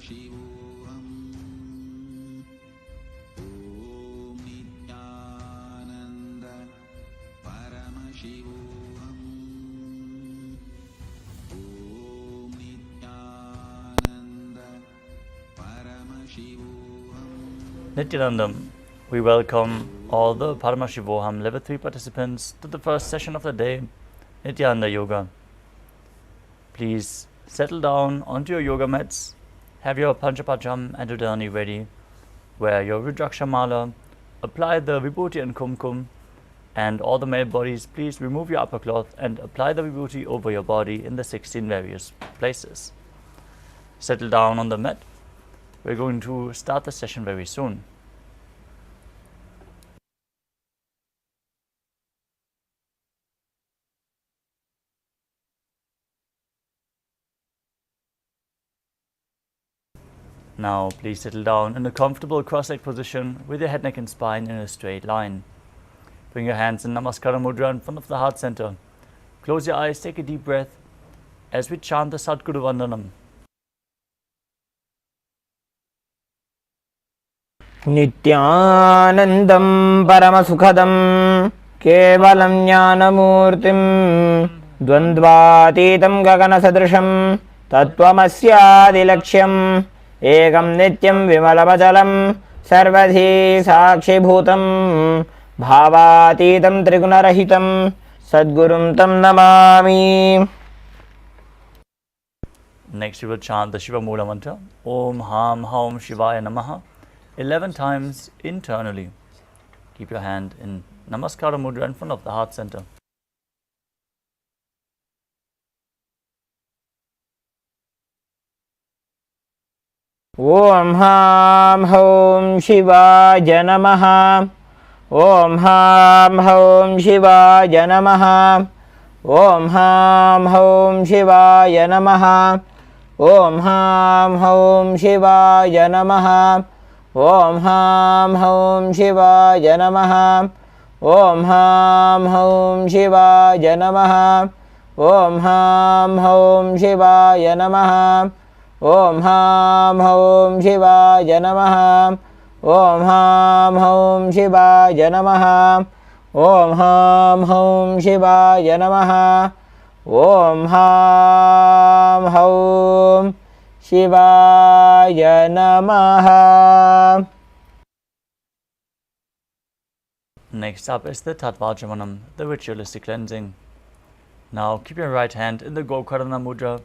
Paramashivoham. Om Nithyananda Paramashivoham. Om Nithyananda Paramashivoham. Nithyanandam, we welcome all the Paramashivoham Level 3 participants to the first session of the day, Nityananda Yoga. Please settle down onto your yoga mats, have your Panchapajam and Udani ready, wear your Rudraksha Mala, apply the Vibhuti and Kumkum, and all the male bodies, please remove your upper cloth and apply the Vibhuti over your body in the 16 various places. Settle down on the mat. We're going to start the session very soon. Now please settle down in a comfortable cross-legged position with your head, neck and spine in a straight line. Bring your hands in Namaskara Mudra in front of the heart center. Close your eyes, take a deep breath as we chant the Sadguru Vandanam. Nithyanandam Paramasukhadam Kevalam Jnanamurtim Dvandvatitam Gaganasadrisham Tattvamasyaadilaksham Ekam Nityam Vimalamachalam Sarvadhi Sakshibhutam Bhavatitam Trigunarahitam Sadgurum Tam Namami. Next we will chant the Shiva Mula Mantra, Om Ham Haum Shivaya Namaha, 11 times internally. Keep your hand in Namaskara Mudra in front of the heart center. Om Ham Haum Shivaya Namaha. Om Ham Haum Shivaya Namaha. Om Ham Haum Shivaya Namaha. Om Ham Haum Shivaya Namaha. Om Ham Haum Shivaya Namaha. Om Ham Haum Shivaya Namaha. Om Ham Haum Shivaya Namaha. Om Ham Haum Shivaya Namaha. Om Ham Haum Shivaya Namaha. Om Ham Haum Shivaya Namaha. Om Ham Haum Shivaya Namaha. Next up is the Tattvajamanam, the ritualistic cleansing. Now keep your right hand in the Gokarna Mudra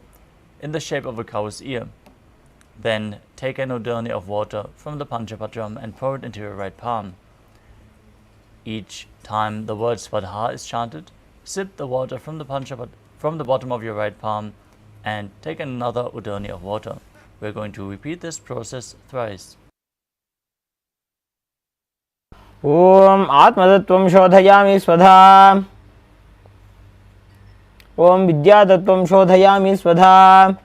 in the shape of a cow's ear. Then take an udani of water from the Panchapatram and pour it into your right palm. Each time the word Svadha is chanted, sip the water from the bottom of your right palm and take another udani of water. We're going to repeat this process thrice. Om Atmatattvam Shodhayami Svadha. Om Vidyatattvam Shodhayami Svadha.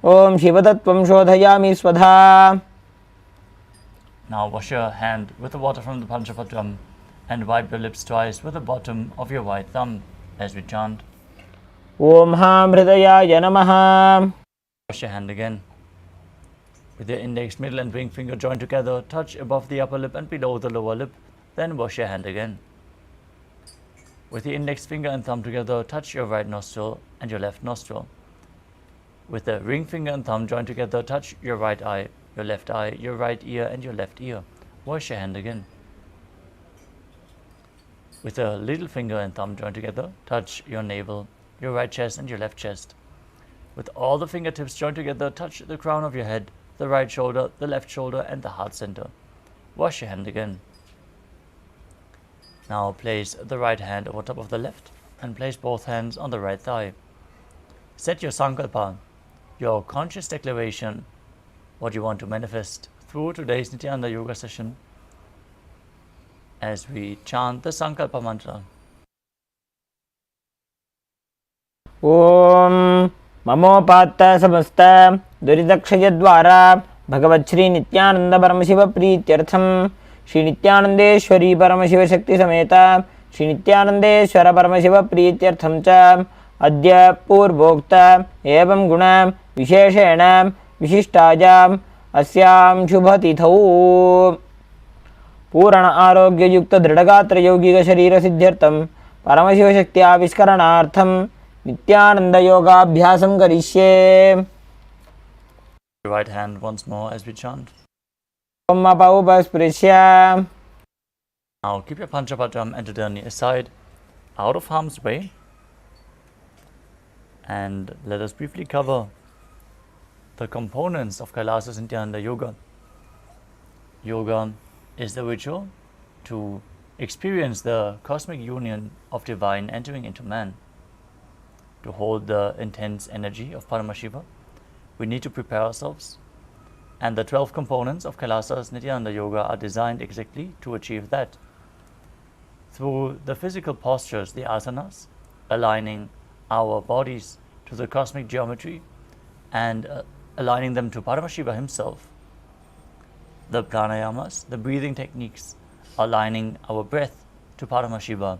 Om Shivatattvam Shodhayami Svadha. Now wash your hand with the water from the Panchapatram and wipe your lips twice with the bottom of your right thumb as we chant. Om Ham Hridayaya Namaha. Wash your hand again. With your index, middle and ring finger joined together, touch above the upper lip and below the lower lip. Then wash your hand again. With your index finger and thumb together, touch your right nostril and your left nostril. With the ring finger and thumb joined together, touch your right eye, your left eye, your right ear and your left ear. Wash your hand again. With the little finger and thumb joined together, touch your navel, your right chest and your left chest. With all the fingertips joined together, touch the crown of your head, the right shoulder, the left shoulder and the heart center. Wash your hand again. Now place the right hand over top of the left and place both hands on the right thigh. Set your sankalpa, your conscious declaration, what you want to manifest through today's Nithyananda Yoga session as we chant the Sankalpa mantra. Om Mamopatta Samasta Duridakshayadvara Bhagavat Shri Nithyananda Paramashiva Prityartham Shri Nithyanandeshwari Paramashiva Shakti Sameta Shri Nithyanandeshwara Paramashiva Prityartham Cha Adya Purvokta Evam Guna Visheshena विशिष्टायाम् अस्यां शुभतिथौ पूर्ण आरोग्ययुक्त दृढगात्र यौगिक शरीर सिद्ध्यर्थं परमशिवशक्ति आविष्करणार्थं नित्यानंद योगाभ्यासं करिष्ये. Right hand once more as we chant. Om upasprishya. Now keep your Panchapatam entered on the side, out of harm's way, and let us briefly cover the components of Kailasa Nithyananda Yoga. Yoga is the ritual to experience the cosmic union of divine entering into man. To hold the intense energy of Paramashiva, we need to prepare ourselves, and the 12 components of Kailasa Nithyananda Yoga are designed exactly to achieve that. Through the physical postures, the asanas, aligning our bodies to the cosmic geometry and aligning them to Paramashiva himself. The pranayamas, the breathing techniques, aligning our breath to Paramashiva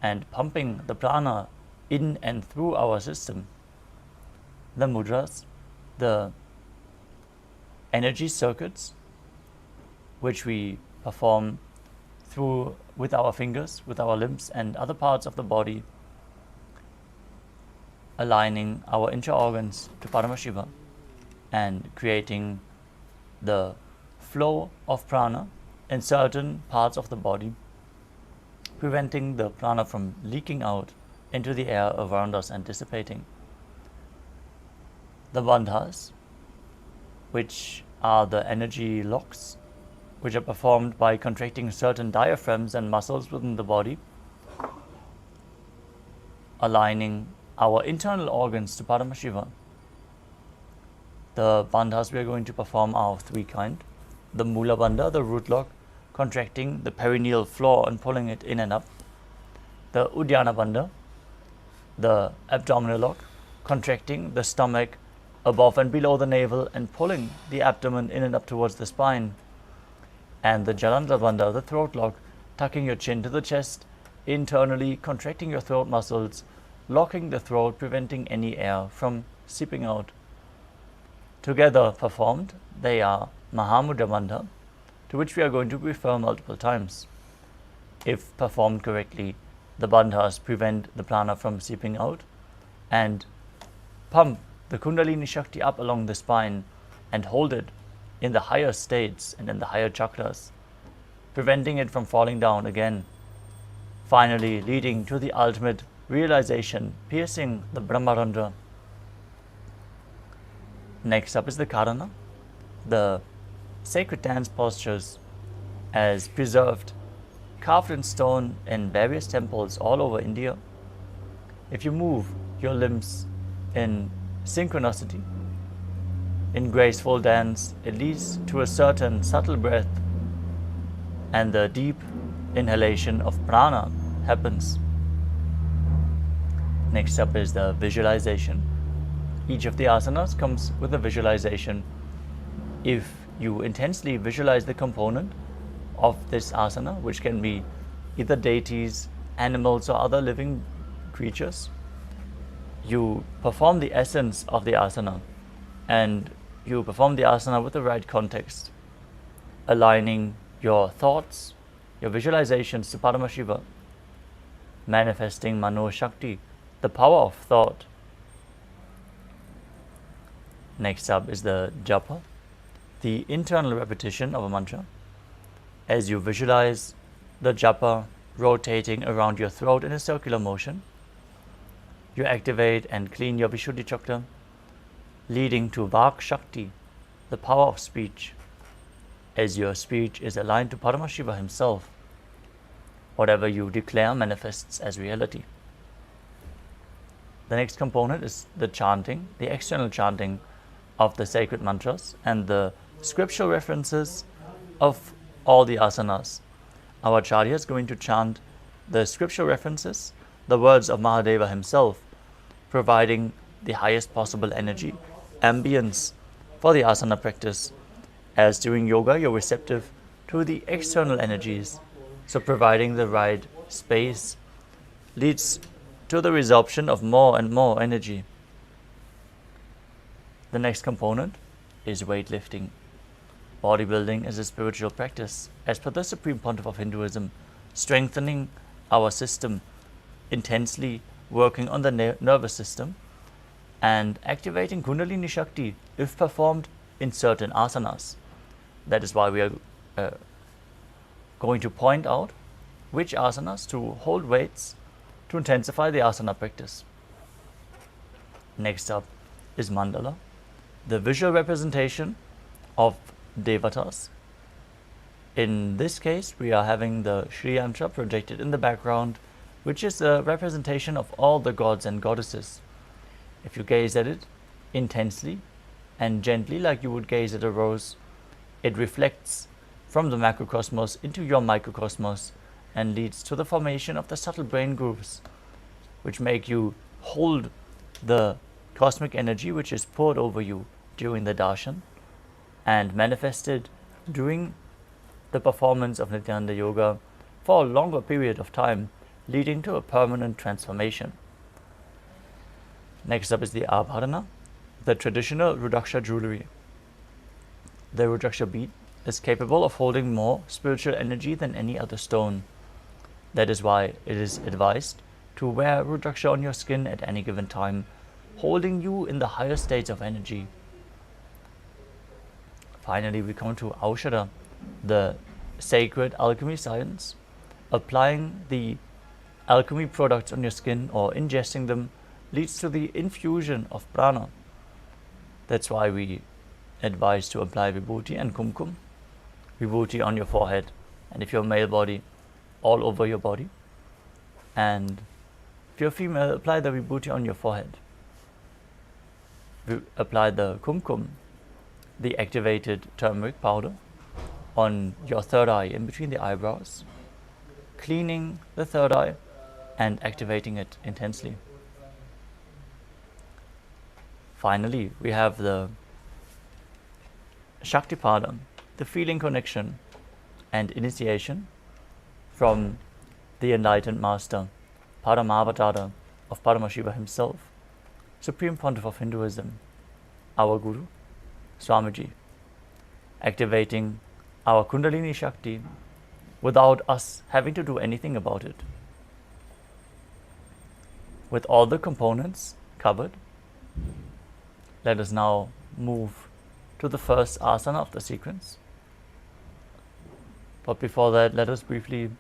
and pumping the prana in and through our system. The mudras, the energy circuits, which we perform through with our fingers, with our limbs and other parts of the body, aligning our intra-organs to Paramashiva and creating the flow of prana in certain parts of the body, preventing the prana from leaking out into the air around us and dissipating. The bandhas, which are the energy locks, which are performed by contracting certain diaphragms and muscles within the body, aligning our internal organs to Paramashiva. The bandhas we are going to perform are of three kinds. The Mula Bandha, the root lock, contracting the perineal floor and pulling it in and up. The Uddiyana Bandha, the abdominal lock, contracting the stomach above and below the navel and pulling the abdomen in and up towards the spine. And the Jalandhara Bandha, the throat lock, tucking your chin to the chest, internally contracting your throat muscles, locking the throat, preventing any air from seeping out. Together performed, they are Mahamudra Bandha, to which we are going to refer multiple times. If performed correctly, the bandhas prevent the prana from seeping out and pump the Kundalini Shakti up along the spine and hold it in the higher states and in the higher chakras, preventing it from falling down again, finally leading to the ultimate realization, piercing the Brahmarandra. Next up is the Karana, the sacred dance postures as preserved, carved in stone in various temples all over India. If you move your limbs in synchronicity, in graceful dance, it leads to a certain subtle breath, and the deep inhalation of prana happens. Next up is the visualization. Each of the asanas comes with a visualization. If you intensely visualize the component of this asana, which can be either deities, animals, or other living creatures, you perform the essence of the asana, and you perform the asana with the right context, aligning your thoughts, your visualizations to Paramashiva, manifesting Mano Shakti, the power of thought. Next up is the japa, the internal repetition of a mantra. As you visualize the japa rotating around your throat in a circular motion, you activate and clean your Vishuddhi chakra, leading to Vak Shakti, the power of speech. As your speech is aligned to Paramashiva himself, whatever you declare manifests as reality. The next component is the chanting, the external chanting of the sacred mantras and the scriptural references of all the asanas. Our Acharya is going to chant the scriptural references, the words of Mahadeva himself, providing the highest possible energy, ambience for the asana practice. As during yoga, you're receptive to the external energies, so providing the right space leads to the resorption of more and more energy. The next component is weightlifting. Bodybuilding is a spiritual practice, as per the Supreme Pontiff of Hinduism, strengthening our system, intensely working on the nervous system, and activating Kundalini Shakti if performed in certain asanas. That is why we are going to point out which asanas to hold weights to intensify the asana practice. Next up is mandala, the visual representation of devatas. In this case, we are having the Shri Yamcha projected in the background, which is a representation of all the gods and goddesses. If you gaze at it intensely and gently, like you would gaze at a rose, it reflects from the macrocosmos into your microcosmos and leads to the formation of the subtle brain grooves, which make you hold the cosmic energy which is poured over you during the darshan and manifested during the performance of Nithyananda Yoga for a longer period of time, leading to a permanent transformation. Next up is the abharana, the traditional Rudraksha jewelry. The Rudraksha bead is capable of holding more spiritual energy than any other stone. That is why it is advised to wear Rudraksha on your skin at any given time, holding you in the higher states of energy. Finally, we come to Aushadha, the sacred alchemy science. Applying the alchemy products on your skin or ingesting them leads to the infusion of prana. That's why we advise to apply vibhuti and kumkum. Vibhuti on your forehead, and if you're male body, all over your body. And if you're female, apply the vibhuti on your forehead. Apply the kumkum, the activated turmeric powder, on your third eye in between the eyebrows, cleaning the third eye and activating it intensely. Finally, we have the Shaktipada, the feeling connection and initiation from the enlightened master, Paramavatara of Paramashiva himself, Supreme Pontiff of Hinduism, our Guru, Swamiji, activating our Kundalini Shakti without us having to do anything about it. With all the components covered, let us now move to the first asana of the sequence. But before that, let us briefly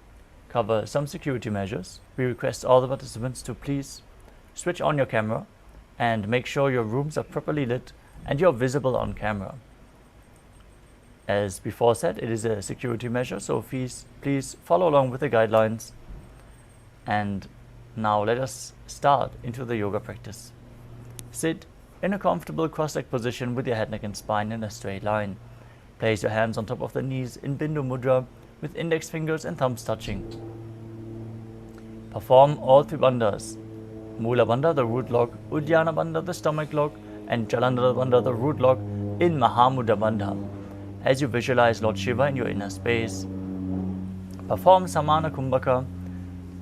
cover some security measures. We request all the participants to please switch on your camera and make sure your rooms are properly lit and you're visible on camera. As before said, it is a security measure, so please follow along with the guidelines. And now let us start into the yoga practice. Sit in a comfortable cross-legged position with your head, neck and spine in a straight line. Place your hands on top of the knees in Bindu Mudra with index fingers and thumbs touching. Perform all three bandhas: Mula Bandha, the root lock; Uddiyana Bandha, the stomach lock; and Jalandhara Bandha, the root lock, in Mahamudra Bandha. As you visualize Lord Shiva in your inner space, perform Samana Kumbhaka.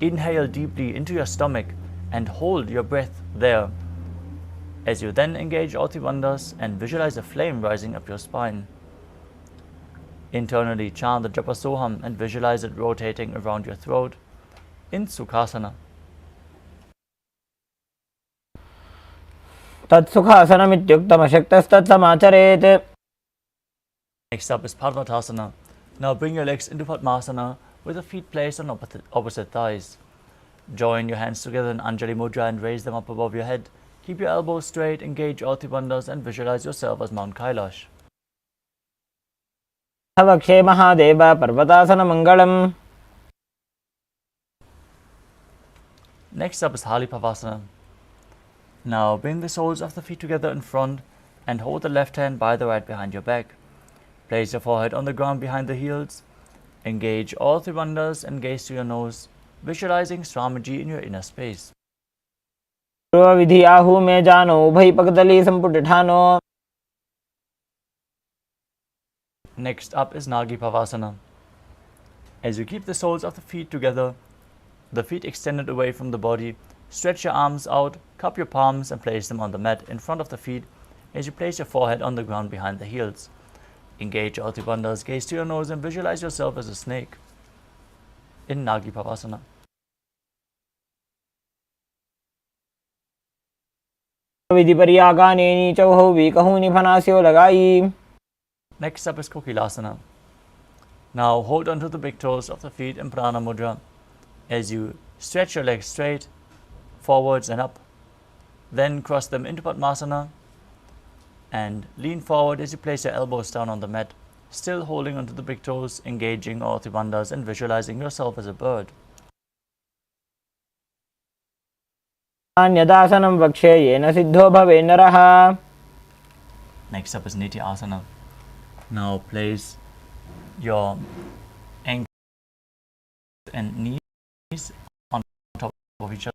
Inhale deeply into your stomach and hold your breath there. As you then engage all three bandhas and visualize a flame rising up your spine. Internally chant the Japa Soham and visualize it rotating around your throat in Sukhasana. तत्सुखासनमित्युक्तमशक्तस्तत्समाचरेत्. Next up is Padmatasana. Now bring your legs into Padmasana with the feet placed on opposite thighs. Join your hands together in Anjali Mudra and raise them up above your head. Keep your elbows straight, engage all three bandhas and visualize yourself as Mount Kailash. Vkshe Mahadeva Parvatasana Mangalam. Next up is Halipavasana. Now bring the soles of the feet together in front and hold the left hand by the right behind your back. Place your forehead on the ground behind the heels. Engage all three bandhas and gaze to your nose, visualizing Swamiji in your inner space. Vidhi ahu me jano ubhai pakdali samputithano. Next up is Nagi Pavasana. As you keep the soles of the feet together, the feet extended away from the body, stretch your arms out, cup your palms and place them on the mat in front of the feet as you place your forehead on the ground behind the heels. Engage your Uddiyana Bandhas, gaze to your nose and visualize yourself as a snake in Nagi Pavasana. विधि पर्यागाने नीचौ वीकहूनि फनास्यो लगाई. Next up is Kokilasana. Now hold on to the big toes of the feet in Prana Mudra as you stretch your legs straight, forwards and up. Then cross them into Padmasana and lean forward as you place your elbows down on the mat, still holding onto the big toes, engaging all the bandhas and visualizing yourself as a bird. अन्यदासनं वक्षे येन सिद्धो भवे नरः. Next up is Nityananda. Now place your ankles and knees on top of each other.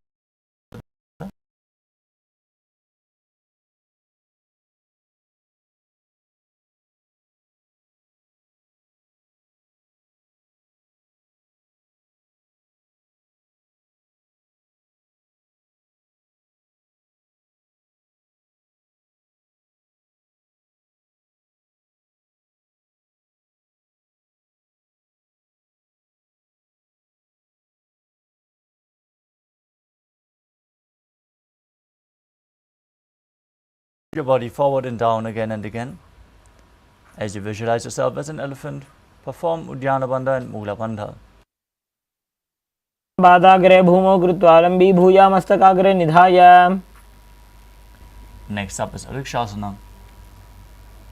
Your body forward and down again and again. As you visualize yourself as an elephant, perform Uddiyana Bandha and Mula Bandha. पादाग्रे भूमौ कृत्वा लम्बी भूया मस्तकाग्रे निधाय. Next up is Vrikshasana.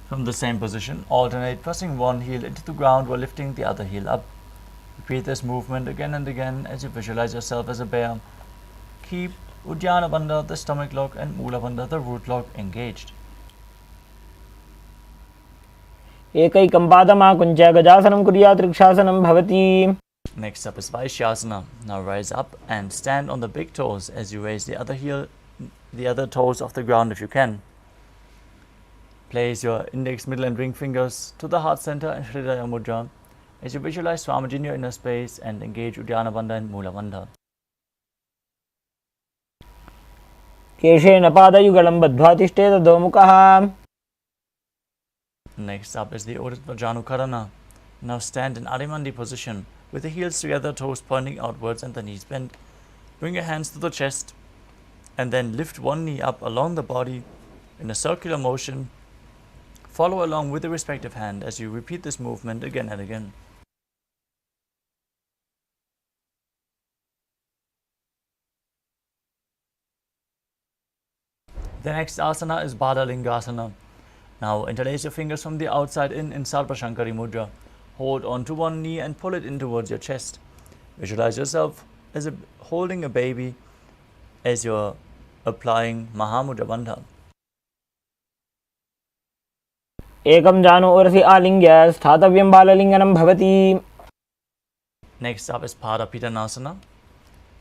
From the same position, alternate pressing one heel into the ground while lifting the other heel up. Repeat this movement again and again as you visualize yourself as a bear. Keep Uddiyana Bandha, the stomach lock, and Mula Bandha, the root lock, engaged. एकैकं पादमाकुञ्च गजासनं कुर्यात् वृक्षासनं भवति. Next up is Vaishyasana. Now rise up and stand on the big toes as you raise the other toes off the ground if you can. Place your index, middle and ring fingers to the heart center and Hridaya Mudra as you visualize Swamiji in your inner space and engage Uddiyana Bandha and Mula Bandha. केशेन पादयुगलं बद्ध्वा तिष्ठेत अधोमुखः. Next up is the Urdhva Janukarana. Now stand in Adimandi position with the heels together, toes pointing outwards and the knees bent. Bring your hands to the chest and then lift one knee up along the body in a circular motion. Follow along with the respective hand as you repeat this movement again and again. The next asana is Badalingasana. Now interlace your fingers from the outside in Sarvashankari Mudra. Hold on to one knee and pull it in towards your chest. Visualize yourself as holding a baby as you're applying Mahamudra Bandha. एकं जानु उरसि आलिङ्ग्य स्थातव्यं बाललिङ्गनं भवति. Next up is Parapitanasana.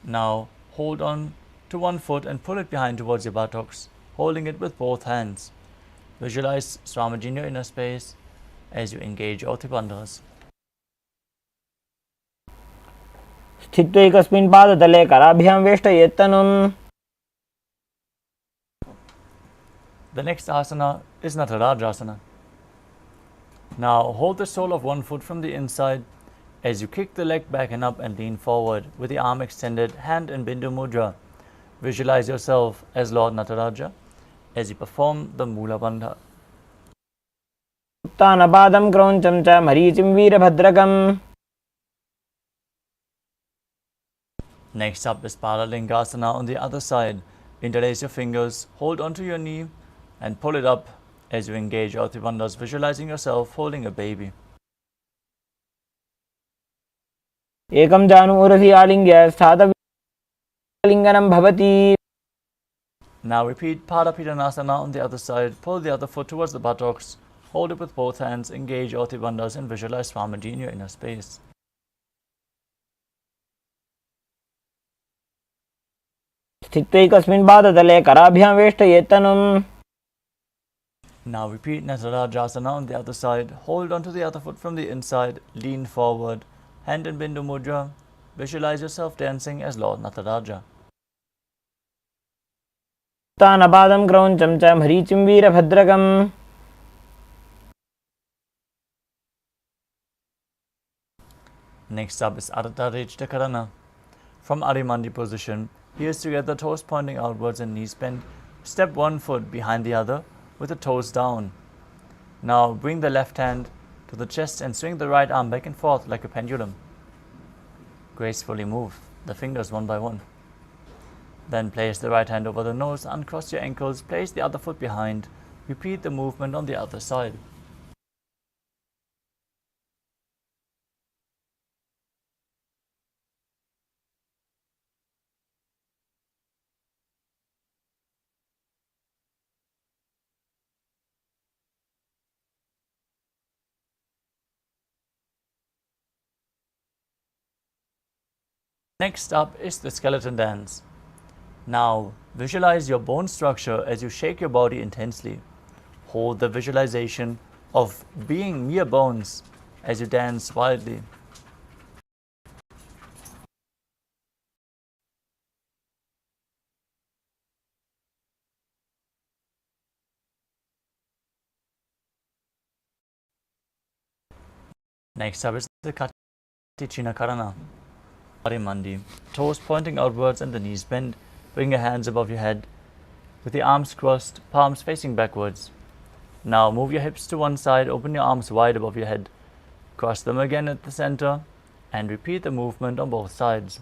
Now hold on to one foot and pull it behind towards your buttocks, holding it with both hands. Visualize Swamiji in your inner space as you engage all the bandhas. स्थित्वा एकस्मिन् पादतले कराभ्यां वेष्टयेत् तनुम्. The next asana is Natarajasana. Now hold the sole of one foot from the inside as you kick the leg back and up and lean forward with the arm extended, hand in Bindu Mudra. Visualize yourself as Lord Nataraja as you perform the Mula Bandha. उत्तानपादं क्रौञ्चं च मरीचिं वीरभद्रकम्. Next up is Paralingasana on the other side. Interlace your fingers, hold onto your knee and pull it up as you engage all the bandhas, visualizing yourself holding a baby. एकं जानु उरसि आलिङ्ग्य स्थातव्यं लिङ्गनं भवति. Now repeat Parapitanasana on the other side. Pull the other foot towards the buttocks. Hold it with both hands. Engage all the bandhas and visualize Swamiji in your inner space. स्थित्वा एकस्मिन् पादतले कराभ्यां वेष्टयेत् तनुम्. Now repeat Natarajasana on the other side. Hold onto the other foot from the inside. Lean forward. Hand in Bindu Mudra. Visualize yourself dancing as Lord Nataraja. तानपादं क्रौञ्चं च मरीचिं वीरभद्रकम्. Next up is Ardha Rejta Karana. From Arimandi position, heels together, toes pointing outwards and knees bent. Step one foot behind the other with the toes down. Now bring the left hand to the chest and swing the right arm back and forth like a pendulum. Gracefully move the fingers one by one. Then place the right hand over the nose, uncross your ankles, place the other foot behind. Repeat the movement on the other side. Next up is the skeleton dance. Now visualize your bone structure as you shake your body intensely. Hold the visualization of being mere bones as you dance wildly. Next up is the Katichina Karana. Parimandi. Toes pointing outwards and the knees bent. Bring your hands above your head with the arms crossed, palms facing backwards. Now move your hips to one side, open your arms wide above your head. Cross them again at the center and repeat the movement on both sides.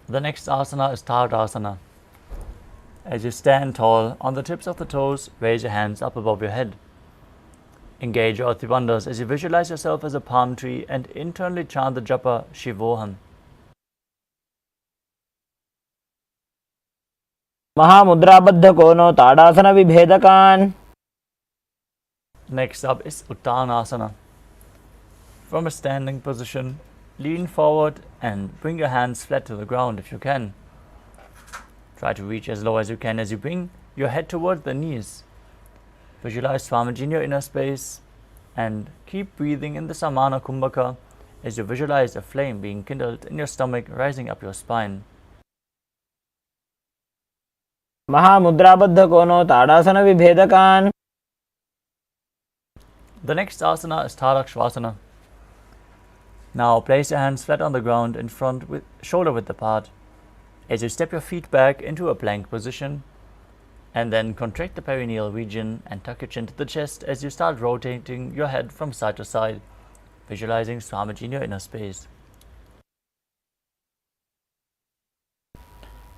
The next asana is Tadasana. As you stand tall, on the tips of the toes, raise your hands up above your head. Engage your earthly wonders as you visualize yourself as a palm tree and internally chant the japa Shivoham. महामुद्राबद्ध कोनो ताड़ासन विभेदकान्. Next up is Uttanasana. From a standing position, lean forward and bring your hands flat to the ground if you can. Try to reach as low as you can as you bring your head towards the knees. Visualize Swamiji in your inner space and keep breathing in the Samana Kumbhaka as you visualize a flame being kindled in your stomach rising up your spine. महामुद्राबद्ध कोनो ताड़ासन विभेदकान्. The next asana is Tarakshvasana. Now place your hands flat on the ground in front with shoulder width apart. As you step your feet back into a plank position, and then contract the perineal region and tuck your chin to the chest as you start rotating your head from side to side, visualizing Swamiji in your inner space.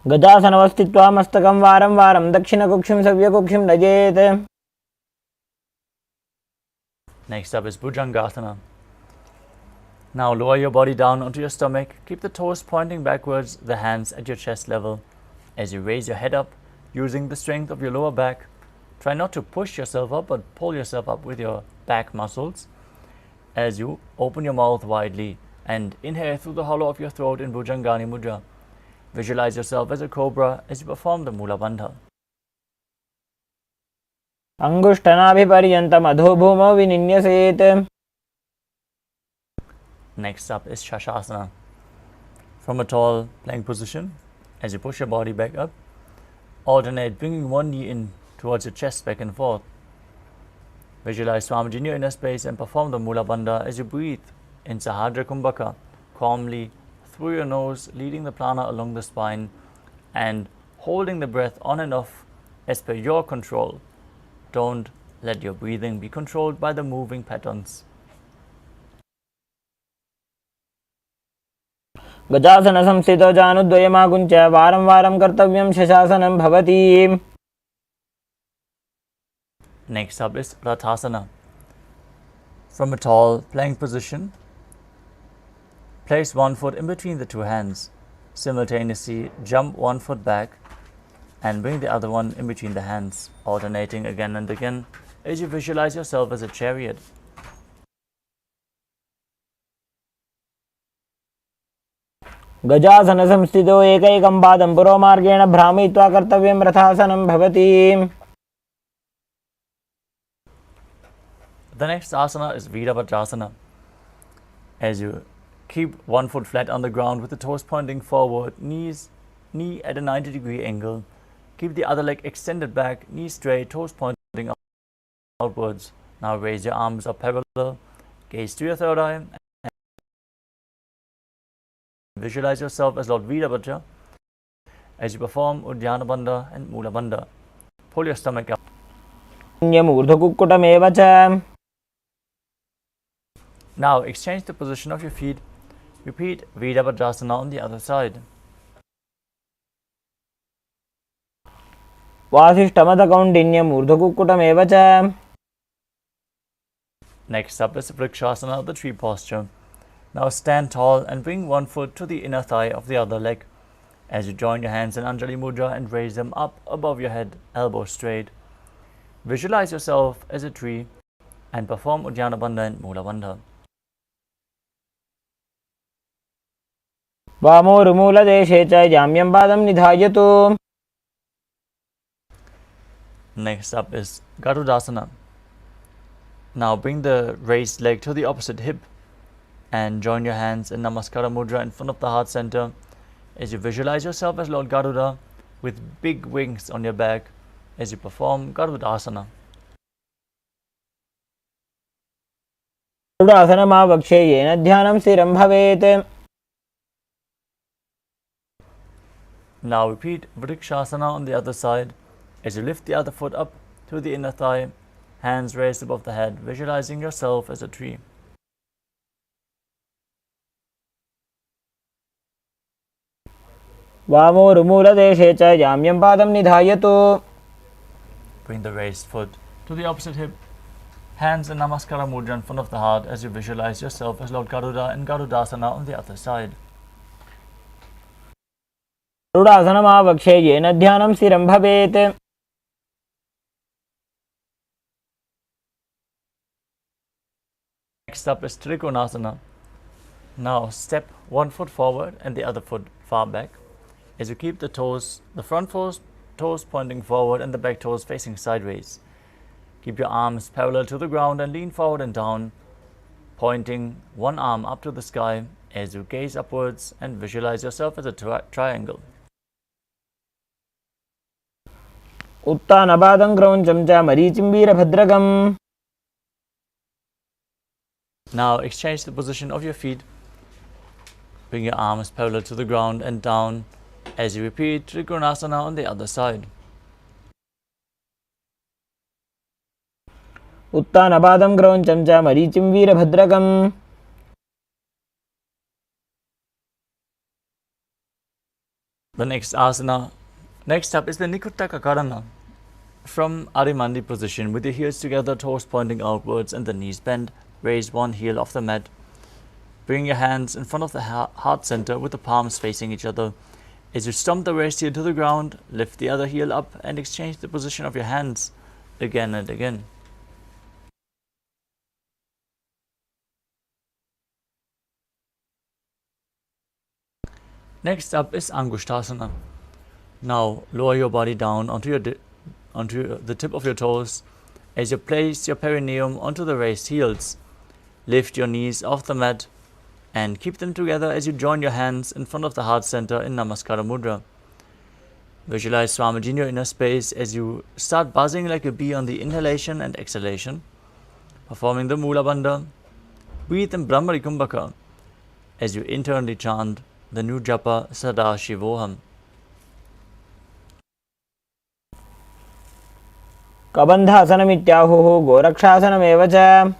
गजासनवस्थित्वा मस्तकं वारं वारं दक्षिणकुक्षिं सव्यकुक्षिं नजेत्. Next up is Bhujangasana. Now lower your body down onto your stomach, keep the toes pointing backwards, the hands at your chest level. As you raise your head up, using the strength of your lower back, try not to push yourself up but pull yourself up with your back muscles. As you open your mouth widely and inhale through the hollow of your throat in Bhujangani Mudra. Visualize yourself as a cobra as you perform the Mula Bandha. अंगुष्ठनाभिपर्यन्तम् अधोभूमौ विनिन्यसेत्. Next up is Shashasana. From a tall plank position, as you push your body back up, alternate bringing one knee in towards your chest back and forth. Visualize Swamiji in your inner space and perform the Mula Bandha as you breathe in Sahadra Kumbhaka, calmly through your nose, leading the prana along the spine and holding the breath on and off as per your control. Don't let your breathing be controlled by the moving patterns. गजासनसंस्थितौ जानुद्वयमाकुञ्च्य वारं वारं कर्तव्यं शशासनं भवति. Next up is Rathasana. From a tall plank position, place one foot in between the two hands. Simultaneously jump one foot back and bring the other one in between the hands, alternating again and again as you visualize yourself as a chariot. गजासनसंस्थितौ एकैकं पादं पुरोमार्गेण भ्रामयित्वा कर्तव्यं रथासनं भवति. The next asana is Virabhadrasana. as you keep one foot flat on the ground with the toes pointing forward, knee at a 90-degree angle. Keep the other leg extended back, knees straight, toes pointing outwards. Now raise your arms up parallel, gaze to your third eye, and visualize yourself as Lord Veerabhadra as you perform Uddiyana Bandha and Mula Bandha. Pull your stomach up. Now exchange the position of your feet. Repeat Veerabhadrasana on the other side. Next up is Vrikshasana, the tree posture. Now stand tall and bring one foot to the inner thigh of the other leg. As you join your hands in Anjali Mudra and raise them up above your head, elbows straight. Visualize yourself as a tree and perform Uddiyana Bandha and Mula Bandha. Next up is Garudasana. Now bring the raised leg to the opposite hip and join your hands in Namaskara Mudra in front of the heart center as you visualize yourself as Lord Garuda with big wings on your back as you perform Garudasana. Now repeat Vrikshasana on the other side as you lift the other foot up to the inner thigh, hands raised above the head, visualizing yourself as a tree. Bring the raised foot to the opposite hip, hands in Namaskara Mudra in front of the heart as you visualize yourself as Lord Garuda and Garudasana on the other side. Next up is Trikonasana. Now step one foot forward and the other foot far back as you keep the front toes pointing forward and the back toes facing sideways. Keep your arms parallel to the ground and lean forward and down, pointing one arm up to the sky as you gaze upwards and visualize yourself as a triangle. Now exchange the position of your feet. Bring your arms parallel to the ground and down as you repeat Trikonasana on the other side. The next up is the Nikuttaka Karana. From Arimandi position with your heels together, toes pointing outwards and the knees bent, raise one heel off the mat. Bring your hands in front of the heart center with the palms facing each other. As you stomp the raised heel to the ground, lift the other heel up and exchange the position of your hands again and again. Next up is Angushtasana. Now lower your body down onto the tip of your toes as you place your perineum onto the raised heels. Lift your knees off the mat and keep them together as you join your hands in front of the heart center in Namaskara Mudra. Visualize Swamiji in your inner space as you start buzzing like a bee on the inhalation and exhalation, performing the Mula Bandha. Breathe in Brahmari Kumbhaka as you internally chant the new japa Sadashivoham. Kabandhasanamityāhuः गोरक्षासनमेव च.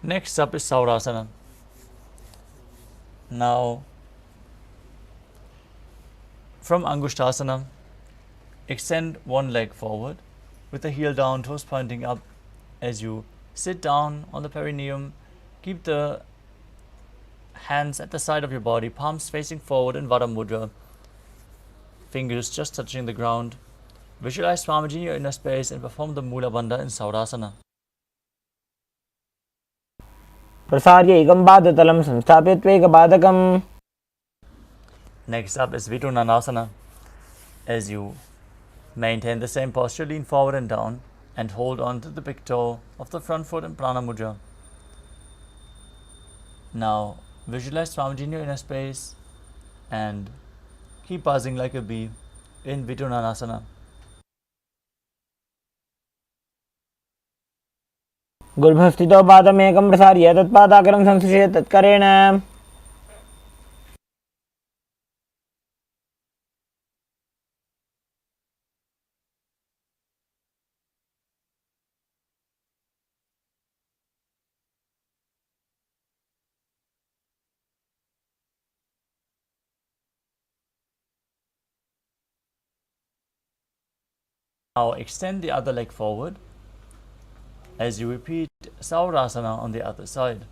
Next up is Saurasana. Now, from Angushtasana, extend one leg forward with the heel down, toes pointing up as you sit down on the perineum. Keep the hands at the side of your body, palms facing forward in Vara Mudra, fingers just touching the ground. Visualize Swamiji in your inner space and perform the Mula Bandha in Saurasana. प्रसार्य एकं पादतलं संस्थाप्य त्वेकपादकम्. Next up is Vidunanasana. As you maintain the same posture, lean forward and down and hold on to the big toe of the front foot in Prana Mudra. Now visualize Swamiji in your inner space and keep buzzing like a bee in Vitunanasana. गुल्भस्थितो पादमेकं प्रसार्य तत्पादाग्रं संसृज्य तत्करेण Now extend the other leg forward as you repeat Saurasana on the other side.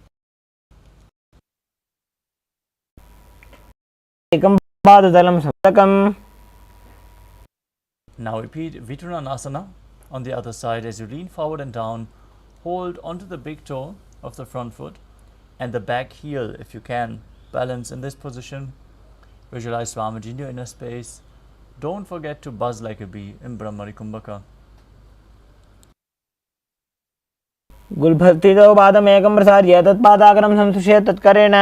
एकं पादतलं सप्तकम्. Now repeat Vitunanasana on the other side as you lean forward and down. Hold onto the big toe of the front foot and the back heel if you can. Balance in this position. Visualize Swamiji in your inner space. Don't forget to buzz like a bee in Brahmari Kumbhaka. गुल्भस्थितो पादमेकं प्रसार्य तत्पादाग्रं संसृज्य तत्करेण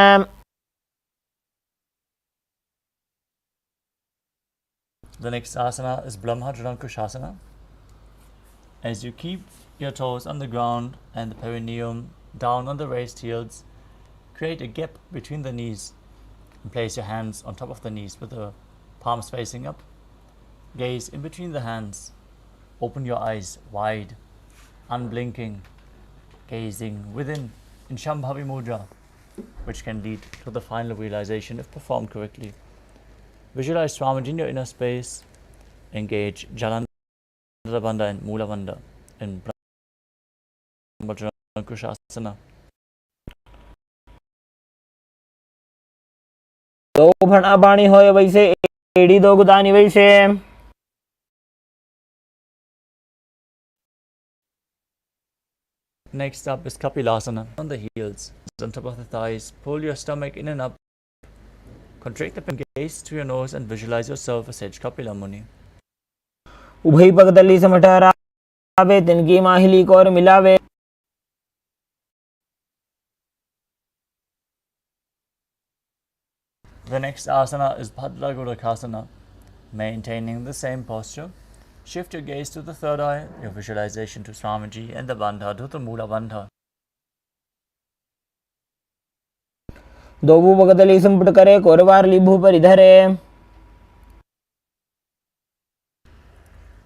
The next asana is Brahmajalankushasana. As you keep your toes on the ground and the perineum down on the raised heels, create a gap between the knees and place your hands on top of the knees with the palms facing up. Gaze in between the hands. Open your eyes wide, unblinking, gazing within in Shambhavi Mudra, which can lead to the final realization if performed correctly. Visualize Swamiji in your inner space. Engage Jalandhara Bandha and Mula Bandha in Brahmajalankushasana. दो भणा पाणी होय वैसे एड़ी दो गुदानी वैसे. Next up is Kapilasana on the heels, on top of the thighs. Pull your stomach in and up. Contract the gaze to your nose and visualize yourself as Sage Kapila Muni. उभय पगदली से मठहरावे तिनकी माहिली को और मिलावे. The next asana is Bhadra Gurakasana. Maintaining the same posture, shift your gaze to the third eye, your visualization to Swamiji and the Bandha to the Mula Bandha. दोबू पगदली संपुट करे कोरवार लिभु पर इधरे.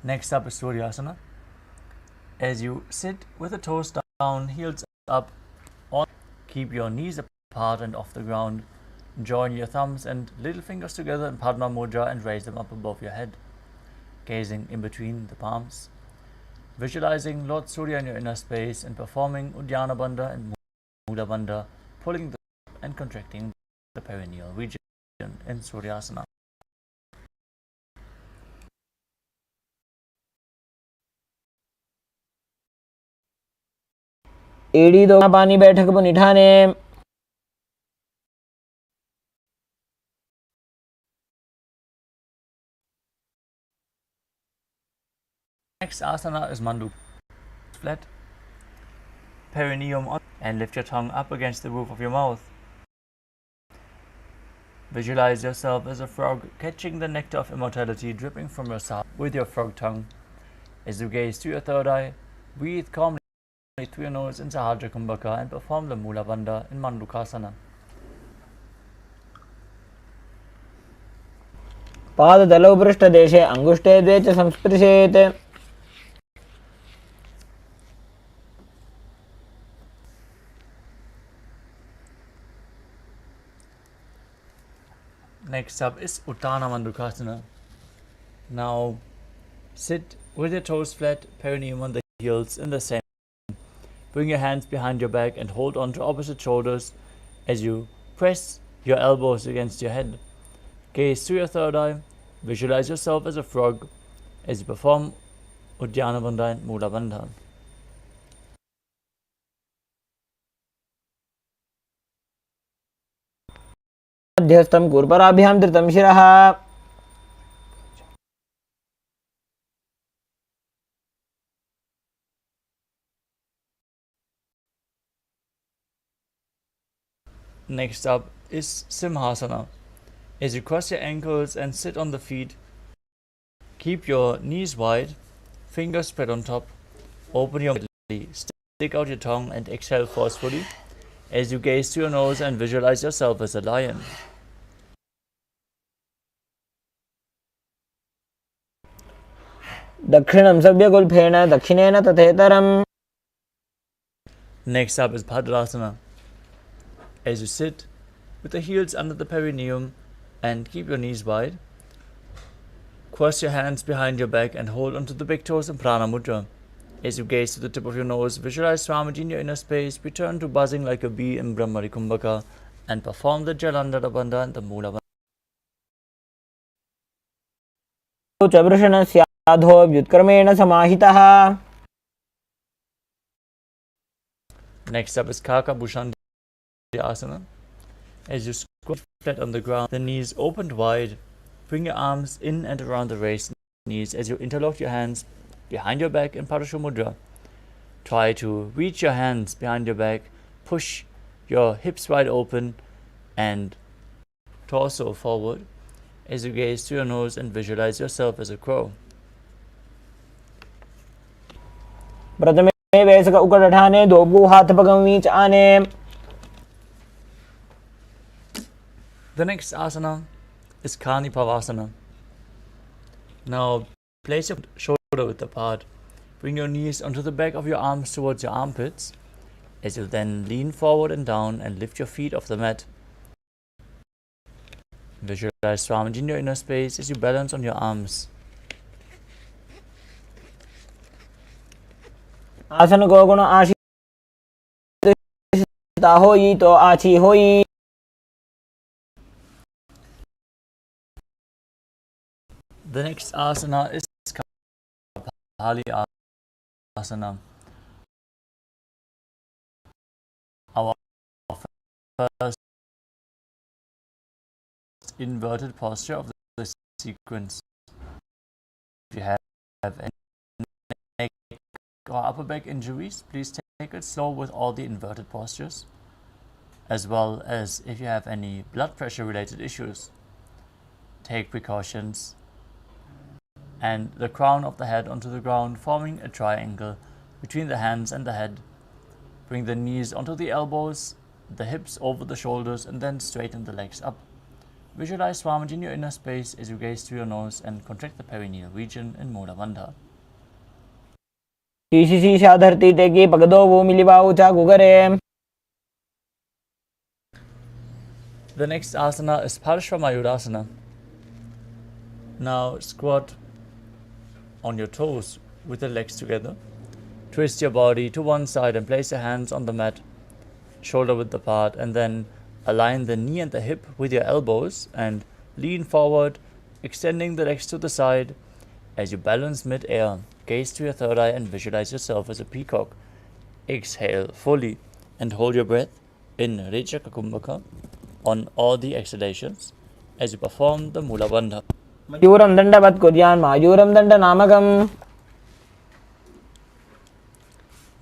Next up is Suryasana. As you sit with the toes down, heels up, keep your knees apart and off the ground. Join your thumbs and little fingers together in Padma Mudra and raise them up above your head, gazing in between the palms. Visualizing Lord Surya in your inner space and performing Uddiyana Bandha and Mula Bandha, pulling and contracting the perineal region in Suryasana. एड़ी दो पानी बैठक पर निठाने. Next asana is Mandu. Flat perineum on and lift your tongue up against the roof of your mouth. Visualize yourself as a frog catching the nectar of immortality dripping from your side with your frog tongue. As you gaze to your third eye, breathe calmly through your nose in Sahajra Kumbhaka and perform the Mula Bandha in Mandukasana. पादतलौ पृष्ठदेशे अंगुष्ठे द्वे च संस्पृशेत्. Next up is Uttana Mandukasana. Now sit with your toes flat, perineum on the heels in the same. Bring your hands behind your back and hold on to opposite shoulders as you press your elbows against your head. Gaze to your third eye. Visualize yourself as a frog as you perform Uddiyana Bandha and Mula Bandha. मध्यस्थं कूर्पराभ्यां धृतं शिरः. Next up is Simhasana. As you cross your ankles and sit on the feet, keep your knees wide, fingers spread on top, open your belly, stick out your tongue and exhale forcefully as you gaze to your nose and visualize yourself as a lion. दक्षिणं सव्यगुल्फेन दक्षिणेन तथेतरम्. Next up is Bhadrasana. As you sit with the heels under the perineum and keep your knees wide, cross your hands behind your back and hold onto the big toes in Prana Mudra. As you gaze to the tip of your nose, visualize Swamiji in your inner space, return to buzzing like a bee in Brahmari Kumbhaka and perform the Jalandhara Bandha and the Mula Bandha. चवृषणस्याधो व्युत्क्रमेण समाहितः. Next up is Kaka Bhushan Asana. As you squat flat on the ground, the knees opened wide, bring your arms in and around the raised knees as you interlock your hands behind your back in Parashu Mudra. Try to reach your hands behind your back, push your hips wide open and torso forward as you gaze to your nose and visualize yourself as a crow. प्रथमे वैसक उकटठाने दोबू हाथ पगमीच आने. The next asana is Kani Pavasana. Now place your shoulder width apart. Bring your knees onto the back of your arms towards your armpits as you then lean forward and down and lift your feet off the mat. Visualize Swamiji in your inner space as you balance on your arms. आसन को गुण आशी होई तो आची होई. The next asana is Kapali Asana. Our first inverted posture of the sequence. If you have any neck or upper back injuries, please take it slow with all the inverted postures, as well as if you have any blood pressure related issues. Take precautions and the crown of the head onto the ground, forming a triangle between the hands and the head. Bring the knees onto the elbows, the hips over the shoulders, and then straighten the legs up. Visualize Swamiji in your inner space as you gaze through your nose and contract the perineal region in Mula Bandha. शीशा धरती टेकी पगदो वो मिलिवा ऊंचा गुगरे. The next asana is Parshvamayurasana. Now squat on your toes with the legs together. Twist your body to one side and place your hands on the mat, shoulder width apart, and then align the knee and the hip with your elbows and lean forward, extending the legs to the side. As you balance mid-air, gaze to your third eye and visualize yourself as a peacock. Exhale fully and hold your breath in Rechaka Kumbhaka on all the exhalations as you perform the Mula Bandha. मयूरं दंडवत् कुर्यान् मायूरं दंड नामकम्.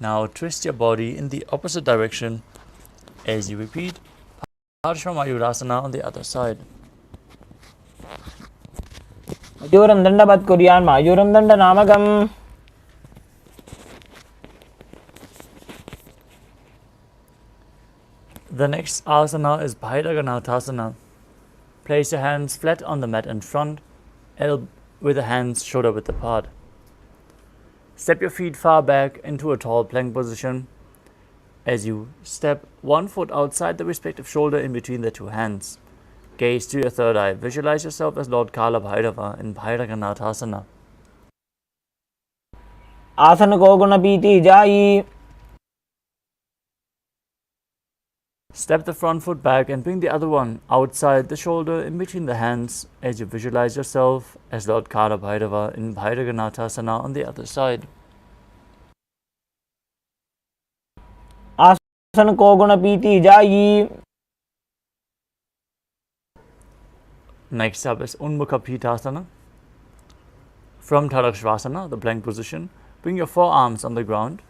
Now twist your body in the opposite direction as you repeat Parshvamayurasana on the other side. मयूरं दंडवत् कुर्यान् मायूरं दंड नामकम्. The next asana is Bhairaganathasana. Place your hands flat on the mat in front, with the hands shoulder width apart. Step your feet far back into a tall plank position. As you step one foot outside the respective shoulder in between the two hands. Gaze to your third eye. Visualize yourself as Lord Kala Bhairava in Bhairaganathasana. आसन को गुण पीति जाई. Step the front foot back and bring the other one outside the shoulder in between the hands as you visualize yourself as Lord Kala Bhairava in Bhairaganathasana on the other side. आसन को गुण पीति जाई. Next up is Unmukha Pitasana. From Tadakshvasana, the plank position, bring your forearms on the ground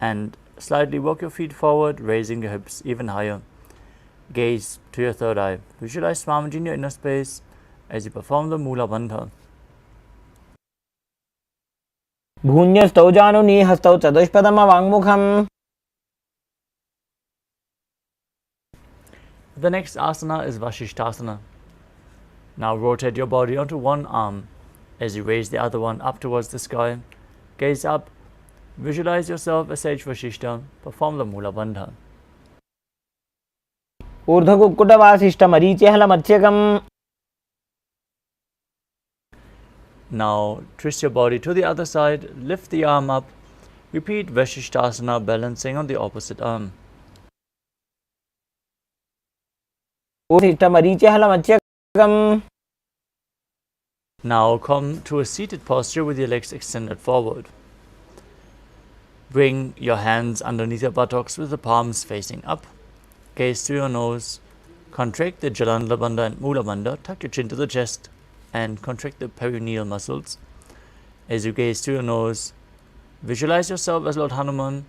and slightly walk your feet forward, raising your hips even higher. Gaze to your third eye. Visualize Swamiji in your inner space as you perform the Mula Bandha. भून्यस्तौ जानुनी हस्तौ चतुष्पदम वाङ्मुखम्. The next asana is Vashishthasana. Now rotate your body onto one arm as you raise the other one up towards the sky. Gaze up. Visualize yourself as Sage Vashishta. Perform the Mula Bandha. ऊर्ध्वकुक्कुटवासिष्ठमरीचिहलमत्स्यकम्. Now twist your body to the other side. Lift the arm up. Repeat Vashishthasana, balancing on the opposite arm. Now come to a seated posture with your legs extended forward. Bring your hands underneath your buttocks with the palms facing up. Gaze to your nose. Contract the Jalandhara Bandha and Mula Bandha. Tuck your chin to the chest and contract the perineal muscles. As you gaze to your nose, visualize yourself as Lord Hanuman.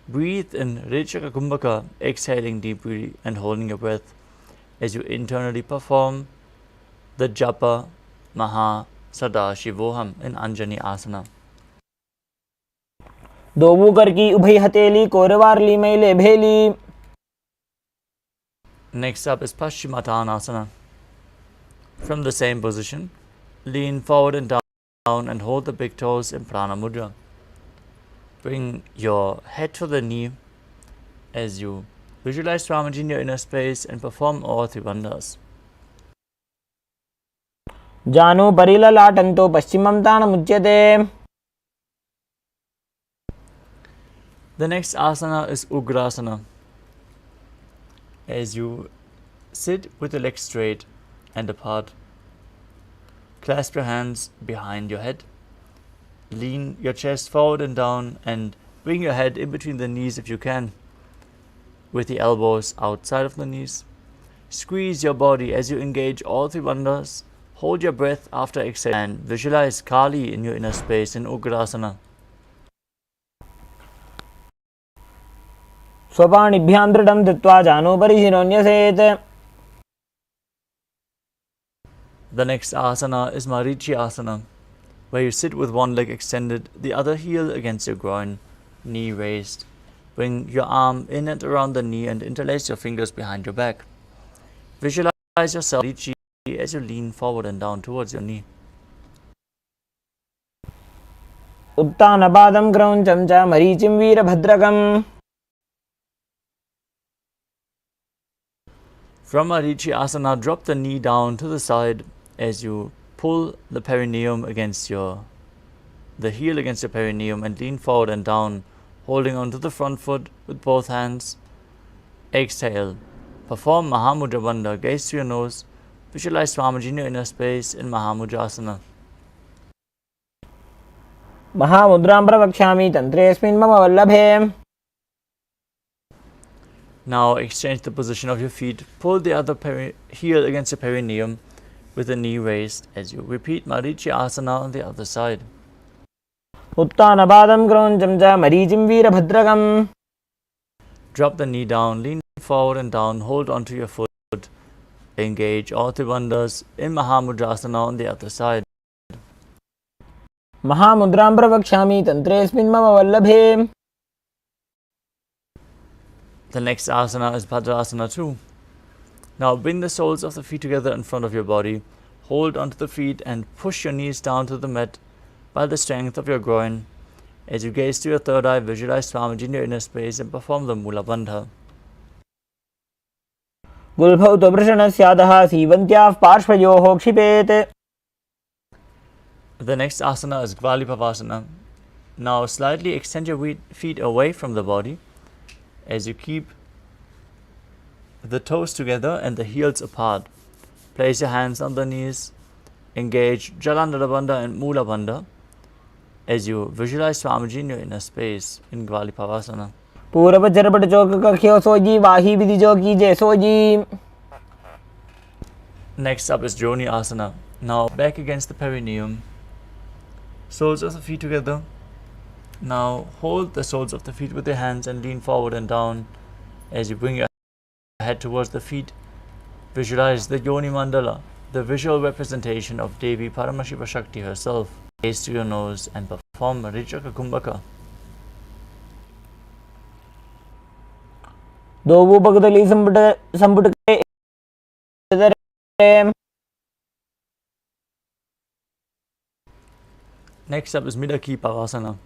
Breathe in Rechaka Kumbhaka, exhaling deeply and holding your breath as you internally perform the Japa Maha Sadashivoham in Anjani Asana. दोबू कर की उभय हथेली कोरवारली मैले भेली. Next up is Paschimottanasana. From the same position, lean forward and down and hold the big toes in Prana Mudra. Bring your head to the knee as you visualize Swamiji in your inner space and perform all three bandhas. जानु परिललाटन्तो पश्चिमं तानमुच्यते. The next asana is Ugrasana. As you sit with the legs straight and apart, clasp your hands behind your head, lean your chest forward and down and bring your head in between the knees if you can, with the elbows outside of the knees. Squeeze your body as you engage all three bandhas. Hold your breath after exhale and visualize Kali in your inner space in Ugrasana. स्वपाणिभ्यां दृढं धृत्वा जानुभरि शिरोन्यसेत्. The next asana is Marichi Asana, where you sit with one leg extended, the other heel against your groin, knee raised. Bring your arm in and around the knee and interlace your fingers behind your back. Visualize yourself Marichi as you lean forward and down towards your knee. उत्तानपादं क्रौञ्चं च मरीचिं वीरभद्रकम्. From Marichi Asana, drop the knee down to the side as you pull the perineum against the heel against your perineum and lean forward and down, holding onto the front foot with both hands. Exhale. Perform Mahamudra Bandha. Gaze to your nose. Visualize Swamiji in your inner space in Mahamudra Asana. महामुद्रां प्रवक्ष्यामि तन्त्रेऽस्मिन् मम वल्लभे. Now exchange the position of your feet. Pull the other heel against your perineum with the knee raised as you repeat Marichi Asana on the other side. उत्तानपादं क्रौञ्चं च मरीचिं वीरभद्रकम्. Drop the knee down, lean forward and down, hold onto your foot. Engage all three bandhas in Mahamudrasana on the other side. महामुद्रां प्रवक्ष्यामि तन्त्रेऽस्मिन् मम वल्लभे. The next asana is Bhadrasana too. Now bring the soles of the feet together in front of your body. Hold onto the feet and push your knees down to the mat by the strength of your groin. As you gaze to your third eye, visualize Swamiji in your inner space and perform the Mula Bandha. गुल्फौ त्वपृषणस्यादः सीवन्त्याः पार्श्वयोः क्षिपेत्. The next asana is Gvalipavasana. Now slightly extend your feet away from the body as you keep the toes together and the heels apart. Place your hands on the knees. Engage Jalandhara Bandha and Mula Bandha as you visualize Swamiji in your inner space in Gvalipavasana. पूरब चरपट चौक कख्यो सोजी वाही विधि जो कीजे sooji. Next up is Joni Asana. Now back against the perineum. Soles of the feet together. Now hold the soles of the feet with your hands and lean forward and down as you bring your head towards the feet. Visualize the Yoni Mandala, the visual representation of Devi Paramashiva Shakti herself. Gaze to your nose and perform Rijaka Kumbhaka. दोवू भगदली संपुट के Next up is Midaki Parasana.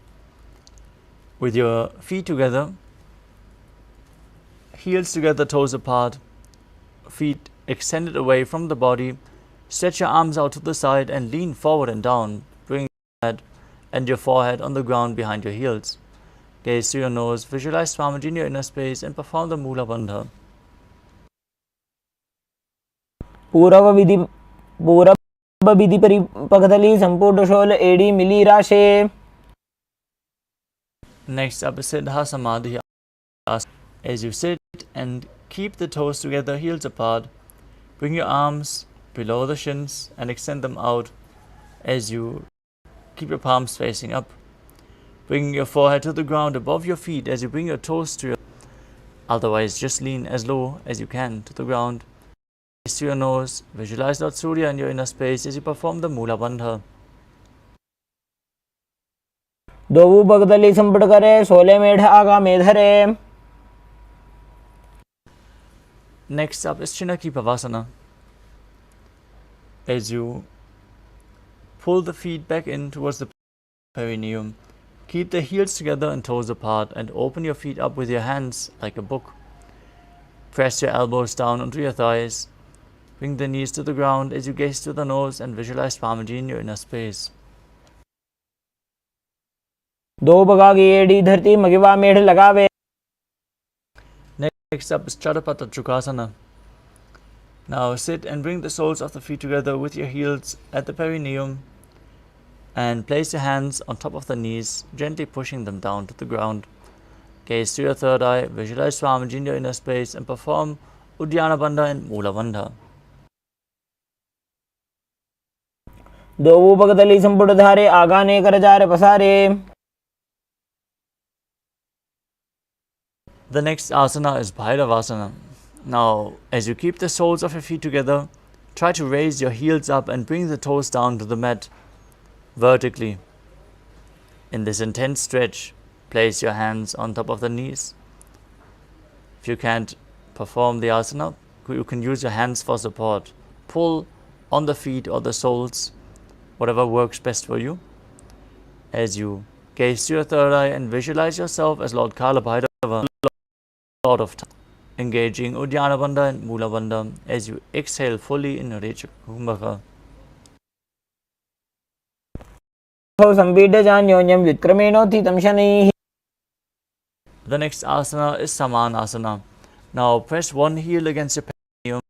With your feet together, heels together, toes apart, feet extended away from the body, stretch your arms out to the side and lean forward and down. Bring your head and your forehead on the ground behind your heels. Gaze to your nose, visualize Swamiji in your inner space and perform the Mula Bandha. पूर्व विधि परिपकदली संपूर्ण शोल एडी मिली राशे. Next up is Siddha Samadhi. As you sit and keep the toes together, heels apart, bring your arms below the shins and extend them out as you keep your palms facing up. Bring your forehead to the ground above your feet as you bring your toes to your... Otherwise, just lean as low as you can to the ground. Gaze to your nose, visualize Lord Surya in your inner space as you perform the Mula Bandha. दोवू भगदली संपुट करे सोले मेढ आगा मेधरे. Next up is Chinaki Pavasana. As you pull the feet back in towards the perineum, keep the heels together and toes apart and open your feet up with your hands like a book. Press your elbows down onto your thighs. Bring the knees to the ground as you gaze to the nose and visualize Swamiji in your inner space. दो बगागी AD धरती मगिवा मेढ लगावे. Next up is Chadapata Chukasana. Now sit and bring the soles of the feet together with your heels at the perineum and place your hands on top of the knees, gently pushing them down to the ground. Gaze to your third eye, visualize Swamiji in your inner space and perform Uddiyana Bandha and Mula Bandha. दोवू भगदली संपुट धारे आगाने कर जारे पसारे. The next asana is Bhairavasana. Now, as you keep the soles of your feet together, try to raise your heels up and bring the toes down to the mat vertically. In this intense stretch, place your hands on top of the knees. If you can't perform the asana, you can use your hands for support. Pull on the feet or the soles, whatever works best for you. As you gaze to your third eye and visualize yourself as Lord Kala Bhairava, Lord of Time, engaging Uddiyana Bandha and Mula Bandha as you exhale fully in Rijaka Kumbhaka. The next asana is Samanasana. Now press one heel against your perineum,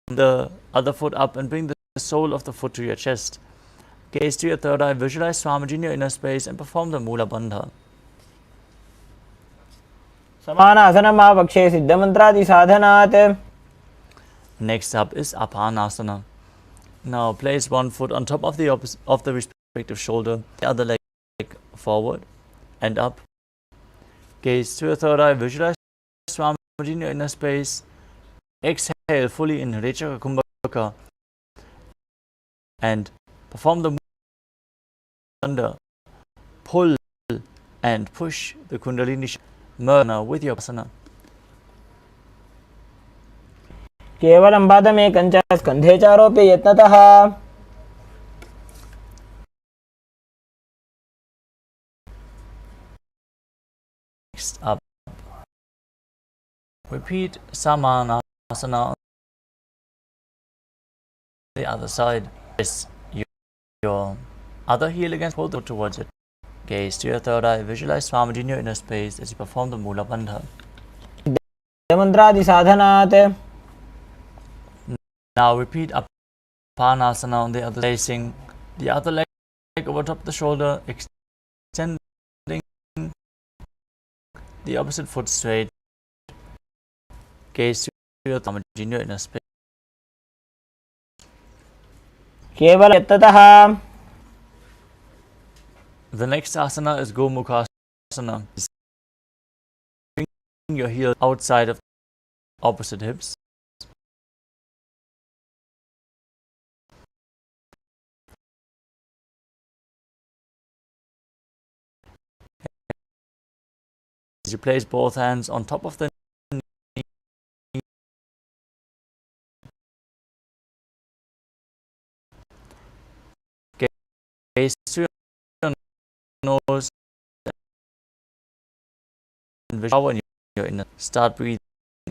the other foot up and bring the sole of the foot to your chest. Gaze to your third eye, visualize Swamiji in your inner space and perform the Mula Bandha. समानासनम् आवक्षे सिद्धमन्त्रादि साधनात्. Next up is Apanasana. Now place one foot on top of the respective shoulder, the other leg forward and up. Gaze to your third eye, visualize Swamiji in your inner space. Exhale fully in Rijaka Kumbhaka and perform the Mula. Pull and push the Kundalini Murna with your asana. केवलं पादमे कञ्च स्कन्धे चारोप्य यत्नतः. Next up, repeat Samanasana on the other side. Place your other heel against both towards it. Gaze to your third eye, visualize Swamiji in your inner space as you perform the Mula Bandha. मंत्रादि साधनात्. Now repeat Apanasana on the other, placing the other leg over top of the shoulder, extending the opposite foot straight. Gaze to your Swamiji in your inner space. केवल यत्नतः. The next asana is Gomukhasana. Bring your heel outside of opposite hips. As you place both hands on top of the knee, gaze to your nose and visualize when you're in. Start breathing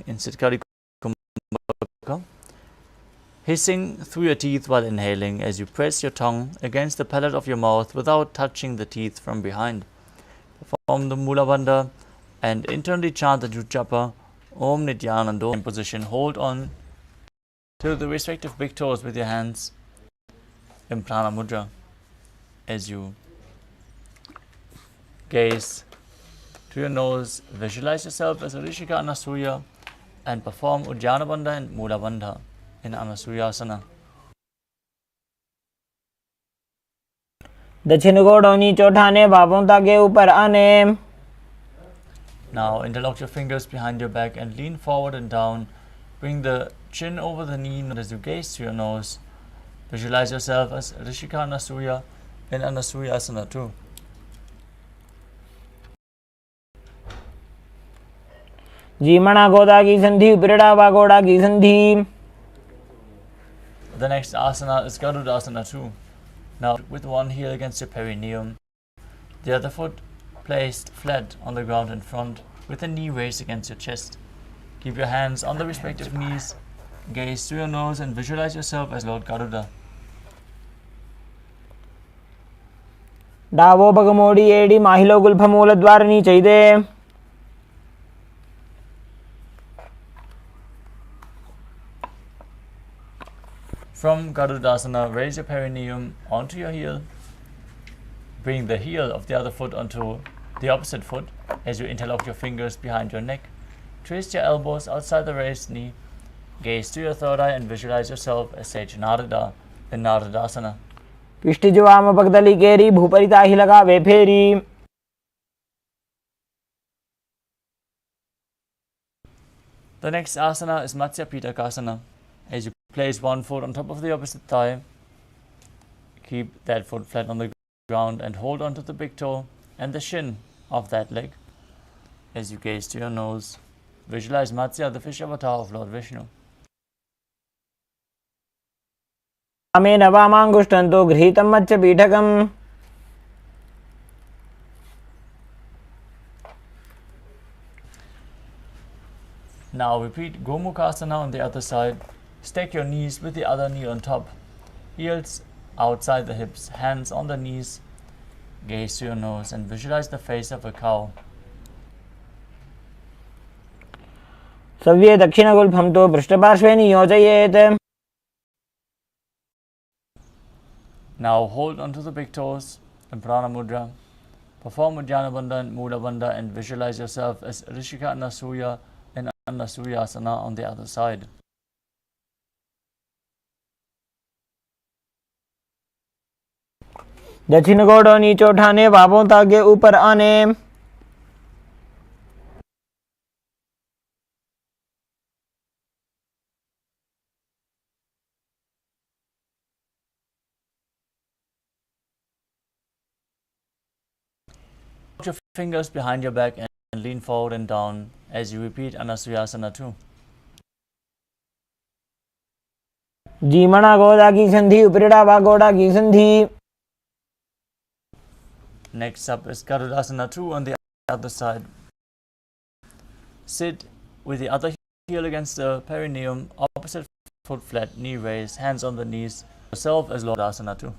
in Siddhikari Kumbhaka, hissing through your teeth while inhaling as you press your tongue against the palate of your mouth without touching the teeth from behind. Perform the Mula Bandha and internally chant the Japa Om Nithyananda in position. Hold on to the respective big toes with your hands in Prana Mudra as you gaze to your nose. Visualize yourself as a Rishika Anasuya and perform Ujjana Bandha and Mula Bandha in Anasuyasana. दक्षिण गोड़ नीचे उठाने बाहों ताके ऊपर आने. Now interlock your fingers behind your back and lean forward and down. Bring the chin over the knee as you gaze to your nose. Visualize yourself as Rishika Anasuya in Anasuyasana too. जीमणा गोदा की संधि उपरिड़ा वागोड़ा की संधि. The next asana is Garudasana too. Now with one heel against your perineum, the other foot placed flat on the ground in front with the knee raised against your chest. Keep your hands on the respective knees, gaze through your nose and visualize yourself as Lord Garuda. डावो बगमोड़ी एडी माहिलो गुल्फमूल द्वार नीचे दे. From Garudasana, raise your perineum onto your heel. Bring the heel of the other foot onto the opposite foot as you interlock your fingers behind your neck. Twist your elbows outside the raised knee. Gaze to your third eye and visualize yourself as Sage Narada in Naradasana. पिष्टि जवाम पगदली केरी भूपरिता ही लगा वे फेरी. The next asana is Matsya Pitakasana. As you place one foot on top of the opposite thigh, keep that foot flat on the ground and hold onto the big toe and the shin of that leg. As you gaze to your nose, visualize Matsya, the fish avatar of Lord Vishnu. अमे नवामांगुष्टंतो गृहीतं मत्स्य पीठकम्. Now repeat Gomukhasana on the other side. Stack your knees with the other knee on top. Heels outside the hips, hands on the knees. Gaze to your nose and visualize the face of a cow. सव्ये दक्षिणगुल्फं तो पृष्ठपार्श्वे नियोजयेत्. Now hold onto the big toes in Prana Mudra. Perform Ujjana Bandha and Mula Bandha and visualize yourself as Rishika Anasuya in Anasuyasana on the other side. दक्षिण गोड़ नीचे उठाने बाहों ताके ऊपर आने. Put your fingers behind your back and lean forward and down as you repeat Anasuyasana too. जीमणा गोदा की संधि उपरिड़ा वागोड़ा की संधि. Next up is Garudasana 2 on the other side. Sit with the other heel against the perineum, opposite foot flat, knee raised, hands on the knees. Yourself as Lord Asana 2.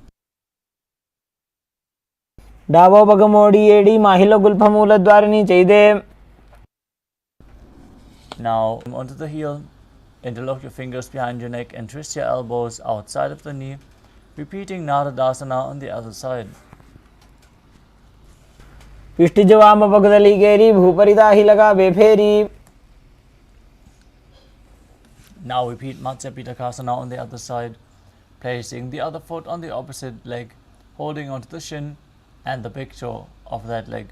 डावो बगमोड़ी एडी माहिलो गुल्फमूल द्वार नीचे दे. Now onto the heel. Interlock your fingers behind your neck and twist your elbows outside of the knee, repeating Naradasana on the other side. पिष्टि जवाम पगदली केरी भूपरिता ही लगा वे फेरी. Now repeat Matsya Pitakasana on the other side, placing the other foot on the opposite leg, holding onto the shin and the big toe of that leg.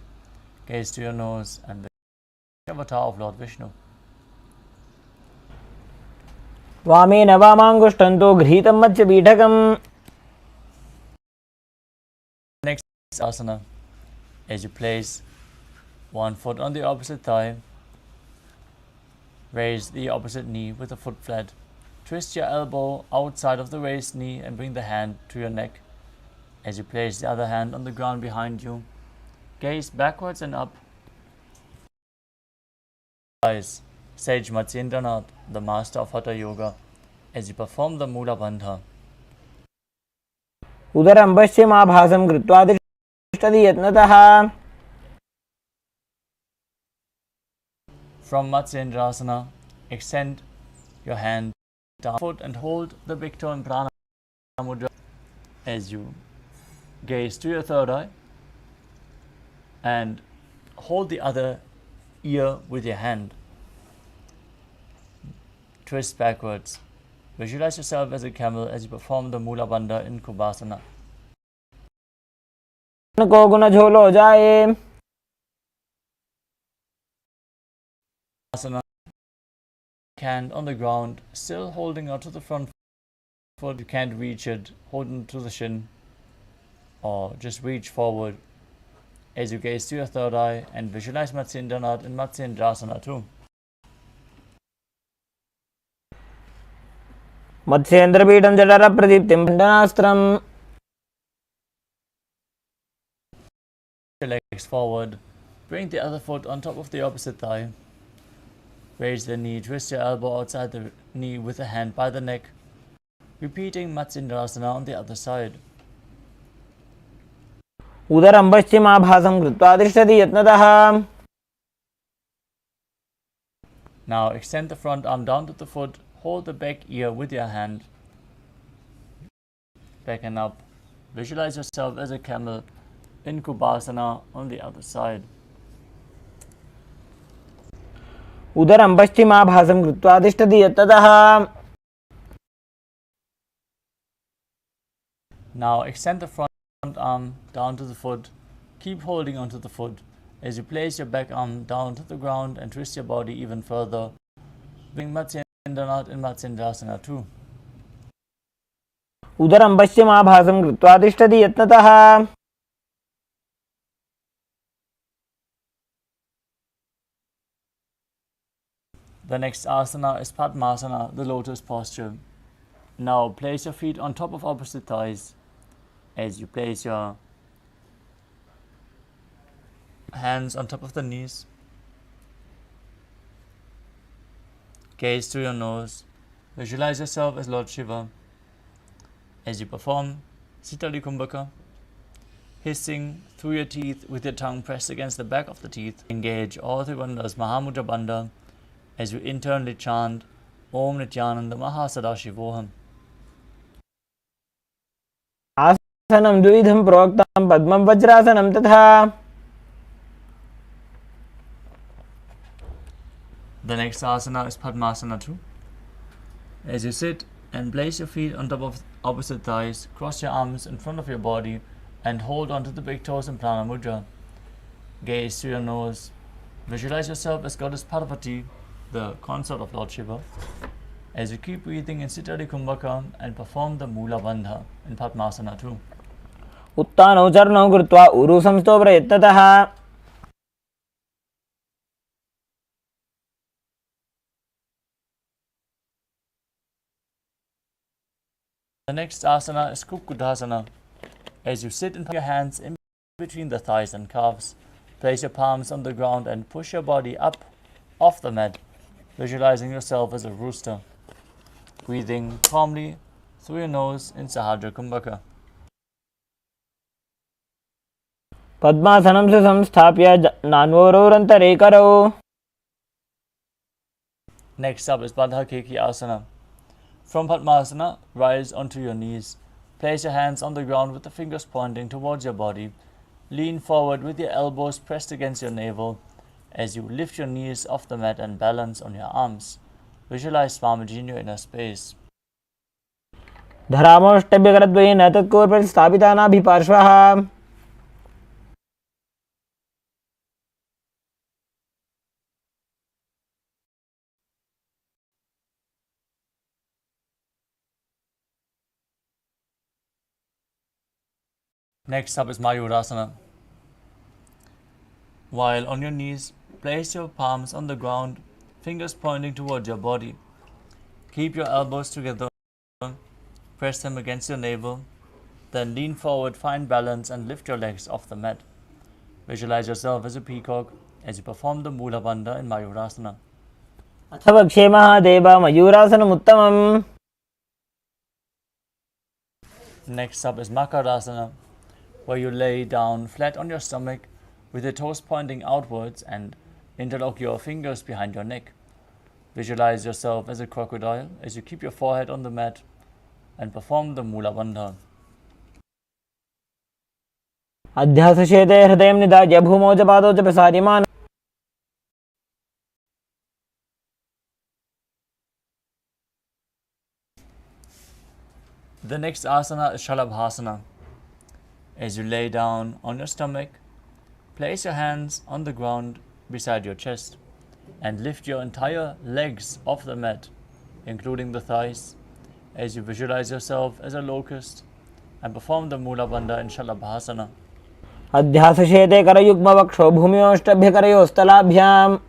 Gaze to your nose and the avatar of Lord Vishnu. वामेन वामाङ्गुष्ठं तु गृहीतं मत्स्यपीठकम्. Next asana, as you place one foot on the opposite thigh, raise the opposite knee with the foot flat. Twist your elbow outside of the raised knee and bring the hand to your neck. As you place the other hand on the ground behind you, gaze backwards and up. Eyes, Sage Matsyendranath, the master of Hatha Yoga, as you perform the Mula Bandha. उदरं पश्चिमाभासं कृत्वा तिष्ठति यत्नतः. From Matsyendrasana, extend your hand down foot and hold the big toe in Prana Mudra as you gaze to your third eye and hold the other ear with your hand. Twist backwards. Visualize yourself as a camel as you perform the Mula Bandha in Kubasana. को गुण झोलो जाए. Asana. Hand on the ground, still holding onto the front foot. You can't reach it, hold onto the shin, or just reach forward as you gaze to your third eye and visualize Matsyendranath in Matsyendrasana too. मत्स्येन्द्रपीठं जठरप्रदीप्तिं खण्डनास्त्रम्. Your legs forward, bring the other foot on top of the opposite thigh. Raise the knee, twist your elbow outside the knee with a hand by the neck, repeating Matsyendrasana on the other side. उदरं पश्चिमाभासं कृत्वा तिष्ठति यत्नतः. Now extend the front arm down to the foot, hold the back ear with your hand. Back and up. Visualize yourself as a camel in Kubasana on the other side. उदरं पश्चिमाभासं कृत्वा तिष्ठति यत्नतः. Now extend the front arm down to the foot. Keep holding onto the foot as you place your back arm down to the ground and twist your body even further. Bring Matsyendranath in Matsyendrasana too. उदरं पश्चिमाभासं कृत्वा तिष्ठति यत्नतः. The next asana is Padmasana, the lotus posture. Now place your feet on top of opposite thighs as you place your hands on top of the knees. Gaze through your nose. Visualize yourself as Lord Shiva as you perform Sitali Kumbhaka, hissing through your teeth with your tongue pressed against the back of the teeth. Engage all three bandhas Mahamudra Bandha as you internally chant Om Nithyananda Paramashivam. आसनं द्विविधं प्रोक्तं पद्मं वज्रासनं तथा. The next asana is Padmasana too. As you sit and place your feet on top of opposite thighs, cross your arms in front of your body and hold onto the big toes in Prana Mudra. Gaze through your nose. Visualize yourself as Goddess Parvati, the consort of Lord Shiva, as you keep breathing in Sitari Kumbhaka and perform the Mula Bandha in Padmasana too. उत्तानौ चरणौ कृत्वा उरु संस्थो प्रयत्नतः. The next asana is Kukudasana. As you sit and put your hands in between the thighs and calves, place your palms on the ground and push your body up off the mat, visualizing yourself as a rooster, breathing calmly through your nose in Sahadra Kumbhaka. पद्मासनं सुसंस्थाप्य नान्वरोरन्तरे करौ. Next up is Bandha Keki Asana. From Padmasana, rise onto your knees. Place your hands on the ground with the fingers pointing towards your body. Lean forward with your elbows pressed against your navel as you lift your knees off the mat and balance on your arms. Visualize Swamiji in your inner space. धरामोष्टभ्यकरद्वयेन तत्कोर्प्रतिस्थापिता नाभिपार्श्वः. Next up is Mayurasana. While on your knees, place your palms on the ground, fingers pointing towards your body. Keep your elbows together, press them against your navel, then lean forward, find balance and lift your legs off the mat. Visualize yourself as a peacock as you perform the Mula Bandha in Mayurasana. अथवा क्षेमः देव मयूरासनमुत्तमम्. Next up is Makarasana, where you lay down flat on your stomach with your toes pointing outwards and interlock your fingers behind your neck. Visualize yourself as a crocodile as you keep your forehead on the mat and perform the Mula Bandha. अध्यासशेते हृदयं निधाय भूमौ च पादौ च प्रसार्यमानः. The next asana is Shalabhasana. As you lay down on your stomach, place your hands on the ground beside your chest and lift your entire legs off the mat, including the thighs, as you visualize yourself as a locust and perform the Mula Bandha in Shalabhasana. अध्यासशेते करयुग्मवक्षो भूम्योष्टभ्यकरयोस्तलाभ्याम्.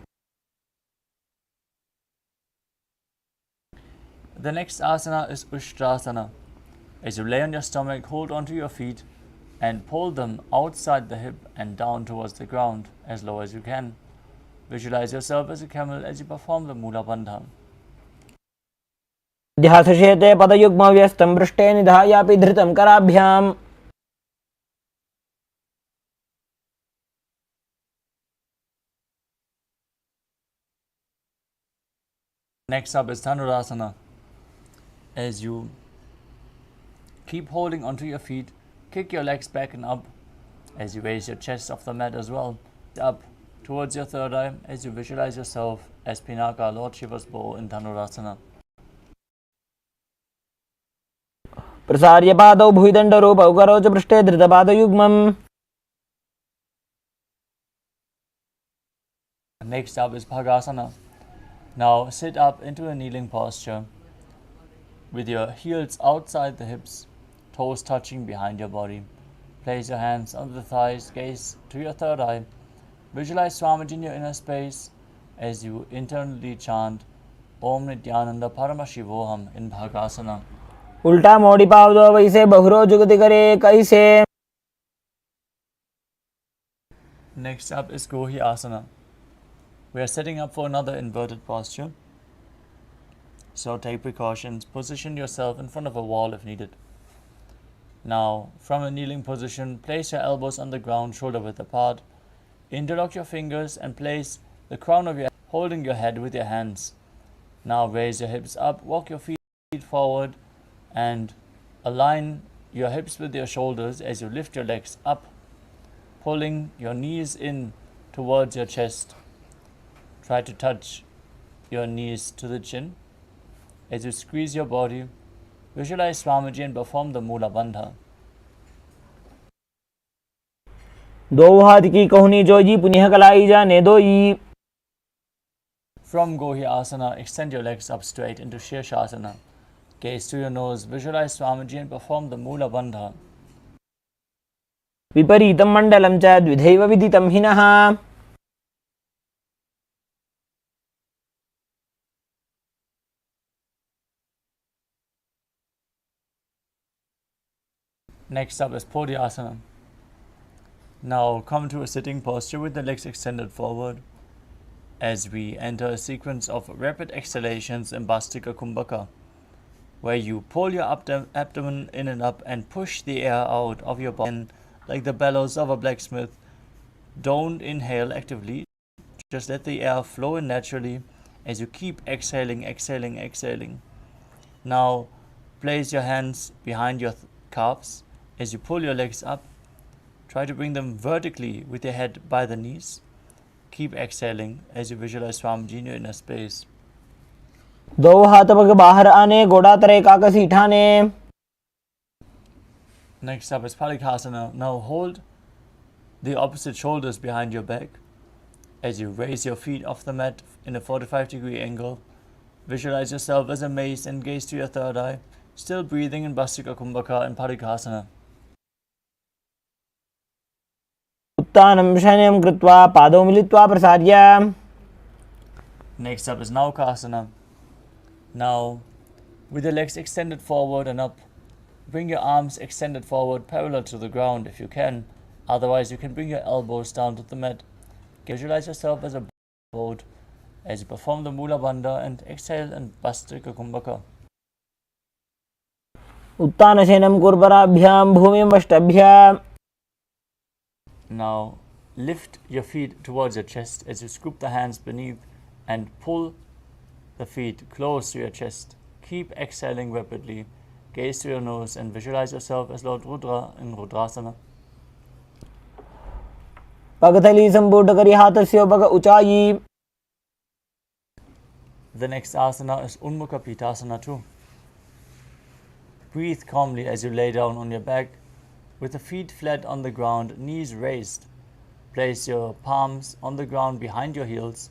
The next asana is Ushtrasana. As you lay on your stomach, hold onto your feet and pull them outside the hip and down towards the ground as low as you can. Visualize yourself as a camel as you perform the Mula Bandha. अध्यासशेते पदयुग्मव्यस्तं पृष्ठे निधायापि धृतं कराभ्याम्. Next up is Dhanurasana. As you keep holding onto your feet, kick your legs back and up as you raise your chest off the mat as well. Up towards your third eye as you visualize yourself as Pinaka, Lord Shiva's bow in Dhanurasana. प्रसार्य पादौ भुविदण्डरूपौ करौ च पृष्ठे धृतपादयुग्मम्. Next up is Bhagasana. Now sit up into a kneeling posture with your heels outside the hips, toes touching behind your body. Place your hands under the thighs, gaze to your third eye. Visualize Swamiji in your inner space as you internally chant Om Nithyananda Paramashivoham in Bhagasana. उल्टा मोड़ी पावदो वैसे बहुरो जुगति करे कैसे. Next up is Gohi Asana. We are setting up for another inverted posture. So take precautions. Position yourself in front of a wall if needed. Now, from a kneeling position, place your elbows on the ground, shoulder width apart. Interlock your fingers and place the crown of your head, holding your head with your hands. Now raise your hips up, walk your feet forward and align your hips with your shoulders as you lift your legs up, pulling your knees in towards your chest. Try to touch your knees to the chin. As you squeeze your body, visualize Swamiji and perform the Mula Bandha. दो हाथ की कोहनी जोजी पुनः कलाई जाने दोई. From Gohi Asana, extend your legs up straight into Shirshasana. Gaze to your nose, visualize Swamiji and perform the Mula Bandha. विपरीतं मण्डलं च द्विधैव विदितं हिनः. Next up is Podhyasana. Now come to a sitting posture with the legs extended forward as we enter a sequence of rapid exhalations in Bastika Kumbhaka, where you pull your abdomen in and up and push the air out of your body like the bellows of a blacksmith. Don't inhale actively, just let the air flow in naturally as you keep exhaling, exhaling, exhaling. Now place your hands behind your calves as you pull your legs up. Try to bring them vertically with your head by the knees. Keep exhaling as you visualize Swamiji in your inner space. दो हाथ पग बाहर आने गोड़ा तरे काकसी ठाने. Next up is Palikasana. Now hold the opposite shoulders behind your back as you raise your feet off the mat in a 45-degree angle. Visualize yourself as a mace and gaze to your third eye, still breathing in Bastika Kumbhaka and Palikasana. उत्थानं शयनं कृत्वा पादौ मिलित्वा प्रसार्य. Next up is Naukasana. Now, with your legs extended forward and up, bring your arms extended forward parallel to the ground if you can. Otherwise, you can bring your elbows down to the mat. Visualize yourself as a boat as you perform the Mula Bandha and exhale and Bastrika Kumbhaka. उत्थानशयनं कुर्वराभ्यां भूमिं वष्टभ्याम्. Now, lift your feet towards your chest as you scoop the hands beneath and pull the feet close to your chest. Keep exhaling rapidly. Gaze to your nose and visualize yourself as Lord Rudra in Rudrasana. पगथली संपूर्ण करी हाथस्य पग ऊंचाई. The next asana is Unmukha Pitasana too. Breathe calmly as you lay down on your back with the feet flat on the ground, knees raised. Place your palms on the ground behind your heels.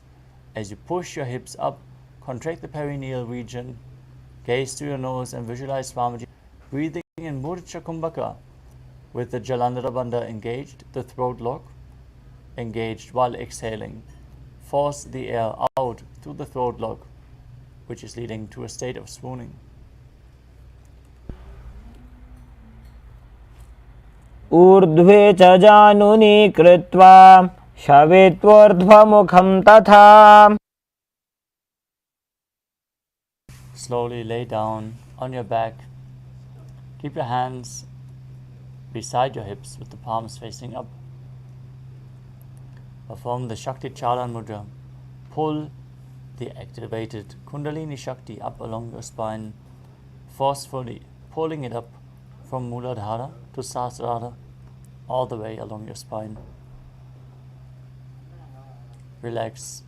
As you push your hips up, contract the perineal region. Gaze to your nose and visualize Swamiji breathing in Murcha Kumbhaka with the Jalandhara Bandha engaged, the throat lock engaged while exhaling. Force the air out through the throat lock, which is leading to a state of swooning. ऊर्ध्वे च जानुनी कृत्वा शवेत्वोर्ध्वमुखं तथा. Slowly lay down on your back. Keep your hands beside your hips with the palms facing up. Perform the Shakti Chalan Mudra. Pull the activated Kundalini Shakti up along your spine, forcefully pulling it up from Muladhara to Sahasrara, all the way along your spine. Relax,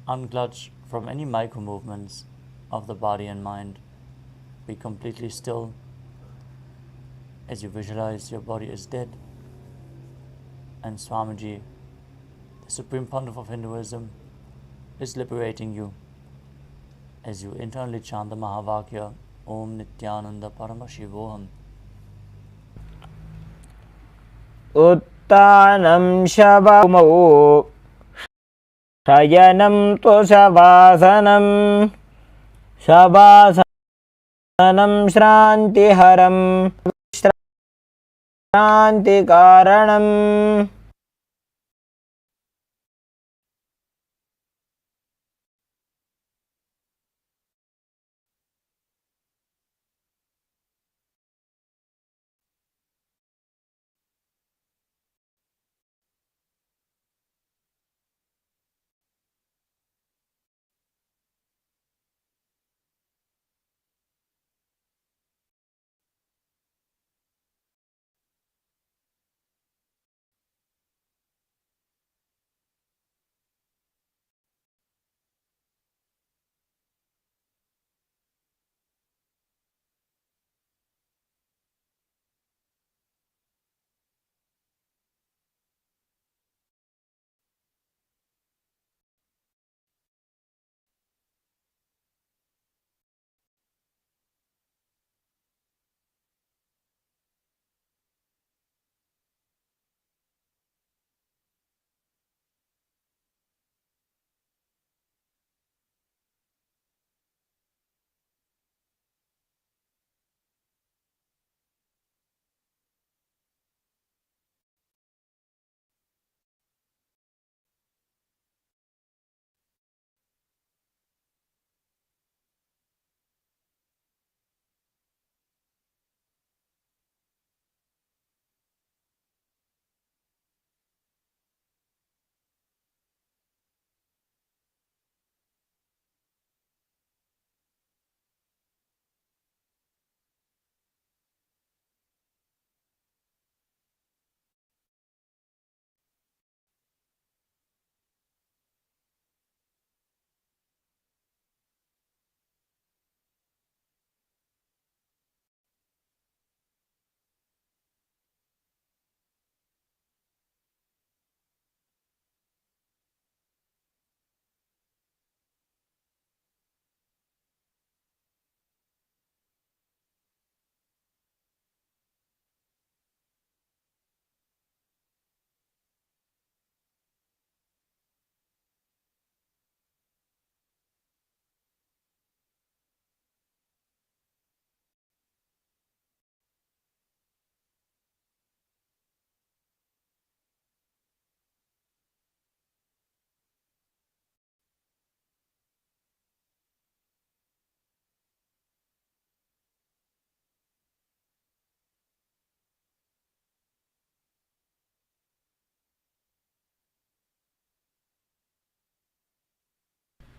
unclutch from any micro movements of the body and mind. Be completely still as you visualize your body is dead and Swamiji, the Supreme Pontiff of Hinduism, is liberating you as you internally chant the Mahavakya Om Nithyananda Paramashivoham. उत्थानं शवमौ शयनं तु शवासनं शवासनं श्रान्तिहरं श्रान्तिकारणम्.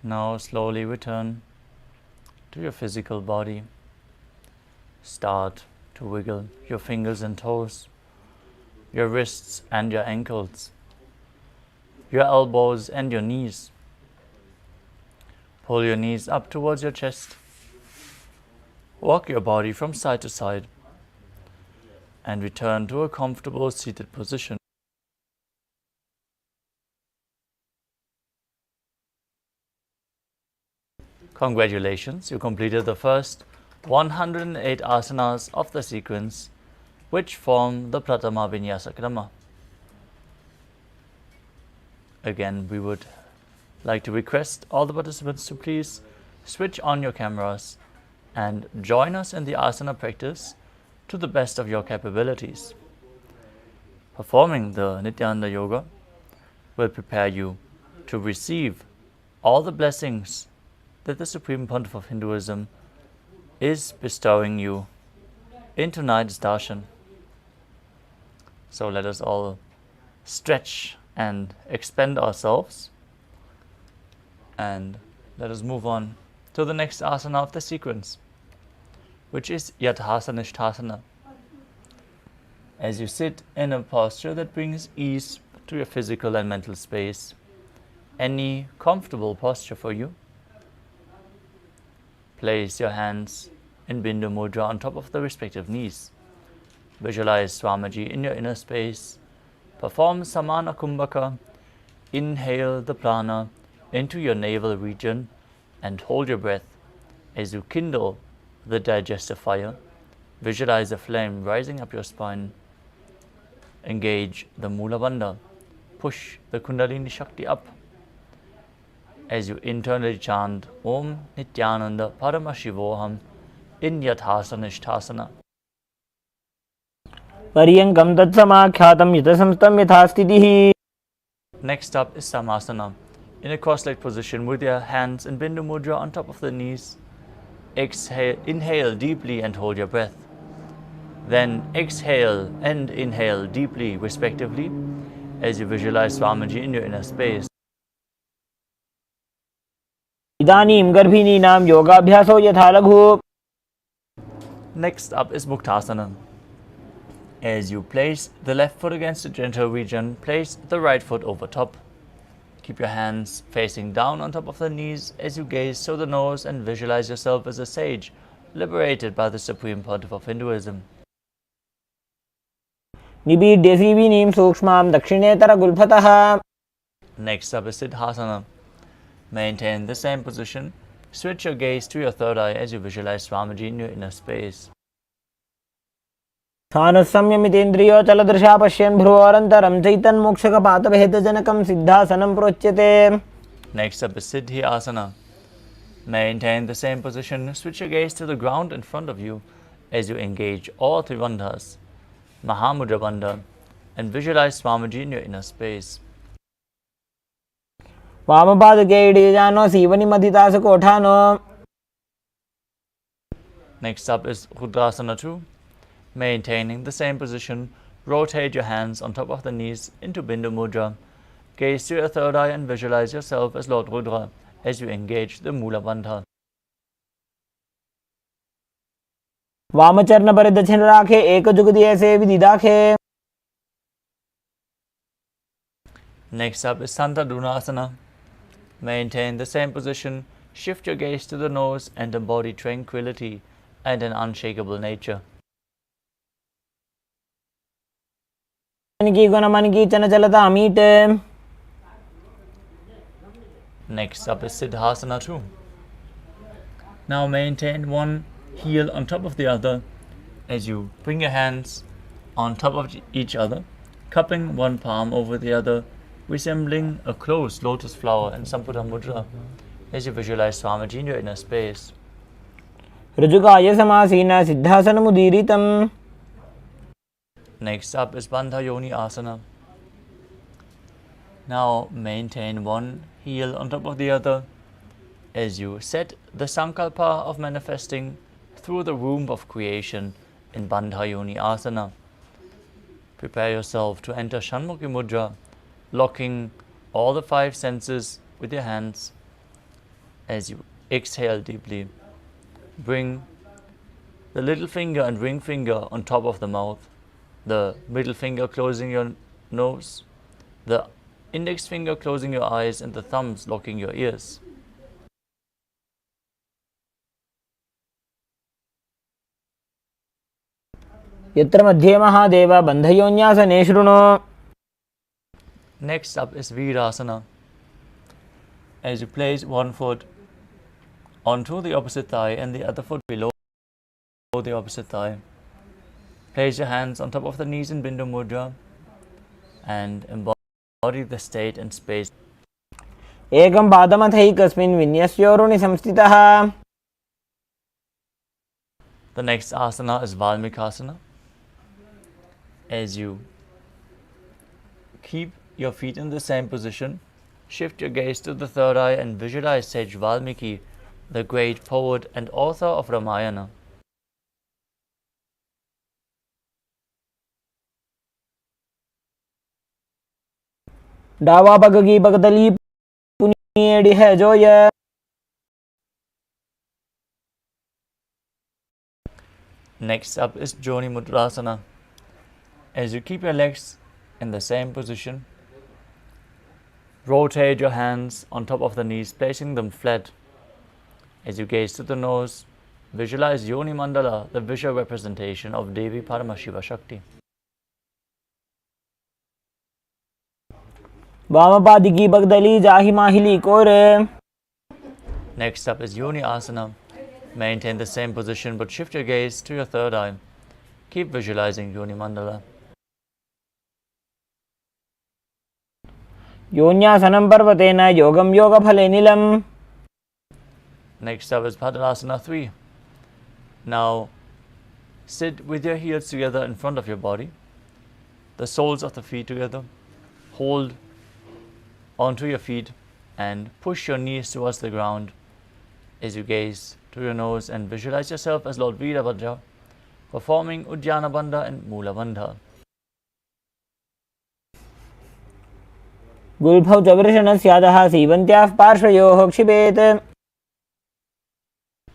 Now slowly return to your physical body. Start to wiggle your fingers and toes, your wrists and your ankles, your elbows and your knees. Pull your knees up towards your chest. Walk your body from side to side and return to a comfortable seated position. Congratulations, you completed the first 108 asanas of the sequence, which form the Pratama Vinyasa Krama. Again, we would like to request all the participants to please switch on your cameras and join us in the asana practice to the best of your capabilities. Performing the Nithyananda Yoga will prepare you to receive all the blessings that the Supreme Pontiff of Hinduism is bestowing you in tonight's darshan. So let us all stretch and expand ourselves, and let us move on to the next asana of the sequence, which is Yathasana. As you sit in a posture that brings ease to your physical and mental space, any comfortable posture for you, place your hands in Bindu Mudra on top of the respective knees. Visualize Swamiji in your inner space. Perform Samana Kumbhaka. Inhale the prana into your navel region and hold your breath as you kindle the digestive fire. Visualize a flame rising up your spine. Engage the Mula Bandha. Push the Kundalini Shakti up as you internally chant Om Nithyananda Paramashivoham in Yathasana. Paryankam tatsamakhyatam yatasamstam yathastitihi. Next up is Samasana, in a cross-legged position with your hands in Bindu Mudra on top of the knees. Inhale deeply and hold your breath. Then exhale and inhale deeply, respectively, as you visualize Swamiji in your inner space. Idanim garbhininam yogabhyaso yatha laghu. Next up is Muktasana. As you place the left foot against the genital region, place the right foot over top. Keep your hands facing down on top of the knees as you gaze through the nose and visualize yourself as a sage, liberated by the Supreme Pontiff of Hinduism. Nibidhyasivinim sukshmam dakshinetara gulphatah. Next up is Siddhasana. Maintain the same position. Switch your gaze to your third eye as you visualize Swamiji in your inner space. Thanassamyamitendriyo chaladrisha pashyan bhruvarantaram chaitan mokshaka patavhedajanakam siddhasanam procyate. Next up is Siddhi Asana. Maintain the same position. Switch your gaze to the ground in front of you as you engage all three bandhas, Mahamudra Bandha, and visualize Swamiji in your inner space. Vamapadake idijano sivani madhitasa kothano. Next up is Rudrasana 2. Maintaining the same position, rotate your hands on top of the knees into Bindu Mudra. Gaze to your third eye and visualize yourself as Lord Rudra as you engage the Mula Bandha. वामचरण पर दक्षिण राखे एक जुगति ऐसे विधि दाखे. Next up is Santadunasana. Maintain the same position, shift your gaze to the nose and embody tranquility and an unshakable nature. Next up is Siddhasana 2. Now maintain one heel on top of the other as you bring your hands on top of each other, cupping one palm over the other, resembling a closed lotus flower in Samputa Mudra as you visualize Swamiji in your inner space. Rajukaya samasina siddhasana mudiritam. Next up is Bandha Yoni Asana. Now maintain one heel on top of the other as you set the Sankalpa of manifesting through the womb of creation in Bandha Yoni Asana. Prepare yourself to enter Shanmukhi Mudra, locking all the five senses with your hands. As you exhale deeply, bring the little finger and ring finger on top of the mouth, the middle finger closing your nose, the index finger closing your eyes, and the thumbs locking your ears. यत्र मध्ये महादेव बन्धयोन्यासने शृणु. Next up is Virasana. As you place one foot onto the opposite thigh and the other foot below the opposite thigh. Place your hands on top of the knees in Bindu Mudra and embody the state and space. एकं पादमथैकस्मिन् विन्यस्योरुणि संस्थितः. The next asana is Valmikasana. As you keep your feet in the same position, shift your gaze to the third eye and visualize Sage Valmiki, the great poet and author of Ramayana. डावा पग की पगतली पुनियेड़ी है जो ये. Next up is Joni Mudrasana. As you keep your legs in the same position, rotate your hands on top of the knees, placing them flat. As you gaze to the nose, visualize Yoni Mandala, the visual representation of Devi Paramashiva Shakti. वामपाद की पगतली जाहि माहिली कोरे. Next up is Yoni Asana. Maintain the same position but shift your gaze to your third eye. Keep visualizing Yoni Mandala. योन्यासनं पर्वतेन योगं योगफले नीलम्. Next up is Padasana 3. Now sit with your heels together in front of your body, the soles of the feet together. Hold onto your feet and push your knees towards the ground as you gaze to your nose and visualize yourself as Lord Veerabhadra performing Uddiyana Bandha and Mula Bandha. गुल्फौ च वृषणस्यादः सीवन्त्याः पार्श्वयोः क्षिपेत्.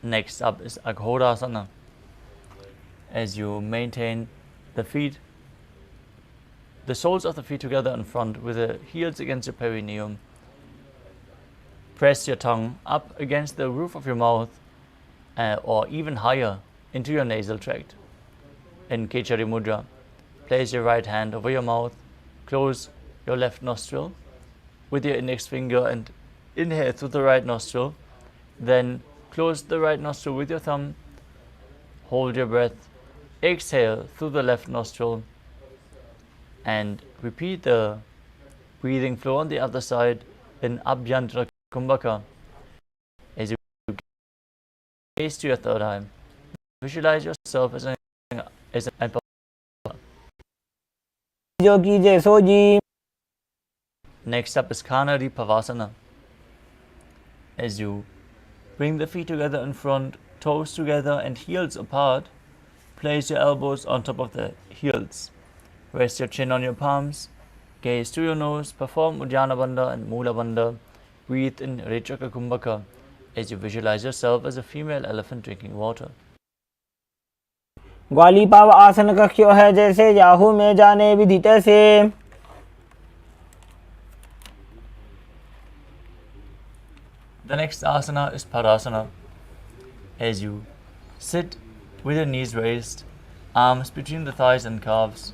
Next up is Aghorasana. As you maintain the feet, the soles of the feet together in front with the heels against your perineum. Press your tongue up against the roof of your mouth or even higher into your nasal tract. In Kechari Mudra, place your right hand over your mouth, close your left nostril with your index finger and inhale through the right nostril. Then close the right nostril with your thumb, hold your breath, exhale through the left nostril, and repeat the breathing flow on the other side in Abhyantara Kumbhaka. As you gaze to your third eye, visualize yourself as an जो कीजिए सो जी. Next up is Kanari Pavasana. As you bring the feet together in front, toes together and heels apart, place your elbows on top of the heels. Rest your chin on your palms, gaze to your nose, perform Uddiyana Bandha and Mula Bandha. Breathe in Rechaka Kumbhaka as you visualize yourself as a female elephant drinking water. ग्वाली पाव आसन कक्ष्यो है जैसे Yahoo में जाने विधि तैसे. The next asana is Padasana. As you sit with your knees raised, arms between the thighs and calves,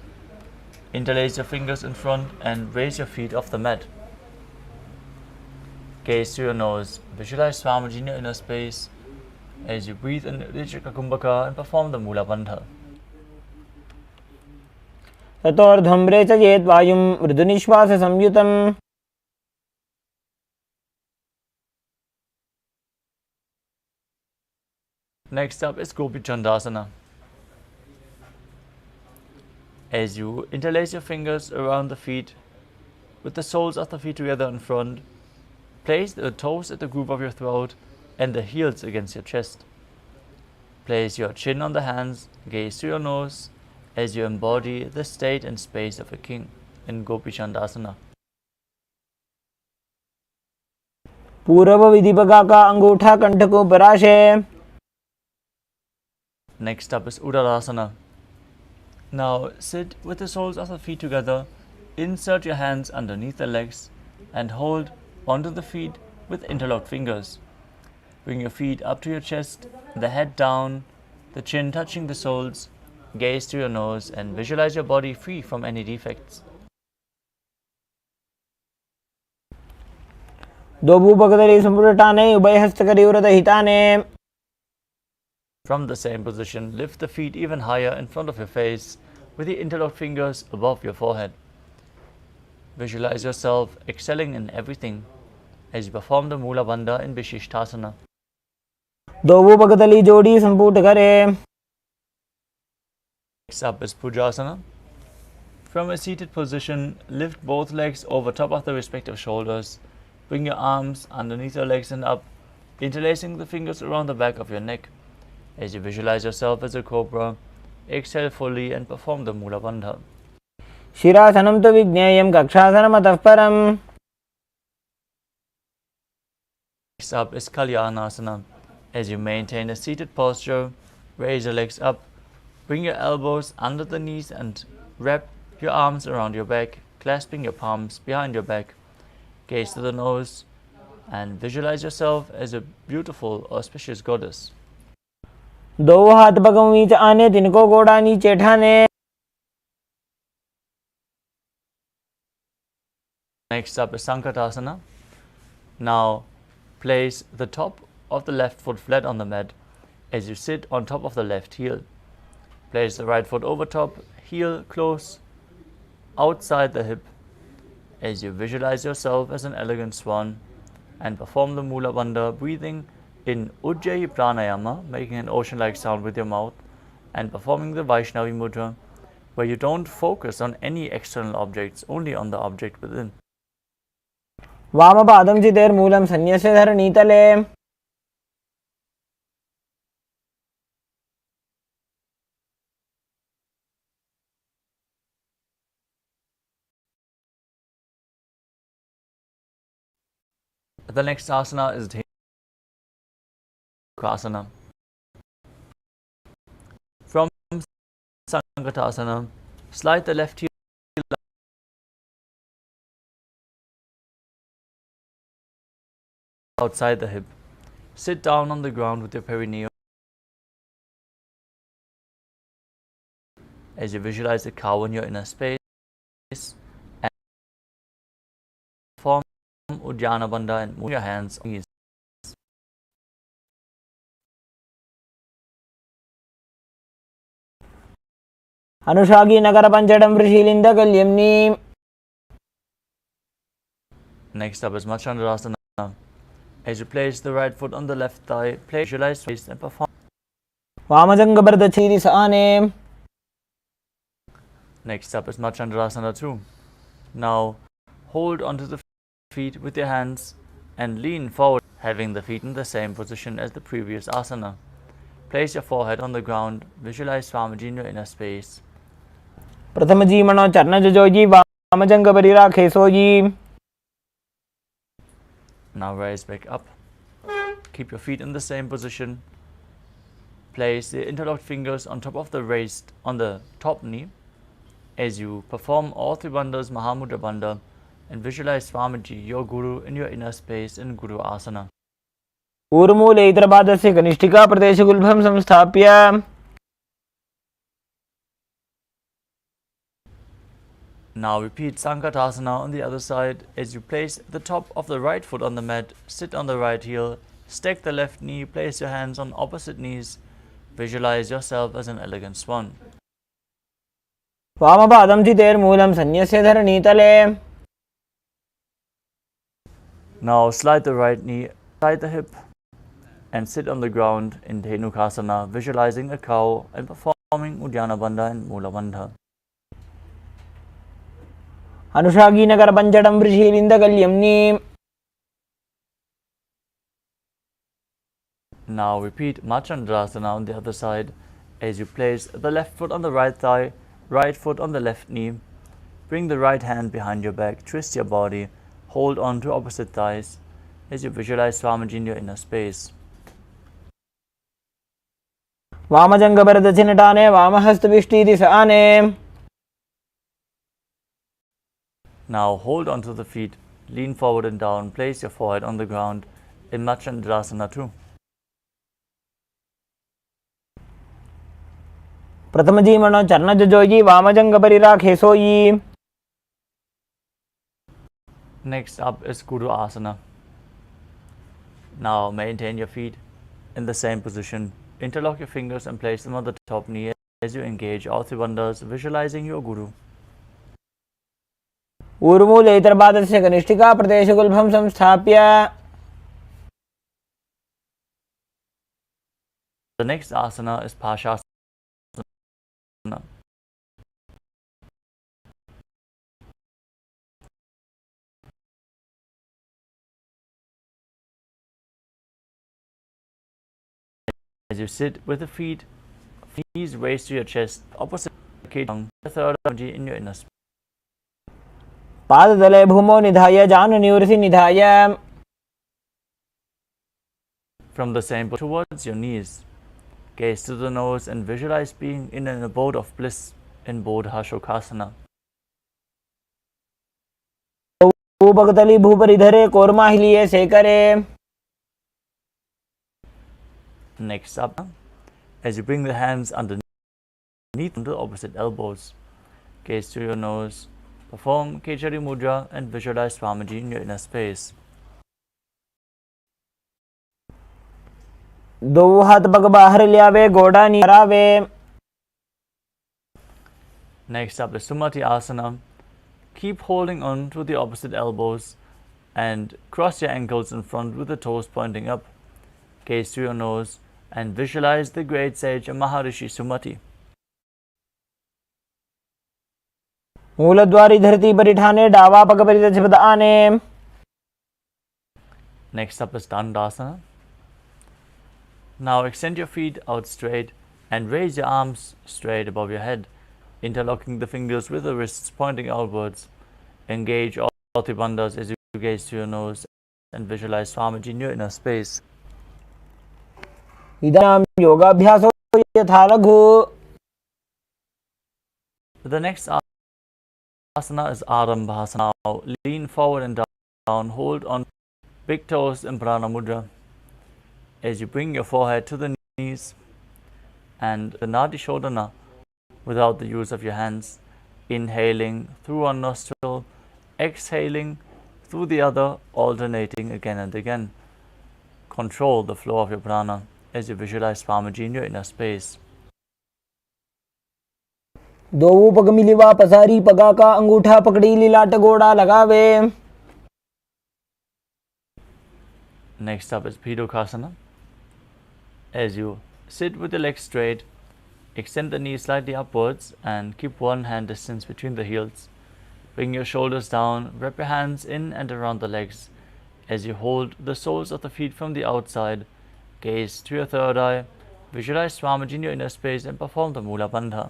interlace your fingers in front and raise your feet off the mat. Gaze to your nose, visualize Swamiji in your inner space as you breathe in Rechaka Kumbhaka and perform the Mula Bandha. ततोर्ध्वं रेचयेत् वायुं मृदुनिश्वास संयुतम्. Next up is Gopi Chandasana. As you interlace your fingers around the feet with the soles of the feet together in front, place the toes at the groove of your throat and the heels against your chest. Place your chin on the hands, gaze to your nose as you embody the state and space of a king in Gopi Chandasana. पूर्व विधिपका का अंगूठा कंठ को पराशे. Next up is Uttarasana. Now sit with the soles of the feet together, insert your hands underneath the legs and hold onto the feet with interlocked fingers. Bring your feet up to your chest, the head down, the chin touching the soles, gaze to your nose and visualize your body free from any defects. दो भूपगदली संपुटाने उभय हस्तकरी व्रत हिताने. From the same position, lift the feet even higher in front of your face with the interlocked fingers above your forehead. Visualize yourself excelling in everything as you perform the Mula Bandha in Vishishthasana. दो भूपगदली जोड़ी संपुट करे. Next up is Pujasana. From a seated position, lift both legs over top of the respective shoulders. Bring your arms underneath your legs and up, interlacing the fingers around the back of your neck. As you visualize yourself as a cobra, exhale fully and perform the Mula Bandha. शिरासनं तु विज्ञेयं कक्षासनमतः परम्. Next up is Kalyanasana. As you maintain a seated posture, raise your legs up, bring your elbows under the knees and wrap your arms around your back, clasping your palms behind your back. Gaze to the nose and visualize yourself as a beautiful, auspicious goddess. दो हाथ भगम नीचे आने, तिनको गोड़ा नीचे ठाने. Next up is Sankatasana. Now place the top of the left foot flat on the mat as you sit on top of the left heel. Place the right foot over top, heel close outside the hip as you visualize yourself as an elegant swan and perform the Mula Bandha, breathing in Ujjayi Pranayama, making an ocean-like sound with your mouth, and performing the Vaishnavi Mudra, where you don't focus on any external objects, only on the object within. वामपादं चितेर्मूलं सन्न्यस्य धरणीतले. The next asana is Dhenukasana. From Sankatasana, slide the left heel outside the hip. Sit down on the ground with your perineum as you visualize the cow in your inner space and form Uddiyana Bandha and move your hands on your knees. अनुषागी Nagar पंचडं वृषीलिंद कल्यम्नी. Next up is Machandasana. As you place the right foot on the left thigh, visualize face and perform. वामजंग बर्दचीरिस आने. Next up is Machandasana 2. Now hold onto the feet with your hands and lean forward, having the feet in the same position as the previous asana. Place your forehead on the ground, visualize Swamiji in your inner space. प्रथम जी मनो चरण Joji वामजंग Barira खेसोजी. Now rise back up. Keep your feet in the same position. Place the interlocked fingers on top of the wrist on the top knee as you perform all three bandhas, Mahamudra Bandha, and visualize Swamiji, your Guru, in your inner space in Guru Asana. ऊर्मूले इतरपादस्य कनिष्ठिका प्रदेशगुल्भं संस्थाप्य. Now repeat Sankatasana on the other side as you place the top of the right foot on the mat, sit on the right heel, stack the left knee, place your hands on opposite knees, visualize yourself as an elegant swan. वामपादं चितेर्मूलं सन्न्यस्य धरणीतले. Now slide the right knee inside the hip and sit on the ground in Dhenukasana, visualizing a cow and performing Uddiyana Bandha and Mula Bandha. अनुषागी Nagar पंचडं वृषीलिंद कल्यम्नी. Now repeat Machandasana on the other side as you place the left foot on the right thigh, right foot on the left knee. Bring the right hand behind your back, twist your body, hold on to opposite thighs. as you visualize Swamiji in your inner space. वामजंगभरदक्षिणटाने वामहस्तविष्टीति Sane. Now hold onto the feet, lean forward and down, place your forehead on the ground in Machandasana 2. प्रथम जीवनो चरणजोजी वामजंगपरिराखे सोयी. Next up is Guru Asana. Now maintain your feet in the same position. Interlock your fingers and place them on the top knee as you engage all three bandhas, visualizing your Guru. ऊर्मूले इतरपादस्य कनिष्ठिका प्रदेशगुल्भं संस्थाप्य. The next asana is Pashasana. As you sit with the feet, knees raised to your chest, opposite catering, the third energy in your inner space. पादतले भूमौ निधाय जानुनिवृसि निधाय. From the same position towards your knees, gaze to the nose and visualize being in an abode of bliss in Bodhashokasana. भूपगतली भूपरिधरे कोर्माहिलिये सेकरे. Next up, as you bring the hands underneath the opposite elbows, gaze to your nose, perform Kechari Mudra and visualize Swamiji in your inner space. दो हाथ पग बाहर लियावे गोड़ा नी करावे. Next up is Sumati Asana. Keep holding on to the opposite elbows and cross your ankles in front with the toes pointing up. Gaze to your nose and visualize the great sage Maharishi Sumati. मूलद्वारी धरती परिठाने डावा पग परिदक्षिपद आने. Next up is Dandasana. Now extend your feet out straight and raise your arms straight above your head, interlocking the fingers with the wrists pointing outwards. Engage all three bandhas as you gaze to your nose and visualize Swamiji in your inner space. इदानीं योगाभ्यासो यथा लघु. The next asana is Arambhasana. Now lean forward and down, hold on big toes in Prana Mudra. As you bring your forehead to the knees and the Nadi Shodhana without the use of your hands, inhaling through one nostril, exhaling through the other, alternating again and again. Control the flow of your prana as you visualize Swamiji in your inner space. दो पग मिलिवा पसारी पगा का अंगूठा पकड़ी लीलाट गोड़ा लगावे. Next up is Pidokasana. As you sit with the legs straight, extend the knees slightly upwards and keep one hand distance between the heels. Bring your shoulders down, wrap your hands in and around the legs. As you hold the soles of the feet from the outside, gaze to your third eye, visualize Swamiji in your inner space and perform the Mula Bandha.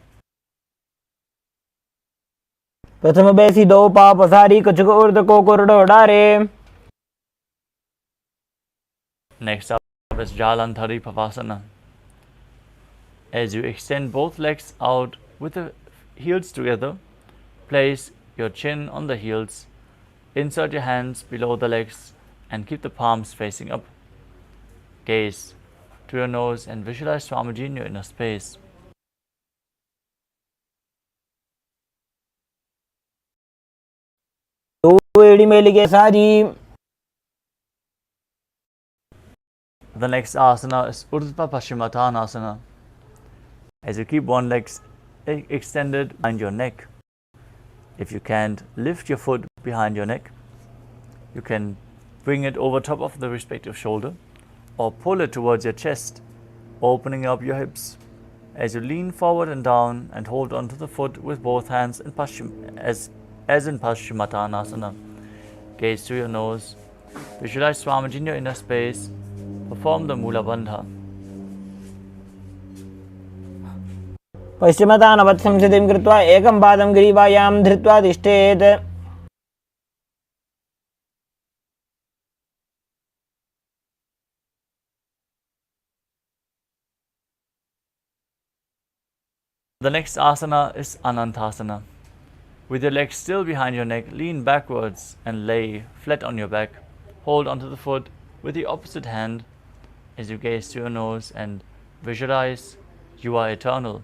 प्रथम बैसी दो पा पसारी कछुक उर्द को कोरडो डारे. Next up is Jalandhari Pavasana. As you extend both legs out with the heels together, place your chin on the heels, insert your hands below the legs and keep the palms facing up. Gaze to your nose and visualize Swamiji in your inner space. The next asana is Urdhva Paschimottanasana. As you keep one leg extended behind your neck, if you can't lift your foot behind your neck, you can bring it over top of the respective shoulder or pull it towards your chest, opening up your hips. As you lean forward and down and hold onto the foot with both hands in as in Paschimottanasana. Gaze to your nose, visualize Swamiji in your inner space, perform the Mula Bandha. पश्चिमतानवत् संसिधिं कृत्वा एकं पादं ग्रीवायां धृत्वा तिष्ठेत्. The next asana is Anantasana. With your legs still behind your neck, lean backwards and lay flat on your back. Hold onto the foot with the opposite hand as you gaze to your nose and visualize you are eternal.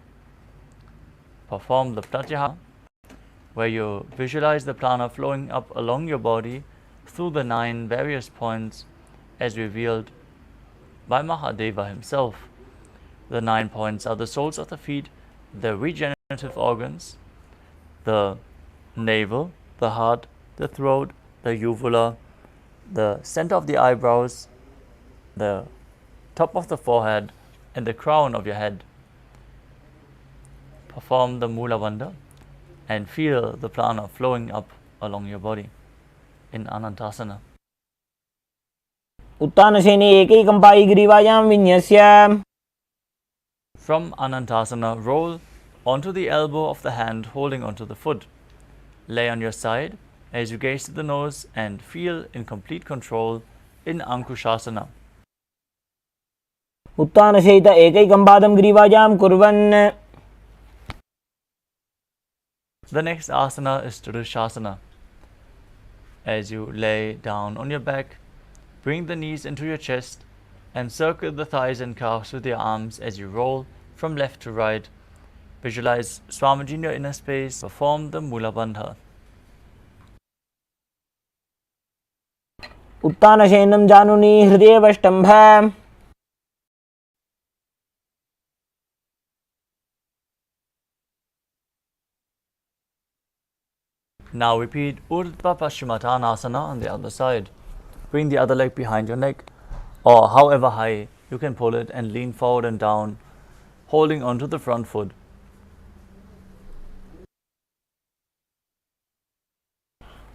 Perform the pratyahara, where you visualize the prana flowing up along your body through the 9 various points as revealed by Mahadeva himself. The 9 points are the soles of the feet, the regenerative organs, the navel, the heart, the throat, the uvula, the center of the eyebrows, the top of the forehead, and the crown of your head. Perform the Mula Bandha and feel the prana flowing up along your body in Anantasana. उत्तानशयने एकैकं पायिग्रीवायां विन्यस्य. From Anantasana, roll onto the elbow of the hand holding onto the foot. Lay on your side as you gaze to the nose and feel in complete control in Ankushasana. उत्तानशयित एकैकं पादं ग्रीवायां कुर्वन्. The next asana is Tridushasana. As you lay down on your back, bring the knees into your chest and circle the thighs and calves with your arms as you roll from left to right. Visualize Swamiji in your inner space. Perform the Mula Bandha. उत्तानशयनं जानुनी हृदयेवष्टम्भ. Now repeat Urdhva Paschimottanasana on the other side. Bring the other leg behind your neck, or however high you can pull it, and lean forward and down, holding onto the front foot.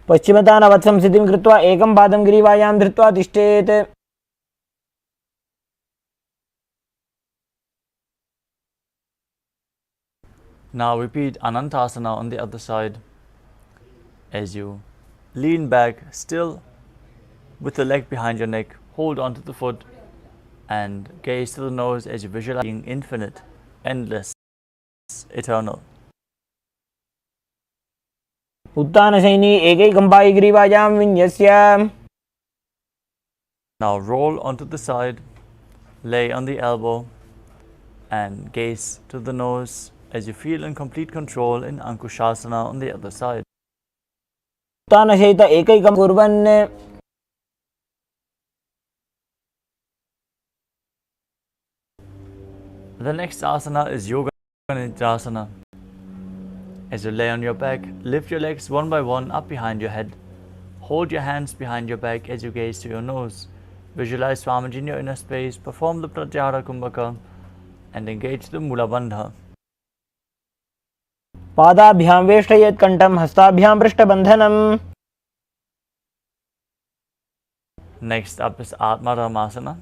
पश्चिमतानवत् संस्थितिं कृत्वा एकं पादं ग्रीवायां धृत्वा तिष्ठेत्. Now repeat Anantasana on the other side. As you lean back, still with the leg behind your neck, hold onto the foot and gaze to the nose as you visualize being infinite, endless, eternal. उत्तानशयनी एकैकं पायिग्रीवायां विन्यस्य. Now roll onto the side, lay on the elbow and gaze to the nose as you feel in complete control in Ankushasana on the other side. उत्तानशयित एकैकं कुर्वन्. The next asana is Yoga Nidasana. As you lay on your back, lift your legs one by one up behind your head. Hold your hands behind your back as you gaze to your nose. Visualize Swamiji in your inner space. Perform the Pratyahara Kumbhaka and engage the Mula Bandha. पादाभ्यां वेष्टयेत् कण्ठं हस्ताभ्यां पृष्ठबन्धनम्. Next up is Atmaramasana.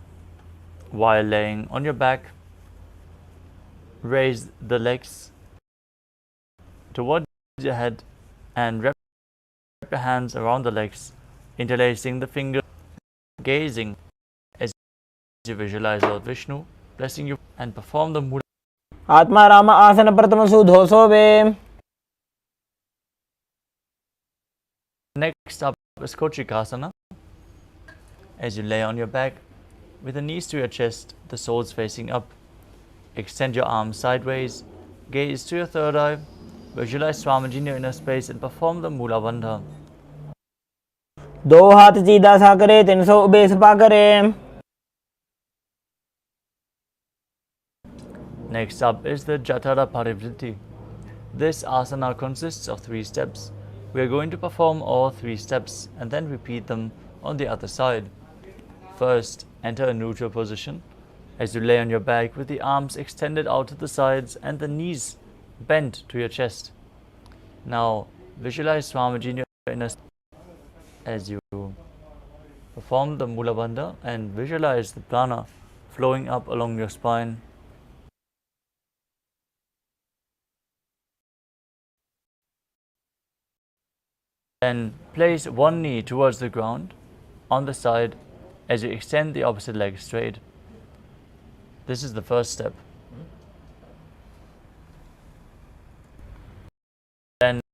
While laying on your back, raise the legs towards your head and wrap your hands around the legs, interlacing the fingers, gazing as you visualize Lord Vishnu blessing you, and perform the Mula. आत्मा राम आसन प्रथमसु धोसोवे. Next up is Kochikasana. As you lay on your back with the knees to your chest, the soles facing up, extend your arms sideways, gaze to your third eye, visualize Swamiji in your inner space and perform the Mula Bandha. दो हाथ सीधा सा करे 300 उबेस पा करे. Next up is the Jatara Parivritti. This asana consists of 3 steps. We are going to perform all 3 steps and then repeat them on the other side. First, enter a neutral position as you lay on your back with the arms extended out to the sides and the knees bent to your chest. Now, visualize Swamiji in your inner as you perform the Mula Bandha and visualize the prana flowing up along your spine. Then place one knee towards the ground on the side as you extend the opposite leg straight. This is the first step.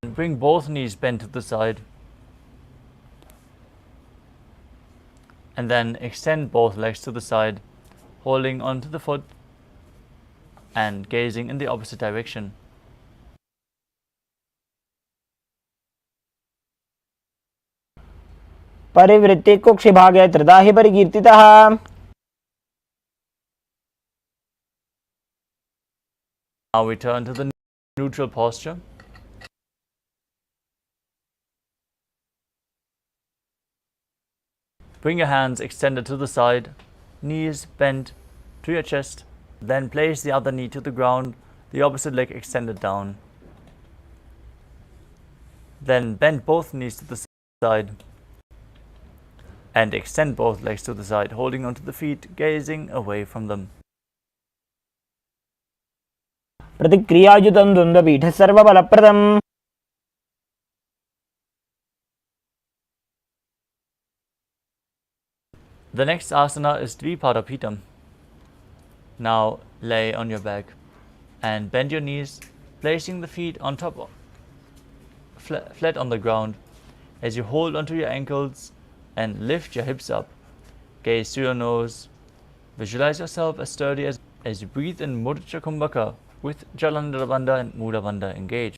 bring both knees bent to the side. And then extend both legs to the side, holding onto the foot and gazing in the opposite direction. परिवृत्ति कुक्षिभागे त्रिदाहि परिकीर्तितः. Now we turn to the neutral posture. Bring your hands extended to the side, knees bent to your chest. Then place the other knee to the ground, the opposite leg extended down. Then bend both knees to the side and extend both legs to the side, holding onto the feet, gazing away from them. प्रतिक्रियायुतं द्वन्द्वपीठः सर्वबलप्रदम्. The next asana is Dvipada. Now lay on your back and bend your knees, placing the feet on top of flat on the ground as you hold onto your ankles and lift your hips up. Gaze to your nose. Visualize yourself as sturdy as you breathe in Mudra Kumbhaka with Jalandhara Bandha and Mula Bandha engaged.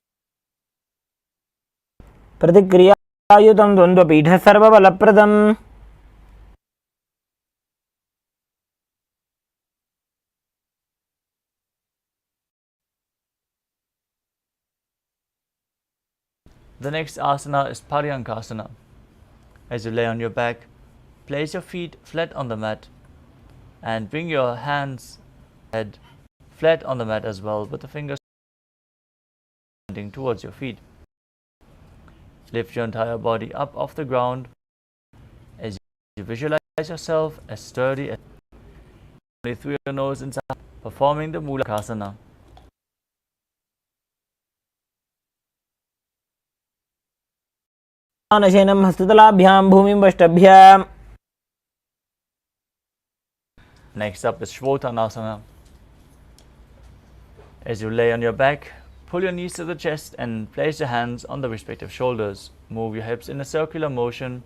प्रतिक्रियायुतं द्वन्द्वपीठः सर्वबलप्रदम्. The next asana is Paryankasana. As you lay on your back, place your feet flat on the mat and bring your hands head flat on the mat as well, with the fingers pointing towards your feet. Lift your entire body up off the ground as you visualize yourself as sturdy as through your nose inside, performing the Mulakasana. नशेनं हस्ततलाभ्यां भूमिं वष्टभ्याम्. Next up is Shvotanasana. As you lay on your back, pull your knees to the chest and place your hands on the respective shoulders. Move your hips in a circular motion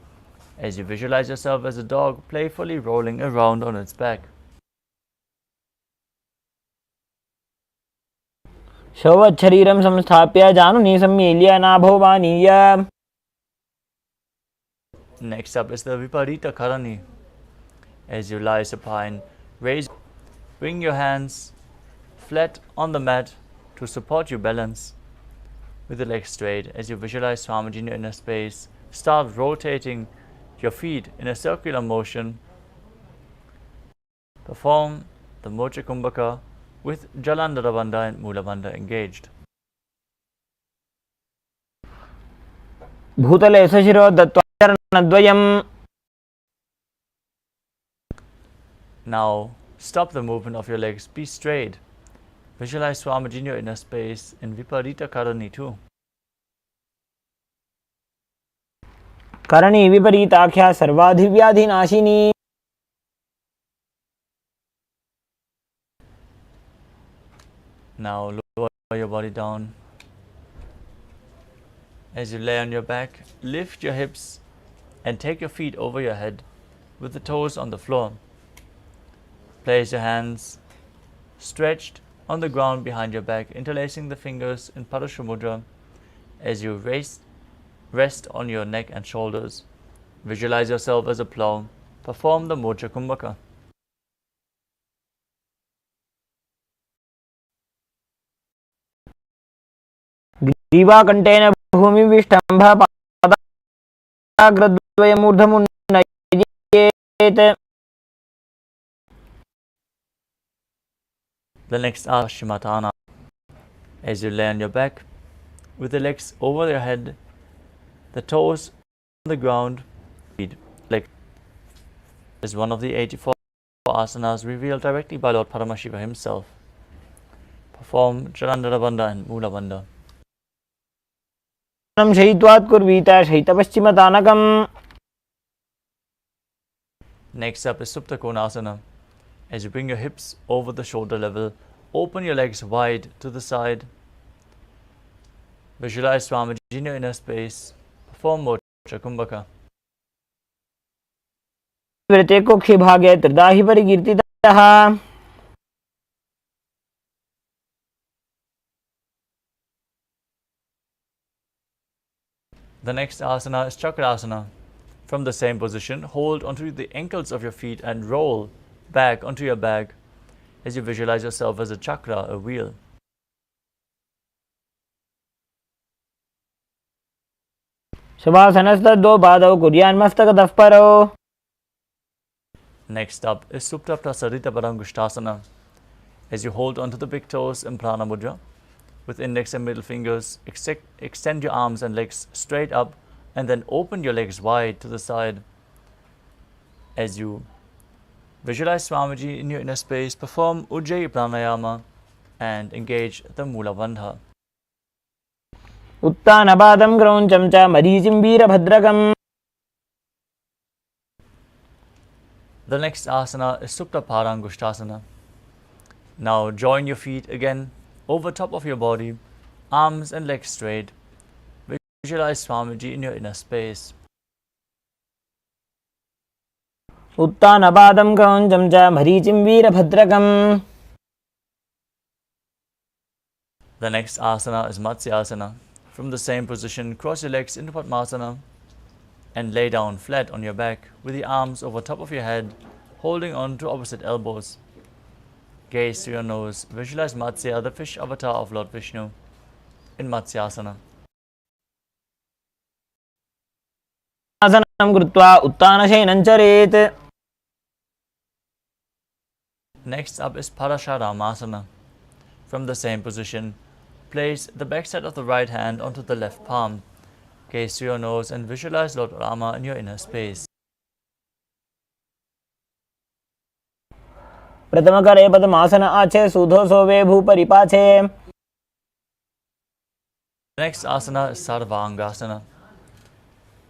as you visualize yourself as a dog playfully rolling around on its back. शरीरं संस्थाप्य जानुनी सम्मील्य नाभो वाणीय. Next up is the Viparita Karani. As you lie supine, bring your hands flat on the mat to support your balance. With the legs straight, as you visualize Swamiji in your inner space, start rotating your feet in a circular motion. Perform the Mocha Kumbhaka with Jalandhara Bandha and Mula Bandha engaged. भूतले सशिरो दत्त्वा चरणद्वयम्. Now stop the movement of your legs, be straight. Visualize Swamiji in your inner space in Viparita Karani too. Karni विपरीताख्या सर्वाधिव्याधिनाशिनी. Now lower your body down. As you lay on your back, lift your hips and take your feet over your head with the toes on the floor. Place your hands stretched on the ground behind your back, interlacing the fingers in Parashamudra as you rest on your neck and shoulders. Visualize yourself as a plow. Perform the Mocha Kumbhaka. ग्रीवाकण्ठेन भूमिविष्टम्भ पादाग्रद्वयमूर्धमुन्नयेत्. The next Ashimatana. As you lay on your back, with the legs over your head, the toes on the ground, feet like is one of the 84 asanas revealed directly by Lord Paramashiva himself. Perform Jalandhara Bandha and Mula Bandha. शयित्वात् कुर्वीत शयितपश्चिमतानकम्. Next up is Supta Konasana. As you bring your hips over the shoulder level, open your legs wide to the side Visualize Swamiji in your inner space. Perform Moksha Kumbhaka. वृते कुक्षि भागे त्रिदाहि परिकीर्तितः The next asana is Chakrasana. From the same position, hold onto the ankles of your feet and roll back onto your back as you visualize yourself as a chakra, a wheel. शवासनस्तद्वौ पादौ कुर्यान्मस्तकतः परौ. Next up is Suptapta Sarita Parangushtasana. As you hold onto the big toes in Prana Mudra, with index and middle fingers, extend your arms and legs straight up and then open your legs wide to the side. As you visualize Swamiji in your inner space, perform Ujjayi Pranayama and engage the Mula Bandha. उत्तानपादं क्रौञ्चं च मरीचिं वीरभद्रकम्. The next asana is Supta Parangushtasana. Now join your feet again over top of your body, arms and legs straight. Visualize Swamiji in your inner space. उत्तानपादं क्रौञ्चं च मरीचिं वीरभद्रकम्. The next asana is Matsyasana. From the same position, cross your legs into Padmasana and lay down flat on your back with the arms over top of your head, holding on to opposite elbows. Gaze through your nose. Visualize Matsya, the fish avatar of Lord Vishnu, in Matsyasana. आसनं कृत्वा उत्तानशयनं चरेत्. Next up is Parasharamasana. From the same position, place the backside of the right hand onto the left palm. Gaze through your nose and visualize Lord Rama in your inner space. प्रथमकरे पद्मासन आचे सुधो सोवे भूपरिपाचे. Next asana is Sarvangasana.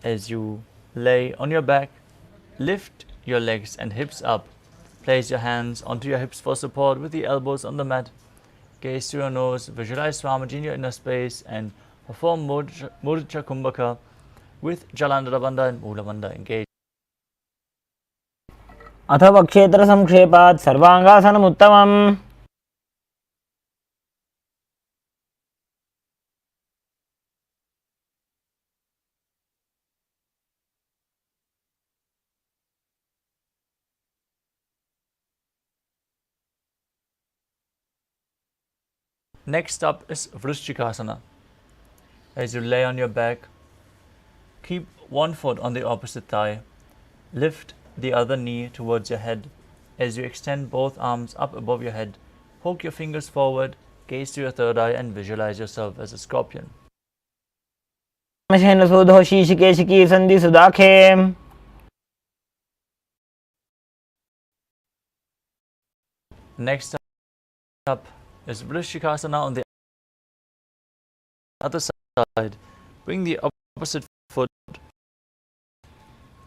As you lay on your back, lift your legs and hips up. Place your hands onto your hips for support with the elbows on the mat. Gaze through your nose, visualize Swamiji in your inner space and perform Murcha Kumbhaka with Jalandhara Bandha and Mula Bandha engaged. अथवा क्षेत्र संक्षेपात् सर्वांगासनम् उत्तमम्. Next up is Vrishchikasana. As you lay on your back, keep one foot on the opposite thigh. Lift the other knee towards your head. As you extend both arms up above your head, poke your fingers forward, gaze to your third eye and visualize yourself as a scorpion. सुधो शीशिकेशिकी संधि सुदाखे. Next up is Vrishchikasana on the other side. Bring the opposite foot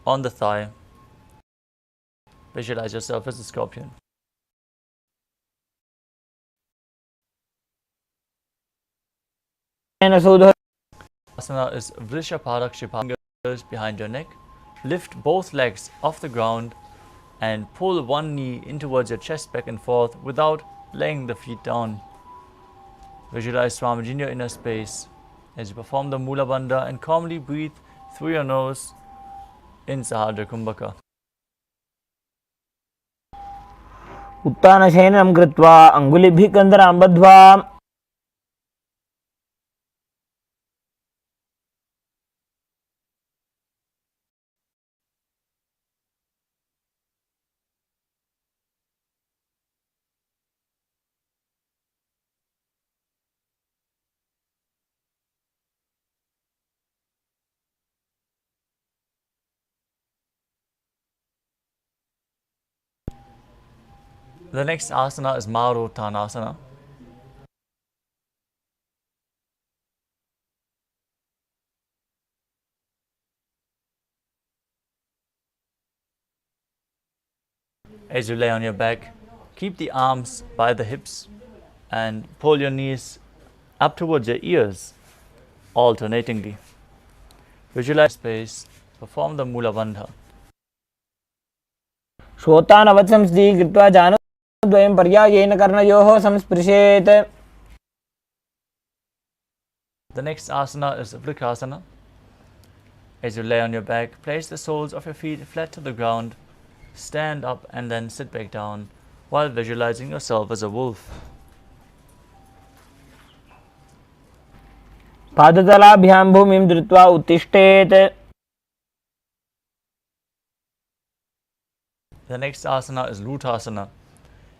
on the thigh. Visualize yourself as a scorpion. सुधो Asana is Vrishaparakshipanga, fingers behind your neck. Lift both legs off the ground and pull one knee in towards your chest back and forth without laying the feet down. Visualize Swamiji in your inner space as you perform the Mula Bandha and calmly breathe through your nose in Sahadra Kumbhaka. उत्तानशयनं कृत्वा अङ्गुलिभिः कन्दरां बद्ध्वा. The next asana is Maruttanasana. As you lay on your back, keep the arms by the hips and pull your knees up towards your ears. alternatingly. Visualize space, perform the Mula Bandha. श्रोतानवत्संस्थि कृत्वा जानद्वयं पर्यायेन कर्णयोः संस्पृशेत्. The next asana is Vriksasana. As you lay on your back, place the soles of your feet flat to the ground, stand up and then sit back down while visualizing yourself as a wolf. पादतलाभ्यां भूमिं धृत्वा उत्तिष्ठेत्. The next asana is Lutasana.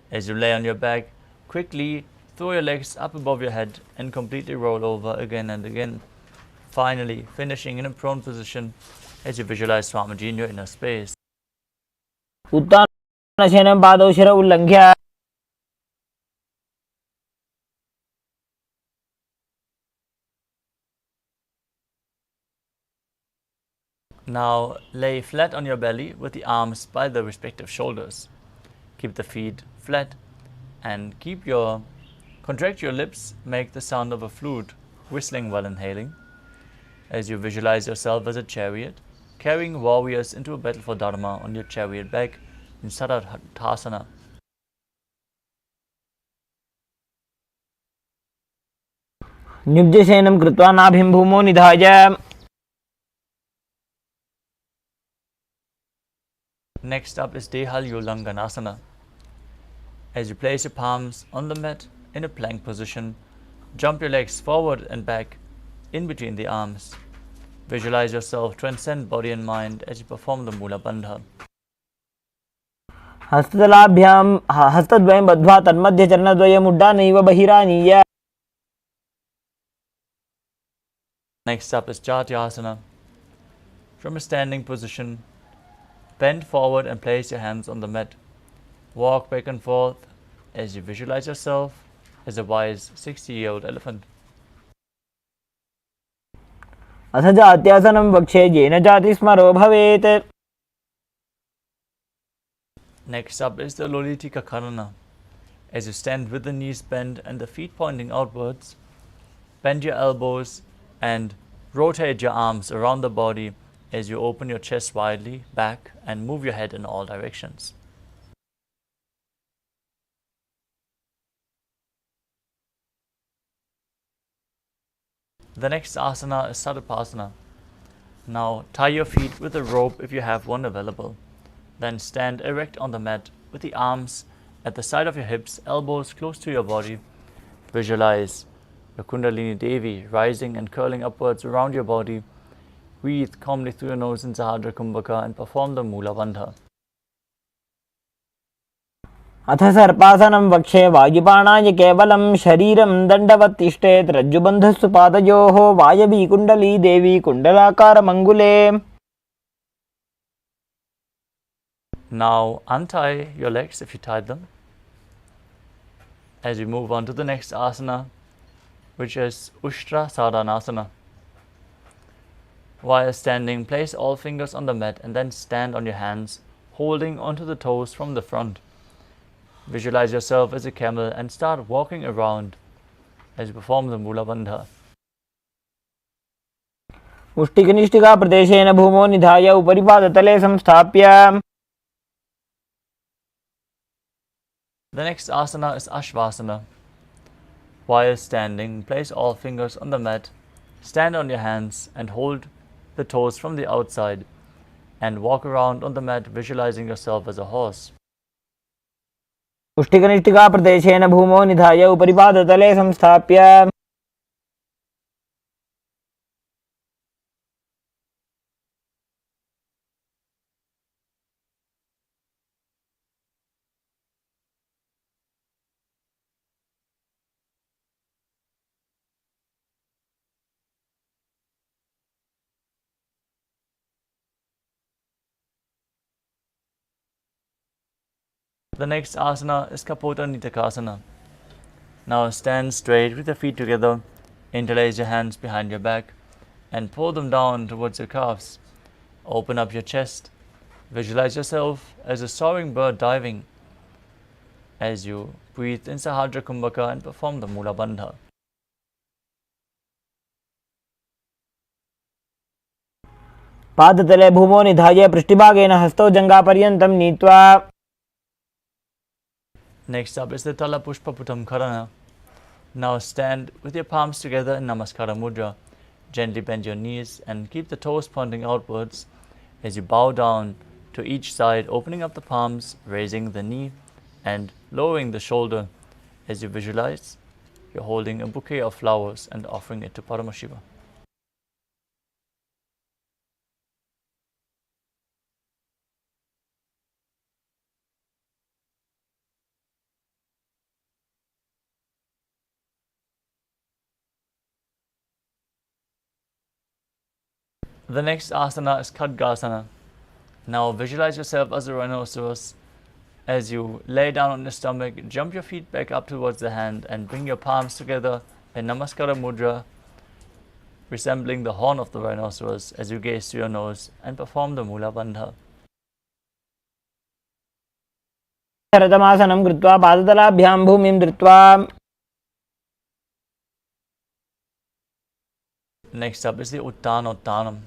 As you lay on your back, quickly throw your legs up above your head and completely roll over again and again. Finally, finishing in a prone position as you visualize Swamiji in your inner space. उत्तानशयनं पादौ शिर उल्लङ्घ्य. Now lay flat on your belly with the arms by the respective shoulders. Keep the feet flat and contract your lips, make the sound of a flute, whistling while inhaling. As you visualize yourself as a chariot, carrying warriors into a battle for Dharma on your chariot back in Saradhatasana. निब्जशयनं कृत्वा नाभिं भूमौ निधाय. Next up is Dehalyulanganasana. As you place your palms on the mat in a plank position, jump your legs forward and back in between the arms. Visualize yourself transcend body and mind as you perform the Mula Bandha. हस्ततलाभ्यां हस्तद्वयं बद्ध्वा तन्मध्ये चरणद्वयम् उड्डानैव बहिरानीय. Next up is Jatyasana. From a standing position, bend forward and place your hands on the mat. Walk back and forth as you visualize yourself as a wise 60-year-old elephant. अथ जात्यासनं वक्षे येन जातिस्मरो भवेत्. Next up is the Lolitika Karana. As you stand with the knees bent and the feet pointing outwards, bend your elbows and rotate your arms around the body as you open your chest widely back and move your head in all directions. The next asana is Sadapasana. Now tie your feet with a rope if you have one available. Then stand erect on the mat with the arms at the side of your hips, elbows close to your body. Visualize your Kundalini Devi rising and curling upwards around your body. Breathe calmly through your nose in Sahadra Kumbhaka and perform the Mula Bandha. अथ सर्पासनं वक्षे वायुपाणाय केवलं शरीरं दण्डवत् तिष्ठेत्. रज्जुबन्धस्तु पादयोः वायवी कुण्डली देवी कुण्डलाकारमङ्गुले. Now untie your legs if you tied them. As we move on to the next asana, which is Ushtra Sadhanasana. While standing, place all fingers on the mat and then stand on your hands, holding onto the toes from the front. Visualize yourself as a camel and start walking around as you perform the Mula Bandha. मुष्टिकनिष्ठिका प्रदेशेन भूमौ निधाय उपरि पादतले संस्थाप्य. The next asana is Ashvasana. While standing, place all fingers on the mat, stand on your hands and hold the toes from the outside and walk around on the mat visualizing yourself as a horse. मुष्टिकनिष्ठिका प्रदेशेन भूमौ निधाय उपरि पादतले संस्थाप्य. The next asana is Kapota Nitakasana. Now stand straight with your feet together, interlace your hands behind your back and pull them down towards your calves. Open up your chest. Visualize yourself as a soaring bird diving as you breathe in Sahadra Kumbhaka and perform the Mula Bandha. पादतले भूमौ निधाय पृष्ठभागेन हस्तौ जङ्घापर्यन्तं नीत्वा. Next up is the Tala Pushpa Putam Karana. Now stand with your palms together in Namaskara Mudra. Gently bend your knees and keep the toes pointing outwards as you bow down to each side, opening up the palms, raising the knee and lowering the shoulder as you visualize you're holding a bouquet of flowers and offering it to Paramashiva. The next asana is Khadgasana. Now visualize yourself as a rhinoceros. As you lay down on your stomach, jump your feet back up towards the hand and bring your palms together in Namaskara Mudra, resembling the horn of the rhinoceros as you gaze to your nose and perform the Mula Bandha. रतमासनं कृत्वा पादतलाभ्यां भूमिं धृत्वा. Next up is the Uttanottanam.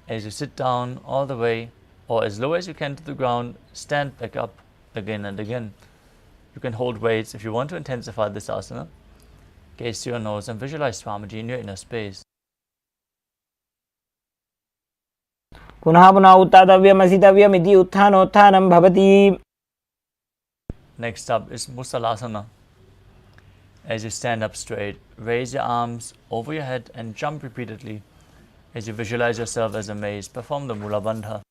As you sit down all the way or as low as you can to the ground, stand back up again and again. You can hold weights if you want to intensify this asana. Gaze to your nose and visualize Swamiji in your inner space. पुनः पुनः उत्थातव्यम् असितव्यम् इति उत्थानोत्थानं भवति. Next up is Musalasana. As you stand up straight, raise your arms over your head and jump repeatedly. As you visualize yourself as a maze, perform the Mula Bandha.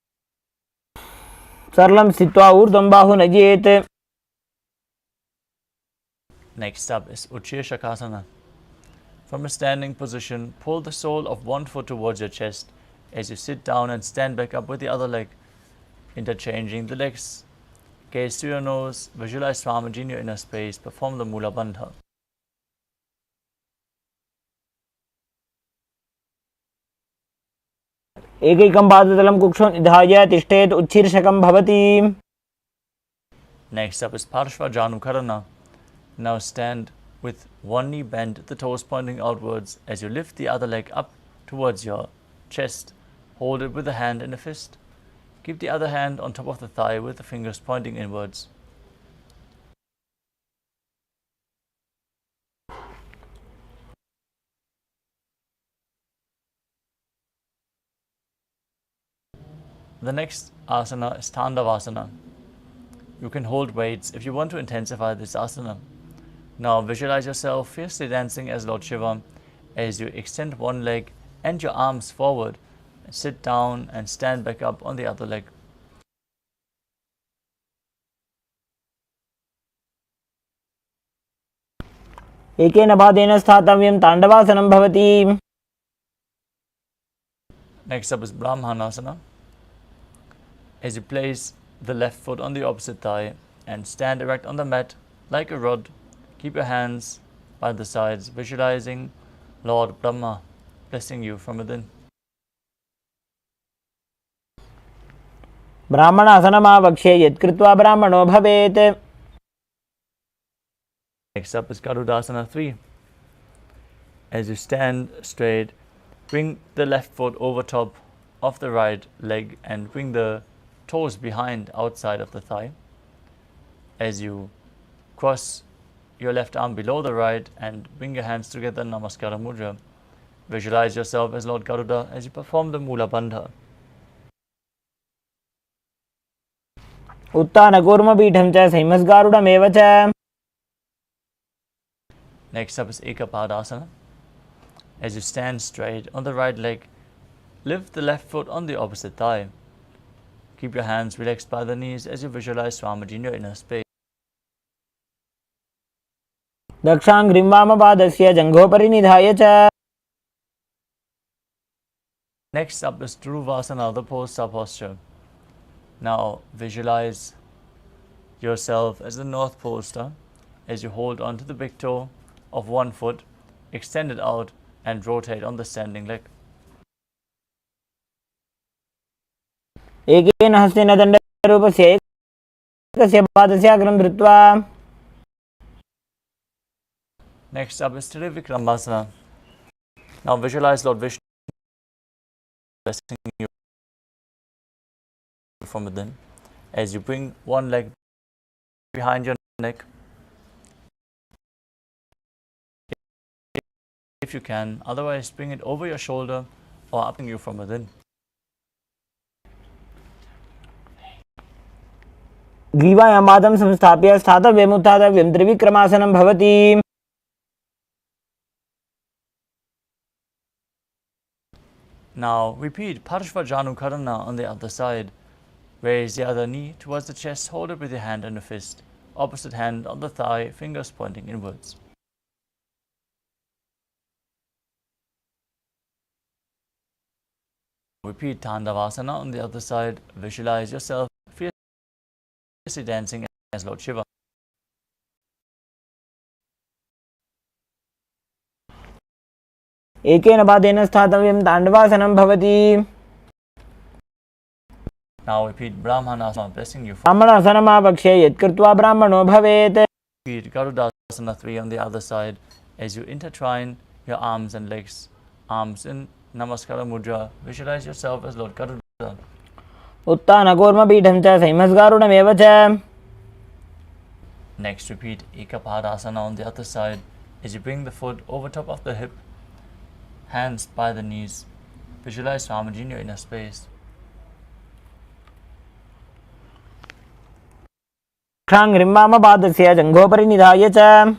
सरलं स्थित्वा ऊर्ध्वं बाहु नयेत्. Next up is Utshirshakasana. From a standing position, pull the sole of one foot towards your chest as you sit down and stand back up with the other leg, interchanging the legs. Gaze to your nose, visualize Swamiji in your inner space, perform the Mula Bandha. एकैकं पादतलं कुक्षौ निधाय तिष्ठेत् उच्छीर्षकं भवति. Next up is Parshvajanukarana. Now stand with one knee bent, the toes pointing outwards as you lift the other leg up towards your chest. Hold it with a hand in a fist. Keep the other hand on top of the thigh with the fingers pointing inwards. The next asana is Tandavasana. You can hold weights if you want to intensify this asana. Now visualize yourself fiercely dancing as Lord Shiva as you extend one leg and your arms forward. Sit down and stand back up on the other leg. एकेन पादेन स्थातव्यं ताण्डवासनं भवति. Next up is Brahmanasana. As you place the left foot on the opposite thigh and stand erect on the mat like a rod, keep your hands by the sides, visualizing Lord Brahma blessing you from within. ब्राह्मणासनमावक्ष्ये यत्कृत्वा ब्राह्मणो भवेत्. Next up is Garudasana 3. As you stand straight, bring the left foot over top of the right leg and bring the toes behind outside of the thigh. As you cross your left arm below the right and bring your hands together in Namaskara Mudra. Visualize yourself as Lord Garuda as you perform the Mula Bandha. उत्तानकूर्मपीठं च संहिमस्गारुडमेव च. Next up is Ekapadasana. As you stand straight on the right leg, lift the left foot on the opposite thigh. Keep your hands relaxed by the knees as you visualize Swamiji in your inner space. दक्षाङ्घ्रिं वामपादस्य जङ्घोपरि निधाय च. Next up is Dhuruvasana, the post-up posture. Now visualize yourself as the north poster as you hold onto the big toe of one foot, extend it out and rotate on the standing leg. एकेन हस्तेन दण्डरूपस्य एकस्य पादस्य अग्रं धृत्वा. Next up is Trivikramasana. Now visualize Lord Vishnu blessing you from within. As you bring one leg behind your neck, if you can, otherwise bring it over your shoulder or up you from within. ग्रीवायां पादं संस्थाप्य स्थातव्यम् उत्थातव्यं त्रिविक्रमासनं भवति. Now repeat Parshvajanukarana on the other side. Raise the other knee towards the chest, hold it with your hand and a fist. Opposite hand on the thigh, fingers pointing inwards. Repeat Tandavasana on the other side. Visualize yourself fiercely dancing as Lord Shiva. एकेन पादेन स्थातव्यं ताण्डवासनं भवति. Now repeat Brahmanasana, blessing you. ब्राह्मणासनमावक्ष्य यत्कृत्वा ब्राह्मणो भवेत्. Repeat Garudasana 3 on the other side as you intertwine your arms and legs. Arms in Namaskara Mudra. Visualize yourself as Lord Garuda. उत्तानकूर्मपीठं च संहिमस्गारुडमेव च. Next repeat Ekapadasana on the other side as you bring the foot over top of the hip, hands by the knees. Visualize Swamiji in your inner space. क्षाङ्घ्रिं वामपादस्य जङ्घोपरि निधाय च.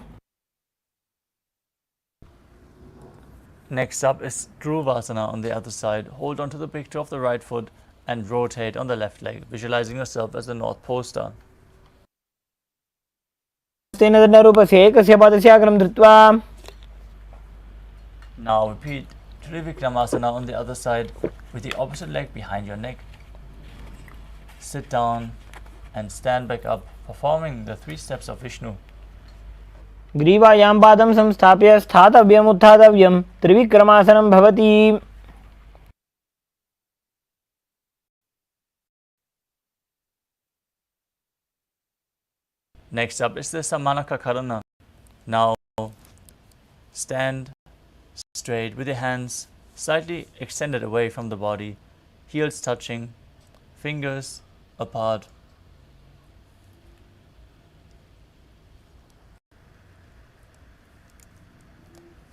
Next up is Dhruvasana on the other side. Hold on to the picture of the right foot and rotate on the left leg, visualizing yourself as the North Pole star. तेन दण्डरूपस्य एकस्य पादस्य अग्रं धृत्वा. Now repeat Trivikramasana on the other side with the opposite leg behind your neck. Sit down and stand back up, performing the 3 steps of Vishnu. ग्रीवायां पादं संस्थाप्य स्थातव्यम् उत्थातव्यं त्रिविक्रमासनं भवति. Next up is the Samanaka Karana. Now stand straight with your hands slightly extended away from the body, heels touching, fingers apart.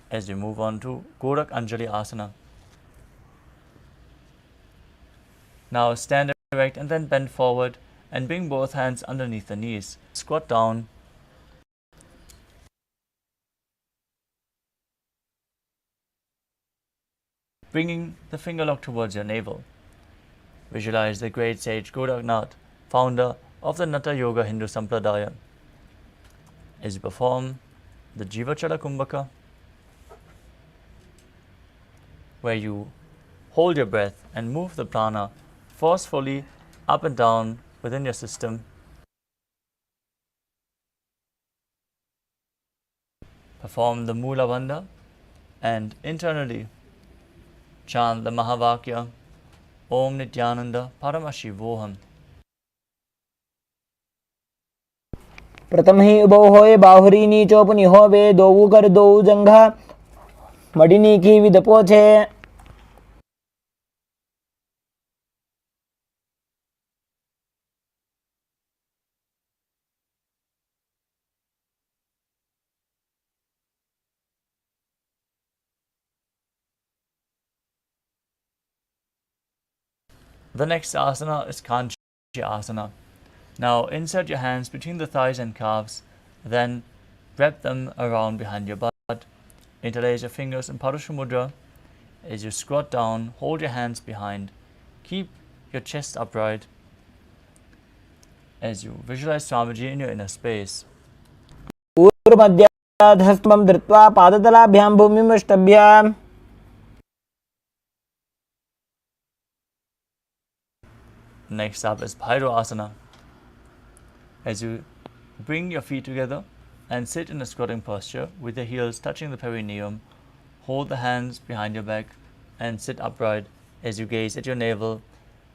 As we move on to Gorak Anjali Asana. Now stand erect and then bend forward and bring both hands underneath the knees. Squat down. Bringing the finger lock towards your navel. Visualize the great sage Goraknath, founder of the Natha Yoga Hindu Sampradaya. As you perform the Jivachala Kumbhaka, where you hold your breath and move the prana forcefully up and down within your system. Perform the Mula Bandha and internally chant the Mahavakya Om Nithyananda Paramashivoham. प्रथम ही उभो होए बाहुरी नीचोपनि होवे दोऊ कर दोऊ जंघा मडिनी की with पोछे. The next asana is Kanchi asana. Now insert your hands between the thighs and calves, then wrap them around behind your butt. Interlace your fingers in Parusha Mudra. As you squat down, hold your hands behind. Keep your chest upright as you visualize Swamiji in your inner space. ऊर्ध्वमध्याधस्तमं धृत्वा पादतलाभ्यां भूमिमष्टभ्य. Next up is Bhairo asana. As you bring your feet together and sit in a squatting posture with your heels touching the perineum, hold the hands behind your back and sit upright. As you gaze at your navel,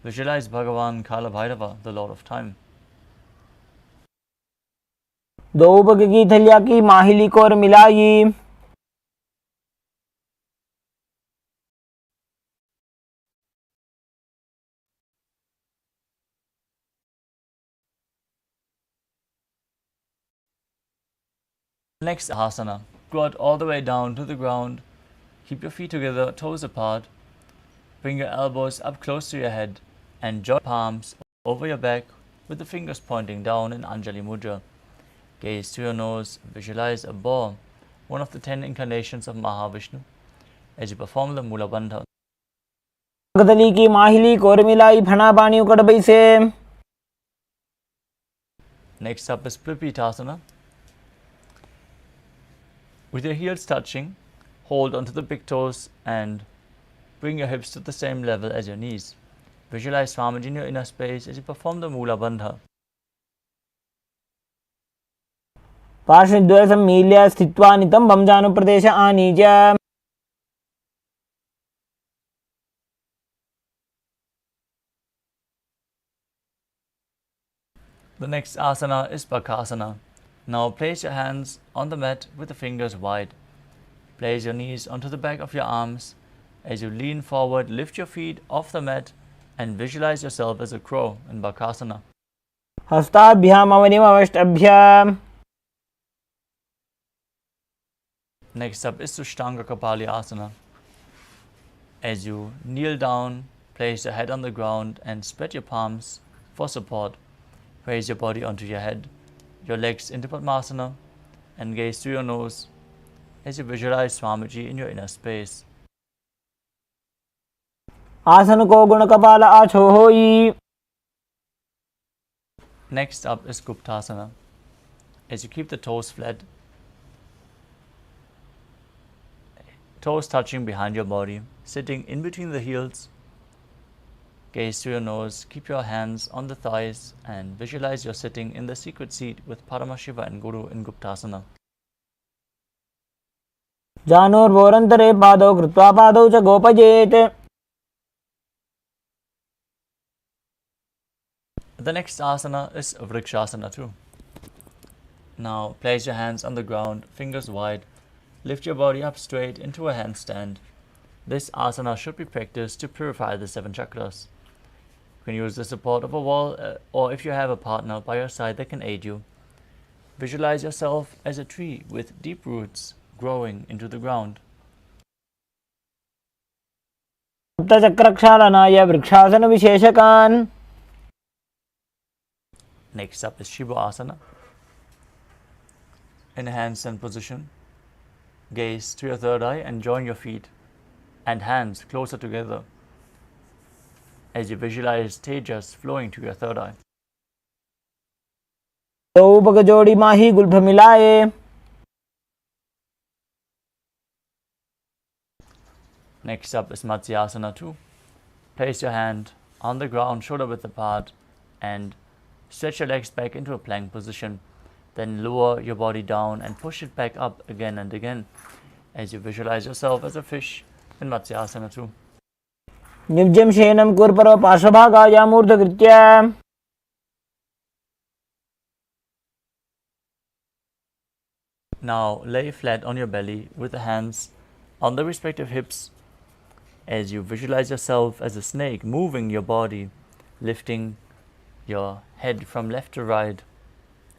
visualize Bhagavan Kalabhairava, the Lord of Time. दो पग की थलिया की माहिली core मिलाई. Next asana, squat all the way down to the ground. Keep your feet together, toes apart. Bring your elbows up close to your head and join palms over your back with the fingers pointing down in Anjali Mudra. Gaze to your nose, visualize a boar, one of the 10 incarnations of Mahavishnu, as you perform the Mula Bandha. Gadli की माहिली कोरमिलाई फना पानी उकड़ बैसे. Next up is Pripitasana. With your heels touching, hold onto the big toes and bring your hips to the same level as your knees. Visualize Swamiji in your inner space as you perform the Mula Bandha. पार्श्वद्वय सम्मील्य स्थित्वा नितंबं जानुप्रदेश आनीय. The next asana is Bakasana. Now place your hands on the mat with the fingers wide. Place your knees onto the back of your arms. As you lean forward, lift your feet off the mat and visualize yourself as a crow in Bakasana. हस्ताभ्याम अवनिमवष्टभ्याम. Next up is Sushtanga Kapali Asana. As you kneel down, place your head on the ground and spread your palms for support. Raise your body onto your head, your legs into Padmasana, and gaze through your nose as you visualize Swamiji in your inner space. आसन को गुण कपाल आछो होई. Next up is Guptasana. As you keep the toes flat, toes touching behind your body, sitting in between the heels. Gaze through your nose, keep your hands on the thighs and visualize you're sitting in the secret seat with Paramashiva and Guru in Guptasana. जानोर्वोरन्तरे पादौ कृत्वा पादौ च गोपजेत. The next asana is Vrikshasana too. Now place your hands on the ground, fingers wide. Lift your body up straight into a handstand. This asana should be practiced to purify the 7 chakras. You can use the support of a wall or if you have a partner by your side that can aid you. Visualize yourself as a tree with deep roots growing into the ground. सप्तचक्रक्षालनाय vrikshasana विशेषकान्. Next up is Shiva Asana. In a handstand position, gaze to your third eye and join your feet and hands closer together as you visualize tejas flowing to your third eye. दो पग जोड़ी माही Gulf मिलाए. Next up is Matsyasana 2. Place your hand on the ground, shoulder width apart, and stretch your legs back into a plank position. Then lower your body down and push it back up again and again as you visualize yourself as a fish in Matsyasana 2. निव्जं शयनं कुर्परो पार्श्वभागाय मूर्धकृत्य. Now lay flat on your belly with the hands on the respective hips as you visualize yourself as a snake moving your body, lifting your head from left to right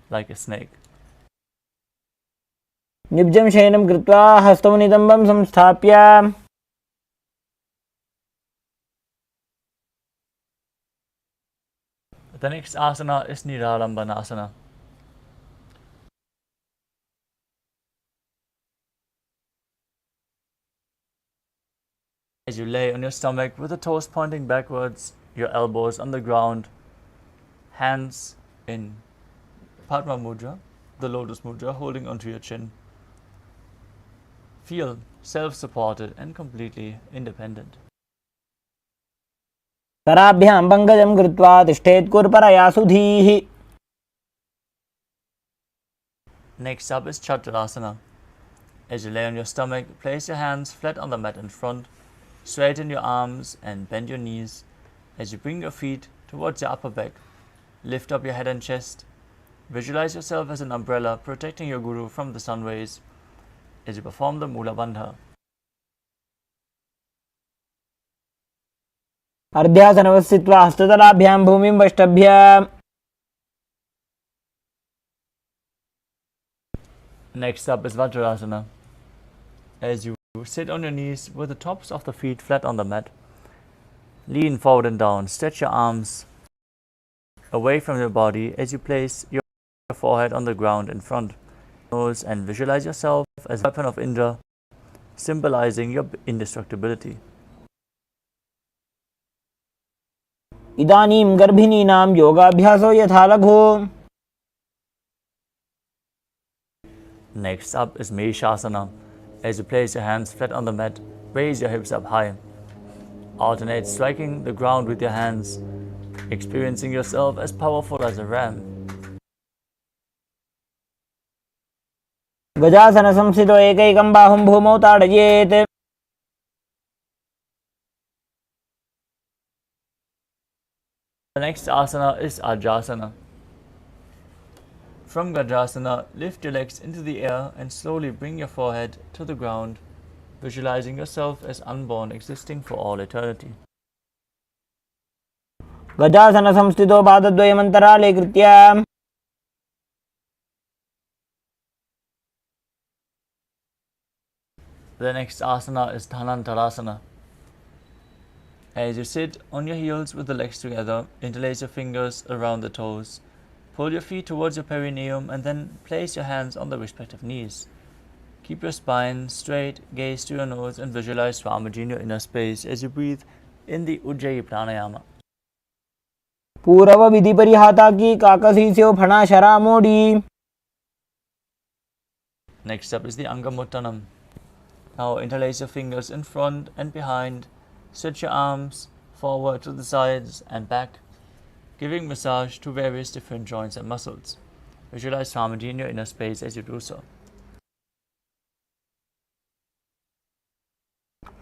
like a snake. निव्जं शयनं कृत्वा हस्तौ नितम्बं संस्थाप्य. The next asana is Niralambanasana. As you lay on your stomach with the toes pointing backwards, your elbows on the ground, hands in Padma Mudra, the lotus mudra, holding onto your chin. Feel self-supported and completely independent. कराभ्यां पङ्कजं कृत्वा तिष्ठेत् कुर्परया सुधीः. Next up is Chaturasana. As you lay on your stomach, place your hands flat on the mat in front, straighten your arms and bend your knees as you bring your feet towards your upper back. Lift up your head and chest. Visualize yourself as an umbrella protecting your Guru from the sun rays as you perform the Mula Bandha. अर्ध्यासनवस्थित्वा हस्ततलाभ्यां भूमिं वष्टभ्य. Next up is Vajrasana. As you sit on your knees with the tops of the feet flat on the mat, lean forward and down. Stretch your arms away from your body as you place your forehead on the ground in front. Nose and visualize yourself as a weapon of Indra, symbolizing your indestructibility. इदानीं गर्भिणीनां योगाभ्यासो यथा लघु. Next up is Meshasana. As you place your hands flat on the mat, raise your hips up high. Alternate striking the ground with your hands, experiencing yourself as powerful as a ram. गजासन संस्थितो एकैकं बाहुं भूमौ ताडयेत्. The next asana is Ajasana. From Gajasana, lift your legs into the air and slowly bring your forehead to the ground, visualizing yourself as unborn, existing for all eternity. गजासन संस्थितो पादद्वयमन्तराले कृत्य. The next asana is Dhanantarasana. As you sit on your heels with the legs together, interlace your fingers around the toes. Pull your feet towards your perineum and then place your hands on the respective knees. Keep your spine straight, gaze to your nose and visualize Swamiji in your inner space as you breathe in the Ujjayi Pranayama. पूरव विधि परिहाता की काकसीस्यो फणा शरा मोड़ी. Next up is the Angamuttanam. Now interlace your fingers in front and behind. Stretch your arms forward to the sides and back, giving massage to various different joints and muscles. Visualize Swamiji in your inner space as you do so.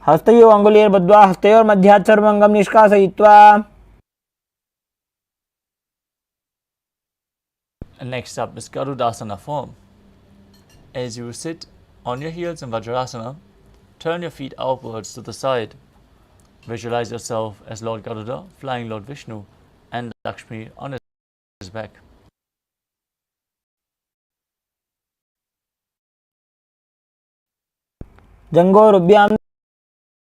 हस्तयोः अङ्गुलीर्बद्ध्वा हस्तयोर्मध्यात् सर्वङ्गं निष्कासयित्वा. And next up is Garudasana form. As you sit on your heels in Vajrasana, turn your feet outwards to the side. Visualize yourself as Lord Garuda flying Lord Vishnu and Lakshmi on his back. जङ्घोरुभ्यां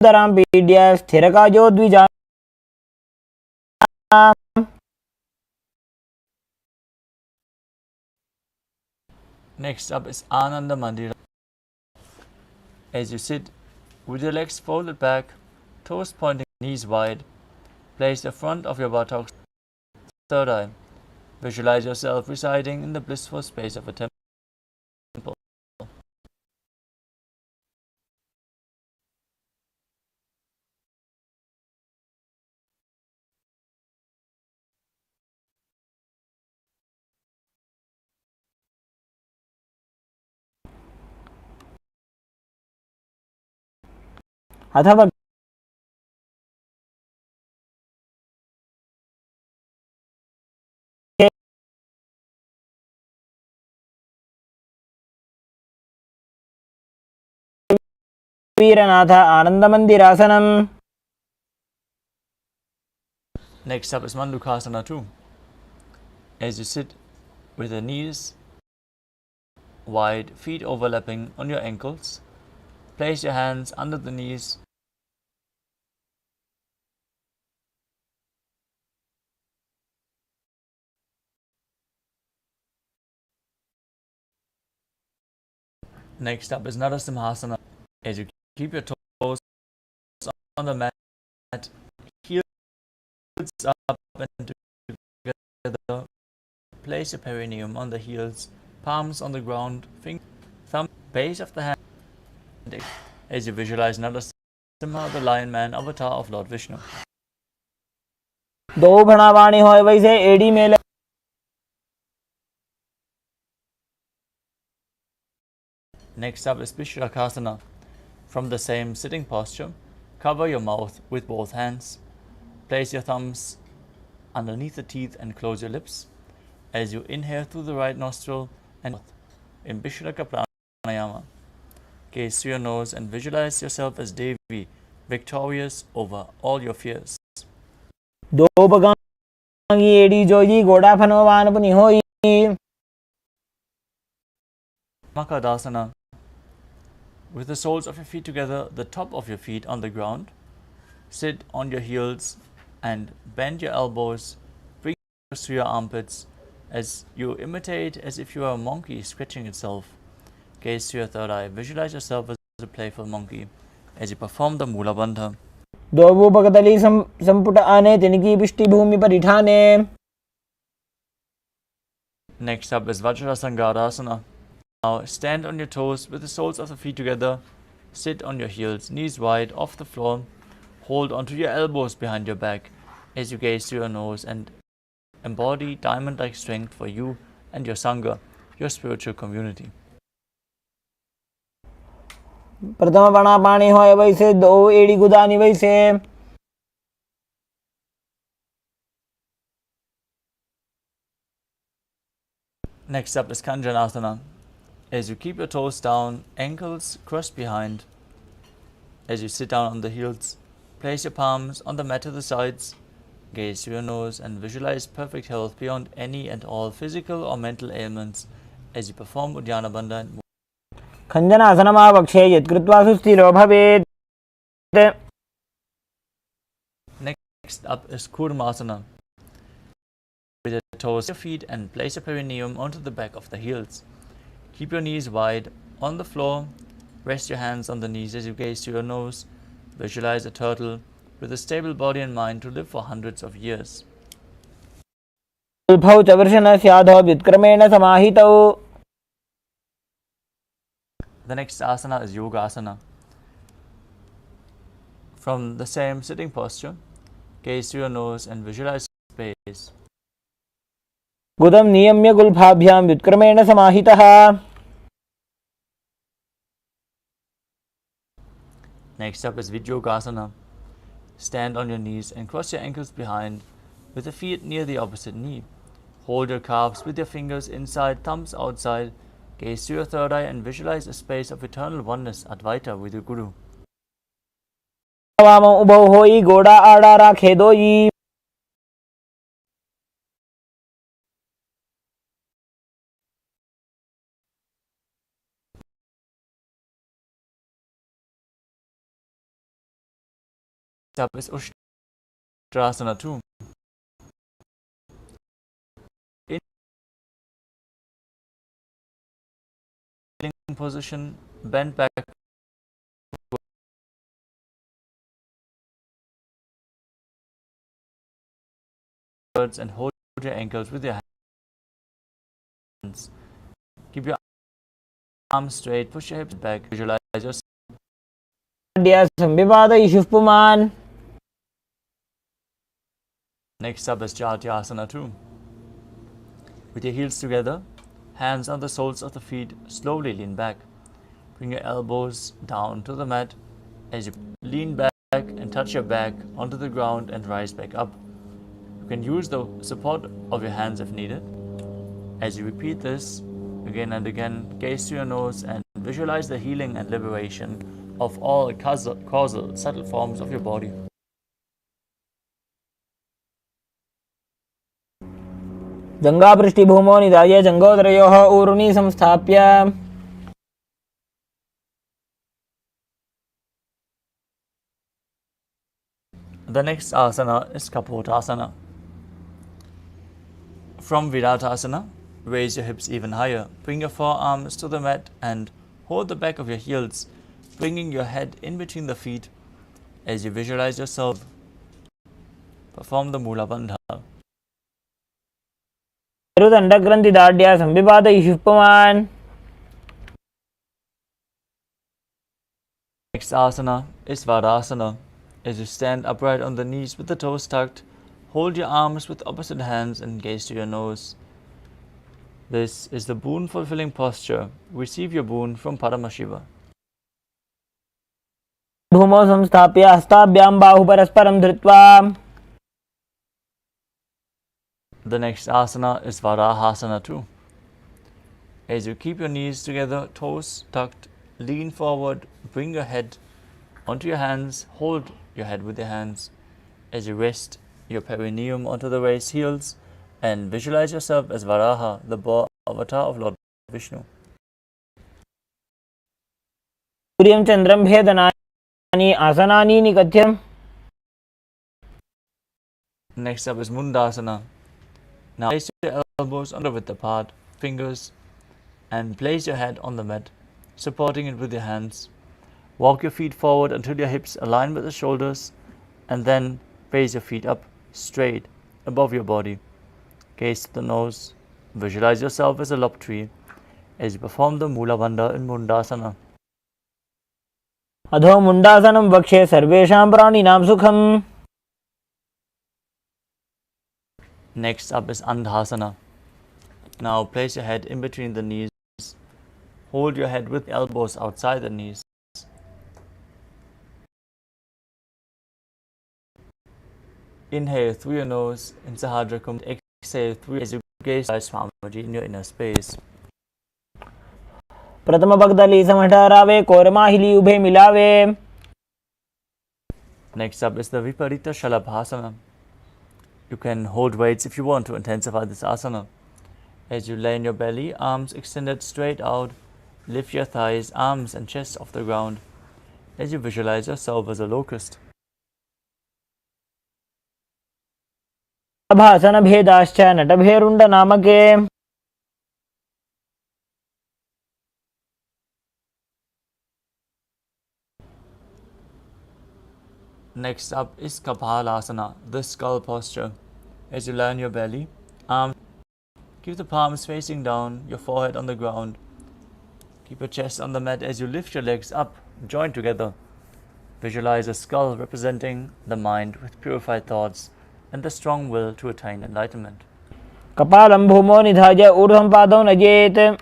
दरां पीड्य स्थिरकायो Dwija. Next up is Ananda Mandira. As you sit with your legs folded back, toes pointing, knees wide, place the front of your buttocks, third eye. Visualize yourself residing in the blissful space of a temple. अथवा वीरनाथ आनंदमंदिरासनम. Next up is Mandukasana 2. As you sit with the knees wide, feet overlapping on your ankles, place your hands under the knees. Next up is Narasimhasana. As you keep your toes on the mat, heels up and together, place your perineum on the heels, palms on the ground, thumb, base of the hand. As you visualize Narasimha, the lion man avatar of Lord Vishnu. दो भणावाणी होय वैसे एड़ी में. Next up is Vishrakasana. From the same sitting posture, cover your mouth with both hands. Place your thumbs underneath the teeth and close your lips. As you inhale through the right nostril and in Vishraka Pranayama, gaze through your nose and visualize yourself as Devi, victorious over all your fears. दो भगांगी एड़ी जोई घोड़ा फनोवान पुनि होई. Makadasana. With the soles of your feet together, the top of your feet on the ground. Sit on your heels and bend your elbows. Bring your toes to your armpits as you imitate as if you are a monkey stretching itself. Gaze to your third eye. Visualize yourself as a playful monkey as you perform the Mula Bandha. द्वौपकतली संपुट आने तिनकी पिष्टि भूमि परिठाने. Next up is Vajrasangadasana. Now stand on your toes with the soles of the feet together. Sit on your heels, knees wide off the floor. Hold onto your elbows behind your back as you gaze to your nose and embody diamond-like strength for you and your Sangha, your spiritual community. प्रथम पणा पाणी होय वैसे दो एड़ी गुदानी वैसे. Next up is Kanjanasana. As you keep your toes down, ankles crossed behind. As you sit down on the heels, place your palms on the mat to the sides. Gaze to your nose and visualize perfect health beyond any and all physical or mental ailments as you perform Uddiyana Bandha and खञ्जनासनमावक्षे यत्कृत्वा सुस्थिरो भवेत्. Next up is Kurmasana. With your toes, your feet, and place your perineum onto the back of the heels. Keep your knees wide on the floor. Rest your hands on the knees as you gaze to your nose. Visualize a turtle with a stable body and mind to live for hundreds of years. अल्पौ च वर्षणस्याधौ व्युत्क्रमेण समाहितौ. The next asana is Yoga Asana. From the same sitting posture, gaze to your nose and visualize space. गुदं नियम्य गुल्फाभ्यां व्युत्क्रमेण समाहितः. Next up is Vidyogasana. Stand on your knees and cross your ankles behind with the feet near the opposite knee. Hold your calves with your fingers inside, thumbs outside. Gaze to your third eye and visualize a space of eternal oneness, Advaita, with your Guru. वामौ उभौ होई गोड़ा आड़ा राखे दोई. Next up is Ushtrasana 2. In position, bend back and hold your ankles with your hands. Keep your arms straight, push your hips back, visualize yourself. Next up is Jatyasana 2. With your heels together, hands on the soles of the feet, slowly lean back. Bring your elbows down to the mat as you lean back and touch your back onto the ground and rise back up. You can use the support of your hands if needed. As you repeat this again and again, gaze to your nose and visualize the healing and liberation of all causal subtle forms of your body. जङ्घापृष्ठिभूमौ निधाय जङ्घोदरयोः ऊरुनी संस्थाप्य. The next asana is Kapotasana. From Viratasana, raise your hips even higher. Bring your forearms to the mat and hold the back of your heels, bringing your head in between the feet as you visualize yourself. Perform the Mula Bandha. रुदण्डग्रन्थिदाढ्या संविपातयिषुः पुमान्. Next asana is Svadasana. As you stand upright on the knees with the toes tucked, hold your arms with opposite hands and gaze to your nose. This is the boon-fulfilling posture. Receive your boon from Paramashiva. भूमौ संस्थाप्य हस्ताभ्यां बाहुपरस्परं धृत्वा. The next asana is Varahasana 2. As you keep your knees together, toes tucked, lean forward, bring your head onto your hands, hold your head with your hands as you rest your perineum onto the raised heels and visualize yourself as Varaha, the boar avatar of Lord Vishnu. सूर्यं चन्द्रं भेदनानि आसनानि निकथ्यम्. Next up is Mundasana. Now place your elbows under width apart, fingers, and place your head on the mat, supporting it with your hands. Walk your feet forward until your hips align with the shoulders, and then raise your feet up straight above your body. Gaze to the nose. Visualize yourself as a lop tree as you perform the Mula Bandha in Mundasana. अधो मुण्डासनं वक्षे सर्वेषां प्राणिनां सुखम्. Next up is Andhasana. Now place your head in between the knees. Hold your head with elbows outside the knees. Inhale through your nose in Sahadra Kumbh. Exhale through as you gaze by Swamiji in your inner space. प्रथम भगदली समहरावे कोरमाहिली उभे मिलावे. Next up is the Viparita Shalabhasana. You can hold weights if you want to intensify this asana. As you lay in your belly, arms extended straight out, lift your thighs, arms and chest off the ground as you visualize yourself as a locust. भासन भेदाश्च नटभेरुण्ड नामके. Next up is Kapalasana, the skull posture. As you lie on your belly, arms, keep the palms facing down, your forehead on the ground. Keep your chest on the mat as you lift your legs up, joined together. Visualize a skull representing the mind with purified thoughts and the strong will to attain enlightenment. कपालं भूमौ निधाय ऊर्ध्वं पादौ नजेत्.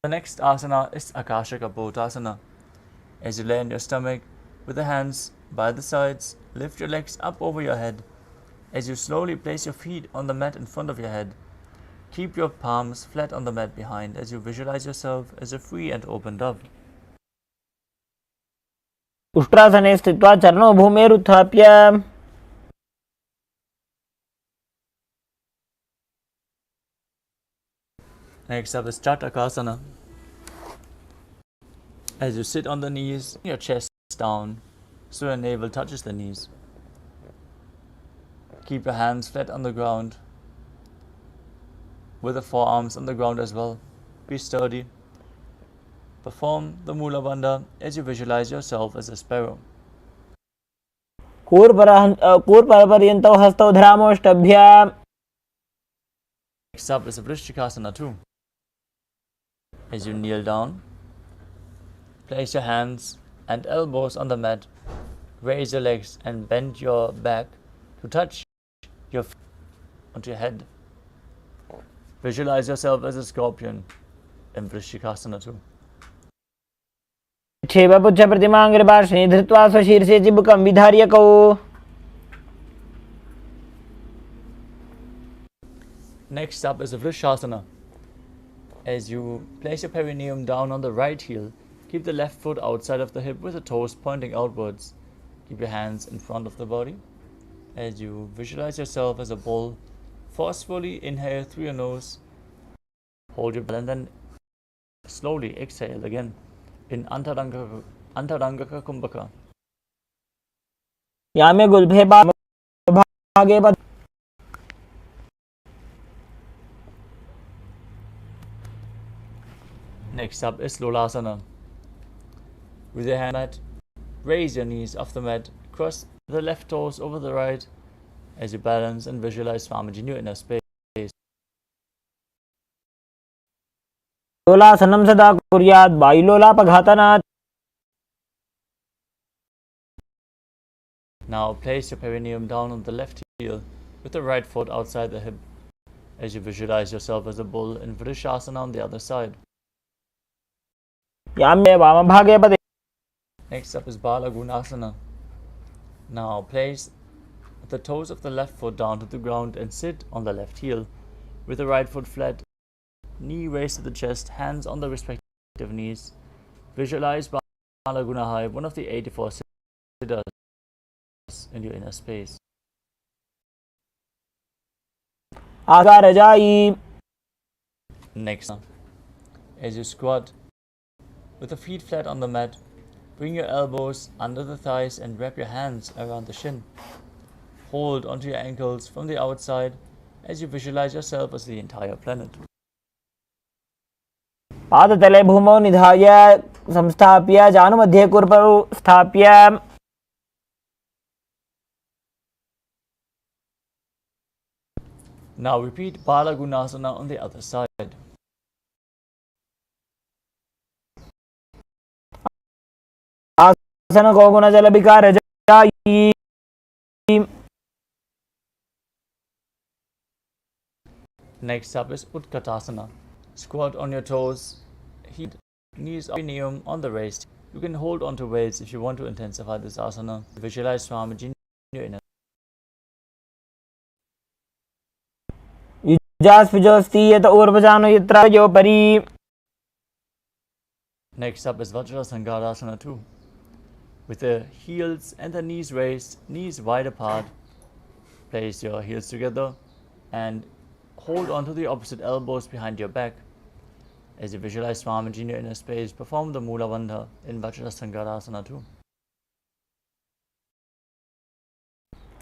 The next asana is Akashaka Bhotasana. As you lay on your stomach with the hands by the sides, lift your legs up over your head. As you slowly place your feet on the mat in front of your head, keep your palms flat on the mat behind as you visualize yourself as a free and open dove. उष्ट्रासने स्थित्वा चरणौ भूमेरुत्थाप्य. Next up is Chatakasana. As you sit on the knees, your chest down so your navel touches the knees. Keep your hands flat on the ground with the forearms on the ground as well. Be sturdy. Perform the Mula Bandha as you visualize yourself as a sparrow. कूर्परपर्यन्तौ हस्तौ धरामोष्टभ्य. Next up is Vrishchikasana too. As you kneel down, place your hands and elbows on the mat, raise your legs and bend your back to touch your feet onto your head. Visualize yourself as a scorpion in Vrishchikasana too. क्षेपपुच्छ प्रतिमाङ्ग्रिपार्श्वनि धृत्वा स्वशीर्षे चिबुकं विधार्यकौ. Next up is a Vrishasana. As you place your perineum down on the right heel, keep the left foot outside of the hip with the toes pointing outwards. Keep your hands in front of the body. As you visualize yourself as a bull, forcefully inhale through your nose, hold your breath and then slowly exhale again in Antarangaka Kumbhaka. यामे गुल्फे भागे बद. Next up is Lolasana. With your hand mat, raise your knees off the mat, cross the left toes over the right as you balance and visualize Swamiji in your inner space. लोलासनं सदा कुर्यात् वायुलोलापघातनात्. Now place your perineum down on the left heel with the right foot outside the hip as you visualize yourself as a bull in Vrishasana on the other side. यामे वामभागे पदे. Next up is Balagunasana. Now place the toes of the left foot down to the ground and sit on the left heel with the right foot flat, knee raised to the chest, hands on the respective knees. Visualize Balagunahai, one of the 84 siddhas in your inner space. आकार जाई. Next, as you squat with the feet flat on the mat, bring your elbows under the thighs and wrap your hands around the shin. Hold onto your ankles from the outside as you visualize yourself as the entire planet. पादतले भूमौ निधाय संस्थाप्य जानुमध्ये कुर्पौ स्थाप्य. Now repeat Bala Gunasana on the other side. आसन गोगुण जल विकार जाई. Next up is Utkatasana. Squat on your toes, heat knees perineum on the waist. You can hold onto weights if you want to intensify this asana. Visualize Swamiji in your inner. युजास्पिजोस्तीयत ऊर्वजानो यत्र योपरि. Next up is Vajrasangarasana 2. With the heels and the knees raised, knees wide apart, place your heels together and hold onto the opposite elbows behind your back. As you visualize Swamiji in your inner space, perform the Mula Bandha in Vajrasangarasana 2.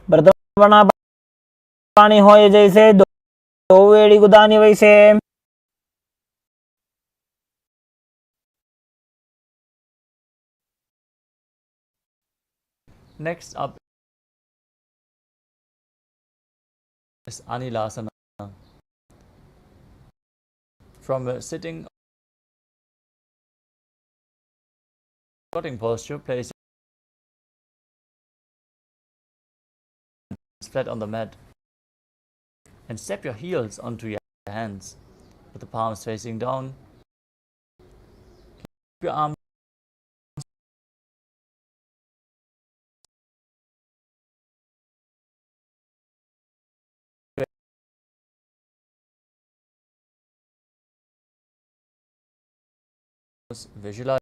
व्रतवना पानी होए जैसे दो वेड़ी गुदानी वैसे. Next up is Anilasana. From a sitting squatting posture, place flat on the mat and step your heels onto your hands with the palms facing down. Keep your arms visualize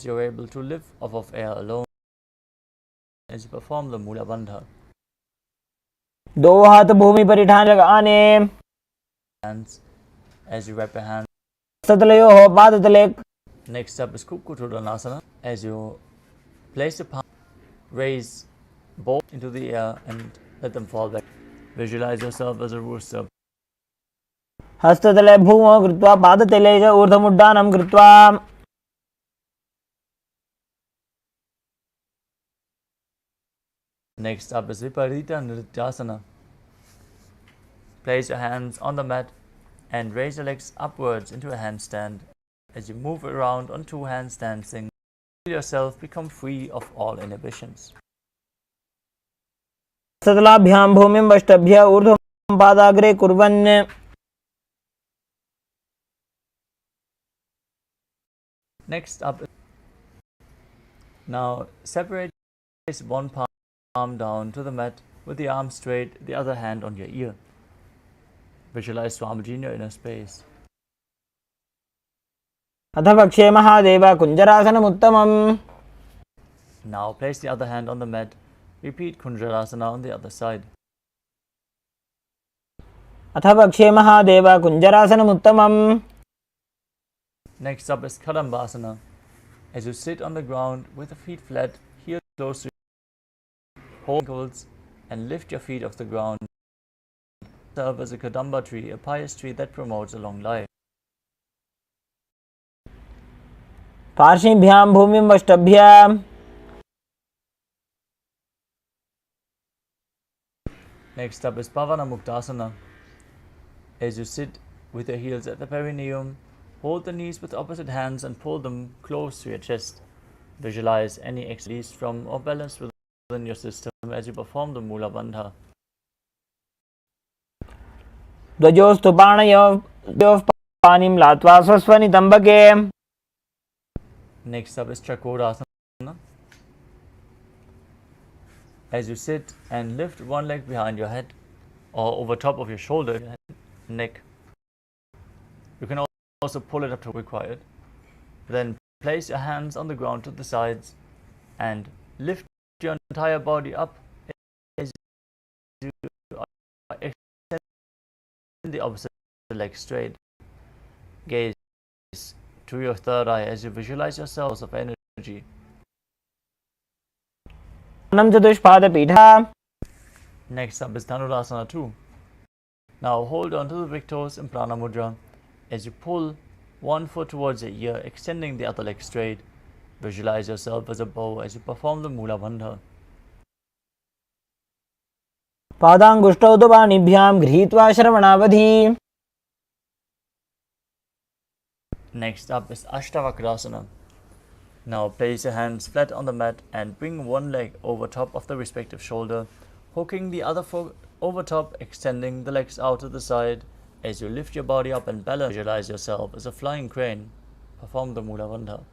you're able to live off of air alone as you perform the Mula Bandha. दो हाथ भूमि पर ठान लगाने. Hands as you wrap your hands. सतलयो हो पादतले. Next up is Kukkutuddanasana. As you place your palm, raise both into the air and let them fall back. Visualize yourself as a rooster. हस्ततले भूमौ कृत्वा पादतले च ऊर्ध्वमुड्डानं कृत्वा. Next up is Viparita Nrityasana. Place your hands on the mat and raise your legs upwards into a handstand. As you move around on two handstands, feel yourself become free of all inhibitions. सतलाभ्यां भूमिं वष्टभ्य ऊर्ध्वं पादाग्रे कुर्वन्. Next up, now separate, place one palm down to the mat with the arm straight, the other hand on your ear. Visualize Swamiji in your inner space. अथ वक्षे Mahadev कुञ्जरासनमुत्तमम्. Now place the other hand on the mat. Repeat Kunjarasana on the other side. अथ वक्षे Mahadev कुञ्जरासनमुत्तमम्. Next up is Kadambasana. As you sit on the ground with the feet flat, heels close to your ankles, and lift your feet off the ground. Serve as a Kadamba tree, a pious tree that promotes a long life. पार्श्वीभ्यां भूमिं वष्टभ्य. Next up is Pavana Muktasana. As you sit with your heels at the perineum, hold the knees with opposite hands and pull them close to your chest. Visualize any release from or balance within your system as you perform the Mula Bandha. ध्वजोस्तु पाणयोः पाणिं लात्वा स्वस्वनितम्बके. Next up is Chakodasana. As you sit and lift one leg behind your head or over top of your shoulder, neck. You can also pull it up to required. Then place your hands on the ground to the sides and lift your entire body up as you are the opposite leg straight. Gaze to your third eye as you visualize yourselves of energy. Next up is Dhanurasana 2. Now hold on to the big toes in Prana Mudra as you pull one foot towards the ear, extending the other leg straight. Visualize yourself as a bow as you perform the Mula Bandha. पादांगुष्टौ तु पाणिभ्यां गृहीत्वा श्रवणावधि. Next up is Ashtavakrasana. Now place your hands flat on the mat and bring one leg over top of the respective shoulder, hooking the other foot over top, extending the legs out to the side. As you lift your body up and balance, visualize yourself as a flying crane. Perform the Mula Bandha.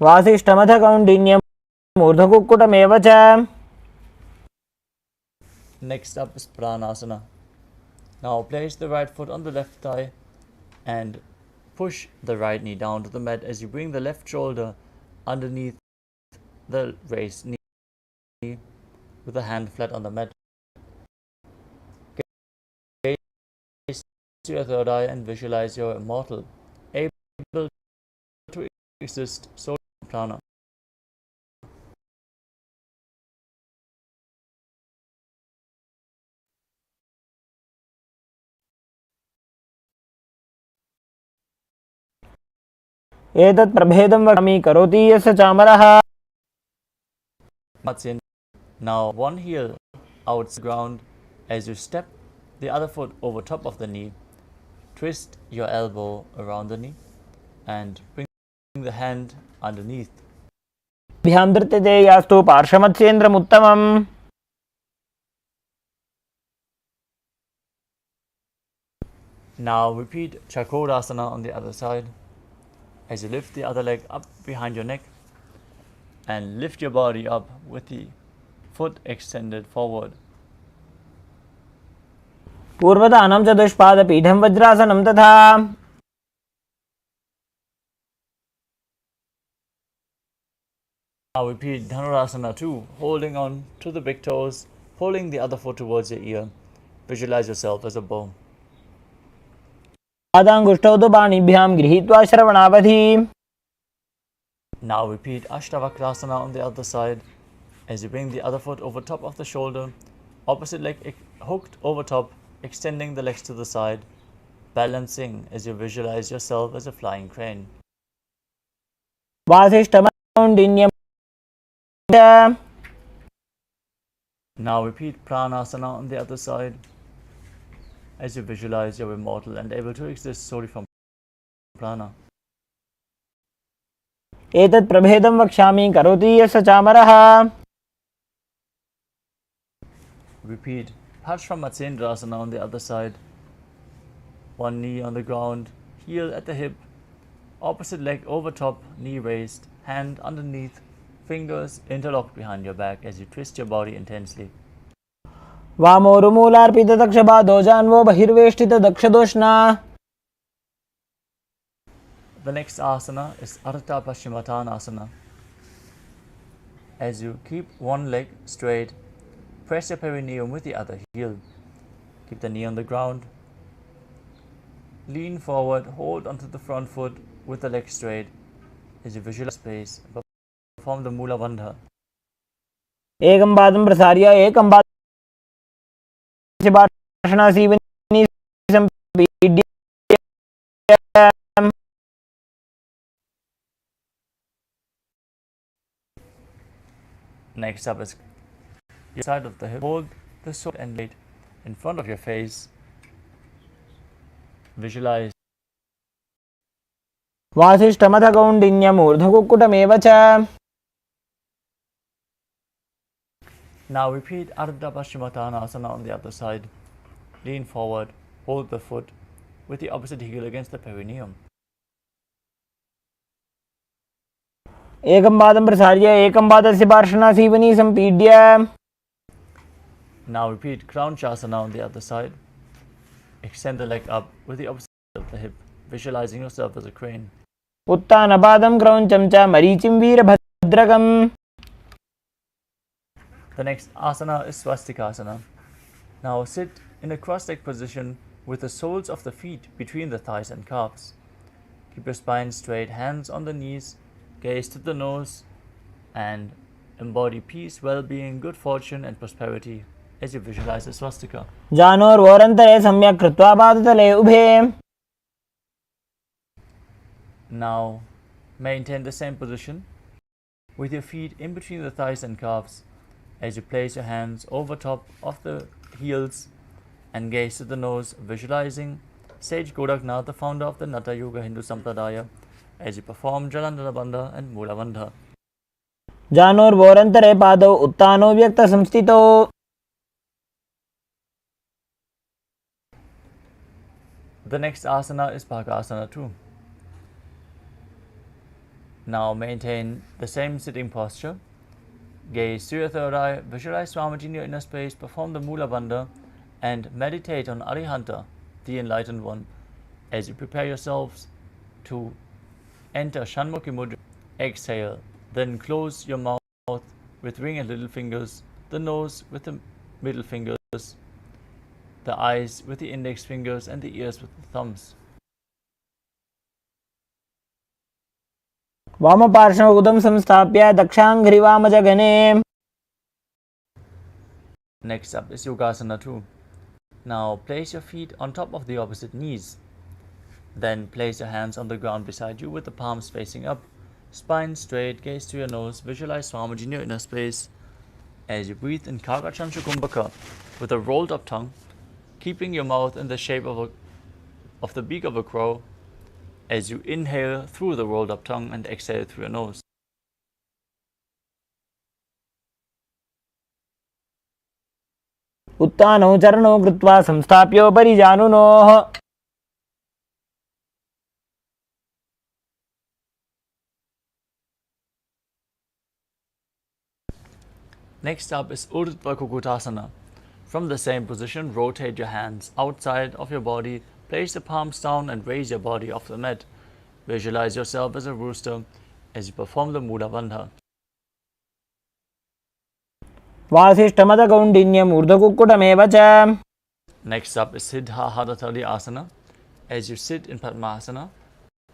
वासिष्ठमथ कौण्डिन्यम् ऊर्ध्वकुक्कुटमेव च. Next up is Pranasana. Now place the right foot on the left thigh and push the right knee down to the mat as you bring the left shoulder underneath the raised knee with the hand flat on the mat. Gaze to your third eye and visualize you're immortal, able to exist solely in prana. एतत् प्रभेदं वक्मि करोति यस्य चामरः. Now one heel out the ground as you step the other foot over top of the knee. Twist your elbow around the knee and bring the hand underneath. भ्यां धृत्यते यास्तु पार्श्वमत्स्येन्द्रमुत्तमम्. Now repeat Chakrasana on the other side as you lift the other leg up behind your neck and lift your body up with the foot extended forward. पूर्वदानं चतुष्पादपीठं वज्रासनं तथा. Now repeat Dhanurasana 2, holding on to the big toes, pulling the other foot towards your ear. Visualize yourself as a bow. पादांगुष्टौ तु पाणिभ्यां गृहीत्वा श्रवणावधि. Now repeat Ashtavakrasana on the other side as you bring the other foot over top of the shoulder, opposite leg hooked over top, extending the legs to the side, balancing as you visualize yourself as a flying crane. वासिष्ठमौण्डिन्यम्. Now repeat Pranasana on the other side as you visualize you're immortal and able to exist solely from prana. एतत् प्रभेदं वक्ष्यामि करोति यस्य चामरः. Repeat Parshvamatsendrasana on the other side. One knee on the ground, heel at the hip, opposite leg over top, knee raised, hand underneath, fingers interlocked behind your back as you twist your body intensely. वामोरुमूलार्पितदक्षपादो जान्वो बहिर्वेष्टितदक्षदोष्णा. The next asana is Ardha Paschimottanasana. As you keep one leg straight, press your perineum with the other heel. Keep the knee on the ground. Lean forward, hold onto the front foot with the leg straight as you visualize space. Perform the Mula Bandha. एकं पादं प्रसार्य एकं पादं पार्श्वनासीवनी सम्पीड्य. Next up is your side of the hip. Hold the sword and blade in front of your face. Visualize. वासिष्ठमथ कौण्डिन्यम् ऊर्ध्वकुक्कुटमेव च. Now repeat Ardha Paschimottanasana on the other side. Lean forward, hold the foot with the opposite heel against the perineum. एकं पादं प्रसार्य एकं पादस्य पार्श्वनासीवनी सम्पीड्य. Now repeat Kraunchasana on the other side. Extend the leg up with the opposite of the hip, visualizing yourself as a crane. उत्तानपादं क्रौञ्चं च मरीचिं वीरभद्रकम्. The next asana is Swastikasana. Now sit in a cross-legged position with the soles of the feet between the thighs and calves. Keep your spine straight, hands on the knees, gaze to the nose, and embody peace, well-being, good fortune, and prosperity as you visualize the swastika. जानोर्वोरन्तरे सम्यक् कृत्वा पादतले उभे. Now maintain the same position with your feet in between the thighs and calves as you place your hands over top of the heels and gaze to the nose, visualizing Sage Goraknath, the founder of the Natha Yoga Hindu Sampradaya, as you perform Jalandhara Bandha and Mula Bandha. जानोर्वोरन्तरे पादौ उत्तानो व्यक्तसंस्थितौ. The next asana is Bhagasana too. Now maintain the same sitting posture. Gaze to your third eye, visualize Swamiji in your inner space, perform the Mula Bandha, and meditate on Arihanta, the enlightened one, as you prepare yourselves to enter Shanmukhi Mudra. Exhale, then close your mouth with ring and little fingers, the nose with the middle fingers, the eyes with the index fingers, and the ears with the thumbs. वामपार्श्वं उदं संस्थाप्य दक्षाङ्घ्रिवामजगने. Next up is Yogasana 2. Now place your feet on top of the opposite knees. Then place your hands on the ground beside you with the palms facing up. Spine straight, gaze to your nose, visualize Swamiji in your inner space. As you breathe in Kakachantra Kumbhaka with a rolled up tongue, keeping your mouth in the shape of the beak of a crow, as you inhale through the rolled up tongue and exhale through your nose. उत्तानौ चरणौ कृत्वा संस्थाप्योपरि जानुनोः. Next up is Urdhva Kukutasana. From the same position, rotate your hands outside of your body, place the palms down and raise your body off the mat. Visualize yourself as a rooster as you perform the Mula Bandha. वासिष्ठमदकौण्डिन्यम् ऊर्ध्वकुक्कुटमेव च. Next up is Siddha Hadatali Asana. As you sit in Padmasana,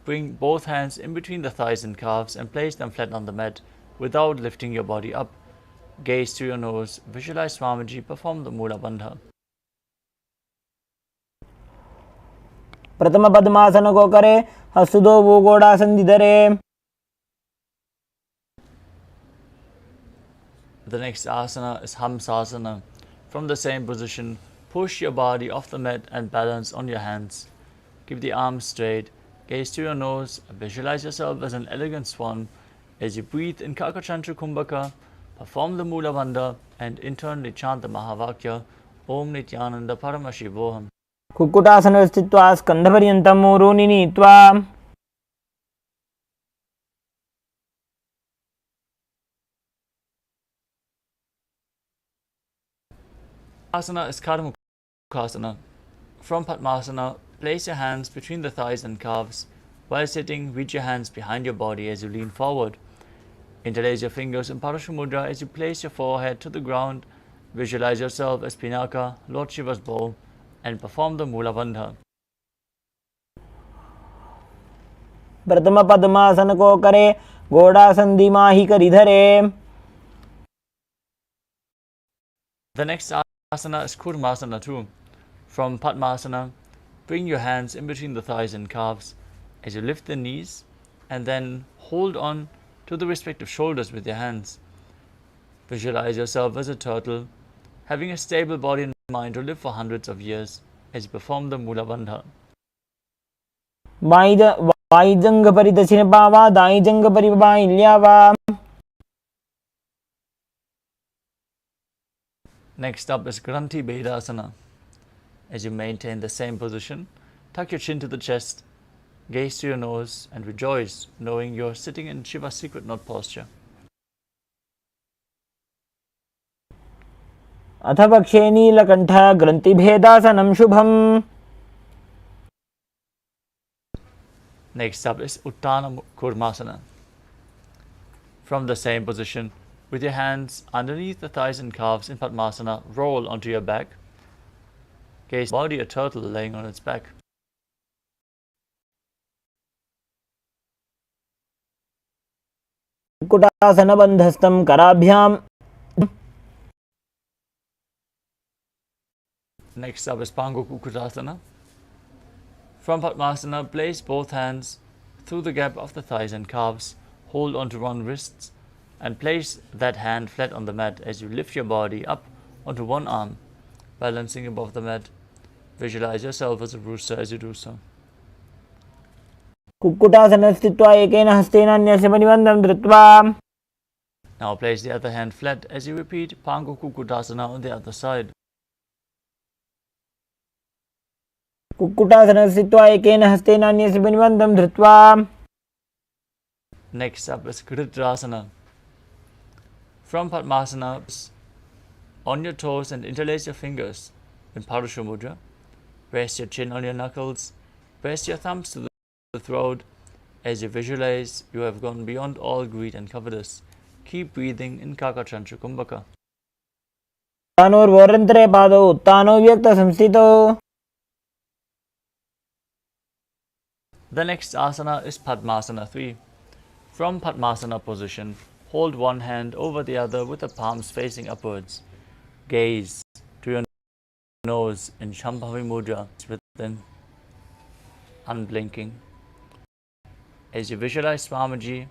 bring both hands in between the thighs and calves and place them flat on the mat without lifting your body up. Gaze to your nose, visualize Swamiji, perform the Mula Bandha. प्रथम पद्मासन को करे हस्तुदो वो गोड़ासन धरे. The next asana is Hamsasana. From the same position, push your body off the mat and balance on your hands. Keep the arms straight, gaze to your nose, visualize yourself as an elegant swan as you breathe in Kakachantra Kumbhaka, perform the Mula Bandha, and internally chant the Mahavakya, Om Nithyananda Paramashivoham. Kukkutasana स्थित्वा स्कन्धपर्यन्तं ऊरूनि नीत्वा. Asana is Kardha Mukhasana. From Padmasana, place your hands between the thighs and calves. While sitting, reach your hands behind your body as you lean forward. Interlace your fingers in Parashva Mudra as you place your forehead to the ground. Visualize yourself as Pinaka, Lord Shiva's bow, and perform the Mula Bandha. प्रथम पद्मासन को करे घोड़ासन दिमाही करी धरे. The next asana is Kurmasana too. From Padmasana, bring your hands in between the thighs and calves as you lift the knees and then hold on to the respective shoulders with your hands. Visualize yourself as a turtle, having a stable body and mind to live for hundreds of years as you perform the Mula Bandha. By जंग परि दक्षिण पावा दाई जंग परि by ल्यावा. Next up is Granthi Bedasana. As you maintain the same position, tuck your chin to the chest, gaze to your nose, and rejoice, knowing you're sitting in Shiva's secret knot posture. अथ पक्षे नीलकण्ठ ग्रन्थिभेदासनं शुभम्. Next up is Uttana Kurmasana. From the same position, with your hands underneath the thighs and calves in Padmasana, roll onto your back. Gaze body a turtle laying on its back. कुटासनबन्धस्थं कराभ्याम. Next up is Pango Kukutasana. From Padmasana, place both hands through the gap of the thighs and calves. Hold onto one wrist and place that hand flat on the mat as you lift your body up onto one arm, balancing above the mat. Visualize yourself as a rooster as you do so. कुक्कुटासने स्थित्वा एकेन हस्तेन अन्यस्य परिबन्धं धृत्वा. Now place the other hand flat as you repeat Pango Kukutasana on the other side. कुक्कुटासने स्थित्वा एकेन हस्तेन अन्यस्य परिबन्धं धृत्वा. Next up is Kritrasana. From Padmasana, on your toes and interlace your fingers in Parusha Mudra. Rest your chin on your knuckles. Press your thumbs to the throat as you visualize you have gone beyond all greed and covetous. Keep breathing in Kakachantra Kumbhaka. तानोर्वोरन्तरे पादौ उत्तानो व्यक्तसंस्थितौ. The next asana is Padmasana 3. From Padmasana position, hold one hand over the other with the palms facing upwards. Gaze to your nose in Shambhavi Mudra within unblinking. As you visualize Swamiji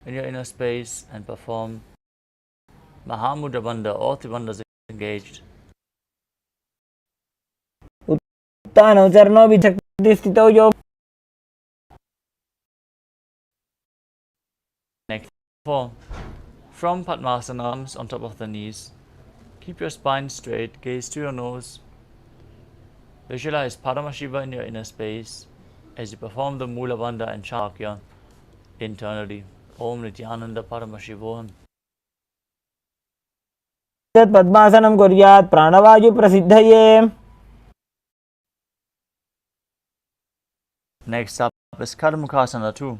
in your inner space and perform Mahamudra Bandha, all three bandhas engaged. उत्तानौ चरणौ विचक्तिस्थितौ योग. Next 4. From Padmasana, arms on top of the knees. Keep your spine straight, gaze to your nose. Visualize Paramashiva in your inner space as you perform the Mula Bandha and Shakya internally. Om Nithyananda Paramashivoham. पद्मासनं कुर्यात् प्राणवायु प्रसिद्धये. Next up is Karmukasana 2.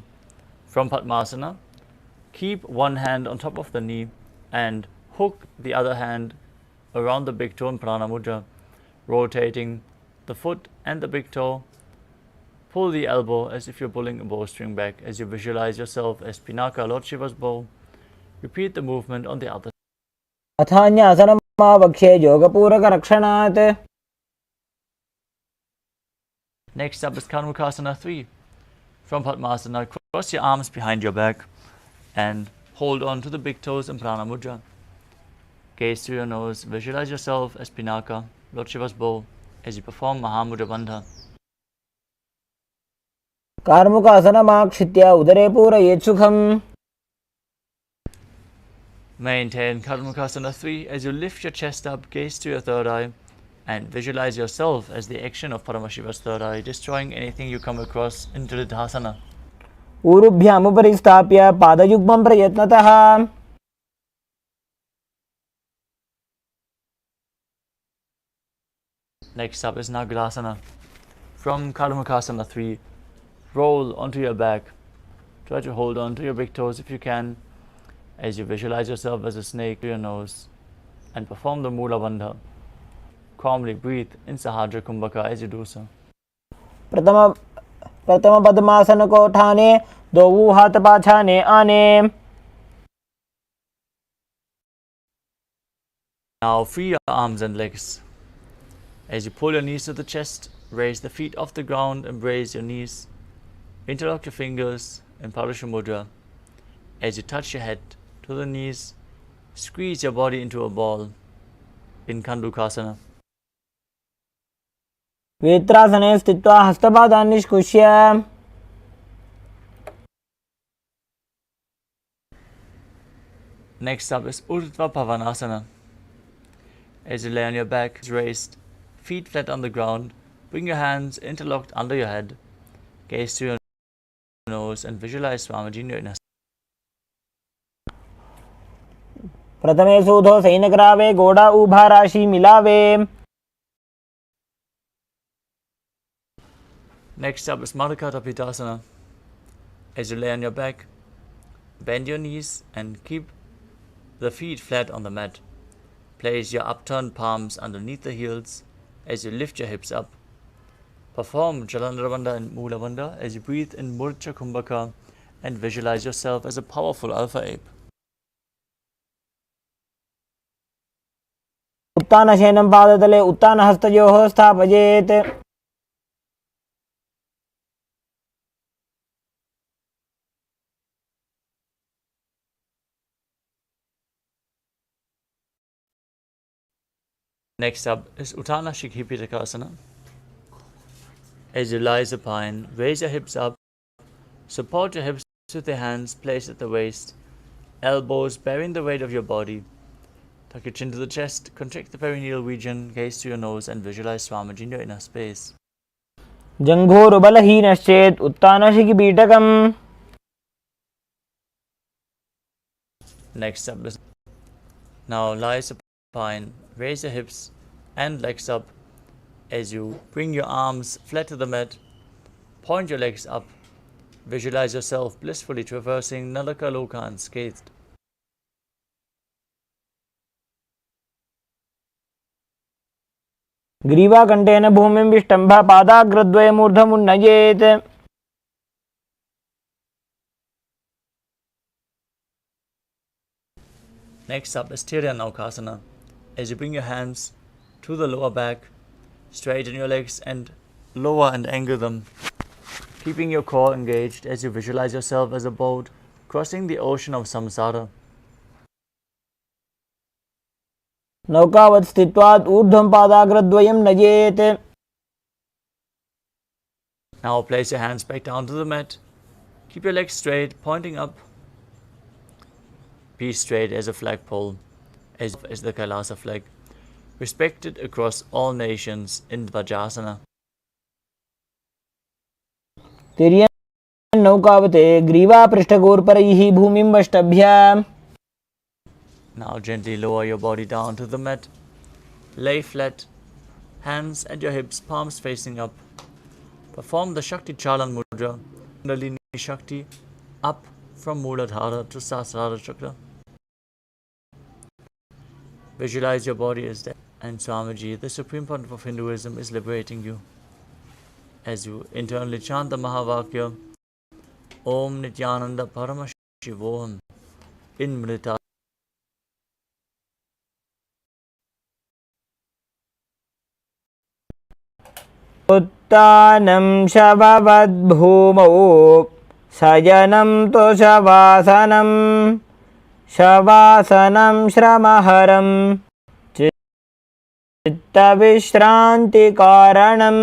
From Padmasana, keep one hand on top of the knee and hook the other hand around the big toe in Prana Mudra, rotating the foot and the big toe. Pull the elbow as if you're pulling a bowstring back as you visualize yourself as Pinaka, Lord Shiva's bow. Repeat the movement on the other. अथान्यासनं वक्ष्ये योगपूरकरक्षणात्. Next up is Karmukasana 3. From Padmasana, cross your arms behind your back and hold on to the big toes in Prana Mudra. Gaze through your nose, visualize yourself as Pinaka, Lord Shiva's bow, as you perform Mahamudra Bandha. कार्मुकासनमाक्षित्य उदरे पूरयेत् सुखम्. Maintain Karmukasana 3 as you lift your chest up, gaze to your third eye, and visualize yourself as the action of Paramashiva's third eye, destroying anything you come across in Tridhasana. ऊरुभ्यामुपरि स्थाप्य पादयुग्मं प्रयत्नतः. Next up is Nagarasana. From Karmukasana 3, roll onto your back. Try to hold on to your big toes if you can, as you visualize yourself as a snake to your nose, and perform the Mula Bandha. Calmly breathe in Sahadra Kumbhaka as you do so. प्रथम पद्मासन को ठाने दो हाथ पाछाने आने. Now free your arms and legs. As you pull your knees to the chest, raise the feet off the ground, embrace your knees. Interlock your fingers in Parusha Mudra. As you touch your head to the knees, squeeze your body into a ball in Kandukasana. वेत्रासने स्थित्वा हस्तपादान् निष्कुष्य. Next up is Urdhva Pavanasana. As you lay on your back, raised, feet flat on the ground, bring your hands interlocked under your head, gaze through your nose and visualize Swamiji in your inner. प्रथमे सूधो सैनग्रावे गोड़ा उभा राशि मिलावे. Next up is Madhukata Pitasana. As you lay on your back, bend your knees and keep the feet flat on the mat. Place your upturned palms underneath the heels. as you lift your hips up. Perform Jalandhara and Mula Bandha as you breathe in Murcha Kumbhaka and visualize yourself as a powerful alpha ape. उत्तानशयनं पादतले उत्तानहस्तयोः स्थापयेत्. Next up is Uttana Shikhipitakasana. As you lie supine, raise your hips up, support your hips with your hands placed at the waist, elbows bearing the weight of your body. Tuck your chin to the chest, contract the perineal region, gaze to your nose and visualize Swamiji in your inner space. जङ्घोरुबलहीनश्चेत् उत्तानशिखिपीठकम्. Next up is now lie supine, raise your hips and legs up as you bring your arms flat to the mat, point your legs up, visualize yourself blissfully traversing Nalaka Loka unscathed. ग्रीवाकण्ठेन भूमिं विष्टम्भ पादाग्रद्वयमूर्धमुन्नयेत्. Next up is Tiryanaukhasana. As you bring your hands to the lower back, straighten your legs and lower and angle them, keeping your core engaged as you visualize yourself as a boat crossing the ocean of samsara. नौकावत् स्थित्वात् ऊर्ध्वं पादाग्रद्वयं नयेत्. Now place your hands back down to the mat. Keep your legs straight, pointing up. Be straight as a flagpole, as the Kailasa flag, respected across all nations in Vajrasana. तिर्यन् नौकावते ग्रीवापृष्ठगोर्परैः भूमिं वष्टभ्य. Now gently lower your body down to the mat. Lay flat, hands at your hips, palms facing up. Perform the Shakti Chalan Mudra, Kundalini Shakti, up from Muladhara to Sahasrara Chakra. Visualize your body as dead, and Swamiji, the Supreme Pontiff of Hinduism, is liberating you. As you internally chant the Mahavakya, Om Nithyananda Paramashivoham, in Mrita. उत्तानं शववद्भूमौ शयनं तु शवासनं. शवासनं श्रमहरं चित्तविश्रान्तिकारणम्.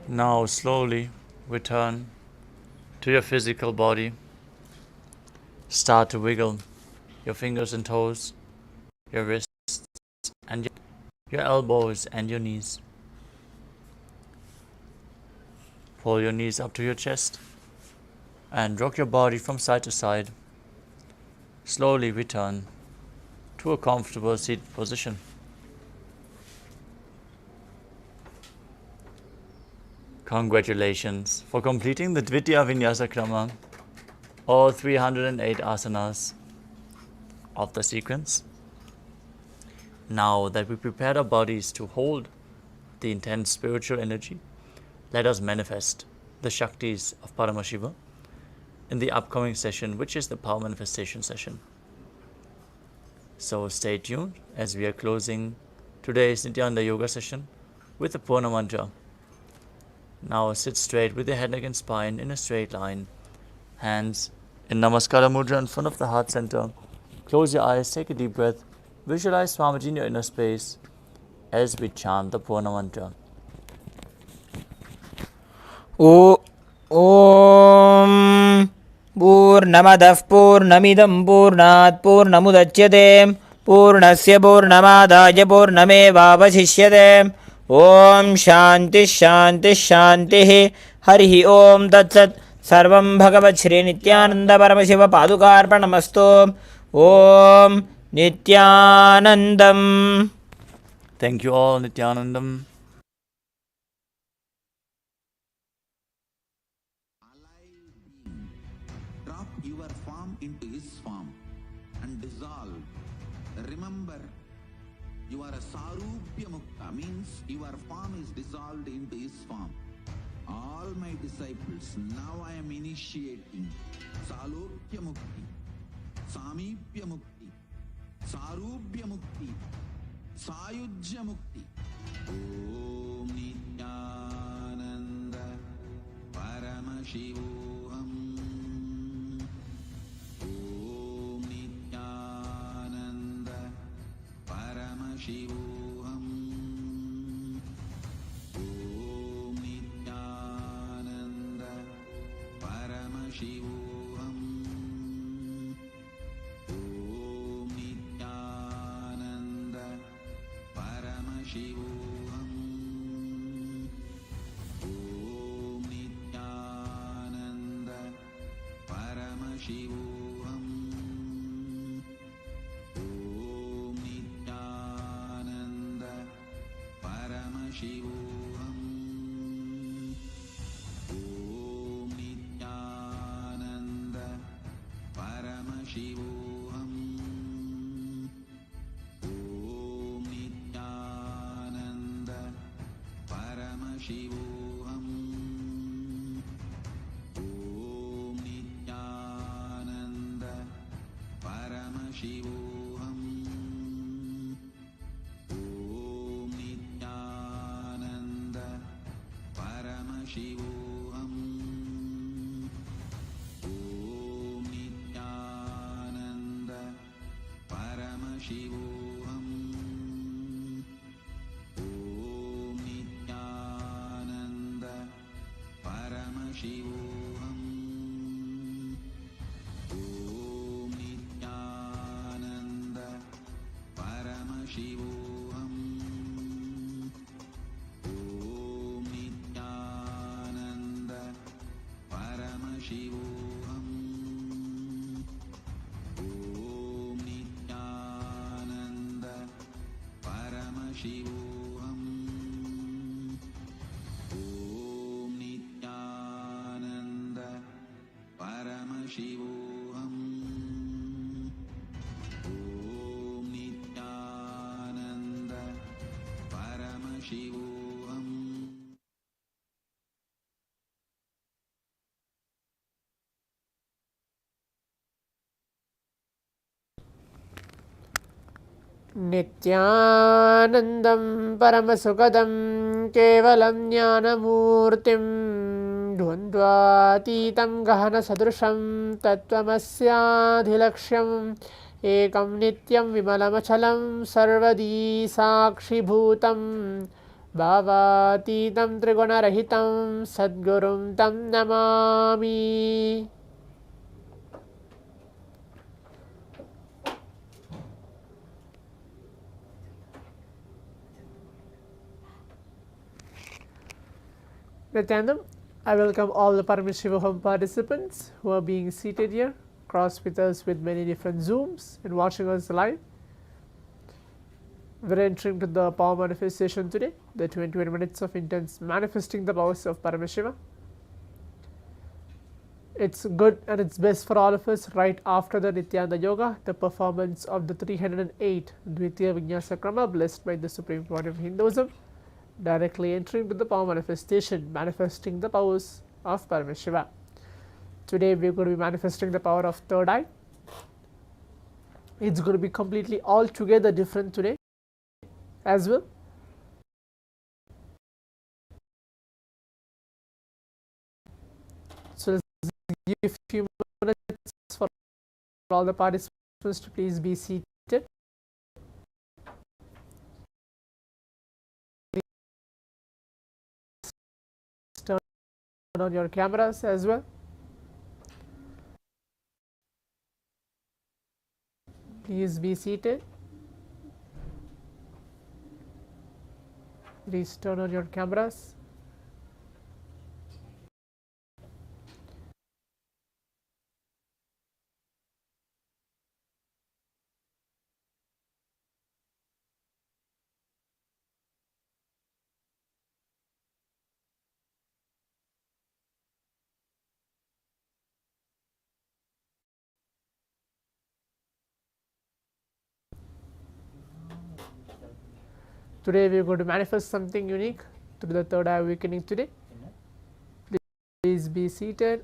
Now slowly return to your physical body. Start to wiggle your fingers and toes, your wrists and your elbows and your knees. Pull your knees up to your chest and rock your body from side to side. Slowly return to a comfortable seated position. Congratulations for completing the Dvitiya Vinyasa Krama, all 308 asanas of the sequence. Now that we prepared our bodies to hold the intense spiritual energy, let us manifest the Shaktis of Paramashiva in the upcoming session, which is the Power Manifestation session. So stay tuned as we are closing today's Nithyananda Yoga session with the Purna Mantra. Now sit straight with your head, neck and spine in a straight line. Hands in Namaskara Mudra in front of the heart center. Close your eyes, take a deep breath. Visualize Swamiji in your inner space as we chant the Purna Mantra. ॐ पूर्णमदः पूर्णमिदं पूर्णात् पूर्णमुदच्यते पूर्णस्य पूर्णमादाय पूर्णमेवावशिष्यते ॐ शान्तिः शान्तिः शान्तिः हरिः ॐ तत्सत् सर्वं भगवत् श्री नित्यानंद परमशिव पादुकार्पणमस्तु ॐ नित्यानन्दम्. Thank you all, Nithyanandam. Drop your form into his form and dissolve. Remember, you are a Sarupya Mukta, means your form is dissolved into his form. All my disciples, now I am initiating Salokya Mukti, Samipya Mukti, Sarupya Mukti, Sayujya Mukti. Om Nithyananda Paramashivoham. Om Nithyananda Paramashivoham. Om Nithyananda Paramashivoham. Om Nithyananda Paramashivoham. Om Nithyananda Paramashivoham. Om Nithyananda Paramashivoham. Om Nithyananda Paramashivoham. Om Nithyananda Paramashivoham. Om Nithyananda Paramashivoham. Om Nithyananda Paramashivoham. Om Nithyananda Paramashivoham. Om Nithyananda Paramashivoham. Om Nithyananda Paramashivoham. Om Nithyananda Paramashivoham. Om Nithyananda Paramashivoham. Om Nithyananda Paramashivoham. Om Nithyananda Paramashivoham. नित्यानन्दं परमसुखदं केवलं ज्ञानमूर्तिं द्वन्द्वातीतं गहनसदृशं तत्त्वमस्याधिलक्ष्यम् एकं नित्यं विमलमचलं सर्वदी साक्षिभूतं भावातीतं त्रिगुणरहितं सद्गुरुं तं Namami. Nithyanandam, I welcome all the Paramashivoham participants who are being seated here, cross with us with many different Zooms and watching us live. We're entering to the power manifestation today, the 21 minutes of intense manifesting the powers of Paramashiva. It's good and it's best for all of us right after the Nithyananda Yoga, the performance of the 308 Dvitiya Vinyasa Krama blessed by the Supreme Pontiff of Hinduism, directly entering to the power manifestation, manifesting the powers of Paramashiva. Today we're going to be manifesting the power of third eye. It's going to be completely altogether different today as well. So let's give a few minutes for all the participants to please be seated. Turn on your cameras as well. Please be seated. Please turn on your cameras. Today we are going to manifest something unique through the third eye awakening today. Please be seated.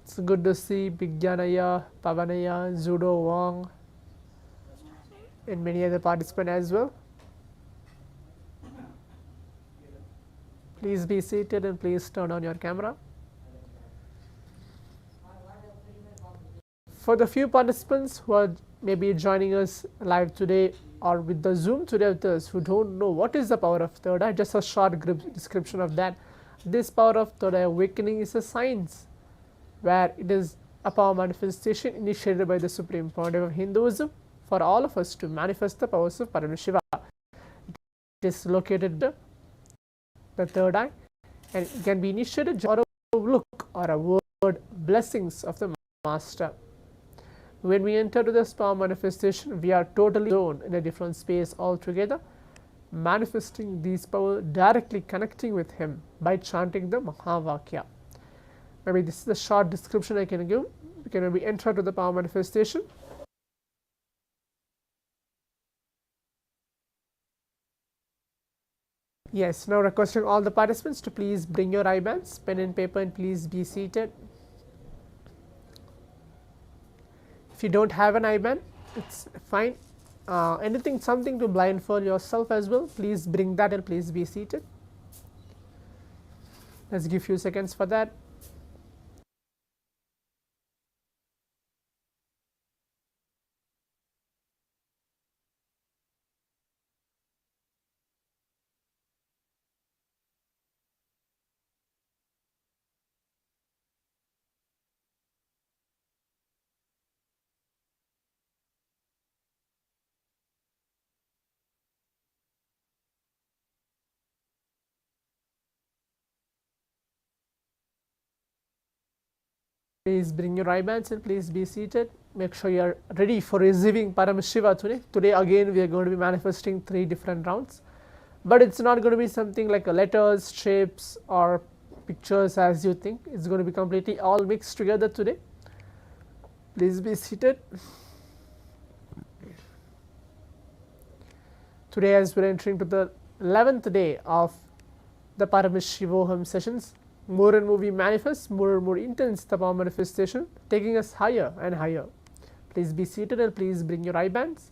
It's good to see Bigyanaya, Pavanaya, Zudo Wong and many other participants as well. Please be seated and please turn on your camera. For the few participants who are maybe joining us live today or with the Zoom today with us who don't know what is the power of third eye, just a short description of that. This power of third eye awakening is a science where it is a power manifestation initiated by the Supreme Pontiff of Hinduism for all of us to manifest the powers of Paramashiva. It is located in the third eye and it can be initiated or a look or a word blessings of the Master. When we enter to this power manifestation, we are totally zoned in a different space altogether, manifesting these powers, directly connecting with Him by chanting the Mahavakya. Maybe this is the short description I can give. We can maybe enter to the power manifestation. Yes, now requesting all the participants to please bring your IBANs, pen and paper, and please be seated. If you don't have an IBAN, it's fine. Something to blindfold yourself as well, please bring that and please be seated. Let's give few seconds for that. Please bring your IBANs and please be seated. Make sure you are ready for receiving Paramashiva today. Today again we are going to be manifesting 3 different rounds. But it's not going to be something like letters, shapes or pictures as you think. It's going to be completely all mixed together today. Please be seated. Today as we are entering to the 11th day of the Paramashivoham sessions, more and more we manifest, more and more intense the power manifestation, taking us higher and higher. Please be seated and please bring your IBANs.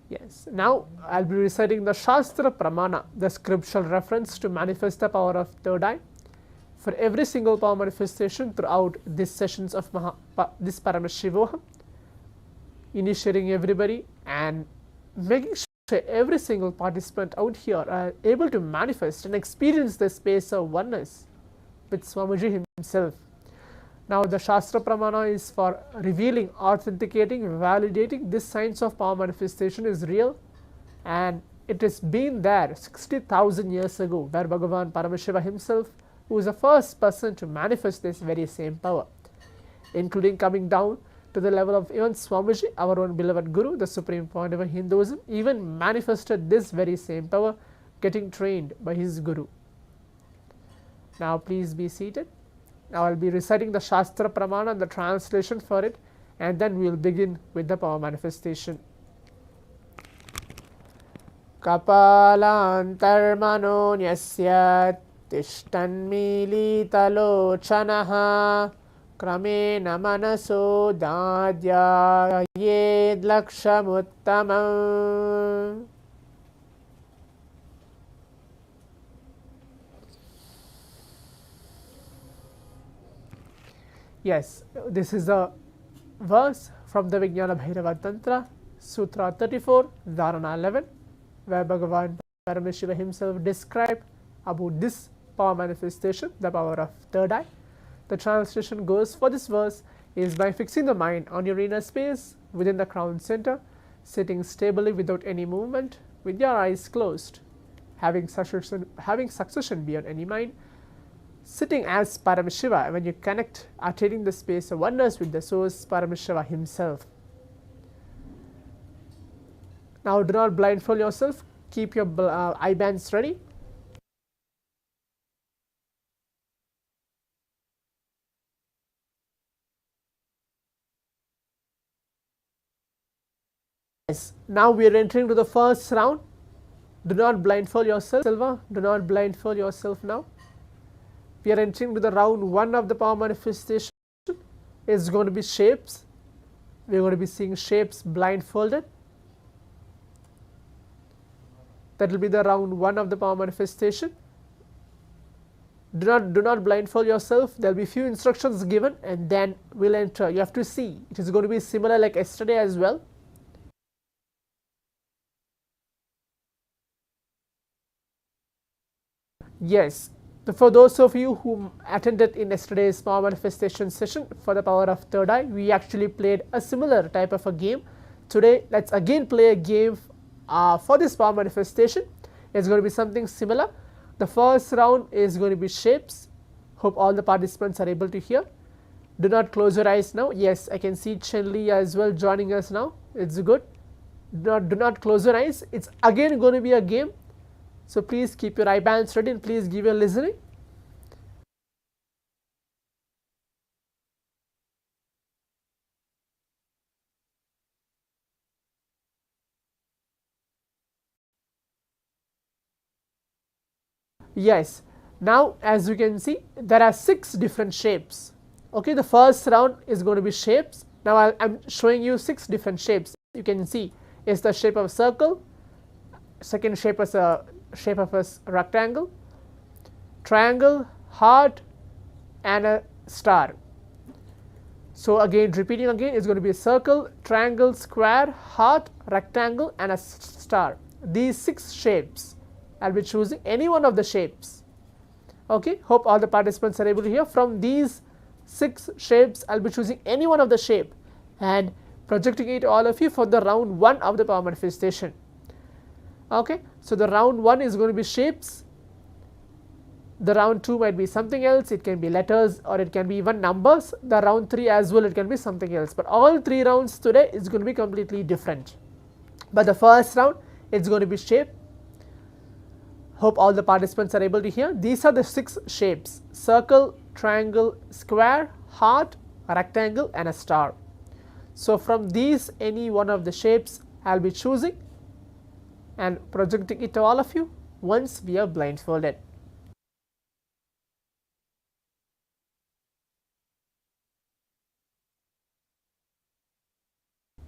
Yes, now I'll be reciting the Shastra Pramana, the scriptural reference to manifest the power of third eye. for every single power manifestation throughout these sessions of this Paramashivoham, initiating everybody and making sure every single participant out here are able to manifest and experience the space of oneness with Swamiji himself. Now the Shastra Pramana is for revealing, authenticating, validating this science of power manifestation is real, and it has been there 60,000 years ago, where Bhagavan Paramashivam himself, who is the first person to manifest this very same power, including coming down to the level of even Swamiji, our own beloved Guru, the Supreme Pontiff of Hinduism, even manifested this very same power, getting trained by his Guru. Now please be seated. Now I will be reciting the Shastra Pramana and the translation for it, and then we will begin with the power manifestation. Kapalantarmano nyasya tishtanmilitalochanaha kramena manaso dadyayed lakshamuttamam. Yes, this is a verse from the Vijnana Bhairava Tantra, Sutra 34, Dharana 11, where Bhagavan Paramashivam himself described about this power manifestation, the power of third eye. The translation goes for this verse is by fixing the mind on your inner space within the crown center, sitting stably without any movement, with your eyes closed, having succession beyond any mind, sitting as Paramashiva when you connect, attaining the space of oneness with the source Paramashiva himself. Now do not blindfold yourself, keep your eye bands ready. Yes, now we are entering to the first round. Do not blindfold yourself, Silva, do not blindfold yourself now. We are entering to the round 1 of the power manifestation. It's going to be shapes. We are going to be seeing shapes blindfolded. That will be the round 1 of the power manifestation. Do not blindfold yourself. There will be few instructions given, and then we'll enter. You have to see. It is going to be similar like yesterday as well. Yes. For those of you who attended in yesterday's power manifestation session for the power of third eye, we actually played a similar type of a game. Today, let's again play a game for this power manifestation. It's going to be something similar. The first round is going to be shapes. Hope all the participants are able to hear. Do not close your eyes now. Yes, I can see Chen Li as well joining us now. It's good. Do not close your eyes. It's again going to be a game. So please keep your eye bands ready and please give your listening. Yes, now as you can see, there are 6 different shapes. Okay, the first round is going to be shapes. Now I'm showing you 6 different shapes. You can see it's the shape of a circle, second shape is a shape of a rectangle, triangle, heart, and a star. So again, repeating again, it's going to be a circle, triangle, square, heart, rectangle, and a star. These 6 shapes, I'll be choosing any one of the shapes. Okay, hope all the participants are able to hear. From these 6 shapes, I'll be choosing any one of the shape and projecting it to all of you for the round 1 of the power manifestation. Okay, so the round 1 is going to be shapes. The round 2 might be something else. It can be letters or it can be even numbers. The round 3 as well, it can be something else. But all 3 rounds today is going to be completely different. But the first round, it's going to be shape. Hope all the participants are able to hear. These are the 6 shapes: circle, triangle, square, heart, rectangle, and a star. So from these, any one of the shapes I'll be choosing and projecting it to all of you once we are blindfolded.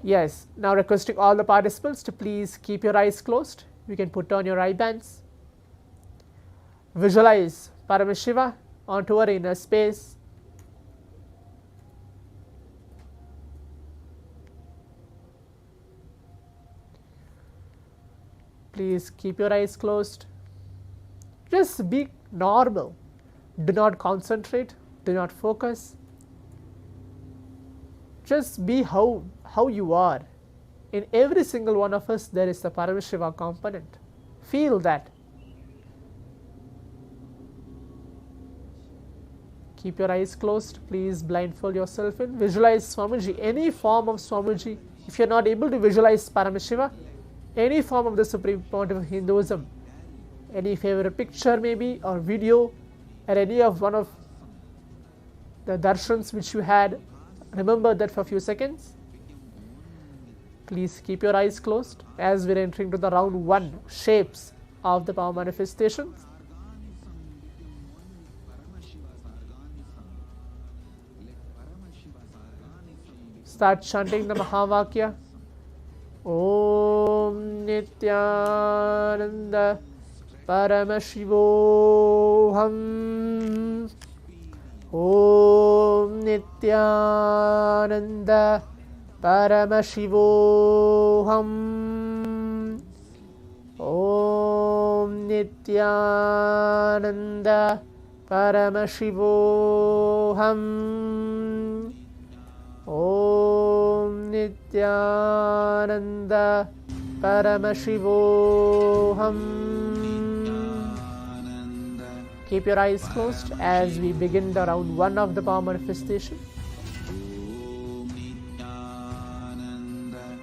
Yes, now requesting all the participants to please keep your eyes closed. You can put on your eye bands. Visualize Paramashiva onto our inner space. Please keep your eyes closed. Just be normal. Do not concentrate. Do not focus. Just be how you are. In every single one of us, there is the Paramashiva component. Feel that. Keep your eyes closed. Please blindfold yourself in. Visualize Swamiji, any form of Swamiji. If you are not able to visualize Paramashiva, any form of the Supreme Pontiff of Hinduism, any favorite picture maybe or video, or any of one of the darshans which you had, remember that for a few seconds. Please keep your eyes closed as we're entering to the round 1 shapes of the power manifestations. Start chanting the Mahavakya. Om Nithyananda Paramashivoham. Om Nithyananda Paramashivoham. Om Nithyananda Paramashivoham. Om Nithyananda Paramashivoham. Keep your eyes closed as we begin the round 1 of the power manifestation. Om Nithyananda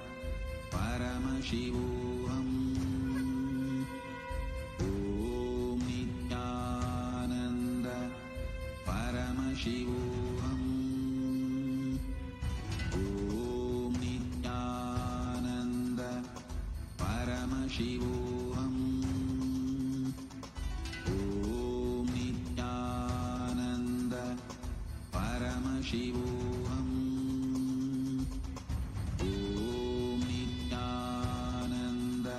Paramashivoham. Om Nithyananda Paramashivoham. Om Nithyananda Paramashivoham. Om Nithyananda Paramashivoham. Om Nithyananda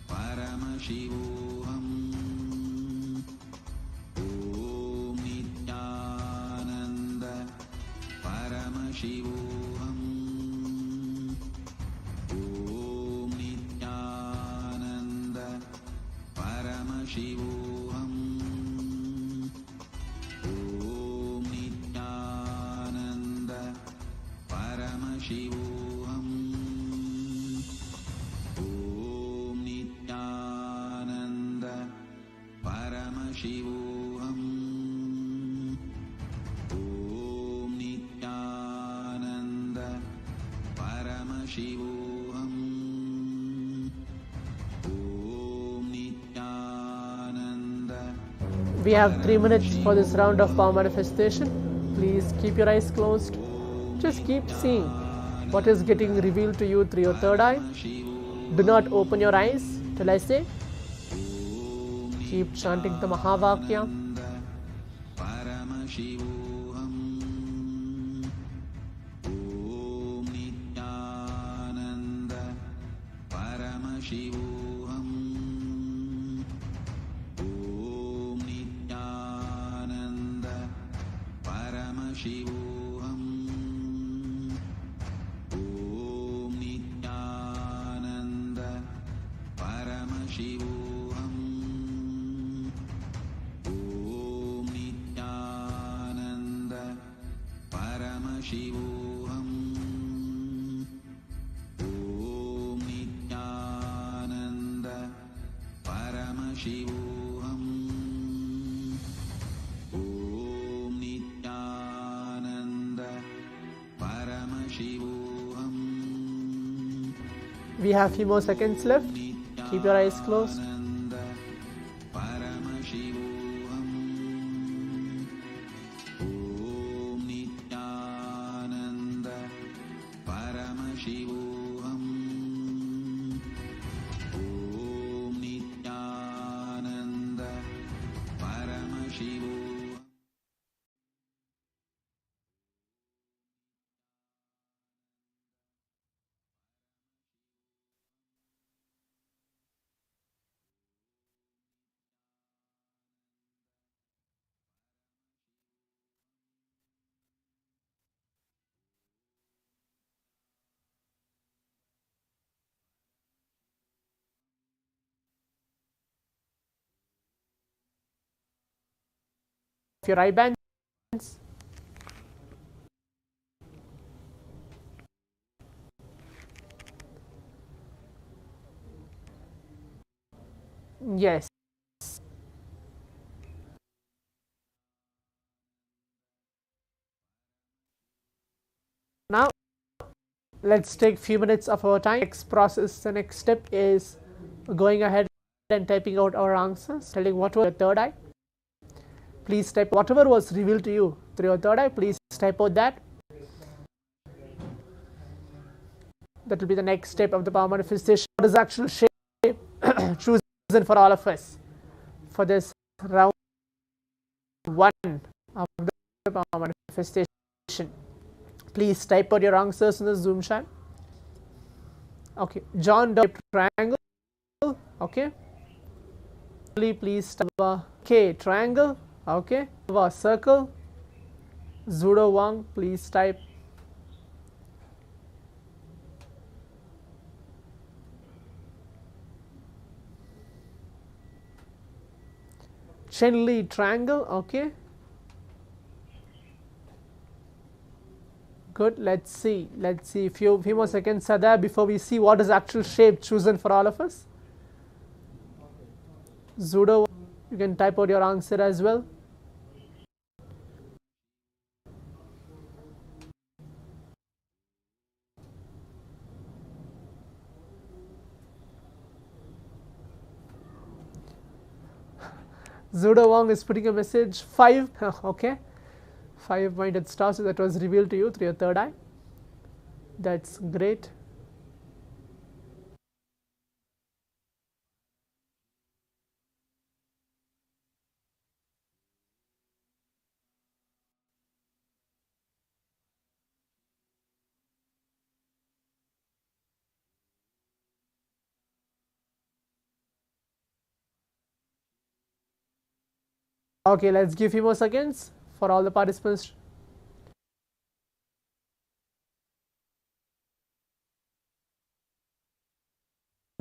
Paramashivoham. Om Nithyananda Paramashivoham. Om Nithyananda Paramashivoham. Om Nithyananda Paramashivoham. Om Nithyananda Paramashivoham. Om Nithyananda Paramashivoham. Om Nithyananda. We have 3 minutes for this round of power manifestation. Please keep your eyes closed. Just keep seeing what is getting revealed to you through your third eye. Do not open your eyes till I say. Keep chanting the Mahavakya. Paramashivoham. Om Nithyananda Paramashivoham. Om Nithyananda Paramashivoham. Om Nithyananda Paramashivoham. Om Nithyananda Paramashivoham. Om Nithyananda Paramashivoham. Om Nithyananda Paramashivoham. We have few more seconds left. Keep your eyes closed. Nithyananda Paramashivoham. Om Nithyananda Paramashivoham. Om Nithyananda Paramashivoham. your eye bands. Yes. Now let's take few minutes of our time. Next process, the next step is going ahead and typing out our answers, telling what was your third eye. Please type whatever was revealed to you through your third eye. Please type out that. That will be the next step of the power manifestation. What is the actual shape chosen for all of us for this round 1 of the power manifestation? Please type out your answers in the Zoom chat. Okay, John type triangle. Okay, please type K triangle. Okay, circle. Zudo Wang, please type Chen Li triangle. Okay, good. Let's see few more seconds are there before we see what is actual shape chosen for all of us. Zudo, you can type out your answer as well. Zudo Wang is putting a message 5. Okay, 5-pointed star, so that was revealed to you through your third eye. That's great. Okay, let's give few more seconds for all the participants.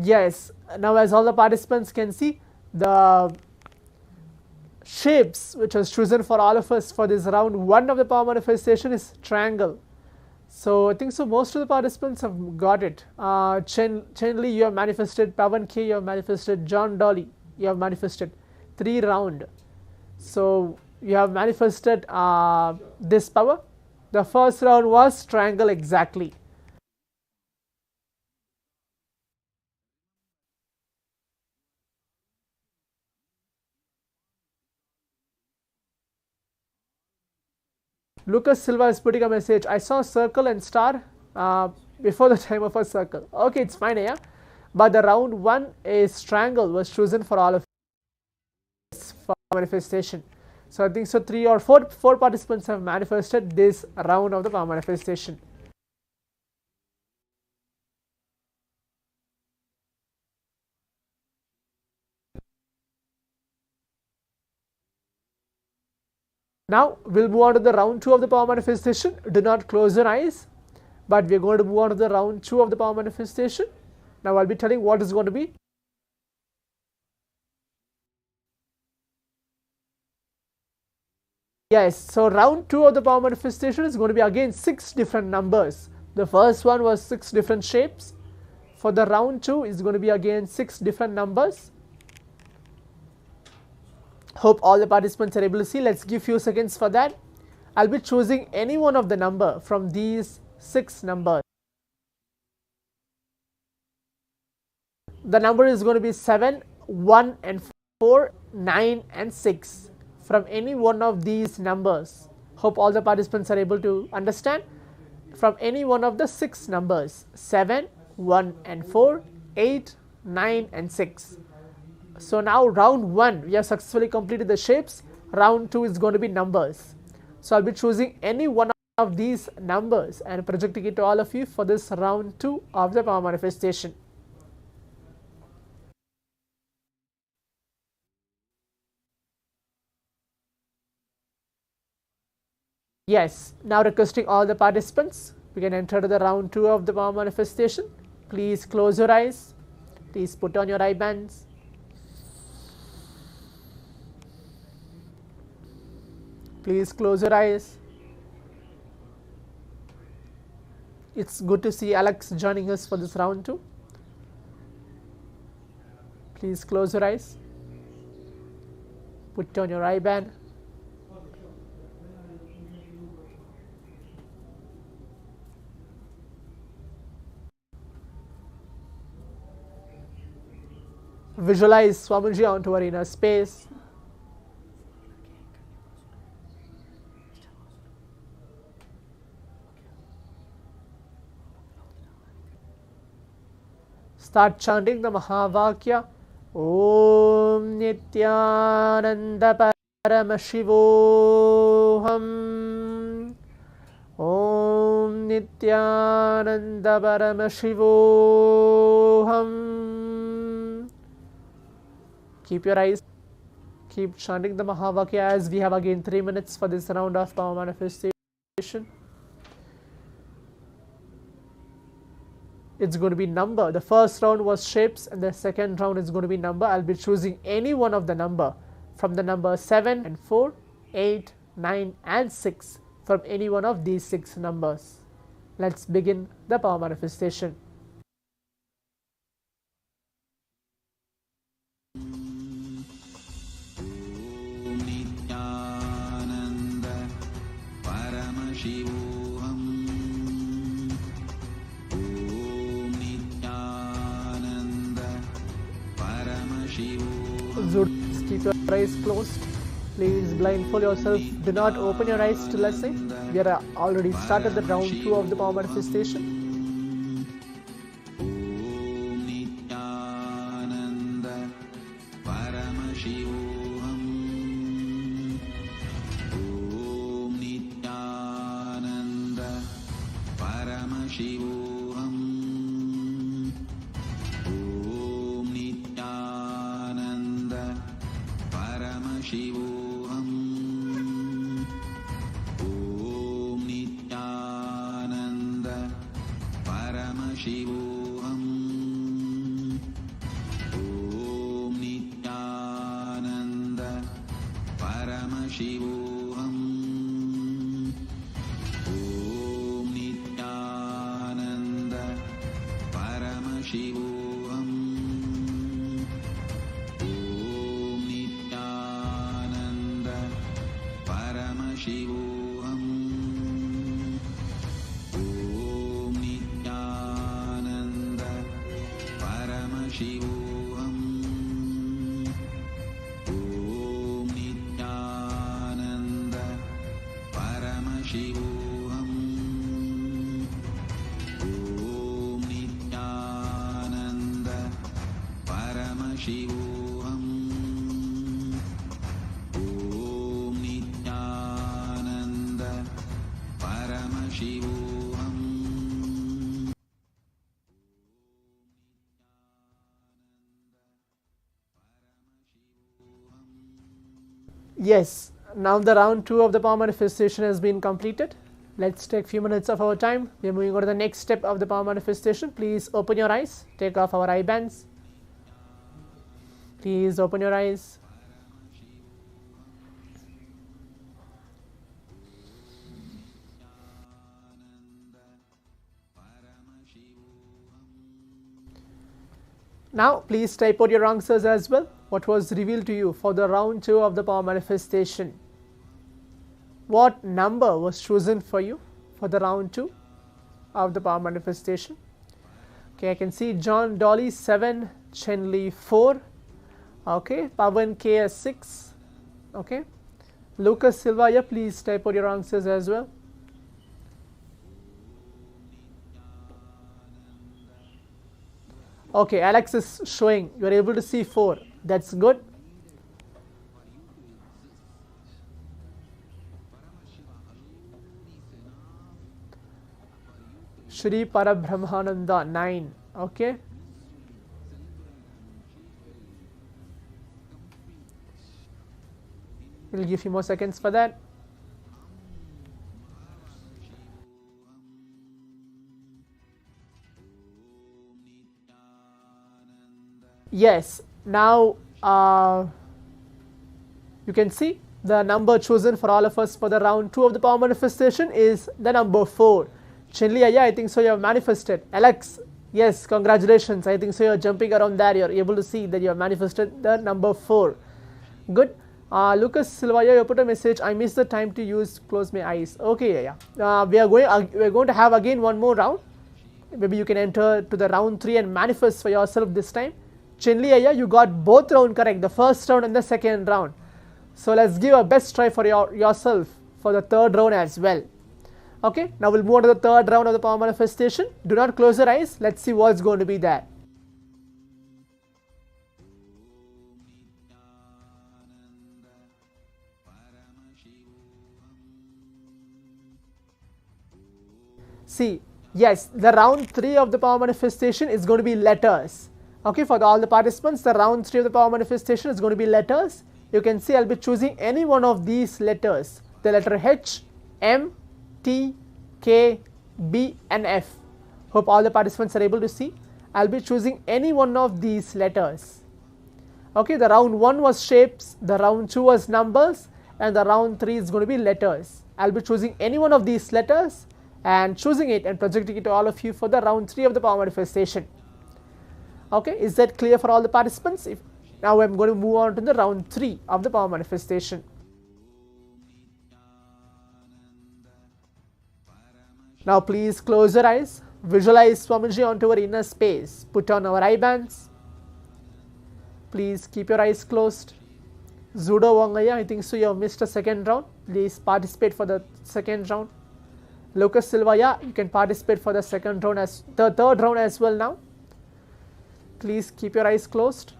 Yes, now as all the participants can see, the shapes which was chosen for all of us for this round 1 of the power manifestation is triangle. So I think so most of the participants have got it. Chen Li, you have manifested. Pavan K, you have manifested. John Dolly, you have manifested 3 round. So you have manifested this power. The first round was triangle exactly. Lucas Silva is putting a message. I saw circle and star before the time of a circle. Okay, it's fine, yeah. But the round 1 is triangle was chosen for all of us for manifestation. So I think so 3 or 4 participants have manifested this round of the power manifestation. Now we'll move on to the round 2 of the power manifestation. Do not close your eyes, but we're going to move on to the round 2 of the power manifestation. Now I'll be telling what is going to be. Yes, so round 2 of the power manifestation is going to be again 6 different numbers. The first one was 6 different shapes. For the round 2 is going to be again 6 different numbers. Hope all the participants are able to see. Let's give few seconds for that. I'll be choosing any one of the number from these 6 numbers. The number is going to be 7, 1 and 4, 9 and 6 from any one of these numbers. Hope all the participants are able to understand. From any one of the 6 numbers, 7, 1 and 4, 8, 9 and 6. So now round 1 we have successfully completed the shapes. Round 2 is going to be numbers. So I'll be choosing any one of these numbers and projecting it to all of you for this round 2 of the power manifestation. Yes, now requesting all the participants, we can enter to the round 2 of the power manifestation. Please close your eyes. Please put on your eye bands. Please close your eyes. It's good to see Alex joining us for this round 2. Please close your eyes. Put down your eye band. Visualize Swamiji onto our inner space. Start chanting the Mahavakya. Om Nithyananda Paramashivoham. Om Nithyananda Paramashivoham. Keep your eyes. Keep chanting the Mahavakya as we have again 3 minutes for this round of power manifestation. It's going to be number. The first round was shapes and the second round is going to be number. I'll be choosing any one of the number from the number 7 and 4, 8, 9 and 6 from any one of these 6 numbers. Let's begin the power manifestation. Nithyananda Paramashivoham. Keep your eyes closed. Please blindfold yourself. Do not open your eyes till I say. We are already started the round 2 of the power manifestation. Nithyananda Paramashivoham. Om Nithyananda Paramashivoham. Om Nithyananda Paramashivoham. Om Nithyananda Paramashivoham. Om Nithyananda Paramashivoham. Om Nithyananda Paramashivoham. Om Nithyananda Paramashivoham. Om Nithyananda Paramashivoham. Om Nithyananda Paramashivoham. Om Nithyananda Paramashivoham. Om Nithyananda Paramashivoham. Yes, now the round 2 of the power manifestation has been completed. Let's take few minutes of our time. We are moving on to the next step of the power manifestation. Please open your eyes. Take off our eye bands. Please open your eyes. Now please type out your answers as well. What was revealed to you for the round 2 of the power manifestation? What number was chosen for you for the round 2 of the power manifestation? Okay, I can see John Dolly 7, Chenli 4, okay, Pavan KS 6, okay, Lucas Silva, yeah, please type out your answers as well. Okay, Alex is showing you are able to see 4. That's good. Shri Parabrahmananda 9. Okay. We'll give you more seconds for that. Yes, now you can see the number chosen for all of us for the round 2 of the power manifestation is the number 4. Chinli Aya, I think so you have manifested. Alex, yes, congratulations. I think so you're jumping around there. You're able to see that you have manifested the number 4. Good. Lucas Silva, you put a message. I missed the time to close my eyes. Okay, yeah. We are going to have again one more round. Maybe you can enter to the round 3 and manifest for yourself this time. Chinli Aya, you got both round correct, the first round and the second round. So let's give a best try for yourself for the third round as well. Okay, now we'll move on to the third round of the power manifestation. Do not close your eyes. Let's see what's going to be there. See, yes, the round 3 of the power manifestation is going to be letters. Okay, for all the participants, the round 3 of the power manifestation is going to be letters. You can see I'll be choosing any one of these letters. The letter H, M, T, K, B and F. Hope all the participants are able to see. I'll be choosing any one of these letters. Okay, the round 1 was shapes, the round 2 was numbers, and the round 3 is going to be letters. I'll be choosing any one of these letters and choosing it and projecting it to all of you for the round 3 of the power manifestation. Okay, is that clear for all the participants? Now I'm going to move on to the round 3 of the power manifestation. Now please close your eyes, visualize Swamiji onto our inner space, put on our eye bands. Please keep your eyes closed. Zudo Wangaya, I think so you have missed a second round. Please participate for the second round. Lucas Silvaya, you can participate for the second round the third round as well now. Please keep your eyes closed.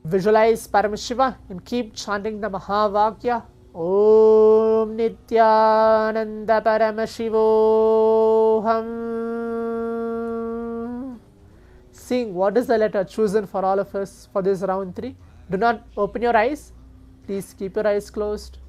Visualize Paramashiva and keep chanting the Mahavakya. Om Nithyananda Paramashivoham. Sing what is the letter chosen for all of us for this round 3. Do not open your eyes. Please keep your eyes closed.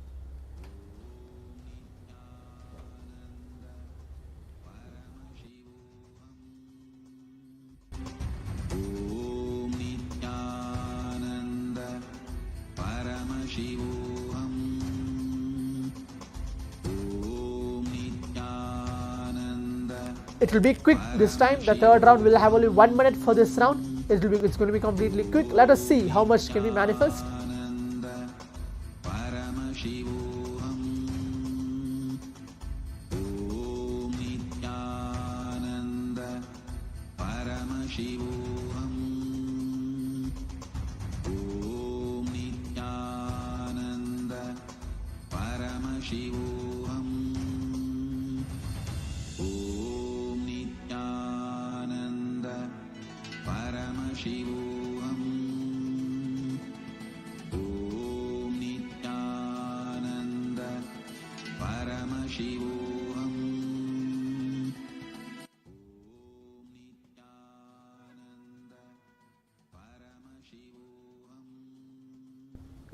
It will be quick this time. The third round will have only 1 minute for this round. It's going to be completely quick. Let us see how much can we manifest.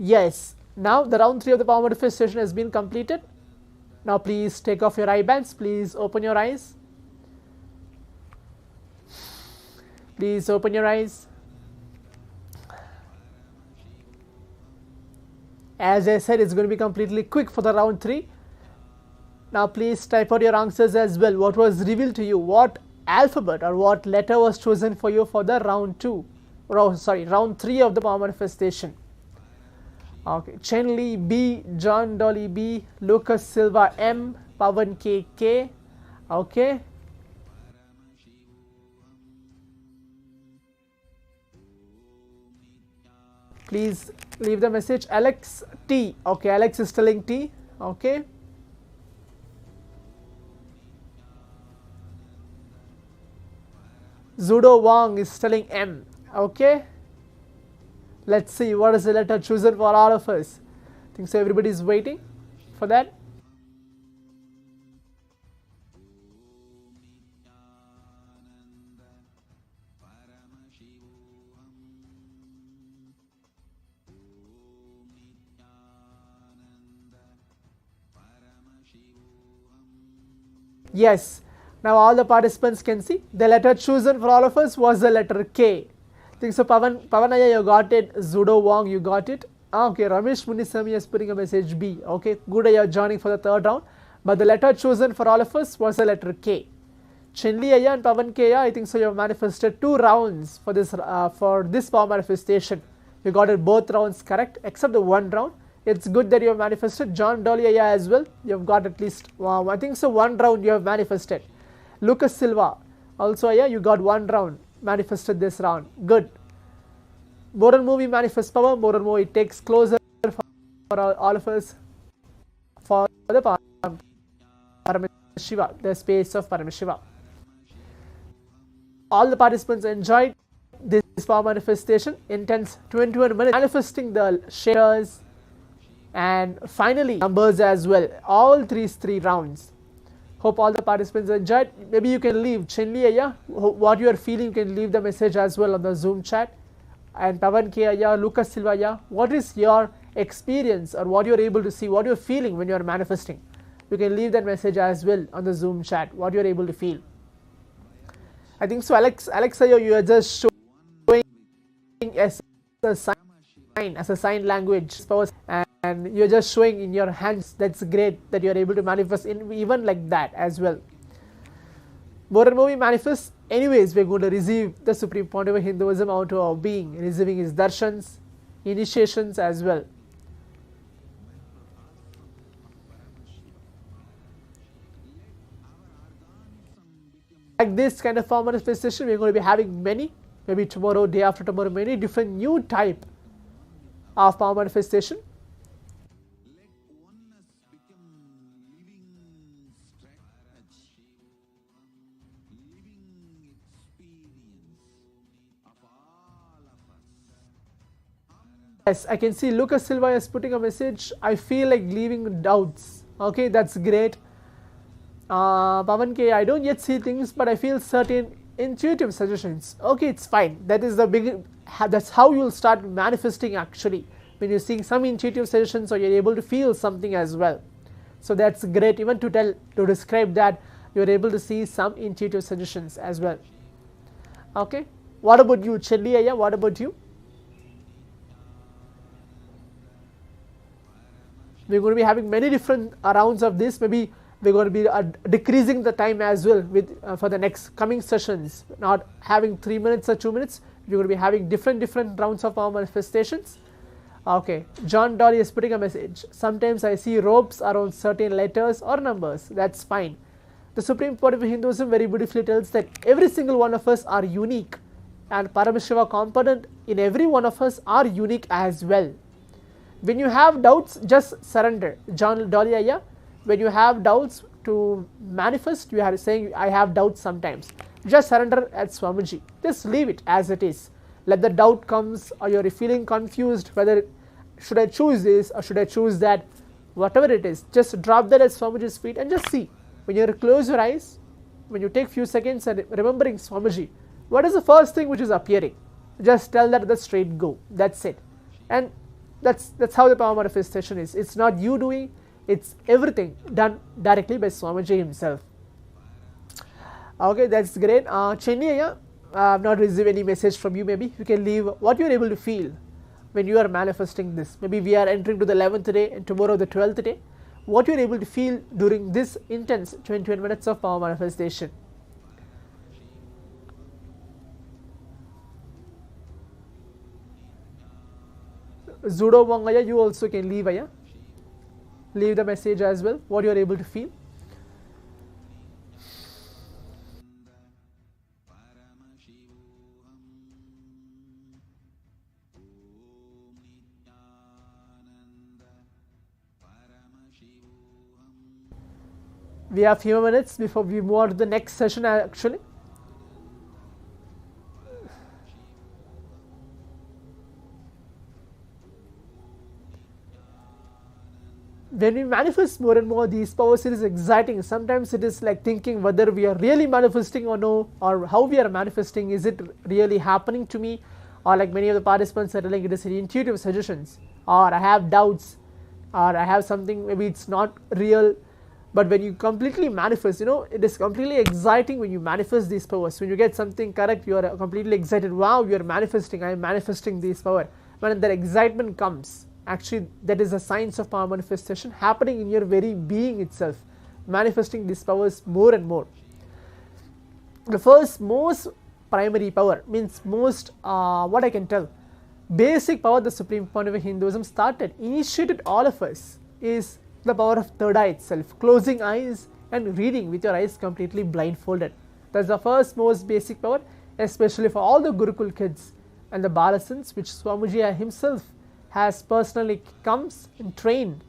Yes, now the round 3 of the power manifestation has been completed. Now please take off your eye bands. Please open your eyes. Please open your eyes. As I said, it's going to be completely quick for the round 3. Now please type out your answers as well. What was revealed to you? What alphabet or what letter was chosen for you for the round 3 of the power manifestation? Okay, Chen Lee B, John Dolly B, Lucas Silva M, Pavan K. Okay. Please leave the message. Alex T. Okay, Alex is telling T. Okay. Zudo Wang is telling M. Okay. Let's see what is the letter chosen for all of us. I think so everybody is waiting for that. Yes. Now all the participants can see the letter chosen for all of us was the letter K. I think so. Pavanaya, you got it. Zudo Wong, you got it. Okay, Ramesh Munisami is putting a message B. Okay, good, you are joining for the third round. But the letter chosen for all of us was the letter K. Chinli Aya and Pavan K, I think so. You have manifested 2 rounds for this power manifestation. You got it both rounds correct except the 1 round. It's good that you have manifested. John Dolly Aya as well. You have got at least I think so 1 round you have manifested. Lucas Silva also, yeah, you got 1 round manifested this round. Good. Moral movie manifest power. Moral movie takes closer for all of us for the Paramashiva, the space of Paramashiva. All the participants enjoyed this power manifestation. Intense 21 minutes manifesting the shares and finally numbers as well. All 3 rounds. Hope all the participants enjoyed. Maybe you can leave Chinli Aya, what you are feeling, you can leave the message as well on the Zoom chat. And Pavan K Aya, Lucas Silva Aya, what is your experience or what you are able to see, what you are feeling when you are manifesting? You can leave that message as well on the Zoom chat, what you are able to feel. I think so. Alex Aya, you are just showing as a sign language, and you're just showing in your hands. That's great that you're able to manifest in even like that as well. More and more we manifest. Anyways, we're going to receive the Supreme Pontiff of Hinduism out of our being, receiving his darshans, initiations as well. Like this kind of form manifestation, we're going to be having many, maybe tomorrow, day after tomorrow, many different new type of power manifestation. Yes, I can see Lucas Silva is putting a message. I feel like leaving doubts. Okay, that's great. Pavan K, I don't yet see things, but I feel certain intuitive suggestions. Okay, it's fine. That is the big. That's how you will start manifesting actually. When you're seeing some intuitive suggestions, or you're able to feel something as well. So that's great. Even to describe that, you're able to see some intuitive suggestions as well. Okay. What about you, Chelli Aya? What about you? We're going to be having many different rounds of this. Maybe we're going to be decreasing the time as well with for the next coming sessions. Not having 3 minutes or 2 minutes. We're going to be having different rounds of power manifestations. Okay, John Dolly is putting a message. Sometimes I see ropes around certain letters or numbers. That's fine. The Supreme Pontiff of Hinduism very beautifully tells that every single one of us are unique, and Paramashiva component in every one of us are unique as well. When you have doubts, just surrender. John Dolly Aya, when you have doubts to manifest, you are saying, I have doubts sometimes. Just surrender at Swamiji. Just leave it as it is. Let the doubt comes, or you're feeling confused whether should I choose this or should I choose that, whatever it is, just drop that at Swamiji's feet and just see. When you close your eyes, when you take few seconds and remembering Swamiji, what is the first thing which is appearing? Just tell that the straight go. That's it. And that's how the power manifestation is. It's not you doing, it's everything done directly by Swamiji himself. Okay, that's great. Chennai, I have not received any message from you. Maybe you can leave what you are able to feel when you are manifesting this. Maybe we are entering to the 11th day and tomorrow the 12th day. What you are able to feel during this intense 21 minutes of power manifestation. Zudo Wangaya, you also can leave Aya. Leave the message as well, what you are able to feel. We have few minutes before we move on to the next session actually. When we manifest more and more, these powers, it is exciting. Sometimes it is like thinking whether we are really manifesting or no, or how we are manifesting. Is it really happening to me? Or like many of the participants are telling, it is intuitive suggestions, or I have doubts, or I have something, maybe it's not real. But when you completely manifest, it is completely exciting when you manifest these powers. When you get something correct, you are completely excited. Wow, you are manifesting, I am manifesting this power. When that excitement comes, actually that is a signs of power manifestation happening in your very being itself, manifesting these powers more and more. The first most primary power, means most what I can tell, basic power the Supreme Pontiff of Hinduism initiated all of us, is the power of third eye itself, closing eyes and reading with your eyes completely blindfolded. That's the first most basic power, especially for all the Gurukul kids and the Balasans, which Swamiji himself has personally comes and trained,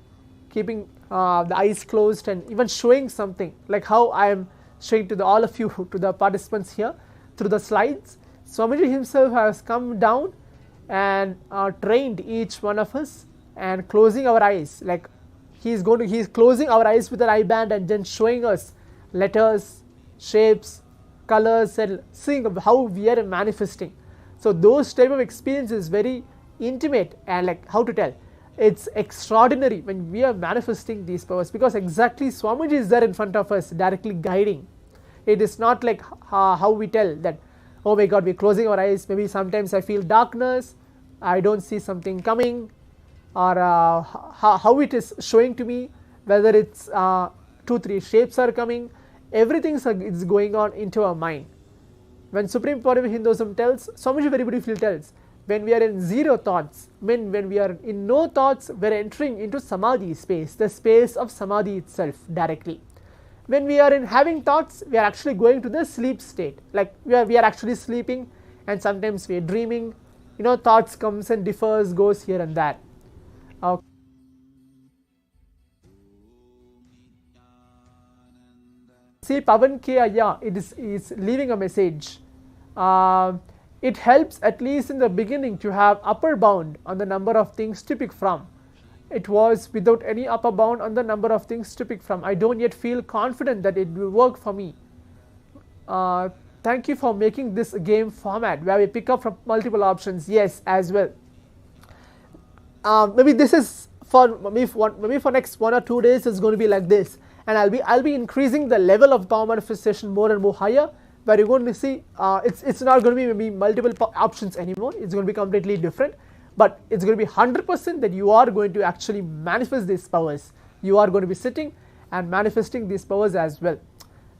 keeping the eyes closed and even showing something, like how I am showing to all of you, to the participants here through the slides. Swamiji himself has come down and trained each one of us and closing our eyes, like he is closing our eyes with an eye band and then showing us letters, shapes, colors, and seeing how we are manifesting. So those type of experience is very intimate, and like how to tell, it's extraordinary when we are manifesting these powers, because exactly Swamiji is there in front of us directly guiding. It is not like how we tell that, oh my god, we're closing our eyes, maybe sometimes I feel darkness, I don't see something coming, or how it is showing to me, whether it's 2-3 shapes are coming, everything is going on into our mind. When Supreme Pontiff of Hinduism tells, Swamiji very briefly tells, when we are in zero thoughts, when we are in no thoughts, we are entering into samadhi space, the space of samadhi itself directly. When we are in having thoughts, we are actually going to the sleep state, like we are actually sleeping, and sometimes we are dreaming, thoughts comes and differs, goes here and there. See, Pavan K, it is leaving a message. It helps at least in the beginning to have upper bound on the number of things to pick from. It was without any upper bound on the number of things to pick from. I don't yet feel confident that it will work for me. Thank you for making this game format where we pick up from multiple options. Yes, as well. Maybe this is for maybe for next 1 or 2 days is going to be like this, and I'll be increasing the level of power manifestation more and more higher, where you're going to see it's not going to be maybe multiple options anymore. It's going to be completely different, but it's going to be 100% that you are going to actually manifest these powers. You are going to be sitting and manifesting these powers as well.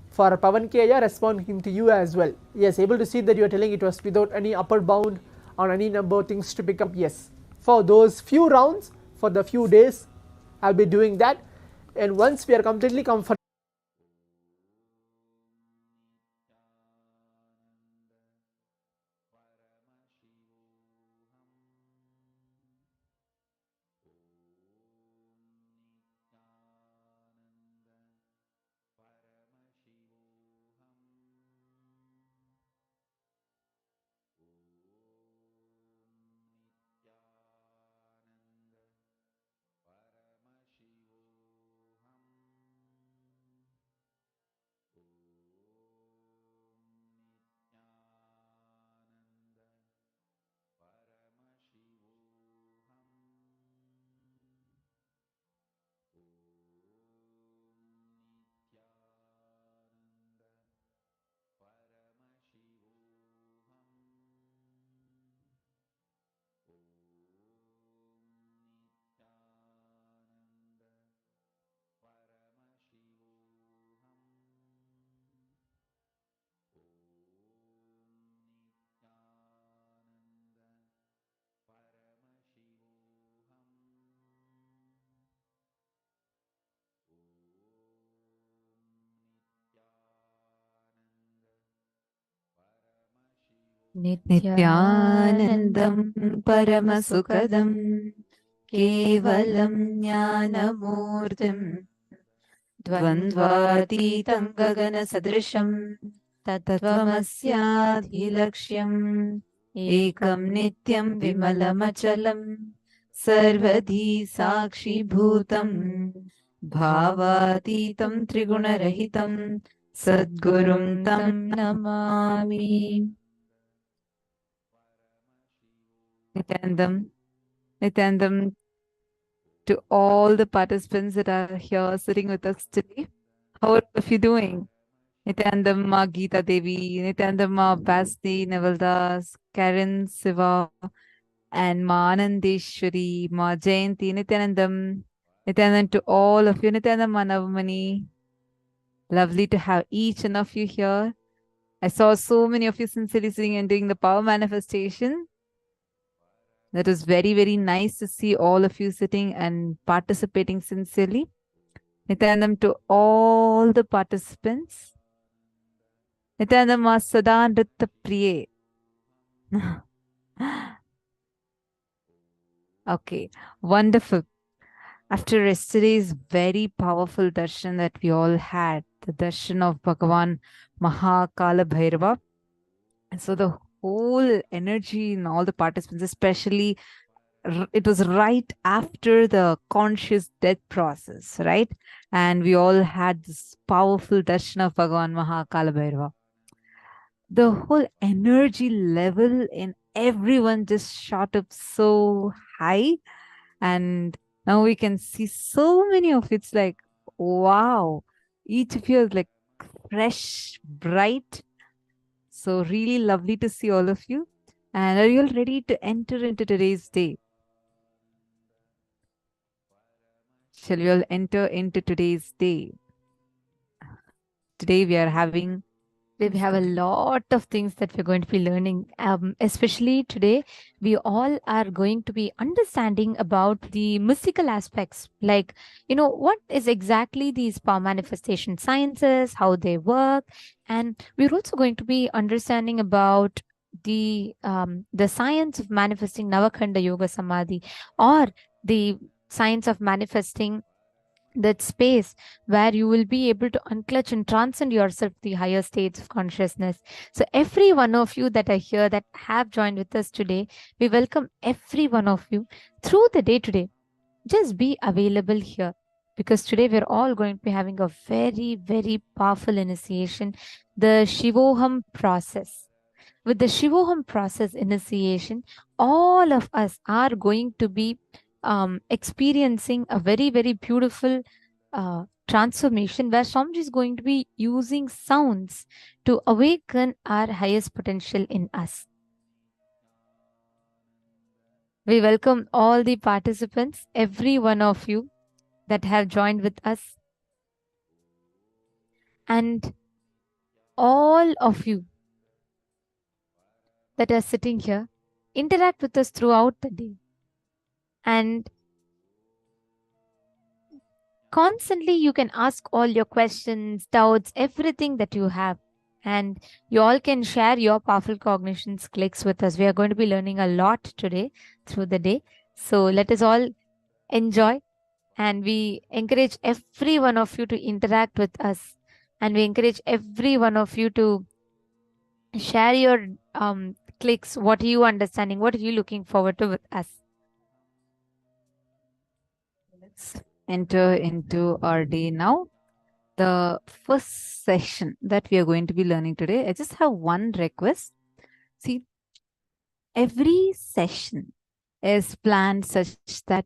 For Pavan K, responding to you as well. Yes, able to see that you are telling it was without any upper bound on any number of things to pick up. Yes, for those few rounds, for the few days, I'll be doing that, and once we are completely comfortable. नित्यानन्दं परमसुखदं केवलं ज्ञानमूर्तिं द्वन्द्वातीतं गगनसदृशं तत्त्वमस्याधिलक्ष्यम् एकं नित्यं विमलमचलं सर्वधी साक्षिभूतं भावातीतं त्रिगुणरहितं सद्गुरुं तं Namami. Nithyanandam to all the participants that are here sitting with us today. How are you doing? Nityanandamma Geeta Devi, Nityanandamma Basti Nevaldas, Karen Siva, and Ma Anandeshwari, Ma Jayanti, Nityanandam, Nityanandam to all of you, Nityanandam Manavamani. Lovely to have each one of you here. I saw so many of you sincerely sitting and doing the power manifestation. That is very, very nice to see all of you sitting and participating sincerely. Nityanandam to all the participants. Nityanandam Sada Nritta Priye. Okay, wonderful. After yesterday's very powerful darshan that we all had, the darshan of Bhagavan Mahakala Bhairava, and so the whole energy in all the participants, especially it was right after the conscious death process, right? And we all had this powerful darshan of Bhagavan Mahakala Bhairava. The whole energy level in everyone just shot up so high, and now we can see so many of it's like, wow, each of you is like fresh, bright. So really lovely to see all of you. And are you all ready to enter into today's day? Shall we all enter into today's day? Today we have a lot of things that we're going to be learning. Especially today, we all are going to be understanding about the mystical aspects, like, what is exactly these power manifestation sciences, how they work. And we're also going to be understanding about the science of manifesting Navakhanda Yoga Samadhi, or the science of manifesting that space where you will be able to unclutch and transcend yourself to the higher states of consciousness. So every one of you that are here that have joined with us today, we welcome every one of you through the day today. Just be available here, because today we're all going to be having a very, very powerful initiation, the Shivoham process. With the Shivoham process initiation, all of us are going to be experiencing a very, very beautiful transformation, where Swamiji is going to be using sounds to awaken our highest potential in us. We welcome all the participants, every one of you that have joined with us, and all of you that are sitting here. Interact with us throughout the day. And constantly you can ask all your questions, doubts, everything that you have. And you all can share your powerful cognitions clicks with us. We are going to be learning a lot today through the day. So let us all enjoy. And we encourage every one of you to interact with us. And we encourage every one of you to share your clicks. What are you understanding? What are you looking forward to with us? Let's enter into our day now. The first session that we are going to be learning today, I just have one request. See, every session is planned such that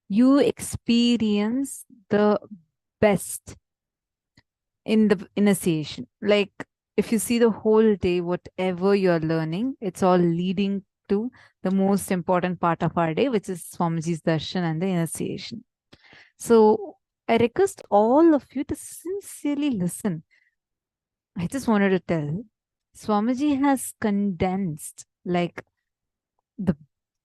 you experience the best in the initiation. Like, if you see the whole day, whatever you're learning, it's all leading to the most important part of our day, which is Swamiji's darshan and the initiation. So I request all of you to sincerely listen. I just wanted to tell, Swamiji has condensed like the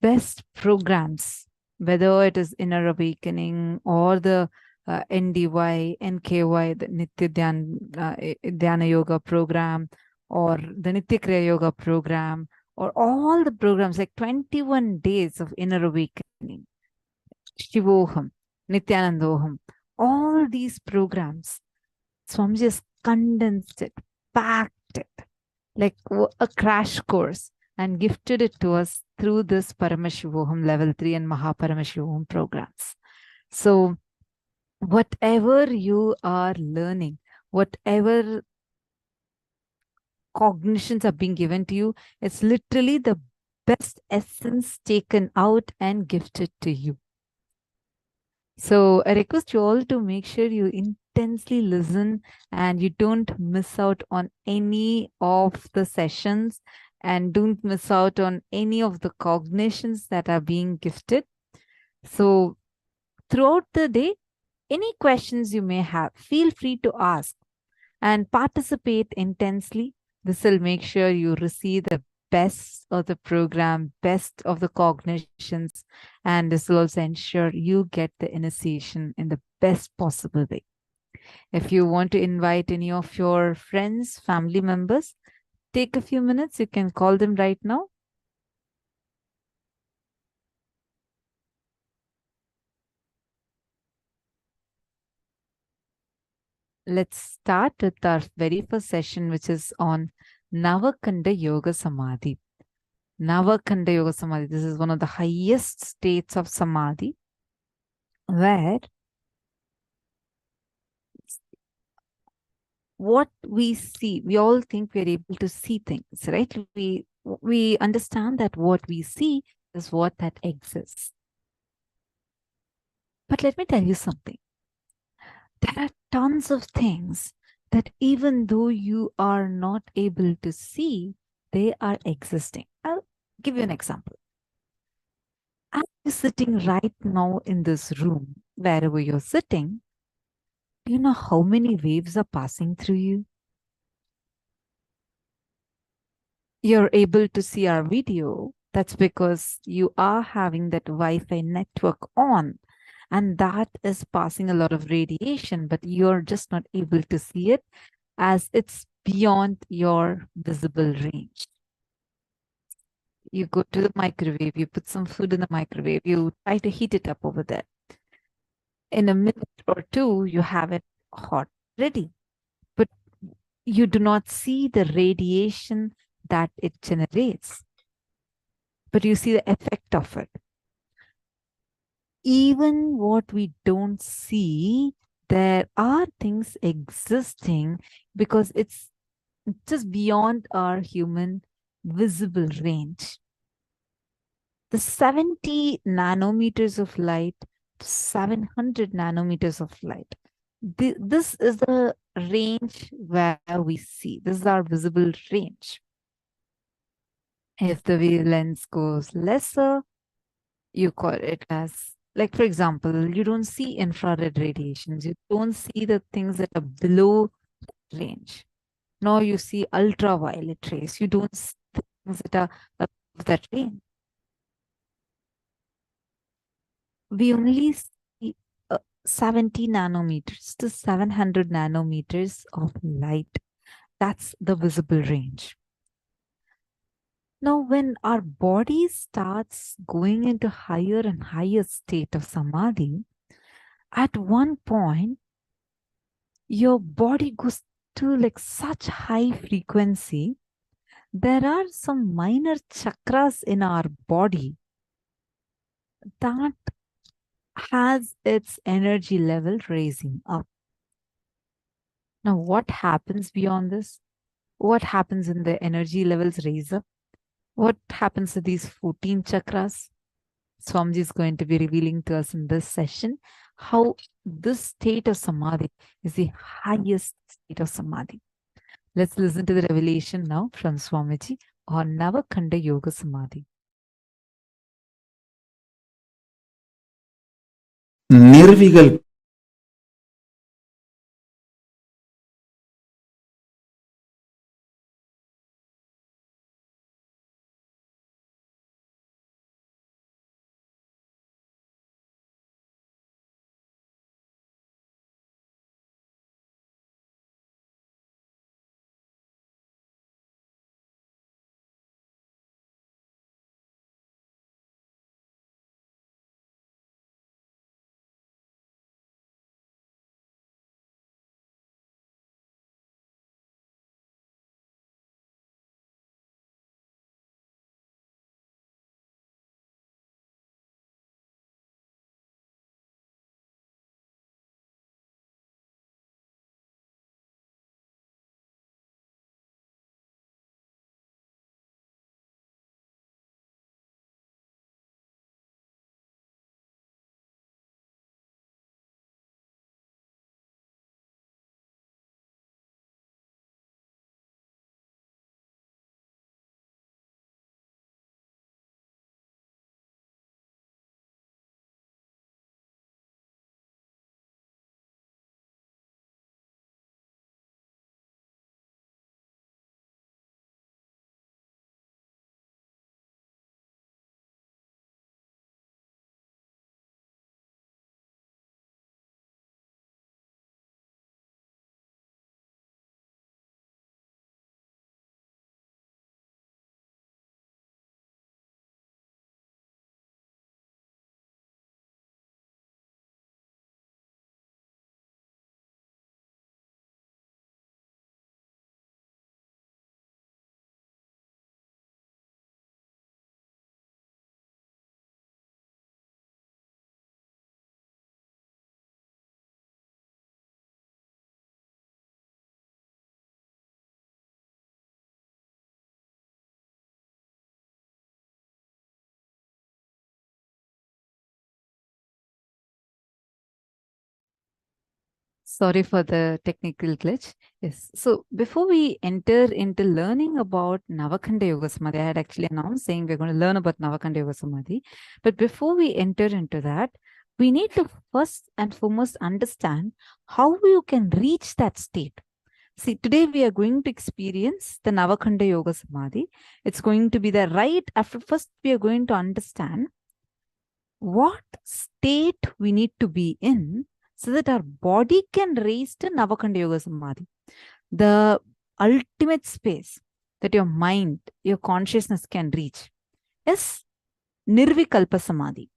best programs, whether it is Inner Awakening or the NDY, NKY, the Nitya Dhyana Yoga program, or the Nitya Kriya Yoga program, or all the programs, like 21 days of Inner Awakening, Shivoham, Nithyanandoham, all these programs, Swamiji has condensed it, packed it, like a crash course, and gifted it to us through this Paramashivoham Level 3 and Paramashivoham programs. So whatever you are learning, whatever cognitions are being given to you, it's literally the best essence taken out and gifted to you. So I request you all to make sure you intensely listen and you don't miss out on any of the sessions and don't miss out on any of the cognitions that are being gifted. So throughout the day, any questions you may have, feel free to ask and participate intensely. This will make sure you receive the best of the program, best of the cognitions, and this will also ensure you get the initiation in the best possible way. If you want to invite any of your friends, family members, take a few minutes. You can call them right now. Let's start with our very first session, which is on Navakanda Yoga Samadhi. Navakanda Yoga Samadhi. This is one of the highest states of Samadhi, where what we see, we all think we're able to see things, right? We understand that what we see is what that exists. But let me tell you something. There are tons of things that even though you are not able to see, they are existing. I'll give you an example. As you're sitting right now in this room, wherever you're sitting, do you know how many waves are passing through you? You're able to see our video. That's because you are having that Wi-Fi network on, and that is passing a lot of radiation, but you're just not able to see it as it's beyond your visible range. You go to the microwave, you put some food in the microwave, you try to heat it up over there. In a minute or two, you have it hot, ready. But you do not see the radiation that it generates, but you see the effect of it. Even what we don't see, there are things existing because it's just beyond our human visible range. The 70 nanometers of light to 700 nanometers of light. This is the range where we see. This is our visible range. If the wavelength goes lesser, you call it as, like, for example, you don't see infrared radiations. You don't see the things that are below range. Nor you see ultraviolet rays. You don't see things that are above that range. We only see 70 nanometers to 700 nanometers of light. That's the visible range. Now, when our body starts going into higher and higher state of samadhi, at one point, your body goes to like such high frequency. There are some minor chakras in our body that has its energy level raising up. Now, what happens beyond this? What happens in the energy levels raise up? What happens to these 14 chakras? Swamiji is going to be revealing to us in this session how this state of samadhi is the highest state of samadhi. Let's listen to the revelation now from Swamiji on Navakanda Yoga Samadhi. निर्विकल्प Sorry for the technical glitch. Yes. So before we enter into learning about Navakanda Yoga Samadhi, I had actually announced saying we're going to learn about Navakanda Yoga Samadhi. But before we enter into that, we need to first and foremost understand how you can reach that state. See, today we are going to experience the Navakanda Yoga Samadhi. It's going to be the right after first we are going to understand what state we need to be in so that our body can raise to Navakanda Yoga Samadhi. The ultimate space that your mind, your consciousness can reach is Nirvikalpa Samadhi.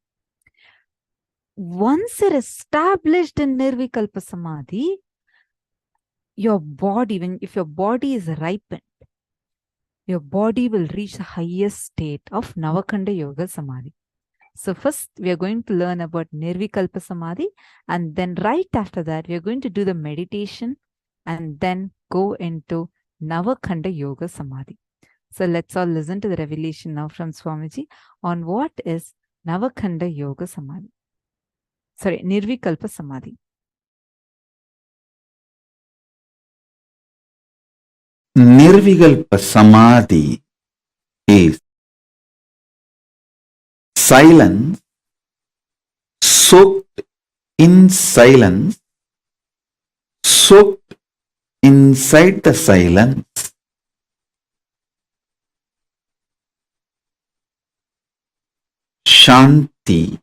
Once you're established in Nirvikalpa Samadhi, your body, if your body is ripened, your body will reach the highest state of Navakanda Yoga Samadhi. So first, we are going to learn about Nirvikalpa Samadhi, and then right after that, we are going to do the meditation and then go into Navakanda Yoga Samadhi. So let's all listen to the revelation now from Swamiji on what is Navakanda Yoga Samadhi. Sorry, Nirvikalpa Samadhi. Nirvikalpa Samadhi is silence, soaked in silence, soaked inside the silence. Shanti,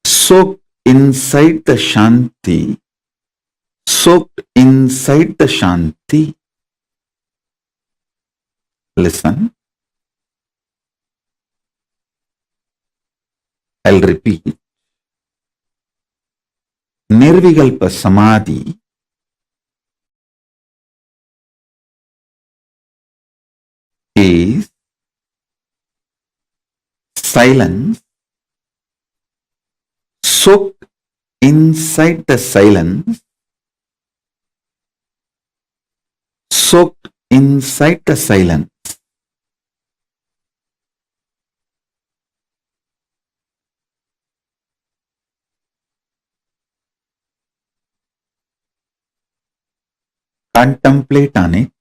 soaked inside the Shanti, soaked inside the Shanti. Listen. I'll repeat. Nirvikalpa Samadhi is silence, soaked inside the silence, soaked inside the silence. Contemplate on it.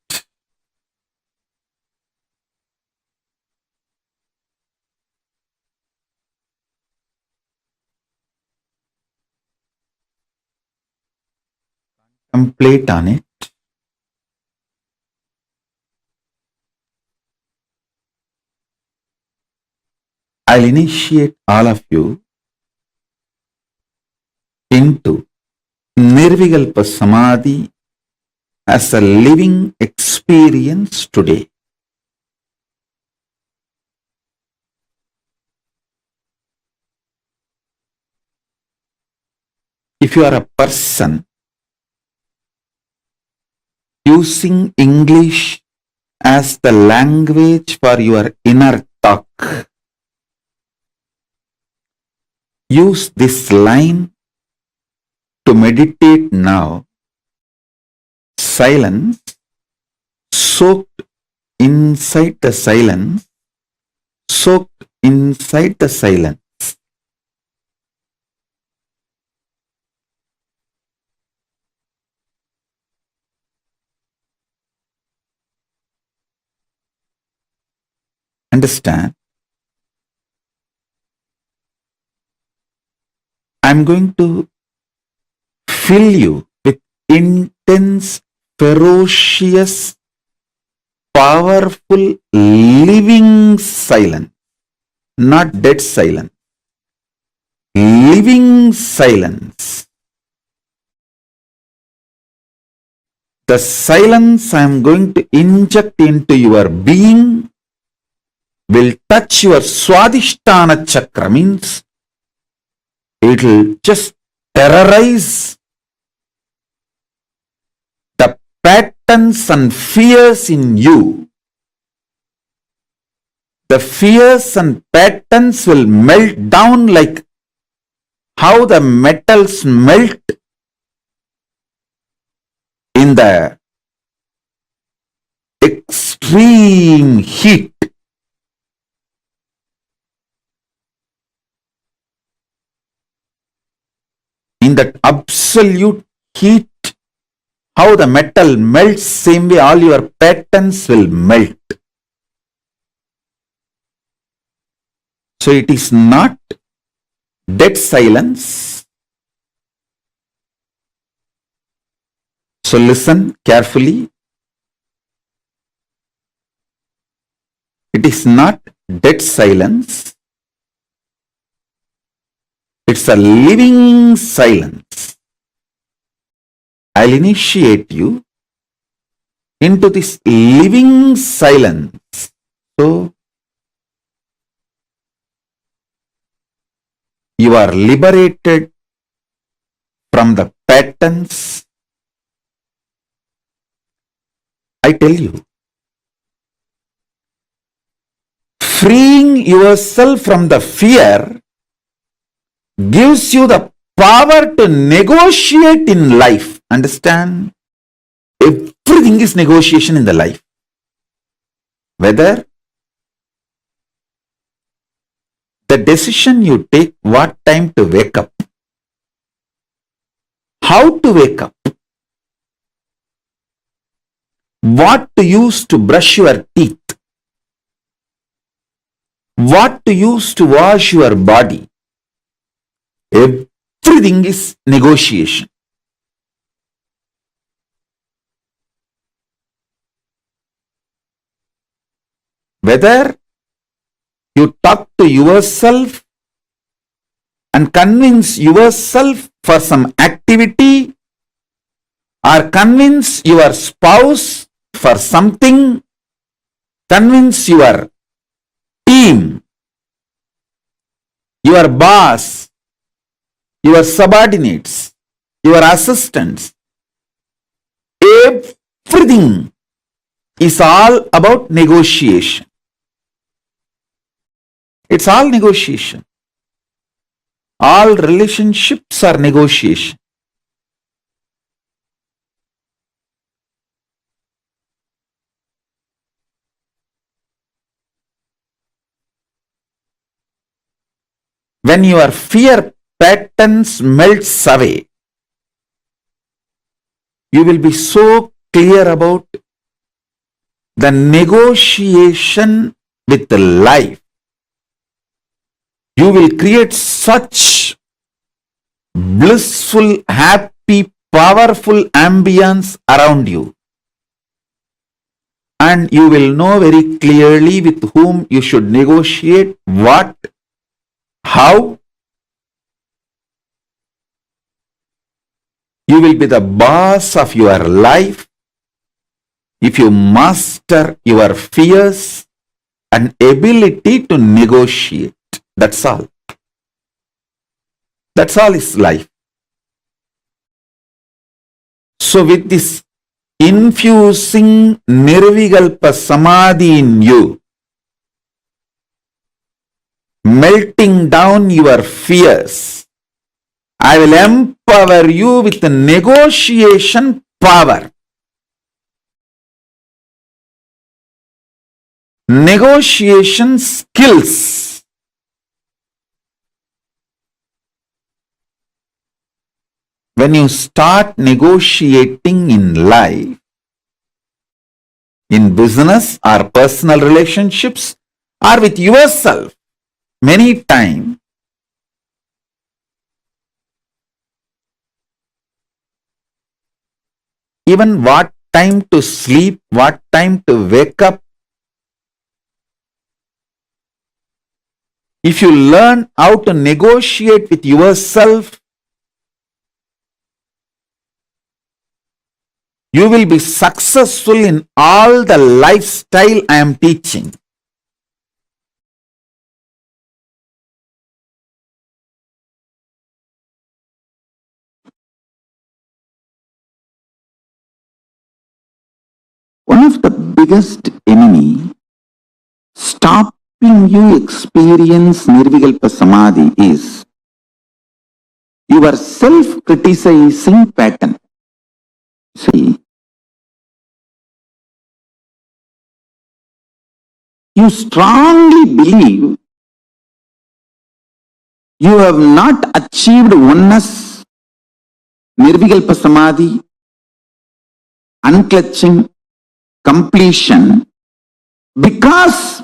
Contemplate on it. I'll initiate all of you into Nirvikalpa Samadhi as a living experience today. If you are a person using English as the language for your inner talk, use this line to meditate now. Silence, soaked inside the silence, soaked inside the silence. Understand? I'm going to fill you with intense, ferocious, powerful, living silence, not dead silence. Living silence. The silence I am going to inject into your being will touch your Swadhisthana chakra, means it will just terrorize the patterns and fears in you. The fears and patterns will melt down like how the metals melt in the extreme heat. in that absolute heat, how the metal melts, same way all your patterns will melt. So it is not dead silence. So listen carefully. It is not dead silence. It's a living silence. I'll initiate you into this living silence. So you are liberated from the patterns. I tell you, freeing yourself from the fear gives you the power to negotiate in life. Understand? Everything is negotiation in the life. Whether the decision you take, what time to wake up, how to wake up, what to use to brush your teeth, what to use to wash your body, everything is negotiation. Whether you talk to yourself and convince yourself for some activity, or convince your spouse for something, convince your team, your boss, your subordinates, your assistants, everything is all about negotiation. It's all negotiation. All relationships are negotiation. When your fear patterns melts away, you will be so clear about the negotiation with the life. You will create such blissful, happy, powerful ambience around you. And you will know very clearly with whom you should negotiate, what, how. You will be the boss of your life if you master your fears and ability to negotiate. That's all. That's all is life. So with this infusing Nirvikalpa Samadhi in you, melting down your fears, I will empower you with the negotiation power. Negotiation skills. When you start negotiating in life, in business or personal relationships or with yourself, many times, even what time to sleep, what time to wake up, if you learn how to negotiate with yourself, you will be successful in all the lifestyle I am teaching. One of the biggest enemy stopping you experience Nirvikalpa Samadhi is your self-criticizing pattern. See, you strongly believe you have not achieved oneness Nirvikalpa Samadhi, unclutching, completion, because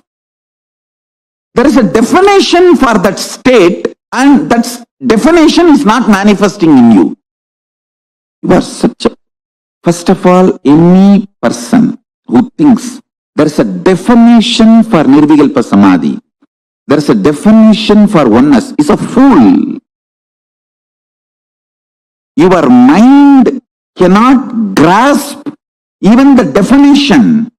there is a definition for that state and that definition is not manifesting in you. You are such a, first of all, any person who thinks there is a definition for Nirvikalpa Samadhi, there is a definition for oneness, is a fool. Your mind cannot grasp even the definition.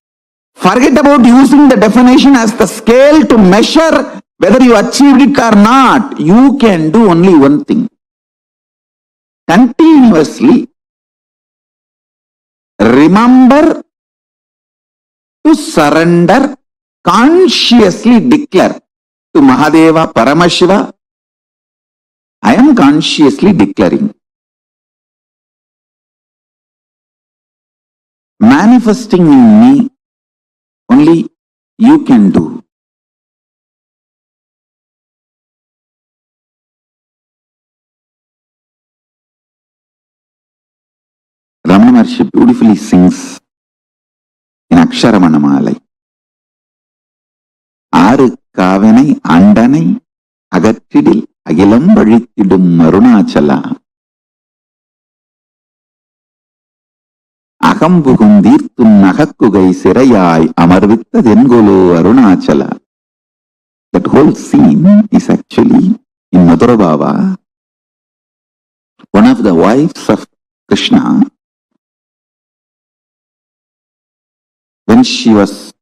Forget about using the definition as the scale to measure whether you achieved it or not. You can do only one thing. Continuously remember to surrender, consciously declare to Mahadeva, Paramashiva, I am consciously declaring. Manifesting in me, only you can do. Ramana Maharshi beautifully sings in Aksharamanamala. Aru Kavanai Andanai Agattidil Agilam Vazhittidum Arunachala Agambugum Deerthum Nagakkugai Sirayai Amarvitta Dengolo Arunachala. That whole scene is actually in Madhura Bhava. One of the wives of Krishna, when she was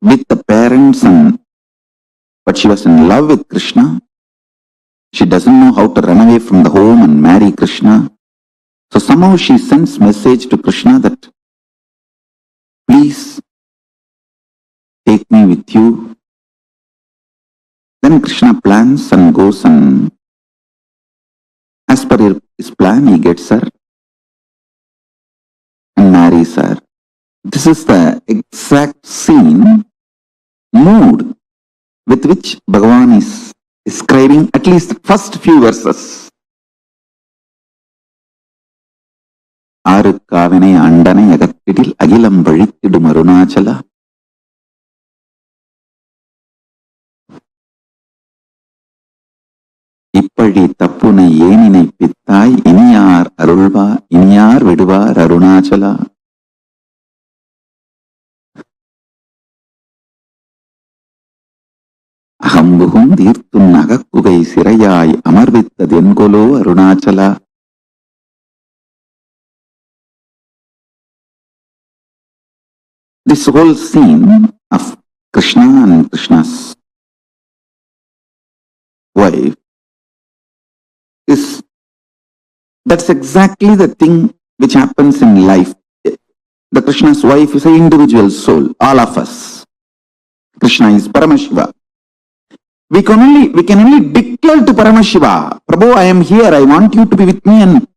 with the parents but she was in love with Krishna, she doesn't know how to run away from the home and marry Krishna. So somehow she sends message to Krishna that, please take me with you. Then Krishna plans and goes, and as per his plan, he gets her and marries her. This is the exact scene, mood with which Bhagavan is describing at least the first few verses. Aru Kavanai Andanai Agattidil Agilam Vazhittidum Arunachala. Ippadi Tappunai Yeninai Pittai Iniyar Arulva Iniyar Viduvar Arunachala. Ahambuhum Deerthum Nagakkugai Sirayai Amarvitta Dengolo Arunachala. This whole scene of Krishna and Krishna's wife that's exactly the thing which happens in life. The Krishna's wife is an individual soul, all of us. Krishna is Paramashiva. We can only declare to Paramashiva, Prabhu, I am here, I want you to be with me and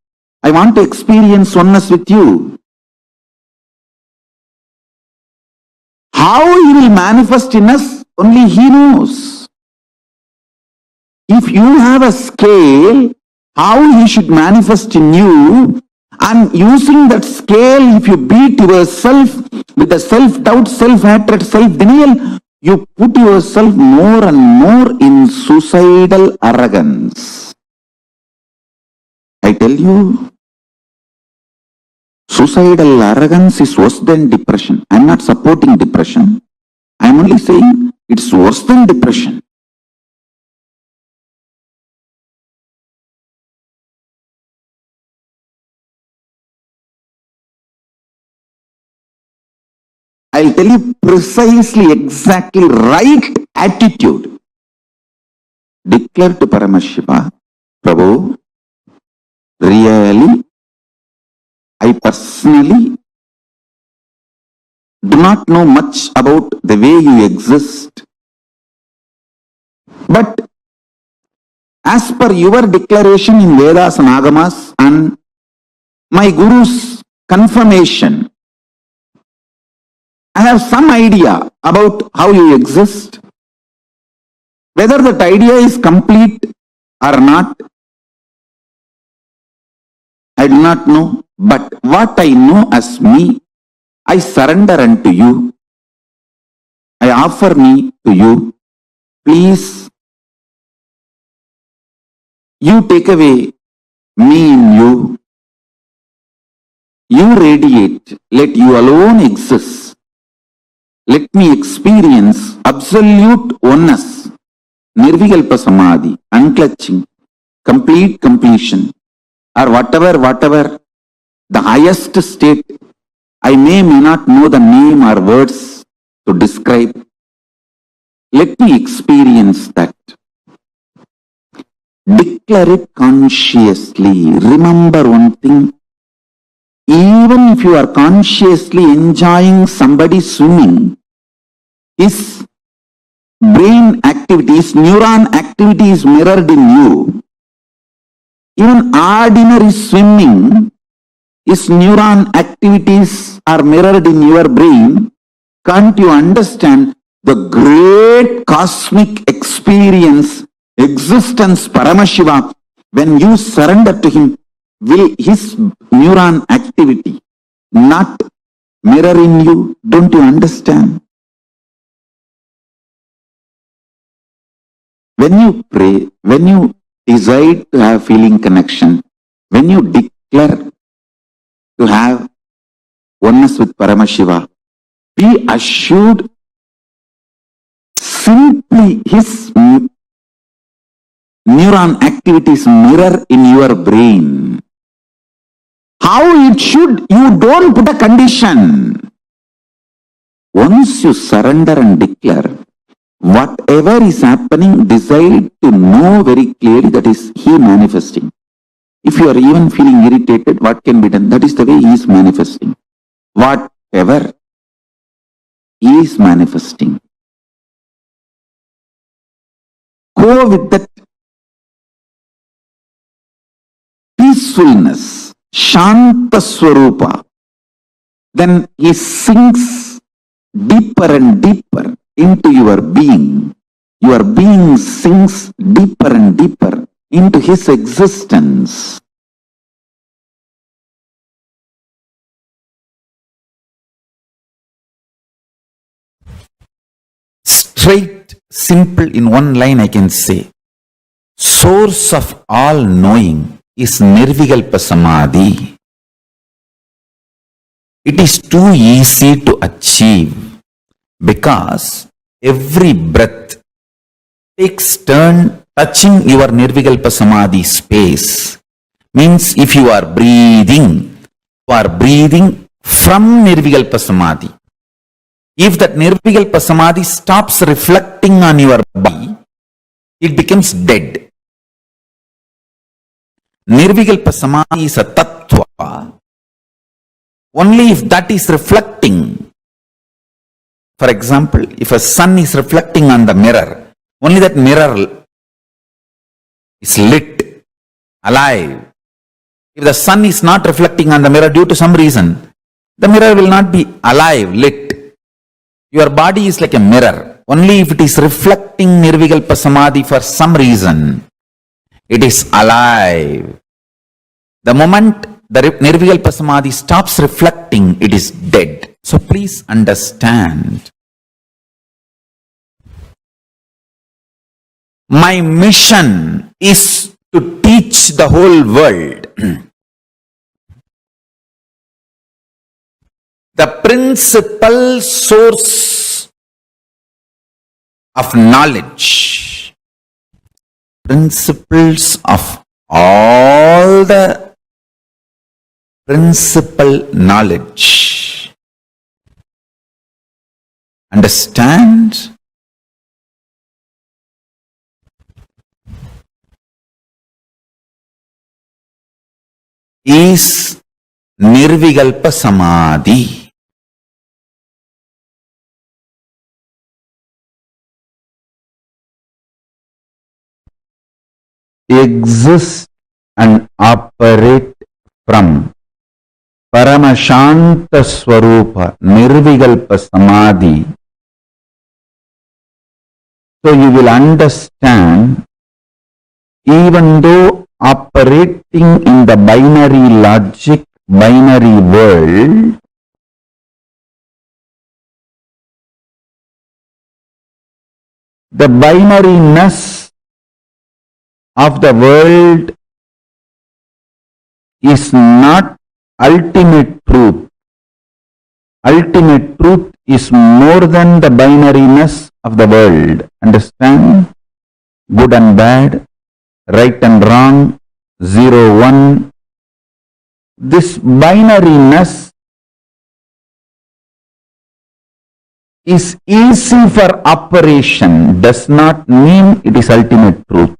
I want to experience oneness with you. How he will manifest in us, only he knows. If you have a scale, how he should manifest in you, and using that scale, if you beat yourself with the self-doubt, self-hatred, self-denial, you put yourself more and more in suicidal arrogance. I tell you, suicidal arrogance is worse than depression. I am not supporting depression. I am only saying it's worse than depression. I'll tell you precisely, exactly right attitude. Declare to Paramashiva, Prabhu, really, I personally do not know much about the way you exist. But as per your declaration in Vedas and Agamas and my Guru's confirmation, I have some idea about how you exist. Whether that idea is complete or not, I do not know, but what I know as me, I surrender unto you. I offer me to you. Please, you take away me in you. You radiate. Let you alone exist. Let me experience absolute oneness, nirvikalpa samadhi, unclutching, complete completion, or whatever, the highest state. I may not know the name or words to describe. Let me experience that. Declare it consciously. Remember one thing. Even if you are consciously enjoying somebody swimming, his brain activity, his neuron activity is mirrored in you. Even ordinary swimming, his neuron activities are mirrored in your brain. Can't you understand the great cosmic experience, existence, Paramashiva, when you surrender to him? Will his neuron activity not mirror in you? Don't you understand? When you pray, when you decide to have feeling connection, when you declare to have oneness with Paramashiva, be assured simply his neuron activities mirror in your brain. How it should, you don't put a condition. Once you surrender and declare, whatever is happening, decide to know very clearly that is he manifesting. If you are even feeling irritated, what can be done? That is the way he is manifesting. Whatever he is manifesting. Go with that peacefulness, Shanta Swarupa. Then he sinks deeper and deeper into your being. Your being sinks deeper and deeper into his existence. Straight, simple, in one line I can say, source of all knowing is Nirvikalpa Samadhi. It is too easy to achieve because every breath takes turn touching your Nirvikalpa Samadhi space. Means if you are breathing from Nirvikalpa Samadhi. If that Nirvikalpa Samadhi stops reflecting on your body, it becomes dead. Nirvikalpa Samadhi is a tattva. Only if that is reflecting. For example, if a sun is reflecting on the mirror, only that mirror is lit, alive. If the sun is not reflecting on the mirror due to some reason, the mirror will not be alive, lit. Your body is like a mirror. Only if it is reflecting Nirvikalpa Samadhi for some reason, it is alive. The moment the Nirvikalpa Samadhi stops reflecting, it is dead. So please understand. My mission is to teach the whole world the principal source of knowledge, principles of all the principal knowledge. Understand? Is Nirvikalpa Samadhi. Exist and operate from Paramashanta Swarupa, Nirvikalpa Samadhi. So you will understand, even though operating operating in the binary logic, binary world, the binariness of the world is not ultimate truth. Ultimate truth is more than the binariness of the world. Understand? Good and bad, right and wrong, 0, 1. This binariness is easy for operation, does not mean it is ultimate truth.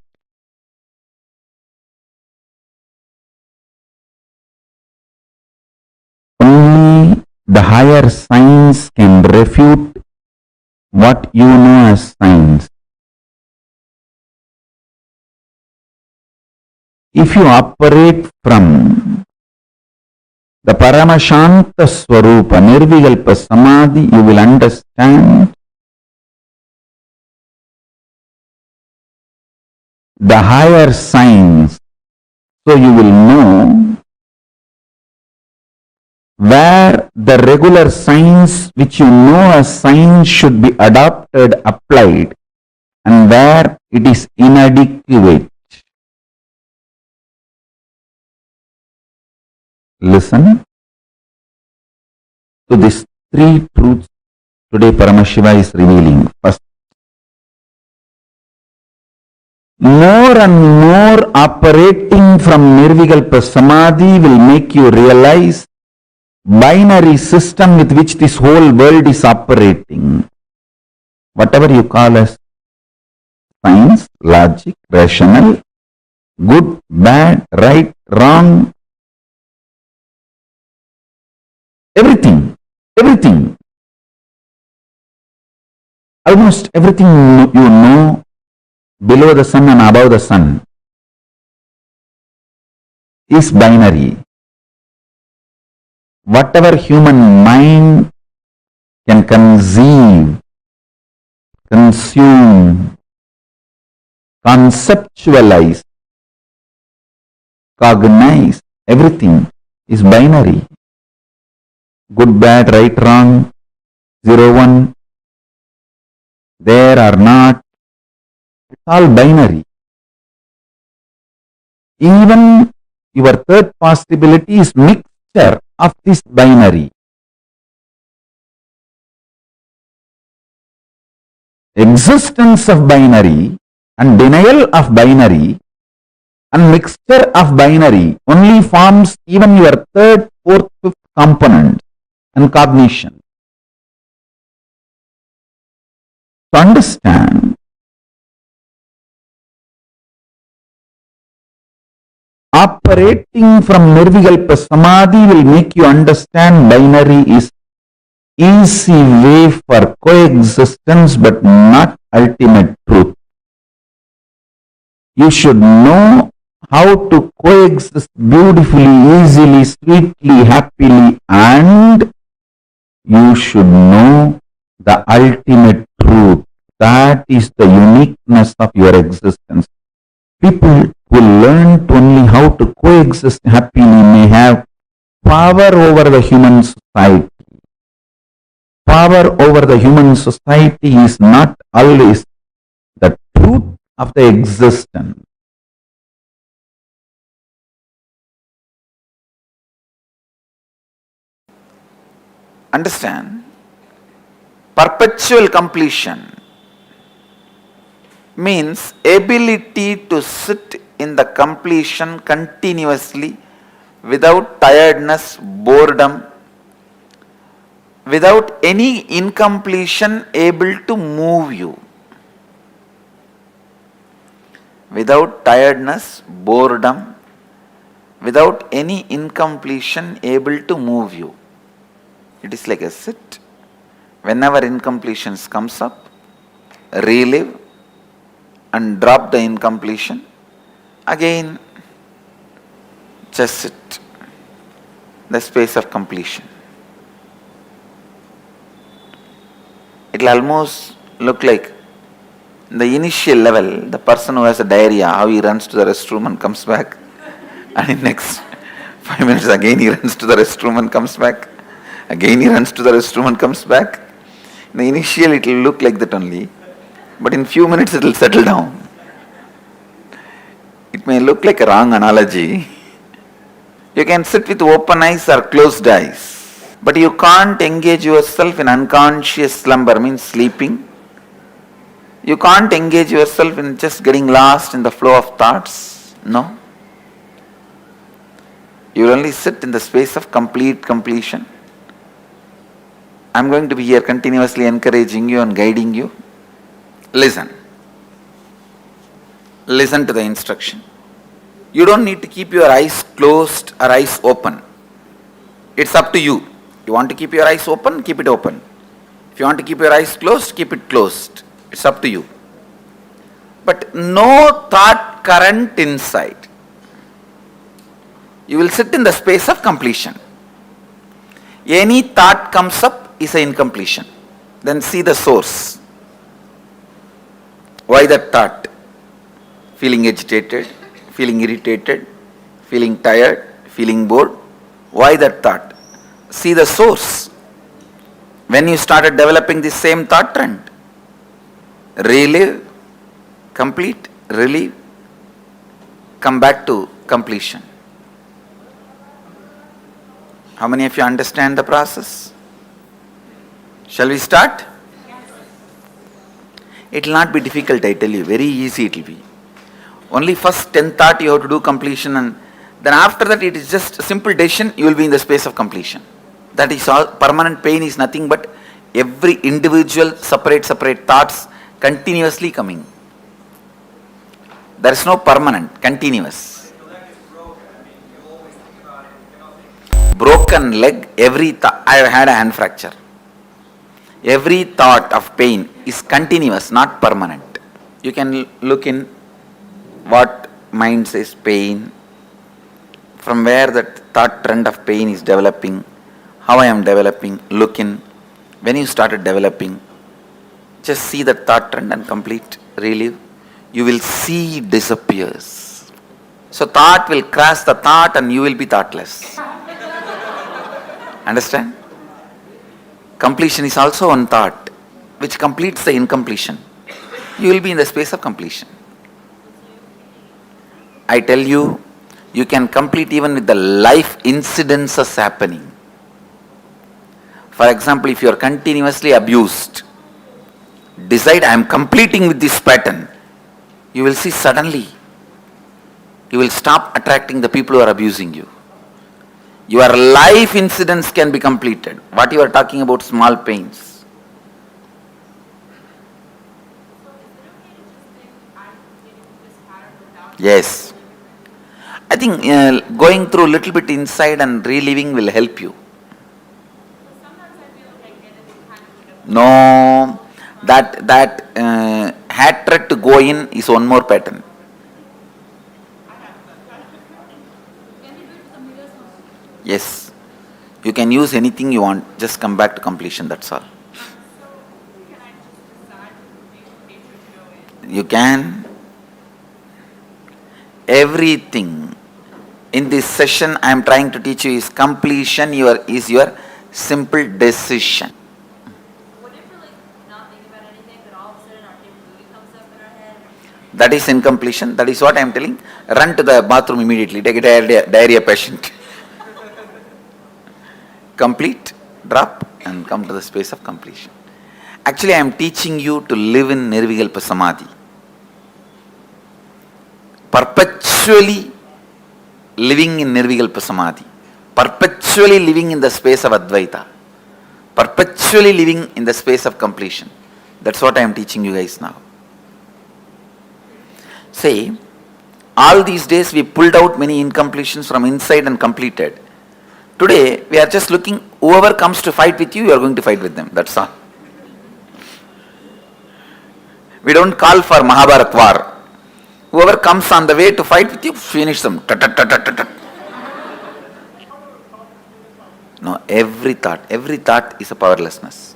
Only the higher science can refute what you know as science. If you operate from the Paramashanta Swarupa, Nirvikalpa Samadhi, you will understand the higher science. So you will know where the regular science which you know as science should be adopted, applied, and where it is inadequate. Listen to these three truths today Paramashiva is revealing. First, more and more operating from Nirvikalpa Samadhi will make you realize binary system with which this whole world is operating. Whatever you call as science, logic, rational, good, bad, right, wrong, everything, almost everything you know below the sun and above the sun is binary. Whatever human mind can conceive, consume, conceptualize, cognize, everything is binary. Good, bad, right, wrong, 0, 1, there or not, it's all binary. Even your third possibility is mixture of this binary. Existence of binary and denial of binary and mixture of binary only forms even your third, fourth, fifth component and cognition. To understand, operating from Nirvikalpa Samadhi will make you understand binary is easy way for coexistence but not ultimate truth. You should know how to coexist beautifully, easily, sweetly, happily, and you should know the ultimate truth. That is the uniqueness of your existence. People who learn only how to coexist happily may have power over the human society. Power over the human society is not always the truth of the existence. Understand? Perpetual completion means ability to sit in the completion continuously without tiredness, boredom, without any incompletion able to move you. Without tiredness, boredom, without any incompletion able to move you. It is like a sit. Whenever incompletions comes up, relive and drop the incompletion. Again, just sit. The space of completion. It will almost look like the initial level, the person who has a diarrhea, how he runs to the restroom and comes back. And in next 5 minutes again he runs to the restroom and comes back. Again he runs to the restroom and comes back. In the initial it will look like that only, but in few minutes it will settle down. It may look like a wrong analogy. You can sit with open eyes or closed eyes, but you can't engage yourself in unconscious slumber, means sleeping. You can't engage yourself in just getting lost in the flow of thoughts. No. You will only sit in the space of complete completion. I am going to be here continuously encouraging you and guiding you. Listen. Listen to the instruction. You don't need to keep your eyes closed or eyes open. It's up to you. You want to keep your eyes open, keep it open. If you want to keep your eyes closed, keep it closed. It's up to you. But no thought current inside. You will sit in the space of completion. Any thought comes up is an incompletion. Then see the source. Why that thought? Feeling agitated, feeling irritated, feeling tired, feeling bored. Why that thought? See the source. When you started developing the same thought trend, relive, complete, relieve, come back to completion. How many of you understand the process? Shall we start? It will not be difficult, I tell you. Very easy it will be. Only first 10 thought you have to do completion, and then after that it is just a simple decision, you will be in the space of completion. That is all. Permanent pain is nothing but every individual separate thoughts continuously coming. There is no permanent, continuous. Broken leg, I have had a hand fracture. Every thought of pain is continuous, not permanent. You can look in what mind says pain, from where that thought trend of pain is developing, how I am developing, look in. When you started developing, just see that thought trend and complete, relive. You will see it disappears. So thought will crash the thought and you will be thoughtless. Understand? Completion is also one thought which completes the incompletion. You will be in the space of completion. I tell you, you can complete even with the life incidences happening. For example, if you are continuously abused, decide I am completing with this pattern. You will see suddenly, you will stop attracting the people who are abusing you. Your life incidents can be completed. What you are talking about, small pains. Yes. I think going through a little bit inside and reliving will help you. No, that hatred to go in is one more pattern. Yes, you can use anything you want, just come back to completion, that's all. You can. Everything in this session I am trying to teach you is completion is your simple decision. That is incompletion. That is what I am telling. Run to the bathroom immediately. Take a diarrhea patient. Complete, drop, and come to the space of completion. Actually, I am teaching you to live in Nirvikalpa Samadhi. Perpetually living in Nirvikalpa Samadhi. Perpetually living in the space of Advaita. Perpetually living in the space of completion. That's what I am teaching you guys now. Say, all these days we pulled out many incompletions from inside and completed. Today, we are just looking, whoever comes to fight with you, you are going to fight with them. That's all. We don't call for Mahabharat war. Whoever comes on the way to fight with you, finish them. No, every thought is a powerlessness.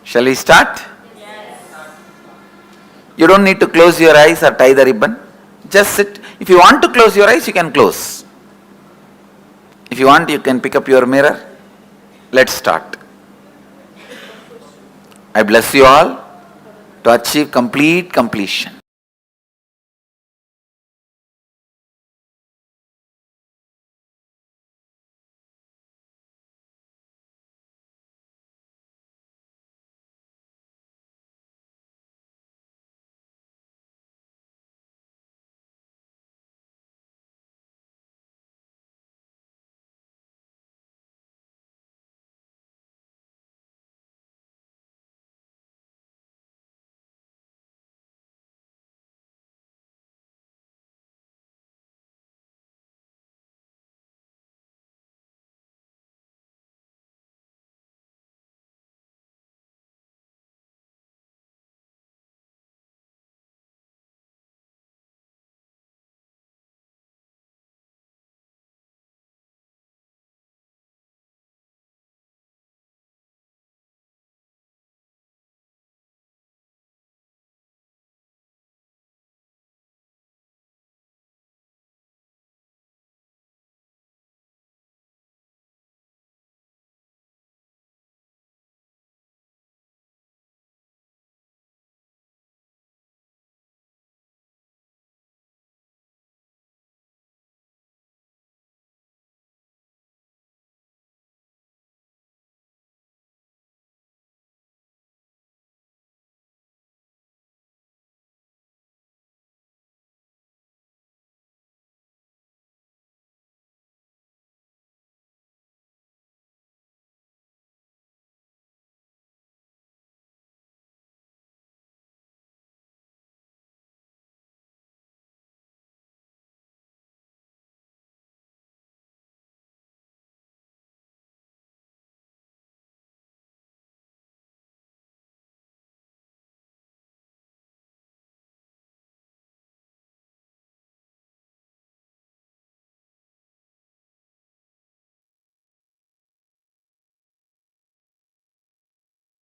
Shall we start? Yes. You don't need to close your eyes or tie the ribbon. Just sit. If you want to close your eyes, you can close. If you want, you can pick up your mirror. Let's start. I bless you all to achieve complete completion.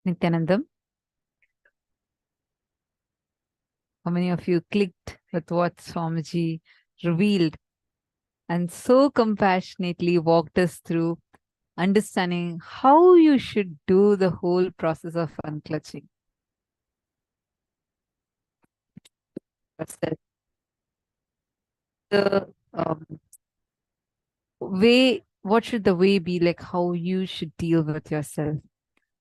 Nithyanandam, how many of you clicked with what Swamiji revealed and so compassionately walked us through understanding how you should do the whole process of unclutching? The way, what should the way be, like how you should deal with yourself?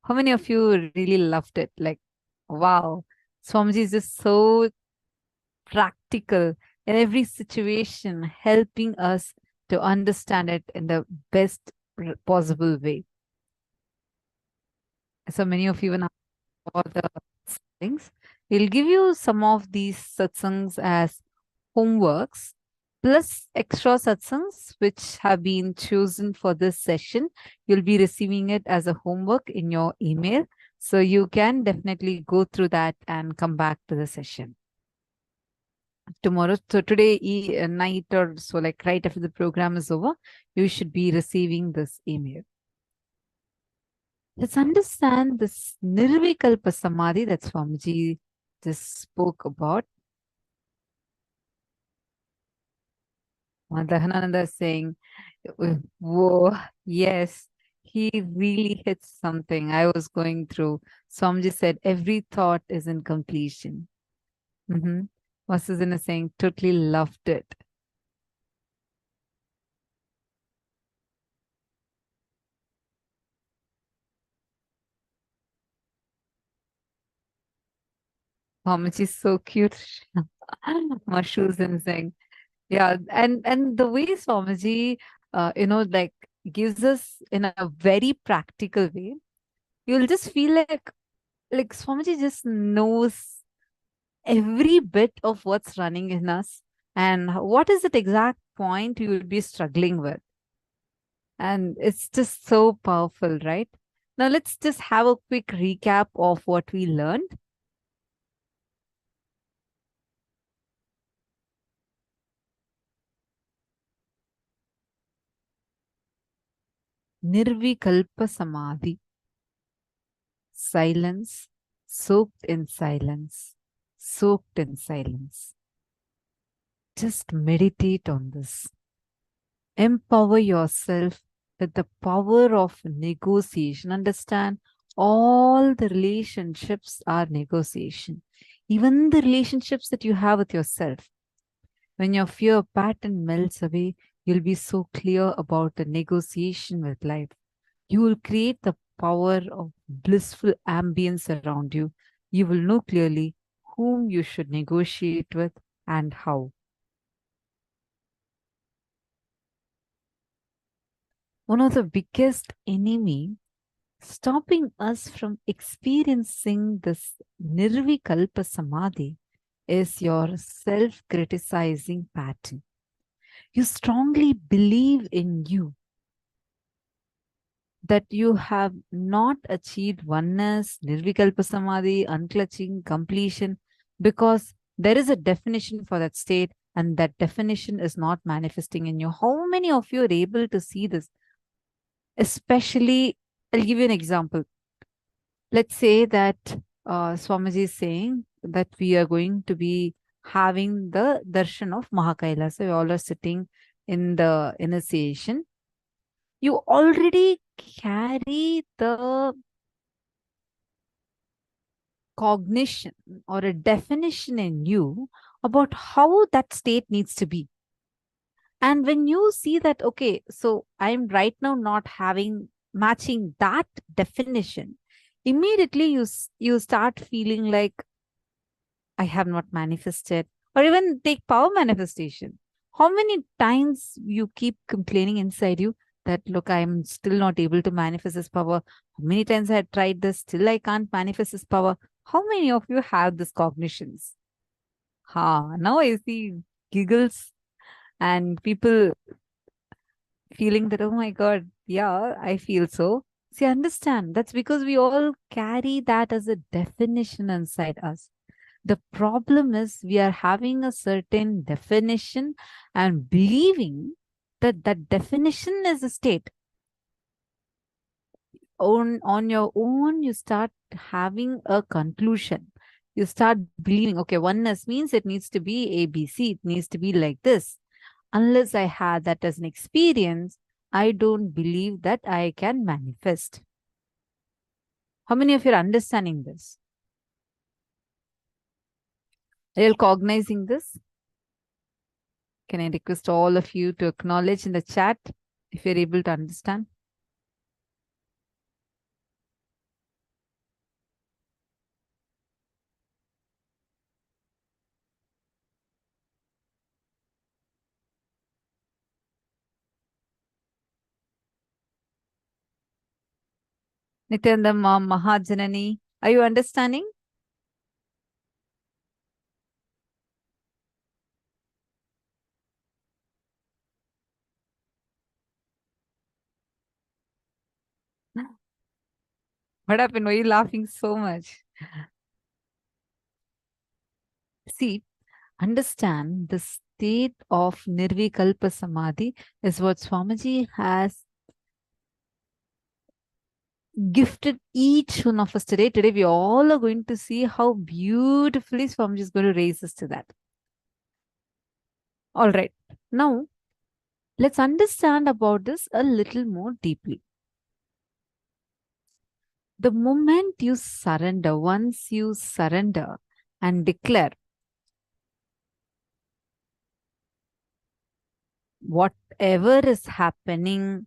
How many of you really loved it? Like, wow, Swamiji is just so practical in every situation, helping us to understand it in the best possible way. So many of you now for the things. We'll give you some of these satsangs as homeworks plus extra satsangs which have been chosen for this session. You'll be receiving it as a homework in your email. So you can definitely go through that and come back to the session tomorrow. So today night or so, like right after the program is over, you should be receiving this email. Let's understand this Nirvikalpa Samadhi that Swamiji just spoke about. Dahanananda is saying, whoa, yes, he really hits something I was going through. Swamiji said, every thought is in completion. Vasudhan is saying, totally loved it. Swamiji is so cute. Mashuzen saying, yeah, and the way Swamiji, like gives us in a very practical way, you'll just feel like Swamiji just knows every bit of what's running in us and what is that exact point you will be struggling with. And it's just so powerful, right? Now let's just have a quick recap of what we learned. Nirvikalpa Samadhi. Silence, soaked in silence. soaked in silence. Just meditate on this. Empower yourself with the power of negotiation. Understand, all the relationships are negotiation. Even the relationships that you have with yourself. When your fear pattern melts away, you'll be so clear about the negotiation with life. You will create the power of blissful ambience around you. You will know clearly whom you should negotiate with and how. One of the biggest enemy stopping us from experiencing this nirvikalpa samadhi is your self-criticizing pattern. You strongly believe in you that you have not achieved oneness, nirvikalpa samadhi, unclutching, completion, because there is a definition for that state and that definition is not manifesting in you. How many of you are able to see this? Especially, I'll give you an example. Let's say that Swamiji is saying that we are going to be having the darshan of Mahakailasa. So we all are sitting in the initiation. You already carry the cognition or a definition in you about how that state needs to be. And when you see that, okay, so I'm right now not matching that definition, immediately you start feeling like I have not manifested. Or even take power manifestation. How many times you keep complaining inside you that, look, I'm still not able to manifest this power. How many times I had tried this, still I can't manifest this power. How many of you have this cognitions? Now I see giggles and people feeling that, oh my God, yeah, I feel so. See, understand, that's because we all carry that as a definition inside us. The problem is we are having a certain definition and believing that that definition is a state. On your own, you start having a conclusion. You start believing, okay, oneness means it needs to be ABC. It needs to be like this. Unless I had that as an experience, I don't believe that I can manifest. How many of you are understanding this? Are you cognizing this? Can I request all of you to acknowledge in the chat if you're able to understand? Nityananda Mahajanani, are you understanding? What happened? Why are you laughing so much? See, understand the state of Nirvikalpa Samadhi is what Swamiji has gifted each one of us today. Today, we all are going to see how beautifully Swamiji is going to raise us to that. All right. Now, let's understand about this a little more deeply. The moment you surrender, once you surrender and declare, whatever is happening,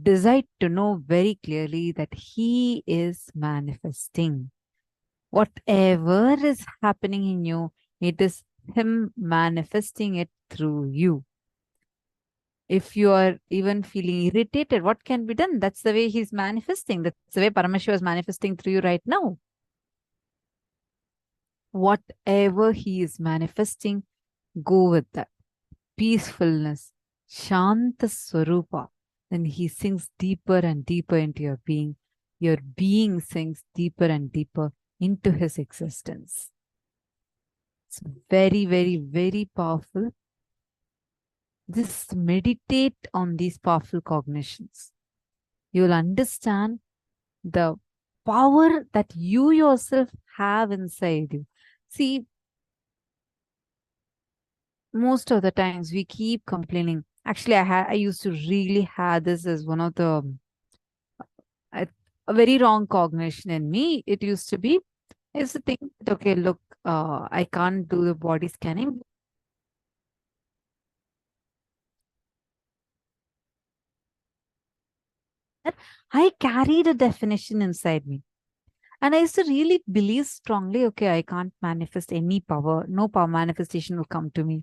decide to know very clearly that he is manifesting. Whatever is happening in you, it is him manifesting it through you. If you are even feeling irritated, what can be done? That's the way he's manifesting. That's the way Paramashiva is manifesting through you right now. Whatever he is manifesting, go with that. Peacefulness, Shanta Swarupa. Then he sinks deeper and deeper into your being. Your being sinks deeper and deeper into his existence. It's very, very, very powerful. Just meditate on these powerful cognitions. You will understand the power that you yourself have inside you. See, most of the times we keep complaining. Actually, I used to really have this as one of the a very wrong cognition in me. It used to be, I used to think that, okay, look, I can't do the body scanning. I carried a definition inside me. And I used to really believe strongly, okay, I can't manifest any power. No power manifestation will come to me.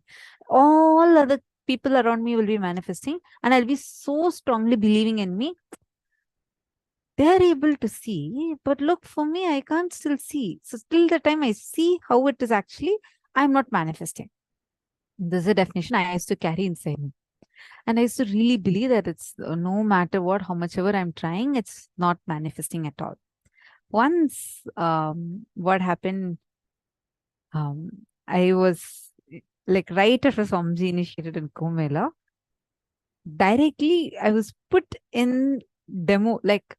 All other people around me will be manifesting, and I'll be so strongly believing in me. They're able to see, but look, for me, I can't still see. So till the time I see how it is actually, I'm not manifesting. This is a definition I used to carry inside me. And I used to really believe that it's no matter what, how much ever I'm trying, it's not manifesting at all. Once, what happened, I was like right after Swamiji initiated in Kumbh, directly I was put in demo. Like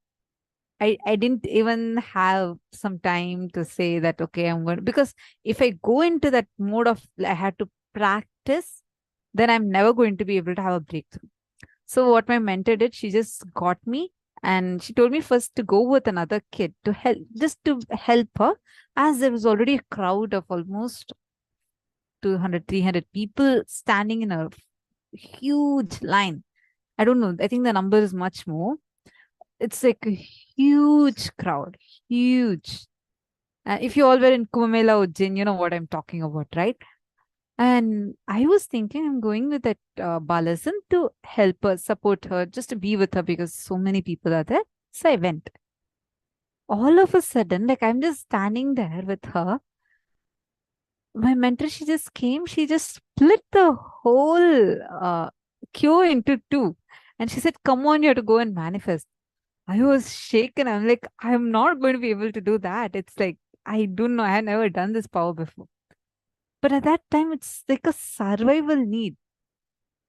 I didn't even have some time to say that, okay, I'm going to, because if I go into that mode of I had to practice, then I'm never going to be able to have a breakthrough. So what my mentor did, she just got me and she told me first to go with another kid to help, just to help her, as there was already a crowd of almost 200, 300 people standing in a huge line. I don't know. I think the number is much more. It's like a huge crowd, huge. If you all were in Kumbh Mela Ujjain, you know what I'm talking about, right? And I was thinking I'm going with that Balasan to help her, support her, just to be with her because so many people are there. So I went. All of a sudden, like I'm just standing there with her. My mentor, she just came, she just split the whole queue into two. And she said, come on, you have to go and manifest. I was shaken. I'm like, I'm not going to be able to do that. It's like, I don't know. I had never done this power before. But at that time, it's like a survival need,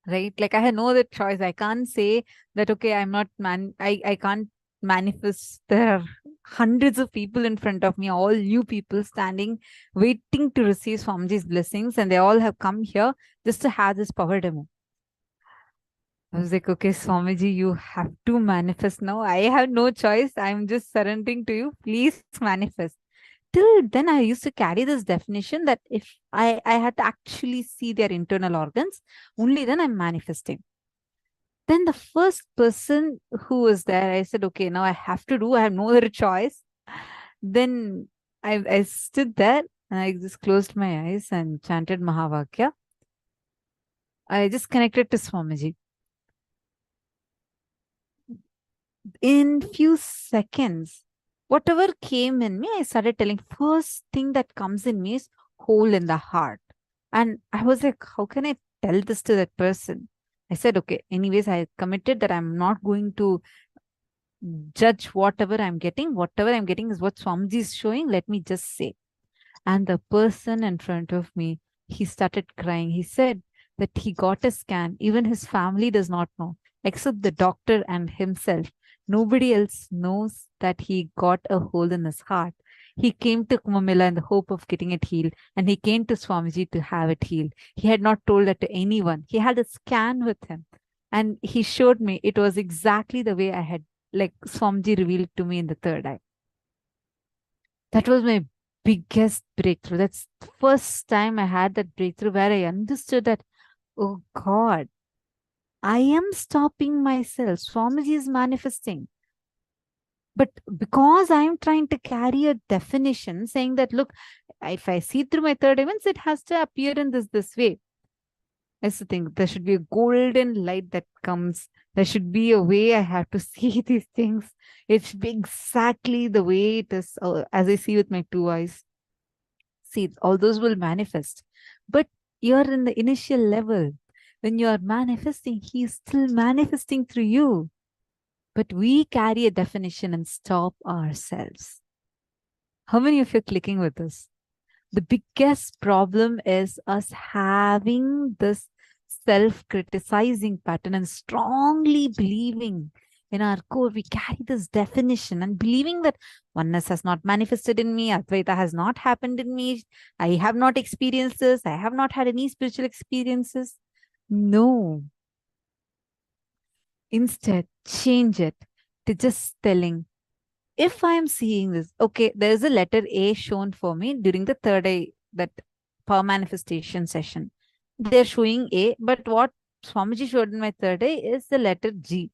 right? Like I had no other choice. I can't say that, okay, I'm not I can't manifest. There are hundreds of people in front of me, all new people standing, waiting to receive Swamiji's blessings. And they all have come here just to have this power demo. I was like, okay, Swamiji, you have to manifest now. I have no choice. I'm just surrendering to you. Please manifest. Till then, I used to carry this definition that if I had to actually see their internal organs, only then I'm manifesting. Then the first person who was there, I said, okay, now I have to do, I have no other choice. Then I stood there and I just closed my eyes and chanted Mahavakya. I just connected to Swamiji. In few seconds, whatever came in me, I started telling, first thing that comes in me is hole in the heart. And I was like, how can I tell this to that person? I said, okay, anyways, I committed that I'm not going to judge whatever I'm getting. Whatever I'm getting is what Swamiji is showing. Let me just say. And the person in front of me, he started crying. He said that he got a scan. Even his family does not know, except the doctor and himself. Nobody else knows that he got a hole in his heart. He came to Kumbh Mela in the hope of getting it healed, and he came to Swamiji to have it healed. He had not told that to anyone. He had a scan with him, and he showed me it was exactly the way I had, like Swamiji revealed to me in the third eye. That was my biggest breakthrough. That's the first time I had that breakthrough where I understood that, oh God, I am stopping myself. Swamiji is manifesting. But because I'm trying to carry a definition saying that, look, if I see through my third events, it has to appear in this way. I used to think there should be a golden light that comes. There should be a way I have to see these things. It should be exactly the way it is as I see with my two eyes. See, all those will manifest. But you're in the initial level. When you are manifesting, he is still manifesting through you. But we carry a definition and stop ourselves. How many of you are clicking with this? The biggest problem is us having this self-criticizing pattern and strongly believing In our core, we carry this definition and believing that oneness has not manifested in me, Advaita has not happened in me, I have not experienced this, I have not had any spiritual experiences. No. Instead, change it to just telling, if I am seeing this, okay, there is a letter A shown for me during the third eye, that power manifestation session. They're showing A, but what Swamiji showed in my third eye is the letter G.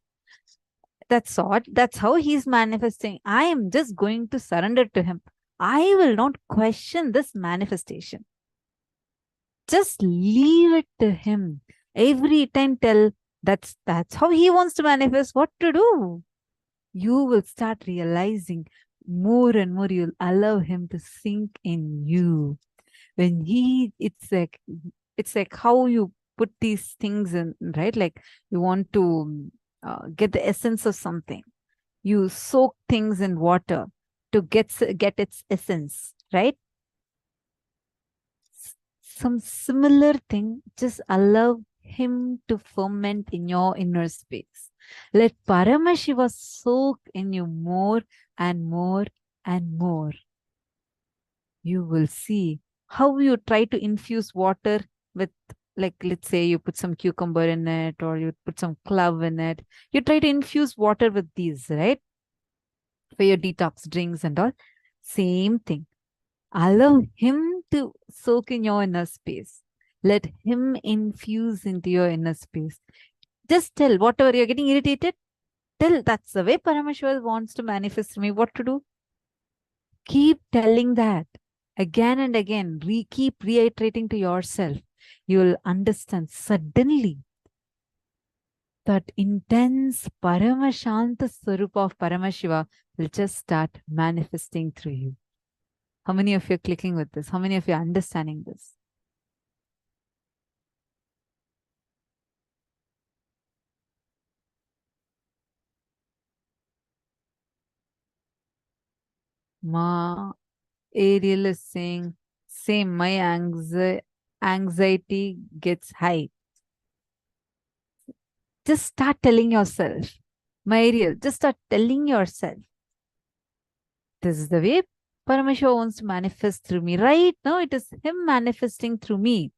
That's odd. That's how he's manifesting. I am just going to surrender to him. I will not question this manifestation. Just leave it to him. Every time tell, that's how he wants to manifest. What to do? You will start realizing more and more. You'll allow him to sink in you. When it's like how you put these things in, right? Like you want to get the essence of something. You soak things in water to get its essence, right? Some similar thing, just allow him to ferment in your inner space. Let Paramashiva soak in you more and more and more. You will see how you try to infuse water with, like, let's say you put some cucumber in it or you put some clove in it. You try to infuse water with these, right? For your detox drinks and all. Same thing. Allow him to soak in your inner space. Let him infuse into your inner space. Just tell whatever you're getting irritated. Tell that's the way Paramashiva wants to manifest me. What to do? Keep telling that again and again. Keep reiterating to yourself. You will understand suddenly that intense Paramashanta Swarupa of Paramashiva will just start manifesting through you. How many of you are clicking with this? How many of you are understanding this? Ma Ariel is saying, same, my anxiety gets high. Just start telling yourself, my Ariel, just start telling yourself, this is the way Paramashiva wants to manifest through me. Right now, it is him manifesting through me.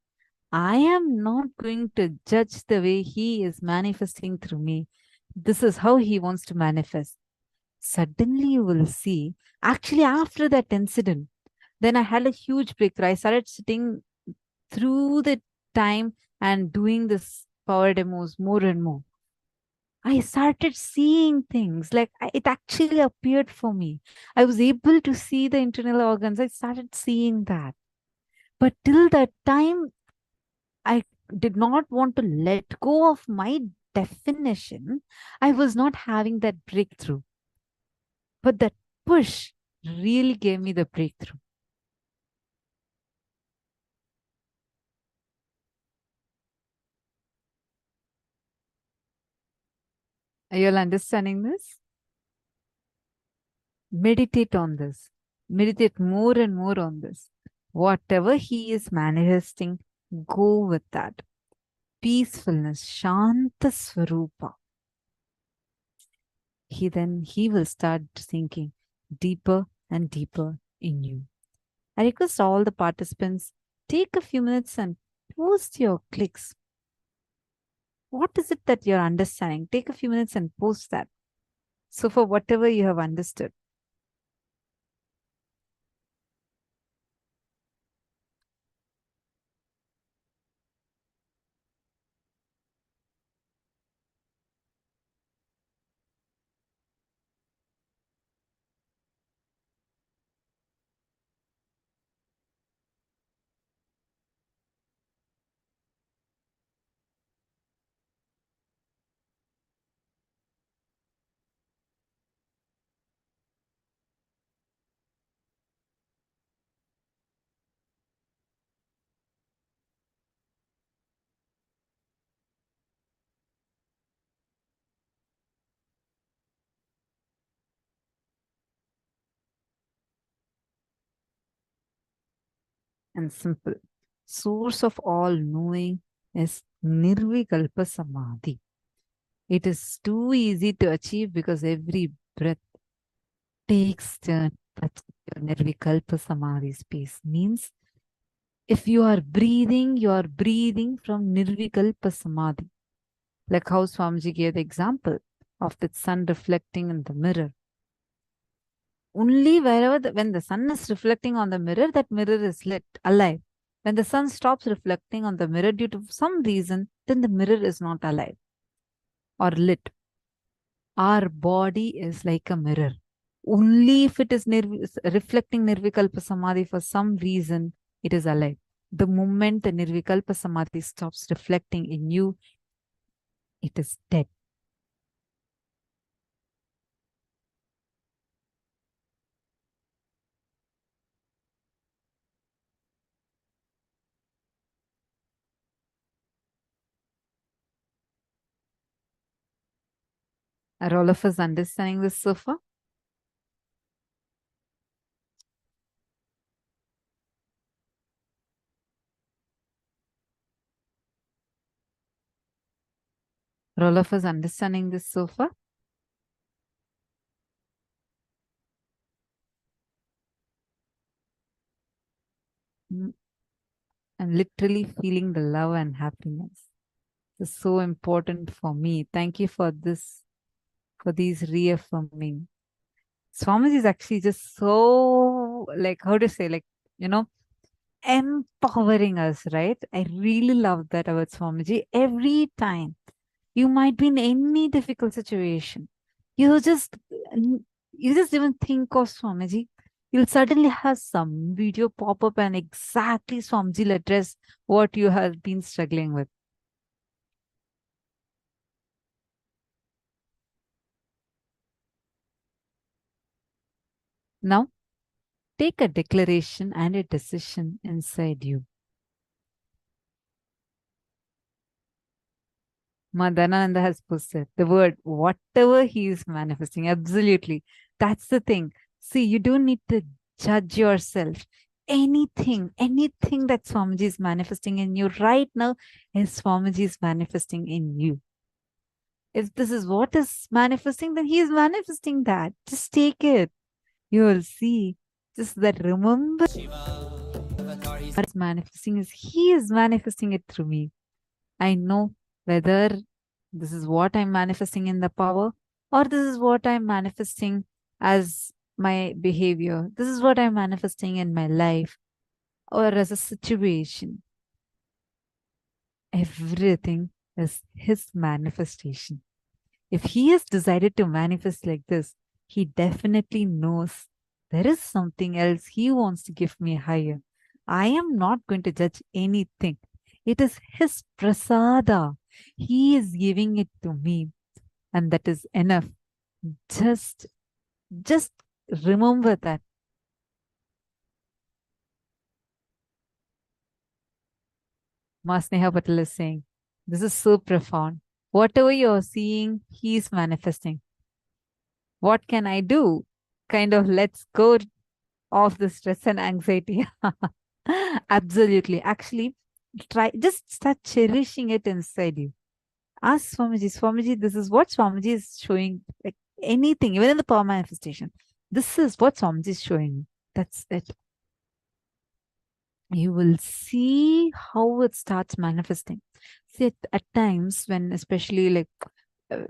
I am not going to judge the way he is manifesting through me. This is how he wants to manifest. Suddenly you will see, actually after that incident, then I had a huge breakthrough. I started sitting through the time and doing this power demos more and more. I started seeing things like it actually appeared for me. I was able to see the internal organs. I started seeing that. But till that time, I did not want to let go of my definition. I was not having that breakthrough. But that push really gave me the breakthrough. Are you all understanding this? Meditate on this. Meditate more and more on this. Whatever he is manifesting, go with that. Peacefulness, Shanta Swarupa. He will start sinking deeper and deeper in you. I request all the participants, take a few minutes and post your clicks. What is it that you're understanding? Take a few minutes and post that. So for whatever you have understood. And simple. Source of all knowing is Nirvikalpa Samadhi. It is too easy to achieve because every breath takes turn touching your nirvikalpa samadhi space. Means if you are breathing from nirvikalpa samadhi. Like how Swamiji gave the example of the sun reflecting in the mirror. Only wherever when the sun is reflecting on the mirror, that mirror is lit, alive. When the sun stops reflecting on the mirror due to some reason, then the mirror is not alive or lit. Our body is like a mirror. Only if it is reflecting Nirvikalpa Samadhi for some reason, it is alive. The moment the Nirvikalpa Samadhi stops reflecting in you, it is dead. Are all of us understanding this so far? Are all of us understanding this so far? I'm literally feeling the love and happiness. It's so important for me. Thank you for this, for these reaffirming. Swamiji is actually just so, like, how to say, like, empowering us, right? I really love that about Swamiji. Every time you might be in any difficult situation, you just even think of Swamiji. You'll suddenly have some video pop up and exactly Swamiji will address what you have been struggling with. Now, take a declaration and a decision inside you. Madhanananda has posted the word, whatever he is manifesting. Absolutely. That's the thing. See, you don't need to judge yourself. Anything that Swamiji is manifesting in you right now is Swamiji is manifesting in you. If this is what is manifesting, then he is manifesting that. Just take it. You will see. Just that remember what is manifesting is he is manifesting it through me. I know whether this is what I'm manifesting in the power or this is what I'm manifesting as my behavior. This is what I'm manifesting in my life or as a situation. Everything is his manifestation. If he has decided to manifest like this, he definitely knows there is something else he wants to give me higher. I am not going to judge anything. It is his prasada. He is giving it to me. And that is enough. Just remember that. Masneha Patel is saying, this is so profound. Whatever you're seeing, he is manifesting. What can I do? Kind of let's go of the stress and anxiety. Absolutely. Actually, just start cherishing it inside you. Ask Swamiji, this is what Swamiji is showing, like anything, even in the power manifestation. This is what Swamiji is showing me. That's it. You will see how it starts manifesting. See, at times when, especially like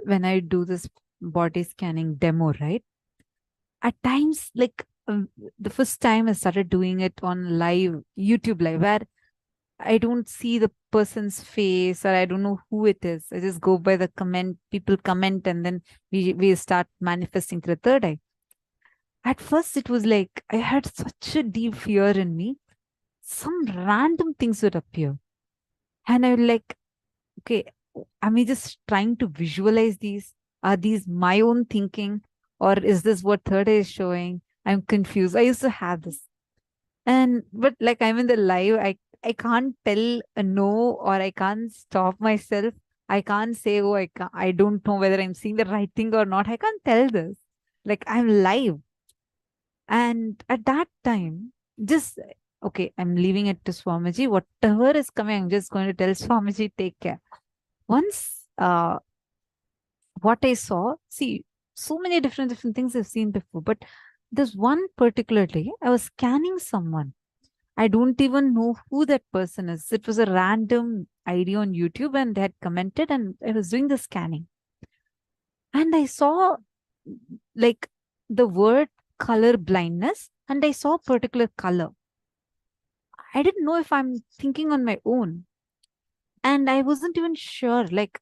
when I do this body scanning demo, right? At times, like the first time I started doing it on live, YouTube live, where I don't see the person's face or I don't know who it is. I just go by the comment, people comment, and then we start manifesting through the third eye. At first, it was like I had such a deep fear in me. Some random things would appear. And I was like, okay, am I just trying to visualize these? Are these my own thinking? Or is this what third eye is showing? I'm confused. I used to have this. But like I'm in the live, I can't tell a no, or I can't stop myself. I can't say, oh, I don't know whether I'm seeing the right thing or not. I can't tell this. Like I'm live. And at that time, just, okay, I'm leaving it to Swamiji. Whatever is coming, I'm just going to tell Swamiji, take care. Once what I saw, see, so many different things I've seen before, but this one particular day, I was scanning someone. I don't even know who that person is. It was a random ID on YouTube and they had commented and I was doing the scanning. And I saw like the word color blindness and I saw a particular color. I didn't know if I'm thinking on my own. And I wasn't even sure, like,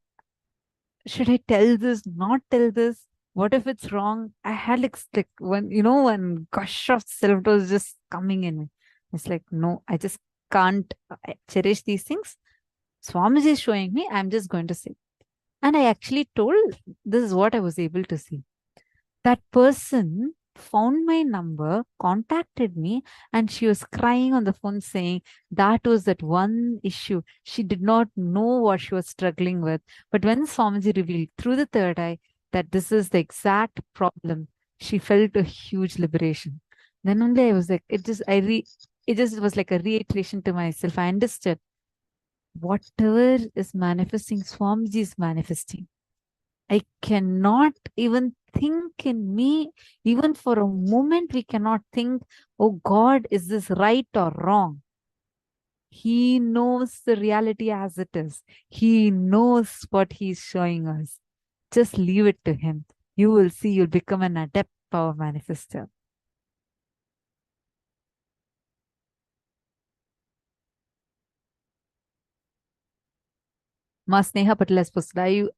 should I tell this, not tell this? What if it's wrong? I had like one gush of self was just coming in me. It's like, no, I just can't cherish these things. Swamiji is showing me, I'm just going to say. And I actually told, this is what I was able to see. That person found my number, contacted me, and she was crying on the phone saying that was that one issue. She did not know what she was struggling with. But when Swamiji revealed through the third eye that this is the exact problem, she felt a huge liberation. Then only I was like, it just was like a reiteration to myself. I understood whatever is manifesting, Swamiji is manifesting. I cannot even think in me, even for a moment, we cannot think, oh God, is this right or wrong? He knows the reality as it is. He knows what he's showing us. Just leave it to him. You will see you'll become an adept power manifester. Ma Sneha Patel has posted,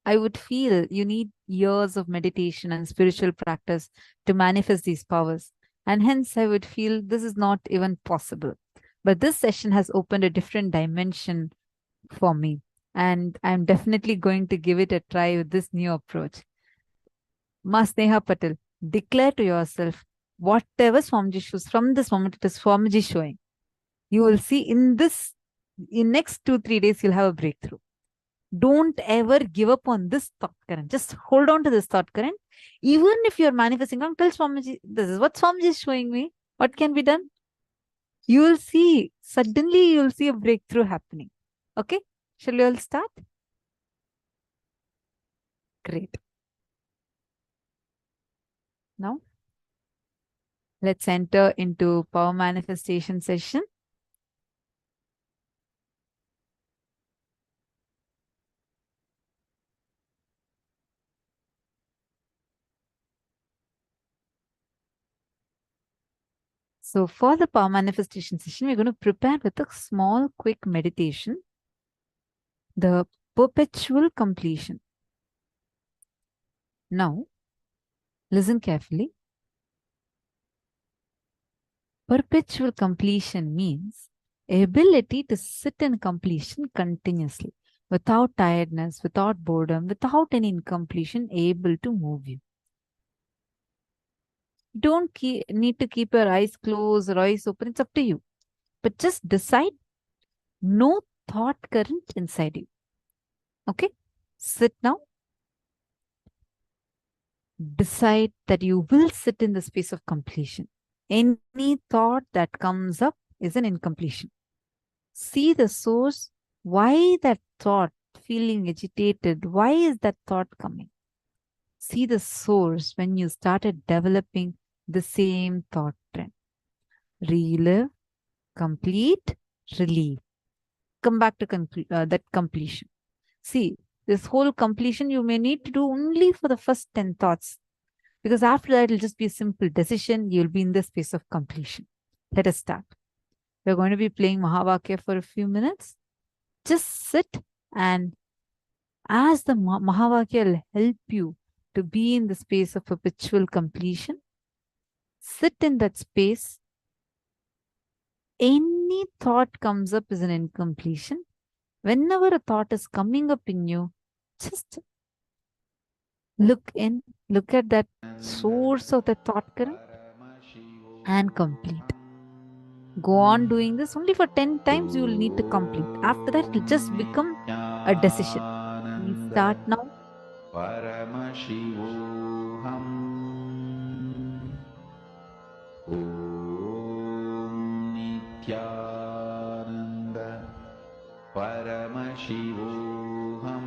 I would feel you need years of meditation and spiritual practice to manifest these powers. And hence, I would feel this is not even possible. But this session has opened a different dimension for me. And I'm definitely going to give it a try with this new approach. Ma Sneha Patel, declare to yourself whatever Swamiji shows from this moment, it is Swamiji showing. You will see in next 2-3 days, you'll have a breakthrough. Don't ever give up on this thought current. Just hold on to this thought current. Even if you're manifesting wrong, tell Swamiji, this is what Swamiji is showing me. What can be done? You will see, suddenly you'll see a breakthrough happening. Okay? Shall we all start? Great. Now, let's enter into power manifestation session. So for the power manifestation session, we're going to prepare with a small, quick meditation. The perpetual completion. Now, listen carefully. Perpetual completion means ability to sit in completion continuously, without tiredness, without boredom, without any incompletion, able to move you. Don't need to keep your eyes closed or eyes open. It's up to you. But just decide no thought current inside you. Okay? Sit now. Decide that you will sit in the space of completion. Any thought that comes up is an incompletion. See the source. Why that thought feeling agitated? Why is that thought coming? See the source when you started developing the same thought trend. Relive, complete, relieve. Come back to that completion. See, this whole completion you may need to do only for the first 10 thoughts. Because after that, it'll just be a simple decision. You'll be in the space of completion. Let us start. We're going to be playing Mahavakya for a few minutes. Just sit and as the Mahavakya will help you to be in the space of perpetual completion. Sit in that space. Any thought comes up is an incompletion. Whenever a thought is coming up in you, just look at that source of the thought current and complete. Go on doing this. Only for 10 times you will need to complete. After that, it will just become a decision. We start now. Paramashivoham. Om Nithyananda Paramashivoham.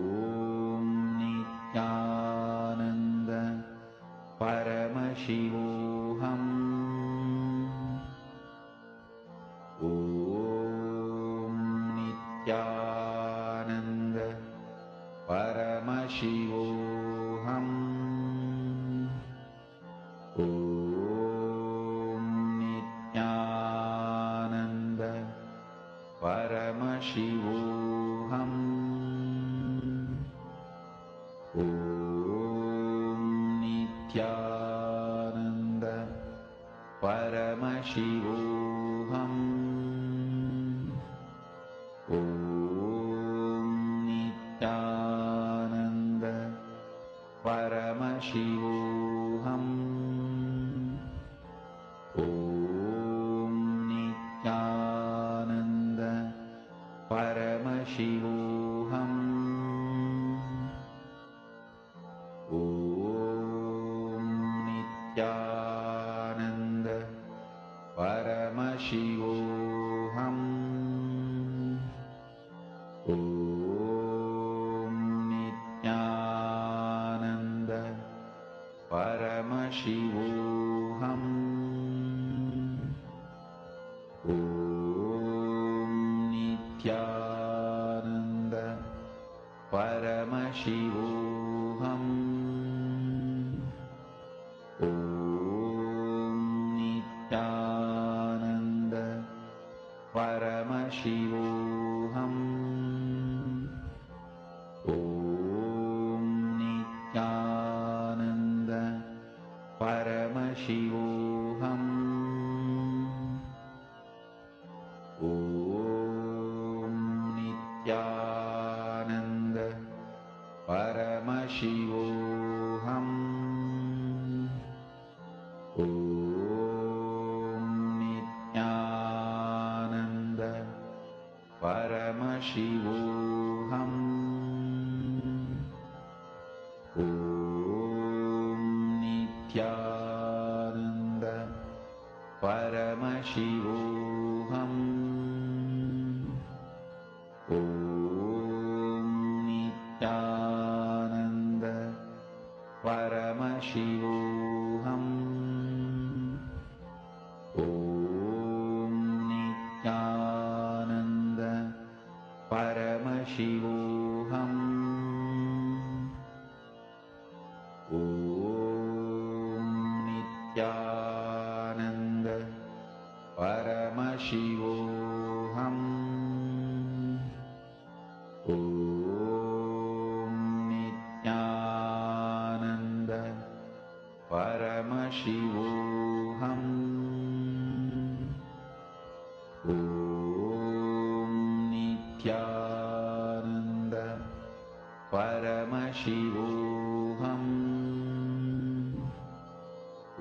Paramashivoham. Om Nithyananda Paramashivoham. Om Nithyananda Paramashivoham. Om Nithyananda Paramashivoham. Om Nithyananda Paramashivoham. Om Nithyananda Paramashivoham. Om Nithyananda Paramashivoham. Om Nithyananda Paramashivoham. Om Nithyananda Paramashivoham. Om Nithyananda Paramashivoham. Om Nithyananda Paramashivoham. Om Nithyananda Paramashivoham. Om Nithyananda Paramashivoham. Om Nithyananda Paramashivoham. Om Nithyananda Paramashivoham. Om Nithyananda Paramashivoham. Om Nithyananda Paramashivoham. Om Nithyananda Paramashivoham.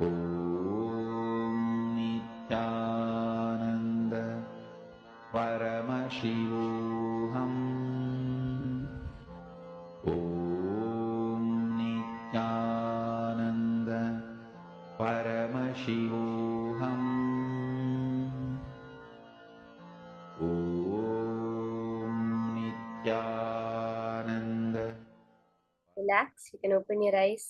Om Nithyananda Paramashivoham. Om Nithyananda Paramashivoham. Om Nithyananda. Relax, you can open your eyes.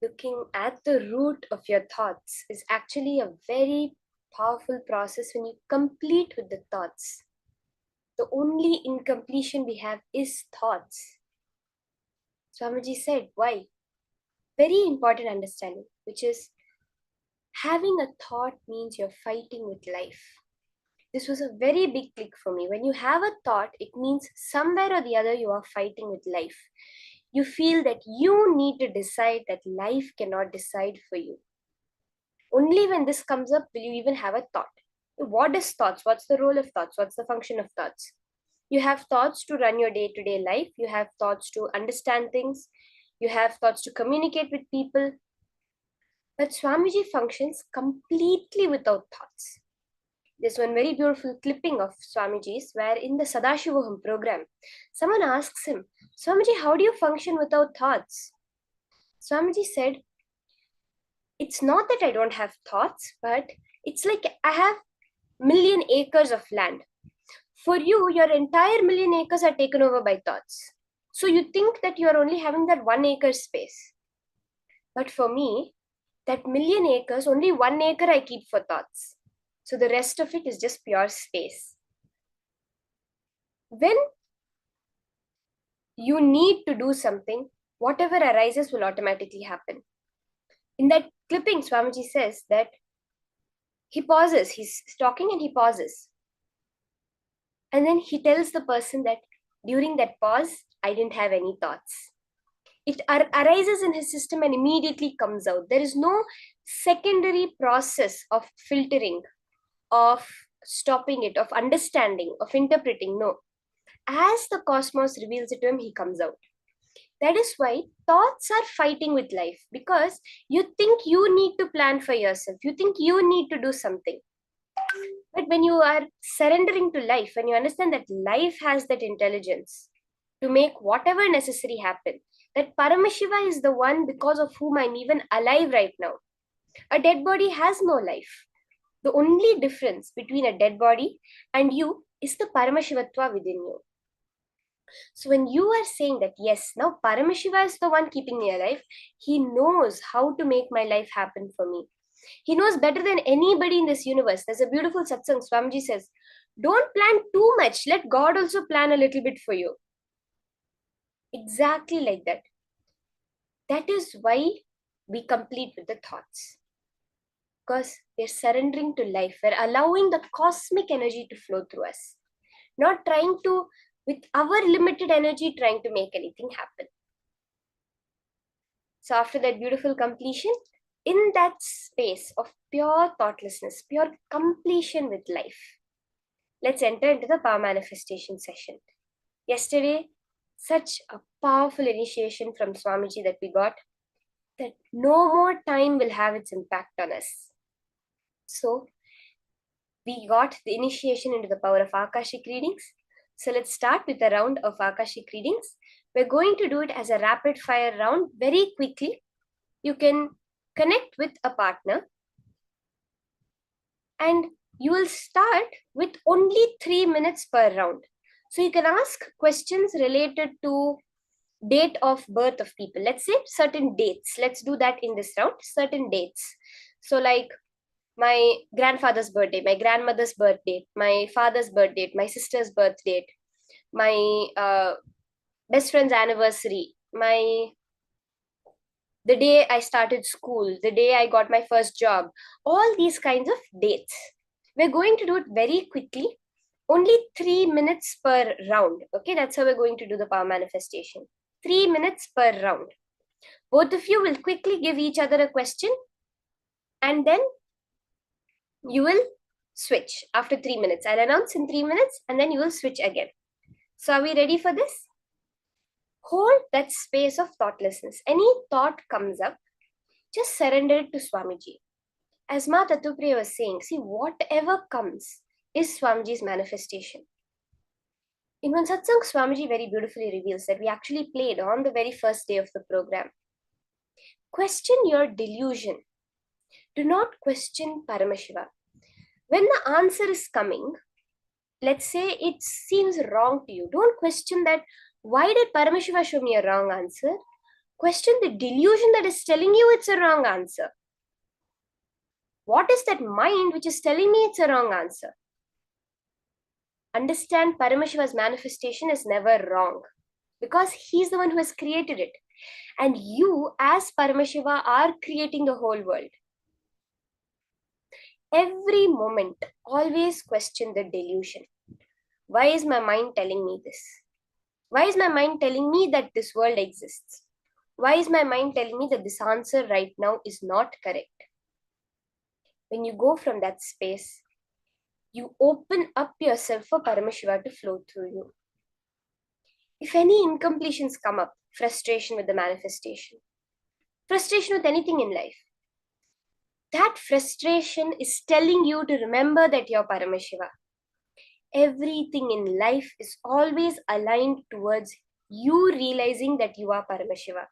Looking at the root of your thoughts is actually a very powerful process when you complete with the thoughts. The only incompletion we have is thoughts. Swamiji said, why? Very important understanding, which is having a thought means you're fighting with life. This was a very big click for me. When you have a thought, it means somewhere or the other you are fighting with life. You feel that you need to decide that life cannot decide for you. Only when this comes up will you even have a thought. What is thoughts? What's the role of thoughts? What's the function of thoughts? You have thoughts to run your day-to-day life. You have thoughts to understand things. You have thoughts to communicate with people. But Swamiji functions completely without thoughts. There's one very beautiful clipping of Swamiji's where in the Sadashivoham program, someone asks him, Swamiji, how do you function without thoughts? Swamiji said, it's not that I don't have thoughts, but it's like I have 1,000,000 acres of land. For you, your entire 1,000,000 acres are taken over by thoughts. So you think that you are only having that 1 acre space. But for me, that 1,000,000 acres, only 1 acre I keep for thoughts. So the rest of it is just pure space. When you need to do something, whatever arises will automatically happen. In that clipping, Swamiji says that he pauses, he's talking and he pauses. And then he tells the person that during that pause, I didn't have any thoughts. It arises in his system and immediately comes out. There is no secondary process of filtering, of stopping it, of understanding, of interpreting. No. As the cosmos reveals it to him, he comes out. That is why thoughts are fighting with life, because you think you need to plan for yourself. You think you need to do something. But when you are surrendering to life, when you understand that life has that intelligence to make whatever necessary happen, that Paramashiva is the one because of whom I'm even alive right now. A dead body has no life. The only difference between a dead body and you is the Paramashivatva within you. So when you are saying that, yes, now Paramashiva is the one keeping me alive, he knows how to make my life happen for me. He knows better than anybody in this universe. There's a beautiful satsang, Swamiji says, don't plan too much. Let God also plan a little bit for you. Exactly like that. That is why we complete with the thoughts. Because we're surrendering to life. We're allowing the cosmic energy to flow through us. Not trying to, with our limited energy, trying to make anything happen. So after that beautiful completion, in that space of pure thoughtlessness, pure completion with life, let's enter into the power manifestation session. Yesterday, such a powerful initiation from Swamiji that we got, that no more time will have its impact on us. So we got the initiation into the power of Akashic readings. So let's start with a round of Akashic readings. We're going to do it as a rapid fire round very quickly. You can connect with a partner and you will start with only 3 minutes per round. So you can ask questions related to date of birth of people. Let's say certain dates. Let's do that in this round, certain dates. So like my grandfather's birthday, my grandmother's birth date, my father's birth date, my sister's birth date, my best friend's anniversary, the day I started school, the day I got my first job, all these kinds of dates. We're going to do it very quickly, only 3 minutes per round. Okay, that's how we're going to do the power manifestation. 3 minutes per round. Both of you will quickly give each other a question and then you will switch after 3 minutes. I'll announce in 3 minutes and then you will switch again. So are we ready for this? Hold that space of thoughtlessness. Any thought comes up, just surrender it to Swamiji. As Ma Tattupriya was saying, see, whatever comes is Swamiji's manifestation. In one satsang, Swamiji very beautifully reveals that we actually played on the very first day of the program. Question your delusion. Do not question Paramashiva. When the answer is coming, let's say it seems wrong to you, don't question that. Why did Paramashiva show me a wrong answer? Question the delusion that is telling you it's a wrong answer. What is that mind which is telling me it's a wrong answer? Understand Paramashiva's manifestation is never wrong because he's the one who has created it. And you as Paramashiva are creating the whole world. Every moment, always question the delusion. Why is my mind telling me this? Why is my mind telling me that this world exists? Why is my mind telling me that this answer right now is not correct? When you go from that space, you open up yourself for Paramashiva to flow through you. If any incompletions come up, frustration with the manifestation, frustration with anything in life, that frustration is telling you to remember that you're Paramashiva. Everything in life is always aligned towards you realizing that you are Paramashiva.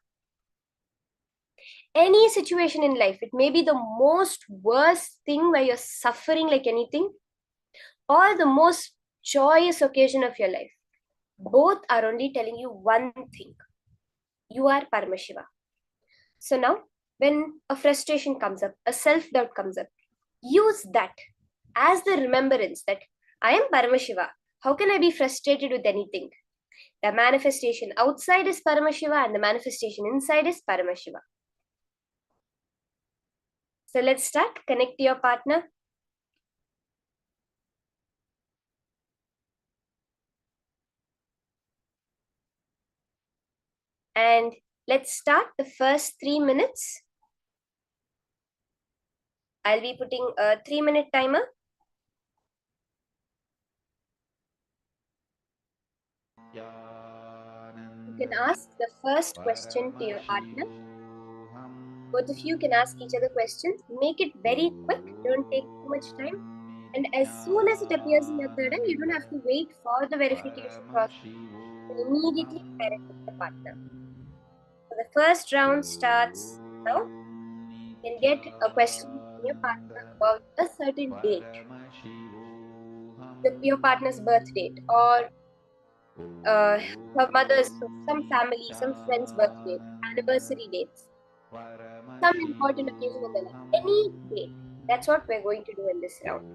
Any situation in life, it may be the most worst thing where you're suffering like anything, or the most joyous occasion of your life. Both are only telling you one thing. You are Paramashiva. So now, when a frustration comes up, a self-doubt comes up, use that as the remembrance that I am Paramashiva. How can I be frustrated with anything? The manifestation outside is Paramashiva and the manifestation inside is Paramashiva. So let's start. Connect to your partner. And let's start the first 3 minutes. I'll be putting a 3-minute timer. You can ask the first question to your partner. Both of you can ask each other questions. Make it very quick. Don't take too much time. And as soon as it appears in your third eye, you don't have to wait for the verification process. You immediately share it with the partner. So the first round starts now. You can get a question from your partner about a certain date, your partner's birth date, or her mother's, some family, some friend's birth date, anniversary dates, some important occasion in their life, any date. That's what we're going to do in this round.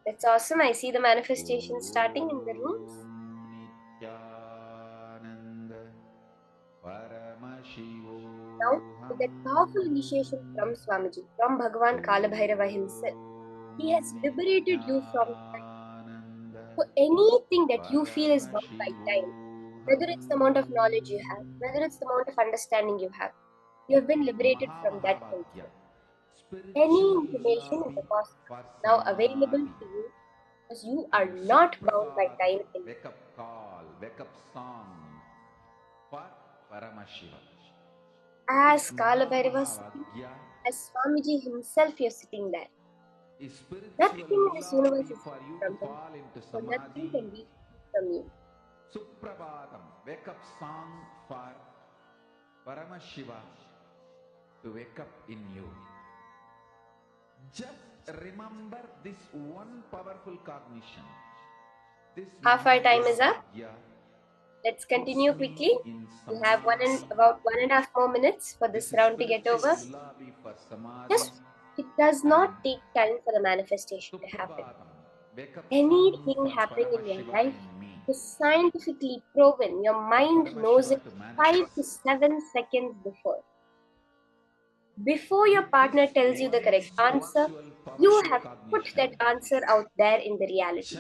That's awesome. I see the manifestation starting in the rooms. Now, with that powerful initiation from Swamiji, from Bhagavan Kalabhairava himself, he has liberated you from time. So anything that you feel is bound by time, whether it's the amount of knowledge you have, whether it's the amount of understanding you have been liberated from that also. Any information in the cosmos now available to you because you are not bound by time anymore. Wake up call, wake up song for Paramashivam. As Kalabhairava was sitting, as Swamiji himself is sitting there. Nothing in this universe is from him, so nothing can be from you. Suprabhatam, wake up song for Paramashiva to wake up in you. Just remember this one powerful cognition. Half our time is up. Let's continue quickly. We have about 1.5 more minutes for this round to get over. It does not take time for the manifestation to happen. Anything happening in your life is scientifically proven. Your mind knows it 5 to 7 seconds before. Before your partner tells you the correct answer, you have put that answer out there in the reality.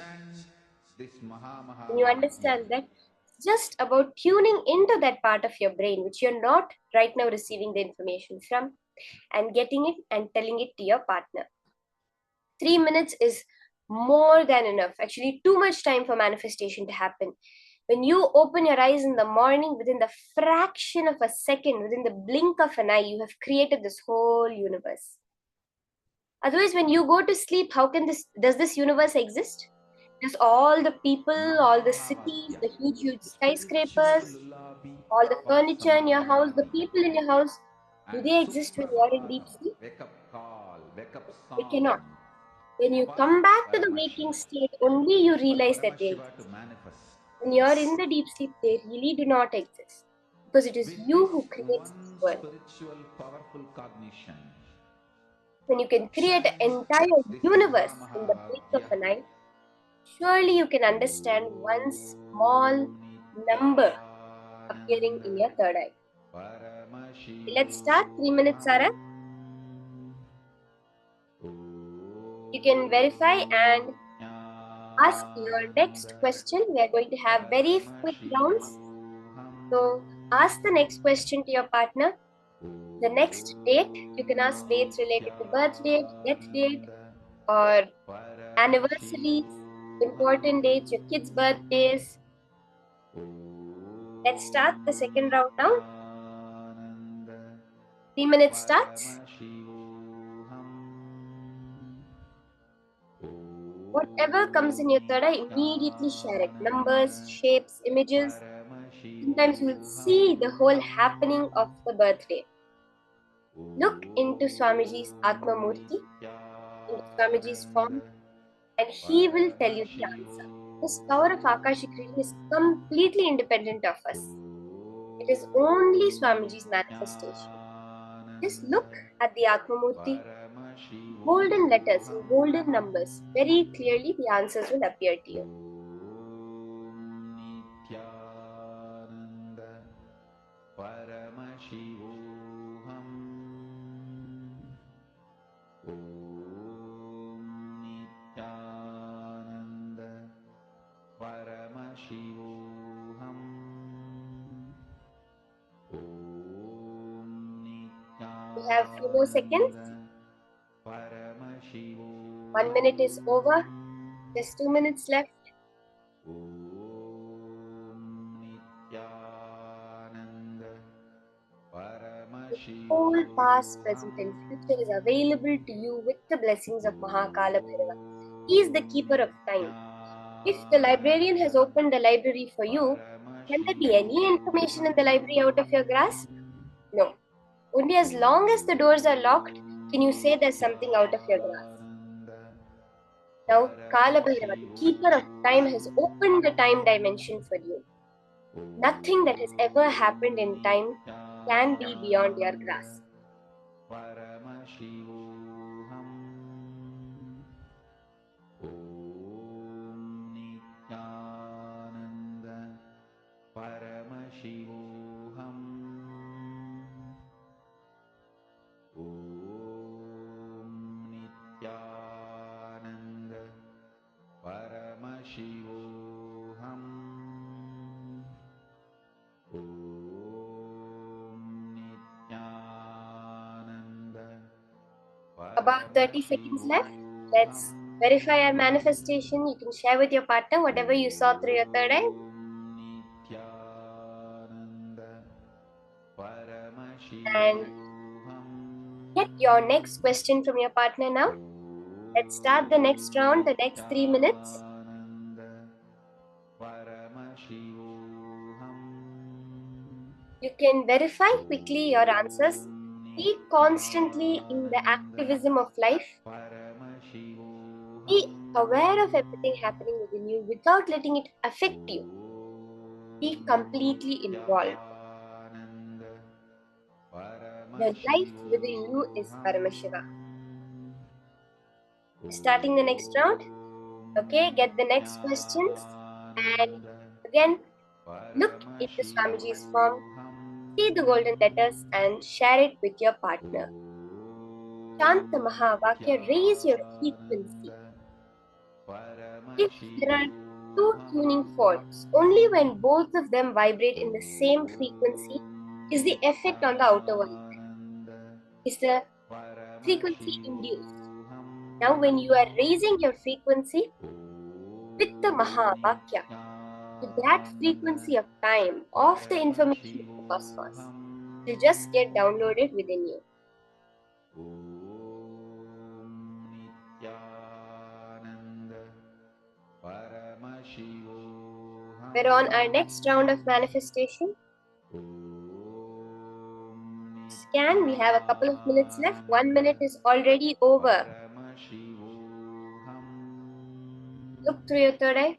When you understand that, it's just about tuning into that part of your brain which you're not right now receiving the information from, and getting it and telling it to your partner. 3 minutes is more than enough, actually too much time for manifestation to happen. When you open your eyes in the morning, within the fraction of a second, within the blink of an eye, you have created this whole universe. Otherwise, when you go to sleep, does this universe exist? Does all the people, all the cities, the huge skyscrapers, all the furniture in your house, the people in your house, do they exist when you are in deep sleep? They cannot. When you come back to the waking state, only you realize that they exist. When you are in the deep sleep, they really do not exist. Because it is you who creates this world. When you can create an entire universe in the blink of an eye, surely you can understand one small number appearing in your third eye. Let's start. 3 minutes, Sarah. You can verify and ask your next question. We are going to have very quick rounds. So ask the next question to your partner. The next date, you can ask dates related to birth date, death date, or anniversaries, important dates, your kids' birthdays. Let's start the second round now. 3 minutes starts. Whatever comes in your third eye, immediately share it. Numbers, shapes, images. Sometimes you will see the whole happening of the birthday. Look into Swamiji's Atma Murti, into Swamiji's form, and he will tell you the answer. This power of Akashic reading is completely independent of us. It is only Swamiji's manifestation. Just look at the Atma Murti golden letters in golden numbers, very clearly the answers will appear to you. Nithyananda Paramashivoham. Om Nithyananda Paramashivoham. We have few more seconds. 1 minute is over. Just 2 minutes left. The whole past, present and future is available to you with the blessings of Mahakala Bhairava. He is the keeper of time. If the librarian has opened the library for you, can there be any information in the library out of your grasp? No. Only as long as the doors are locked can you say there's something out of your grasp. Now, Kala Bhairava, the keeper of time, has opened the time dimension for you. Nothing that has ever happened in time can be beyond your grasp. Paramashivoham. Om Nithyananda Paramashivoham. Om Nithyananda Paramashivoham. About 30 seconds left. Let's verify our manifestation. You can share with your partner whatever you saw through your third eye. And get your next question from your partner now. Let's start the next round, the next 3 minutes. You can verify quickly your answers. Be constantly in the activism of life. Be aware of everything happening within you without letting it affect you. Be completely involved. The life within you is Paramashiva. Starting the next round. Okay, get the next questions. And again, look into Swamiji's form. See the golden letters and share it with your partner. Shanta Mahavakya, raise your frequency. If there are two tuning forks, only when both of them vibrate in the same frequency is the effect on the outer world. Is the frequency induced. Now when you are raising your frequency with the Mahavakya, to that frequency of time, of the information of the cosmos, will just get downloaded within you. We're on our next round of manifestation. Scan, we have a couple of minutes left. 1 minute is already over. Look through your third eye.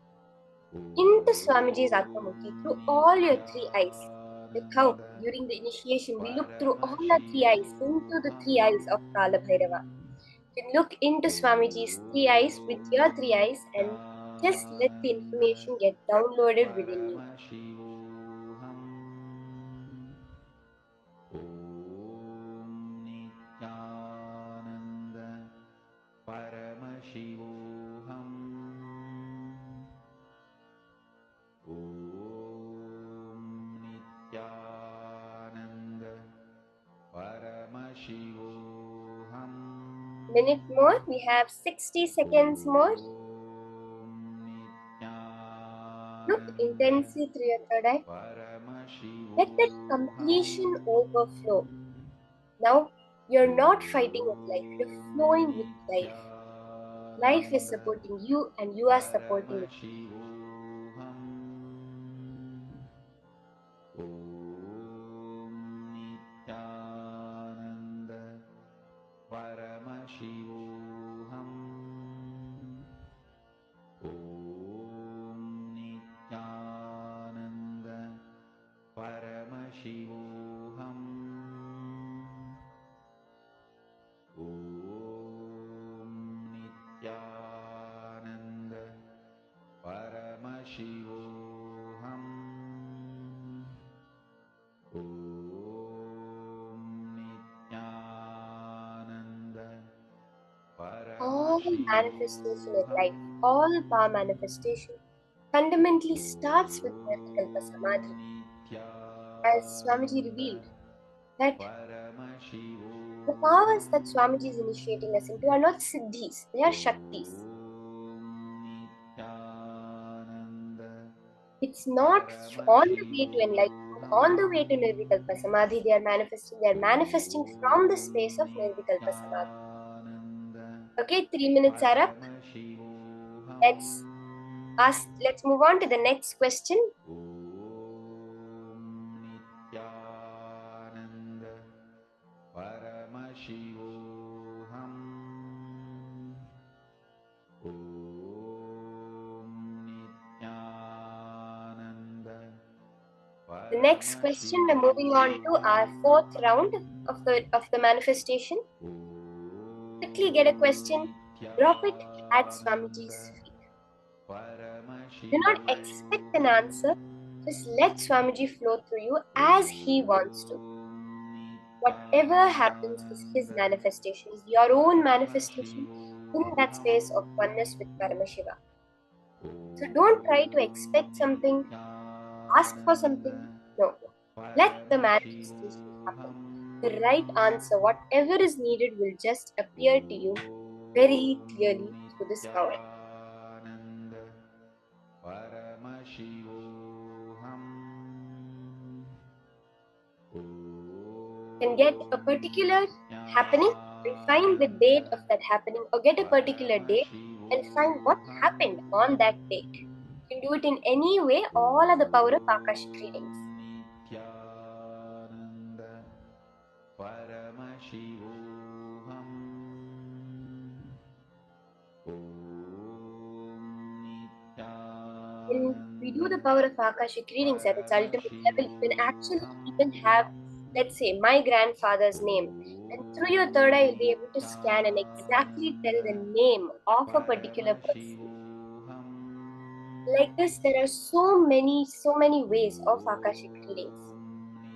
Into Swamiji's Atmamurti, through all your three eyes. Look how during the initiation we look through all our three eyes, into the three eyes of Kala Bhairava. You can look into Swamiji's three eyes with your three eyes and just let the information get downloaded within you. Om Nithyananda Paramashivoham. Om Nithyananda Paramashivoham. Minute more, we have 60 seconds more. Look intensely through your third eye. Let that completion overflow. Now, you're not fighting with life, you're flowing with life. Life is supporting you and you are supporting it. Om Nithyananda Paramashivoham. Om Nithyananda Paramashivoham. Om All manifestation in life, all power manifestation fundamentally starts with Nirvikalpa Samadhi. As Swamiji revealed, that the powers that Swamiji is initiating us into are not siddhis, they are shaktis. It's not on the way to enlightenment, on the way to Nirvikalpa Samadhi they are manifesting from the space of Nirvikalpa Samadhi. Okay, 3 minutes are up. Let's move on to the next question. The next question, we're moving on to our fourth round of the manifestation. Quickly get a question, drop it at Swamiji's feet. Do not expect an answer, just let Swamiji flow through you as he wants to. Whatever happens is his manifestation, is your own manifestation in that space of oneness with Paramashiva. So don't try to expect something, ask for something. No. Let the manifestation happen. The right answer, whatever is needed, will just appear to you very clearly through this power. Can get a particular happening and find the date of that happening, or get a particular date and find what happened on that date. You can do it in any way. All are the power of Akashic readings. When we do the power of Akashic readings at its ultimate level, you can actually even have, let's say, my grandfather's name. And through your third eye, you'll be able to scan and exactly tell the name of a particular person. Like this, there are so many ways of Akashic readings.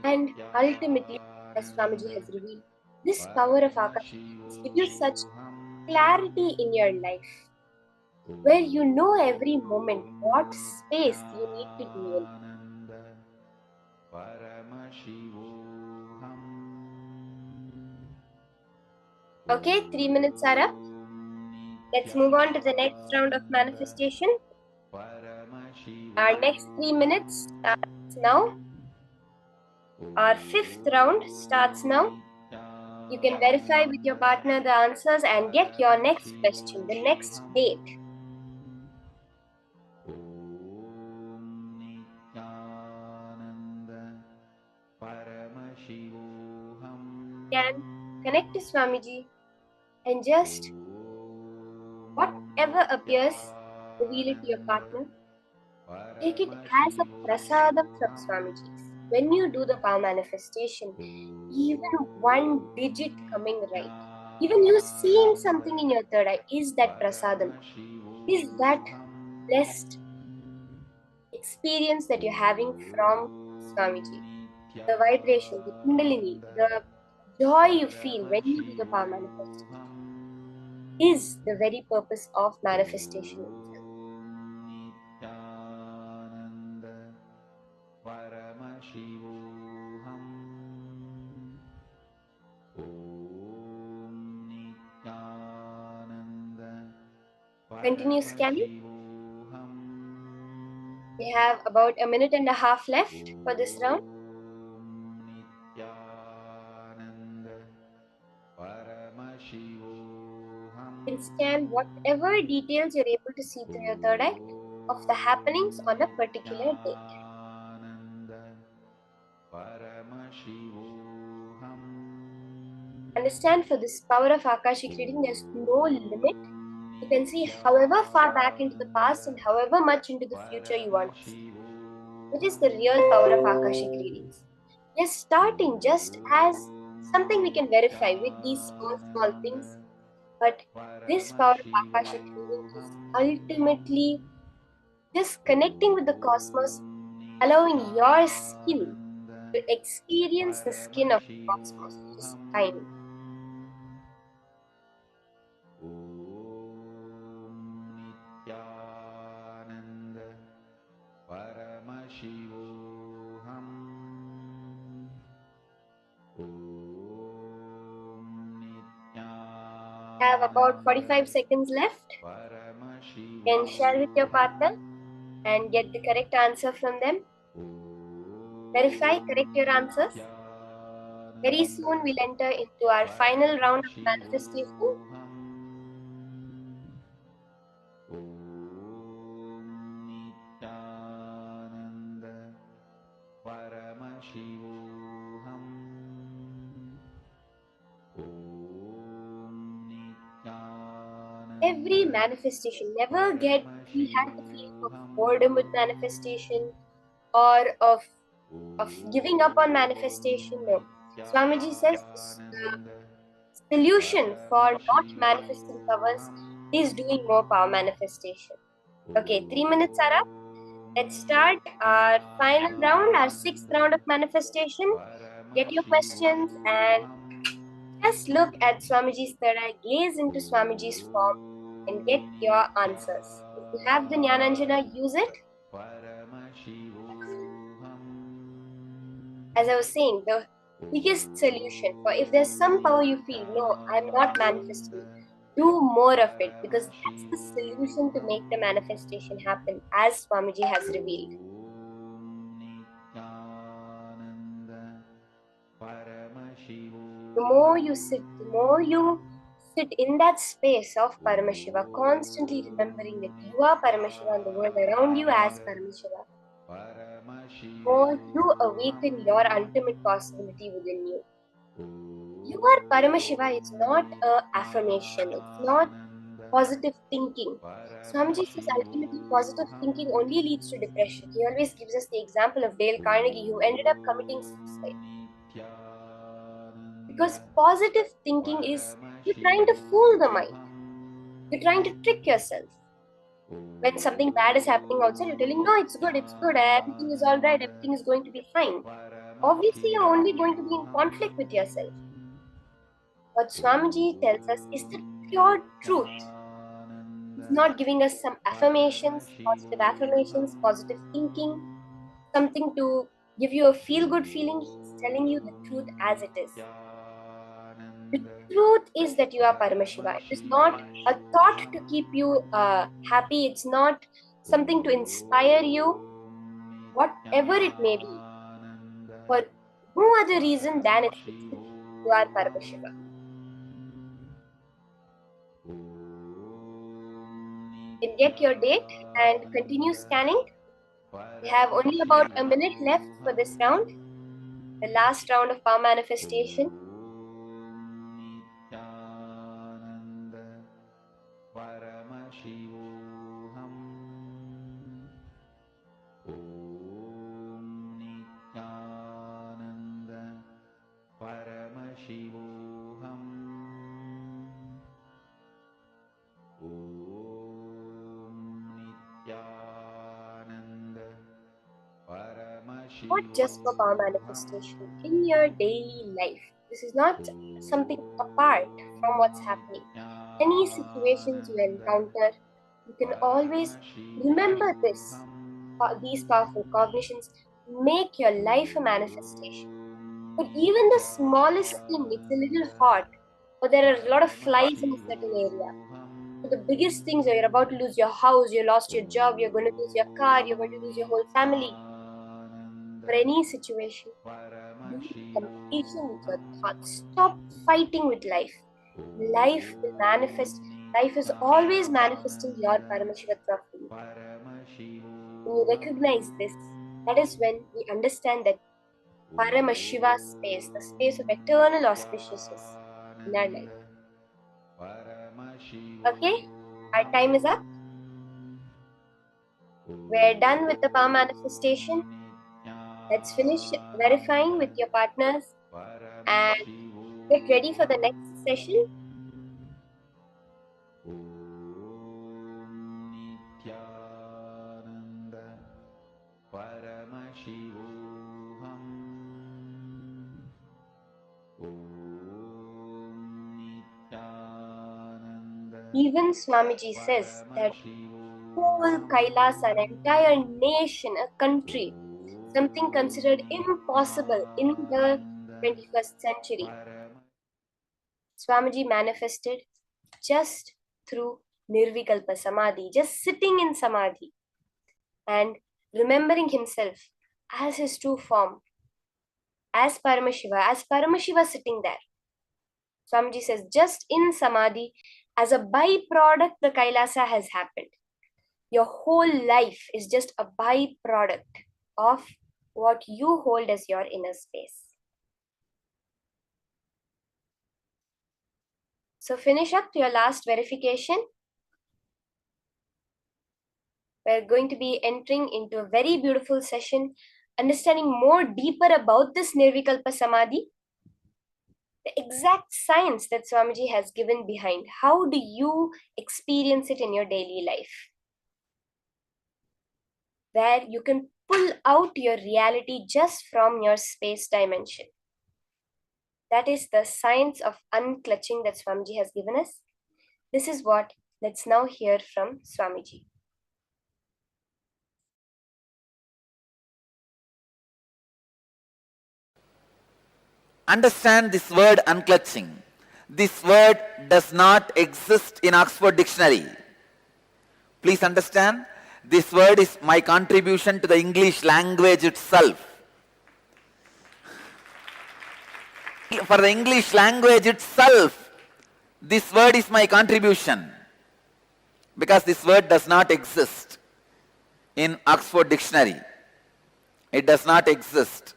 And ultimately, as Swamiji has revealed, this power of Akashic readings gives you such clarity in your life, where you know every moment what space you need to be in. Okay, 3 minutes are up. Let's move on to the next round of manifestation. Our next 3 minutes starts now. Our fifth round starts now. You can verify with your partner the answers and get your next question, the next date. Can connect to Swamiji and just whatever appears, reveal it to your partner. Take it as a prasadam from Swamiji. When you do the power manifestation, even one digit coming right, even you seeing something in your third eye, is that prasadam, is that blessed experience that you're having from Swamiji. The vibration, the kundalini, the joy you feel when you do the power manifestation is the very purpose of manifestation itself. Continue scanning. We have about a minute and a half left for this round. You can scan whatever details you're able to see through your third eye of the happenings on a particular date. Understand, for this power of Akashic reading, there's no limit. You can see however far back into the past and however much into the future you want to see, which is the real power of Akashic readings. We are starting just as something we can verify with these small things, but this power of Akashic reading is ultimately Just connecting with the cosmos, allowing your skin to experience the skin of the cosmos, which is time. Nithyananda Paramashivoham. Have about 45 seconds left. You can share with your partner and get the correct answer from them. Verify, correct your answers. Very soon we'll enter into our final round of manifestation. Nithyananda Paramashivoham. Every manifestation, never had the feeling of boredom with manifestation or of giving up on manifestation. No. Swamiji says the solution for not manifesting powers is doing more power manifestation. Okay, 3 minutes are up. Let's start our final round, our 6th round of manifestation. Get your questions and just look at Swamiji's third eye, gaze into Swamiji's form and get your answers. If you have the Jnananjana, use it. As I was saying, the biggest solution for if there's some power you feel, no, I'm not manifesting, do more of it, because that's the solution to make the manifestation happen, as Swamiji has revealed. The more you sit in that space of Paramashiva, constantly remembering that you are Paramashiva and the world around you as Paramashiva, more you awaken your ultimate possibility within you. You are Paramashiva is not an affirmation, it's not positive thinking. Swamiji says ultimately positive thinking only leads to depression. He always gives us the example of Dale Carnegie, who ended up committing suicide. Because positive thinking is, you're trying to fool the mind. You're trying to trick yourself. When something bad is happening outside, you're telling, no, it's good, everything is all right, everything is going to be fine. Obviously, you're only going to be in conflict with yourself. What Swamiji tells us is the pure truth. He's not giving us some affirmations, positive thinking, something to give you a feel-good feeling. He's telling you the truth as it is. The truth is that you are Paramashiva. It is not a thought to keep you happy. It's not something to inspire you, whatever it may be. For no other reason than it's the truth. You are Paramashiva. Then get your date and continue scanning. We have only about a minute left for this round, the last round of power manifestation. Not just for power manifestation, in your daily life. This is not something apart from what's happening. Any situations you encounter, you can always remember these powerful cognitions, make your life a manifestation. But even the smallest thing, it's a little hot, or there are a lot of flies in a certain area. So the biggest things are you're about to lose your house, you lost your job, you're going to lose your car, you're going to lose your whole family. For any situation, be completion with your thoughts. Stop fighting with life. Life will manifest. Life is always manifesting your Paramashiva properly. When you recognize this, that is when we understand that Paramashiva space, the space of eternal auspiciousness in our life. Okay, our time is up. We're done with the power manifestation. Let's finish verifying with your partners and get ready for the next session. Paramashivoham. Om Nithyananda Even Swamiji says that whole Kailasa, an entire nation, a country, something considered impossible in the 21st century, Swamiji manifested just through Nirvikalpa Samadhi, just sitting in Samadhi and remembering himself as his true form, as Paramashiva sitting there. Swamiji says, just in Samadhi, as a byproduct, the Kailasa has happened. Your whole life is just a byproduct of what you hold as your inner space. So finish up your last verification. We're going to be entering into a very beautiful session, understanding more deeper about this Nirvikalpa Samadhi, the exact science that Swamiji has given behind. How do you experience it in your daily life? Where you can pull out your reality just from your space dimension. That is the science of unclutching that Swamiji has given us. This is what let's now hear from Swamiji. Understand this word unclutching. This word does not exist in Oxford Dictionary. Please understand, this word is my contribution to the English language itself. For the English language itself, this word is my contribution, because this word does not exist in Oxford Dictionary. It does not exist.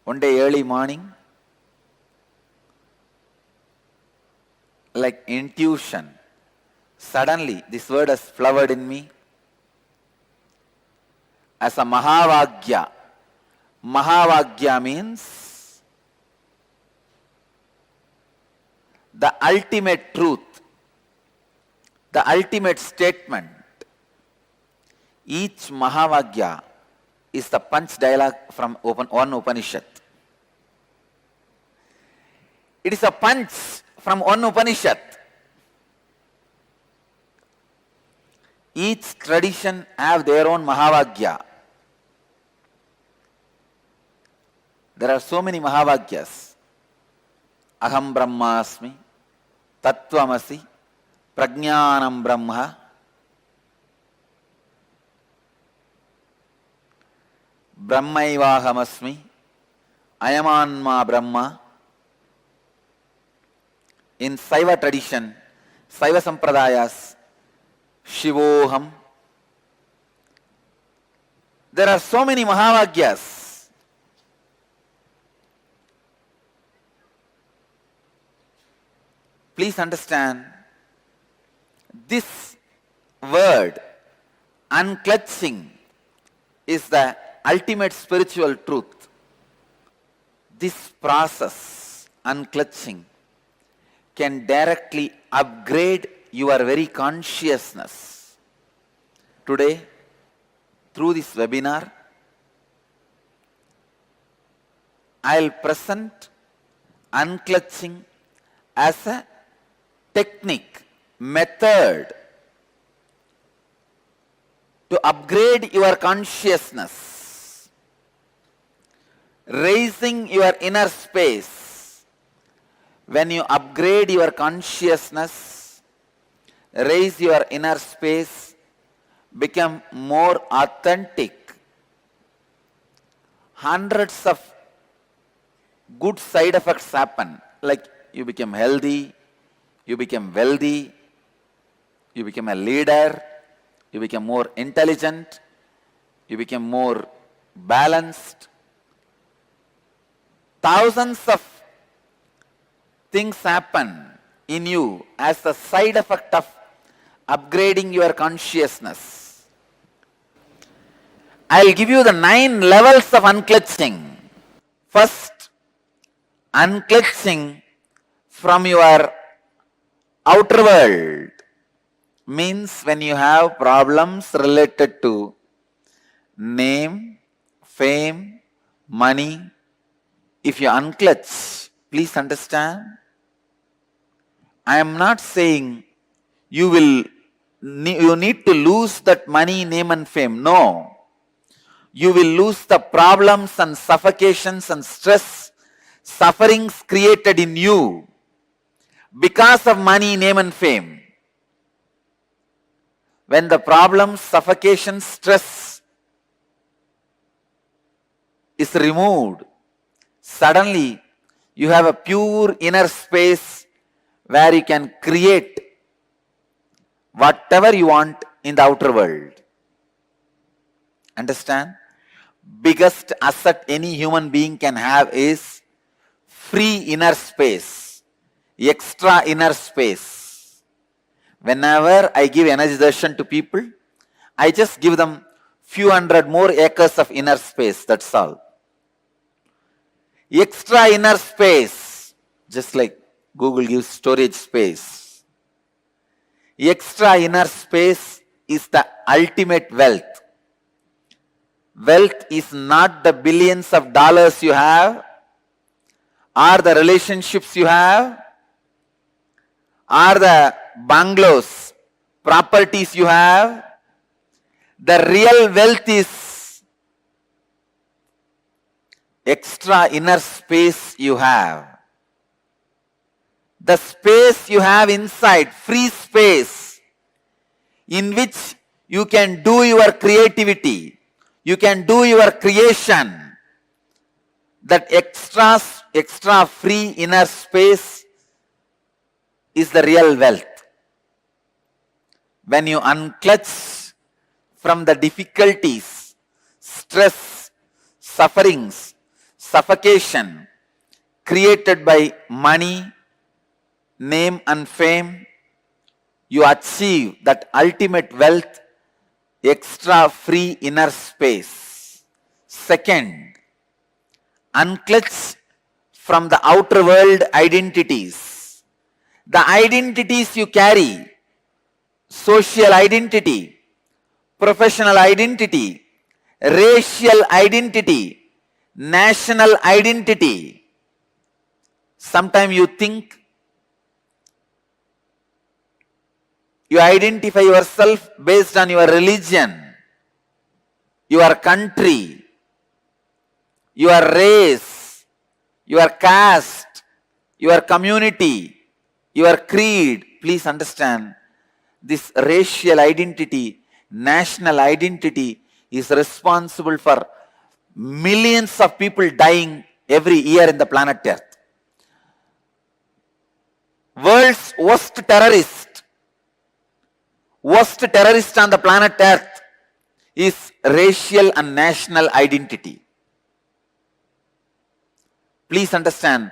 One day early morning, like intuition, suddenly this word has flowered in me as a Mahavagya. Mahavagya means the ultimate truth, the ultimate statement. Each Mahavagya is the punch dialogue from one Upanishad. It is a punch from one Upanishad. Each tradition have their own Mahavagya. There are so many Mahavagyas. Aham Brahmasmi, Tattvamasi, Prajnanam Brahma, Brahmaivahamasmi, Ayamanma Brahma. In Shiva tradition, Shiva Sampradayas, Shivoham. There are so many Mahavagyas. Please understand, this word, unclutching, is the ultimate spiritual truth. This process, unclutching, can directly upgrade your very consciousness. Today, through this webinar, I'll present unclutching as a technique, method to upgrade your consciousness, raising your inner space. When you upgrade your consciousness, raise your inner space, become more authentic, hundreds of good side effects happen, like you become healthy, you become wealthy, you become a leader, you become more intelligent, you become more balanced. Thousands of things happen in you as the side effect of upgrading your consciousness. I'll give you the 9 levels of unclutching. First, unclutching from your outer world, means when you have problems related to name, fame, money, if you unclutch, please understand, I am not saying you need to lose that money, name and fame. No. You will lose the problems and suffocations and stress, sufferings created in you because of money, name and fame. When the problems, suffocation, stress is removed, suddenly you have a pure inner space where you can create whatever you want in the outer world. Understand? Biggest asset any human being can have is free inner space, extra inner space. Whenever I give energy darshan to people, I just give them few hundred more acres of inner space, that's all. Extra inner space, just like Google gives storage space. Extra inner space is the ultimate wealth. Wealth is not the billions of dollars you have, or the relationships you have, or the bungalows, properties you have. The real wealth is extra inner space you have. The space you have inside, free space, in which you can do your creativity, you can do your creation. That extra free inner space is the real wealth. When you unclutch from the difficulties, stress, sufferings, suffocation created by money, name and fame, you achieve that ultimate wealth, extra free inner space. Second, unclutch from the outer world identities. The identities you carry, social identity, professional identity, racial identity, national identity. Sometimes you think you identify yourself based on your religion, your country, your race, your caste, your community, your creed. Please understand, this racial identity, national identity is responsible for millions of people dying every year in the planet Earth. World's worst terrorist on the planet Earth is racial and national identity. Please understand,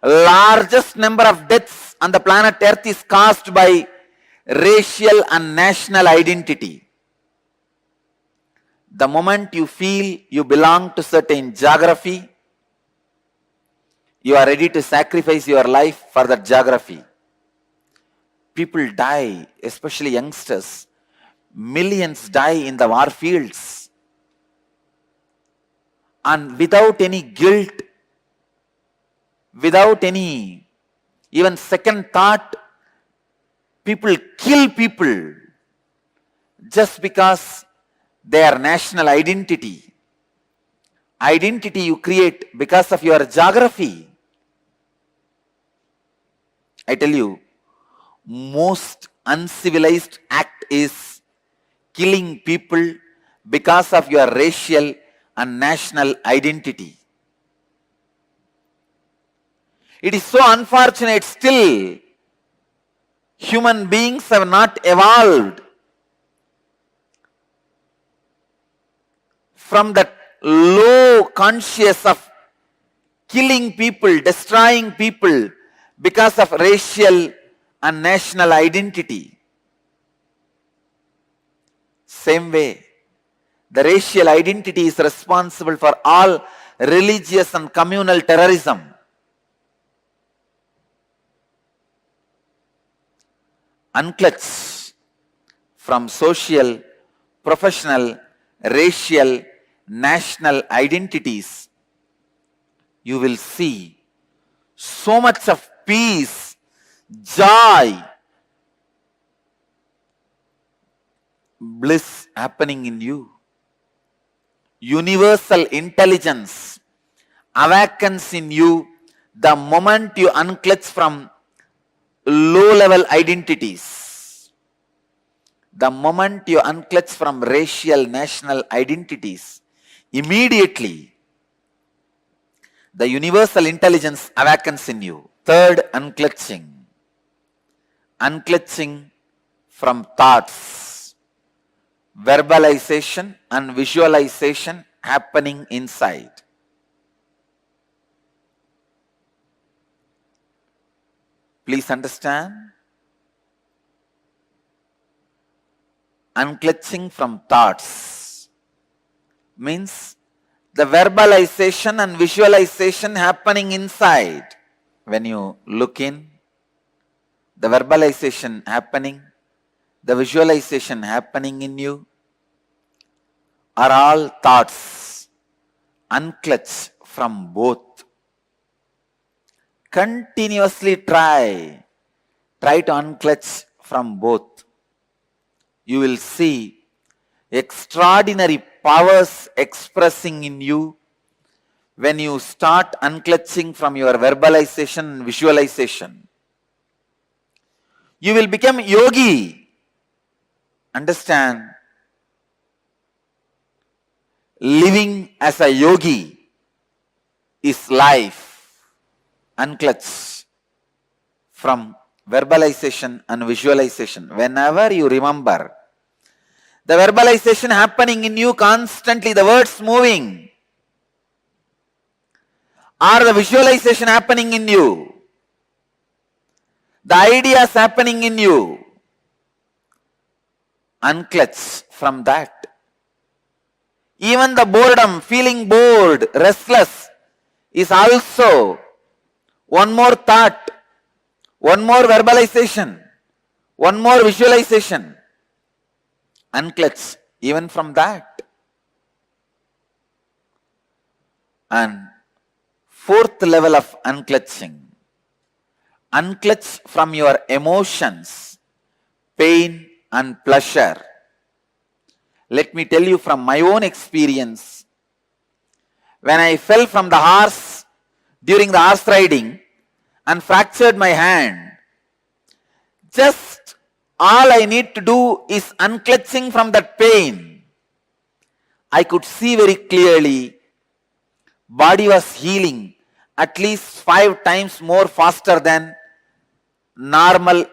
largest number of deaths on the planet Earth is caused by racial and national identity. The moment you feel you belong to certain geography, you are ready to sacrifice your life for that geography. People die, especially youngsters. Millions die in the war fields. And without any guilt, without any even second thought, people kill people just because their national identity. Identity you create because of your geography. I tell you, most uncivilized act is killing people because of your racial and national identity. It is so unfortunate still human beings have not evolved from that low conscious of killing people, destroying people because of racial and national identity. Same way, the racial identity is responsible for all religious and communal terrorism. Unclutch from social, professional, racial, national identities, you will see so much of peace, joy, bliss happening in you. Universal intelligence awakens in you the moment you unclutch from low-level identities. The moment you unclutch from racial, national identities, immediately the universal intelligence awakens in you. Third, unclutching. Unclutching from thoughts, verbalization and visualization happening inside. Please understand. Unclutching from thoughts means the verbalization and visualization happening inside. When you look in, the verbalization happening, the visualization happening in you are all thoughts. Unclutch from both. Continuously try to unclutch from both. You will see extraordinary powers expressing in you when you start unclutching from your verbalization and visualization. You will become yogi. Understand? Living as a yogi is life. Unclutch from verbalization and visualization. Whenever you remember the verbalization happening in you constantly, the words moving, or the visualization happening in you, the ideas happening in you, unclutch from that. Even the boredom, feeling bored, restless, is also one more thought, one more verbalization, one more visualization. Unclutch even from that. And fourth level of unclutching. Unclutch from your emotions, pain and pleasure. Let me tell you from my own experience. When I fell from the horse during the horse riding and fractured my hand, just all I need to do is unclutching from that pain. I could see very clearly body was healing at least 5 times more faster than normal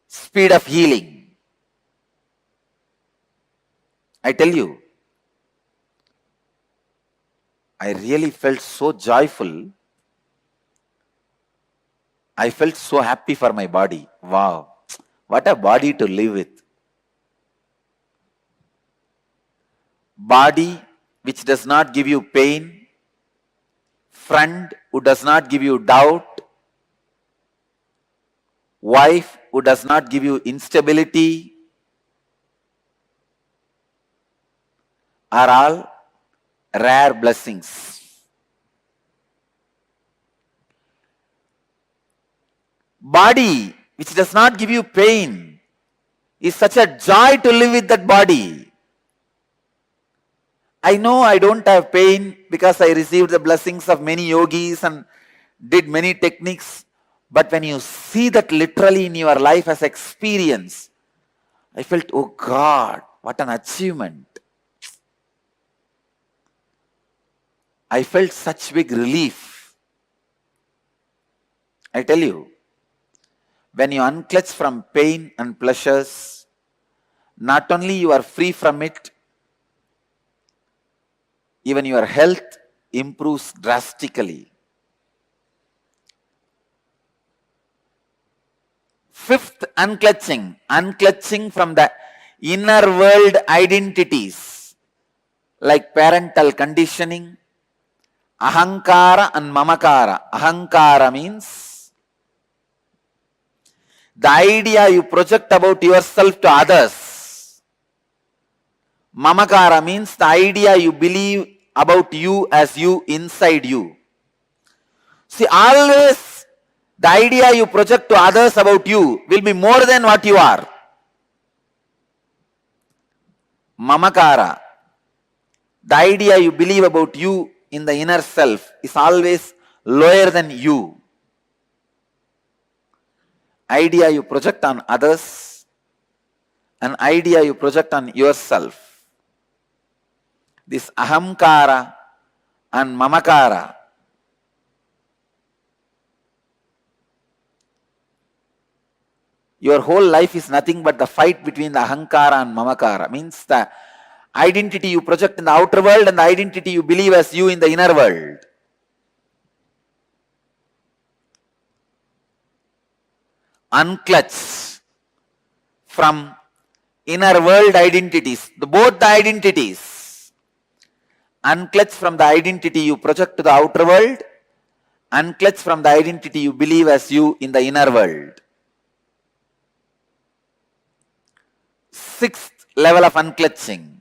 speed of healing. I tell you, I really felt so joyful. I felt so happy for my body. Wow, what a body to live with. Body which does not give you pain, friend who does not give you doubt, wife who does not give you instability, are all rare blessings. Body which does not give you pain is such a joy to live with that body. I know I don't have pain because I received the blessings of many yogis and did many techniques. But when you see that literally in your life as experience, I felt, oh God, what an achievement. I felt such big relief. I tell you, when you unclutch from pain and pleasures, not only you are free from it, even your health improves drastically. Fifth, unclutching. Unclutching from the inner world identities like parental conditioning, ahankara and mamakara. Ahankara means the idea you project about yourself to others. Mamakara means the idea you believe about you as you inside you. See, always the idea you project to others about you will be more than what you are. Mamakara, the idea you believe about you in the inner self is always lower than you. Idea you project on others, an idea you project on yourself. This ahamkara and mamakara, your whole life is nothing but the fight between the ahankara and mamakara. Means the identity you project in the outer world and the identity you believe as you in the inner world. Unclutch from inner world identities, both the identities. Unclutch from the identity you project to the outer world, unclutch from the identity you believe as you in the inner world. Sixth level of unclutching.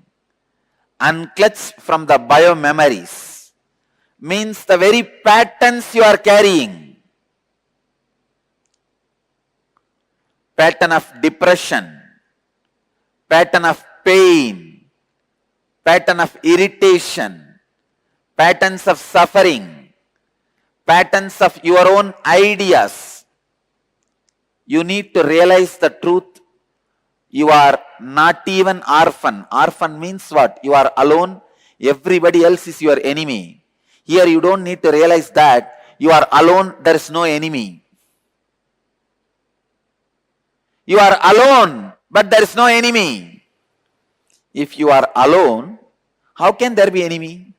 Unclutch from the biomemories. Means the very patterns you are carrying. Pattern of depression, pattern of pain, pattern of irritation, patterns of suffering, patterns of your own ideas. You need to realize the truth. You are not even orphan. Orphan means what? You are alone. Everybody else is your enemy. Here you don't need to realize that you are alone. There is no enemy. You are alone, but there is no enemy. If you are alone, how can there be enemy?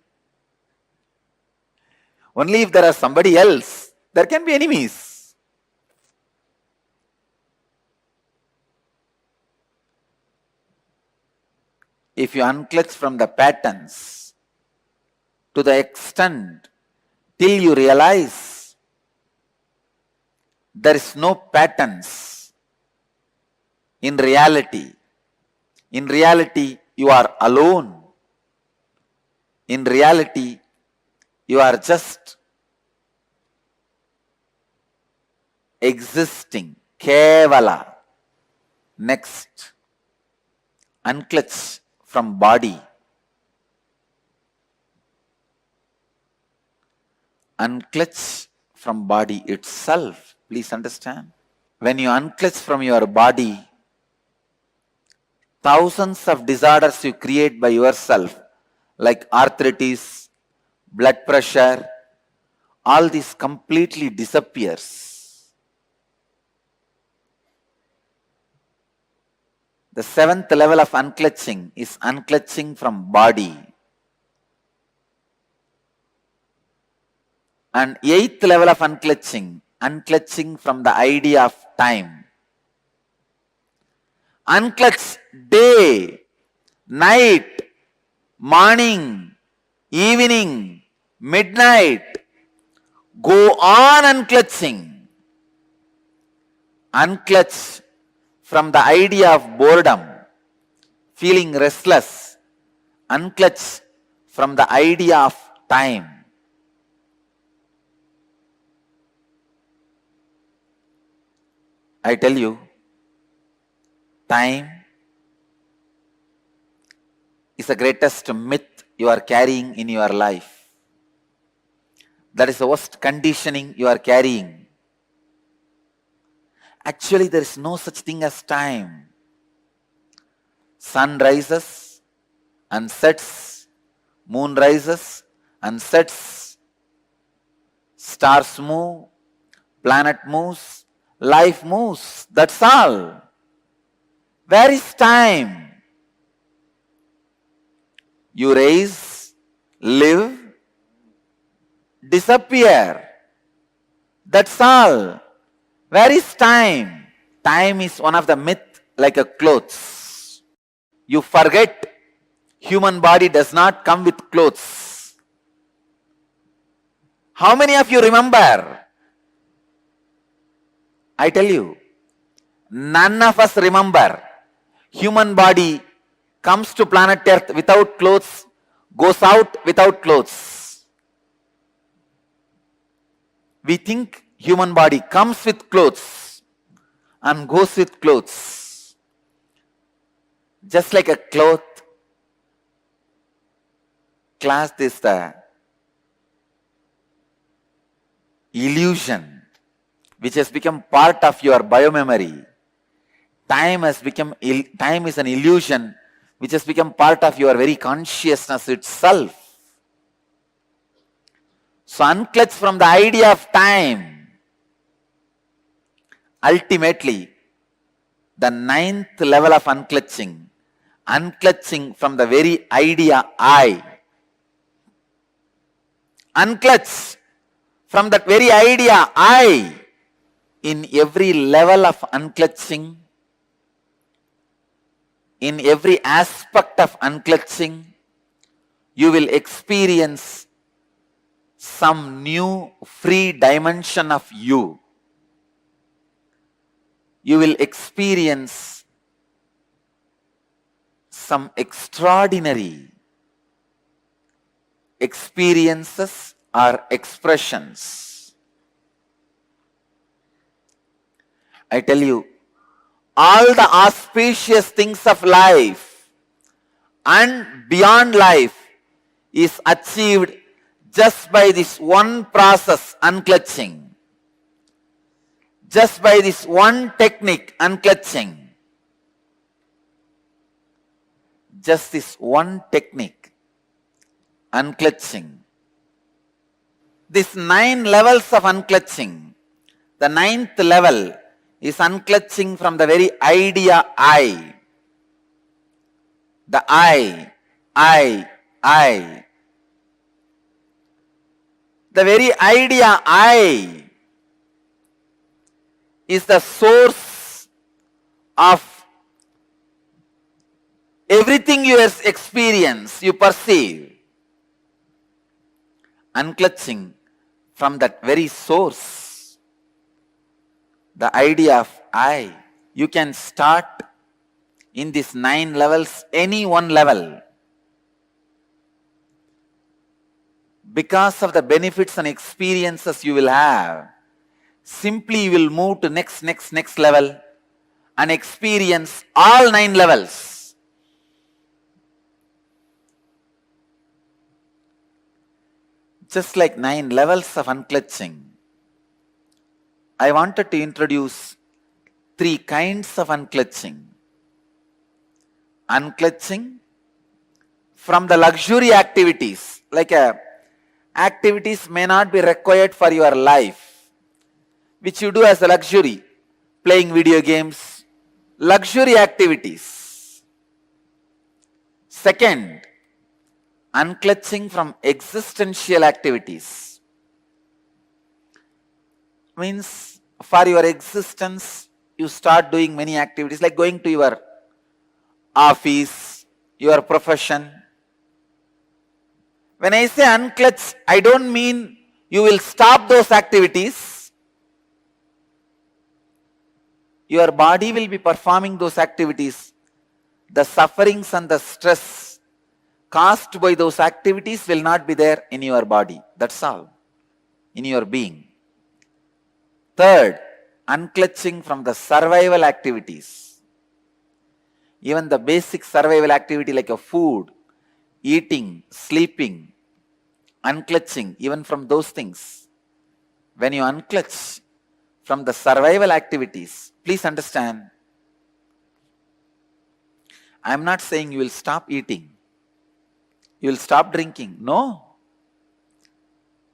Only if there are somebody else, there can be enemies. If you unclutch from the patterns to the extent till you realize there is no patterns in reality. In reality, you are alone. In reality, you are just existing. Kevala. Next, unclutch from body. Unclutch from body itself. Please understand. When you unclutch from your body, thousands of disorders you create by yourself, like arthritis, blood pressure, all this completely disappears. The seventh level of unclutching is unclutching from body. And eighth level of unclutching, unclutching from the idea of time. Unclutch day, night, morning, evening, midnight. Go on unclutching. Unclutch from the idea of boredom, feeling restless. Unclutch from the idea of time. I tell you, time is the greatest myth you are carrying in your life. That is the worst conditioning you are carrying. Actually, there is no such thing as time. Sun rises and sets, moon rises and sets, stars move, planet moves, life moves. That's all. Where is time? You rise, live, disappear. That's all. Where is time? Time is one of the myths like a clothes. You forget human body does not come with clothes. How many of you remember? I tell you, none of us remember human body comes to planet Earth without clothes, goes out without clothes. We think human body comes with clothes and goes with clothes. Just like a cloth, class is the illusion which has become part of your biomemory. Time is an illusion which has become part of your very consciousness itself. So unclutch from the idea of time. Ultimately, the 9th level of unclutching, unclutching from the very idea I. Unclutch from that very idea I. In every level of unclutching, in every aspect of unclutching, you will experience some new free dimension of you. You will experience some extraordinary experiences or expressions. I tell you, all the auspicious things of life and beyond life is achieved just by this one process, unclutching. Just by this one technique, unclutching. Just this one technique, unclutching. These 9 levels of unclutching. The 9th level is unclutching from the very idea I. The I. The very idea I is the source of everything you experience, you perceive. Unclutching from that very source. The idea of I. You can start in these 9 levels, any one level. Because of the benefits and experiences you will have, simply you will move to next level and experience all 9 levels. Just like 9 levels of unclutching, I wanted to introduce 3 kinds of unclutching. Unclutching from the luxury activities, like activities may not be required for your life, which you do as a luxury, playing video games, luxury activities. Second, unclutching from existential activities. Means for your existence, you start doing many activities like going to your office, your profession. When I say unclutch, I don't mean you will stop those activities. Your body will be performing those activities. The sufferings and the stress caused by those activities will not be there in your body. That's all. In your being. Third, unclutching from the survival activities. Even the basic survival activity like a food, eating, sleeping, unclutching even from those things. When you unclutch from the survival activities, please understand, I am not saying you will stop eating, you will stop drinking. No.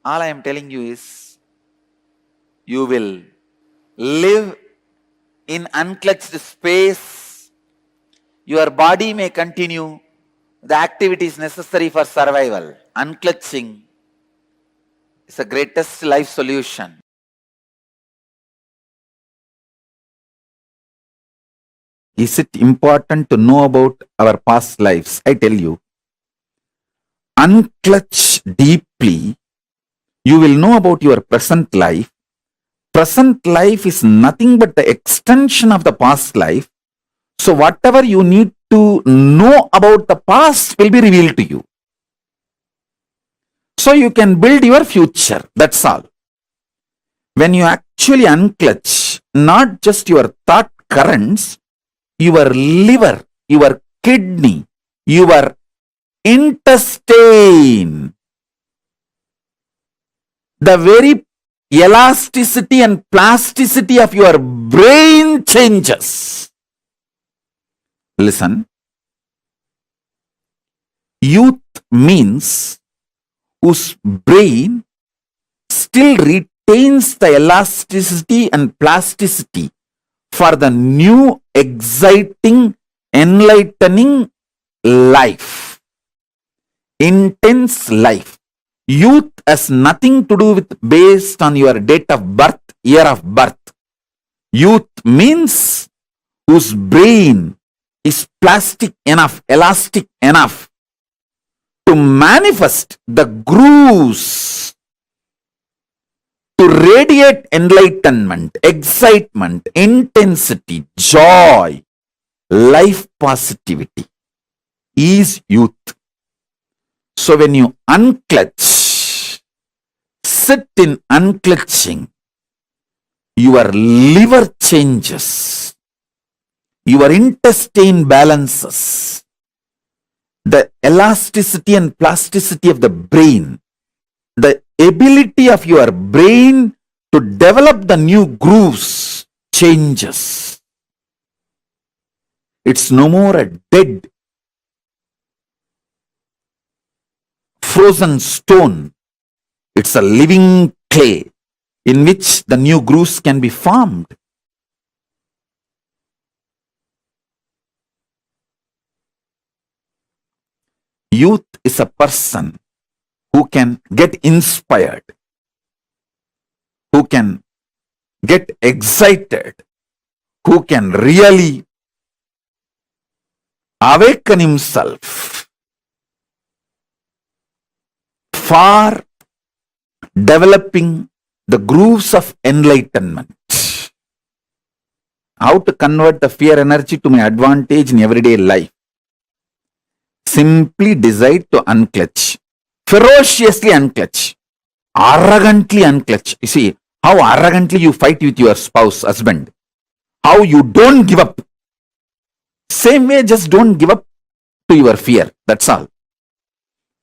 All I am telling you is, you will live in unclutched space. Your body may continue the activities necessary for survival. Unclutching is the greatest life solution. Is it important to know about our past lives? I tell you, unclutch deeply, you will know about your present life. Present life is nothing but the extension of the past life. So whatever you need to know about the past will be revealed to you. So you can build your future. That's all. When you actually unclutch not just your thought currents, your liver, your kidney, your intestine, the very elasticity and plasticity of your brain changes. Listen, youth means whose brain still retains the elasticity and plasticity for the new, exciting, enlightening life, intense life. Youth has nothing to do with based on your date of birth, year of birth. Youth means whose brain is plastic enough, elastic enough to manifest the grooves, to radiate enlightenment, excitement, intensity, joy, life positivity is youth. So when you unclutch, sit in unclutching, your liver changes, your intestine balances, the elasticity and plasticity of the brain, the ability of your brain to develop the new grooves changes. It's no more a dead, frozen stone. It's a living clay in which the new grooves can be formed. Youth is a person who can get inspired, who can get excited, who can really awaken himself for developing the grooves of enlightenment. How to convert the fear energy to my advantage in everyday life? Simply decide to unclutch. Ferociously unclutch. Arrogantly unclutch. You see how arrogantly you fight with your spouse, husband. How you don't give up. Same way, just don't give up to your fear. That's all.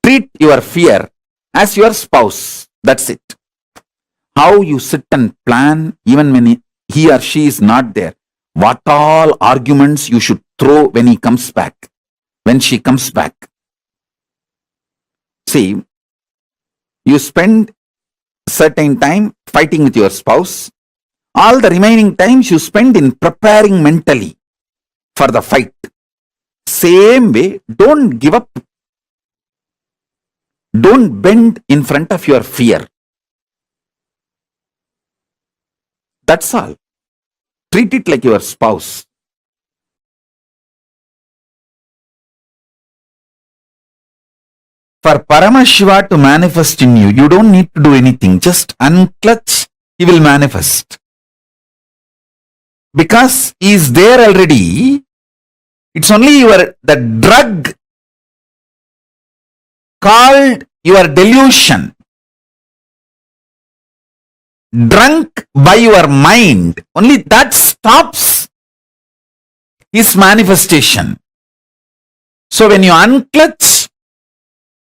Treat your fear as your spouse. That's it. How you sit and plan even when he or she is not there. What all arguments you should throw when he comes back, when she comes back. See, you spend certain time fighting with your spouse. All the remaining times you spend in preparing mentally for the fight. Same way, don't give up. Don't bend in front of your fear. That's all. Treat it like your spouse. For Paramashiva to manifest in you, you don't need to do anything. Just unclutch, he will manifest. Because he is there already, it's only the drug called your delusion, drunk by your mind, only that stops his manifestation. So when you unclutch,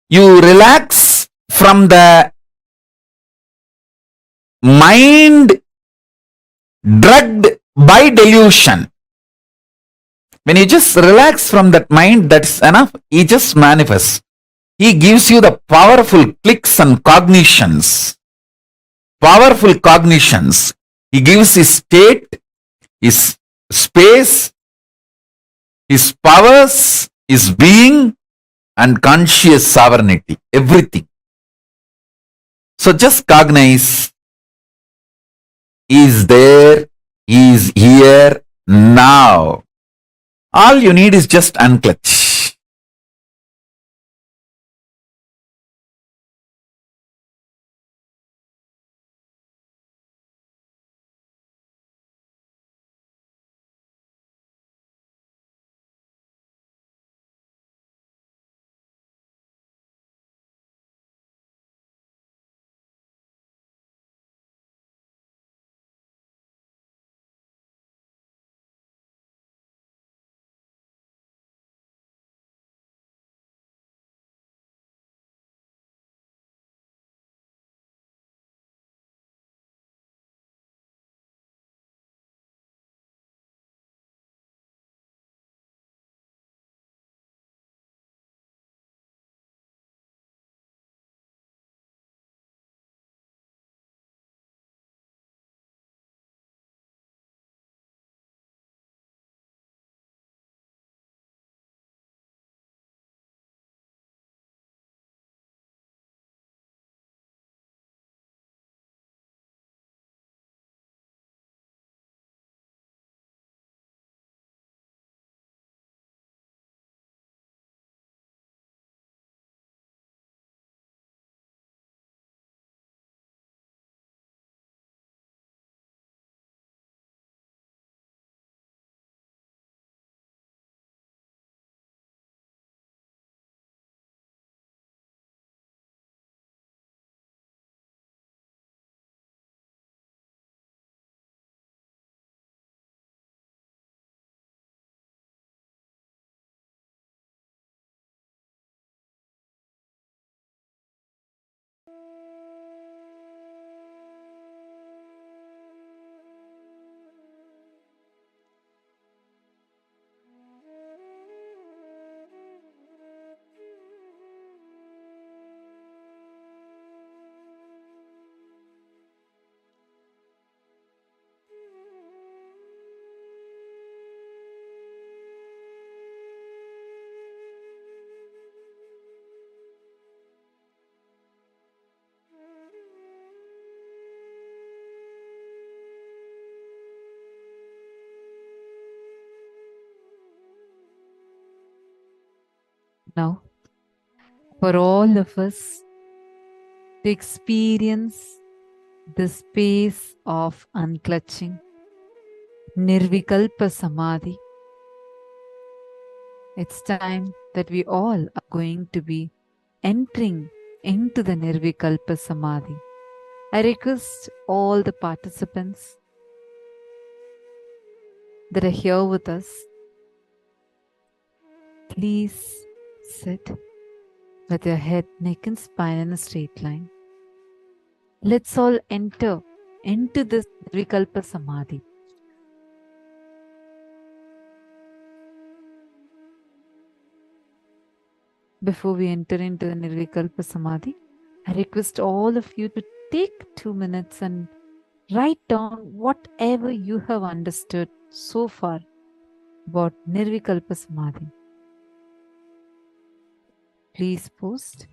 you relax from the mind drugged by delusion. When you just relax from that mind, that's enough. He just manifests. He gives you the powerful clicks and cognitions. Powerful cognitions. He gives his state, his space, his powers, his being, and conscious sovereignty. Everything. So just cognize. He is there. He is here now. All you need is just unclutch. Now, for all of us to experience the space of unclutching, Nirvikalpa Samadhi, it's time that we all are going to be entering into the Nirvikalpa Samadhi. I request all the participants that are here with us, please sit with your head, neck and spine in a straight line. Let's all enter into this Nirvikalpa Samadhi. Before we enter into the Nirvikalpa Samadhi, I request all of you to take 2 minutes and write down whatever you have understood so far about Nirvikalpa Samadhi. Please post.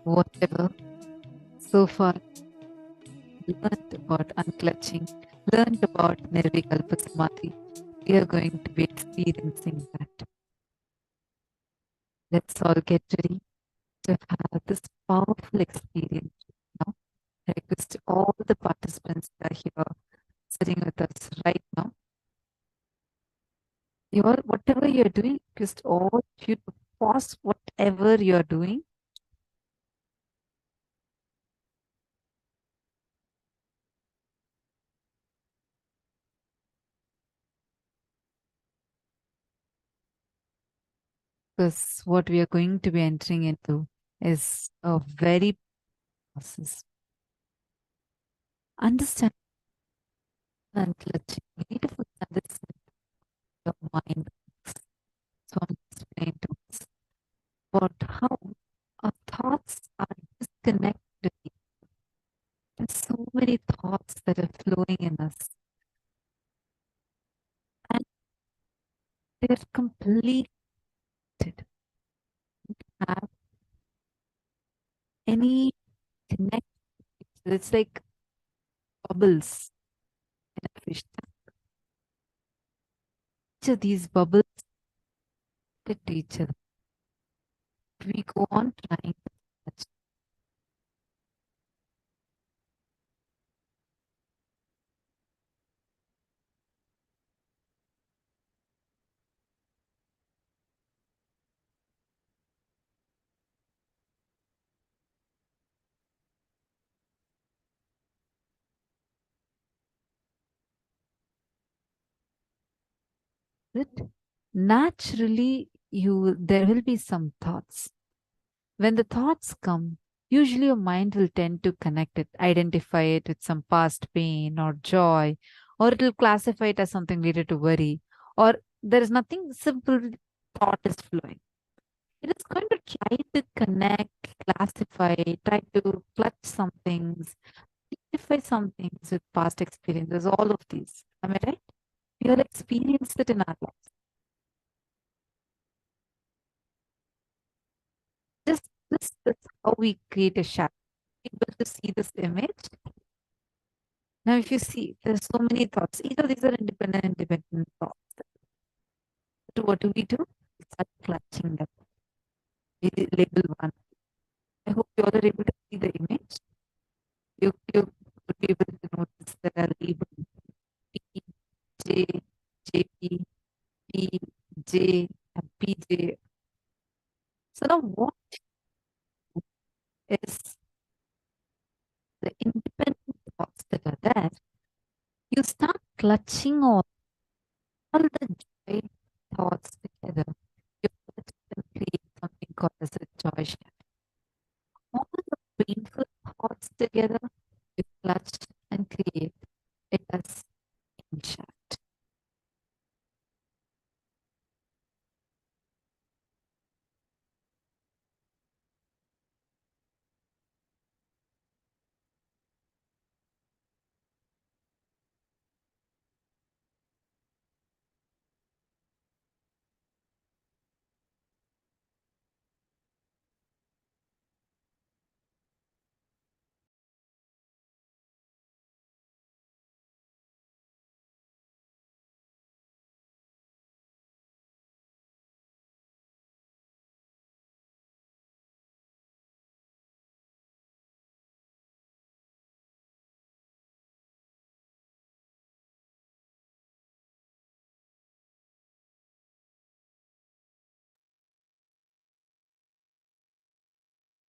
Whatever so far learned about unclutching, learned about Nirvikalpa Samadhi, we are going to be experiencing that. Let's all get ready to have this powerful experience now. I request all the participants that are here sitting with us right now. You all, whatever you're doing, request all of you to pause whatever you're doing. Because what we are going to be entering into is a very process. Understand and clutching. You need to understand your mind works. So I'm explaining to us about how our thoughts are disconnected. There's so many thoughts that are flowing in us. And they're completed. You have any connect. It's like bubbles in a fish tank. Each of these bubbles get to each other. We go on trying to touch. It naturally there will be some thoughts. When the thoughts come, usually your mind will tend to connect it, identify it with some past pain or joy, or it will classify it as something related to worry, or there is nothing simple thought is flowing. It is going to try to connect, classify, try to clutch some things, identify some things with past experiences, all of these. Am I right? We all experienced it in our lives. Just this is how we create a shadow. Able to see this image. Now, if you see, there's so many thoughts. Each of these are independent thoughts. So what do? We start clutching them. We label one. I hope you all are able to see the image. You would be able to notice there are labels P, J, JP, P, J, and PJ. So now what is the independent thoughts that are there? You start clutching all the joy thoughts together. You can create something called as a joy shadow. All the painful thoughts together, you clutch and create it as pain shadow.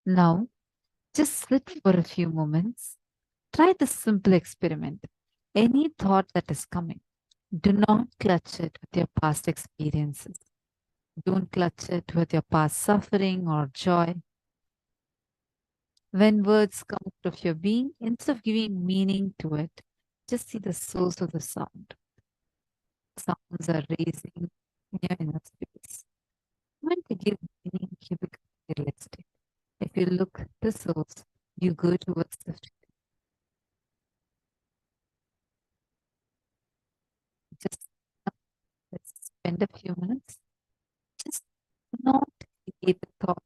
Now, just sit for a few moments. Try this simple experiment. Any thought that is coming, do not clutch it with your past experiences. Don't clutch it with your past suffering or joy. When words come out of your being, instead of giving meaning to it, just see the source of the sound. Sounds are raising in your inner space. When to give meaning, you become realistic. If you look the source, you go towards the truth. Just let's spend a few minutes. Just not create a thought,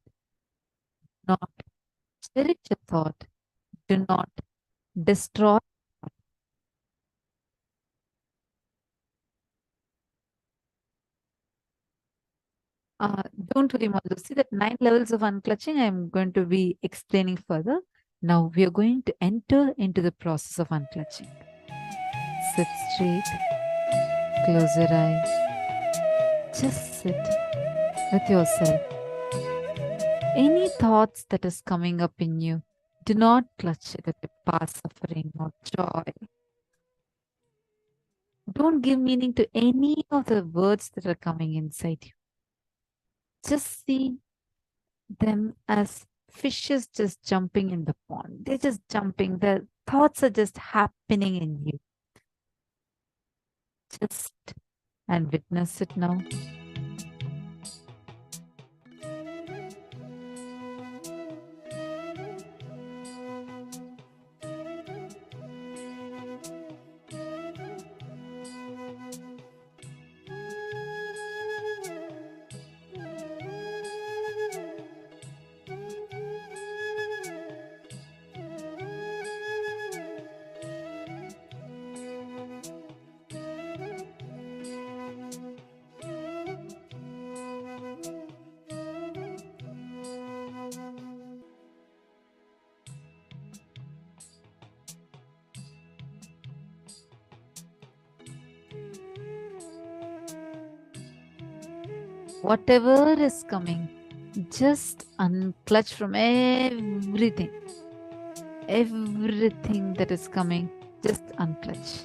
not cherish a thought, do not destroy. Don't worry, Madhu. See that 9 levels of unclutching, I'm going to be explaining further. Now we are going to enter into the process of unclutching. Sit straight, close your eyes, just sit with yourself. Any thoughts that is coming up in you, do not clutch it with your past suffering or joy. Don't give meaning to any of the words that are coming inside you. Just see them as fishes just jumping in the pond. They're just jumping. The thoughts are just happening in you. Just and witness it now. Whatever is coming, just unclutch from everything. Everything that is coming, just unclutch.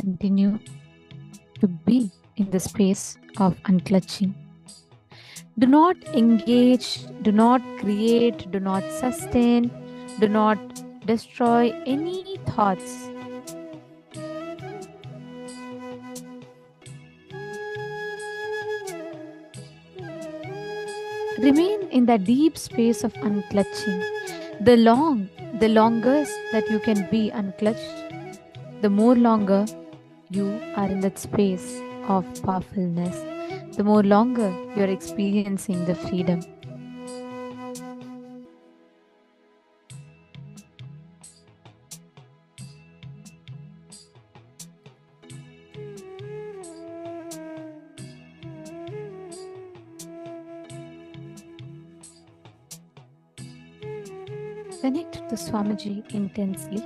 continue to be in the space of unclutching. Do not engage, do not create, do not sustain, do not destroy any thoughts. Remain in that deep space of unclutching. The longest that you can be unclutched, the more longer you are in that space of powerfulness, the more longer you are experiencing the freedom. Connect to Swamiji intensely.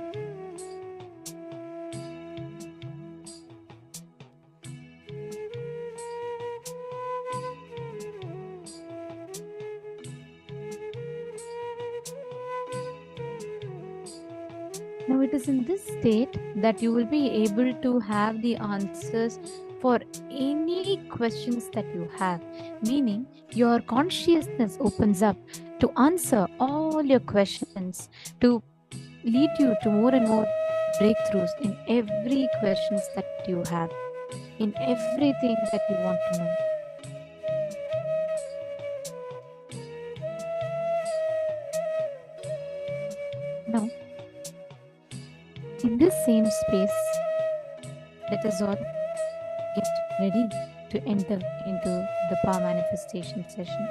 Now it is in this state that you will be able to have the answers for any questions that you have, meaning your consciousness opens up to answer all your questions, to lead you to more and more breakthroughs in every questions that you have, in everything that you want to know. Now, in this same space, let us all get ready to enter into the power manifestation session.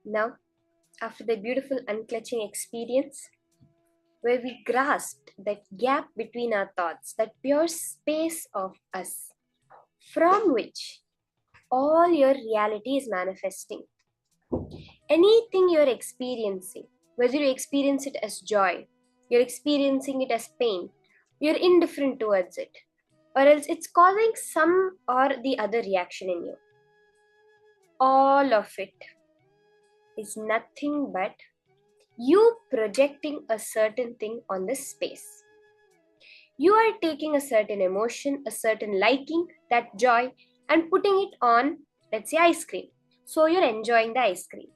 Now, after the beautiful unclutching experience, where we grasped that gap between our thoughts, that pure space of us, from which all your reality is manifesting. Anything you're experiencing, whether you experience it as joy, you're experiencing it as pain, you're indifferent towards it, or else it's causing some or the other reaction in you. All of it is nothing but you projecting a certain thing on this space. You are taking a certain emotion, a certain liking, that joy, and putting it on let's say ice cream. So you're enjoying the ice cream.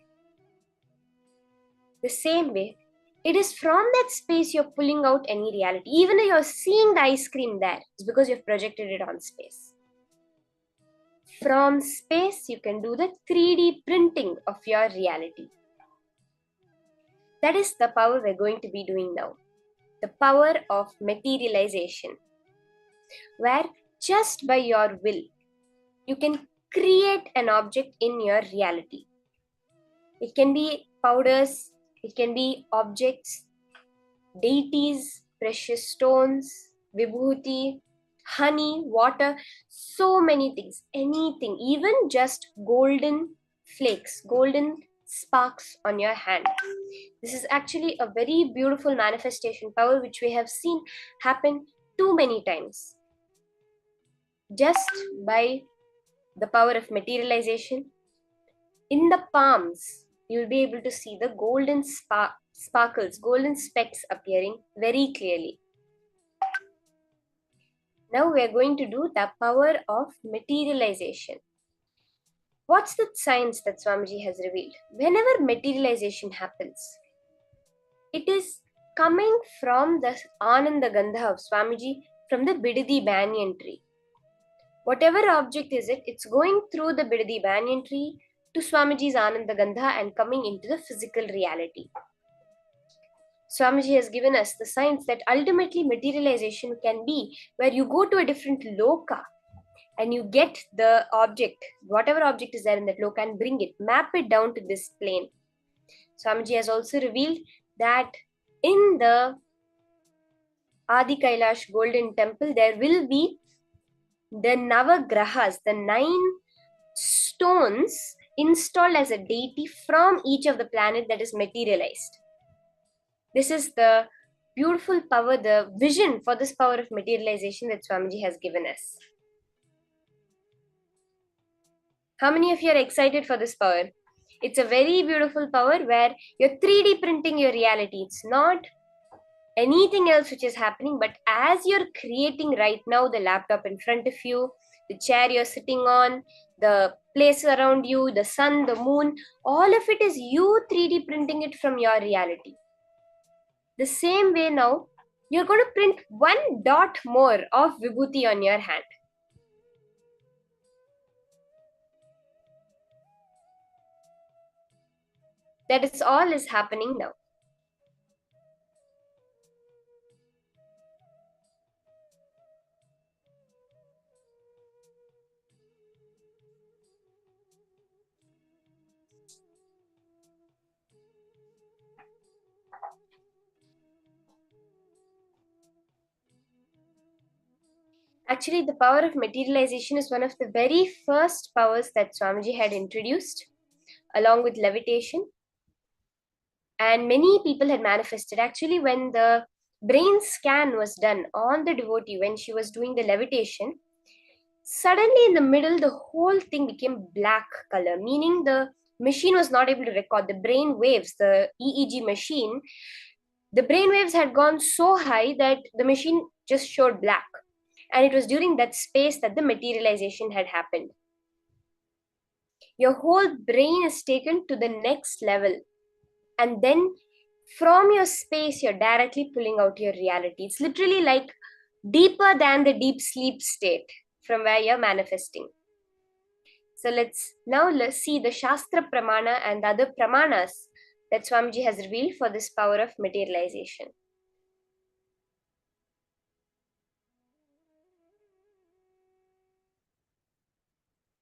The same way, it is from that space you're pulling out any reality. Even though you're seeing the ice cream there, it's because you've projected it on space. From space, you can do the 3D printing of your reality. That is the power we're going to be doing now. The power of materialization, where just by your will, you can create an object in your reality. It can be powders, it can be objects, deities, precious stones, vibhuti, honey, water, so many things, anything, even just golden flakes, golden sparks on your hand. This is actually a very beautiful manifestation power which we have seen happen too many times. Just by the power of materialization, in the palms, you'll be able to see the golden sparkles, golden specks appearing very clearly. Now we are going to do the power of materialization. What's the science that Swamiji has revealed? Whenever materialization happens, it is coming from the Ananda Gandha of Swamiji, from the Bidadi banyan tree. Whatever object is it, it's going through the Bidadi banyan tree to Swamiji's Ananda Gandha and coming into the physical reality. Swamiji has given us the science that ultimately materialization can be where you go to a different loka and you get the object, whatever object is there in that loka, and bring it, map it down to this plane. Swamiji has also revealed that in the Adi Kailash Golden Temple, there will be the Navagrahas, the 9 stones installed as a deity from each of the planet that is materialized. This is the beautiful power, the vision for this power of materialization that Swamiji has given us. How many of you are excited for this power? It's a very beautiful power where you're 3D printing your reality. It's not anything else which is happening, but as you're creating right now, the laptop in front of you, the chair you're sitting on, the place around you, the sun, the moon, all of it is you 3D printing it from your reality. The same way now, you're going to print 1 dot more of vibhuti on your hand. That is all is happening now. Actually, the power of materialization is one of the very first powers that Swamiji had introduced, along with levitation. And many people had manifested. Actually, when the brain scan was done on the devotee, when she was doing the levitation, suddenly in the middle, the whole thing became black color, meaning the machine was not able to record the brain waves, the EEG machine. The brain waves had gone so high that the machine just showed black. And it was during that space that the materialization had happened. Your whole brain is taken to the next level. And then from your space, you're directly pulling out your reality. It's literally like deeper than the deep sleep state from where you're manifesting. So let's see the Shastra Pramana and the other Pramanas that Swamiji has revealed for this power of materialization.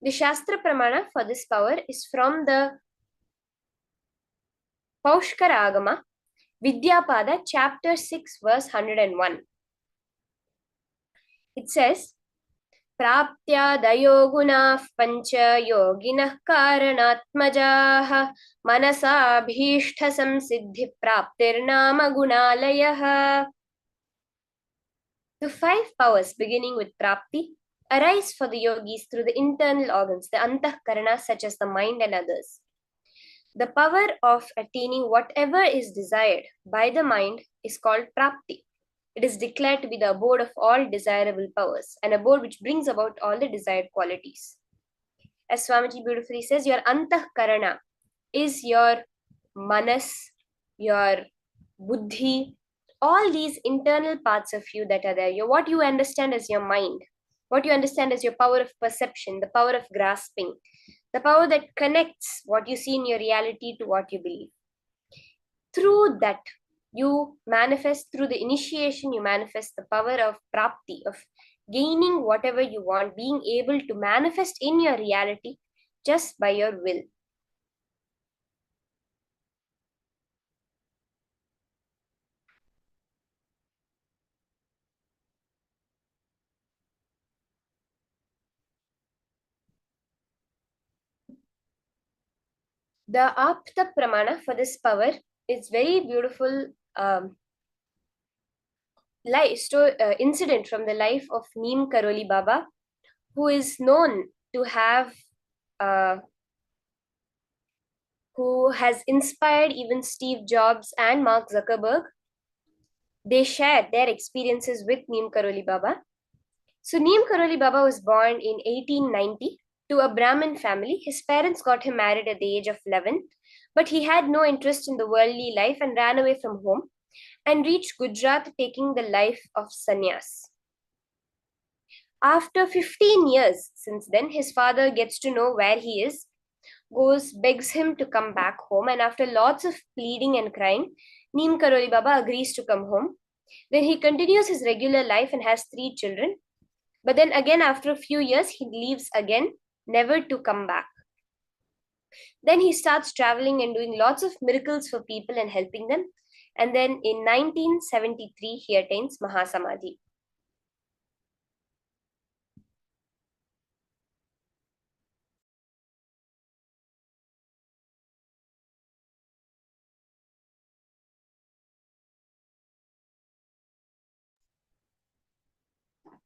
The Shastra Pramana for this power is from the Paushkara Agama, Vidyapada, chapter 6, verse 101. It says, Praptya dayo gunah pancha yoginah karanatmajaha manasa bhishtha samsiddhi praptirnama gunalayah. The 5 powers beginning with Prapti arise for the yogis through the internal organs, the antahkarana, such as the mind and others. The power of attaining whatever is desired by the mind is called Prapti. It is declared to be the abode of all desirable powers, an abode which brings about all the desired qualities. as Swamiji beautifully says, your antahkarana is your manas, your buddhi, all these internal parts of you that are there. What you understand as your mind, what you understand as your power of perception, the power of grasping, the power that connects what you see in your reality to what you believe. Through that, you manifest, through the initiation, you manifest the power of prapti, of gaining whatever you want, being able to manifest in your reality just by your will. The apta pramana for this power is very beautiful incident from the life of Neem Karoli Baba, who is known to have who has inspired even Steve Jobs and Mark Zuckerberg. They shared their experiences with Neem Karoli Baba. So Neem Karoli Baba was born in 1890 to a Brahmin family. His parents got him married at the age of 11, but he had no interest in the worldly life and ran away from home and reached Gujarat, taking the life of sannyas. After 15 years since then, his father gets to know where he is, begs him to come back home, and after lots of pleading and crying, Neem Karoli Baba agrees to come home. Then he continues his regular life and has 3 children. But then again, after a few years, he leaves again, never to come back. Then he starts traveling and doing lots of miracles for people and helping them. And then in 1973, he attains Mahasamadhi.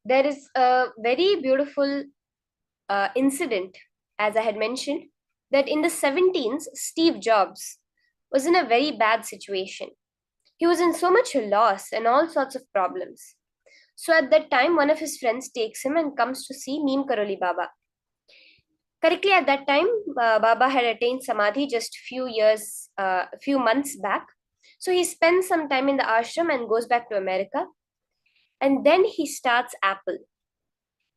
There is a very beautiful incident, as I had mentioned, that in the 17s, Steve Jobs was in a very bad situation. He was in so much loss and all sorts of problems. So at that time, one of his friends takes him and comes to see Neem Karoli Baba. Correctly, at that time, Baba had attained Samadhi just few months back. So he spends some time in the ashram and goes back to America. And then he starts Apple.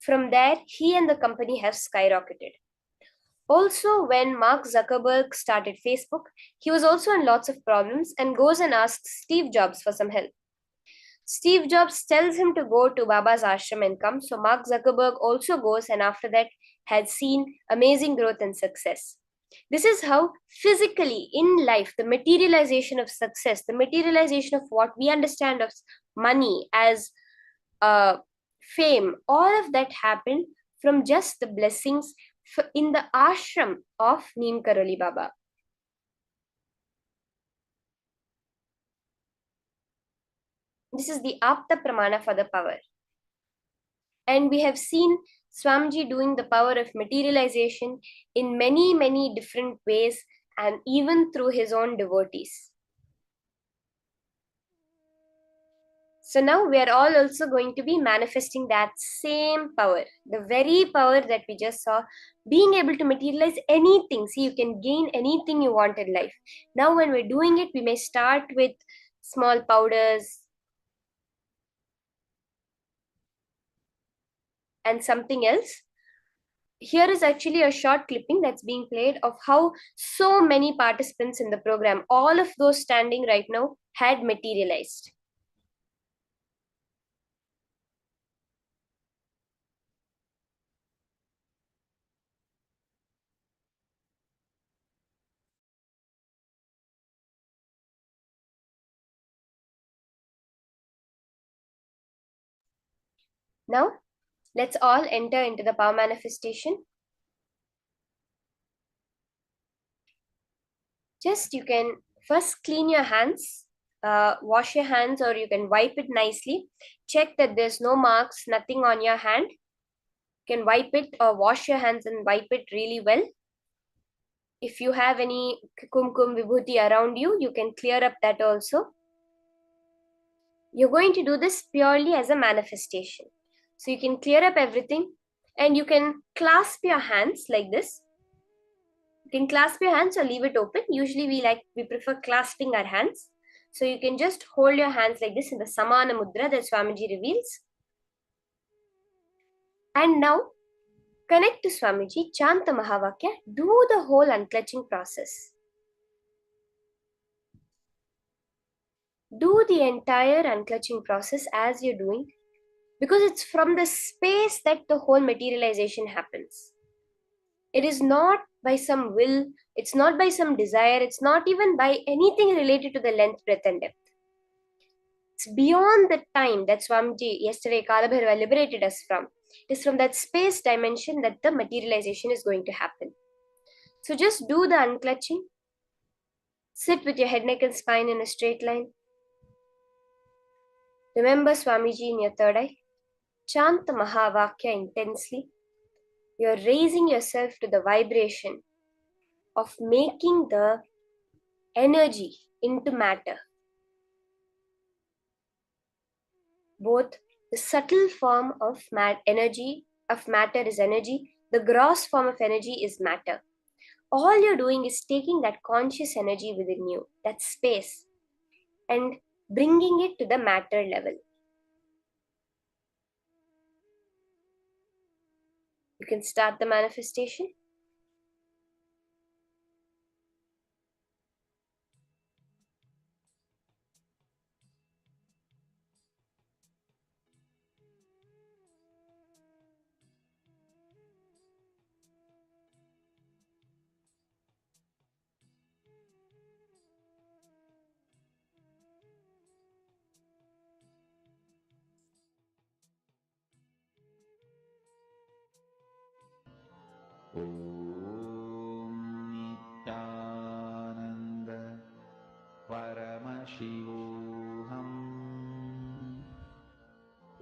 From there, he and the company have skyrocketed. Also, when Mark Zuckerberg started Facebook, he was also in lots of problems and goes and asks Steve Jobs for some help. Steve Jobs tells him to go to Baba's ashram and come. So Mark Zuckerberg also goes, and after that had seen amazing growth and success. This is how physically in life, the materialization of success, the materialization of what we understand of money as fame, all of that happened from just the blessings in the ashram of Neem Karoli Baba. This is the apta pramana for the power. And we have seen Swamiji doing the power of materialization in many, many different ways, and even through his own devotees. So now we are all also going to be manifesting that same power, the very power that we just saw, being able to materialize anything. See, you can gain anything you want in life. Now when we're doing it, we may start with small powders and something else. Here is actually a short clipping that's being played of how so many participants in the program, all of those standing right now, had materialized. Now, let's all enter into the power manifestation. Just you can first clean your hands, wash your hands, or you can wipe it nicely. Check that there's no marks, nothing on your hand. You can wipe it or wash your hands and wipe it really well. If you have any kumkum vibhuti around you, you can clear up that also. You're going to do this purely as a manifestation. So you can clear up everything And you can clasp your hands like this. You can clasp your hands or leave it open. Usually we prefer clasping our hands. So you can just hold your hands like this in the Samana Mudra that Swamiji reveals. And now connect to Swamiji, chant the Mahavakya, do the whole unclutching process. Do the entire unclutching process as you're doing, because it's from the space that the whole materialization happens. It is not by some will, it's not by some desire, it's not even by anything related to the length, breadth, and depth. It's beyond the time that Swamiji yesterday Kalabhairava liberated us from. It is from that space dimension that the materialization is going to happen. So just do the unclutching. Sit with your head, neck, and spine in a straight line. Remember Swamiji in your third eye. Chant the Mahavakya intensely. You're raising yourself to the vibration of making the energy into matter. Both the subtle form of energy, of matter is energy, the gross form of energy is matter. All you're doing is taking that conscious energy within you, that space, and bringing it to the matter level. You can start the manifestation. Om Nithyananda Paramashivoham.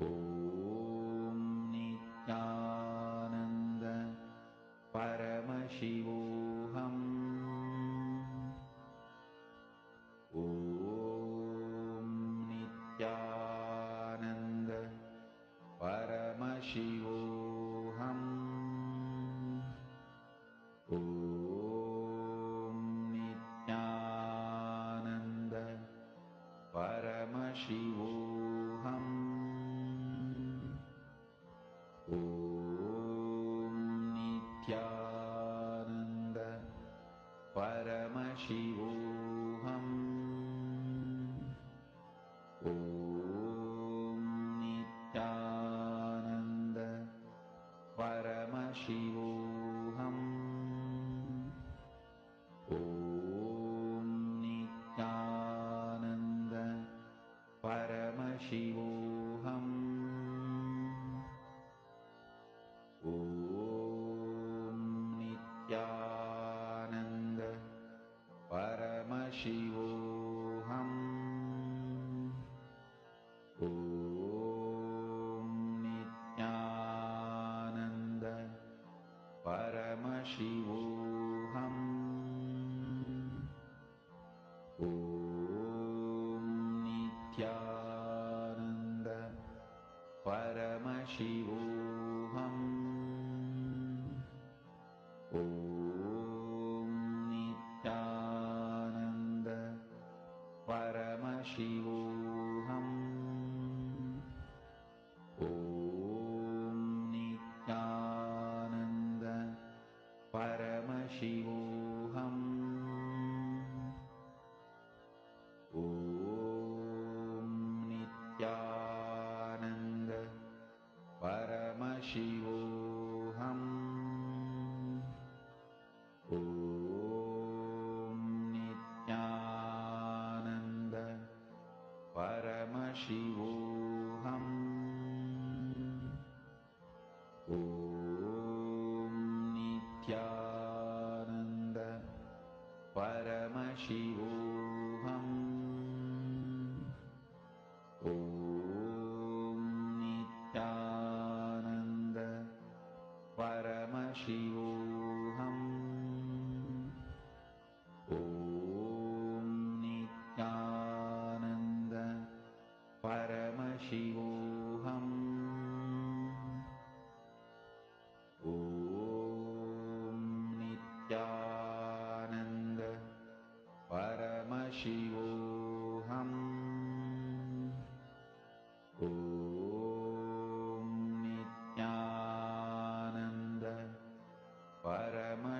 Om Nithyananda Paramashivoham. Om Nithyananda Paramashivoham. Om Nithyananda Paramashivoham. Om Nithyananda Paramashivoham. Om Nithyananda Paramashivoham. Om Nithyananda Paramashivoham. Om Nithyananda Paramashivoham. Om Nithyananda Paramashivoham. Om Nithyananda Paramashivoham. Om Nithyananda Paramashivoham. Om Nithyananda Paramashivoham. Om Nithyananda Paramashivoham. Om Nithyananda Paramashivoham. Om Nithyananda Paramashivoham. Om Nithyananda Paramashivoham. Om Nithyananda Paramashivoham.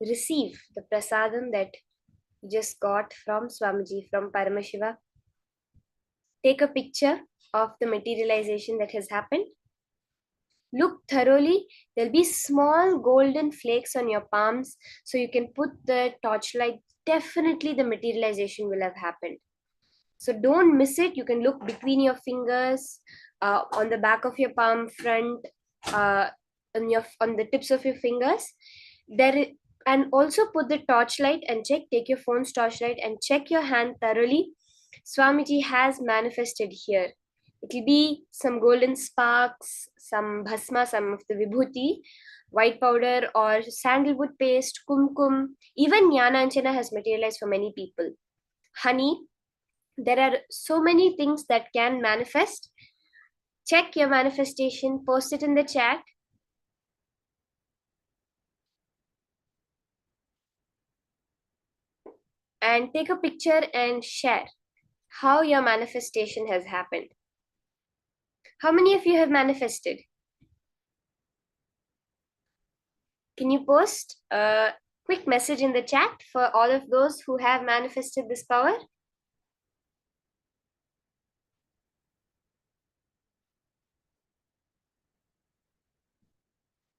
receive the prasadam that you just got from Swamiji, from Paramashiva. Take a picture of the materialization that has happened. Look thoroughly. There'll be small golden flakes on your palms, so you can put the torchlight. Definitely the materialization will have happened. So don't miss it. You can look between your fingers, on the back of your palm, front, on the tips of your fingers. And also put the torchlight and check. Take your phone's torchlight and check your hand thoroughly. Swamiji has manifested here. It will be some golden sparks, some bhasma, some of the vibhuti, white powder or sandalwood paste, kumkum. Even jnana has materialized for many people. Honey. There are so many things that can manifest. Check your manifestation, post it in the chat. And take a picture and share how your manifestation has happened. How many of you have manifested? Can you post a quick message in the chat for all of those who have manifested this power?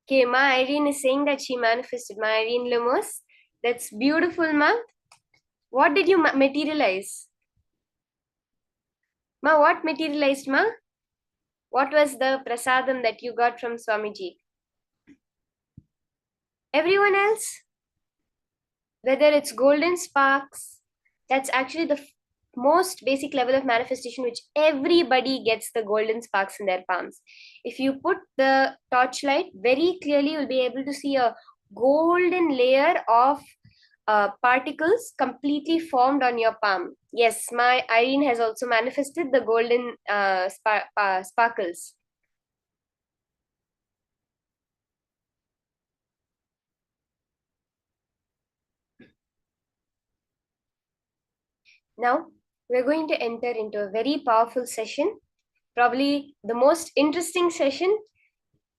Okay, Ma Irene is saying that she manifested. Ma Irene Lemos, that's beautiful, Ma. What did you materialize? Ma, what materialized, Ma? What was the prasadam that you got from Swamiji? Everyone else? Whether it's golden sparks, that's actually the most basic level of manifestation, which everybody gets the golden sparks in their palms. If you put the torchlight, very clearly you'll be able to see a golden layer of particles completely formed on your palm. Yes, my Irene has also manifested the golden sparkles. Now, we're going to enter into a very powerful session, probably the most interesting session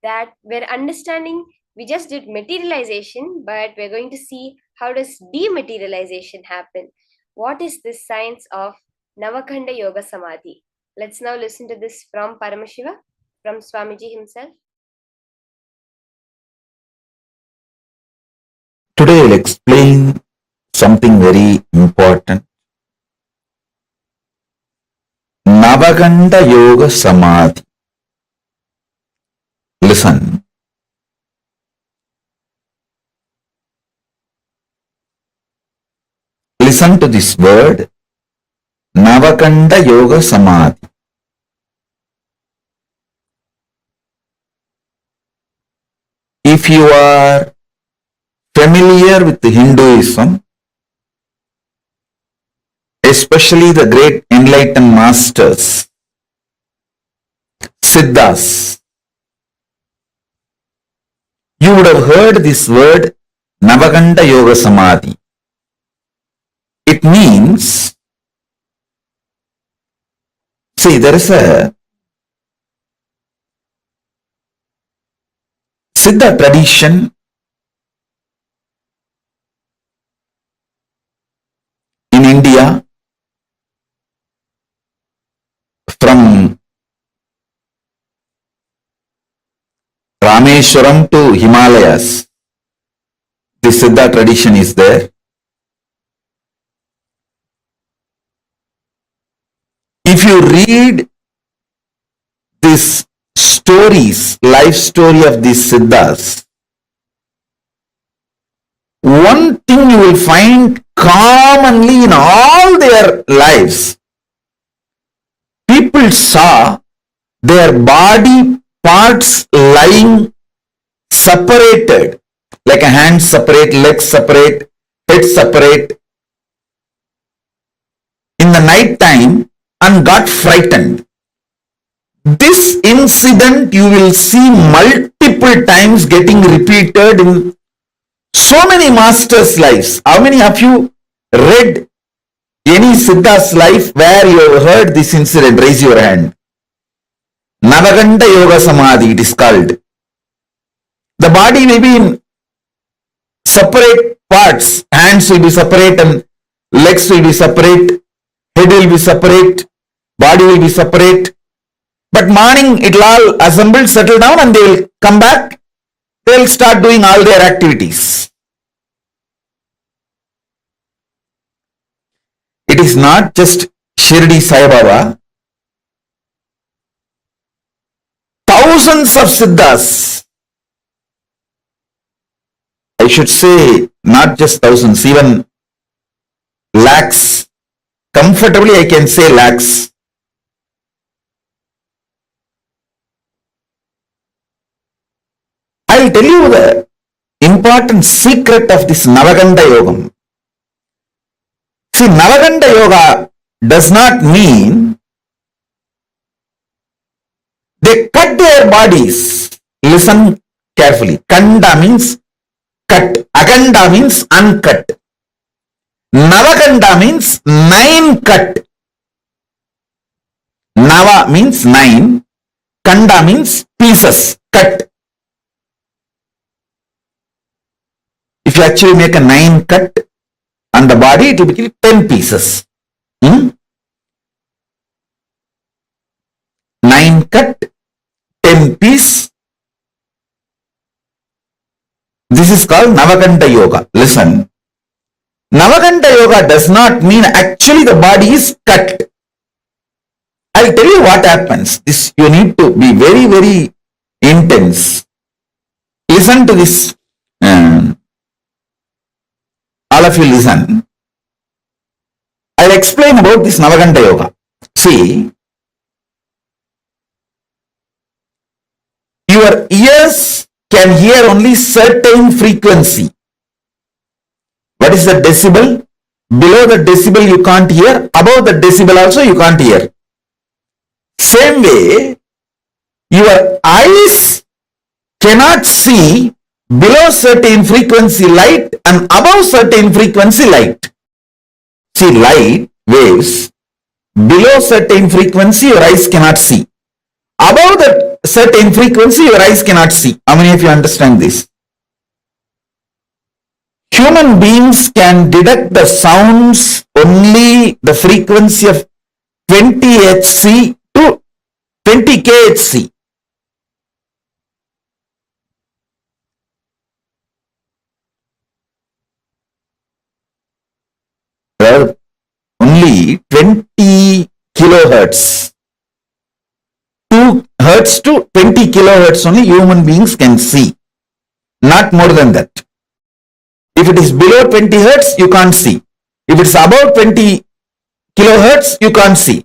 that we're understanding. We just did materialization, but we're going to see how does dematerialization happen. What is this science of Navakhanda Yoga Samadhi? Let's now listen to this from Paramashiva, from Swamiji himself. Today I'll explain something very important. Navaganda Yoga Samadhi. Listen. Listen to this word, Navaganda Yoga Samadhi. If you are familiar with Hinduism, especially the great enlightened masters, Siddhas, you would have heard this word Navaganda Yoga Samadhi. It means, see, there is a Siddha tradition in India from Rameshwaram to Himalayas. This Siddha tradition is there. If you read these stories, life story of these Siddhas, one thing you will find commonly in all their lives, people saw their body parts lying separated, like a hand separate, legs separate, head separate, in the night time, and got frightened. This incident you will see multiple times getting repeated in so many masters' lives. How many of you read any Siddha's life where you have heard this incident? Raise your hand. Navaganda Yoga Samadhi, it is called. The body may be in separate parts. Hands will be separate and legs will be separate. Head will be separate. Body will be separate. But morning it will all assemble, settle down, and they will come back. They will start doing all their activities. It is not just Shirdi Sai Baba. Thousands of Siddhas, I should say not just thousands, even lakhs, comfortably I can say lakhs. I will tell you the important secret of this Navaganda Yogam. See, Navaganda Yoga does not mean they cut their bodies. Listen carefully. Kanda means cut. Akanda means uncut. Navakanda means 9 cut. Nava means 9. Kanda means pieces, cut. If you actually make a 9 cut on the body, it will be 10 pieces. 9 cut, 10 piece. This is called Navaganda Yoga. Listen. Navaganda Yoga does not mean actually the body is cut. I'll tell you what happens. This you need to be very, very intense. Listen to this. All of you listen. I'll explain about this Navaganda Yoga. See, your ears can hear only certain frequency. What is the decibel? Below the decibel you can't hear. Above the decibel also you can't hear. Same way, your eyes cannot see below certain frequency light and above certain frequency light. See, light waves below certain frequency your eyes cannot see. Above that certain frequency your eyes cannot see. How many of you understand this? Human beings can detect the sounds only the frequency of 20 Hz to 20 kHz. Only 20 kilohertz. 2 hertz to 20 kilohertz only human beings can see. Not more than that. If it is below 20 hertz, you can't see. If it's above 20 kilohertz, you can't see.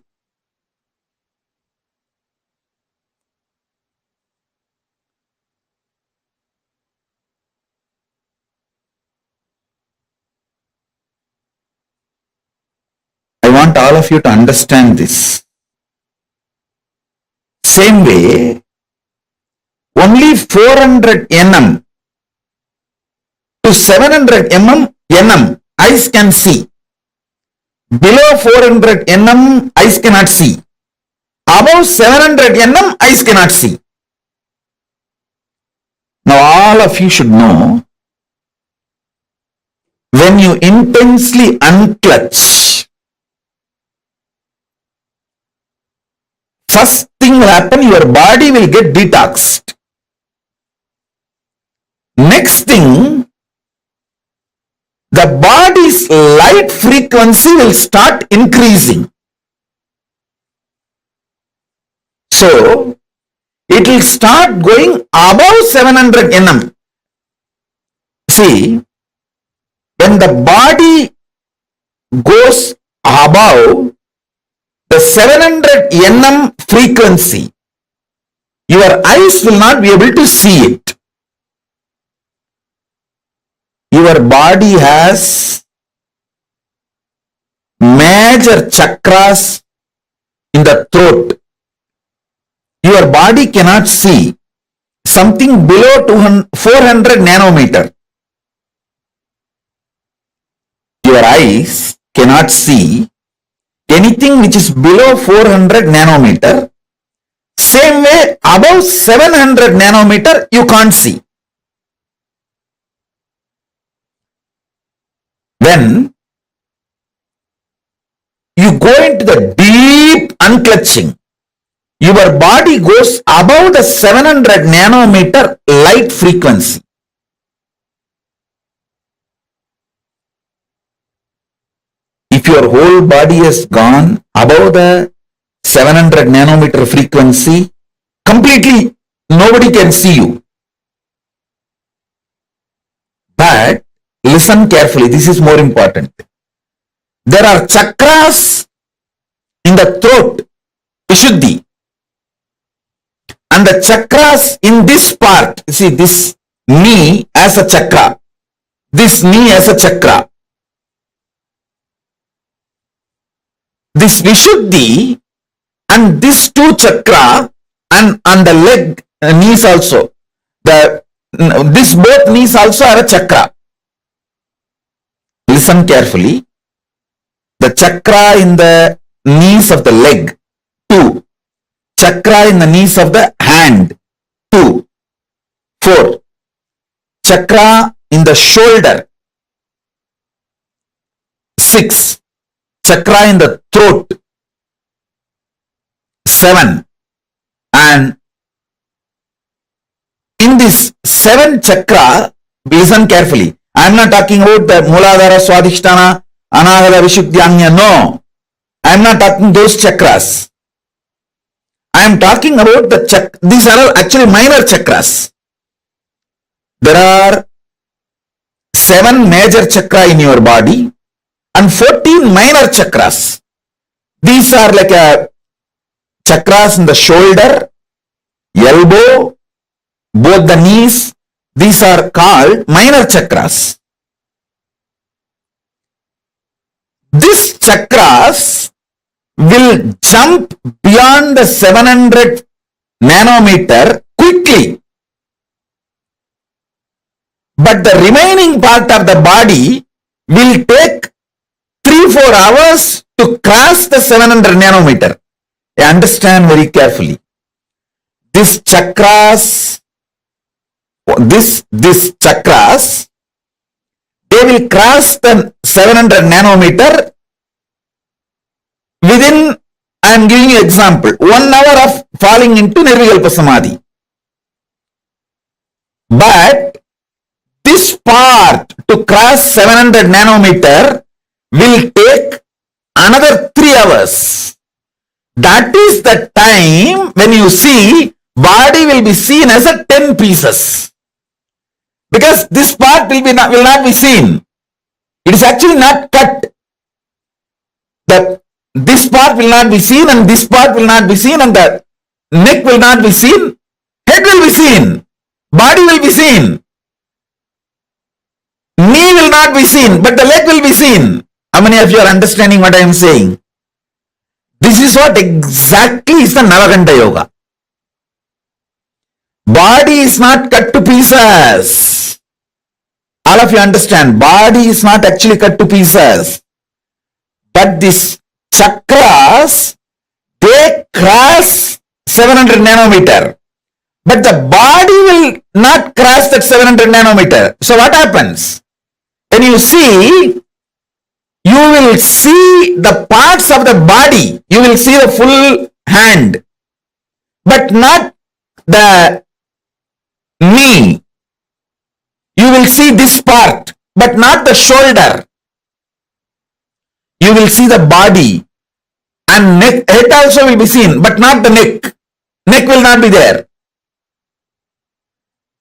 I want all of you to understand this. Same way, only 400 nm to 700 nm eyes can see. Below 400 nm eyes cannot see. Above 700 nm eyes cannot see. Now all of you should know, when you intensely unclutch, first thing will happen, your body will get detoxed. Next thing, the body's light frequency will start increasing. So, it will start going above 700 nm. See, when the body goes above the 700 nm frequency, your eyes will not be able to see it. Your body has major chakras in the throat. Your body cannot see something below 400 nanometer. Your eyes cannot see anything which is below 400 nanometer. Same way, above 700 nanometer you can't see. when you go into the deep unclutching, your body goes above the 700 nanometer light frequency. If your whole body has gone above the 700 nanometer frequency, completely nobody can see you. But listen carefully, this is more important. There are chakras in the throat, Vishuddhi. And the chakras in this part, see this knee as a chakra, this knee as a chakra. This Vishuddhi and this two chakra and on the leg, knees also, this both knees also are a chakra. Listen carefully. The chakra in the knees of the leg, 2. Chakra in the knees of the hand, 2. 4. Chakra in the shoulder, 6. Chakra in the throat, 7. And in this 7 chakra, listen carefully. I am not talking about the Mooladhara, Swadhisthana, Anahata, Vishuddhyanya. No. I am not talking those chakras. I am talking about the these are actually minor chakras. There are 7 major chakra in your body and 14 minor chakras. These are like chakras in the shoulder, elbow, both the knees. These are called minor chakras. These chakras will jump beyond the 700 nanometer quickly. But the remaining part of the body will take 3-4 hours to cross the 700 nanometer. Understand very carefully. These chakras, these chakras, they will cross the 700 nanometer within, I am giving you example, 1 hour of falling into Nirvikalpa Samadhi. But this part to cross 700 nanometer will take another 3 hours. That is the time when you see body will be seen as a 10 pieces. Because this part will not be seen. It is actually not cut. This part will not be seen and this part will not be seen and the neck will not be seen. Head will be seen. Body will be seen. Knee will not be seen, but the leg will be seen. How many of you are understanding what I am saying? This is what exactly is the Navakanta Yoga. Body is not cut to pieces. All of you understand, body is not actually cut to pieces. But these chakras, they cross 700 nanometer. But the body will not cross that 700 nanometer. So what happens? When you see, you will see the parts of the body. You will see the full hand, but not the knee. You will see this part, but not the shoulder. You will see the body and neck, head also will be seen, but not the neck. Neck will not be there.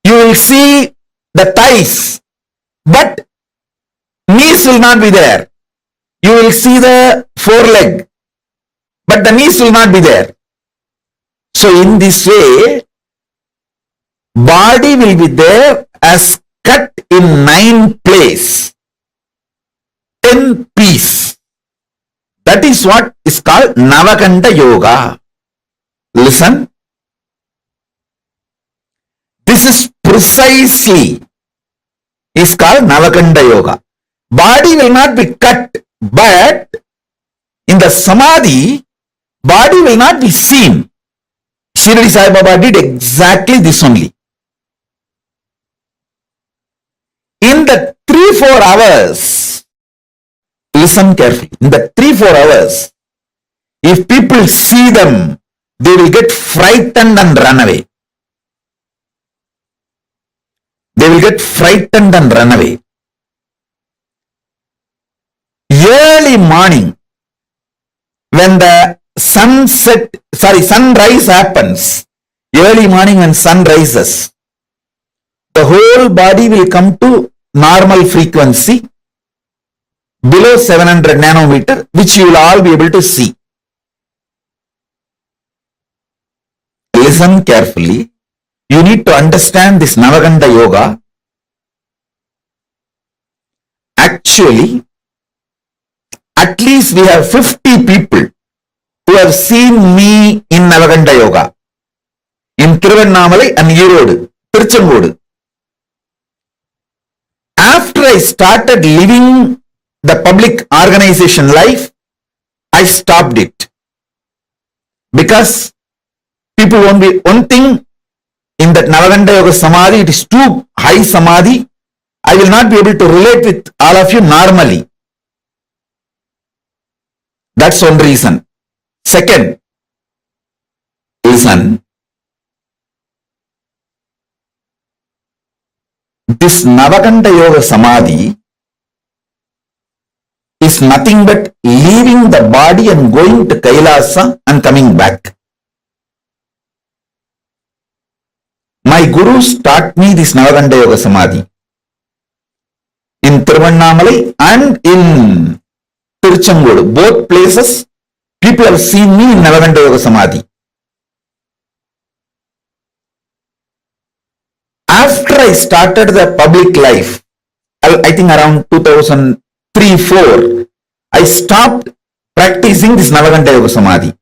You will see the thighs, but knees will not be there. You will see the foreleg, but the knees will not be there. So in this way, body will be there as cut in 9 places, 10 piece. That is what is called Navakanta Yoga. Listen. This is precisely is called Navakanta Yoga. Body will not be cut, but in the Samadhi, body will not be seen. Shirdi Sai Baba did exactly this only. In the 3-4 hours, listen carefully. In the 3-4 hours, if people see them, they will get frightened and run away. They will get frightened and run away. Early morning, when the sunrise happens, early morning when sun rises, the whole body will come to normal frequency below 700 nanometer, which you will all be able to see. Listen carefully. You need to understand this Navaganda Yoga. Actually, at least we have 50 people who have seen me in Navaganda Yoga. In Thiruvannamalai and Erode, Tiruchengodu. After I started living the public organization life, I stopped it. Because people won't be, one thing in that Navaganda Yoga Samadhi, it is too high Samadhi. I will not be able to relate with all of you normally. That's one reason. Second, listen. This Navaganda Yoga Samadhi is nothing but leaving the body and going to Kailasa and coming back. My gurus taught me this Navaganda Yoga Samadhi in Thiruvannamalai and in Tiruchengodu. Both places, people have seen me in Navaganda Yoga Samadhi. After I started the public life, I think around 2003-04, I stopped practicing this Navaganda Yoga Samadhi.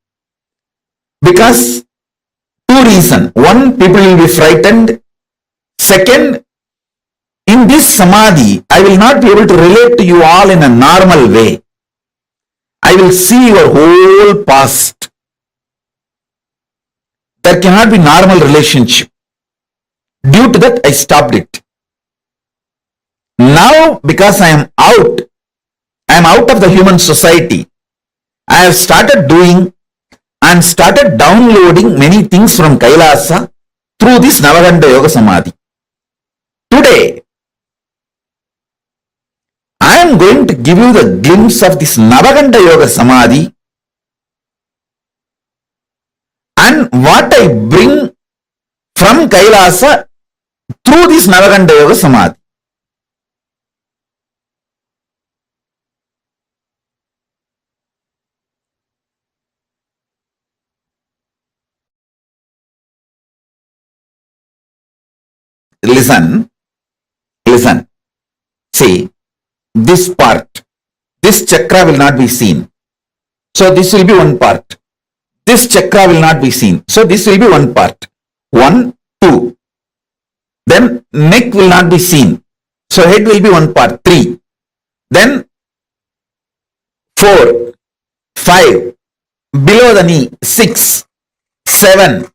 Because two reasons. One, people will be frightened. Second, in this Samadhi, I will not be able to relate to you all in a normal way. I will see your whole past. There cannot be normal relationship. Due to that, I stopped it. Now, because I am out of the human society, I have started doing and started downloading many things from Kailasa through this Navaganda Yoga Samadhi. Today, I am going to give you the glimpse of this Navaganda Yoga Samadhi and what I bring from Kailasa through this Navaganda Yoga Samadhi. Listen. See, this part, this chakra will not be seen. So this will be one part. This chakra will not be seen. So this will be one part. 1, 2. Then neck will not be seen. So head will be one part. 3. Then 4, 5. Below the knee. 6, 7.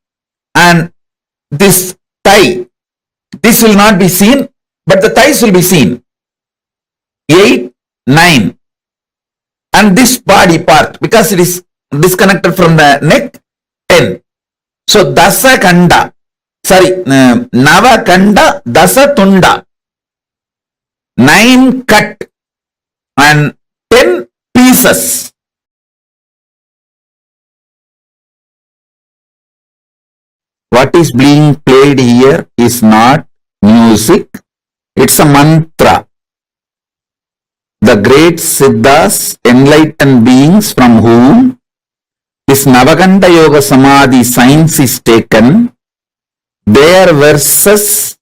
And this thigh. This will not be seen, but the thighs will be seen. 8, 9. And this body part, because it is disconnected from the neck, 10. So Dasa Kanda, Nava Kanda, Dasa Tunda, 9 cut and 10 pieces. What is being played here is not music, it's a mantra. The great Siddhas, enlightened beings from whom this Navaganda Yoga Samadhi science is taken, their verses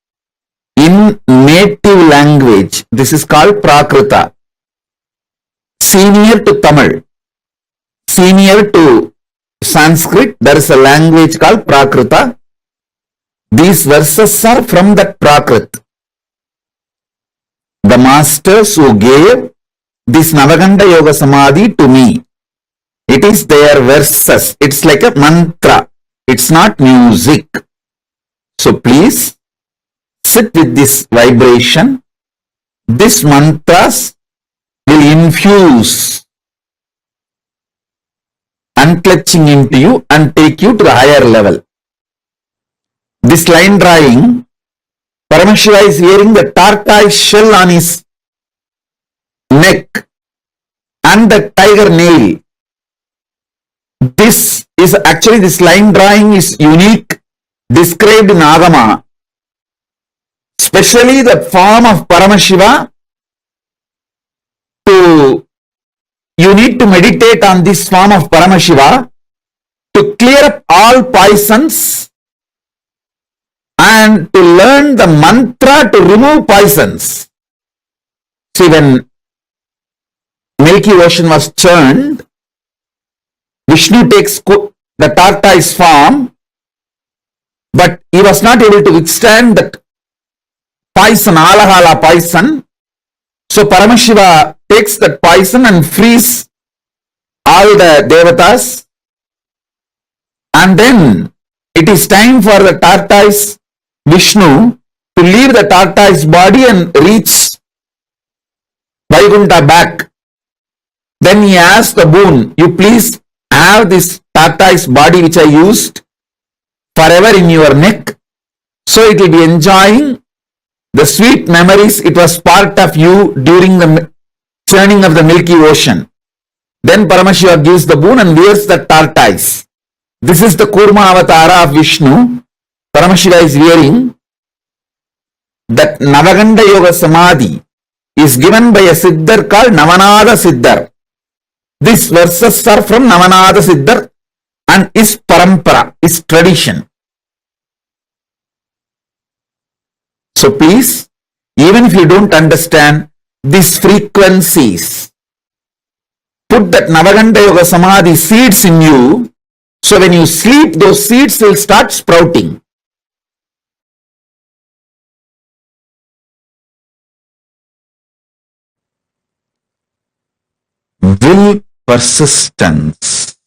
in native language, this is called Prakrita, senior to Tamil, senior to Sanskrit, there is a language called Prakrita. These verses are from that Prakrit. The masters who gave this Navaganda Yoga Samadhi to me, it is their verses. It's like a mantra. It's not music. So please sit with this vibration. These mantras will infuse unclutching into you and take you to the higher level. This line drawing, Paramashiva is wearing the tortoise shell on his neck and the tiger nail. This line drawing is unique, described in Agama, especially the form of Paramashiva. You need to meditate on this form of Paramashiva to clear up all poisons and to learn the mantra to remove poisons. See, when Milky Ocean was churned, Vishnu takes the tortoise form, but he was not able to withstand the poison, alahala poison. So Paramashiva takes that poison and frees all the devatas, and then it is time for the tortoise Vishnu to leave the tortoise body and reach Vaikuntha back. Then he asks the boon, you please have this tortoise body which I used forever in your neck, so it will be enjoying the sweet memories. It was part of you during the churning of the Milky Ocean. Then Paramashiva gives the boon and wears the tortoise. This is the Kurma Avatara of Vishnu. Paramashiva is wearing that. Navaganda Yoga Samadhi is given by a Siddhar called Navanada Siddhar. These verses are from Navanada Siddhar and is parampara, is tradition. So please, even if you don't understand these frequencies, put that Navaganda Yoga Samadhi seeds in you, so when you sleep, those seeds will start sprouting. Will persistence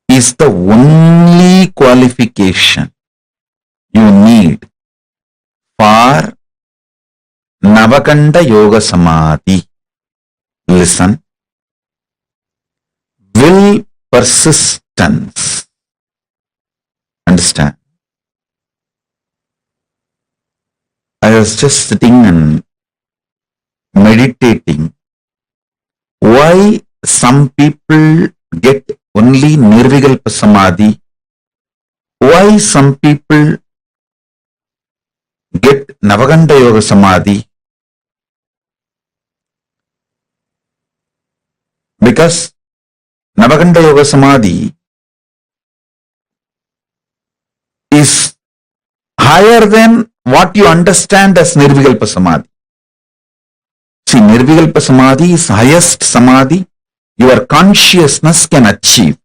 is the only qualification you need for Navaganda Yoga Samadhi. Listen. Will persistence. Understand? I was just sitting and meditating. Why some people get only Nirvikalpa Samadhi? Why some people get Navaganda Yoga Samadhi? Because Navaganda Yoga Samadhi is higher than what you understand as Nirvikalpa Samadhi. See, Nirvikalpa Samadhi is highest Samadhi your consciousness can achieve.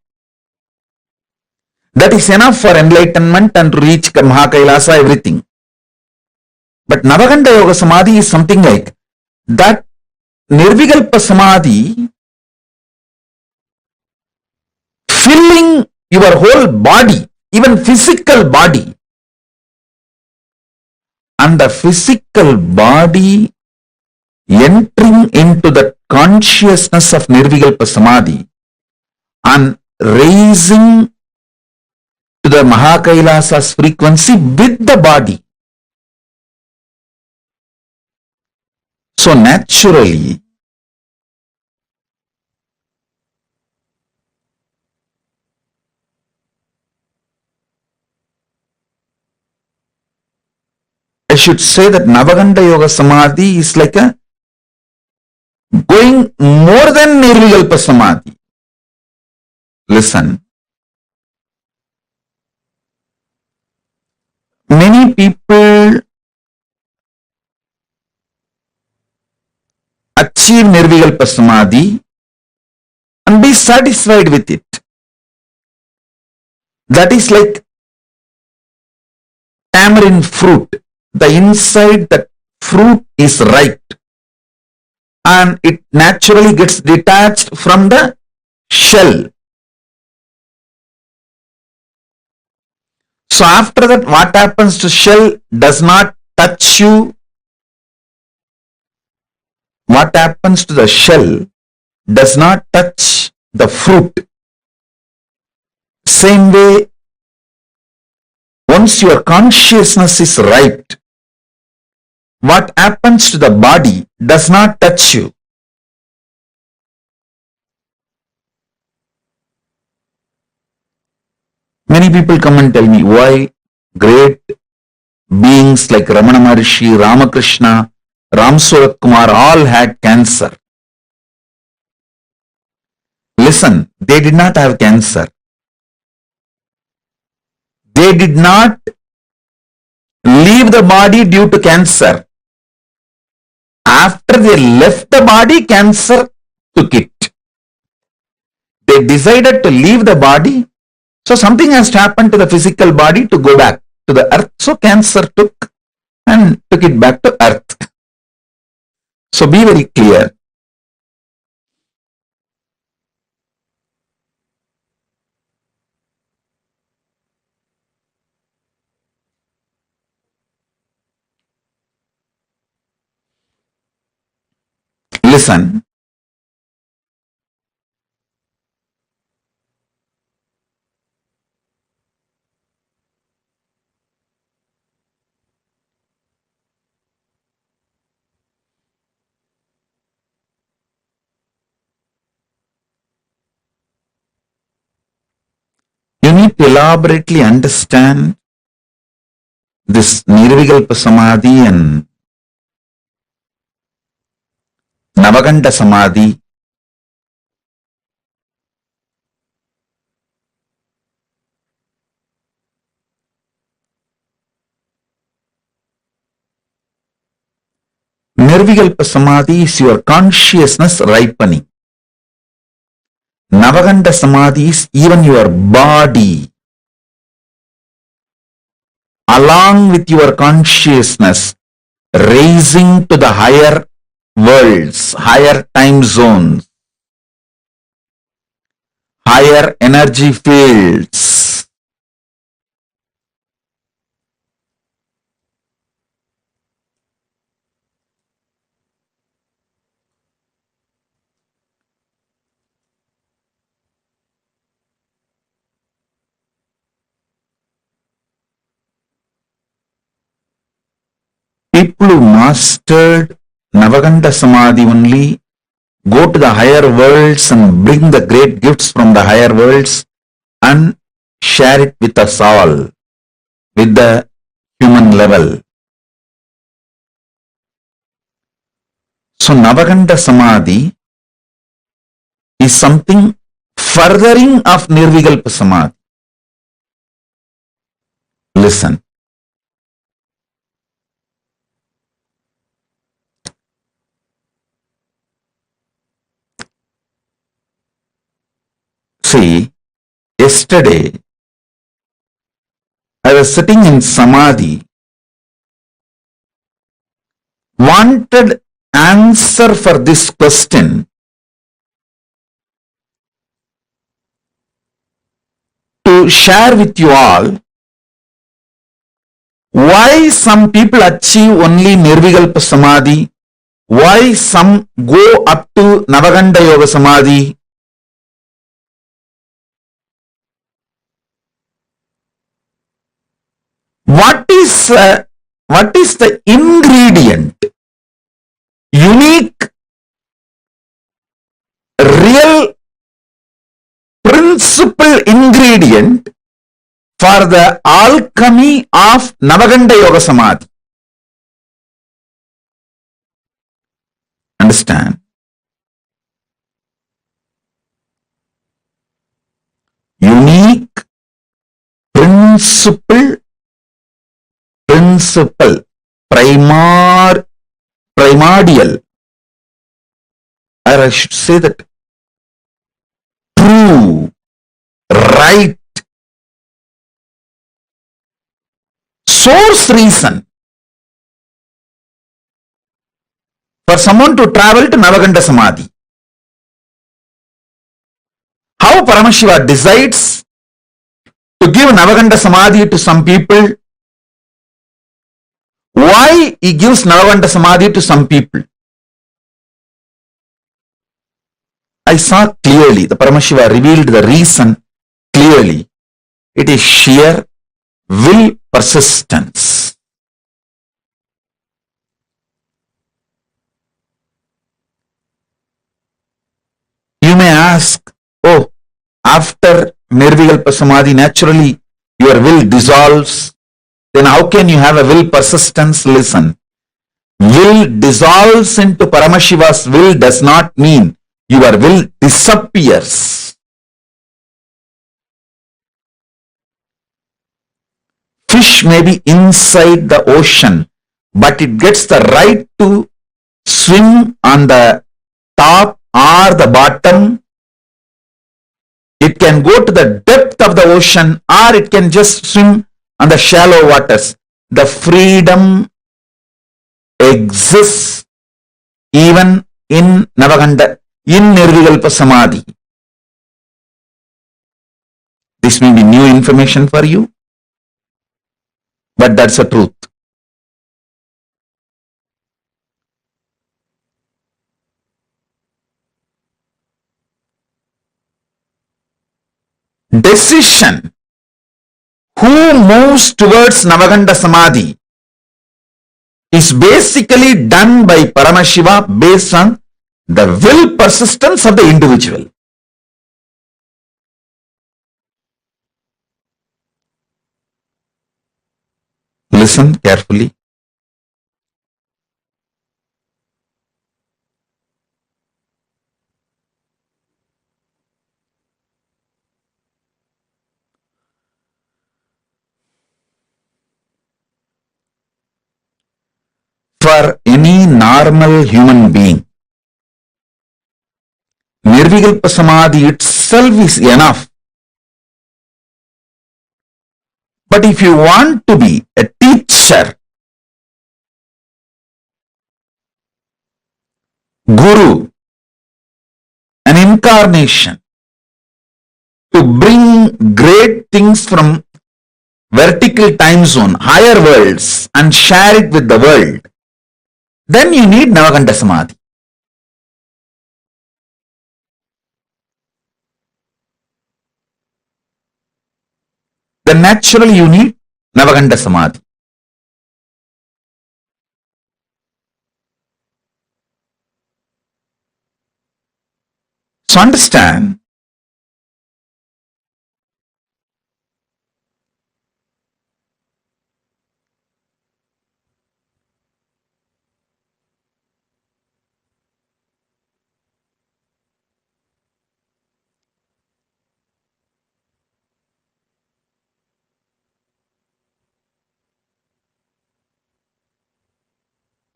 That is enough for enlightenment and to reach Kailasa, everything. But Navaganda Yoga Samadhi is something like that. Nirvikalpa Samadhi filling your whole body, even physical body. And the physical body entering into the consciousness of Nirvikalpa Samadhi and raising to the Mahakailasa's frequency with the body. So naturally, I should say that Navaganda Yoga Samadhi is like a going more than Nirvikalpa Samadhi. Listen. Many people achieve Nirvikalpa Samadhi and be satisfied with it. That is like tamarind fruit. The inside the fruit is ripe and it naturally gets detached from the shell. So after that, what happens to shell does not touch you. what happens to the shell does not touch the fruit. Same way, once your consciousness is right, what happens to the body does not touch you. Many people come and tell me why great beings like Ramana Maharishi, Ramakrishna, Ram Surat Kumar all had cancer. Listen, they did not have cancer. They did not leave the body due to cancer. After they left the body, cancer took it. They decided to leave the body, so something has happened to the physical body to go back to the earth. So cancer took it back to earth. So be very clear. Listen. You need to elaborately understand this Nirvikalpa Samadhi and Navaganda Samadhi. Nirvikalpa Samadhi is your consciousness ripening. Navaganda Samadhi is even your body, along with your consciousness, raising to the higher worlds, higher time zones, higher energy fields. People who mastered Navaganda Samadhi only go to the higher worlds and bring the great gifts from the higher worlds and share it with us all, with the human level. So Navaganda Samadhi is something furthering of Nirvikalpa Samadhi. Listen. See, yesterday I was sitting in Samadhi, wanted answer for this question to share with you all why some people achieve only Nirvikalpa Samadhi, why some go up to Navaganda Yoga Samadhi. What is the ingredient, unique, real principal ingredient for the alchemy of Navaganda Yoga Samadhi? Understand? Unique, principal, primordial, or I should say that true, right, source reason for someone to travel to Navaganda Samadhi. How Paramashiva decides to give Navaganda Samadhi to some people, why he gives Navaganda Samadhi to some people. I saw clearly, the Paramashiva revealed the reason clearly. It is sheer will persistence. You may ask, oh, after Nirvikalpa Samadhi, naturally your will dissolves. Then how can you have a will persistence? Listen. Will dissolves into Paramashiva's will does not mean your will disappears. Fish may be inside the ocean, but it gets the right to swim on the top or the bottom. It can go to the depth of the ocean or it can just swim on the shallow waters. The freedom exists even in Navaganda, in Nirvikalpa Samadhi. This may be new information for you, but that's the truth. Decision. Who moves towards Navaganda Samadhi is basically done by Paramashiva based on the will persistence of the individual. Listen carefully. For any normal human being, Nirvikalpa Samadhi itself is enough. But if you want to be a teacher, guru, an incarnation, to bring great things from vertical time zone, higher worlds, and share it with the world, then you need Navaganda Samadhi. Then naturally you need Navaganda Samadhi. So understand,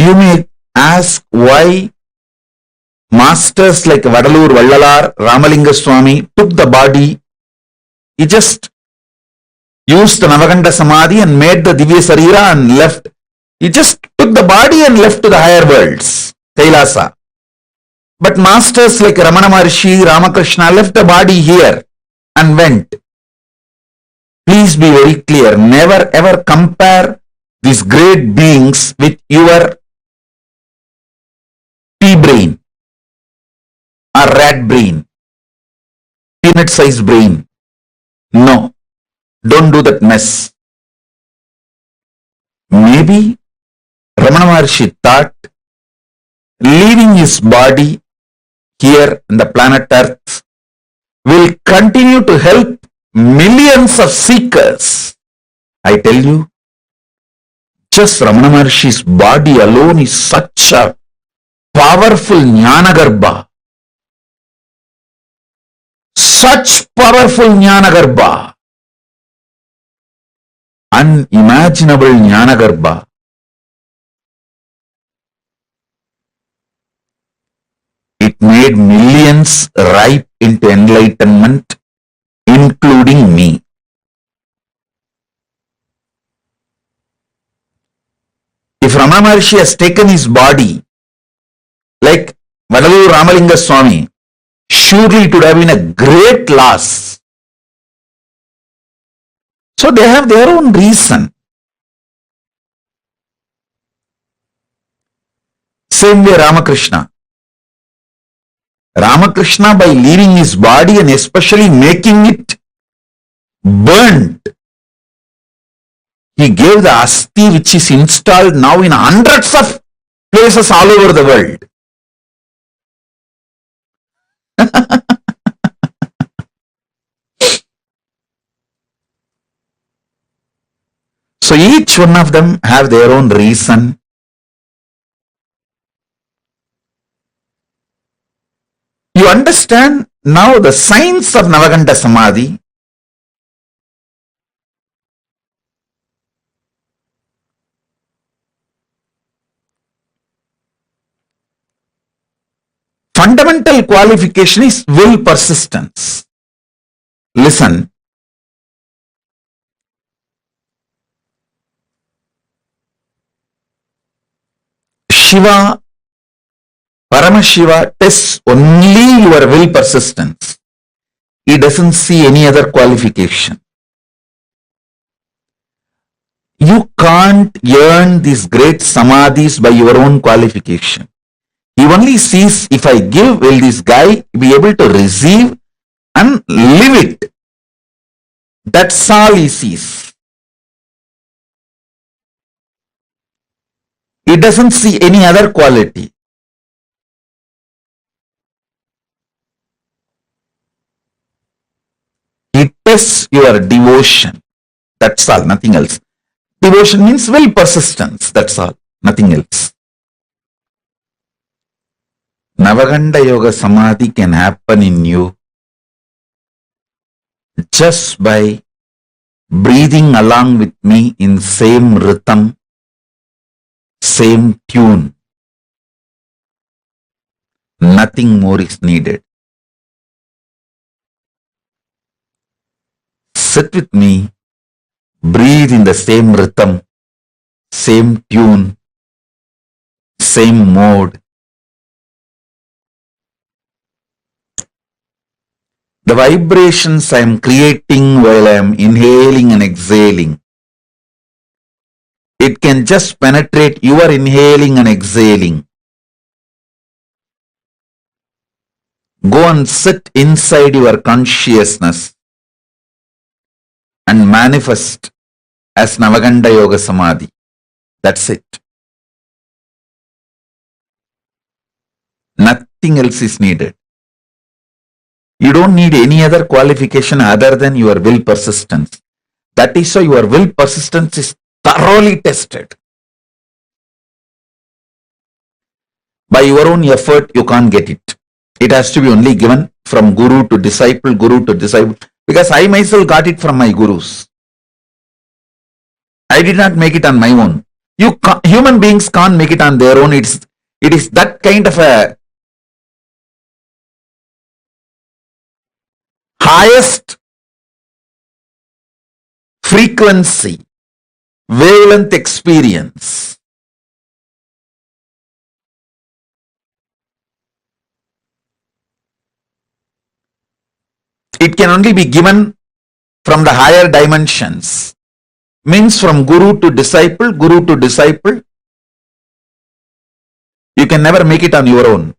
you may ask why masters like Vadalur Vallalar, Ramalinga Swami took the body. He just used the Navaganda Samadhi and made the Divya Sarira and left. He just took the body and left to the higher worlds, Kailasa. But masters like Ramana Maharshi, Ramakrishna left the body here and went. Please be very clear. Never ever compare these great beings with your pea brain or rat brain, peanut sized brain. No, don't do that mess. Maybe Ramana Maharshi thought leaving his body here in the planet Earth will continue to help millions of seekers. I tell you, just Ramana Maharshi's body alone is such a powerful Jnanagarbha. Such powerful Jnanagarbha. Unimaginable Jnanagarbha. It made millions ripe into enlightenment, including me. If Ramana Maharshi has taken his body, like Vadalur Ramalinga Swami, surely it would have been a great loss. So they have their own reason. Same way Ramakrishna. Ramakrishna, by leaving his body and especially making it burnt, he gave the asti which is installed now in hundreds of places all over the world. So each one of them have their own reason. You understand now the science of Navaganda Samadhi. Fundamental qualification is will persistence. Listen. Shiva, Paramashiva tests only your will persistence. He doesn't see any other qualification. You can't earn these great samadhis by your own qualification. He only sees, if I give, will this guy be able to receive and live it? That's all he sees. He doesn't see any other quality. He tests your devotion. That's all, nothing else. Devotion means will persistence. That's all, nothing else. Navaganda Yoga Samadhi can happen in you just by breathing along with me in same rhythm, same tune. Nothing more is needed. Sit with me, breathe in the same rhythm, same tune, same mode. The vibrations I am creating while I am inhaling and exhaling, it can just penetrate your inhaling and exhaling. Go and sit inside your consciousness and manifest as Navaganda Yoga Samadhi. That's it. Nothing else is needed. You don't need any other qualification other than your will persistence. That is why your will persistence is thoroughly tested. By your own effort, you can't get it. It has to be only given from guru to disciple, because I myself got it from my gurus. I did not make it on my own. Human beings can't make it on their own. It is that kind of a highest frequency, wavelength experience. It can only be given from the higher dimensions. Means from guru to disciple, you can never make it on your own.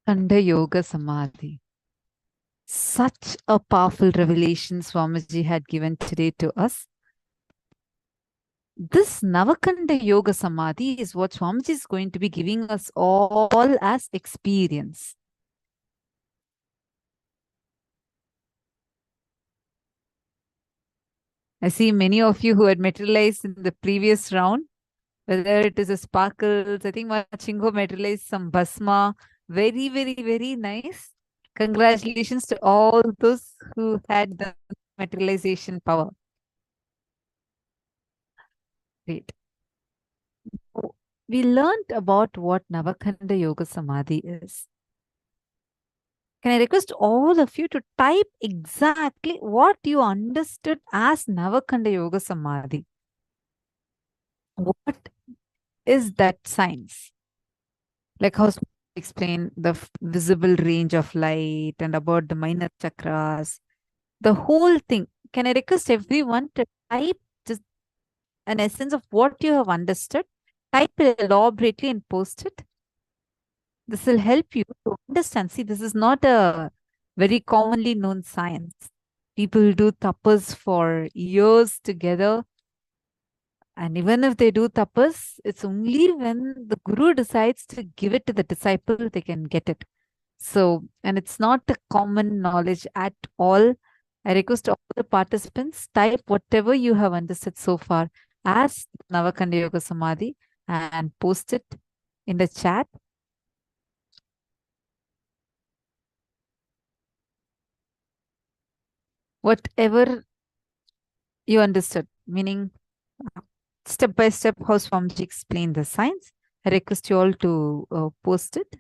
Navakanda Yoga Samadhi. Such a powerful revelation Swamiji had given today to us. This Navakanda Yoga Samadhi is what Swamiji is going to be giving us all as experience. I see many of you who had materialized in the previous round, whether it is a sparkles, I think Machingo materialized some Basma. Very, very, very nice. Congratulations to all those who had the materialization power. Great. We learned about what Navakanda Yoga Samadhi is. Can I request all of you to type exactly what you understood as Navakanda Yoga Samadhi? What is that science? Like how explain the visible range of light and about the minor chakras, the whole thing. Can I request everyone to type just an essence of what you have understood? Type it elaborately and post it. This will help you to understand. See, this is not a very commonly known science. People do tapas for years together. And even if they do tapas, it's only when the guru decides to give it to the disciple, they can get it. So, and it's not a common knowledge at all. I request all the participants, type whatever you have understood so far as Navakanda Yoga Samadhi and post it in the chat. Whatever you understood, meaning step by step how Swamiji explained the science. I request you all to post it.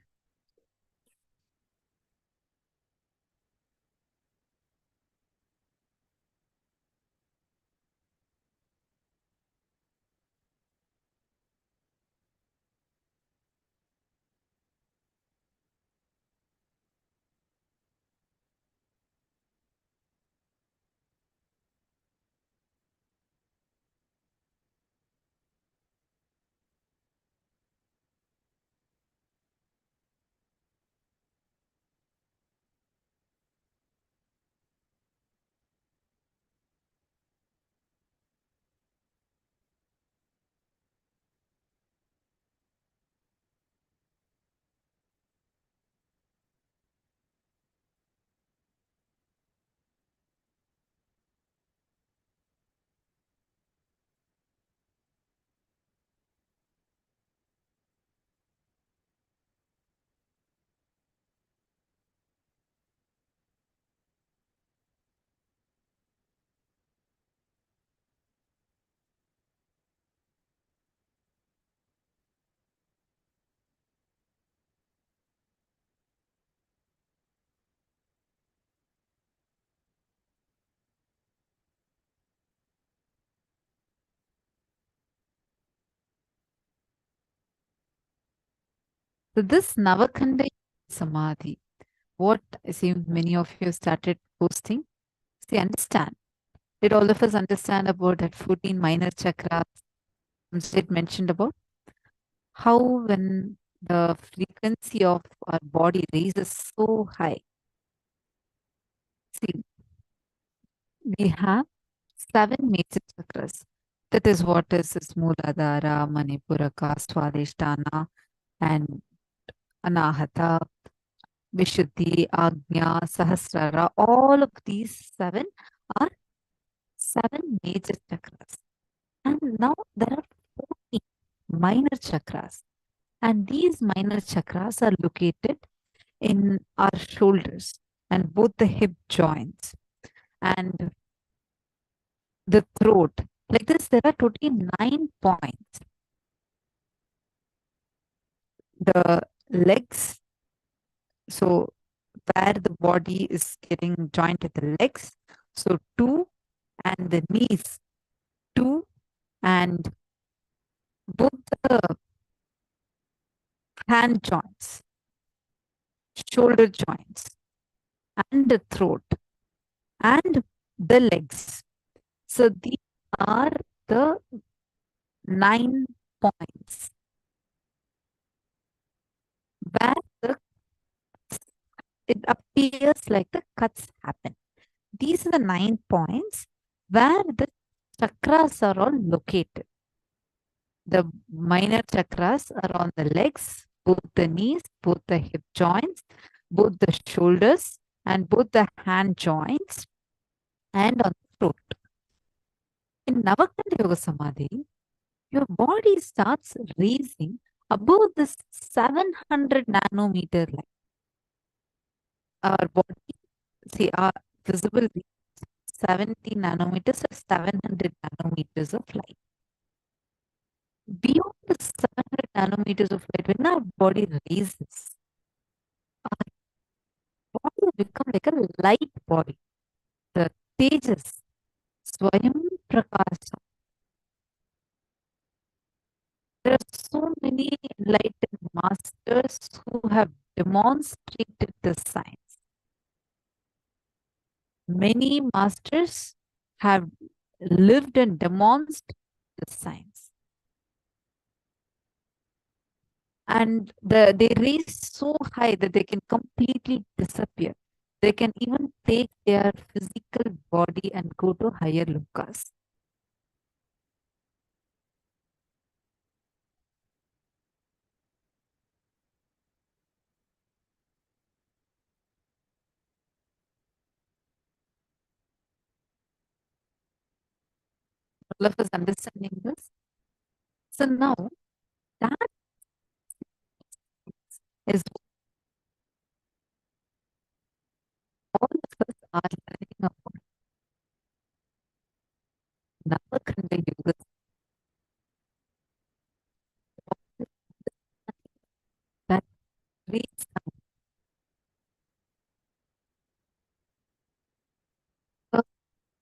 So this Navakanda Samadhi, what I see many of you started posting. See, understand. Did all of us understand about that 14 minor chakras it mentioned about? How when the frequency of our body raises so high. See, we have 7 major chakras. That is what is Mooladhara, Manipuraka, Swadhisthana, and Anahata, Vishuddhi, Agnya, Sahasrara. All of these 7 are 7 major chakras. And now there are 14 minor chakras. And these minor chakras are located in our shoulders and both the hip joints and the throat. Like this, there are totally 9 points. The legs, so where the body is getting joined with the legs, so 2, and the knees, 2, and both the hand joints, shoulder joints, and the throat, and the legs. So these are the 9 points where the it appears like the cuts happen. These are the 9 points where the chakras are all located. The minor chakras are on the legs, both the knees, both the hip joints, both the shoulders, and both the hand joints, and on the throat. In Navakanda Yoga Samadhi, your body starts raising above the 700 nanometer line. Our body, see, our visible 70 nanometers or 700 nanometers of light. Beyond the 700 nanometers of light, when our body raises, our body will become like a light body. The Tejas, Swayam Prakasha. There are so many enlightened masters who have demonstrated the science. Many masters have lived and demonstrated the science. And they raise so high that they can completely disappear. They can even take their physical body and go to higher lokas. All of us understanding this. So now that is all of us are learning about Navakanda Yoga. That reads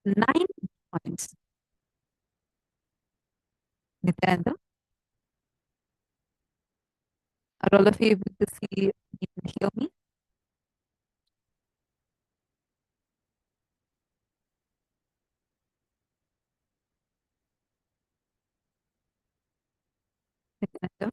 9 points. Nithyananda, are all of you able to see and hear me? Nithyananda?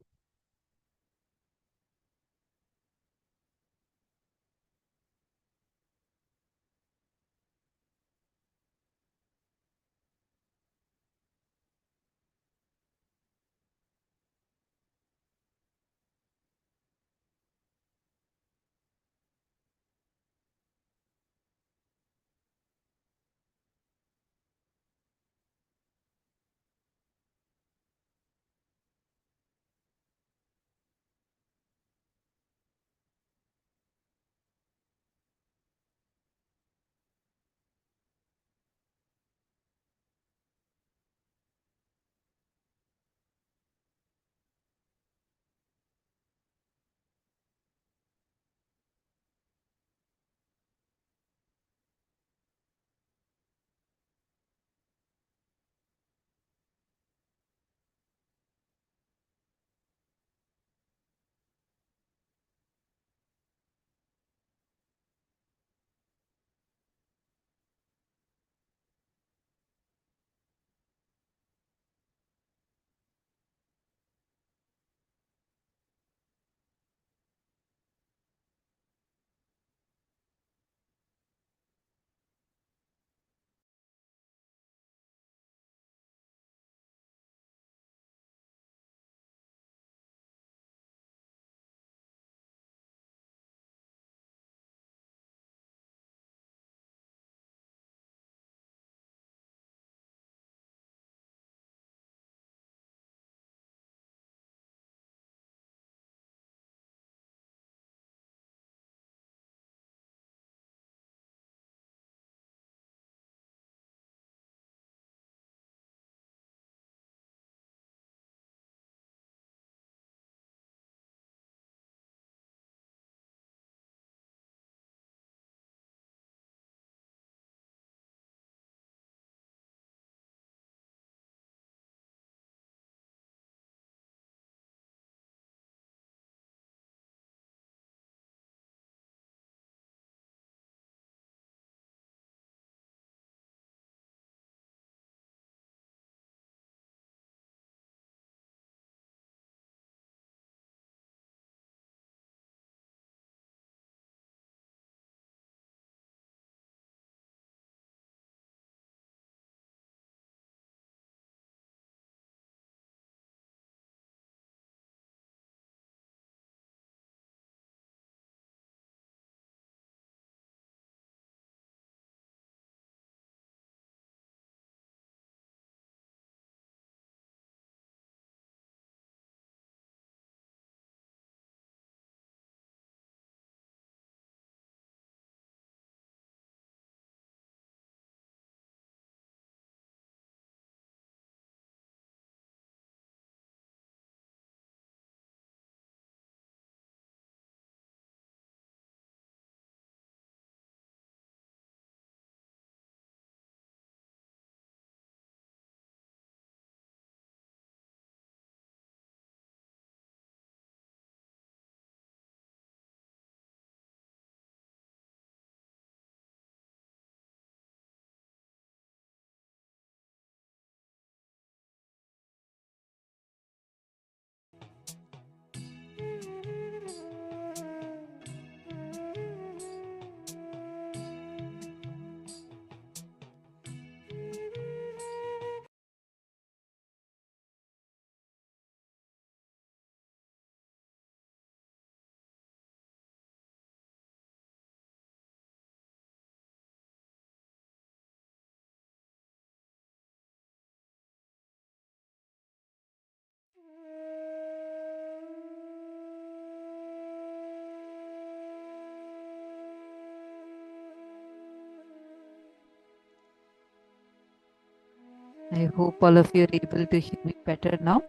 I hope all of you are able to hear me better now.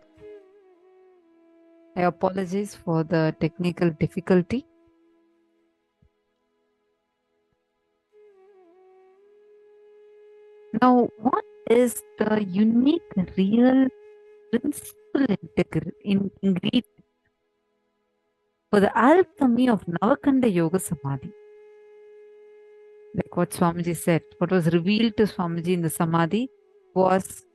I apologize for the technical difficulty. Now, what is the unique, real, principal ingredient for the alchemy of Navakanda Yoga Samadhi? Like what Swamiji said, what was revealed to Swamiji in the Samadhi was,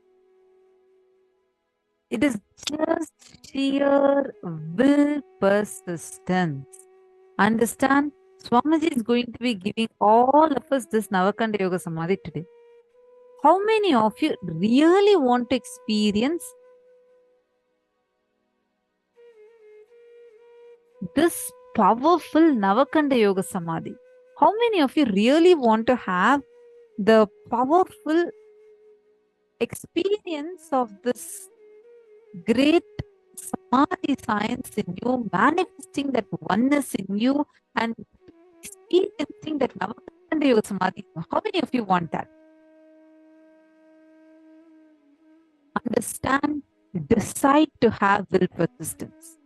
it is just sheer will persistence. Understand? Swamiji is going to be giving all of us this Navakanda Yoga Samadhi today. How many of you really want to experience this powerful Navakanda Yoga Samadhi? How many of you really want to have the powerful experience of this great Samadhi science in you, manifesting that oneness in you and experiencing that Navakanda Yoga Samadhi? How many of you want that? Understand, decide to have will persistence.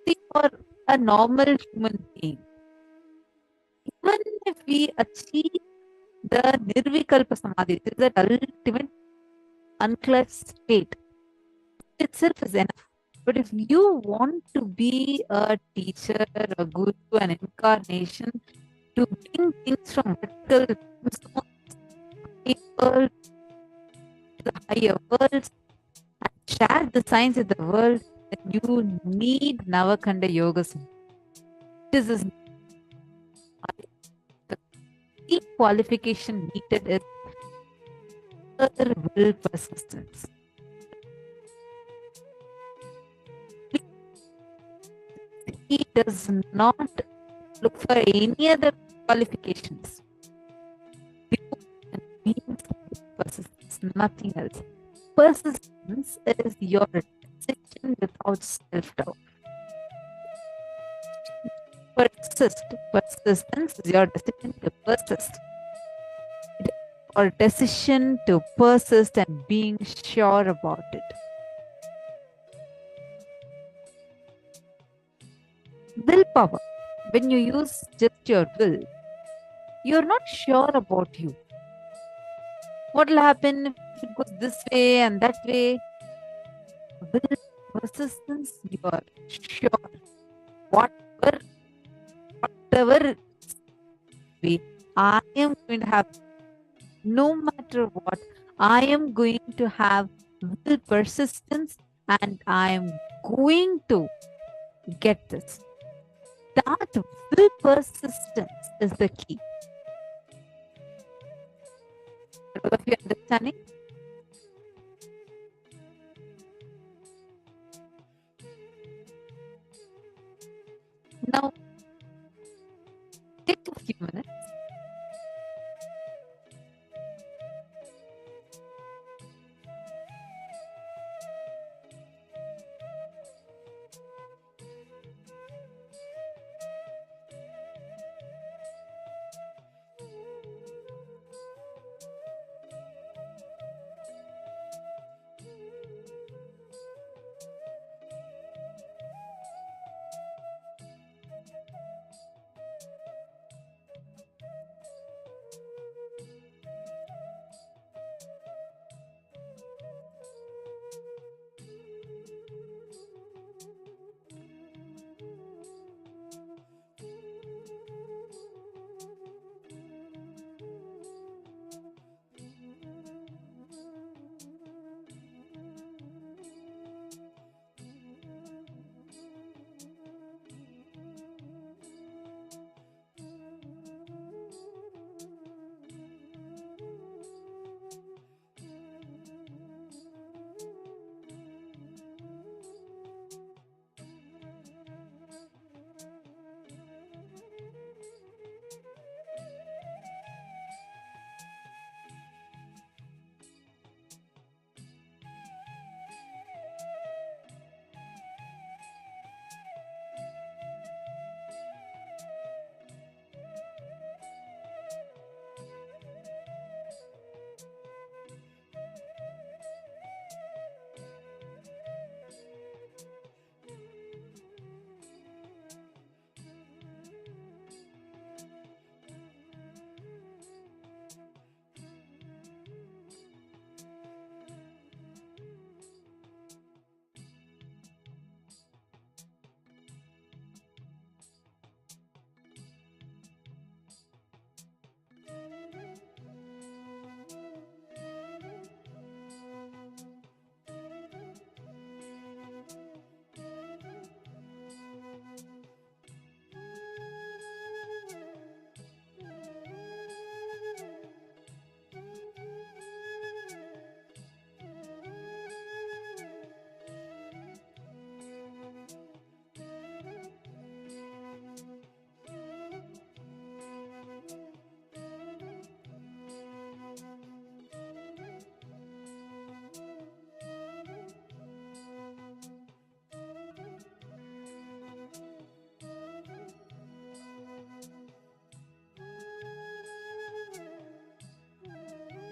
See, for a normal human being, even if we achieve the Nirvikalpa Samadhi, it is that ultimate unclutched state, itself is enough. But if you want to be a teacher, a guru, an incarnation, to bring things from vertical world to the higher worlds and share the science of the world, then you need Navakanda Yoga. This is the key qualification needed is further will persistence. He does not look for any other qualifications. Persistence, nothing else. Persistence is your decision without self-doubt. Persistence is your decision to persist. It is your decision to persist and being sure about it. Willpower. When you use just your will, you're not sure about you. What will happen if it goes this way and that way? Will persistence, you are sure. Whatever way, I am going to have, no matter what, I am going to have will persistence and I am going to get this. That will persistence is the key. All of you understanding? Now, take a few minutes.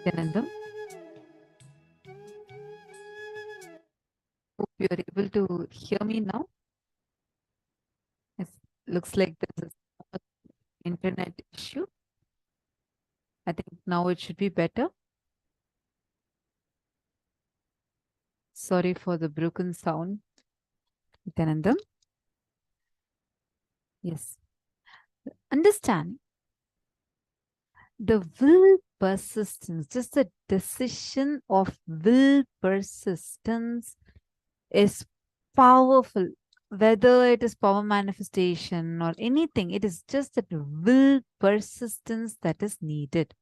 Nityanandam. Hope you are able to hear me now. It looks like there's an internet issue. I think now it should be better. Sorry for the broken sound. Nityanandam. Yes. Understand the will persistence, just the decision of will persistence is powerful. Whether it is power manifestation or anything, it is just that will persistence that is needed.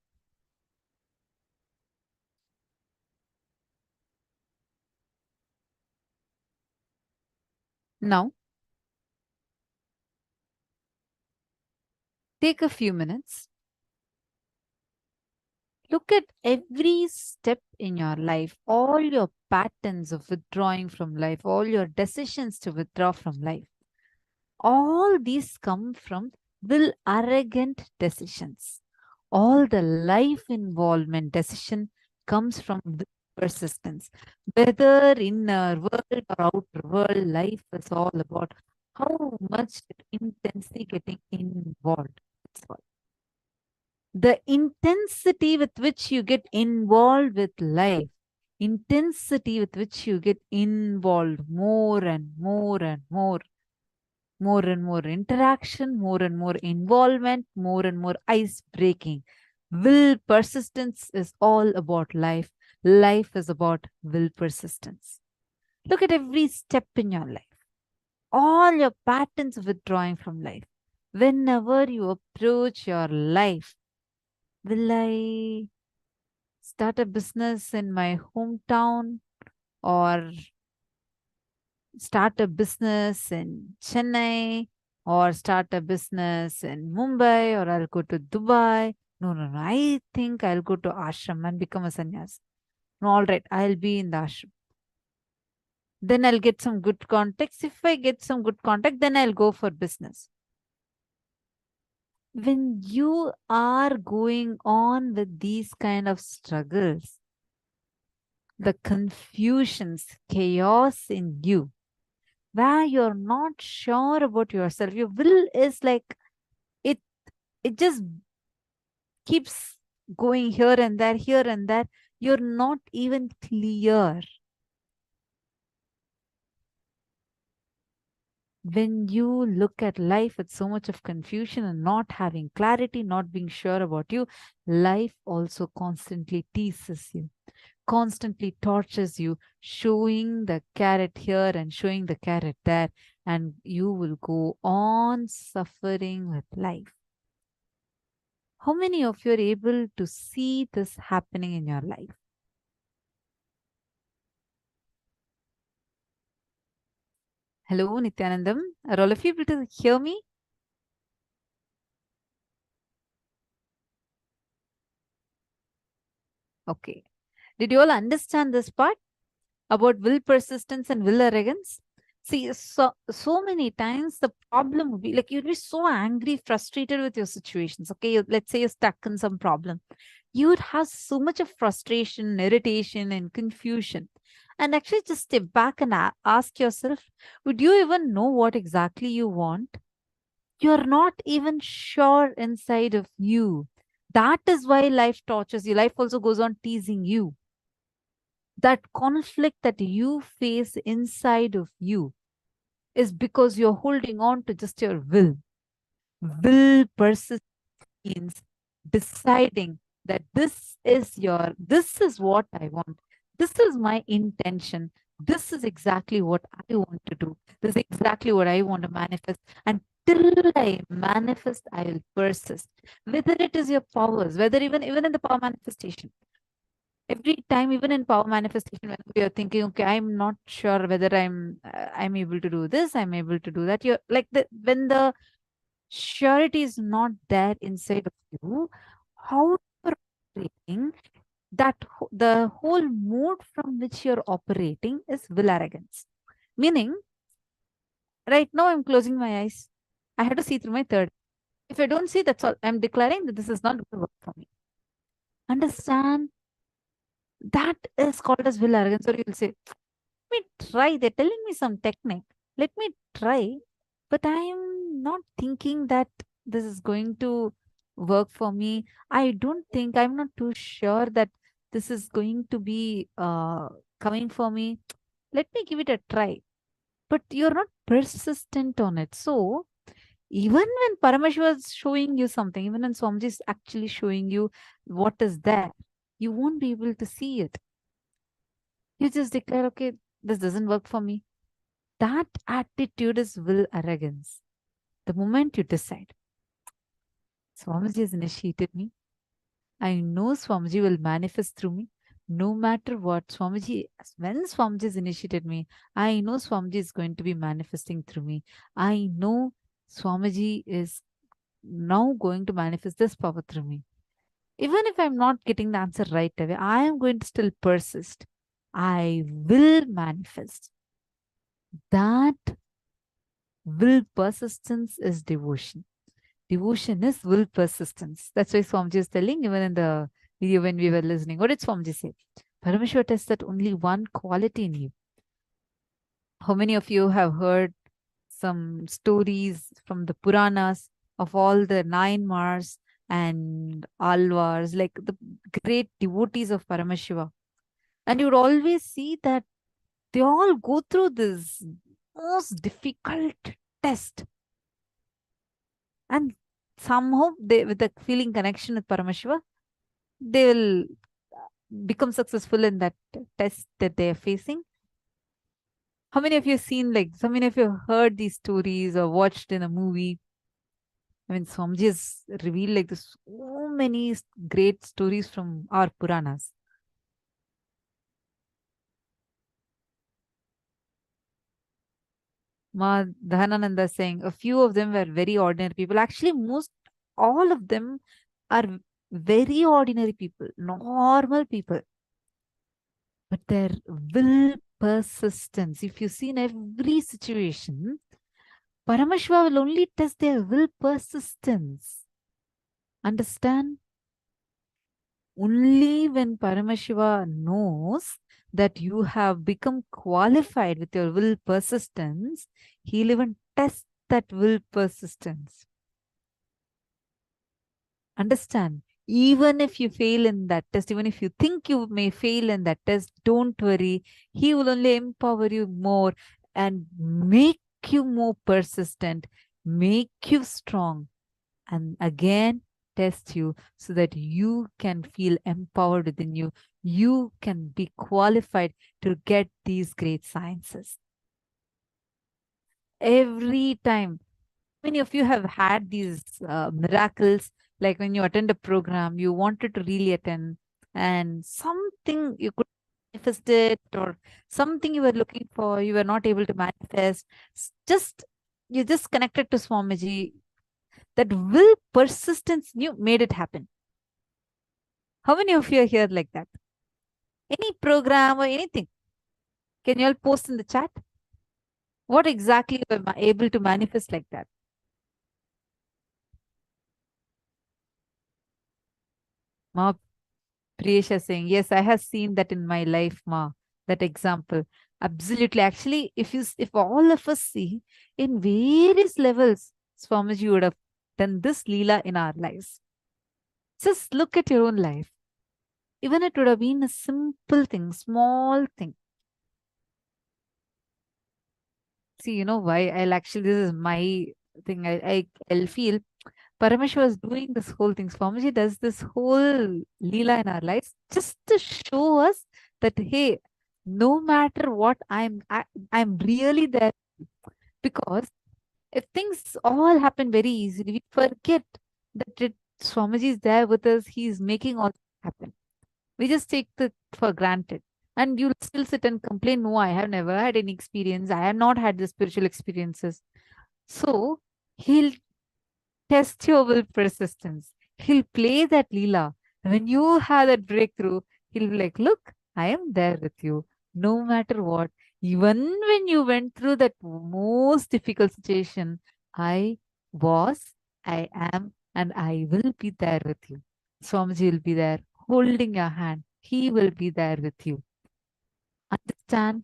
Now, take a few minutes. Look at every step in your life, all your patterns of withdrawing from life, all your decisions to withdraw from life. All these come from will arrogant decisions. All the life involvement decision comes from will persistence. Whether inner world or outer world, life is all about how much intensely getting involved. That's all. The intensity with which you get involved with life, intensity with which you get involved more and more and more interaction, more and more involvement, more and more ice breaking. Will persistence is all about life. Life is about will persistence. Look at every step in your life, all your patterns of withdrawing from life. Whenever you approach your life, will I start a business in my hometown or start a business in Chennai or start a business in Mumbai, or I'll go to Dubai? No. I think I'll go to ashram and become a sannyas. No, all right, I'll be in the ashram. Then I'll get some good contacts. If I get some good contact, then I'll go for business. When you are going on with these kind of struggles, the confusions, chaos in you, where you're not sure about yourself, your will is like, it just keeps going here and there. You're not even clear. When you look at life with so much of confusion and not having clarity, not being sure about you, life also constantly teases you, constantly tortures you, showing the carrot here and showing the carrot there, and you will go on suffering with life. How many of you are able to see this happening in your life? Hello, Nithyanandam. Are all of you able to hear me? Okay. Did you all understand this part about will persistence and will arrogance? See, so many times the problem would be like you'd be so angry, frustrated with your situations. Okay, let's say you're stuck in some problem. You would have so much of frustration, irritation, and confusion. And actually just step back and ask yourself, would you even know what exactly you want? You're not even sure inside of you. That is why life tortures you. Life also goes on teasing you. That conflict that you face inside of you is because you're holding on to just your will. Will persist means deciding that this is what I want. This is my intention. This is exactly what I want to do. This is exactly what I want to manifest. And till I manifest, I will persist. Whether it is your powers, whether even in the power manifestation. Every time, even in power manifestation, when we are thinking, okay, I'm not sure whether I'm able to do this, I'm able to do that. You're like when the surety is not there inside of you, how you're operating, the whole mode from which you're operating is will arrogance. Meaning, right now I'm closing my eyes. I have to see through my third. If I don't see, that's all. I'm declaring that this is not going to work for me. Understand That is called as will arrogance. Or you'll say, let me try. They're telling me some technique. Let me try. But I'm not thinking that this is going to work for me. I'm not too sure that this is going to be coming for me. Let me give it a try. But you're not persistent on it. So even when Paramashiva is showing you something, even when Swamiji is actually showing you what is there, you won't be able to see it. You just declare, okay, this doesn't work for me. That attitude is will arrogance. The moment you decide, Swamiji has initiated me, I know Swamiji will manifest through me. No matter what, when Swamiji has initiated me, I know Swamiji is going to be manifesting through me. I know Swamiji is now going to manifest this power through me. Even if I'm not getting the answer right away, I am going to still persist. I will manifest. That will persistence is devotion. Devotion is will persistence. That's why Swamiji is telling, even in the video when we were listening. What did Swamiji say? Paramashiva tested only one quality in you. How many of you have heard some stories from the Puranas of all the 9 Mars and Alvars, like the great devotees of Paramashiva? And you would always see that they all go through this most difficult test. And somehow, with the feeling connection with Paramashiva, they will become successful in that test that they are facing. How many of you have seen, so many of you have heard these stories or watched in a movie? I mean, Swamiji has revealed so many great stories from our Puranas. Ma Dharananda is saying a few of them were very ordinary people. Actually, all of them are very ordinary people, normal people. But their will persistence, if you see in every situation, Paramashiva will only test their will persistence. Understand? Only when Paramashiva knows that you have become qualified with your will persistence, he'll even test that will persistence. Understand? Even if you fail in that test, even if you think you may fail in that test, don't worry. He will only empower you more and make you more persistent, make you strong, and again test you so that you can feel empowered within you. You can be qualified to get these great sciences. Every time, many of you have had these miracles, like when you attend a program, you wanted to really attend, and something you could manifest it, or something you were looking for, you were not able to manifest. You just connected to Swamiji. That will persistence you made it happen. How many of you are here like that? Any program or anything? Can you all post in the chat? What exactly you were able to manifest like that? Ma Priyesha saying, yes, I have seen that in my life, Ma. That example. Absolutely. Actually, if all of us see in various levels, Swamiji would have done this Leela in our lives. Just look at your own life. Even it would have been a simple thing, small thing. See, you know why? This is my thing. I'll feel Parameshwar is doing this whole thing. Swamiji does this whole Leela in our lives just to show us that, hey, no matter what, I'm really there. Because if things all happen very easily, we forget that Swamiji is there with us. He's making all happen. We just take it for granted. And you'll still sit and complain, no, I have never had any experience. I have not had the spiritual experiences. So he'll test your will persistence. He'll play that Leela. When you have that breakthrough, he'll be like, look, I am there with you. No matter what. Even when you went through that most difficult situation, I am, and I will be there with you. Swamiji will be there holding your hand. He will be there with you. Understand?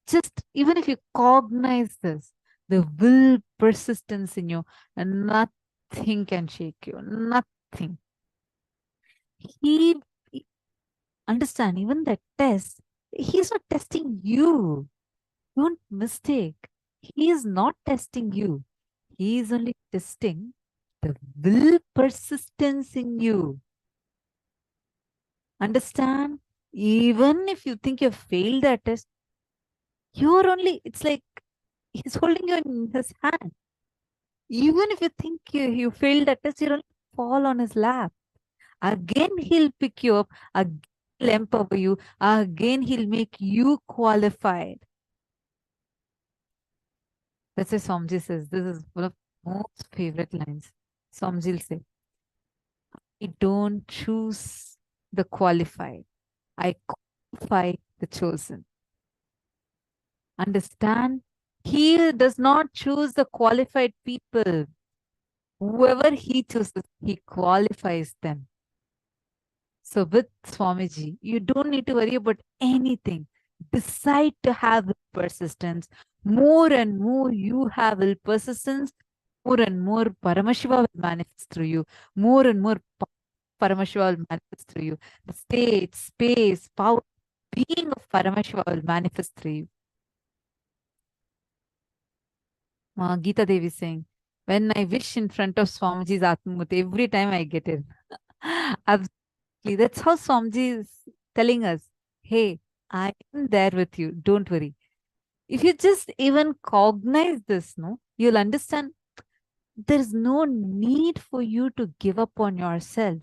Just even if you cognize this, the will persistence in you, and nothing can shake you. Nothing. He understand, even that test, he's not testing you. Don't mistake. He is not testing you. He is only testing the will persistence in you. Understand? Even if you think you failed that test, you're only, it's like he's holding you in his hand. Even if you think you failed that test, you'll only fall on his lap. Again, he'll pick you up. Again, he'll empower you. Again, he'll make you qualified. That's why Swamiji says, this is one of most favorite lines. Swamiji will say, I don't choose the qualified. I qualify the chosen. Understand? He does not choose the qualified people. Whoever he chooses, he qualifies them. So with Swamiji, you don't need to worry about anything. Decide to have persistence. More and more you have will persistence, more and more Paramashiva will manifest through you. More and more Paramashiva will manifest through you. The state, space, power, being of Paramashiva will manifest through you. Geeta Devi saying, when I wish in front of Swamiji's Atmamurti, every time I get in. Absolutely. That's how Swamiji is telling us, hey, I am there with you. Don't worry. If you just even cognize this, no, you'll understand there's no need for you to give up on yourself.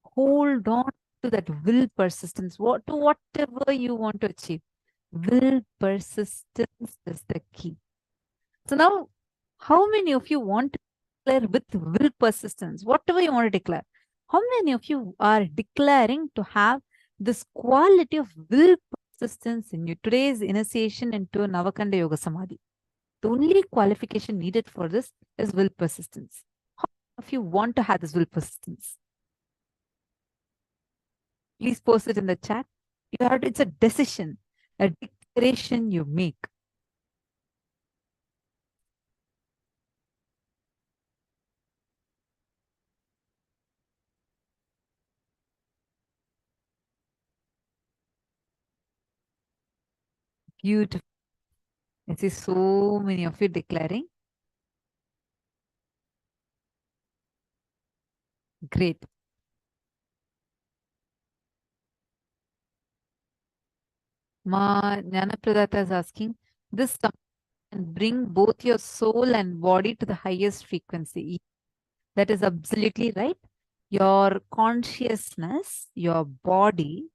Hold on to that will persistence, to whatever you want to achieve. Will persistence is the key. So now, how many of you want to declare with will persistence, whatever you want to declare? How many of you are declaring to have this quality of will persistence in you? Today's initiation into Navakanda Yoga Samadhi. The only qualification needed for this is will persistence. How many of you want to have this will persistence? Please post it in the chat. It's a decision, a declaration you make. Beautiful. I see so many of you declaring. Great. Ma Jnanapradata is asking, this can bring both your soul and body to the highest frequency. That is absolutely right. Your consciousness, your body,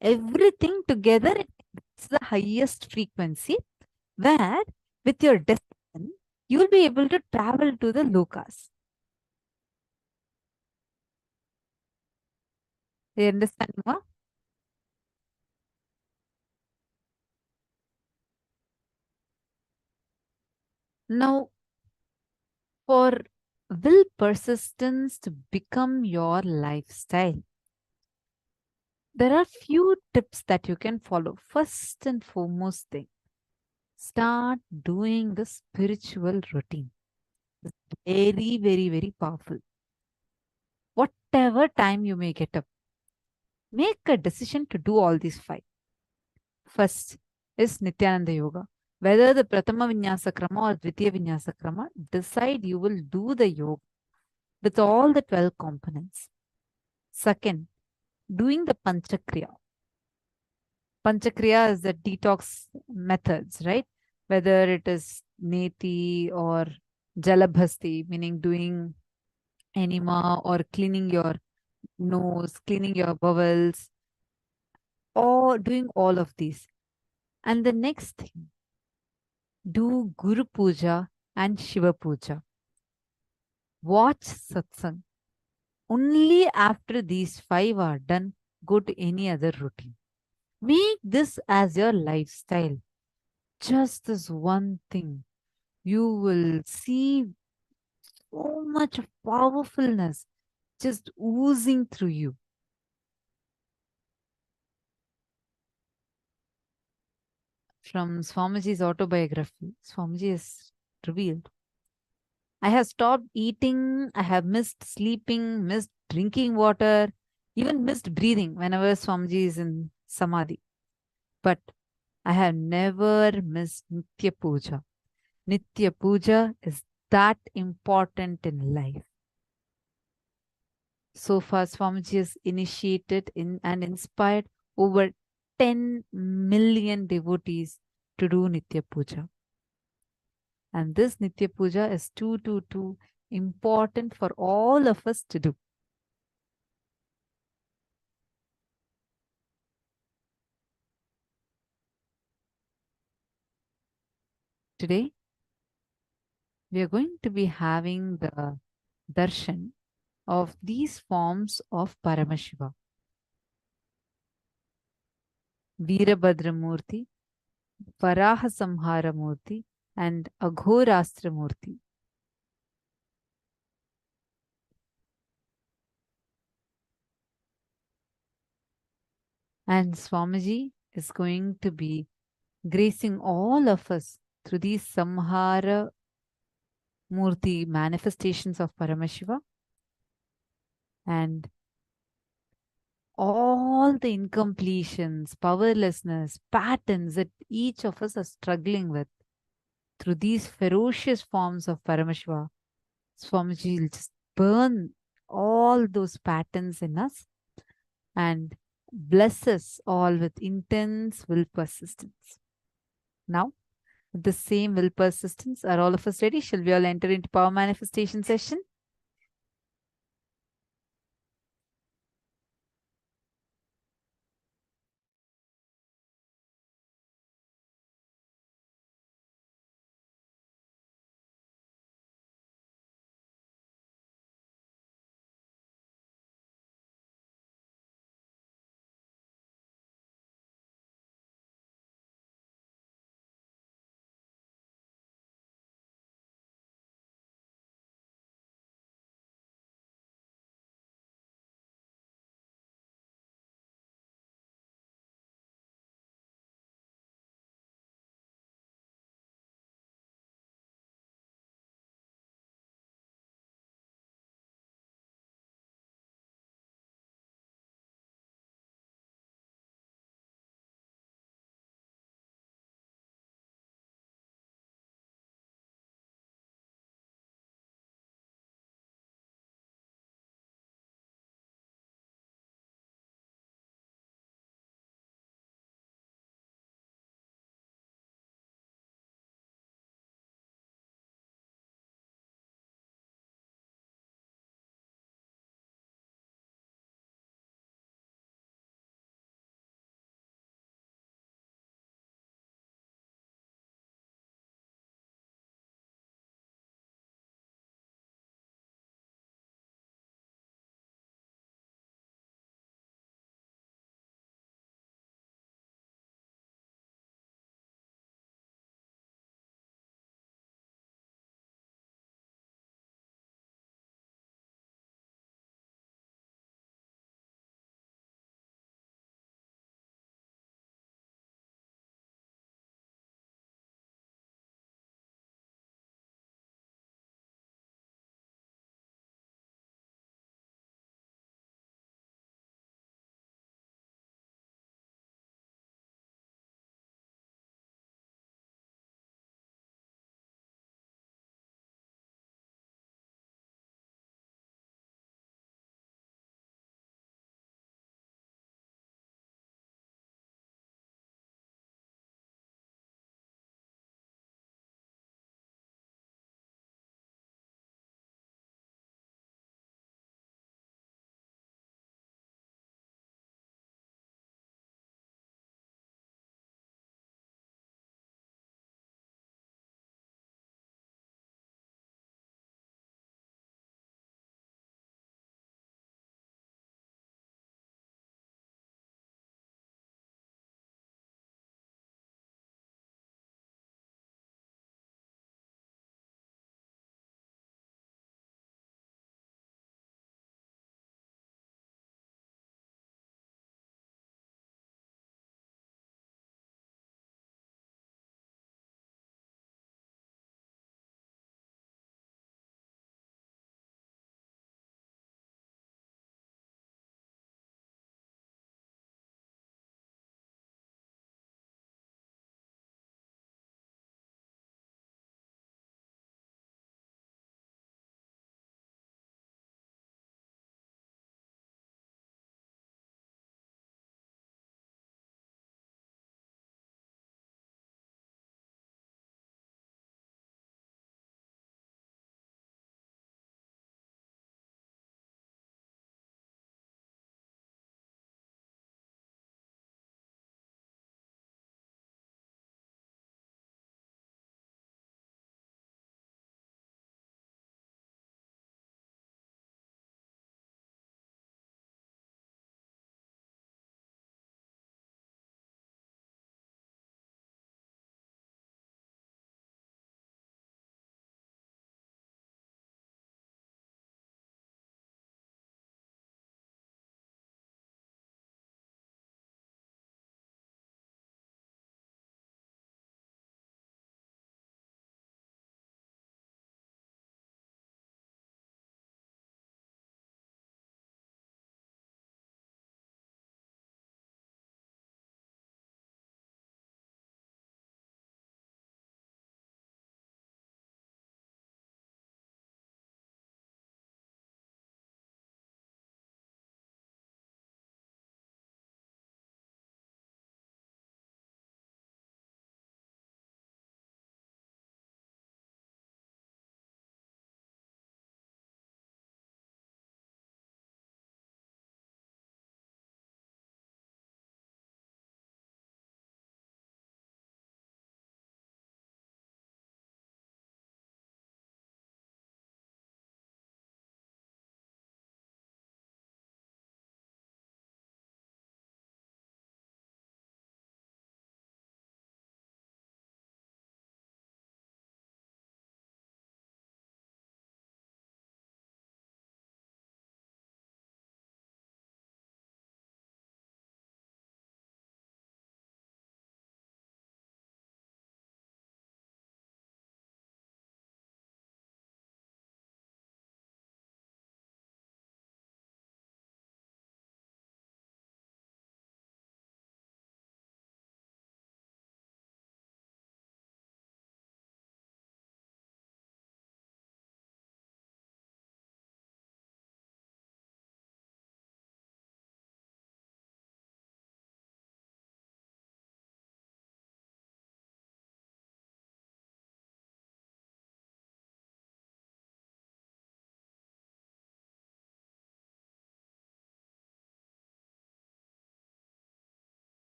everything together is the highest frequency, where with your decision, you will be able to travel to the lokas. You understand, Ma? Now, for will persistence to become your lifestyle, there are few tips that you can follow. First and foremost thing, start doing the spiritual routine. It's very, very, very powerful. Whatever time you may get up, make a decision to do all these 5. First is Nithyananda Yoga. Whether the Pratama Vinyasa Krama or Dvitiya Vinyasa Krama, decide you will do the yoga with all the 12 components. Second, doing the Panchakriya. Panchakriya is the detox methods, right? Whether it is Neti or Jalabhasti, meaning doing enema or cleaning your nose, cleaning your bowels, or doing all of these. And the next thing, do Guru Puja and Shiva Puja. Watch satsang. Only after these 5 are done, go to any other routine. Make this as your lifestyle. Just this one thing, you will see so much of powerfulness just oozing through you. from Swamiji's autobiography. Swamiji has revealed, I have stopped eating, I have missed sleeping, missed drinking water, even missed breathing whenever Swamiji is in Samadhi. But I have never missed Nitya Puja. Nitya Puja is that important in life. So far, Swamiji has initiated and inspired over 10 million devotees to do Nitya Puja. And this Nitya Puja is too important for all of us to do. Today, we are going to be having the darshan of these forms of Paramashiva. Veerabhadramurti, Varaha Samharamurti, and Aghorastramurti. And Swamiji is going to be gracing all of us through these Samhara Murti manifestations of Paramashiva and all the incompletions, powerlessness, patterns that each of us are struggling with through these ferocious forms of Paramashiva. Swamiji will just burn all those patterns in us and bless us all with intense will persistence. Now, with the same will persistence, are all of us ready? Shall we all enter into power manifestation session?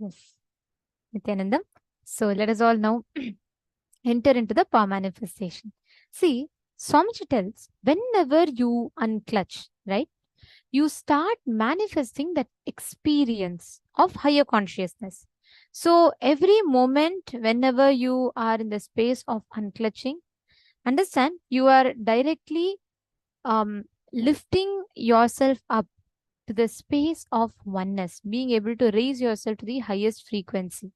Yes, Nithyanandam. So let us all now enter into the power manifestation. See, Swamiji tells, whenever you unclutch, right, you start manifesting that experience of higher consciousness. So every moment, whenever you are in the space of unclutching, understand you are directly lifting yourself up to the space of oneness, being able to raise yourself to the highest frequency.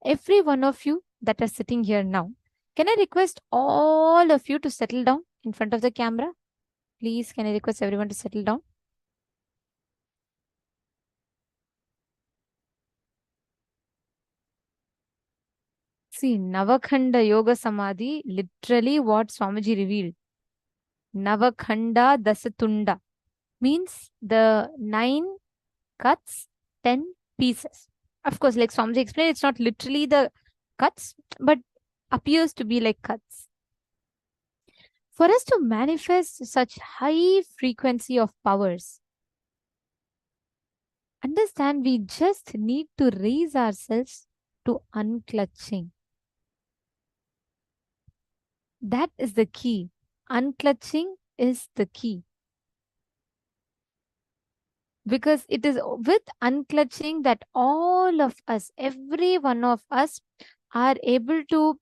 Every one of you that are sitting here now, can I request all of you to settle down in front of the camera? Please, can I request everyone to settle down? See, Navakhanda Yoga Samadhi, literally what Swamiji revealed. Navakhanda Dasatunda means the 9 cuts, 10 pieces. Of course, like Swamiji explained, it's not literally the cuts, but appears to be like cuts. For us to manifest such high frequency of powers, understand we just need to raise ourselves to unclutching. That is the key. Unclutching is the key. Because it is with unclutching that all of us, every one of us, are able to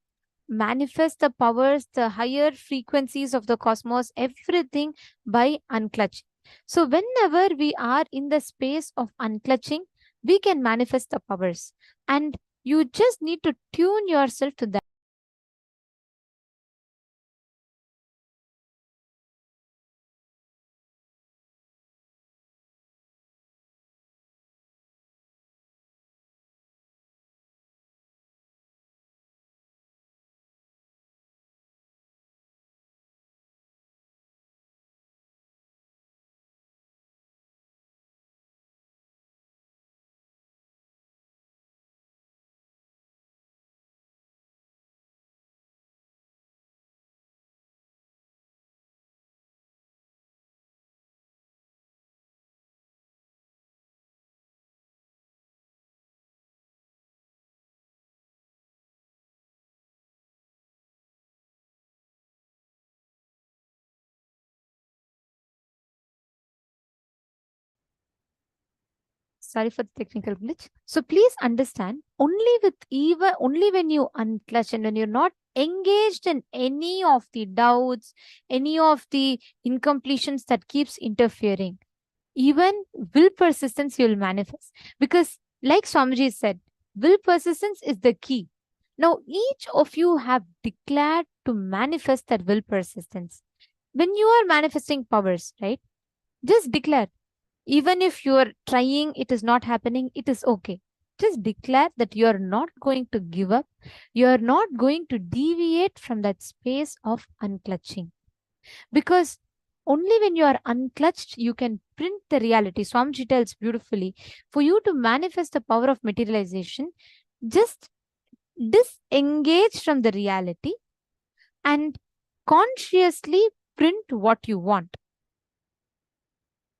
manifest the powers, the higher frequencies of the cosmos, everything by unclutching. So whenever we are in the space of unclutching, we can manifest the powers. And you just need to tune yourself to that. Sorry for the technical glitch. So please understand, only when you unclutch and when you're not engaged in any of the doubts, any of the incompletions that keeps interfering, even will persistence you will manifest. Because like Swamiji said, will persistence is the key. Now, each of you have declared to manifest that will persistence. When you are manifesting powers, right? Just declare. Even if you are trying, it is not happening, it is okay. Just declare that you are not going to give up. You are not going to deviate from that space of unclutching. Because only when you are unclutched, you can print the reality. Swamiji tells beautifully, for you to manifest the power of materialization, just disengage from the reality and consciously print what you want.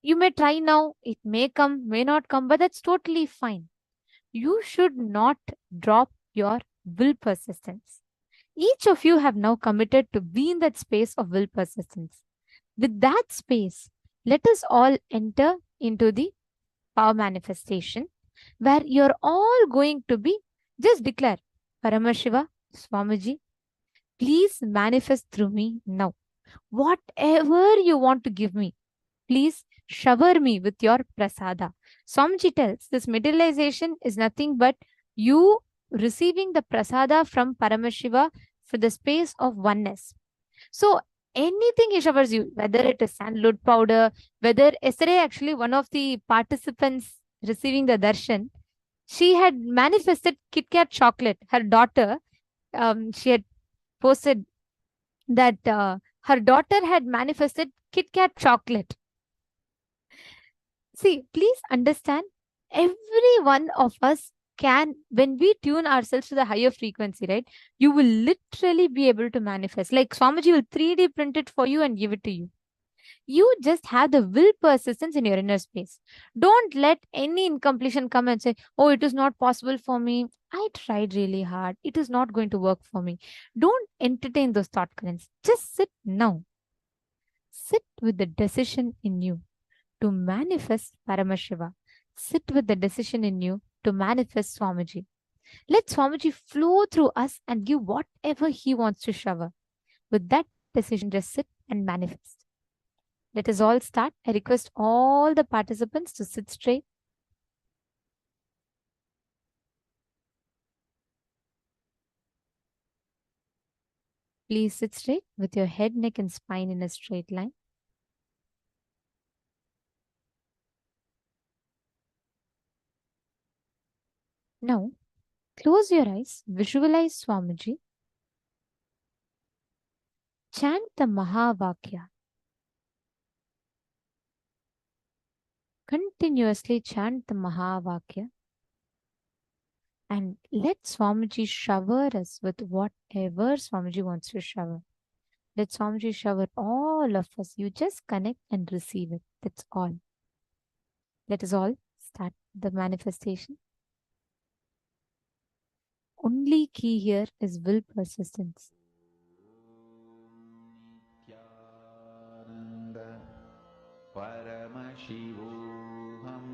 You may try now, it may come, may not come, but that's totally fine. You should not drop your will persistence. Each of you have now committed to be in that space of will persistence. With that space, let us all enter into the power manifestation, where you're all going to be, just declare, Paramashiva, Swamiji, please manifest through me now. Whatever you want to give me, please shower me with your prasada. Swamiji tells this materialization is nothing but you receiving the prasada from Paramashiva for the space of oneness. So anything he showers you, whether it is sandalwood powder, whether yesterday actually one of the participants receiving the darshan, she had manifested Kit Kat chocolate. Her daughter, she had posted that her daughter had manifested Kit Kat chocolate. See, please understand, every one of us can, when we tune ourselves to the higher frequency, right, you will literally be able to manifest. Like Swamiji will 3D print it for you and give it to you. You just have the will persistence in your inner space. Don't let any incompletion come and say, oh, it is not possible for me. I tried really hard. It is not going to work for me. Don't entertain those thought currents. Just sit now. Sit with the decision in you to manifest Paramashiva. Sit with the decision in you to manifest Swamiji. Let Swamiji flow through us and give whatever he wants to shower. With that decision, just sit and manifest. Let us all start. I request all the participants to sit straight. Please sit straight with your head, neck, and spine in a straight line. Now, close your eyes, visualize Swamiji. Chant the Mahavakya. Continuously chant the Mahavakya. And let Swamiji shower us with whatever Swamiji wants to shower. Let Swamiji shower all of us. You just connect and receive it. That's all. Let us all start the manifestation. Only key here is will persistence. Nithyananda Paramashivoham.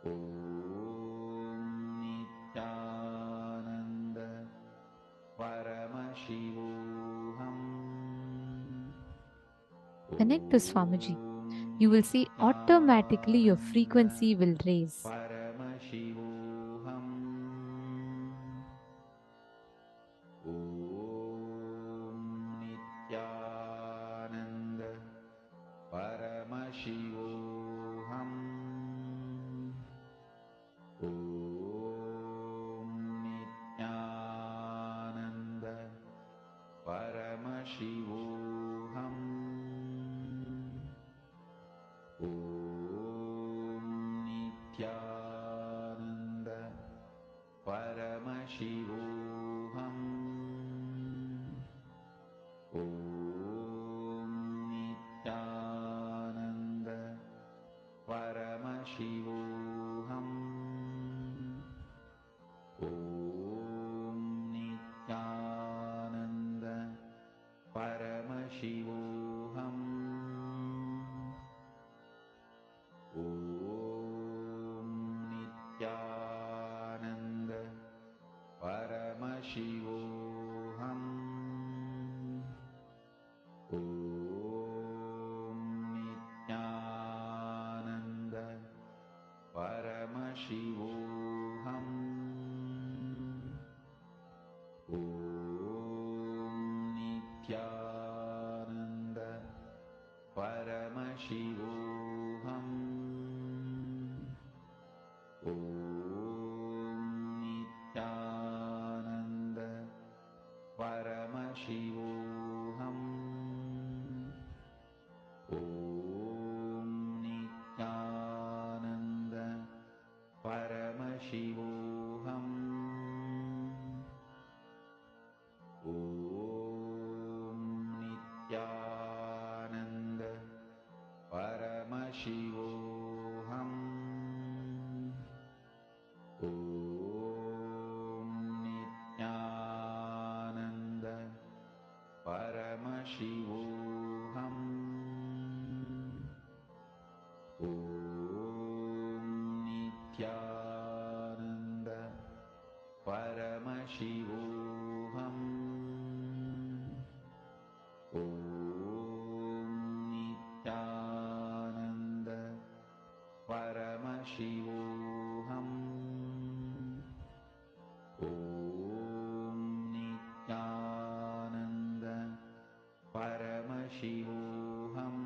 Om Nithyananda Paramashivoham. Connect to Swamiji. You will see automatically your frequency will raise. Paramashivoham. Om Nithyananda Paramashivoham. Om Nithyananda Paramashivoham. Om Nithyananda Paramashivoham. Om Nithyananda Paramashivoham. Om Nithyananda Paramashivoham. Om Nithyananda Paramashivoham. Om Nithyananda Paramashivoham. Om Nithyananda Paramashivoham. Om Nithyananda Paramashivoham. Om Nithyananda Paramashivoham. Om Nithyananda Paramashivoham. Om Nithyananda Paramashivoham. Om Nithyananda Paramashivoham. Om Nithyananda Paramashivoham. Om Nithyananda Paramashivoham.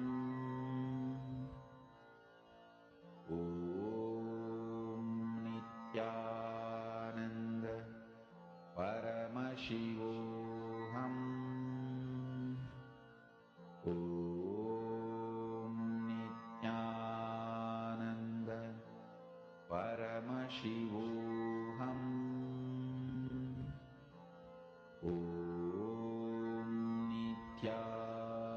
Om Nithyananda Paramashivoham. Om Nithyananda Paramashivoham. Om Nithyananda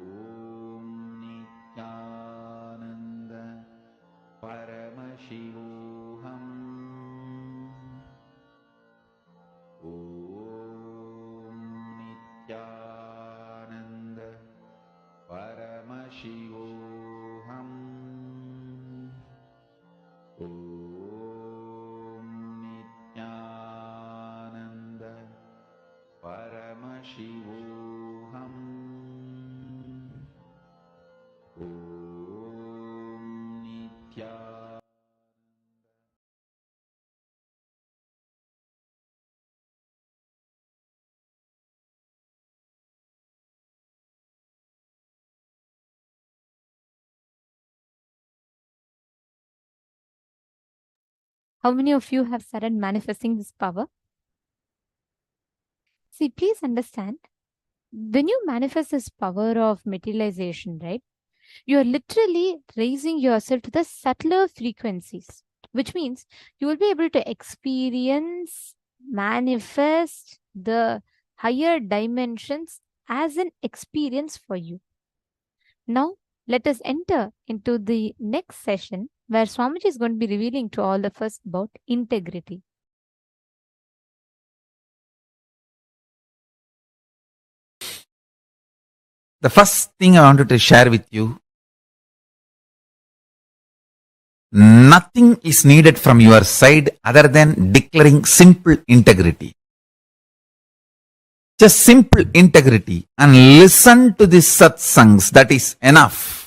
Paramashivoham. Om Nithyananda Paramashivoham. Om Nithyananda Paramashivoham. Om Nithyananda. How many of you have started manifesting this power? See, please understand, when you manifest this power of materialization, right, you are literally raising yourself to the subtler frequencies, which means you will be able to experience, manifest the higher dimensions as an experience for you. Now, let us enter into the next session where Swamiji is going to be revealing to all of us about integrity. The first thing I wanted to share with you, nothing is needed from your side other than declaring simple integrity. Just simple integrity, and listen to the satsangs, that is enough.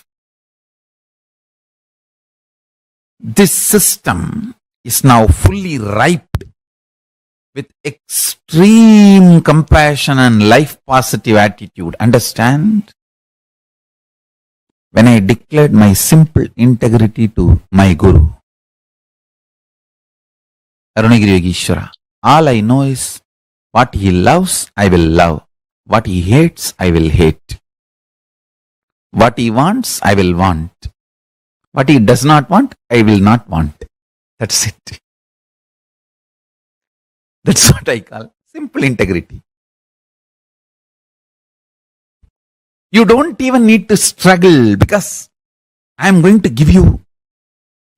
This system is now fully ripe with extreme compassion and life positive attitude. Understand? When I declared my simple integrity to my Guru, Arunagiri Yogeshwara, all I know is what he loves, I will love. What he hates, I will hate. What he wants, I will want. What he does not want, I will not want. That's it. That's what I call simple integrity. You don't even need to struggle, because I am going to give you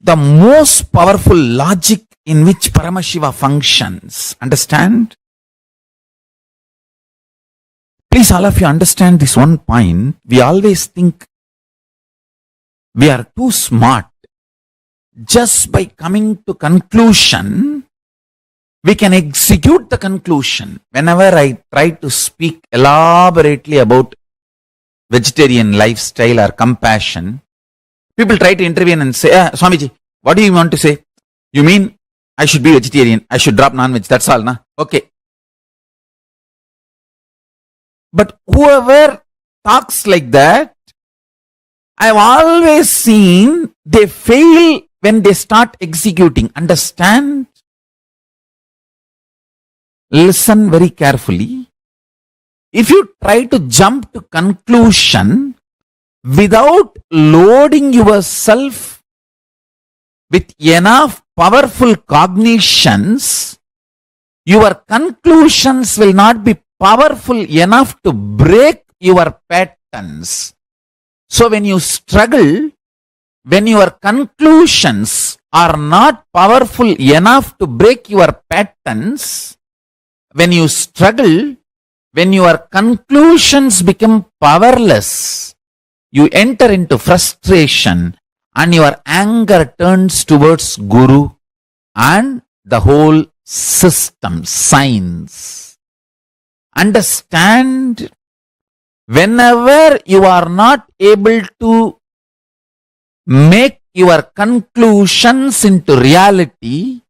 the most powerful logic in which Paramashiva functions. Understand? Please, all of you understand this one point. We always think we are too smart. Just by coming to conclusion, we can execute the conclusion. Whenever I try to speak elaborately about vegetarian lifestyle or compassion, people try to intervene and say, Swamiji, what do you want to say? You mean I should be vegetarian, I should drop non-veg, that's all, na? Okay. But whoever talks like that, I've always seen they fail when they start executing. Understand? Listen very carefully. If you try to jump to conclusion without loading yourself with enough powerful cognitions, your conclusions will not be powerful enough to break your patterns. So when you struggle, when your conclusions are not powerful enough to break your patterns, when you struggle, when your conclusions become powerless, you enter into frustration and your anger turns towards Guru and the whole system, science. Understand, whenever you are not able to make your conclusions into reality,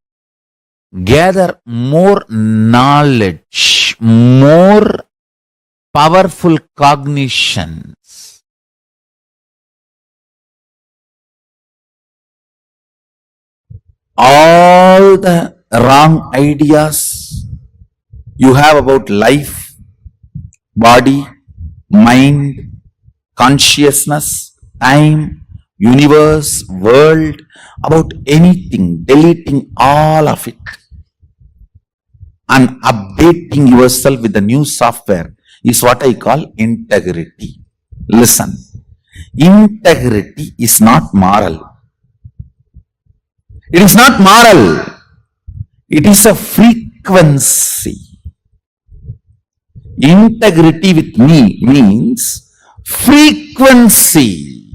gather more knowledge, more powerful cognitions. All the wrong ideas you have about life, body, mind, consciousness, time, universe, world, about anything, deleting all of it and updating yourself with the new software is what I call integrity. Listen, integrity is not moral. It is not moral. It is a frequency. Integrity with me means frequency.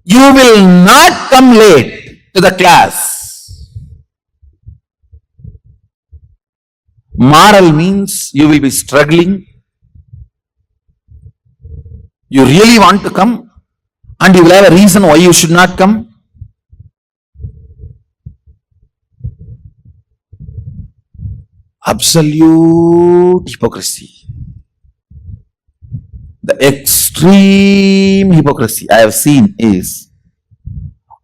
You will not come late to the class. Moral means you will be struggling. You really want to come and you will have a reason why you should not come. Absolute hypocrisy. The extreme hypocrisy I have seen is,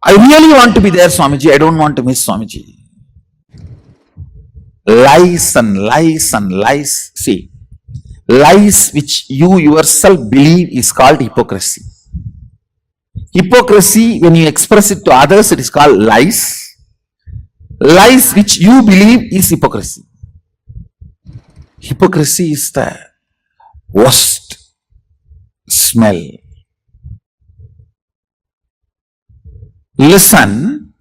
I really want to be there, Swamiji, I don't want to miss Swamiji. Lies and lies and lies. See, lies which you yourself believe is called hypocrisy. Hypocrisy, when you express it to others, it is called lies. Lies which you believe is hypocrisy. Hypocrisy is the worst smell. Listen.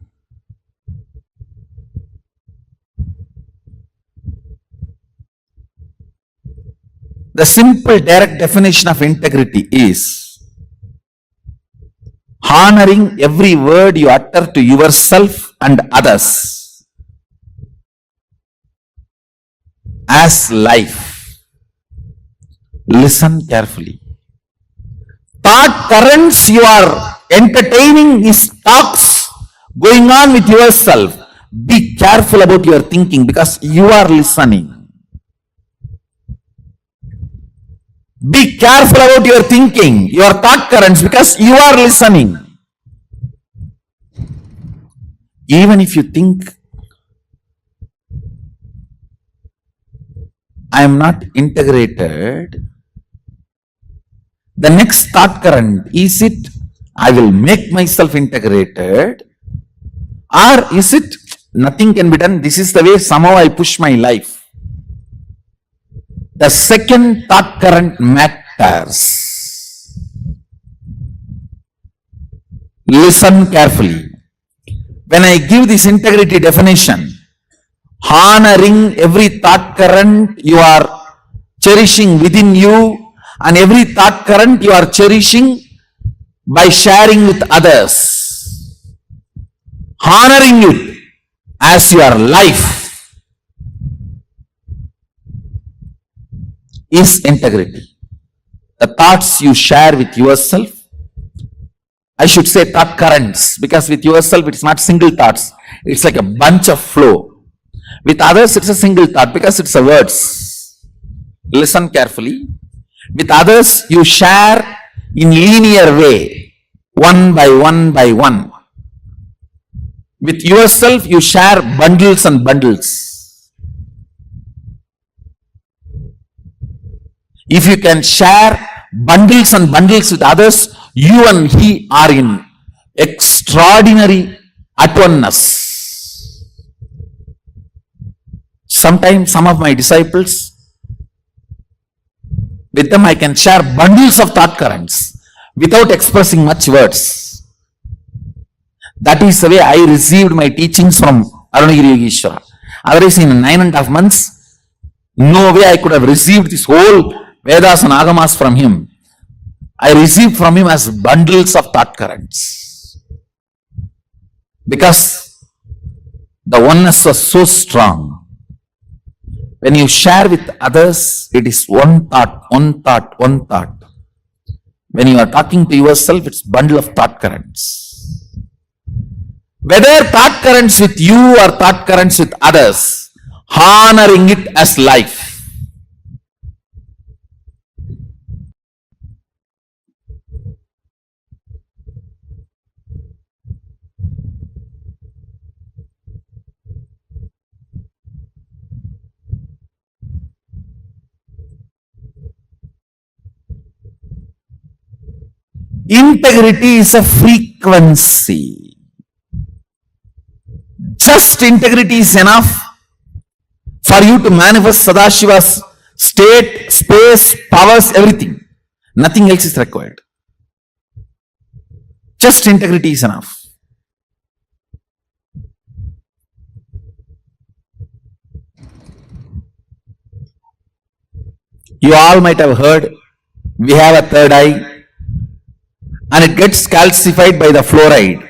The simple direct definition of integrity is honoring every word you utter to yourself and others as life. Listen carefully. Thought currents you are entertaining is talks going on with yourself. Be careful about your thinking because you are listening. Be careful about your thinking, your thought currents, because you are listening. Even if you think, I am not integrated, the next thought current, is it, I will make myself integrated, or is it, nothing can be done, this is the way somehow I push my life. The second thought current matters. Listen carefully. When I give this integrity definition, honoring every thought current you are cherishing within you and every thought current you are cherishing by sharing with others, honoring it as your life, is integrity. The thoughts you share with yourself, I should say thought currents, because with yourself it's not single thoughts, it's like a bunch of flow. With others it's a single thought because it's a words. Listen carefully. With others you share in linear way, one by one by one. With yourself you share bundles and bundles. If you can share bundles and bundles with others, you and he are in extraordinary at oneness. Sometimes some of my disciples, with them I can share bundles of thought currents without expressing much words. That is the way I received my teachings from Arunagiri Yogeshwara. Otherwise, in 9.5 months, no way I could have received this whole Vedas and Agamas from him. I received from him as bundles of thought currents. Because the oneness was so strong. When you share with others, it is one thought, one thought, one thought. When you are talking to yourself, it's bundle of thought currents. Whether thought currents with you or thought currents with others, honoring it as life. Integrity is a frequency. Just integrity is enough for you to manifest Sadashiva's state, space, powers, everything. Nothing else is required. Just integrity is enough. You all might have heard, we have a third eye and it gets calcified by the fluoride.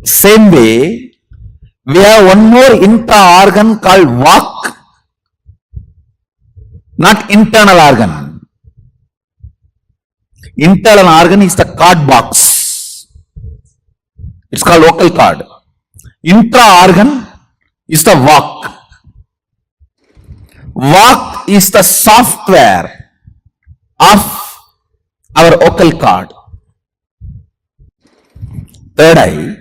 Same way, we have one more intra-organ called vak, not internal organ. Internal organ is the card box. It's called vocal cord. Intra-organ is the vak. Vak is the software of our vocal cord. Third eye.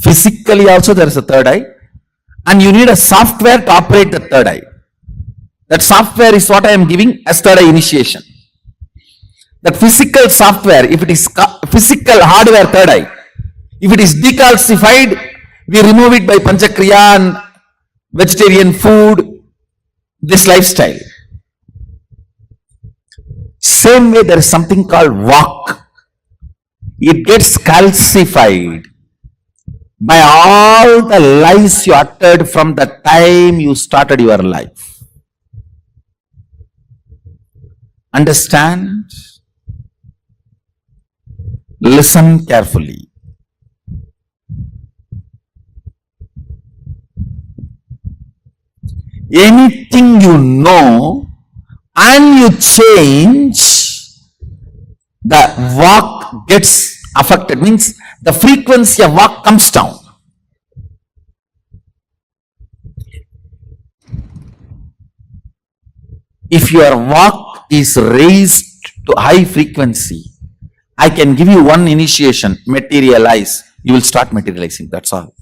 Physically also there is a third eye, and you need a software to operate the third eye. That software is what I am giving as third eye initiation. That physical software, if it is physical hardware third eye, if it is decalcified, we remove it by panchakriya and vegetarian food, this lifestyle. Same way there is something called vak. It gets calcified by all the lies you uttered from the time you started your life. Understand? Listen carefully. Anything you know and you change, the vak gets affected, means the frequency of vak comes down. If your vak is raised to high frequency, I can give you one initiation, materialize. You will start materializing, that's all.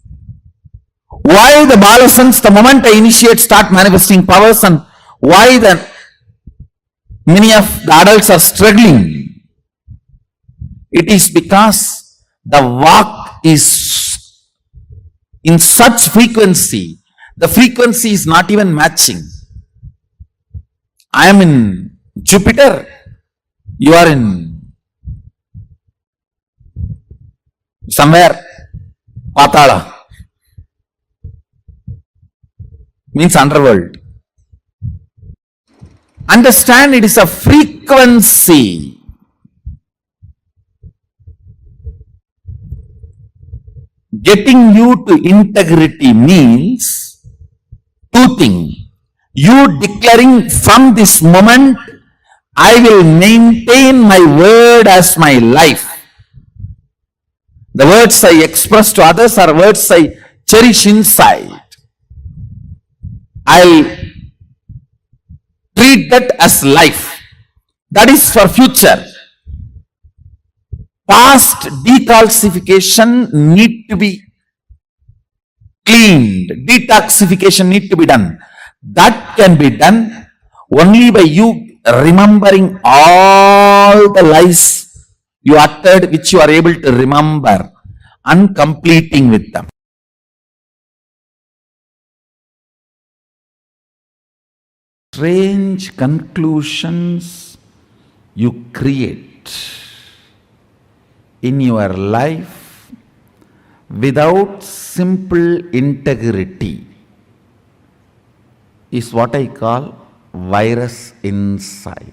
Why the Balasans, the moment I initiate, start manifesting powers, and why many of the adults are struggling? It is because the vak is in such frequency, the frequency is not even matching. I am in Jupiter, you are in somewhere Patala, means underworld. Understand, it is a frequency. Getting you to integrity means two things. You declaring from this moment, I will maintain my word as my life. The words I express to others are words I cherish inside. I'll treat that as life. That is for future. Past decalcification need to be cleaned. Detoxification need to be done. That can be done only by you remembering all the lies you uttered, which you are able to remember, and completing with them. Strange conclusions you create in your life without simple integrity is what I call virus inside,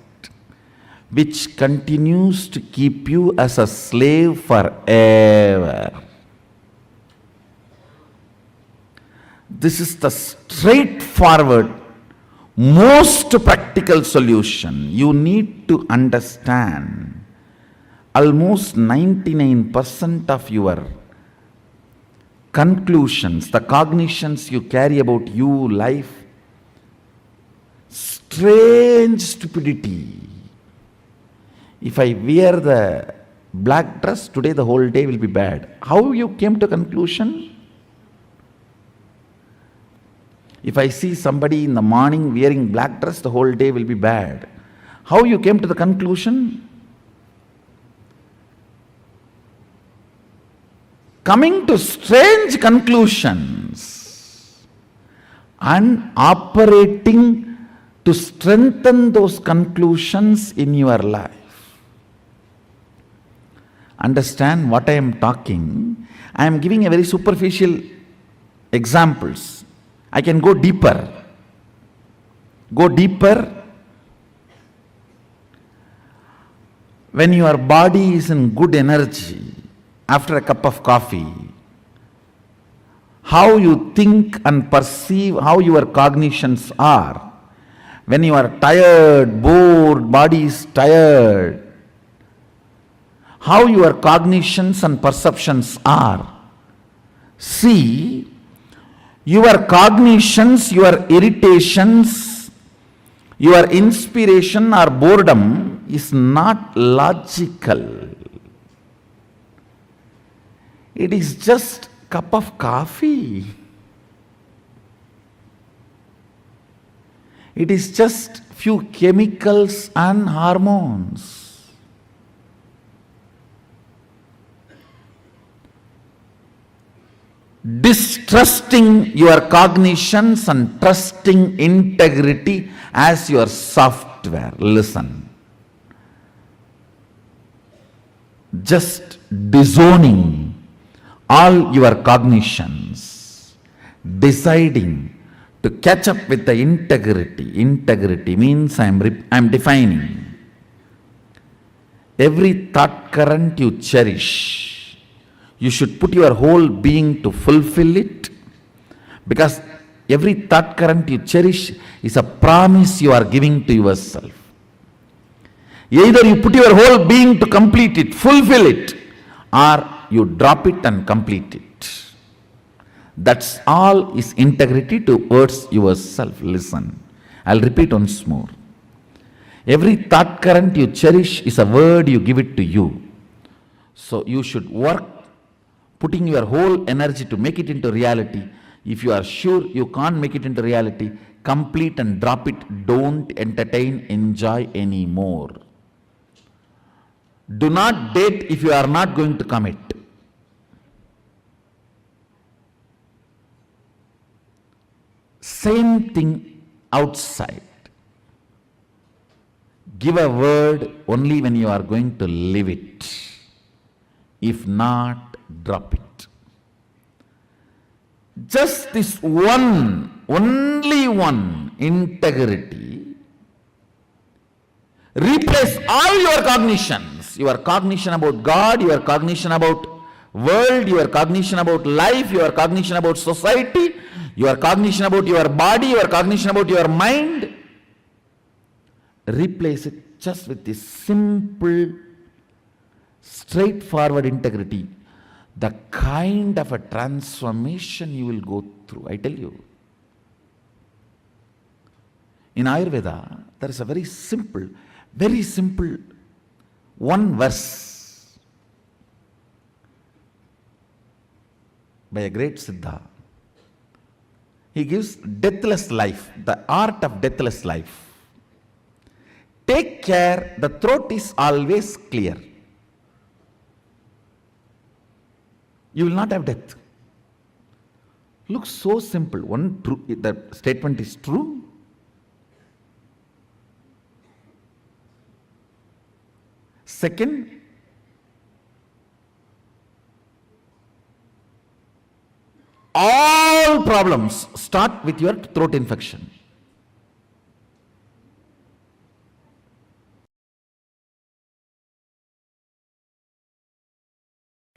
which continues to keep you as a slave forever. This is the straightforward, most practical solution. You need to understand almost 99% of your conclusions, the cognitions you carry about you, life, strange stupidity. If I wear the black dress today, the whole day will be bad. How you came to conclusion? If I see somebody in the morning wearing black dress, the whole day will be bad. How you came to the conclusion? Coming to strange conclusions and operating to strengthen those conclusions in your life. understand what I am talking, I am giving a very superficial examples. I can go deeper. Go deeper. When your body is in good energy, after a cup of coffee, how you think and perceive, how your cognitions are. When you are tired, bored, body is tired, how your cognitions and perceptions are. See, your cognitions, your irritations, your inspiration or boredom is not logical. It is just cup of coffee. It is just few chemicals and hormones. Distrusting your cognitions and trusting integrity as your software. Listen. Just disowning all your cognitions, deciding to catch up with the integrity. Integrity means I am defining. Every thought current you cherish, you should put your whole being to fulfill it, because every thought current you cherish is a promise you are giving to yourself. Either you put your whole being to complete it, fulfill it, or you drop it and complete it. That's all is integrity towards yourself. Listen, I'll repeat once more. Every thought current you cherish is a word you give it to you. So you should work, putting your whole energy to make it into reality. If you are sure you can't make it into reality, complete and drop it. Don't entertain, enjoy anymore. Do not date if you are not going to commit. Same thing outside. Give a word only when you are going to live it. If not, drop it. Just this one, only one, integrity, replace all your cognitions. Your cognition about God, your cognition about world, your cognition about life, your cognition about society, your cognition about your body, your cognition about your mind. Replace it just with this simple, straightforward integrity. The kind of a transformation you will go through, I tell you. In Ayurveda, there is a very simple one verse by a great Siddha. He gives deathless life, the art of deathless life. Take care, the throat is always clear. You will not have death. Looks so simple. One, true, the statement is true. Second, all problems start with your throat infection.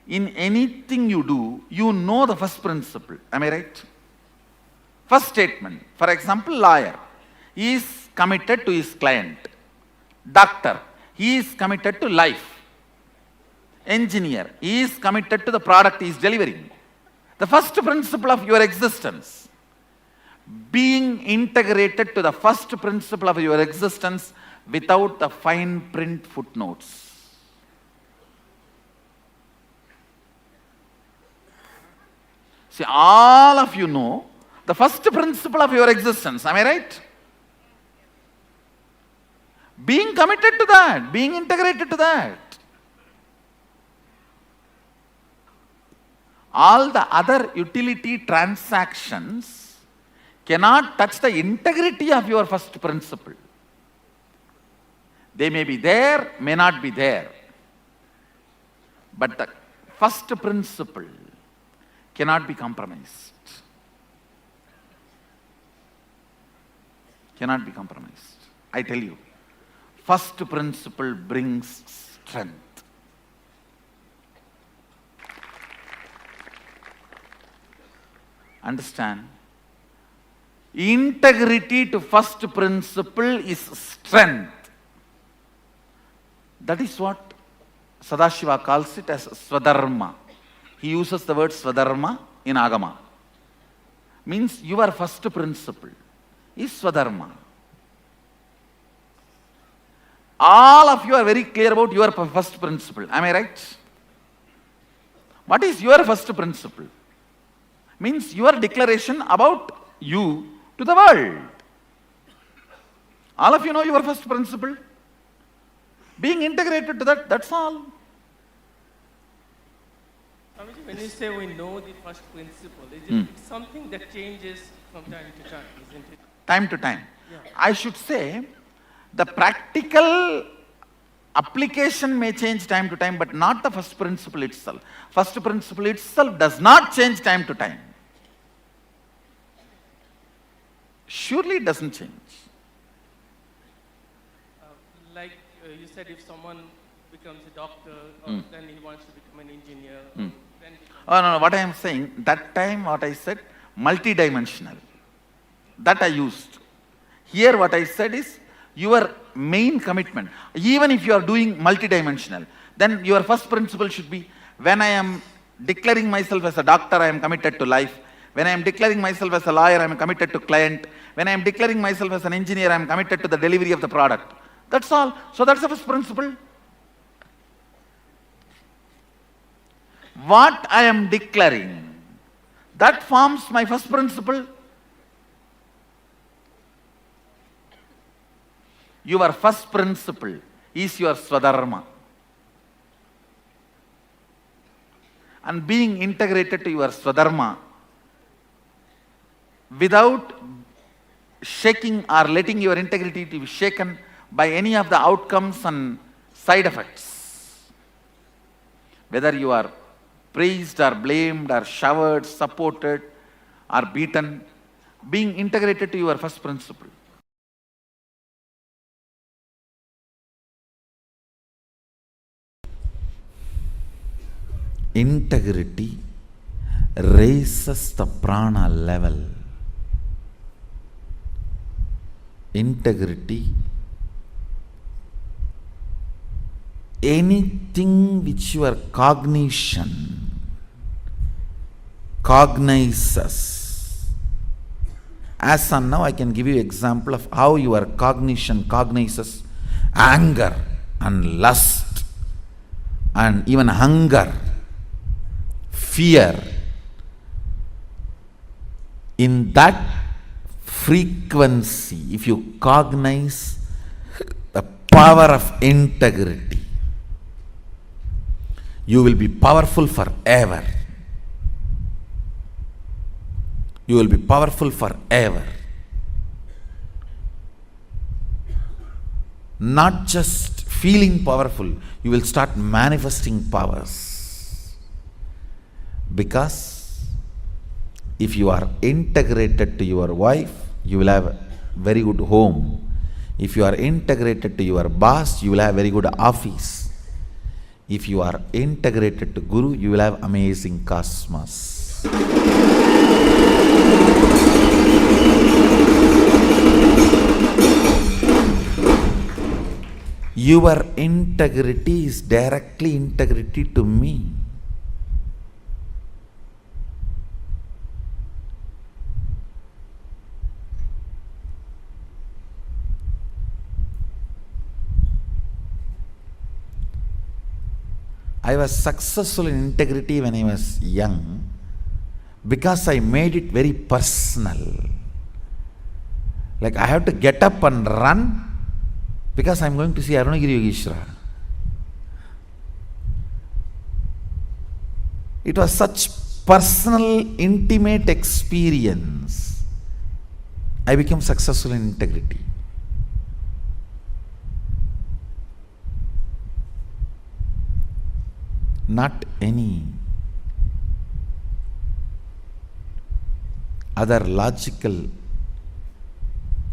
In anything you do, you know the first principle. Am I right? First statement. For example, lawyer. He is committed to his client. Doctor. He is committed to life. Engineer. He is committed to the product he is delivering. The first principle of your existence. Being integrated to the first principle of your existence without the fine print footnotes. See, all of you know the first principle of your existence. Am I right? Being committed to that, being integrated to that. All the other utility transactions cannot touch the integrity of your first principle. They may be there, may not be there. But the first principle cannot be compromised. Cannot be compromised. I tell you, first principle brings strength. Understand? Integrity to first principle is strength. That is what Sadashiva calls it as Swadharma. He uses the word Swadharma in Agama. Means your first principle is Swadharma. All of you are very clear about your first principle. Am I right? What is your first principle? Means your declaration about you to the world. All of you know your first principle. Being integrated to that, that's all. Swamiji, when you say we know the first principle, is it something that changes from time to time, isn't it? Time to time. Yeah. I should say, the practical application may change time to time, but not the first principle itself. First principle itself does not change time to time. Surely it doesn't change. Like you said, if someone becomes a doctor, or then he wants to become an engineer, then Oh, no, what I am saying, that time what I said, multidimensional. That I used. Here what I said is, your main commitment. Even if you are doing multidimensional, then your first principle should be, when I am declaring myself as a doctor, I am committed to life. When I am declaring myself as a lawyer, I am committed to client. When I am declaring myself as an engineer, I am committed to the delivery of the product. That's all. So that's the first principle. What I am declaring, that forms my first principle. Your first principle is your Swadharma. And being integrated to your Swadharma without shaking or letting your integrity to be shaken by any of the outcomes and side effects. Whether you are praised or blamed or showered, supported or beaten, being integrated to your first principle. Integrity raises the prana level. Integrity, anything which your cognition cognizes. As on now, I can give you example of how your cognition cognizes anger and lust and even hunger, fear. In that frequency, if you cognize the power of integrity, you will be powerful forever. You will be powerful forever. Not just feeling powerful, you will start manifesting powers. Because if you are integrated to your wife, you will have a very good home. If you are integrated to your boss, you will have very good office. If you are integrated to Guru, you will have amazing cosmos. Your integrity is directly integrity to me. I was successful in integrity when I was young because I made it very personal. Like I have to get up and run because I am going to see Arunagiri Yogeshwara. It was such personal, intimate experience. I became successful in integrity. not any other logical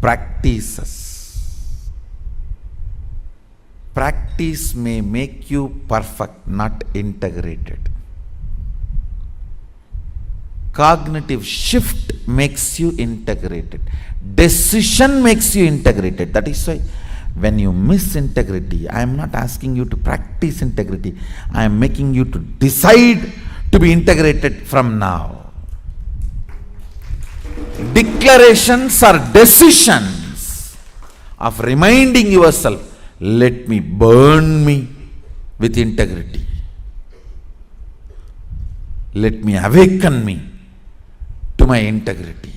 practices. Practice may make you perfect, not integrated. Cognitive shift makes you integrated. Decision makes you integrated. That is why when you miss integrity, I am not asking you to practice integrity. I am making you to decide to be integrated from now. Declarations are decisions of reminding yourself, let me burn me with integrity. Let me awaken me to my integrity.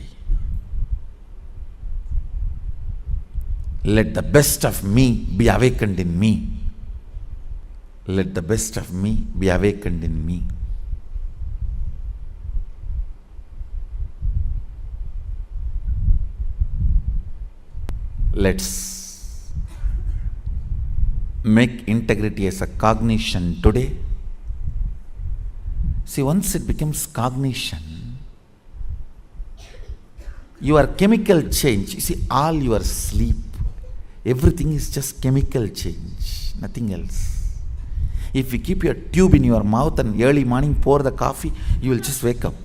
Let the best of me be awakened in me. Let the best of me be awakened in me. Let's make integrity as a cognition today. See, once it becomes cognition, your chemical change, you see, all your sleep, everything is just chemical change, nothing else. If you keep your tube in your mouth and early morning pour the coffee, you will just wake up.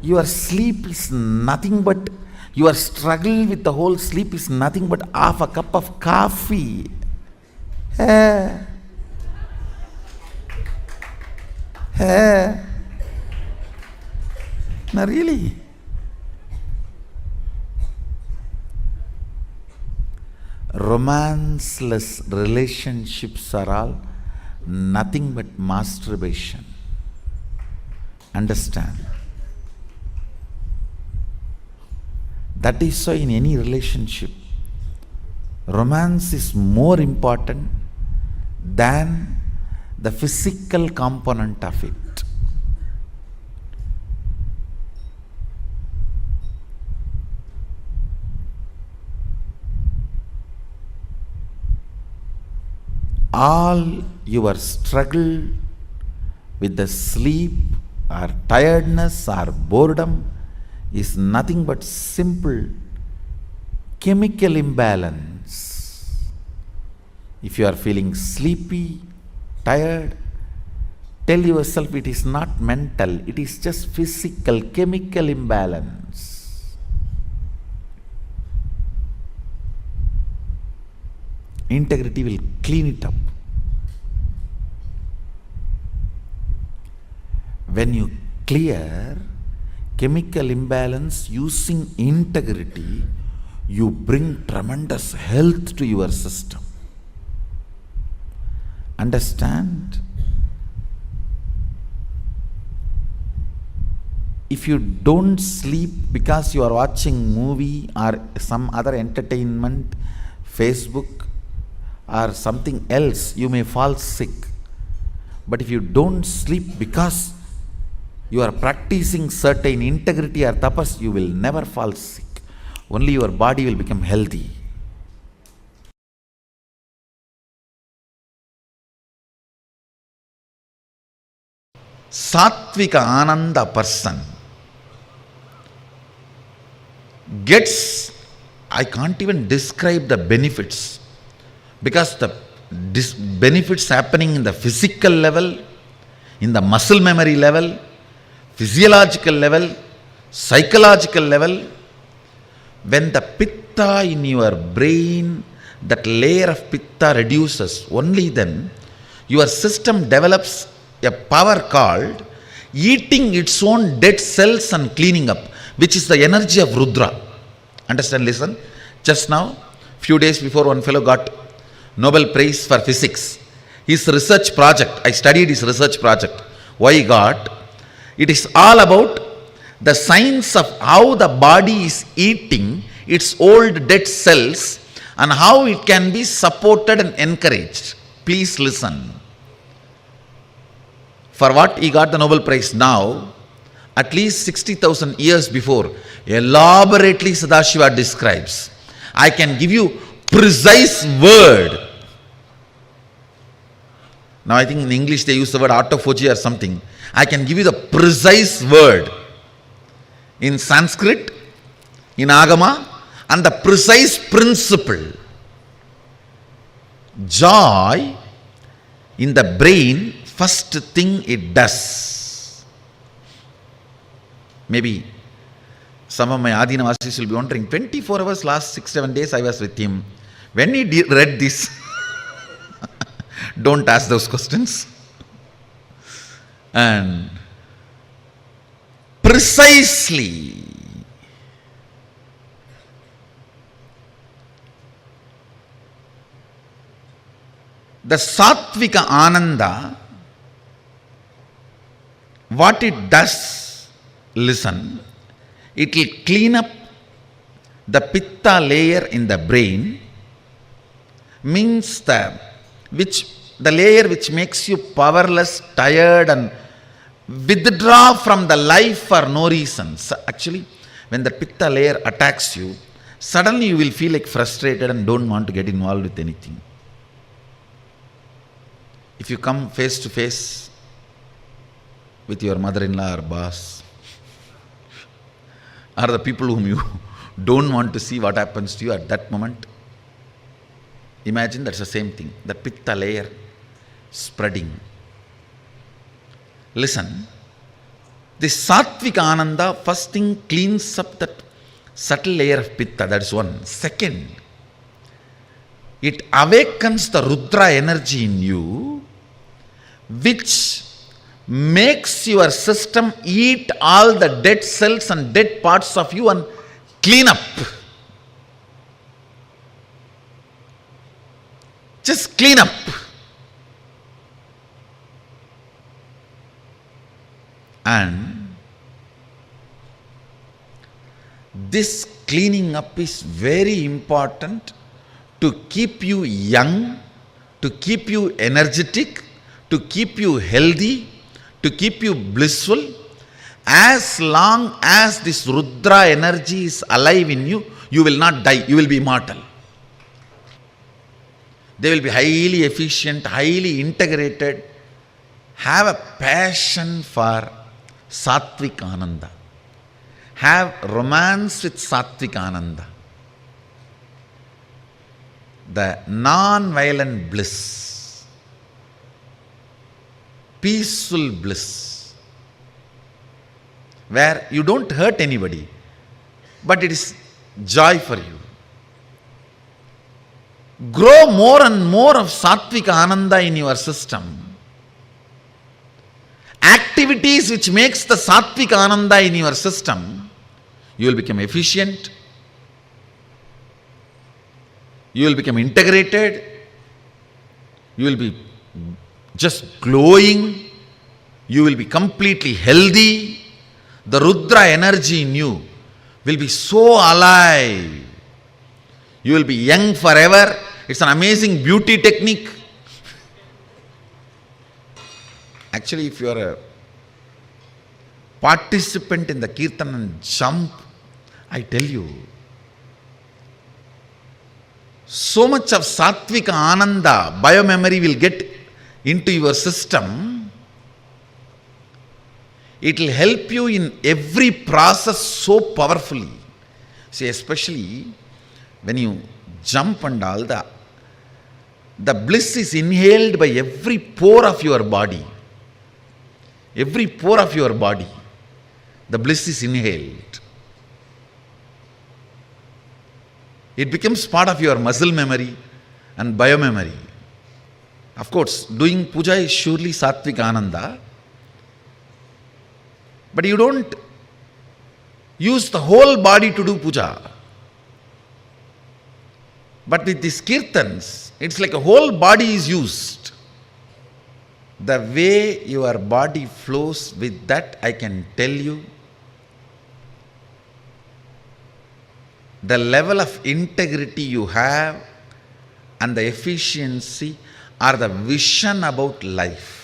Your sleep is nothing but, your struggle with the whole sleep is nothing but half a cup of coffee. No, really. Romanceless relationships are all nothing but masturbation. Understand? That is why in any relationship, romance is more important than the physical component of it. All your struggle with the sleep or tiredness or boredom is nothing but simple chemical imbalance. If you are feeling sleepy, tired, tell yourself it is not mental, it is just physical chemical imbalance. Integrity will clean it up. When you clear chemical imbalance using integrity, you bring tremendous health to your system. Understand? If you don't sleep because you are watching movie or some other entertainment, Facebook or something else, you may fall sick. But if you don't sleep because you are practicing certain integrity or tapas, you will never fall sick. Only your body will become healthy. Sattvika Ananda person gets, I can't even describe the benefits, because the benefits happening in the physical level, in the muscle memory level, physiological level, psychological level. When the pitta in your brain, that layer of pitta reduces, only then your system develops a power called eating its own dead cells and cleaning up, which is the energy of Rudra. Understand? Listen. Just now, few days before, one fellow got Nobel Prize for Physics. His research project, I studied his research project. Why he got? It is all about the science of how the body is eating its old dead cells and how it can be supported and encouraged. Please listen. For what he got the Nobel Prize now, at least 60,000 years before, elaborately Sadashiva describes. I can give you precise word. Now I think in English they use the word autophagy or something. I can give you the precise word in Sanskrit, in Agama, and the precise principle. Joy in the brain, first thing it does. Maybe some of my Adinavasis will be wondering, 24 hours last 6-7 days I was with him. When he read this, don't ask those questions. And precisely the Sattvika Ananda, what it does, listen, it will clean up the Pitta layer in the brain, means the layer which makes you powerless, tired, and withdraw from the life for no reason. So actually, when the Pitta layer attacks you, suddenly you will feel like frustrated and don't want to get involved with anything. If you come face to face with your mother-in-law or boss, or the people whom you don't want to see, what happens to you at that moment? Imagine that's the same thing, the Pitta layer spreading. Listen, this Sattvika Ananda first thing cleans up that subtle layer of Pitta, that is one. Second, it awakens the Rudra energy in you, which makes your system eat all the dead cells and dead parts of you and clean up. Just clean up. And this cleaning up is very important to keep you young, to keep you energetic, to keep you healthy, to keep you blissful. As long as this Rudra energy is alive in you, you will not die, you will be immortal. They will be highly efficient, highly integrated. Have a passion for Sattvik Ananda. Have romance with Sattvik Ananda. The non-violent bliss, peaceful bliss, where you don't hurt anybody, but it is joy for you. Grow more and more of Sattvika Ananda in your system. Activities which makes the Sattvika Ananda in your system, you will become efficient, you will become integrated, you will be just glowing, you will be completely healthy. The Rudra energy in you will be so alive. You will be young forever. It's an amazing beauty technique. Actually, if you are a participant in the Kirtan and jump, I tell you, so much of Sattvika Ananda, biomemory will get into your system. It will help you in every process so powerfully. See, especially when you jump and all, the bliss is inhaled by every pore of your body. Every pore of your body, the bliss is inhaled. It becomes part of your muscle memory and biomemory. Of course, doing puja is surely Sattvika Ananda, but you don't use the whole body to do puja. But with these kirtans, it's like a whole body is used. The way your body flows with that, I can tell you, the level of integrity you have and the efficiency are the vision about life.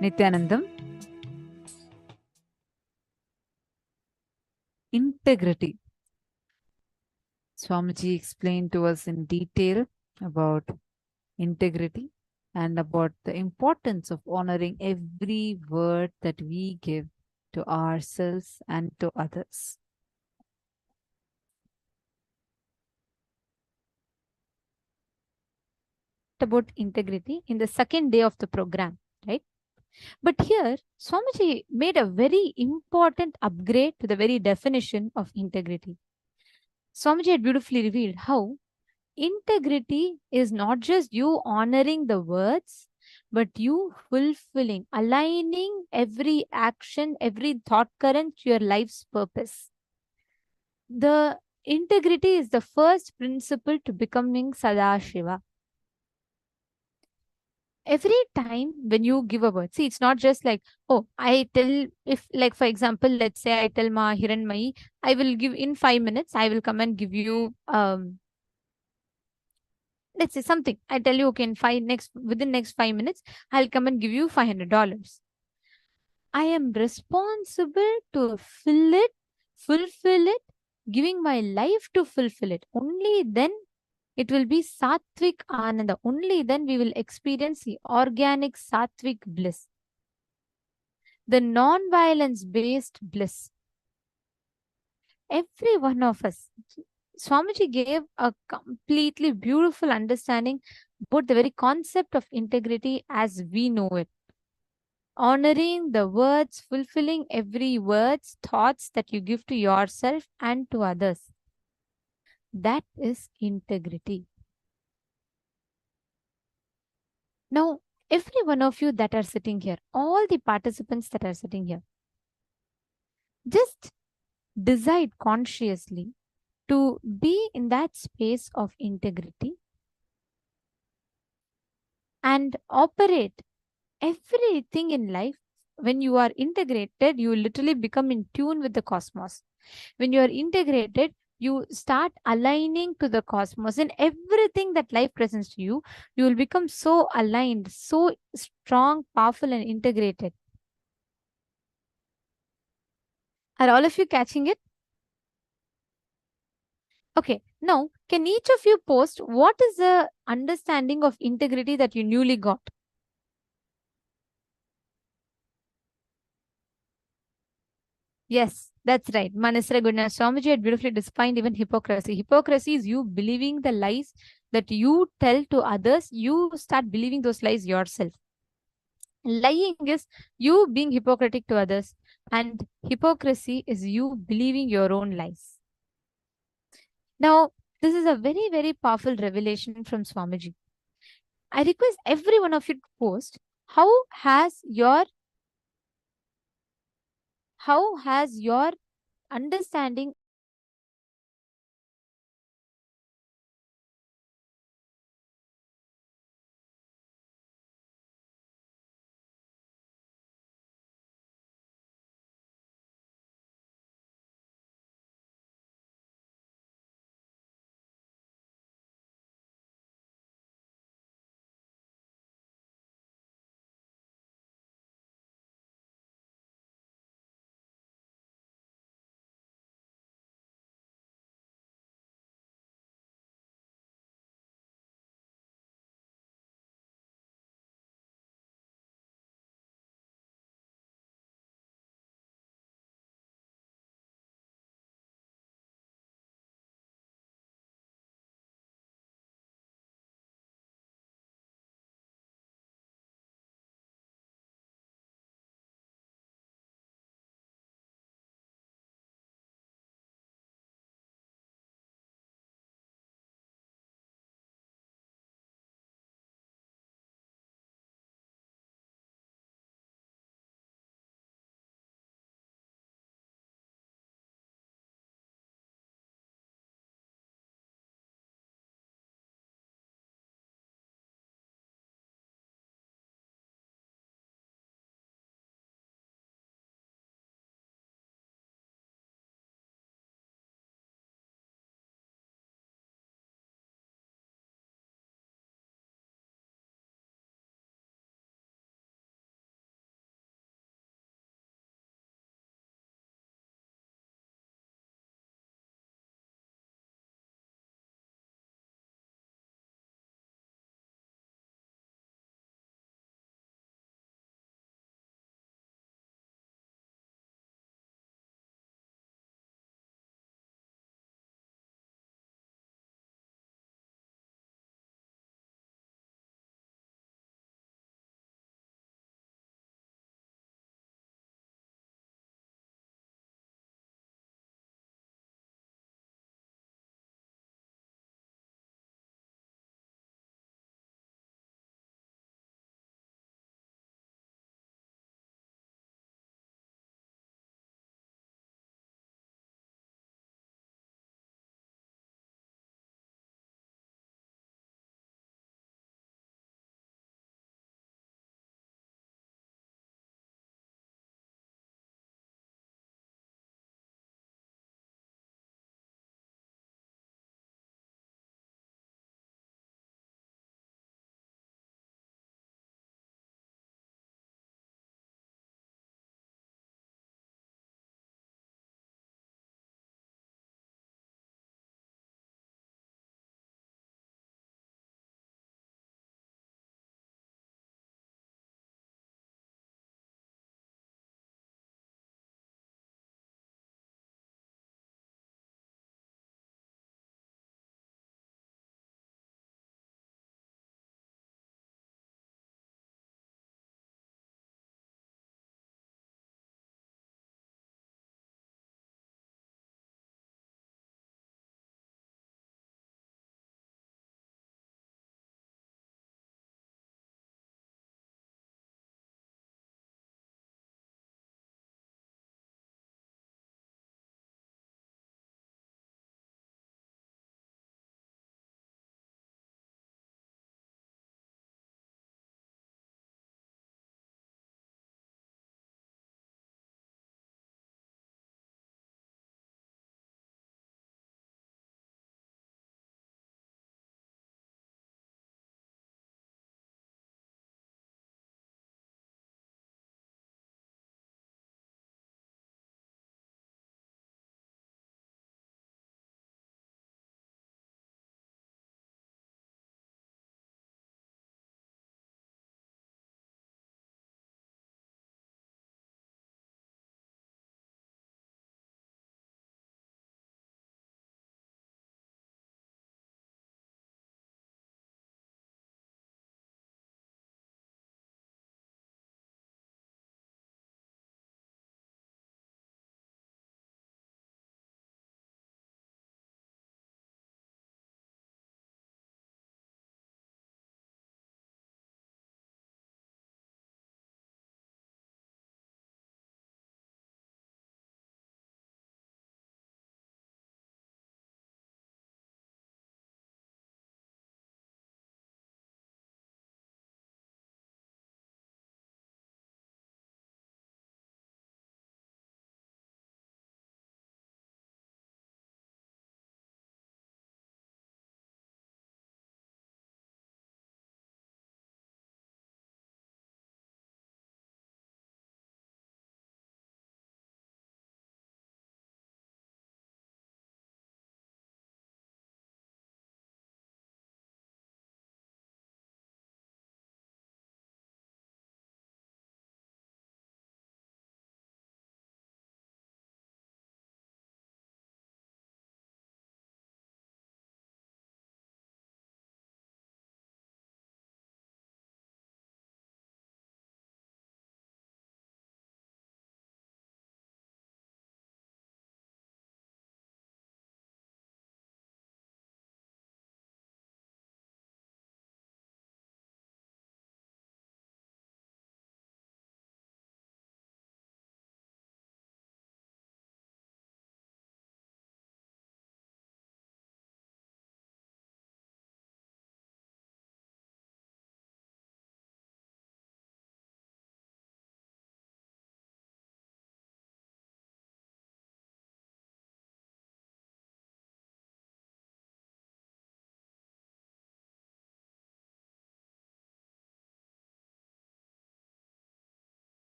Nithyanandam. Integrity. Swamiji explained to us in detail about integrity and about the importance of honoring every word that we give to ourselves and to others. About integrity in the second day of the program, right? But here, Swamiji made a very important upgrade to the very definition of integrity. Swamiji had beautifully revealed how integrity is not just you honoring the words, but you fulfilling, aligning every action, every thought current to your life's purpose. The integrity is the first principle to becoming Sadashiva. Every time when you give a word, see, it's not just like, oh, I tell, if like, for example, let's say I tell Ma Hiranmayi, I will give in 5 minutes, I will come and give you, let's say something. I tell you, okay, within next 5 minutes, I'll come and give you $500. I am responsible to fulfill it, giving my life to fulfill it. Only then it will be sattvic ananda. Only then we will experience the organic sattvic bliss, the non-violence based bliss. Every one of us, Swamiji gave a completely beautiful understanding about the very concept of integrity as we know it. Honoring the words, fulfilling every words, thoughts that you give to yourself and to others. That is integrity. Now, every one of you that are sitting here, all the participants that are sitting here, just decide consciously to be in that space of integrity and operate everything in life. When you are integrated, you literally become in tune with the cosmos. When you are integrated, you start aligning to the cosmos, and everything that life presents to you, you will become so aligned, so strong, powerful, and integrated. Are all of you catching it? Okay, now can each of you post what is the understanding of integrity that you newly got? Yes, that's right. Manisra Goodness Swamiji had beautifully defined even hypocrisy. Hypocrisy is you believing the lies that you tell to others. You start believing those lies yourself. Lying is you being hypocritic to others, and hypocrisy is you believing your own lies. Now, this is a very, very powerful revelation from Swamiji. I request every one of you to post how has your understanding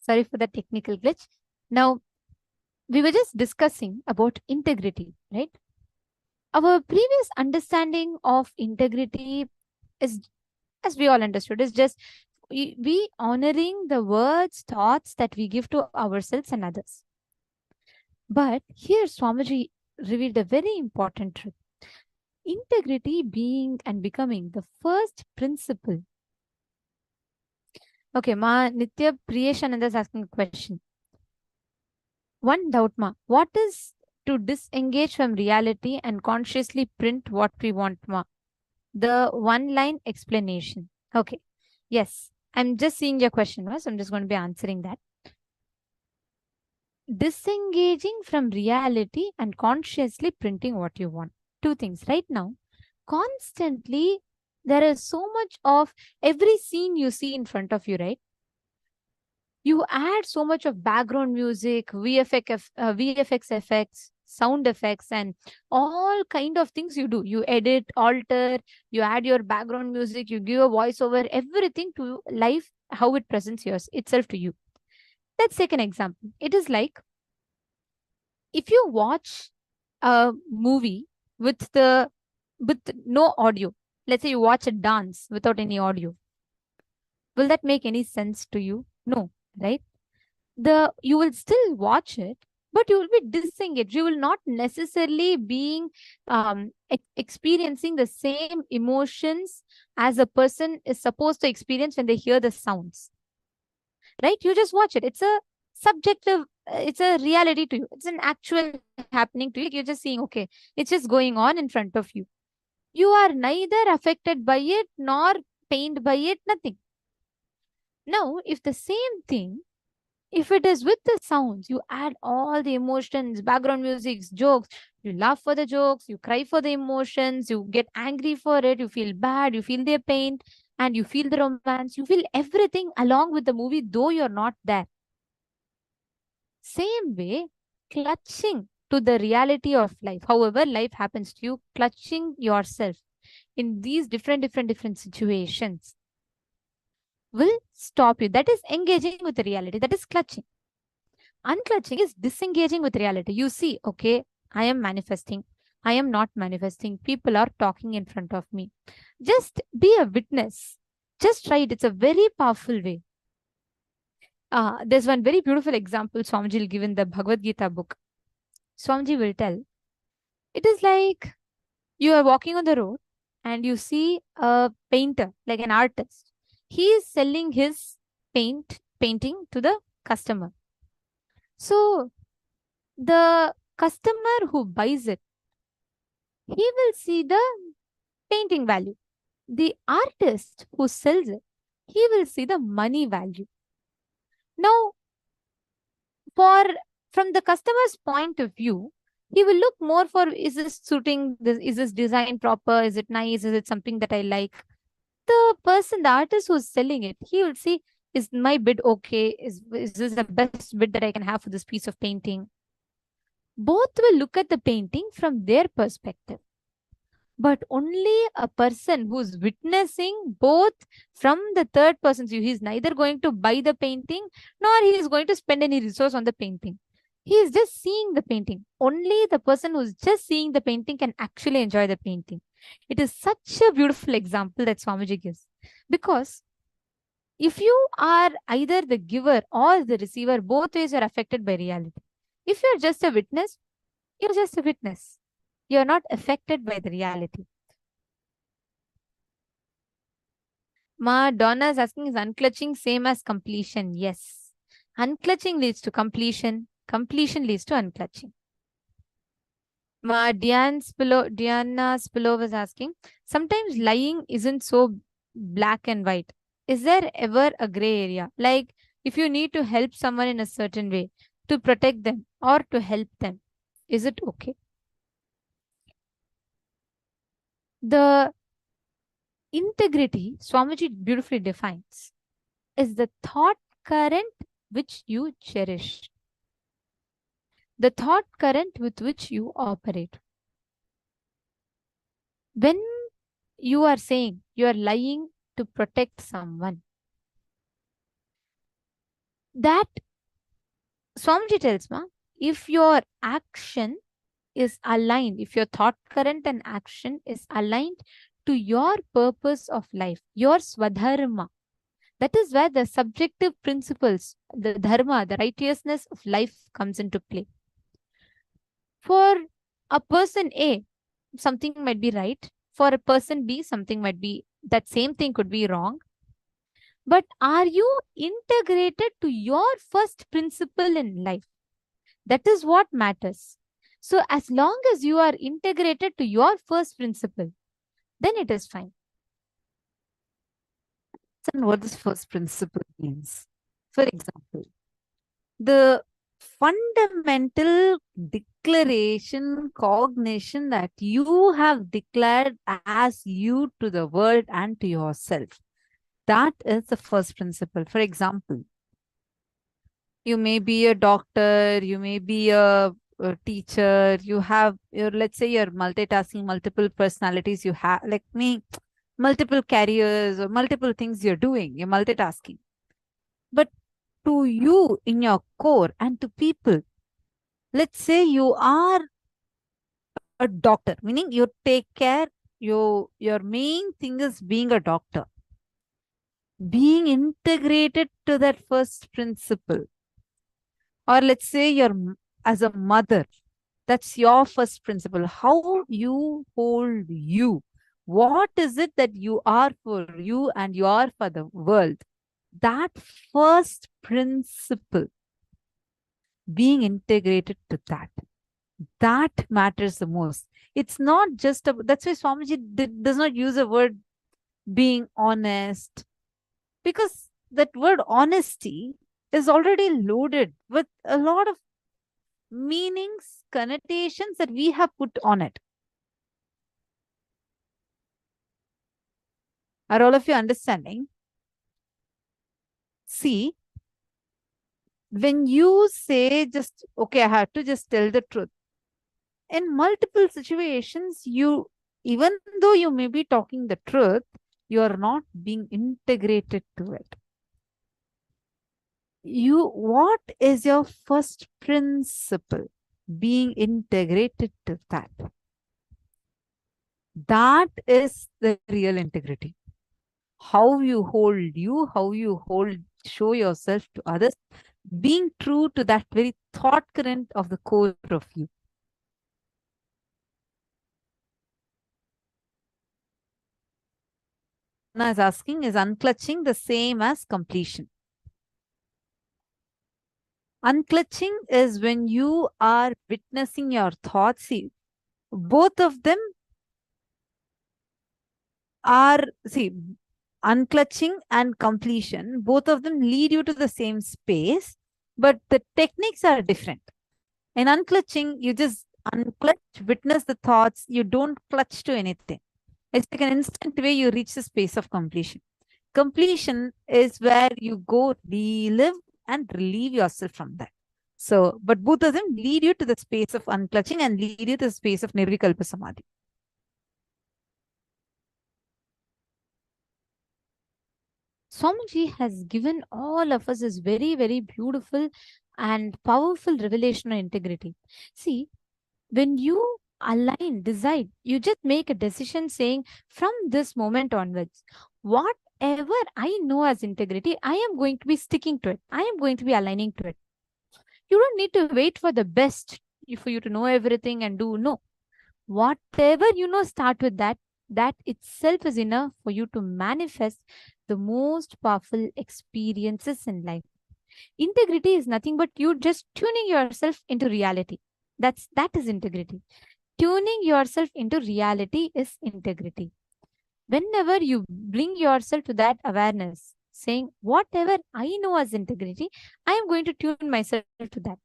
Sorry for the technical glitch. Now, we were just discussing about integrity, right? Our previous understanding of integrity is, as we all understood, is just we honoring the words, thoughts that we give to ourselves and others. But here Swamiji revealed a very important truth. Integrity being and becoming the first principle. Okay, Ma Nitya Priyeshananda is asking a question. One doubt, Ma. What is to disengage from reality and consciously print what we want, Ma? The one-line explanation. Okay. Yes. I'm just seeing your question, so I'm just going to be answering that. Disengaging from reality and consciously printing what you want. Two things. Right now, constantly, there is so much of every scene you see in front of you, right? You add so much of background music, VFX effects, sound effects, and all kind of things you do. You edit, alter, you add your background music, you give a voiceover, everything to life, how it presents itself to you. Let's take an example. It is like if you watch a movie with no audio. Let's say you watch a dance without any audio. Will that make any sense to you? No, right? You will still watch it, but you will be disengaged. You will not necessarily be experiencing the same emotions as a person is supposed to experience when they hear the sounds. Right? You just watch it. It's a subjective, it's a reality to you. It's an actual happening to you. You're just seeing, okay, it's just going on in front of you. You are neither affected by it nor pained by it, nothing. Now, if the same thing, if it is with the sounds, you add all the emotions, background music, jokes, you laugh for the jokes, you cry for the emotions, you get angry for it, you feel bad, you feel their pain, and you feel the romance, you feel everything along with the movie, though you're not there. Same way, clutching to the reality of life, however life happens to you, clutching yourself in these different situations will stop you. That is engaging with the reality. That is clutching. Unclutching is disengaging with reality. You see, okay, I am manifesting. I am not manifesting. People are talking in front of me. Just be a witness. Just try it. It's a very powerful way. There's one very beautiful example Swamiji will give in the Bhagavad Gita book. Swamiji will tell, it is like you are walking on the road and you see a painter, like an artist. He is selling his painting to the customer. So the customer who buys it, he will see the painting value. The artist who sells it, he will see the money value. Now, from the customer's point of view, he will look more for, is this suiting, is this design proper, is it nice, is it something that I like? The artist who's selling it, he will see, is my bid okay? Is this the best bid that I can have for this piece of painting? Both will look at the painting from their perspective. But only a person who's witnessing both from the third person's view, he's neither going to buy the painting, nor he is going to spend any resource on the painting. He is just seeing the painting. Only the person who's just seeing the painting can actually enjoy the painting. It is such a beautiful example that Swamiji gives. Because if you are either the giver or the receiver, both ways are affected by reality. If you're just a witness, you're just a witness. You're not affected by the reality. Ma Donna is asking, is unclutching same as completion? Yes. Unclutching leads to completion. Completion leads to unclutching. Ma Diana Spilov is asking, sometimes lying isn't so black and white. Is there ever a gray area? Like if you need to help someone in a certain way, to protect them or to help them, is it okay? The integrity, Swamiji beautifully defines, is the thought current which you cherish. The thought current with which you operate. When you are saying you are lying to protect someone, That Swamiji tells, ma, if your action is aligned, if your thought current and action is aligned to your purpose of life, your swadharma, that is where the subjective principles, the dharma, the righteousness of life comes into play. For a person A, something might be right. For a person B, something might be, that same thing could be wrong. But are you integrated to your first principle in life? That is what matters. So as long as you are integrated to your first principle, then it is fine. And what this first principle means. For example, the fundamental declaration, cognition that you have declared as you to the world and to yourself. That is the first principle. For example, you may be a doctor, you may be a teacher, you have, let's say you're multitasking, multiple personalities you have, like me, multiple careers or multiple things you're doing, you're multitasking. But to you in your core and to people, let's say you are a doctor, meaning you take care, your main thing is being a doctor, being integrated to that first principle. Or let's say you're as a mother, that's your first principle. How you hold you. What is it that you are for you and you are for the world? That first principle, being integrated to that matters the most. It's not just that's why Swamiji does not use a word being honest, because that word honesty is already loaded with a lot of meanings, connotations that we have put on it. Are all of you understanding? See, when you say just, okay, I have to just tell the truth. In multiple situations, you, even though you may be talking the truth, you are not being integrated to it. What is your first principle? Being integrated to that. That is the real integrity. How you hold you, how you show yourself to others, being true to that very thought current of the core of you. Now is asking, is unclutching the same as completion? Unclutching is when you are witnessing your thoughts. See, both of them are, unclutching and completion, both of them lead you to the same space, but the techniques are different. In unclutching, you just unclutch, witness the thoughts, you don't clutch to anything. It's like an instant way you reach the space of completion. Completion is where you go relive and relieve yourself from that. So, but both of them lead you to the space of unclutching and lead you to the space of nirvikalpa samadhi. Swamiji has given all of us this very, very beautiful and powerful revelation on integrity. See, when you align, decide, you just make a decision saying, from this moment onwards, whatever I know as integrity, I am going to be sticking to it. I am going to be aligning to it. You don't need to wait for the best for you to know everything and do. No. Whatever you know, start with that. That itself is enough for you to manifest the most powerful experiences in life. Integrity is nothing but you just tuning yourself into reality. That is integrity. Tuning yourself into reality is integrity. Whenever you bring yourself to that awareness, saying, whatever I know as integrity, I am going to tune myself to that.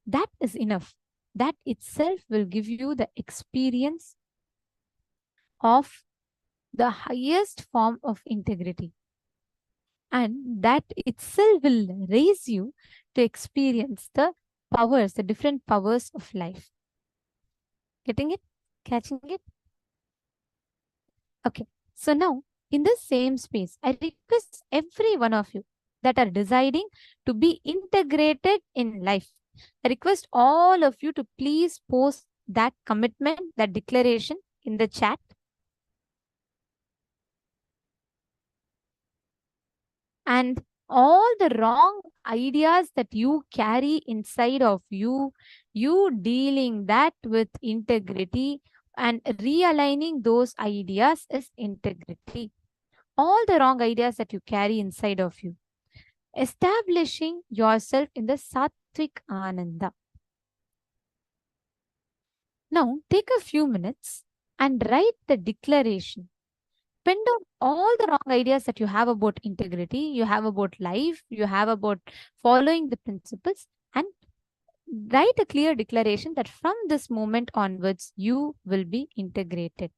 That is enough. That itself will give you the experience of the highest form of integrity. And that itself will raise you to experience the powers, the different powers of life. Getting it? Catching it? Okay. So now, in the same space, I request every one of you, that are deciding to be integrated in life. I request all of you to please post that commitment, that declaration in the chat. And all the wrong ideas that you carry inside of you, you dealing that with integrity and realigning those ideas is integrity. All the wrong ideas that you carry inside of you, establishing yourself in the Sattvic Ananda. Now, take a few minutes and write the declaration. Pen down all the wrong ideas that you have about integrity, you have about life, you have about following the principles, and write a clear declaration that from this moment onwards, you will be integrated.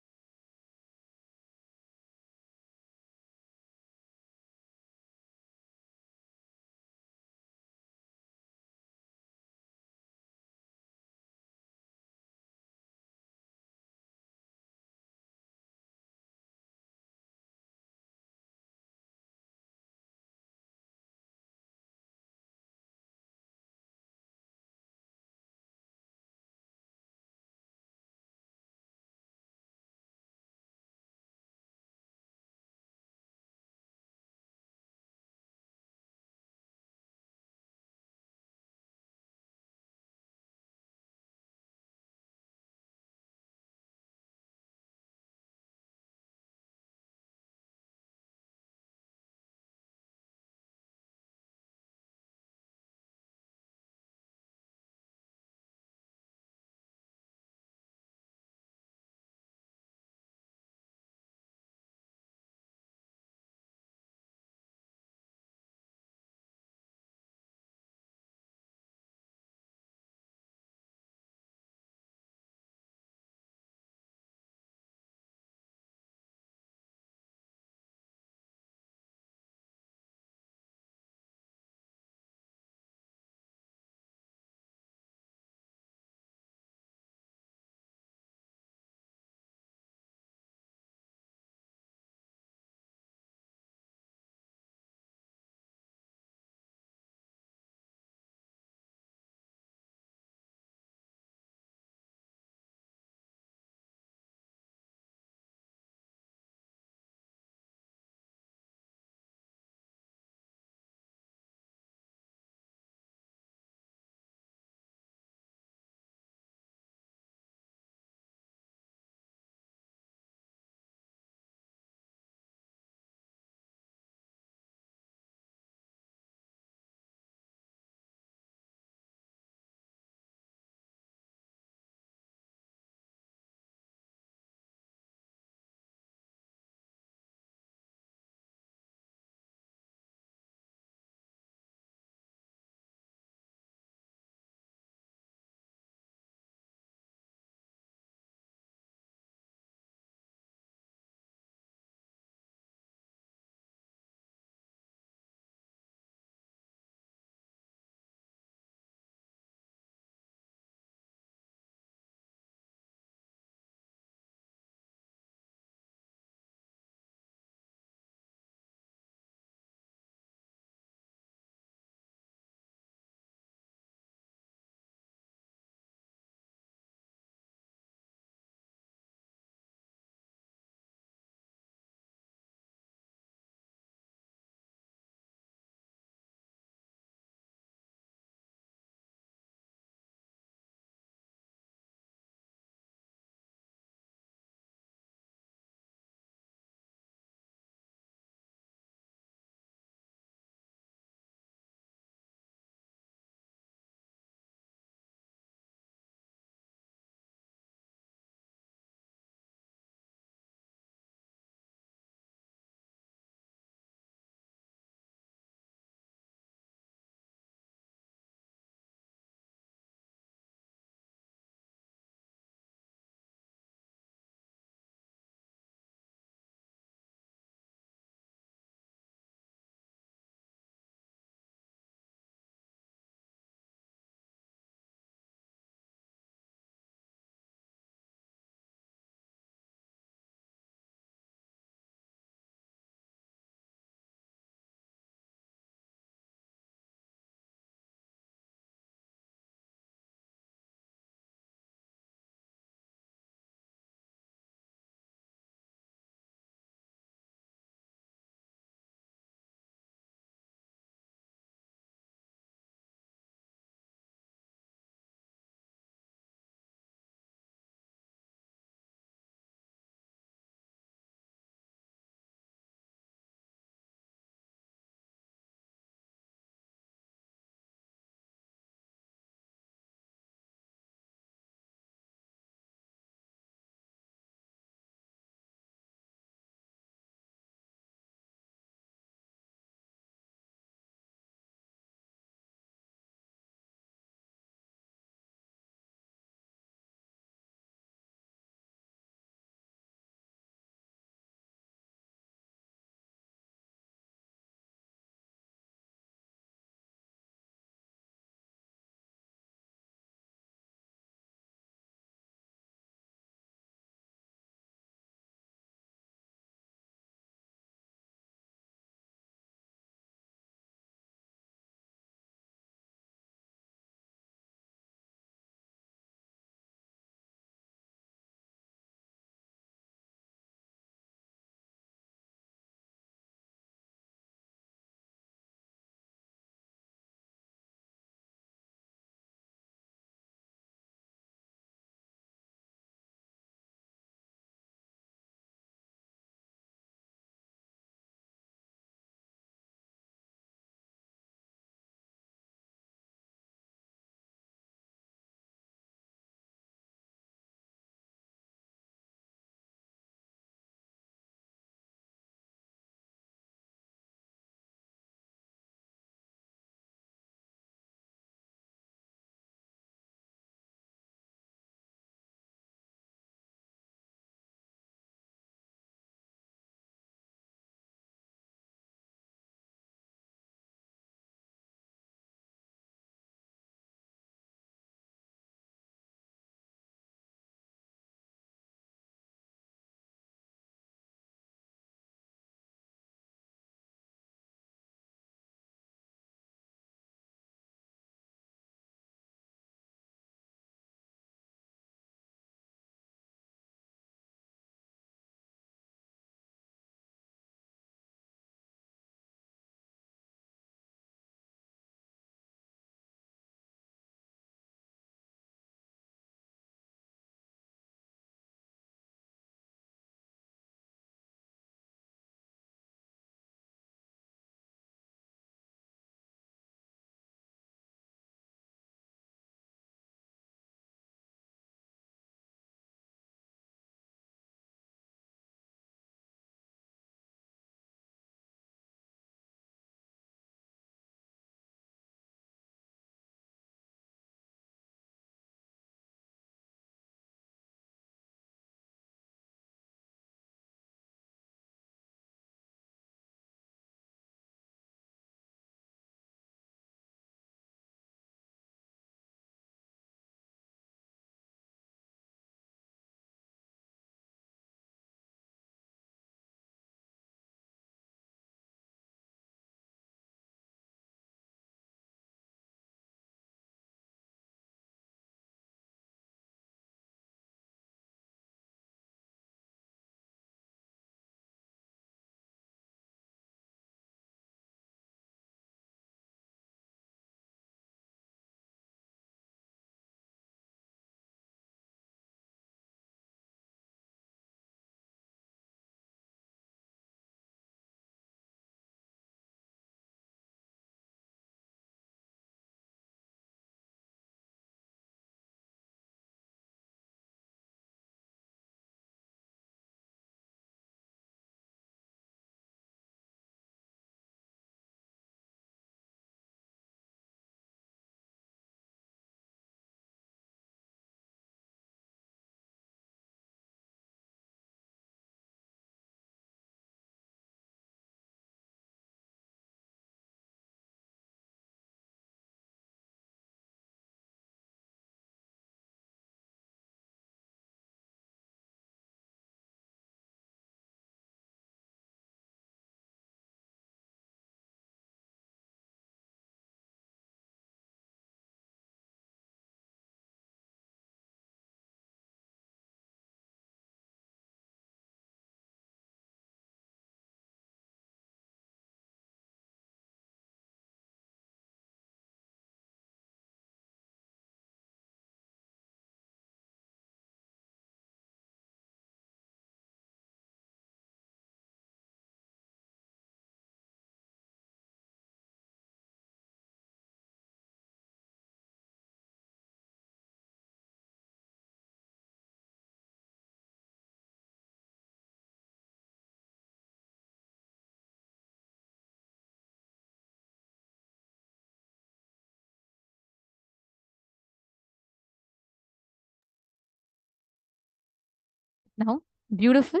Now, beautiful.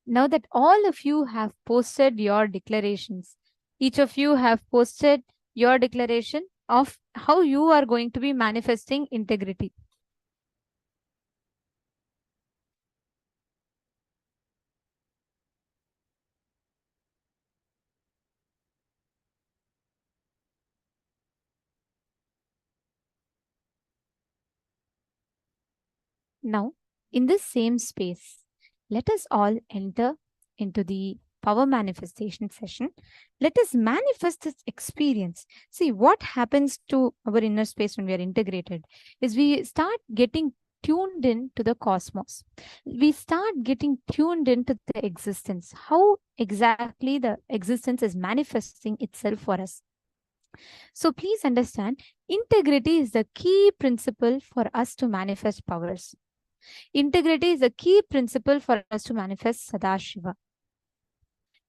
Now that all of you have posted your declarations, each of you have posted your declaration of how you are going to be manifesting integrity. Now, in this same space, let us all enter into the power manifestation session. Let us manifest this experience. See, what happens to our inner space when we are integrated is we start getting tuned in to the cosmos. We start getting tuned into the existence, how exactly the existence is manifesting itself for us. So please understand, integrity is the key principle for us to manifest powers. Integrity is a key principle for us to manifest Sadashiva.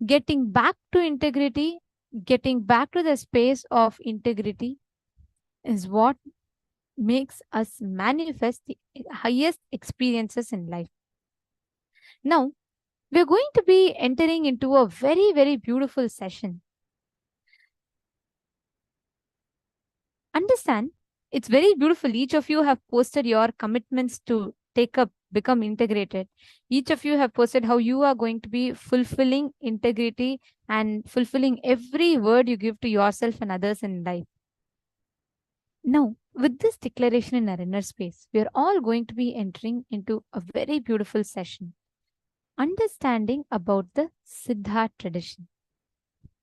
Getting back to integrity, getting back to the space of integrity is what makes us manifest the highest experiences in life. Now, we're going to be entering into a very, very beautiful session. Understand, it's very beautiful. Each of you have posted your commitments to take up, become integrated. Each of you have posted how you are going to be fulfilling integrity and fulfilling every word you give to yourself and others in life. Now, with this declaration in our inner space, we are all going to be entering into a very beautiful session, understanding about the Siddha tradition.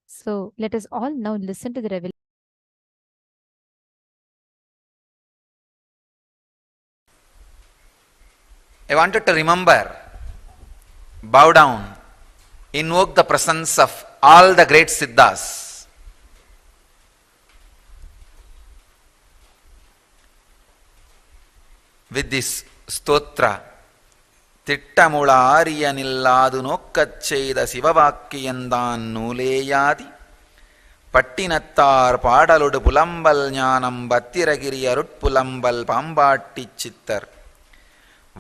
So let us all now listen to the revelation. I wanted to remember, bow down, invoke the presence of all the great Siddhas. With this stotra, திட்டமுள ஆரியனில்லாது நோக்கச் செய்த சிவவாக்கியந்தான் நூலேயாதி பட்டினத்தார் பாடலொடு புலம்பல் ஞானம் பத்திரகிரி அருட்புலம்பல் பாம்பாட்டிச் சித்தர்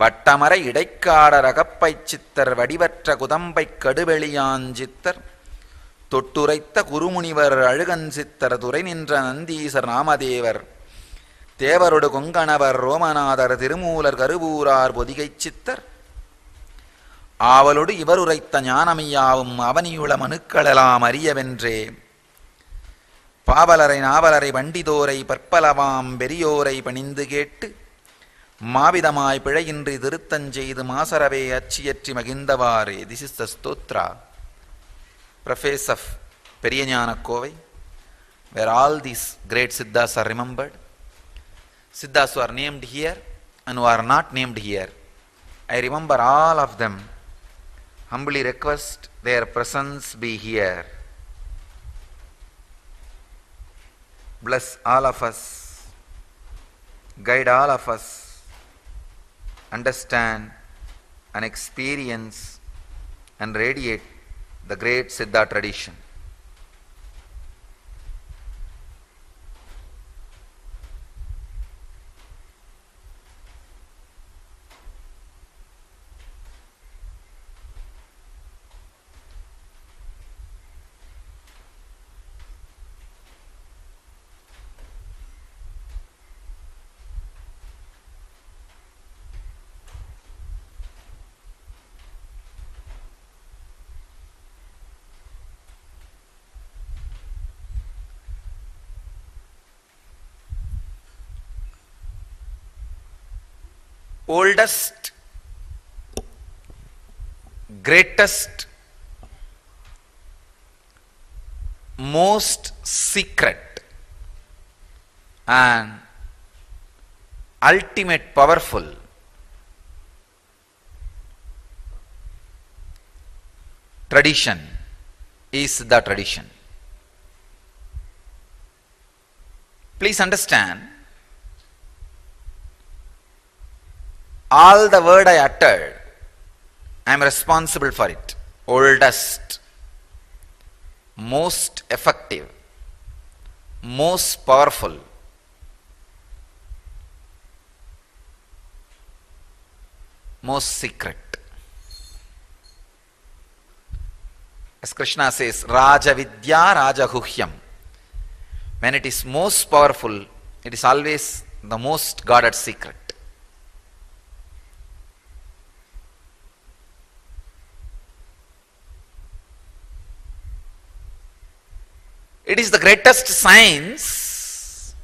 வட்டமரை இடைக்காடர் அகப்பைச் சித்தர் வடிவற்ற குதம்பைக் கடுவெளியாஞ்சித்தர் தொட்டுரைத்த குருமுனிவர் அழுகஞ்சித்தர் துறை நின்ற நந்தீசர் நாமதேவர் தேவரொடு கொங்கணவர் ரோமநாதர் திருமூலர் கருவூரார் பொதிகைச் சித்தர் ஆவலொடு இவருரைத்த ஞானமையாவும் அவனியுள மனுக்களெல்லாம் அறியவென்றே பாவலரை நாவலரை வண்டிதோரை பற்பலவாம் பெரியோரை பணிந்து கேட்டு மாவிதமாய் பிழையின்றி திருத்தஞ்செய்து மாசரவே அச்சியற்றி மகிழ்ந்தவாறே. This is the stotra preface of Periyañana Kovai, where all these great Siddhas are remembered. Siddhas who are named here and who are not named here, I remember all of them. Humbly request their presence be here. Bless all of us, guide all of us, understand and experience and radiate the great Siddha tradition. Oldest, greatest, most secret and ultimate powerful tradition is the tradition. Please understand, all the word I uttered, I am responsible for it. Oldest, most effective, most powerful, most secret. As Krishna says, Raja Vidya Raja Guhyam. When it is most powerful, it is always the most guarded secret. It is the greatest science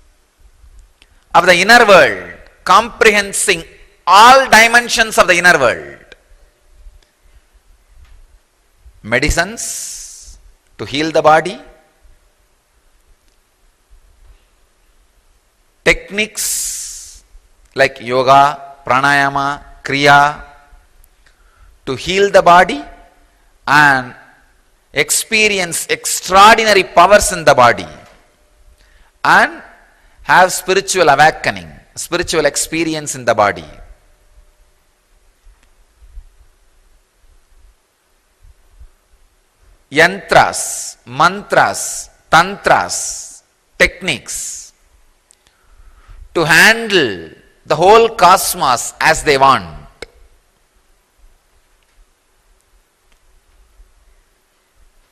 of the inner world, comprehending all dimensions of the inner world. Medicines to heal the body, techniques like yoga, pranayama, kriya to heal the body and experience extraordinary powers in the body and have spiritual awakening, spiritual experience in the body. Yantras, mantras, tantras, techniques to handle the whole cosmos as they want.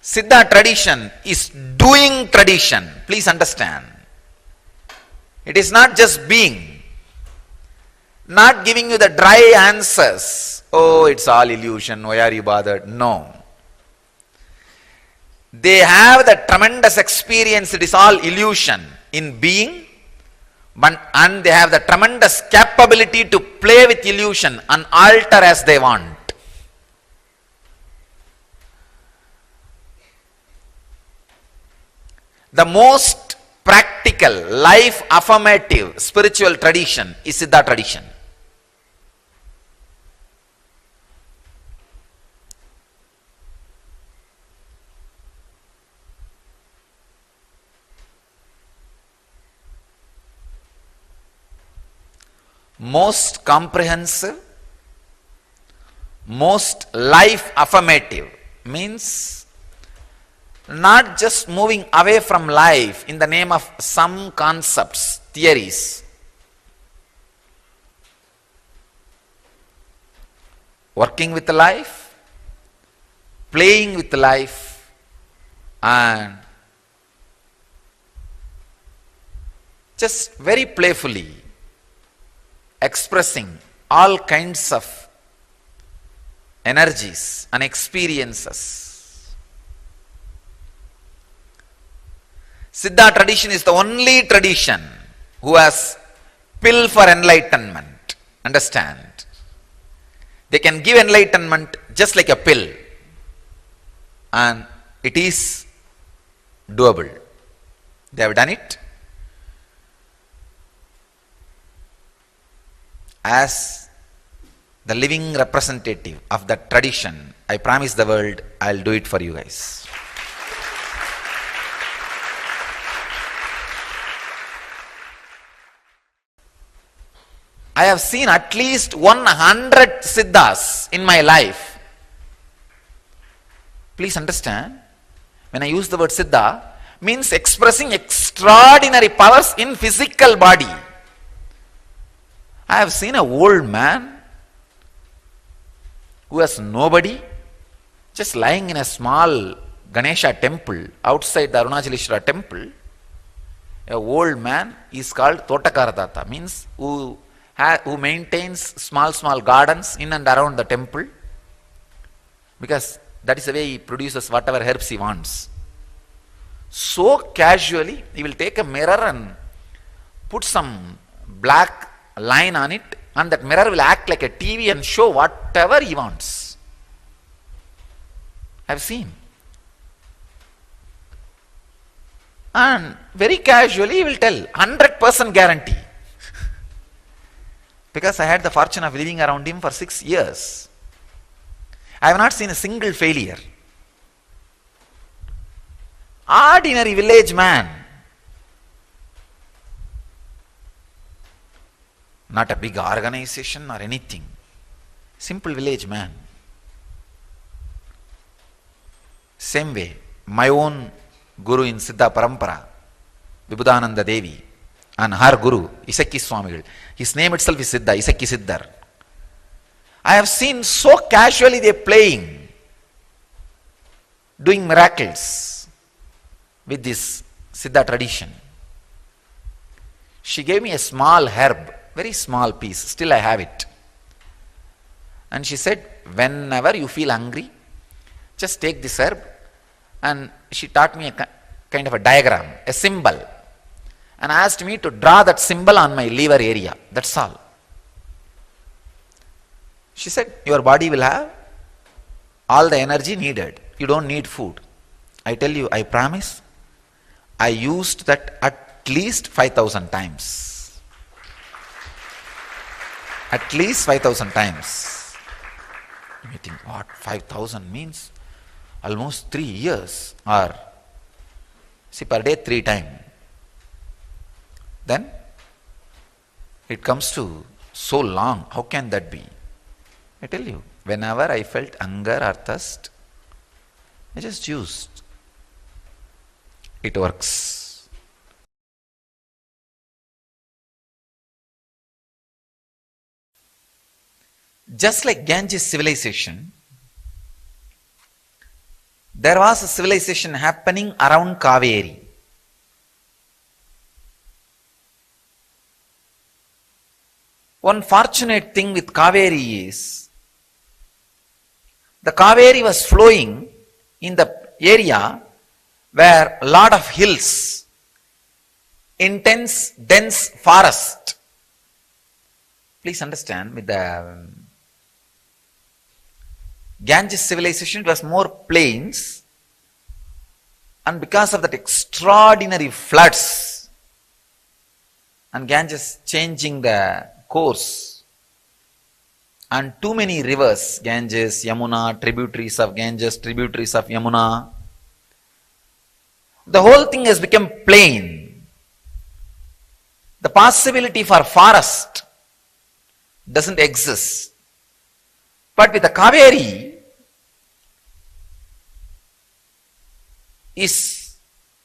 Siddha tradition is doing tradition. Please understand. It is not just being. Not giving you the dry answers. Oh, it's all illusion. Why are you bothered? No. They have the tremendous experience. It is all illusion in being. And they have the tremendous capability to play with illusion and alter as they want. The most practical, life affirmative spiritual tradition is Siddha tradition. Most comprehensive, most life affirmative means not just moving away from life in the name of some concepts, theories. Working with life, playing with life, and just very playfully expressing all kinds of energies and experiences. Siddha tradition is the only tradition who has pill for enlightenment. Understand? They can give enlightenment just like a pill. And it is doable. They have done it. As the living representative of that tradition, I promise the world I'll do it for you guys. I have seen at least 100 siddhas in my life. Please understand, when I use the word siddha, means expressing extraordinary powers in physical body. I have seen an old man who has nobody, just lying in a small Ganesha temple outside the Arunachaleshwara temple. An old man is called Totakaradata, means who maintains small gardens in and around the temple, because that is the way he produces whatever herbs he wants. So casually, he will take a mirror and put some black line on it, and that mirror will act like a TV and show whatever he wants. I have seen. And very casually he will tell, 100% guarantee. Because I had the fortune of living around him for 6 years. I have not seen a single failure. Ordinary village man. Not a big organization or anything. Simple village man. Same way, my own guru in Siddha Parampara, Vibhudananda Devi, and her guru, Isakki Swamigal. His name itself is Siddha, Isakki Siddhar. I have seen so casually they playing. doing miracles with this Siddha tradition. She gave me a small herb, very small piece, still I have it. And she said, whenever you feel hungry, just take this herb. And she taught me a kind of a diagram, a symbol, and asked me to draw that symbol on my liver area. That's all. She said, your body will have all the energy needed. You don't need food. I tell you, I promise, I used that at least 5,000 times. At least 5,000 times. You think, what, 5,000 means? Almost 3 years, or see, per day 3 times. Then it comes to so long. How can that be? I tell you, whenever I felt hunger or thirst, I just used. It works. Just like Ganges civilization, there was a civilization happening around Kaveri. One fortunate thing with Kaveri is, the Kaveri was flowing in the area where a lot of hills, intense, dense forest. Please understand, with the Ganges civilization, it was more plains, and because of that extraordinary floods, and Ganges changing the course, and too many rivers, Ganges, Yamuna, tributaries of Ganges, tributaries of Yamuna, the whole thing has become plain. The possibility for forest doesn't exist. But with the Kaveri,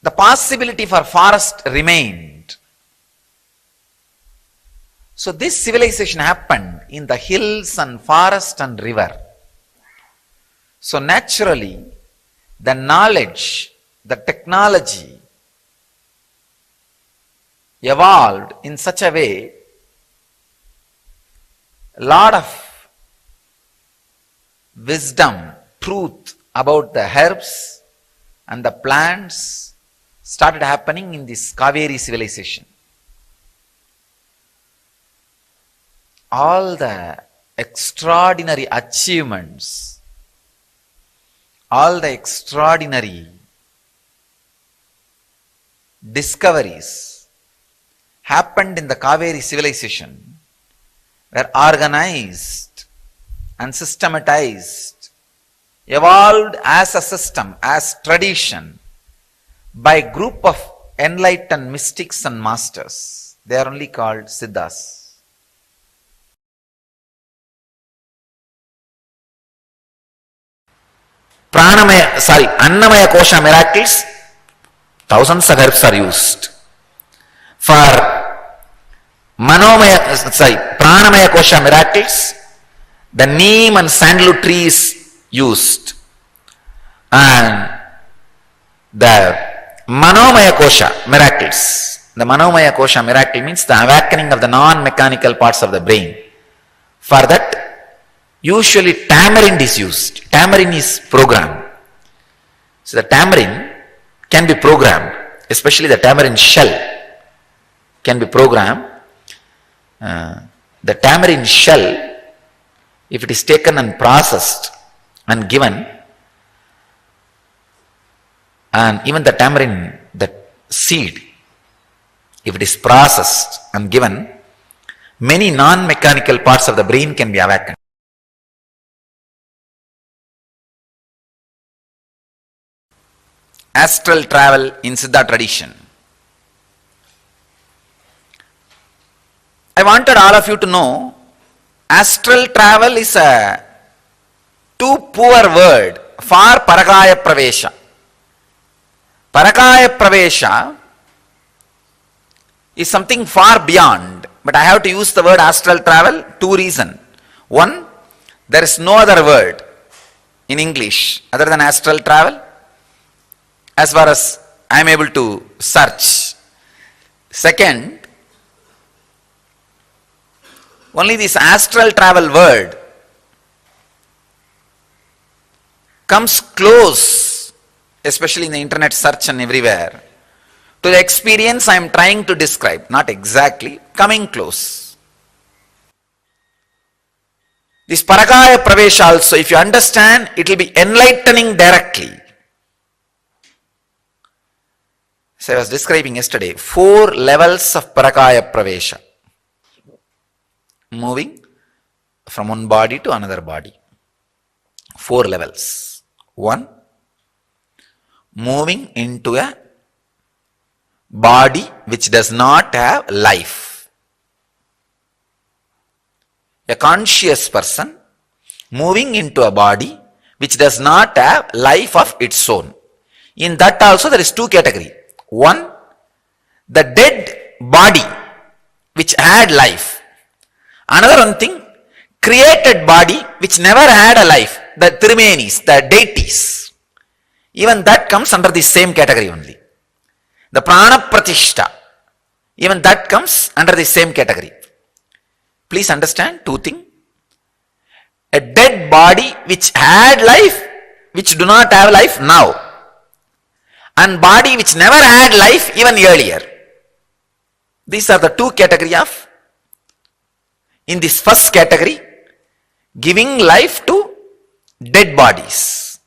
the possibility for forest remained. So this civilization happened in the hills and forest and river. So naturally, the knowledge, the technology evolved in such a way, a lot of wisdom, truth about the herbs and the plants started happening in this Kaveri civilization. All the extraordinary achievements, all the extraordinary discoveries happened in the Kaveri civilization, were organized and systematized, evolved as a system, as tradition, by a group of enlightened mystics and masters. They are only called Siddhas. Annamaya Kosha miracles, thousands of herbs are used. For Pranamaya Kosha miracles, the neem and sandalwood tree is used. And the Manomaya Kosha miracles, the Manomaya Kosha miracle means the awakening of the non-mechanical parts of the brain. For that, usually tamarind is used. Tamarind is programmed. So the tamarind can be programmed, especially the tamarind shell can be programmed. The tamarind shell, if it is taken and processed and given, and even the tamarind, the seed, if it is processed and given, many non-mechanical parts of the brain can be awakened. Astral travel in Siddha tradition. I wanted all of you to know, astral travel is a too poor word for Parakaya Pravesha. Parakaya Pravesha is something far beyond, but I have to use the word astral travel, two reasons. One, there is no other word in English other than astral travel. as far as I am able to search. Second, only this astral travel word comes close, especially in the internet search and everywhere, to the experience I am trying to describe. Not exactly, coming close. This Parakaya Pravesha also, if you understand, it will be enlightening directly. So I was describing yesterday, 4 levels of Parakaya Pravesha. Moving from one body to another body. 4 levels. 1, moving into a body which does not have life. A conscious person moving into a body which does not have life of its own. In that also there is 2 categories. 1, the dead body which had life. Another one thing, created body which never had a life, the Trimenis, the deities. Even that comes under the same category only. The Prana Pratishta, even that comes under the same category. Please understand 2 things. A dead body which had life, which do not have life now. And body which never had life even earlier. These are the 2 categories of, in this first category, giving life to dead bodies.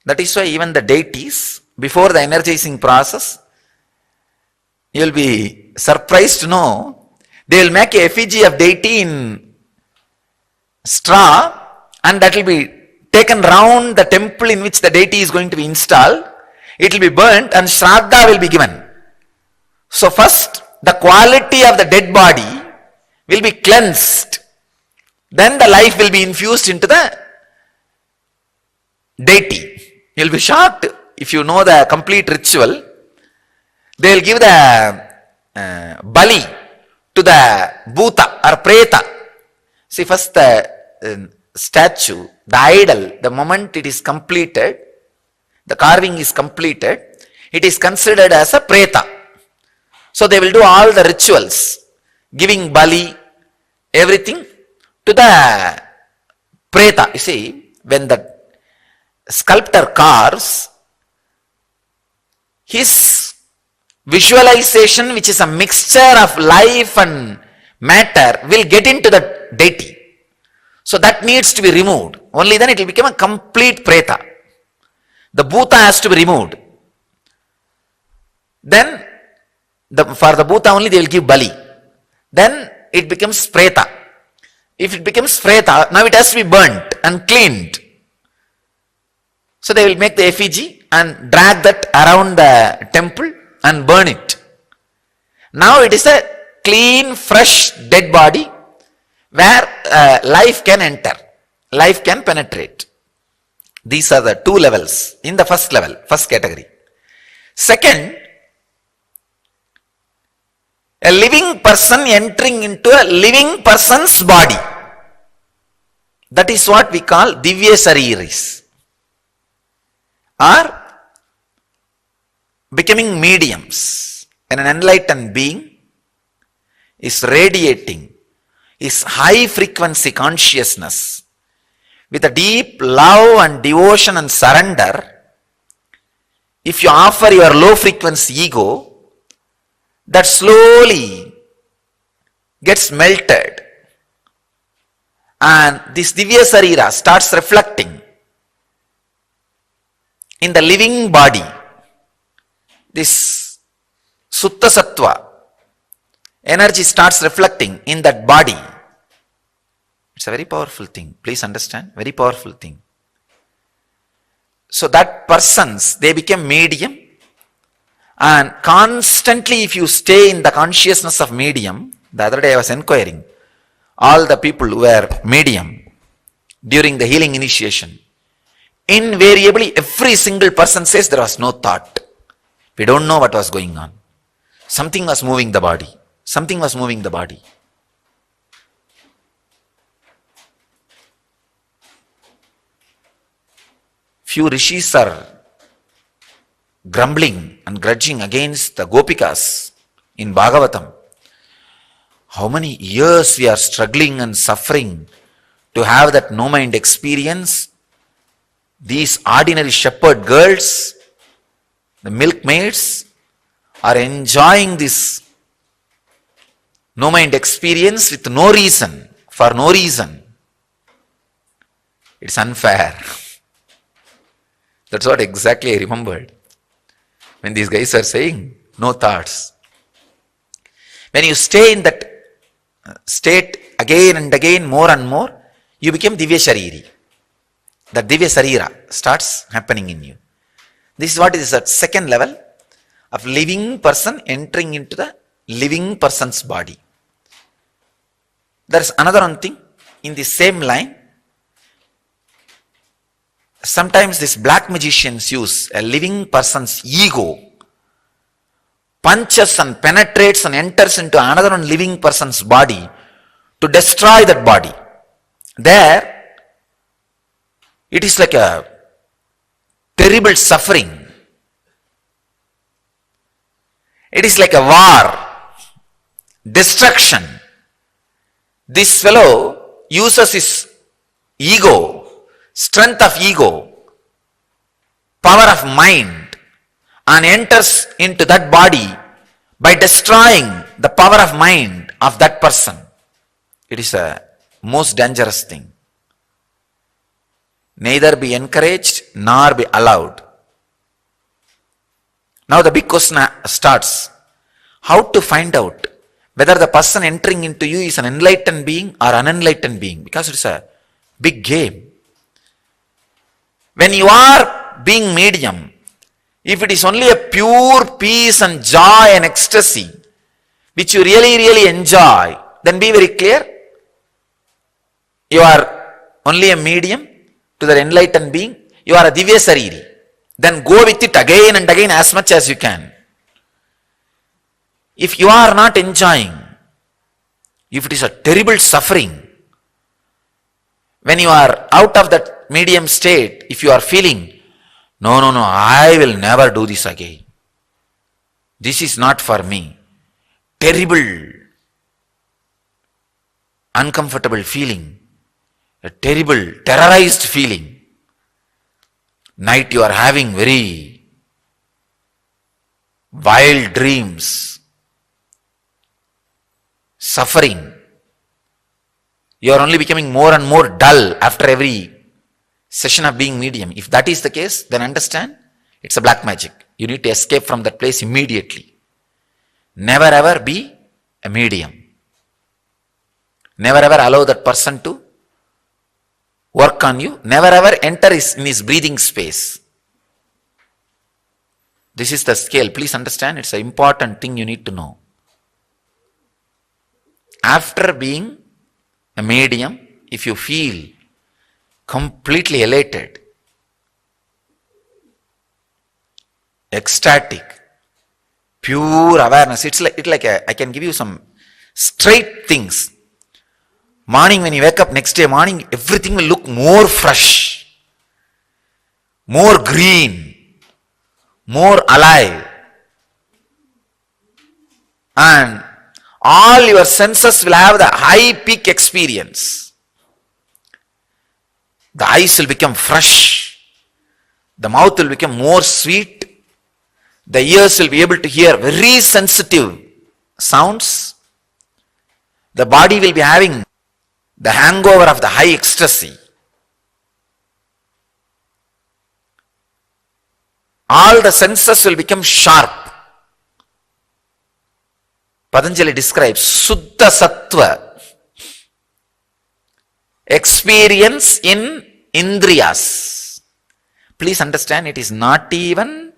That is why even the deities, before the energizing process, you will be surprised to know, they will make a effigy of deity in straw, and that will be taken round the temple in which the deity is going to be installed. It will be burnt and Shraddha will be given. So first, the quality of the dead body will be cleansed. Then the life will be infused into the deity. You will be shocked if you know the complete ritual. They will give the bali to the bhuta or preta. See, first the statue, the idol, the moment it is completed, the carving is completed, it is considered as a preta. So they will do all the rituals, giving bali, everything to the preta. You see, when the sculptor carves, his visualization, which is a mixture of life and matter, will get into the deity. So that needs to be removed. Only then it will become a complete preta. The bhuta has to be removed. Then, for the bhuta only they will give bali. Then it becomes preta. If it becomes preta, now it has to be burnt and cleaned. So they will make the effigy and drag that around the temple and burn it. Now it is a clean, fresh, dead body where life can enter, life can penetrate. These are the 2 levels in the first level, first category. Second, a living person entering into a living person's body. That is what we call Divya Sariris, or becoming mediums. And an enlightened being is radiating his high frequency consciousness with a deep love and devotion and surrender. If you offer your low frequency ego, that slowly gets melted, and this Divya Sarira starts reflecting in the living body. This Sutta Sattva energy starts reflecting in that body. It's a very powerful thing. Please understand, very powerful thing. So that persons, they become medium, and constantly if you stay in the consciousness of medium, the other day I was inquiring, all the people who were medium during the healing initiation, invariably every single person says there was no thought. We don't know what was going on. Something was moving the body. Something was moving the body. few rishis are grumbling and grudging against the Gopikas in Bhagavatam. How many years we are struggling and suffering to have that no-mind experience. These ordinary shepherd girls, the milkmaids, are enjoying this no-mind experience with no reason, for no reason. It's unfair. That's what exactly I remembered when these guys are saying, no thoughts. When you stay in that state again and again, more and more, you become Divya Shariri. That Divya Sarira starts happening in you. This is what is that second level of living person entering into the living person's body. There is another one thing in the same line. Sometimes these black magicians use a living person's ego, punches and penetrates and enters into another living person's body to destroy that body. There, it is like a terrible suffering. It is like a war, destruction. This fellow uses his ego, strength of ego, power of mind, and enters into that body by destroying the power of mind of that person. It is a most dangerous thing. Neither be encouraged nor be allowed. Now the big question starts. How to find out whether the person entering into you is an enlightened being or an unenlightened being? Because it's a big game. When you are being medium, if it is only a pure peace and joy and ecstasy, which you really enjoy, then be very clear. You are only a medium to the enlightened being. You are a Divya Sariri. Then go with it again and again as much as you can. If you are not enjoying, if it is a terrible suffering, when you are out of that medium state, if you are feeling, no, I will never do this again. This is not for me. Terrible, uncomfortable feeling, a terrible, terrorized feeling. Night you are having very wild dreams, suffering. You are only becoming more and more dull after every session of being medium. If that is the case, then understand it's a black magic. You need to escape from that place immediately. Never ever be a medium. Never ever allow that person to work on you. Never ever enter in his breathing space. This is the scale. Please understand, it's an important thing you need to know. After being a medium, if you feel completely elated, ecstatic, pure awareness, I can give you some straight things. Morning when you wake up, next day morning, everything will look more fresh, more green, more alive. And all your senses will have the high peak experience. The eyes will become fresh. The mouth will become more sweet. The ears will be able to hear very sensitive sounds. The body will be having the hangover of the high ecstasy. All the senses will become sharp. Patanjali describes Suddha Sattva, experience in Indriyas. Please understand, it is not even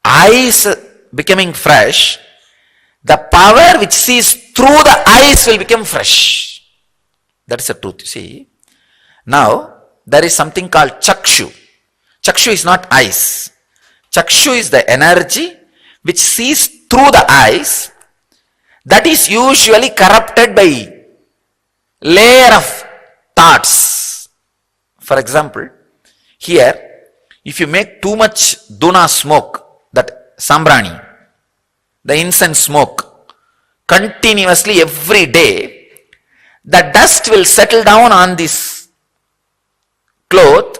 eyes becoming fresh. The power which sees through the eyes will become fresh. That is the truth, you see. Now, there is something called Chakshu. Chakshu is not eyes. Chakshu is the energy which sees through the eyes. That is usually corrupted by layer of thoughts. For example, Here, if you make too much duna smoke, that sambrani, the incense smoke, continuously every day, the dust will settle down on this cloth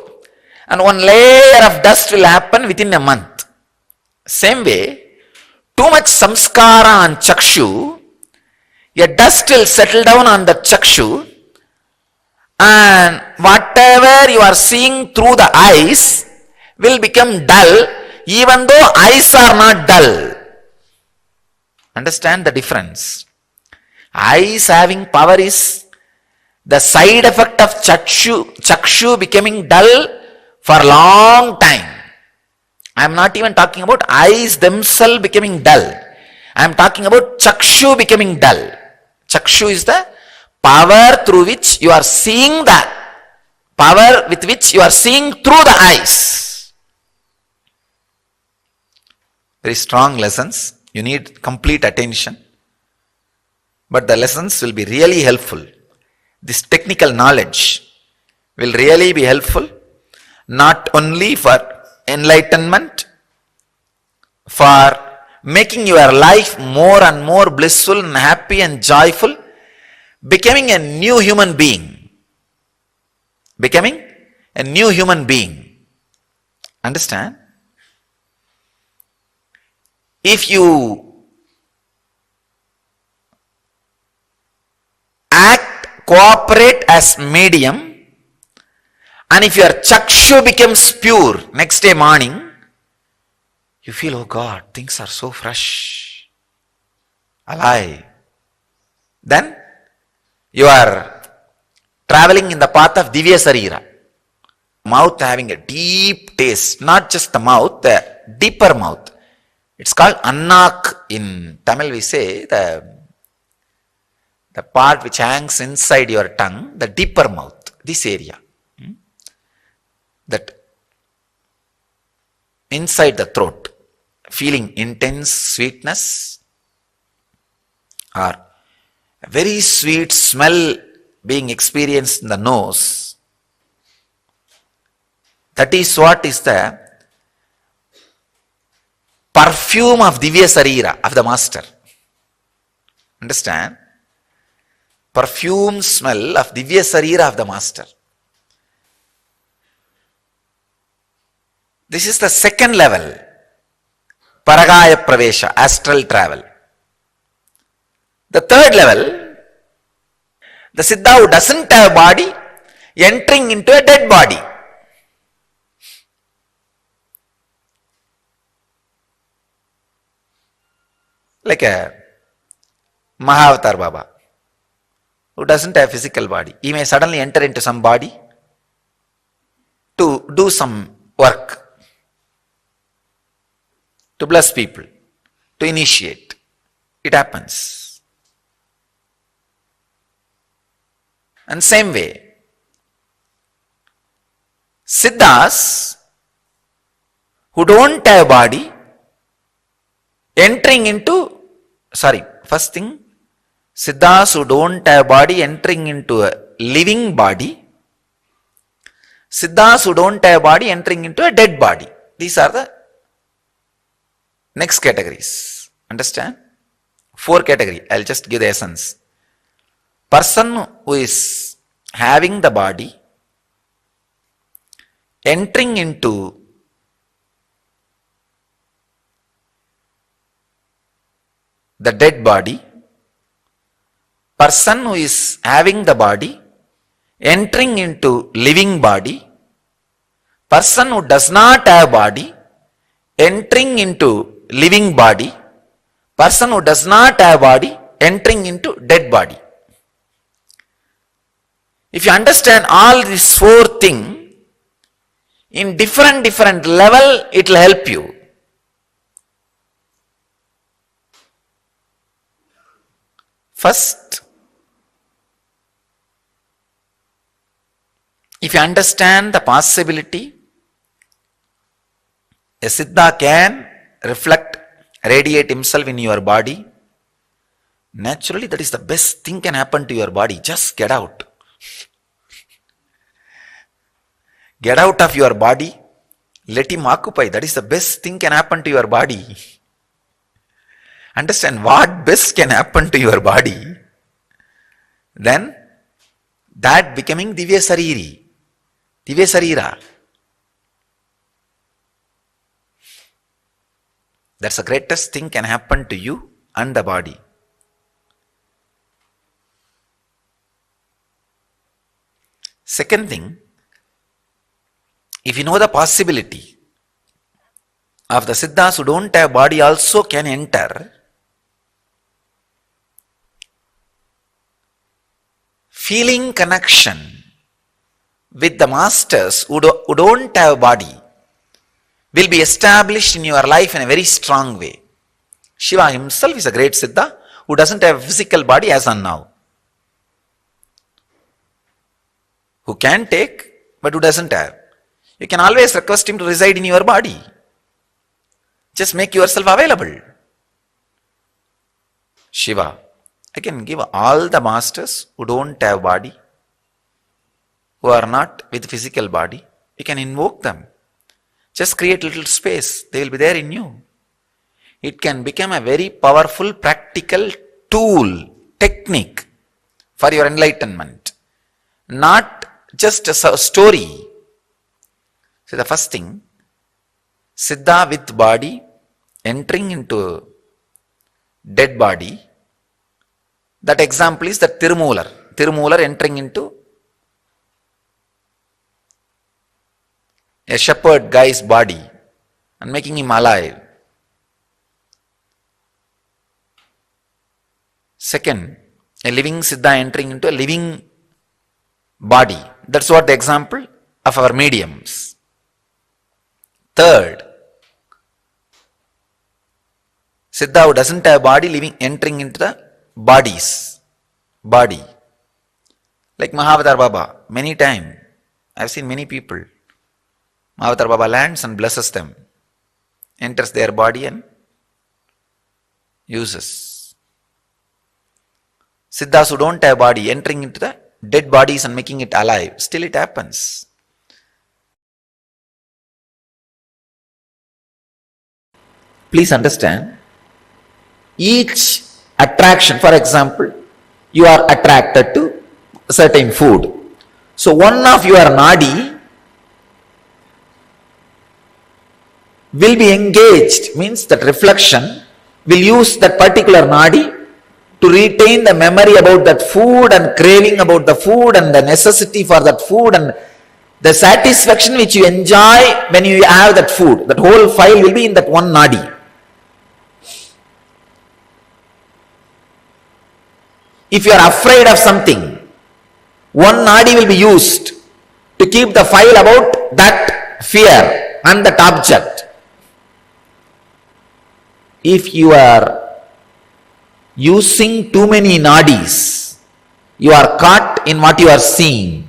and one layer of dust will happen within a month. Same way, too much samskara on chakshu, a dust will settle down on the chakshu, and whatever you are seeing through the eyes will become dull, even though eyes are not dull. Understand the difference? Eyes having power is the side effect of chakshu becoming dull for a long time. I am not even talking about eyes themselves becoming dull. I am talking about chakshu becoming dull. Chakshu is the power through which you are seeing the power with which you are seeing through the eyes. Very strong lessons. You need complete attention. But the lessons will be really helpful. This technical knowledge will really be helpful, not only for enlightenment, for making your life more and more blissful and happy and joyful, becoming a new human being. Becoming a new human being. Understand? If you act, cooperate as medium, and if your chakshu becomes pure next day morning, you feel, oh God, things are so fresh, alive. Then you are traveling in the path of Divya Sarira. Mouth having a deep taste, not just the mouth, the deeper mouth. It's called annak. In Tamil we say the part which hangs inside your tongue, the deeper mouth, this area. That inside the throat, feeling intense sweetness or a very sweet smell being experienced in the nose. That is what is the perfume of Divya Sarira, of the Master. Understand? Perfume smell of Divya Sarira of the Master. This is the second level, Paragaya Pravesha, astral travel. The third level, the Siddha who doesn't have body, entering into a dead body. Like a Mahavatar Baba, who doesn't have physical body. He may suddenly enter into some body to do some work, to bless people, to initiate. It happens. And same way, Siddhas who don't have body, entering into, first thing, Siddhas who don't have body entering into a living body, Siddhas who don't have body entering into a dead body. These are the next categories. Understand? 4 categories. I'll just give the essence. Person who is having the body, entering into the dead body, person who is having the body, entering into living body, person who does not have body, entering into living body, person who does not have body, entering into dead body. If you understand all these 4 things, in different level, it will help you. First, if you understand the possibility, a Siddha can reflect, radiate himself in your body, naturally that is the best thing can happen to your body. Just get out. Get out of your body. Let him occupy. That is the best thing can happen to your body. Understand what best can happen to your body. Then that becoming Divya Sarira. That's the greatest thing can happen to you and the body. Second thing, if you know the possibility of the Siddhas who don't have body also can enter, feeling connection with the masters who don't have body will be established in your life in a very strong way. Shiva himself is a great Siddha who doesn't have a physical body as on now. Who can take, but who doesn't have. You can always request him to reside in your body. Just make yourself available. Shiva, I can give all the masters who don't have body, who are not with physical body, you can invoke them. Just create little space, they will be there in you. It can become a very powerful, practical tool, technique for your enlightenment. Not just a story. So the first thing, Siddha with body entering into dead body. That example is the Tirumular. Tirumular entering into a shepherd guy's body and making him alive. Second, a living Siddha entering into a living body. That's what the example of our mediums. Third, Siddha who doesn't have body entering into the body. Like Mahavatar Baba, many times, I've seen many people. Mahavatar Baba lands and blesses them, enters their body and uses. Siddhas who don't have body entering into the dead bodies and making it alive. Still it happens. Please understand, each attraction, for example, you are attracted to certain food. So one of your nadi will be engaged, means that reflection will use that particular nadi to retain the memory about that food and craving about the food and the necessity for that food and the satisfaction which you enjoy when you have that food. That whole file will be in that one nadi. If you are afraid of something, one nadi will be used to keep the file about that fear and that object. If you are using too many nadis, you are caught in what you are seeing.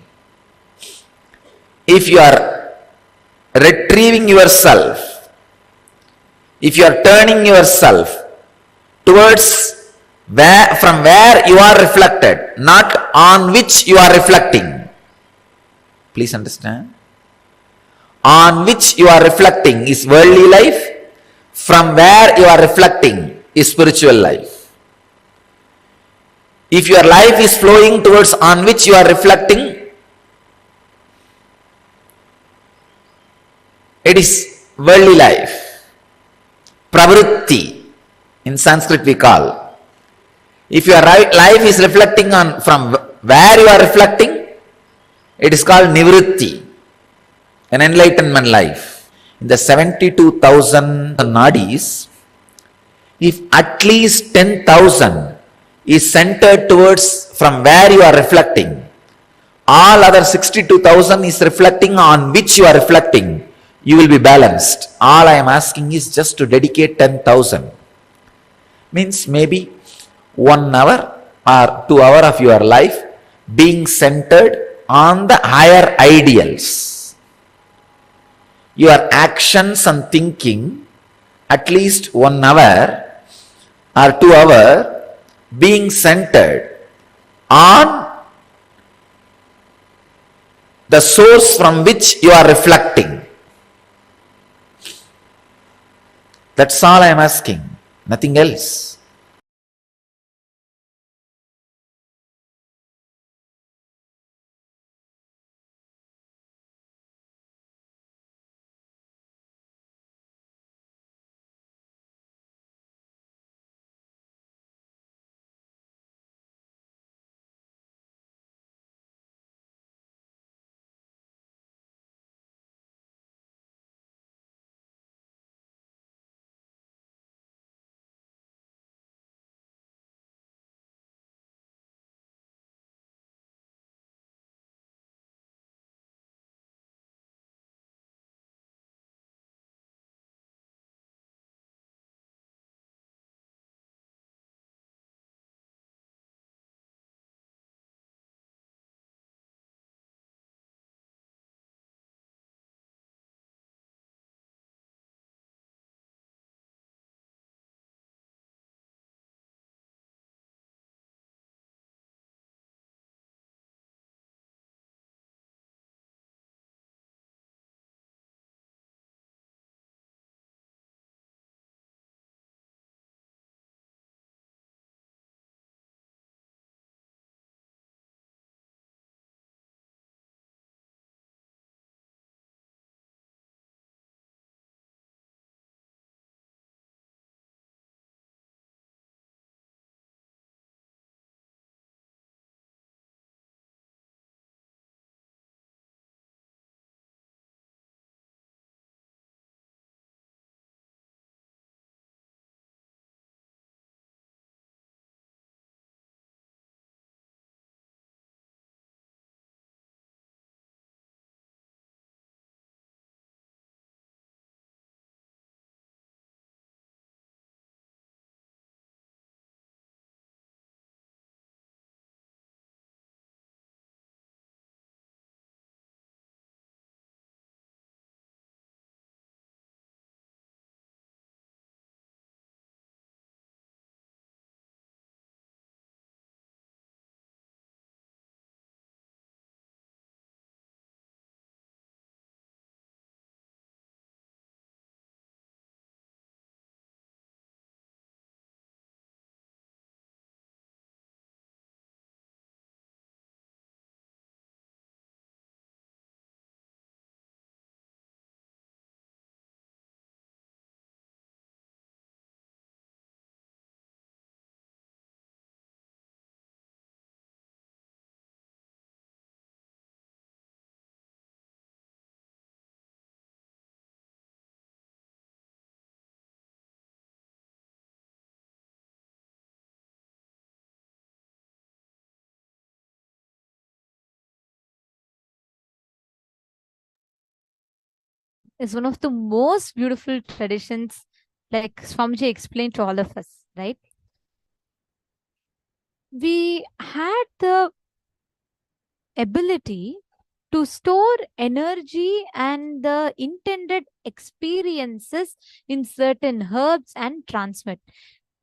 If you are retrieving yourself, if you are turning yourself towards from where you are reflected, not on which you are reflecting. Please understand. On which you are reflecting is worldly life, from where you are reflecting is spiritual life. If your life is flowing towards on which you are reflecting, it is worldly life. Pravritti, in Sanskrit we call. If your life is reflecting on from where you are reflecting, it is called nivritti, an enlightenment life. In the 72,000 nadis, if at least 10,000 is centered towards from where you are reflecting, all other 62,000 is reflecting on which you are reflecting, you will be balanced. All I am asking is just to dedicate 10,000. Means maybe 1 hour or 2 hours of your life being centered on the higher ideals. Your actions and thinking at least 1 hour or 2 hours being centered on the source from which you are reflecting. That's all I am asking, nothing else. Is one of the most beautiful traditions, like Swamiji explained to all of us, right? We had the ability to store energy and the intended experiences in certain herbs and transmit.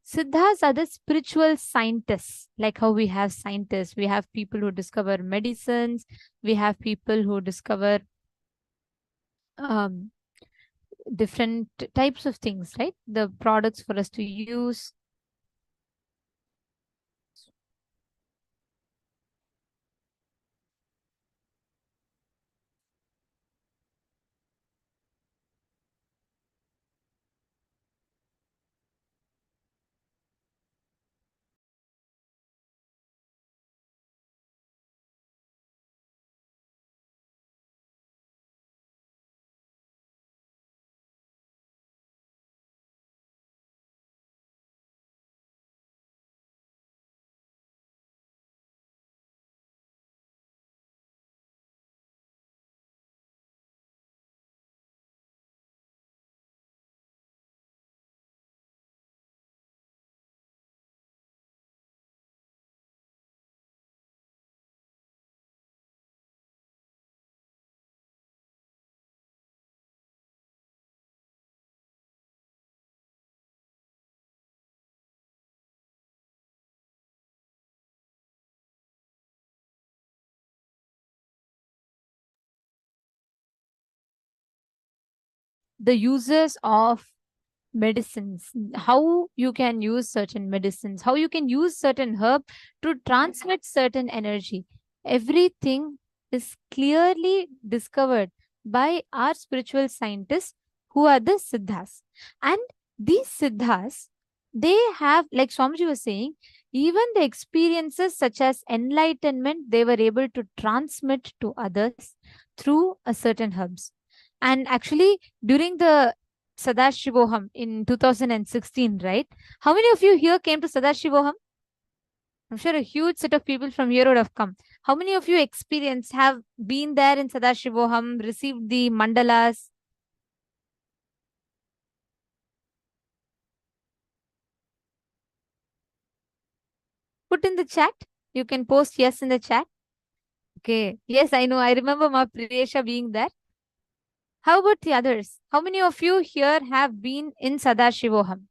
Siddhas are the spiritual scientists, like how we have scientists, we have people who discover medicines, we have people who discover um, different types of things, right? The products for us to use. the uses of medicines, how you can use certain medicines, how you can use certain herb to transmit certain energy. Everything is clearly discovered by our spiritual scientists who are the Siddhas. And these Siddhas, they have, like Swamiji was saying, even the experiences such as enlightenment, they were able to transmit to others through a certain herbs. And actually, during the Sadashivoham in 2016, right? How many of you here came to Sadashivoham? I'm sure a huge set of people from here would have come. How many of you have been there in Sadashivoham, received the mandalas? Put in the chat. You can post yes in the chat. Okay. Yes, I know. I remember Ma Priyesha being there. How about the others? How many of you here have been in Sadashivoham?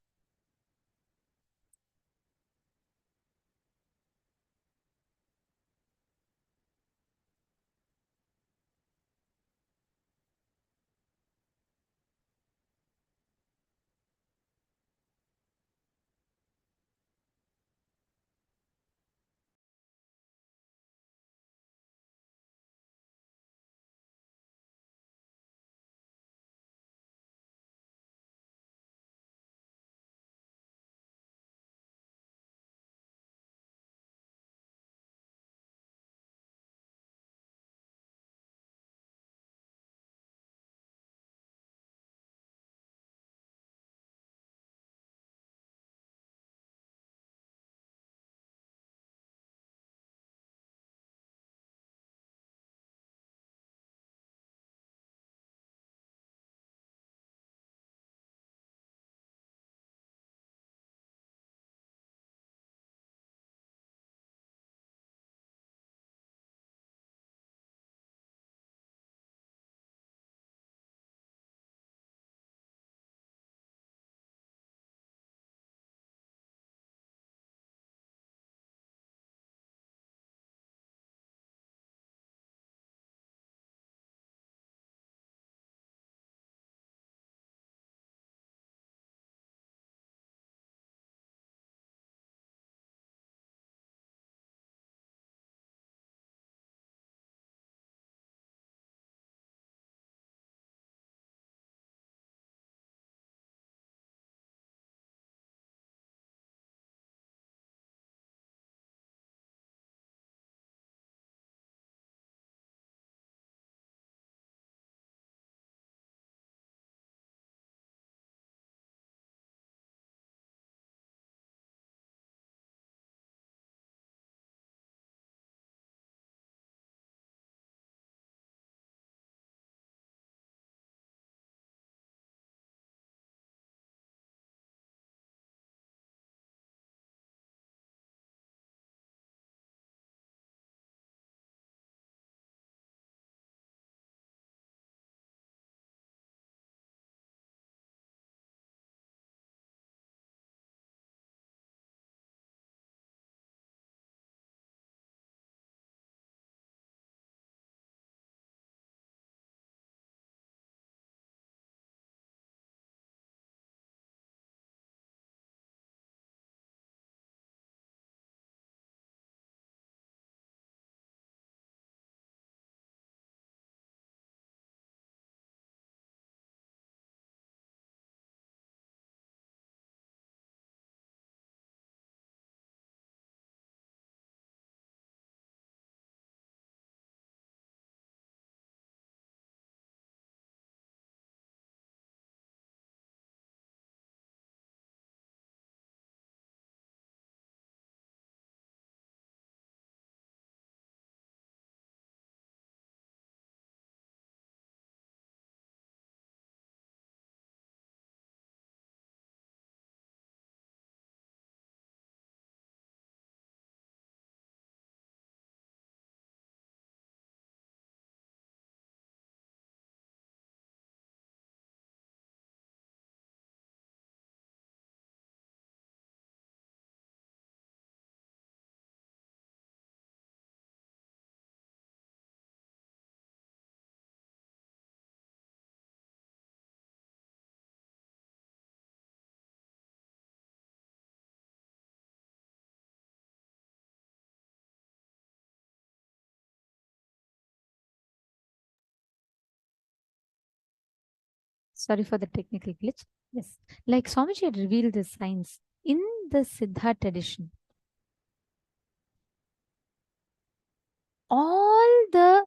Sorry for the technical glitch. Yes, like Swamiji had revealed the signs in the Siddha tradition. All the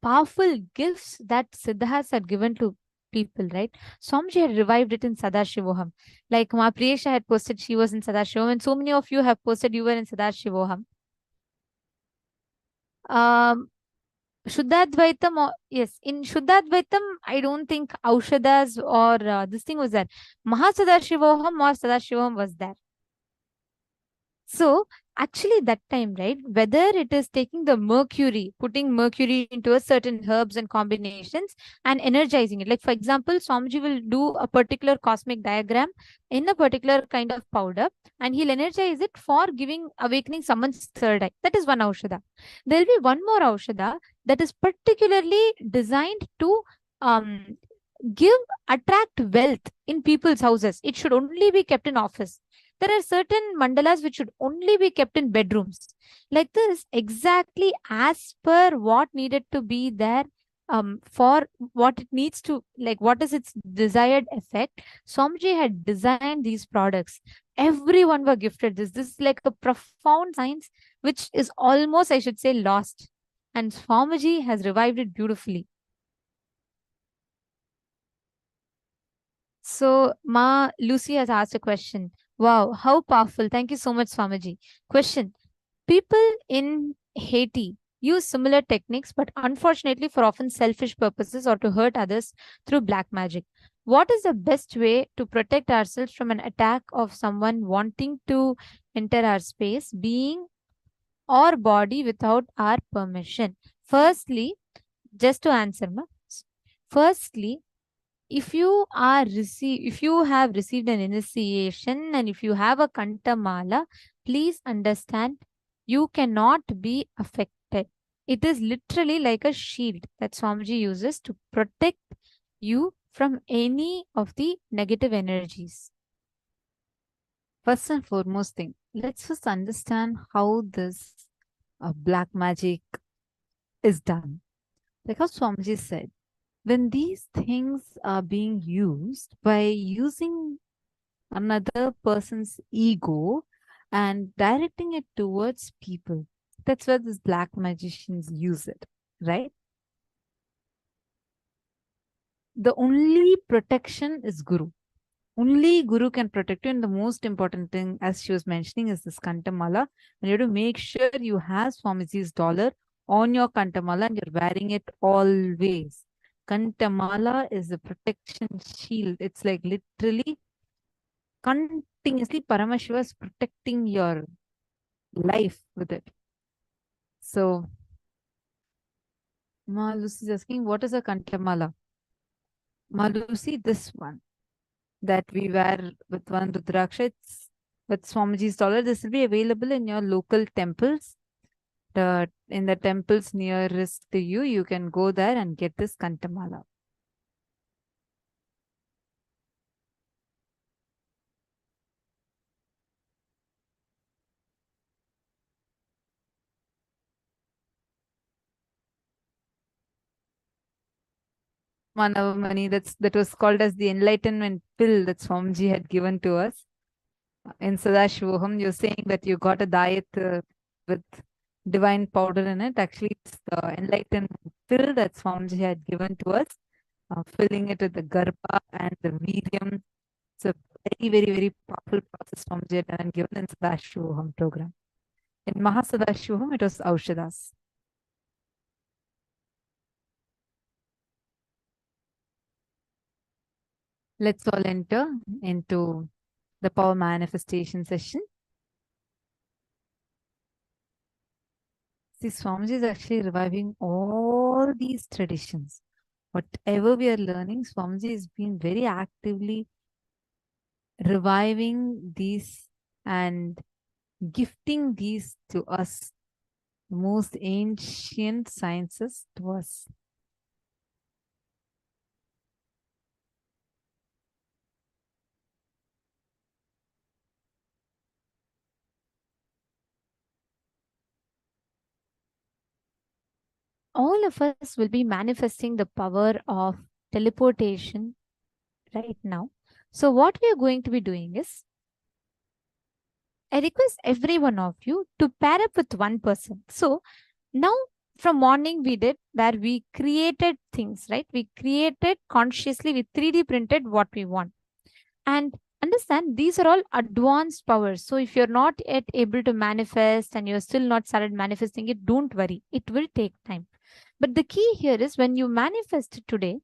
powerful gifts that Siddhas had given to people, right? Swamiji had revived it in Sadashivoham. Like Priyesha had posted she was in Sadashivoham, and so many of you have posted you were in Sadashivoham. Shuddhadvaitam, yes, in Shuddhadvaitam, I don't think Aushadas or this thing was there. Mahasadashivoham or Sadashivoham was there. So actually that time, right, whether it is taking the mercury, putting mercury into a certain herbs and combinations and energizing it. Like for example, Swamiji will do a particular cosmic diagram in a particular kind of powder and he'll energize it for awakening someone's third eye. That is one Aushada. There'll be one more Aushada that is particularly designed to attract wealth in people's houses. It should only be kept in office. There are certain mandalas which should only be kept in bedrooms. Like this, exactly as per what needed to be there for what it needs to, like what is its desired effect. Swamiji had designed these products. Everyone were gifted this. This is like a profound science which is almost, I should say, lost. And Swamiji has revived it beautifully. So, Ma Lucy has asked a question. Wow, how powerful. Thank you so much, Swamiji. Question. People in Haiti use similar techniques, but unfortunately for often selfish purposes or to hurt others through black magic. What is the best way to protect ourselves from an attack of someone wanting to enter our space, being or body without our permission? Firstly, just to answer, ma. Firstly, if you have received an initiation and if you have a kantamala, please understand you cannot be affected. It is literally like a shield that Swamiji uses to protect you from any of the negative energies. First and foremost thing, let's first understand how this black magic is done. Like how Swamiji said, when these things are being used by using another person's ego and directing it towards people, that's where these black magicians use it, right? The only protection is Guru. Only Guru can protect you, and the most important thing, as she was mentioning, is this Kantamala. And you have to make sure you have Swamiji's dollar on your Kantamala and you're wearing it always. Kantamala is a protection shield. It's like literally continuously Paramashiva is protecting your life with it. So, Ma Lucy is asking, what is a Kantamala? Ma Lucy, this one that we wear with one Rudraksha, it's with Swamiji's dollar. This will be available in your local temples. In the temples nearest to you, you can go there and get this Kantamala. Manavamani, that was called as the enlightenment pill that Swamiji had given to us. In Sadashivoham, you're saying that you got a diet with divine powder in it. Actually, it's the enlightenment pill that Swamiji had given to us, filling it with the Garbha and the Viryam. It's a very, very, very powerful process Swamiji had done and given in Sadashivoham program. In Mahasadashivoham, it was Aushadas. Let's all enter into the power manifestation session. See, Swamiji is actually reviving all these traditions. Whatever we are learning, Swamiji has been very actively reviving these and gifting these to us, the most ancient sciences to us. All of us will be manifesting the power of teleportation right now. So what we are going to be doing is, I request every one of you to pair up with one person. So now from morning we did where we created things, right? We created consciously, we 3D printed what we want. And understand these are all advanced powers. So if you're not yet able to manifest and you're still not started manifesting it, don't worry. It will take time. But the key here is when you manifest today,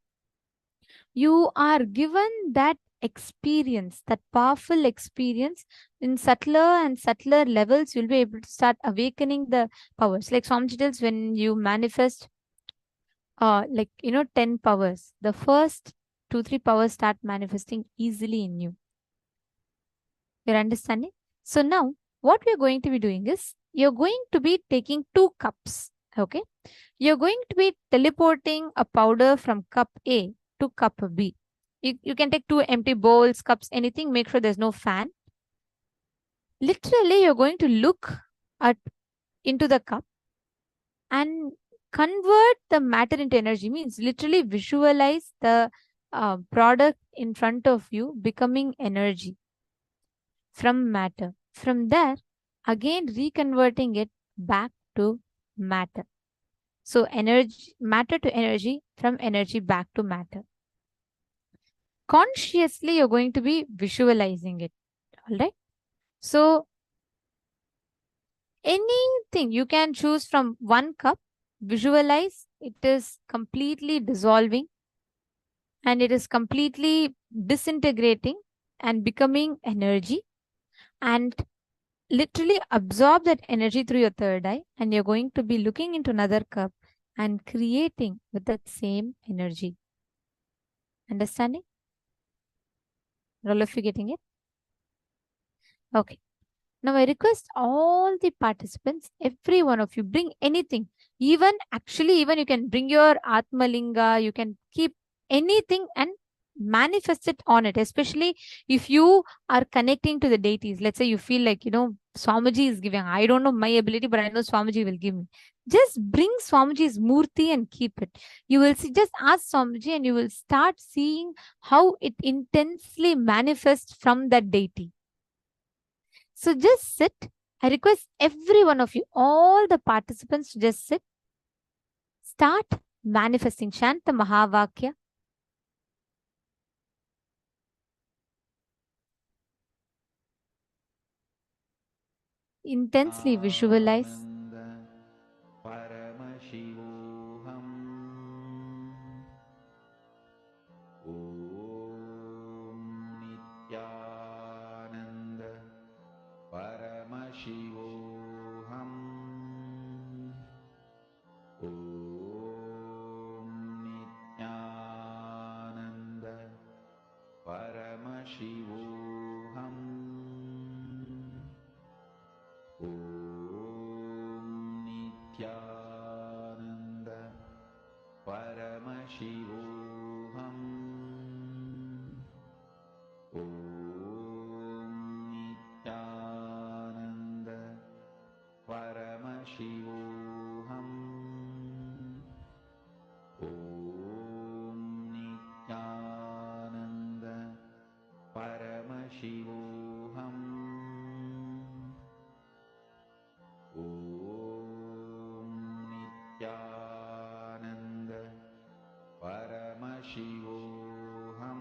you are given that experience, that powerful experience in subtler and subtler levels. You'll be able to start awakening the powers. Like Swamiji tells, when you manifest 10 powers, the first 2-3 powers start manifesting easily in you. You're understanding? So now what we're going to be doing is, you're going to be taking 2 cups. Okay. You're going to be teleporting a powder from cup A to cup B. You can take 2 empty bowls, cups, anything. Make sure there's no fan. Literally, you're going to look into the cup and convert the matter into energy. Means literally visualize the product in front of you becoming energy from matter. From there, again reconverting it back to matter. So energy, matter to energy, from energy back to matter. Consciously, you're going to be visualizing it. All right. So anything you can choose from one cup, visualize it is completely dissolving and it is completely disintegrating and becoming energy, and literally absorb that energy through your third eye, and you're going to be looking into another cup and creating with that same energy. Understanding? All of you getting it? Okay. Now I request all the participants, every one of you, bring anything. Even you can bring your Atma Linga, you can keep anything and manifest it on it. Especially if you are connecting to the deities. Let's say you feel like, Swamiji is giving. I don't know my ability, but I know Swamiji will give me. Just bring Swamiji's murti and keep it. You will see, just ask Swamiji and you will start seeing how it intensely manifests from that deity. So just sit. I request every one of you, all the participants, to just sit. Start manifesting. Chant the Mahavakya. Intensely visualize. Paramashivoham. Om Nithyananda Paramashivoham. Om Nithyananda Paramashivoham. Om Nithyananda Paramashivoham. Om Nithyananda Paramashivoham. Om Nithyananda Paramashivoham. Om Nithyananda Paramashivoham.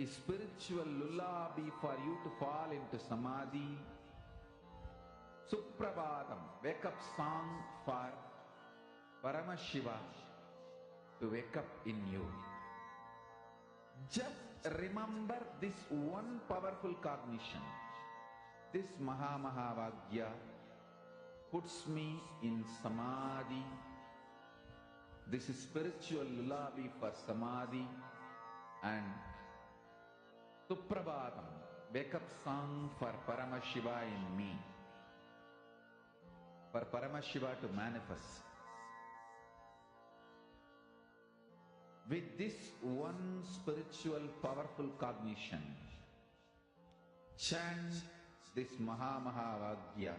a spiritual lullaby for you to fall into samadhi. Suprabhatam, wake up song for Paramashiva to wake up in you. Just remember this one powerful cognition. This Mahavagya puts me in samadhi. This is spiritual lullaby for samadhi. And Suprabhatam, wake up song for Paramashiva in me. For Paramashiva to manifest. With this one spiritual powerful cognition, chant this Mahavagya.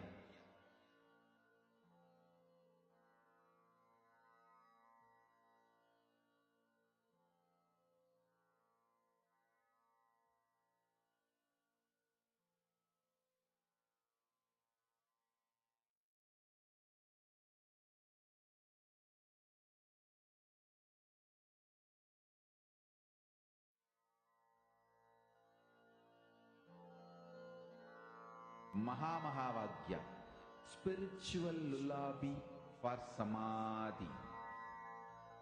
Mahavagya, spiritual lullaby for samadhi.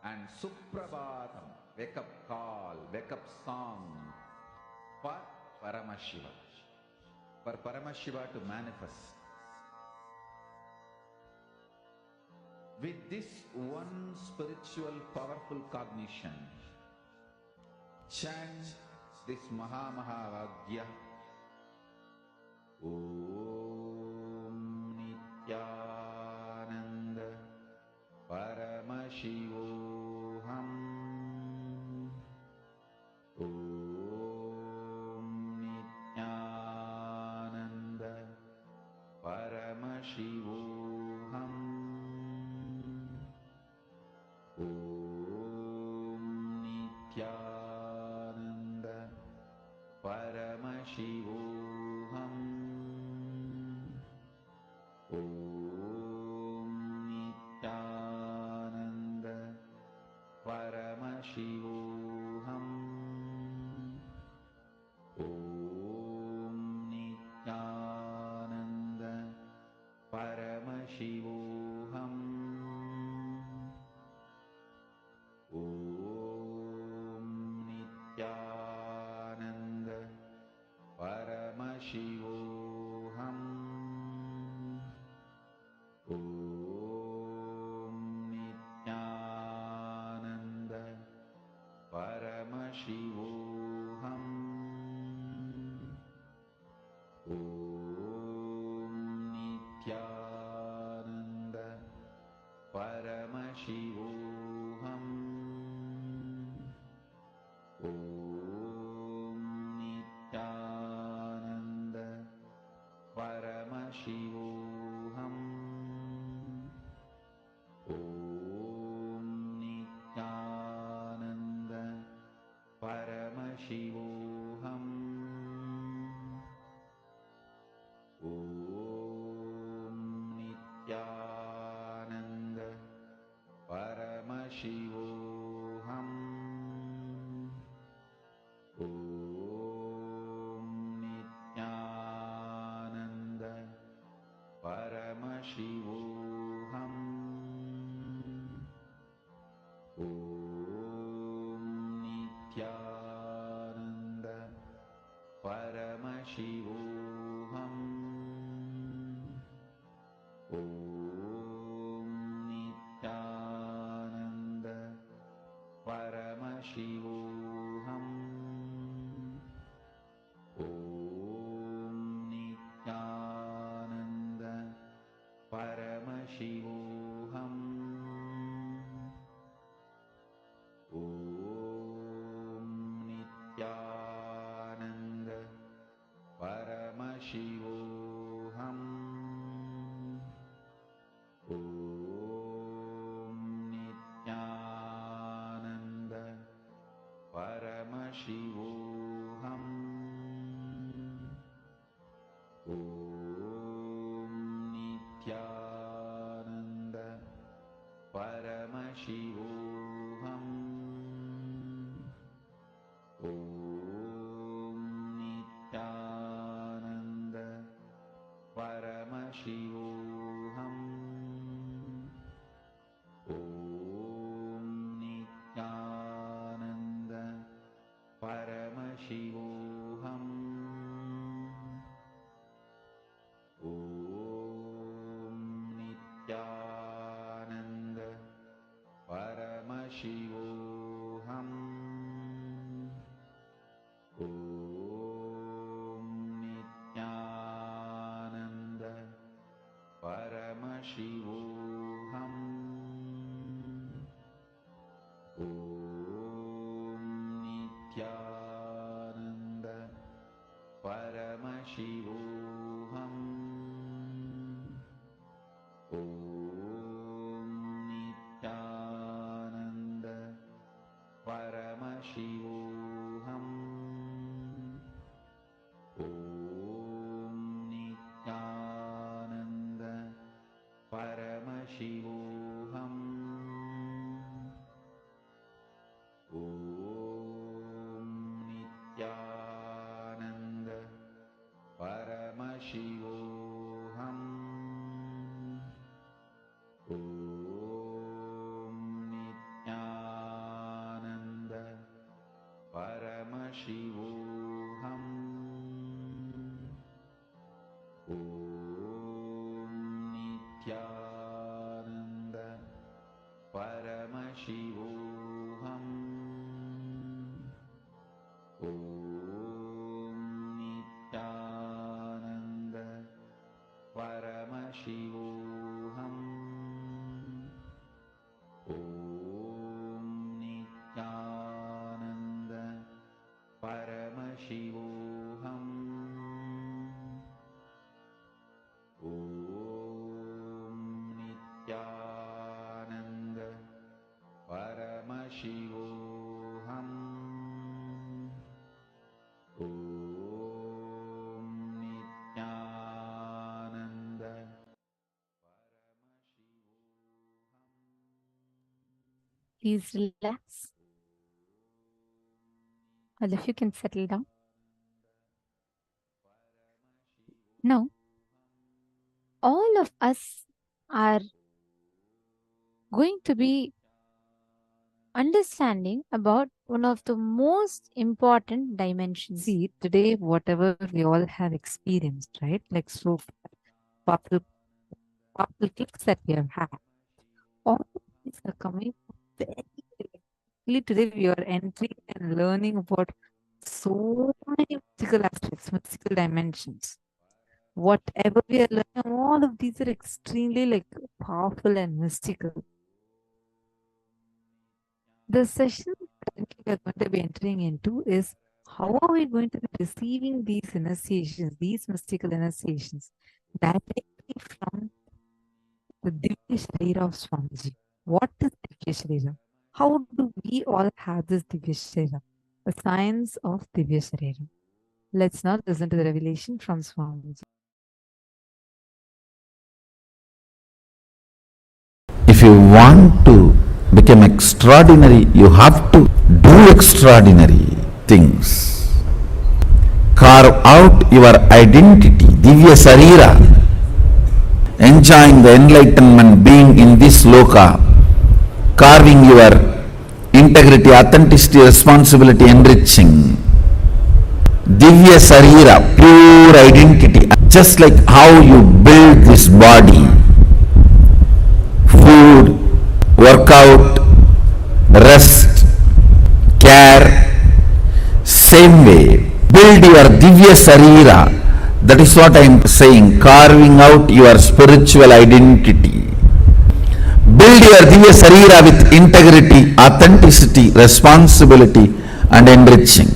And Suprabhatam, wake up call, wake up song for Paramashiva. For Paramashiva to manifest. With this one spiritual powerful cognition, chant this Mahavagya. Om Nithyananda Paramashivoham. Om Nithyananda Paramashivoham. Om Nithyananda Paramashivoham. Om Nithyananda Paramashivoham. Om Nithyananda Paramashivoham. Om Nithyananda Paramashivoham. Om Nithyananda Paramashivoham. Om Nithyananda Paramashivoham. Om Nithyananda Paramashivoham. Om Nithyananda Paramashivoham. Om Nithyananda Paramashivoham. Om Nithyananda Paramashivoham. Om Nithyananda Paramashivoham. Om Nithyananda Paramashivoham. Om Nithyananda Paramashivoham. Om Nithyananda Paramashivoham. Paramashivoham. Om Nithyananda Paramashivoham. Om Nithyananda Paramashivoham. Om Nithyananda Paramashivoham. Om Nithyananda Paramashivoham. Om Nithyananda Paramashivoham. Om Nithyananda Paramashivoham. Om Nithyananda Paramashivoham. Om Nithyananda Paramashivoham. Om Nithyananda Paramashivoham. Please relax. All of you can settle down. Now, all of us are going to be understanding about one of the most important dimensions. See, today, whatever we all have experienced, right? Like so powerful clicks that we have had, all of these are coming very directly. Today, we are entering and learning about so many mystical aspects, mystical dimensions. Whatever we are learning, all of these are extremely like powerful and mystical. The session currently we are going to be entering into is how are we going to be receiving these initiations, these mystical initiations, directly from the Divya Sharira of Swamiji. What is Divya Sharira? How do we all have this Divya Sharira? The science of Divya Sharira. Let's now listen to the revelation from Swamiji. If you want to become extraordinary, you have to do extraordinary things. Carve out your identity, Divya Sarira, enjoying the enlightenment being in this loka, carving your integrity, authenticity, responsibility, enriching. Divya Sarira, pure identity, just like how you build this body. Food, workout, rest, care, same way. Build your Divya Sarira. That is what I am saying, carving out your spiritual identity. Build your Divya Sarira with integrity, authenticity, responsibility and enriching.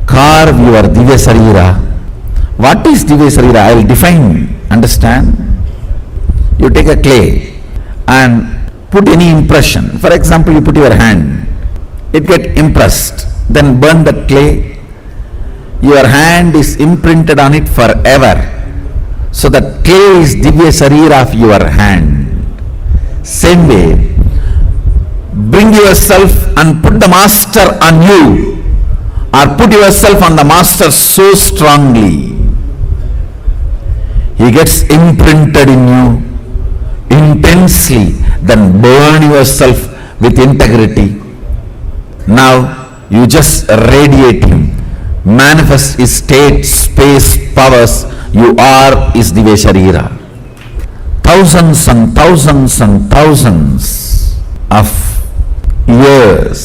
Carve your Divya Sarira. What is Divya Sarira? I will define, understand? You take a clay and put any impression. For example, you put your hand, it get impressed, then burn that clay. Your hand is imprinted on it forever. So that clay is Divya Sarira of your hand. Same way, bring yourself and put the master on you, or put yourself on the master so strongly. He gets imprinted in you intensely, then burn yourself with integrity. Now you just radiate him, manifest his state, space, powers. You are his Divya Sharira. Thousands and thousands and thousands of years,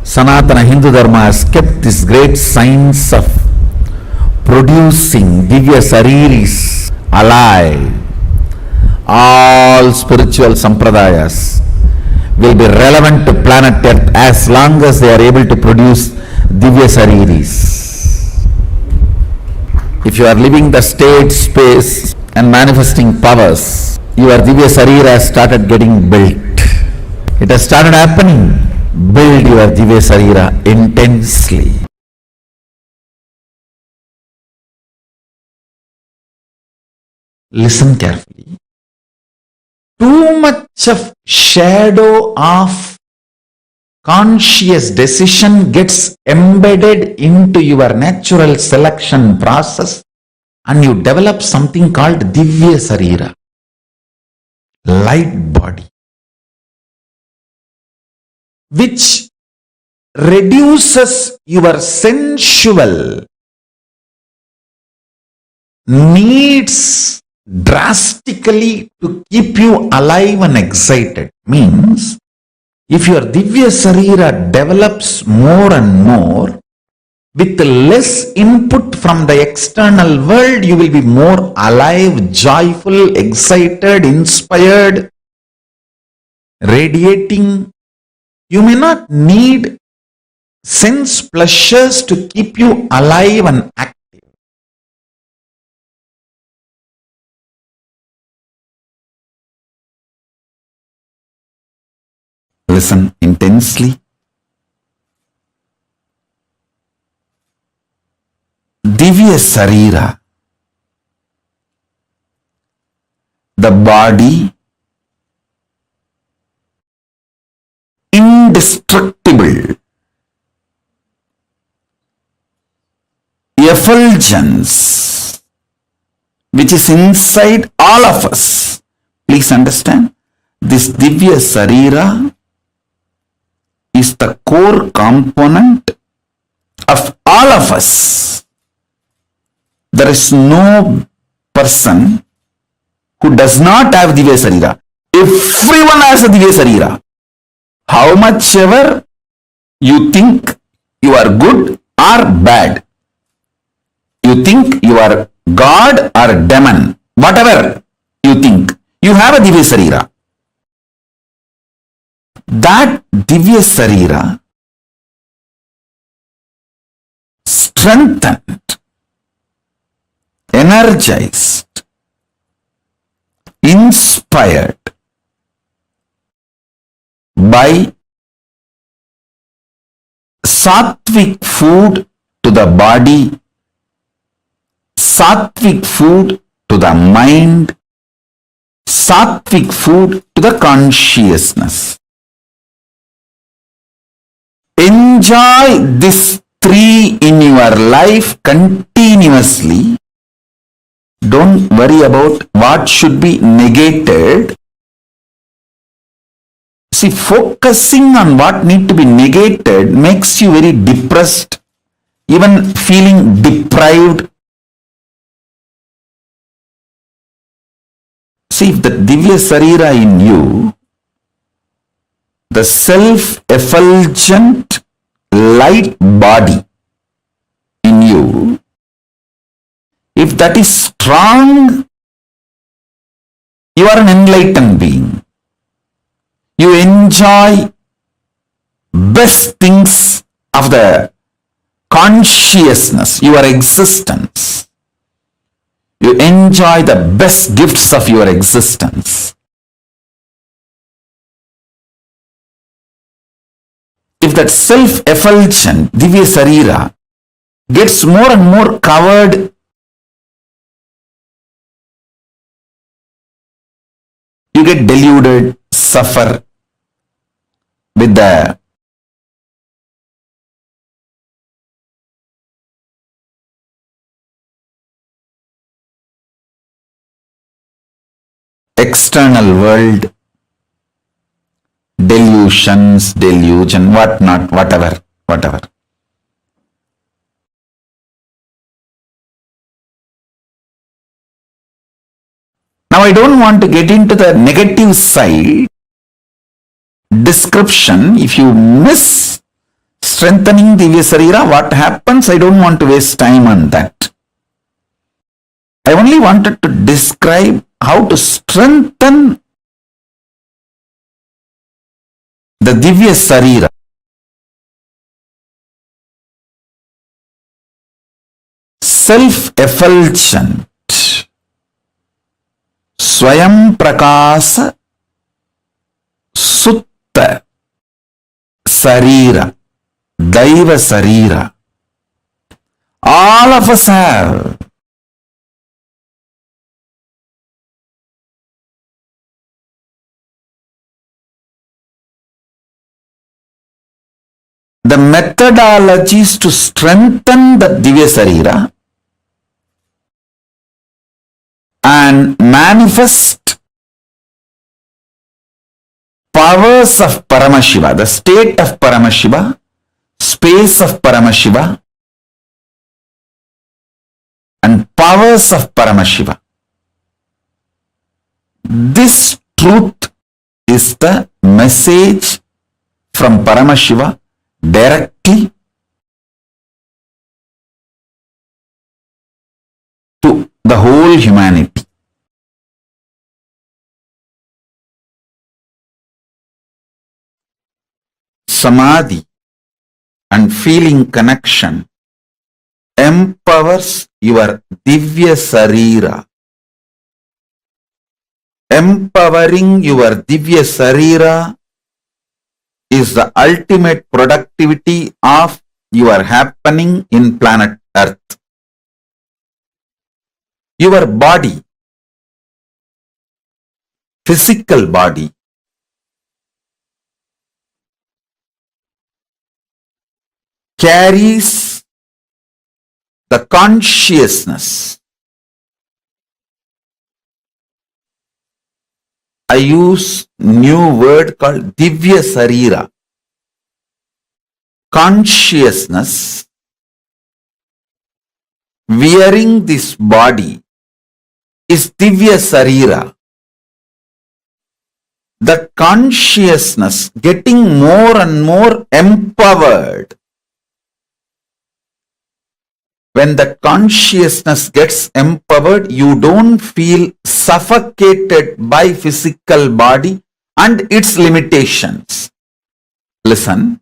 Sanatana Hindu Dharma has kept this great science of producing Divya Shariris alive. All spiritual sampradayas will be relevant to planet Earth as long as they are able to produce Divya Shariris. If you are living the state, space and manifesting powers, your Divya Sarira has started getting built. It has started happening. Build your Divya Sarira intensely. Listen carefully. Too much of shadow of conscious decision gets embedded into your natural selection process and you develop something called Divya Sarira, light body, which reduces your sensual needs drastically to keep you alive and excited. Means, if your Divya Sarira develops more and more, with less input from the external world, you will be more alive, joyful, excited, inspired, radiating. You may not need sense pleasures to keep you alive and active. Listen intensely. Divya Sarira, the body, indestructible, effulgence, which is inside all of us. Please understand, this Divya Sarira is the core component of all of us. There is no person who does not have Divya Sarira. Everyone has a Divya Sarira. How much ever you think you are good or bad, you think you are God or demon, whatever you think, you have a Divya Sarira. That Divya Sarira strengthened, energized, inspired by sattvic food to the body, sattvic food to the mind, sattvic food to the consciousness. Enjoy this three in your life continuously. Don't worry about what should be negated. See, focusing on what need to be negated makes you very depressed, even feeling deprived. See, if the Divya Sarira in you, the self-effulgent light body in you, if that is strong, you are an enlightened being. You enjoy best things of the consciousness, your existence. You enjoy the best gifts of your existence. If that self-effulgent Divya Sarira gets more and more covered, you get deluded, suffer with the external world, delusions, delusion, whatnot, whatever. Now I don't want to get into the negative side description. If you miss strengthening Divya Sarira, what happens? I don't want to waste time on that. I only wanted to describe how to strengthen the Divya Sarira. self-effulgent, Swayam Prakasa Sutta Sarira, Daiva Sarira. All of us have. The methodologies to strengthen the Divya Sarira and manifest powers of Paramashiva, the state of Paramashiva, space of Paramashiva, and powers of Paramashiva. This truth is the message from Paramashiva directly to the whole humanity. Samadhi and feeling connection empowers your Divya Sarira. Empowering your Divya Sarira is the ultimate productivity of your happening in planet Earth. Your body, physical body, carries the consciousness. I use new word called Divya Sarira. Consciousness wearing this body is Divya Sarira. That consciousness getting more and more empowered. When the consciousness gets empowered, you don't feel suffocated by physical body and its limitations. Listen.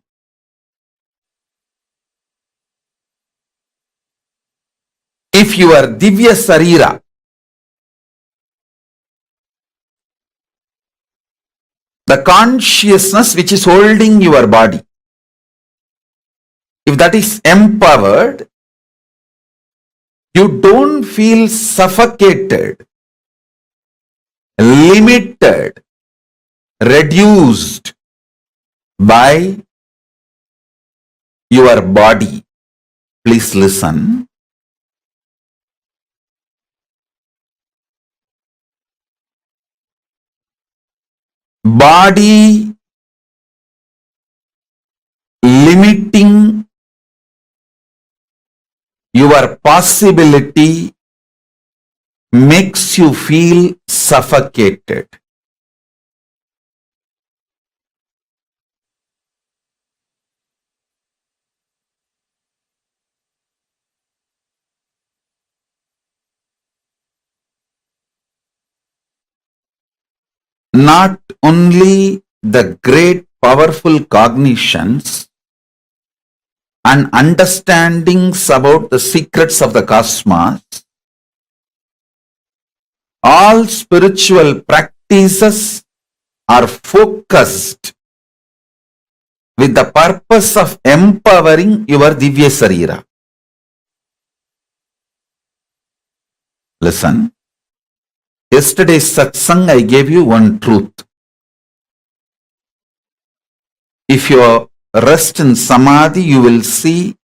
If you are Divya Sarira, the consciousness which is holding your body, if that is empowered, you don't feel suffocated, limited, reduced by your body. Please listen. Body limiting your possibility makes you feel suffocated. Not only the great powerful cognitions and understandings about the secrets of the cosmos, all spiritual practices are focused with the purpose of empowering your Divya Sarira. Listen. Yesterday's satsang, I gave you one truth. If you rest in samadhi, you will see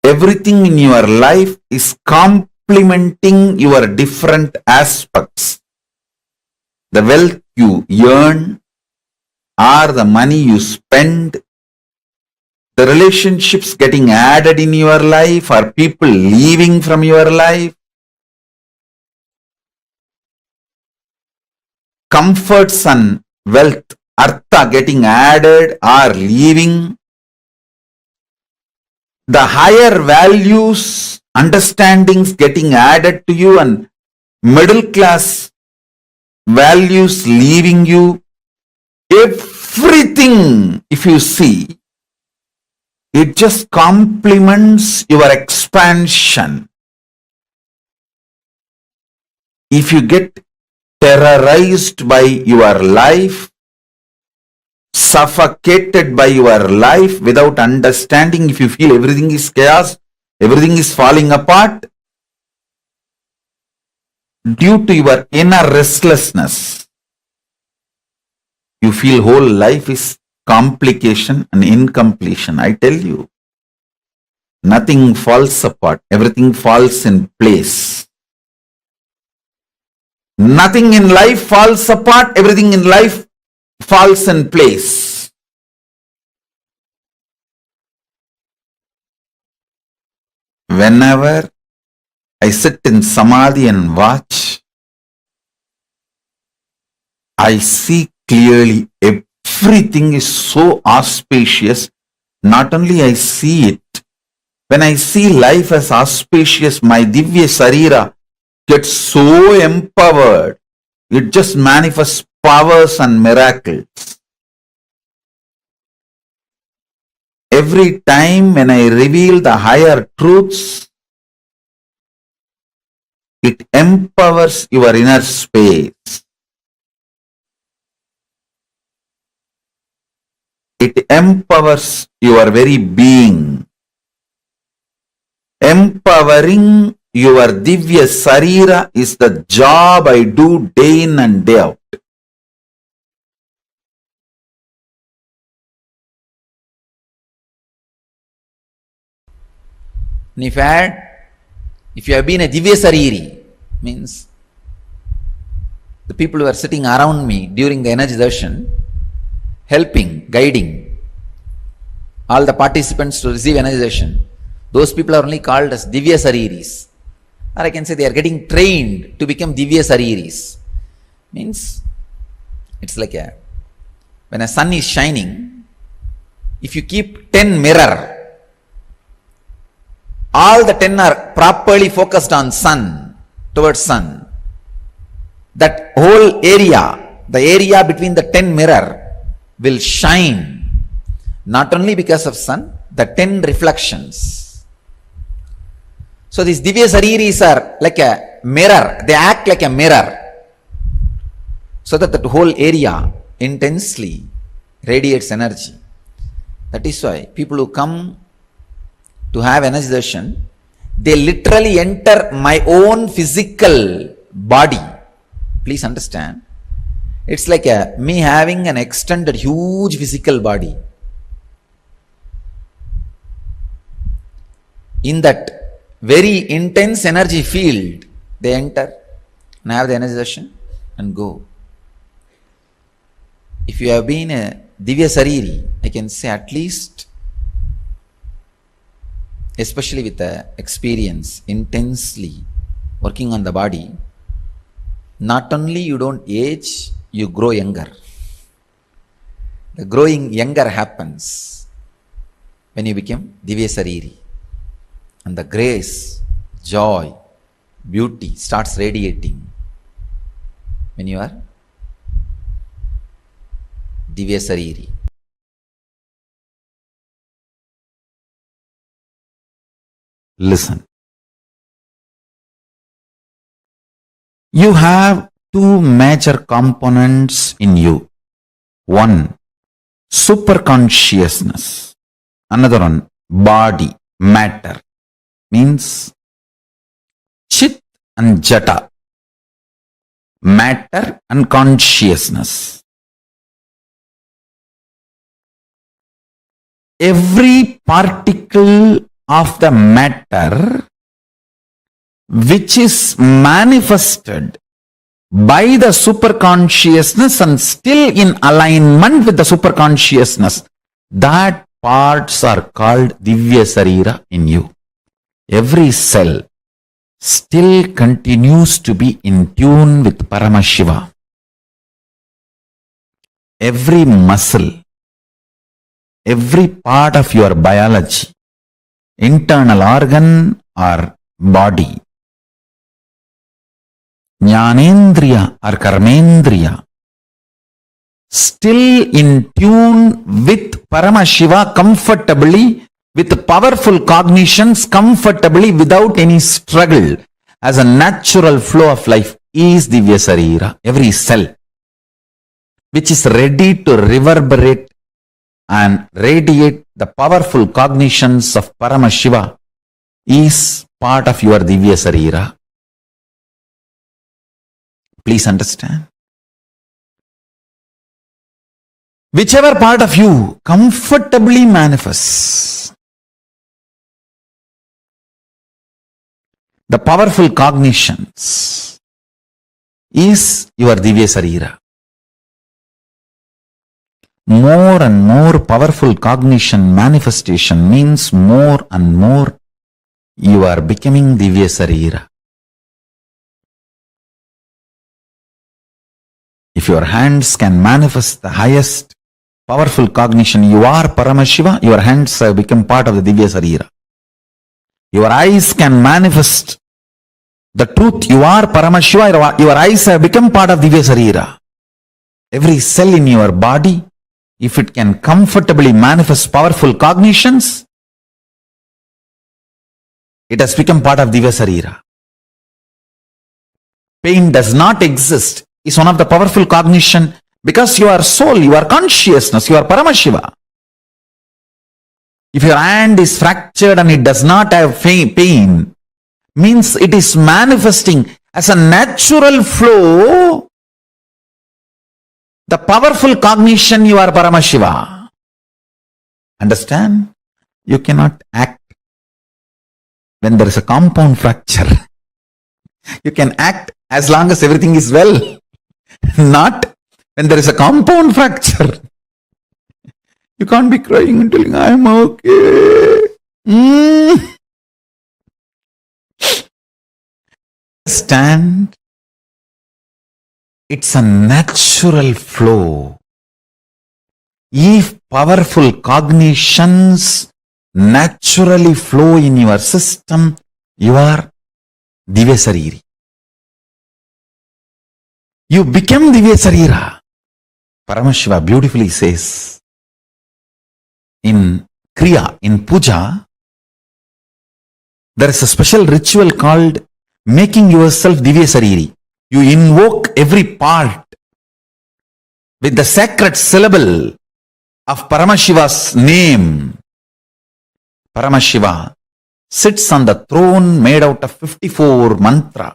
everything in your life is complementing your different aspects. The wealth you earn, or the money you spend, the relationships getting added in your life, or people leaving from your life, comforts and wealth, artha getting added or leaving, the higher values, understandings getting added to you, and middle class values leaving you, everything, if you see, It just complements your expansion. If you get terrorized by your life, suffocated by your life without understanding, if you feel everything is chaos, everything is falling apart, due to your inner restlessness, you feel whole life is complication and incompletion. I tell you, nothing falls apart, everything falls in place. Nothing in life falls apart, everything in life falls in place. Whenever I sit in samadhi and watch, I see clearly everything is so auspicious. Not only I see it, when I see life as auspicious, my Divya Sarira gets so empowered. It just manifests powers and miracles. Every time when I reveal the higher truths, it empowers your inner space. It empowers your very being. Empowering your Divya Sarira is the job I do day in and day out. And if you have been a Divya Sariri, means the people who are sitting around me during the energy darshan, helping, guiding all the participants to receive energy darshan, those people are only called as Divya Sariris. Or I can say they are getting trained to become Divya Sariris. Means it's like when a sun is shining, if you keep 10 mirror, all the 10 are properly focused on sun, towards sun. That whole area, the area between the 10 mirror will shine, not only because of sun, the 10 reflections. So these Divya Sariris are like a mirror, they act like a mirror, so that the whole area intensely radiates energy. That is why people who come to have energy darshan, they literally enter my own physical body. Please understand, it's like me having an extended huge physical body. In that very intense energy field, they enter and have the energy darshan and go. If you have been a Divya Sariri, I can say at least, especially with the experience, intensely working on the body, not only you don't age, you grow younger. The growing younger happens when you become Divya Sariri. And the grace, joy, beauty starts radiating when you are Divya Sariri. Listen. You have two major components in you. One, superconsciousness. Another one, body, matter. Means Chit and Jata. Matter and consciousness. Every particle of the matter which is manifested by the superconsciousness and still in alignment with the superconsciousness, that parts are called Divya Sarira in you. Every cell still continues to be in tune with Paramashiva. Every muscle, every part of your biology, internal organ or body, Jnanendriya or Karmendriya, still in tune with Paramashiva comfortably with powerful cognitions comfortably without any struggle as a natural flow of life is Divya Sarira, every cell which is ready to reverberate and radiate the powerful cognitions of Paramashiva is part of your Divya Sarira. Please understand. Whichever part of you comfortably manifests the powerful cognitions is your Divya Sarira. More and more powerful cognition manifestation means more and more you are becoming Divya Sarira. If your hands can manifest the highest powerful cognition, you are Paramashiva, your hands have become part of the Divya Sarira. Your eyes can manifest the truth, you are Paramashiva, your eyes have become part of Divya Sarira. Every cell in your body, if it can comfortably manifest powerful cognitions, it has become part of Divya Sarira. Pain does not exist is one of the powerful cognition because you are soul, you are consciousness, you are Paramashiva. If your hand is fractured and it does not have pain, means it is manifesting as a natural flow, the powerful cognition you are Paramashiva. Understand? You cannot act when there is a compound fracture. You can act as long as everything is well. Not when there is a compound fracture. You can't be crying and telling, I am okay. Understand? It's a natural flow. If powerful cognitions naturally flow in your system, you are Divya Sariri. You become Divya Sarira. Paramashiva beautifully says in Kriya, in Puja, there is a special ritual called making yourself Divya Sariri. You invoke every part with the sacred syllable of Paramashiva's name. Paramashiva sits on the throne made out of 54 mantra.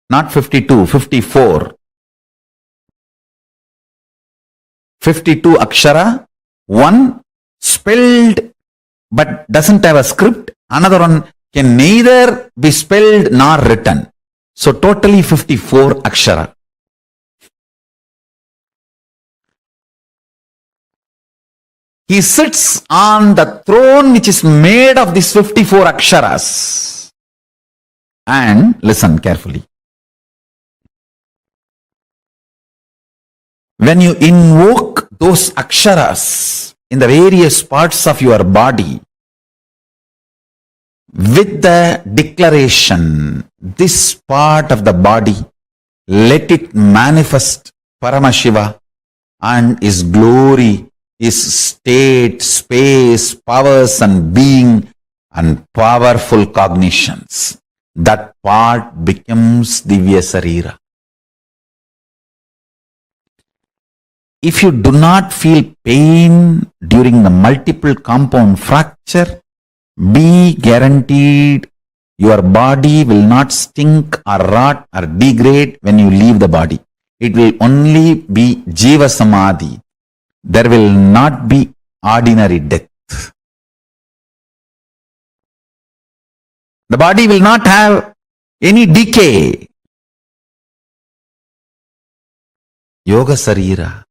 Not 52, 54. 52 akshara, one spelled but doesn't have a script, another one can neither be spelled nor written. So totally 54 akshara. He sits on the throne which is made of these 54 aksharas. And listen carefully. When you invoke those aksharas in the various parts of your body with the declaration, this part of the body, let it manifest Paramashiva and His glory, His state, space, powers and being and powerful cognitions. That part becomes Divya Sarira. If you do not feel pain during the multiple compound fracture, be guaranteed your body will not stink or rot or degrade when you leave the body. It will only be Jiva Samadhi. There will not be ordinary death. The body will not have any decay. Yoga Sarira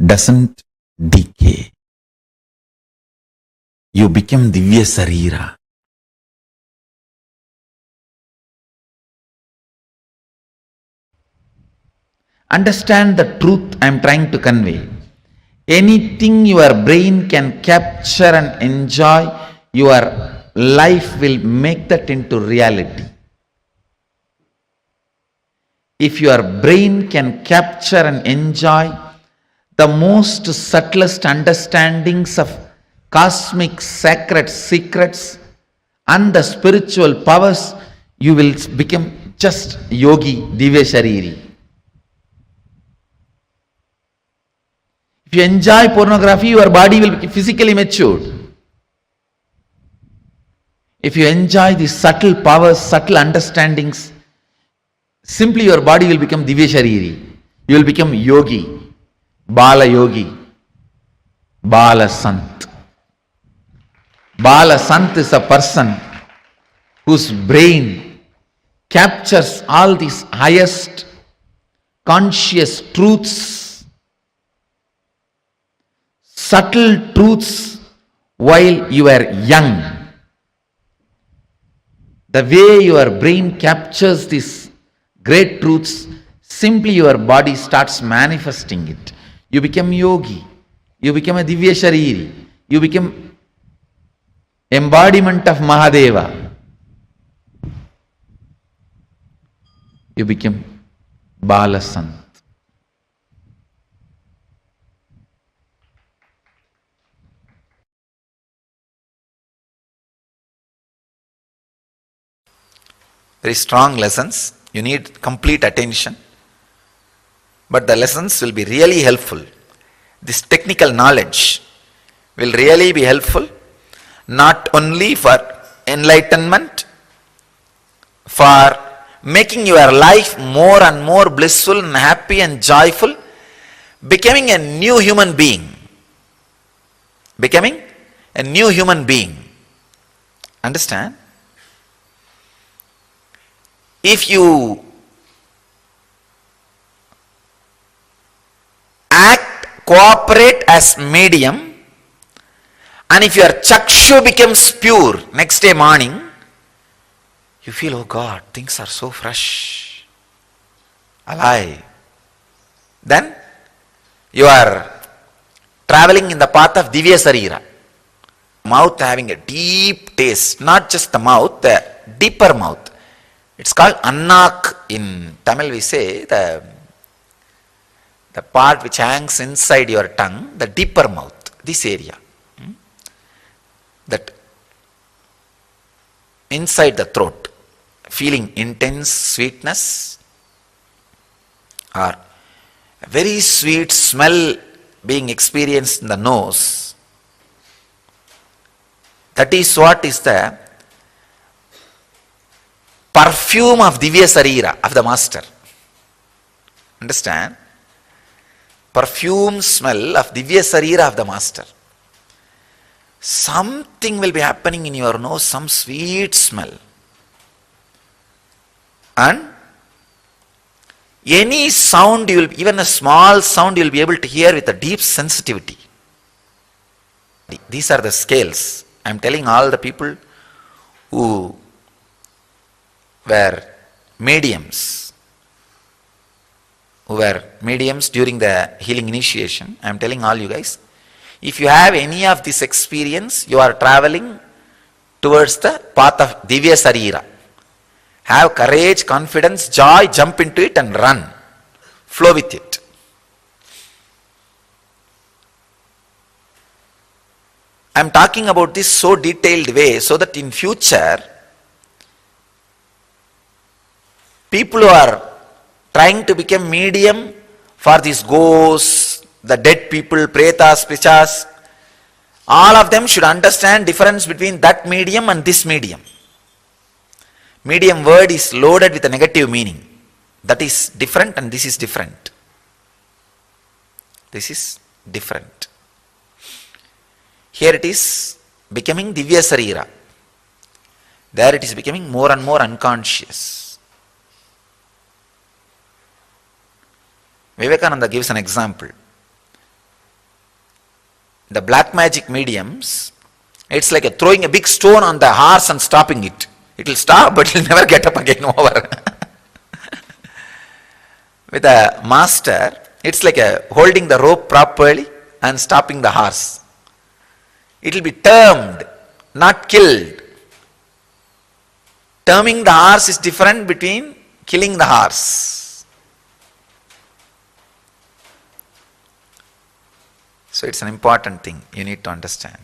doesn't decay. You become Divya Sarira. Understand the truth I am trying to convey. Anything your brain can capture and enjoy, your life will make that into reality. If your brain can capture and enjoy the most subtlest understandings of cosmic sacred secrets and the spiritual powers, you will become just yogi, divya shariri. If you enjoy pornography, your body will be physically matured. If you enjoy the subtle powers, subtle understandings, simply your body will become divya shariri. You will become yogi, bala yogi, bala sant. Bala sant is a person whose brain captures all these highest conscious truths, subtle truths while you are young. The way your brain captures these great truths, simply your body starts manifesting it. You become yogi, you become a divya shariri, you become embodiment of Mahadeva. You become Bala Sant. Very strong lessons. You need complete attention. But the lessons will be really helpful. This technical knowledge will really be helpful, not only for enlightenment, for making your life more and more blissful and happy and joyful, becoming a new human being. Becoming a new human being. Understand? If you act, cooperate as medium, and if your chakshu becomes pure next day morning, you feel, oh God, things are so fresh, alive. Then you are traveling in the path of Divya Sarira. Mouth having a deep taste, not just the mouth, the deeper mouth. It's called annak. In Tamil we say the part which hangs inside your tongue, the deeper mouth, this area. That inside the throat, feeling intense sweetness or a very sweet smell being experienced in the nose. That is what is the perfume of Divya Sarira, of the Master. Understand? Perfume smell of Divya Sarira of the Master. Something will be happening in your nose, some sweet smell. And any sound, you will, even a small sound, you will be able to hear with a deep sensitivity. These are the scales. I am telling all the people who were mediums during the healing initiation. I am telling all you guys, if you have any of this experience, you are traveling towards the path of Divya Sarira. Have courage, confidence, joy, jump into it and run. Flow with it. I am talking about this so detailed way so that in future, people who are trying to become medium for these ghosts, the dead people, pretas, pichas, all of them should understand difference between that medium and this medium. Medium word is loaded with a negative meaning. That is different and this is different. This is different. Here it is becoming Divya Sarira. There it is becoming more and more unconscious. Vivekananda gives an example. The black magic mediums, it's like throwing a big stone on the horse and stopping it. It will stop, but it will never get up again over. With a master, it's like holding the rope properly and stopping the horse. It will be termed, not killed. Terming the horse is different between killing the horse. So it's an important thing you need to understand.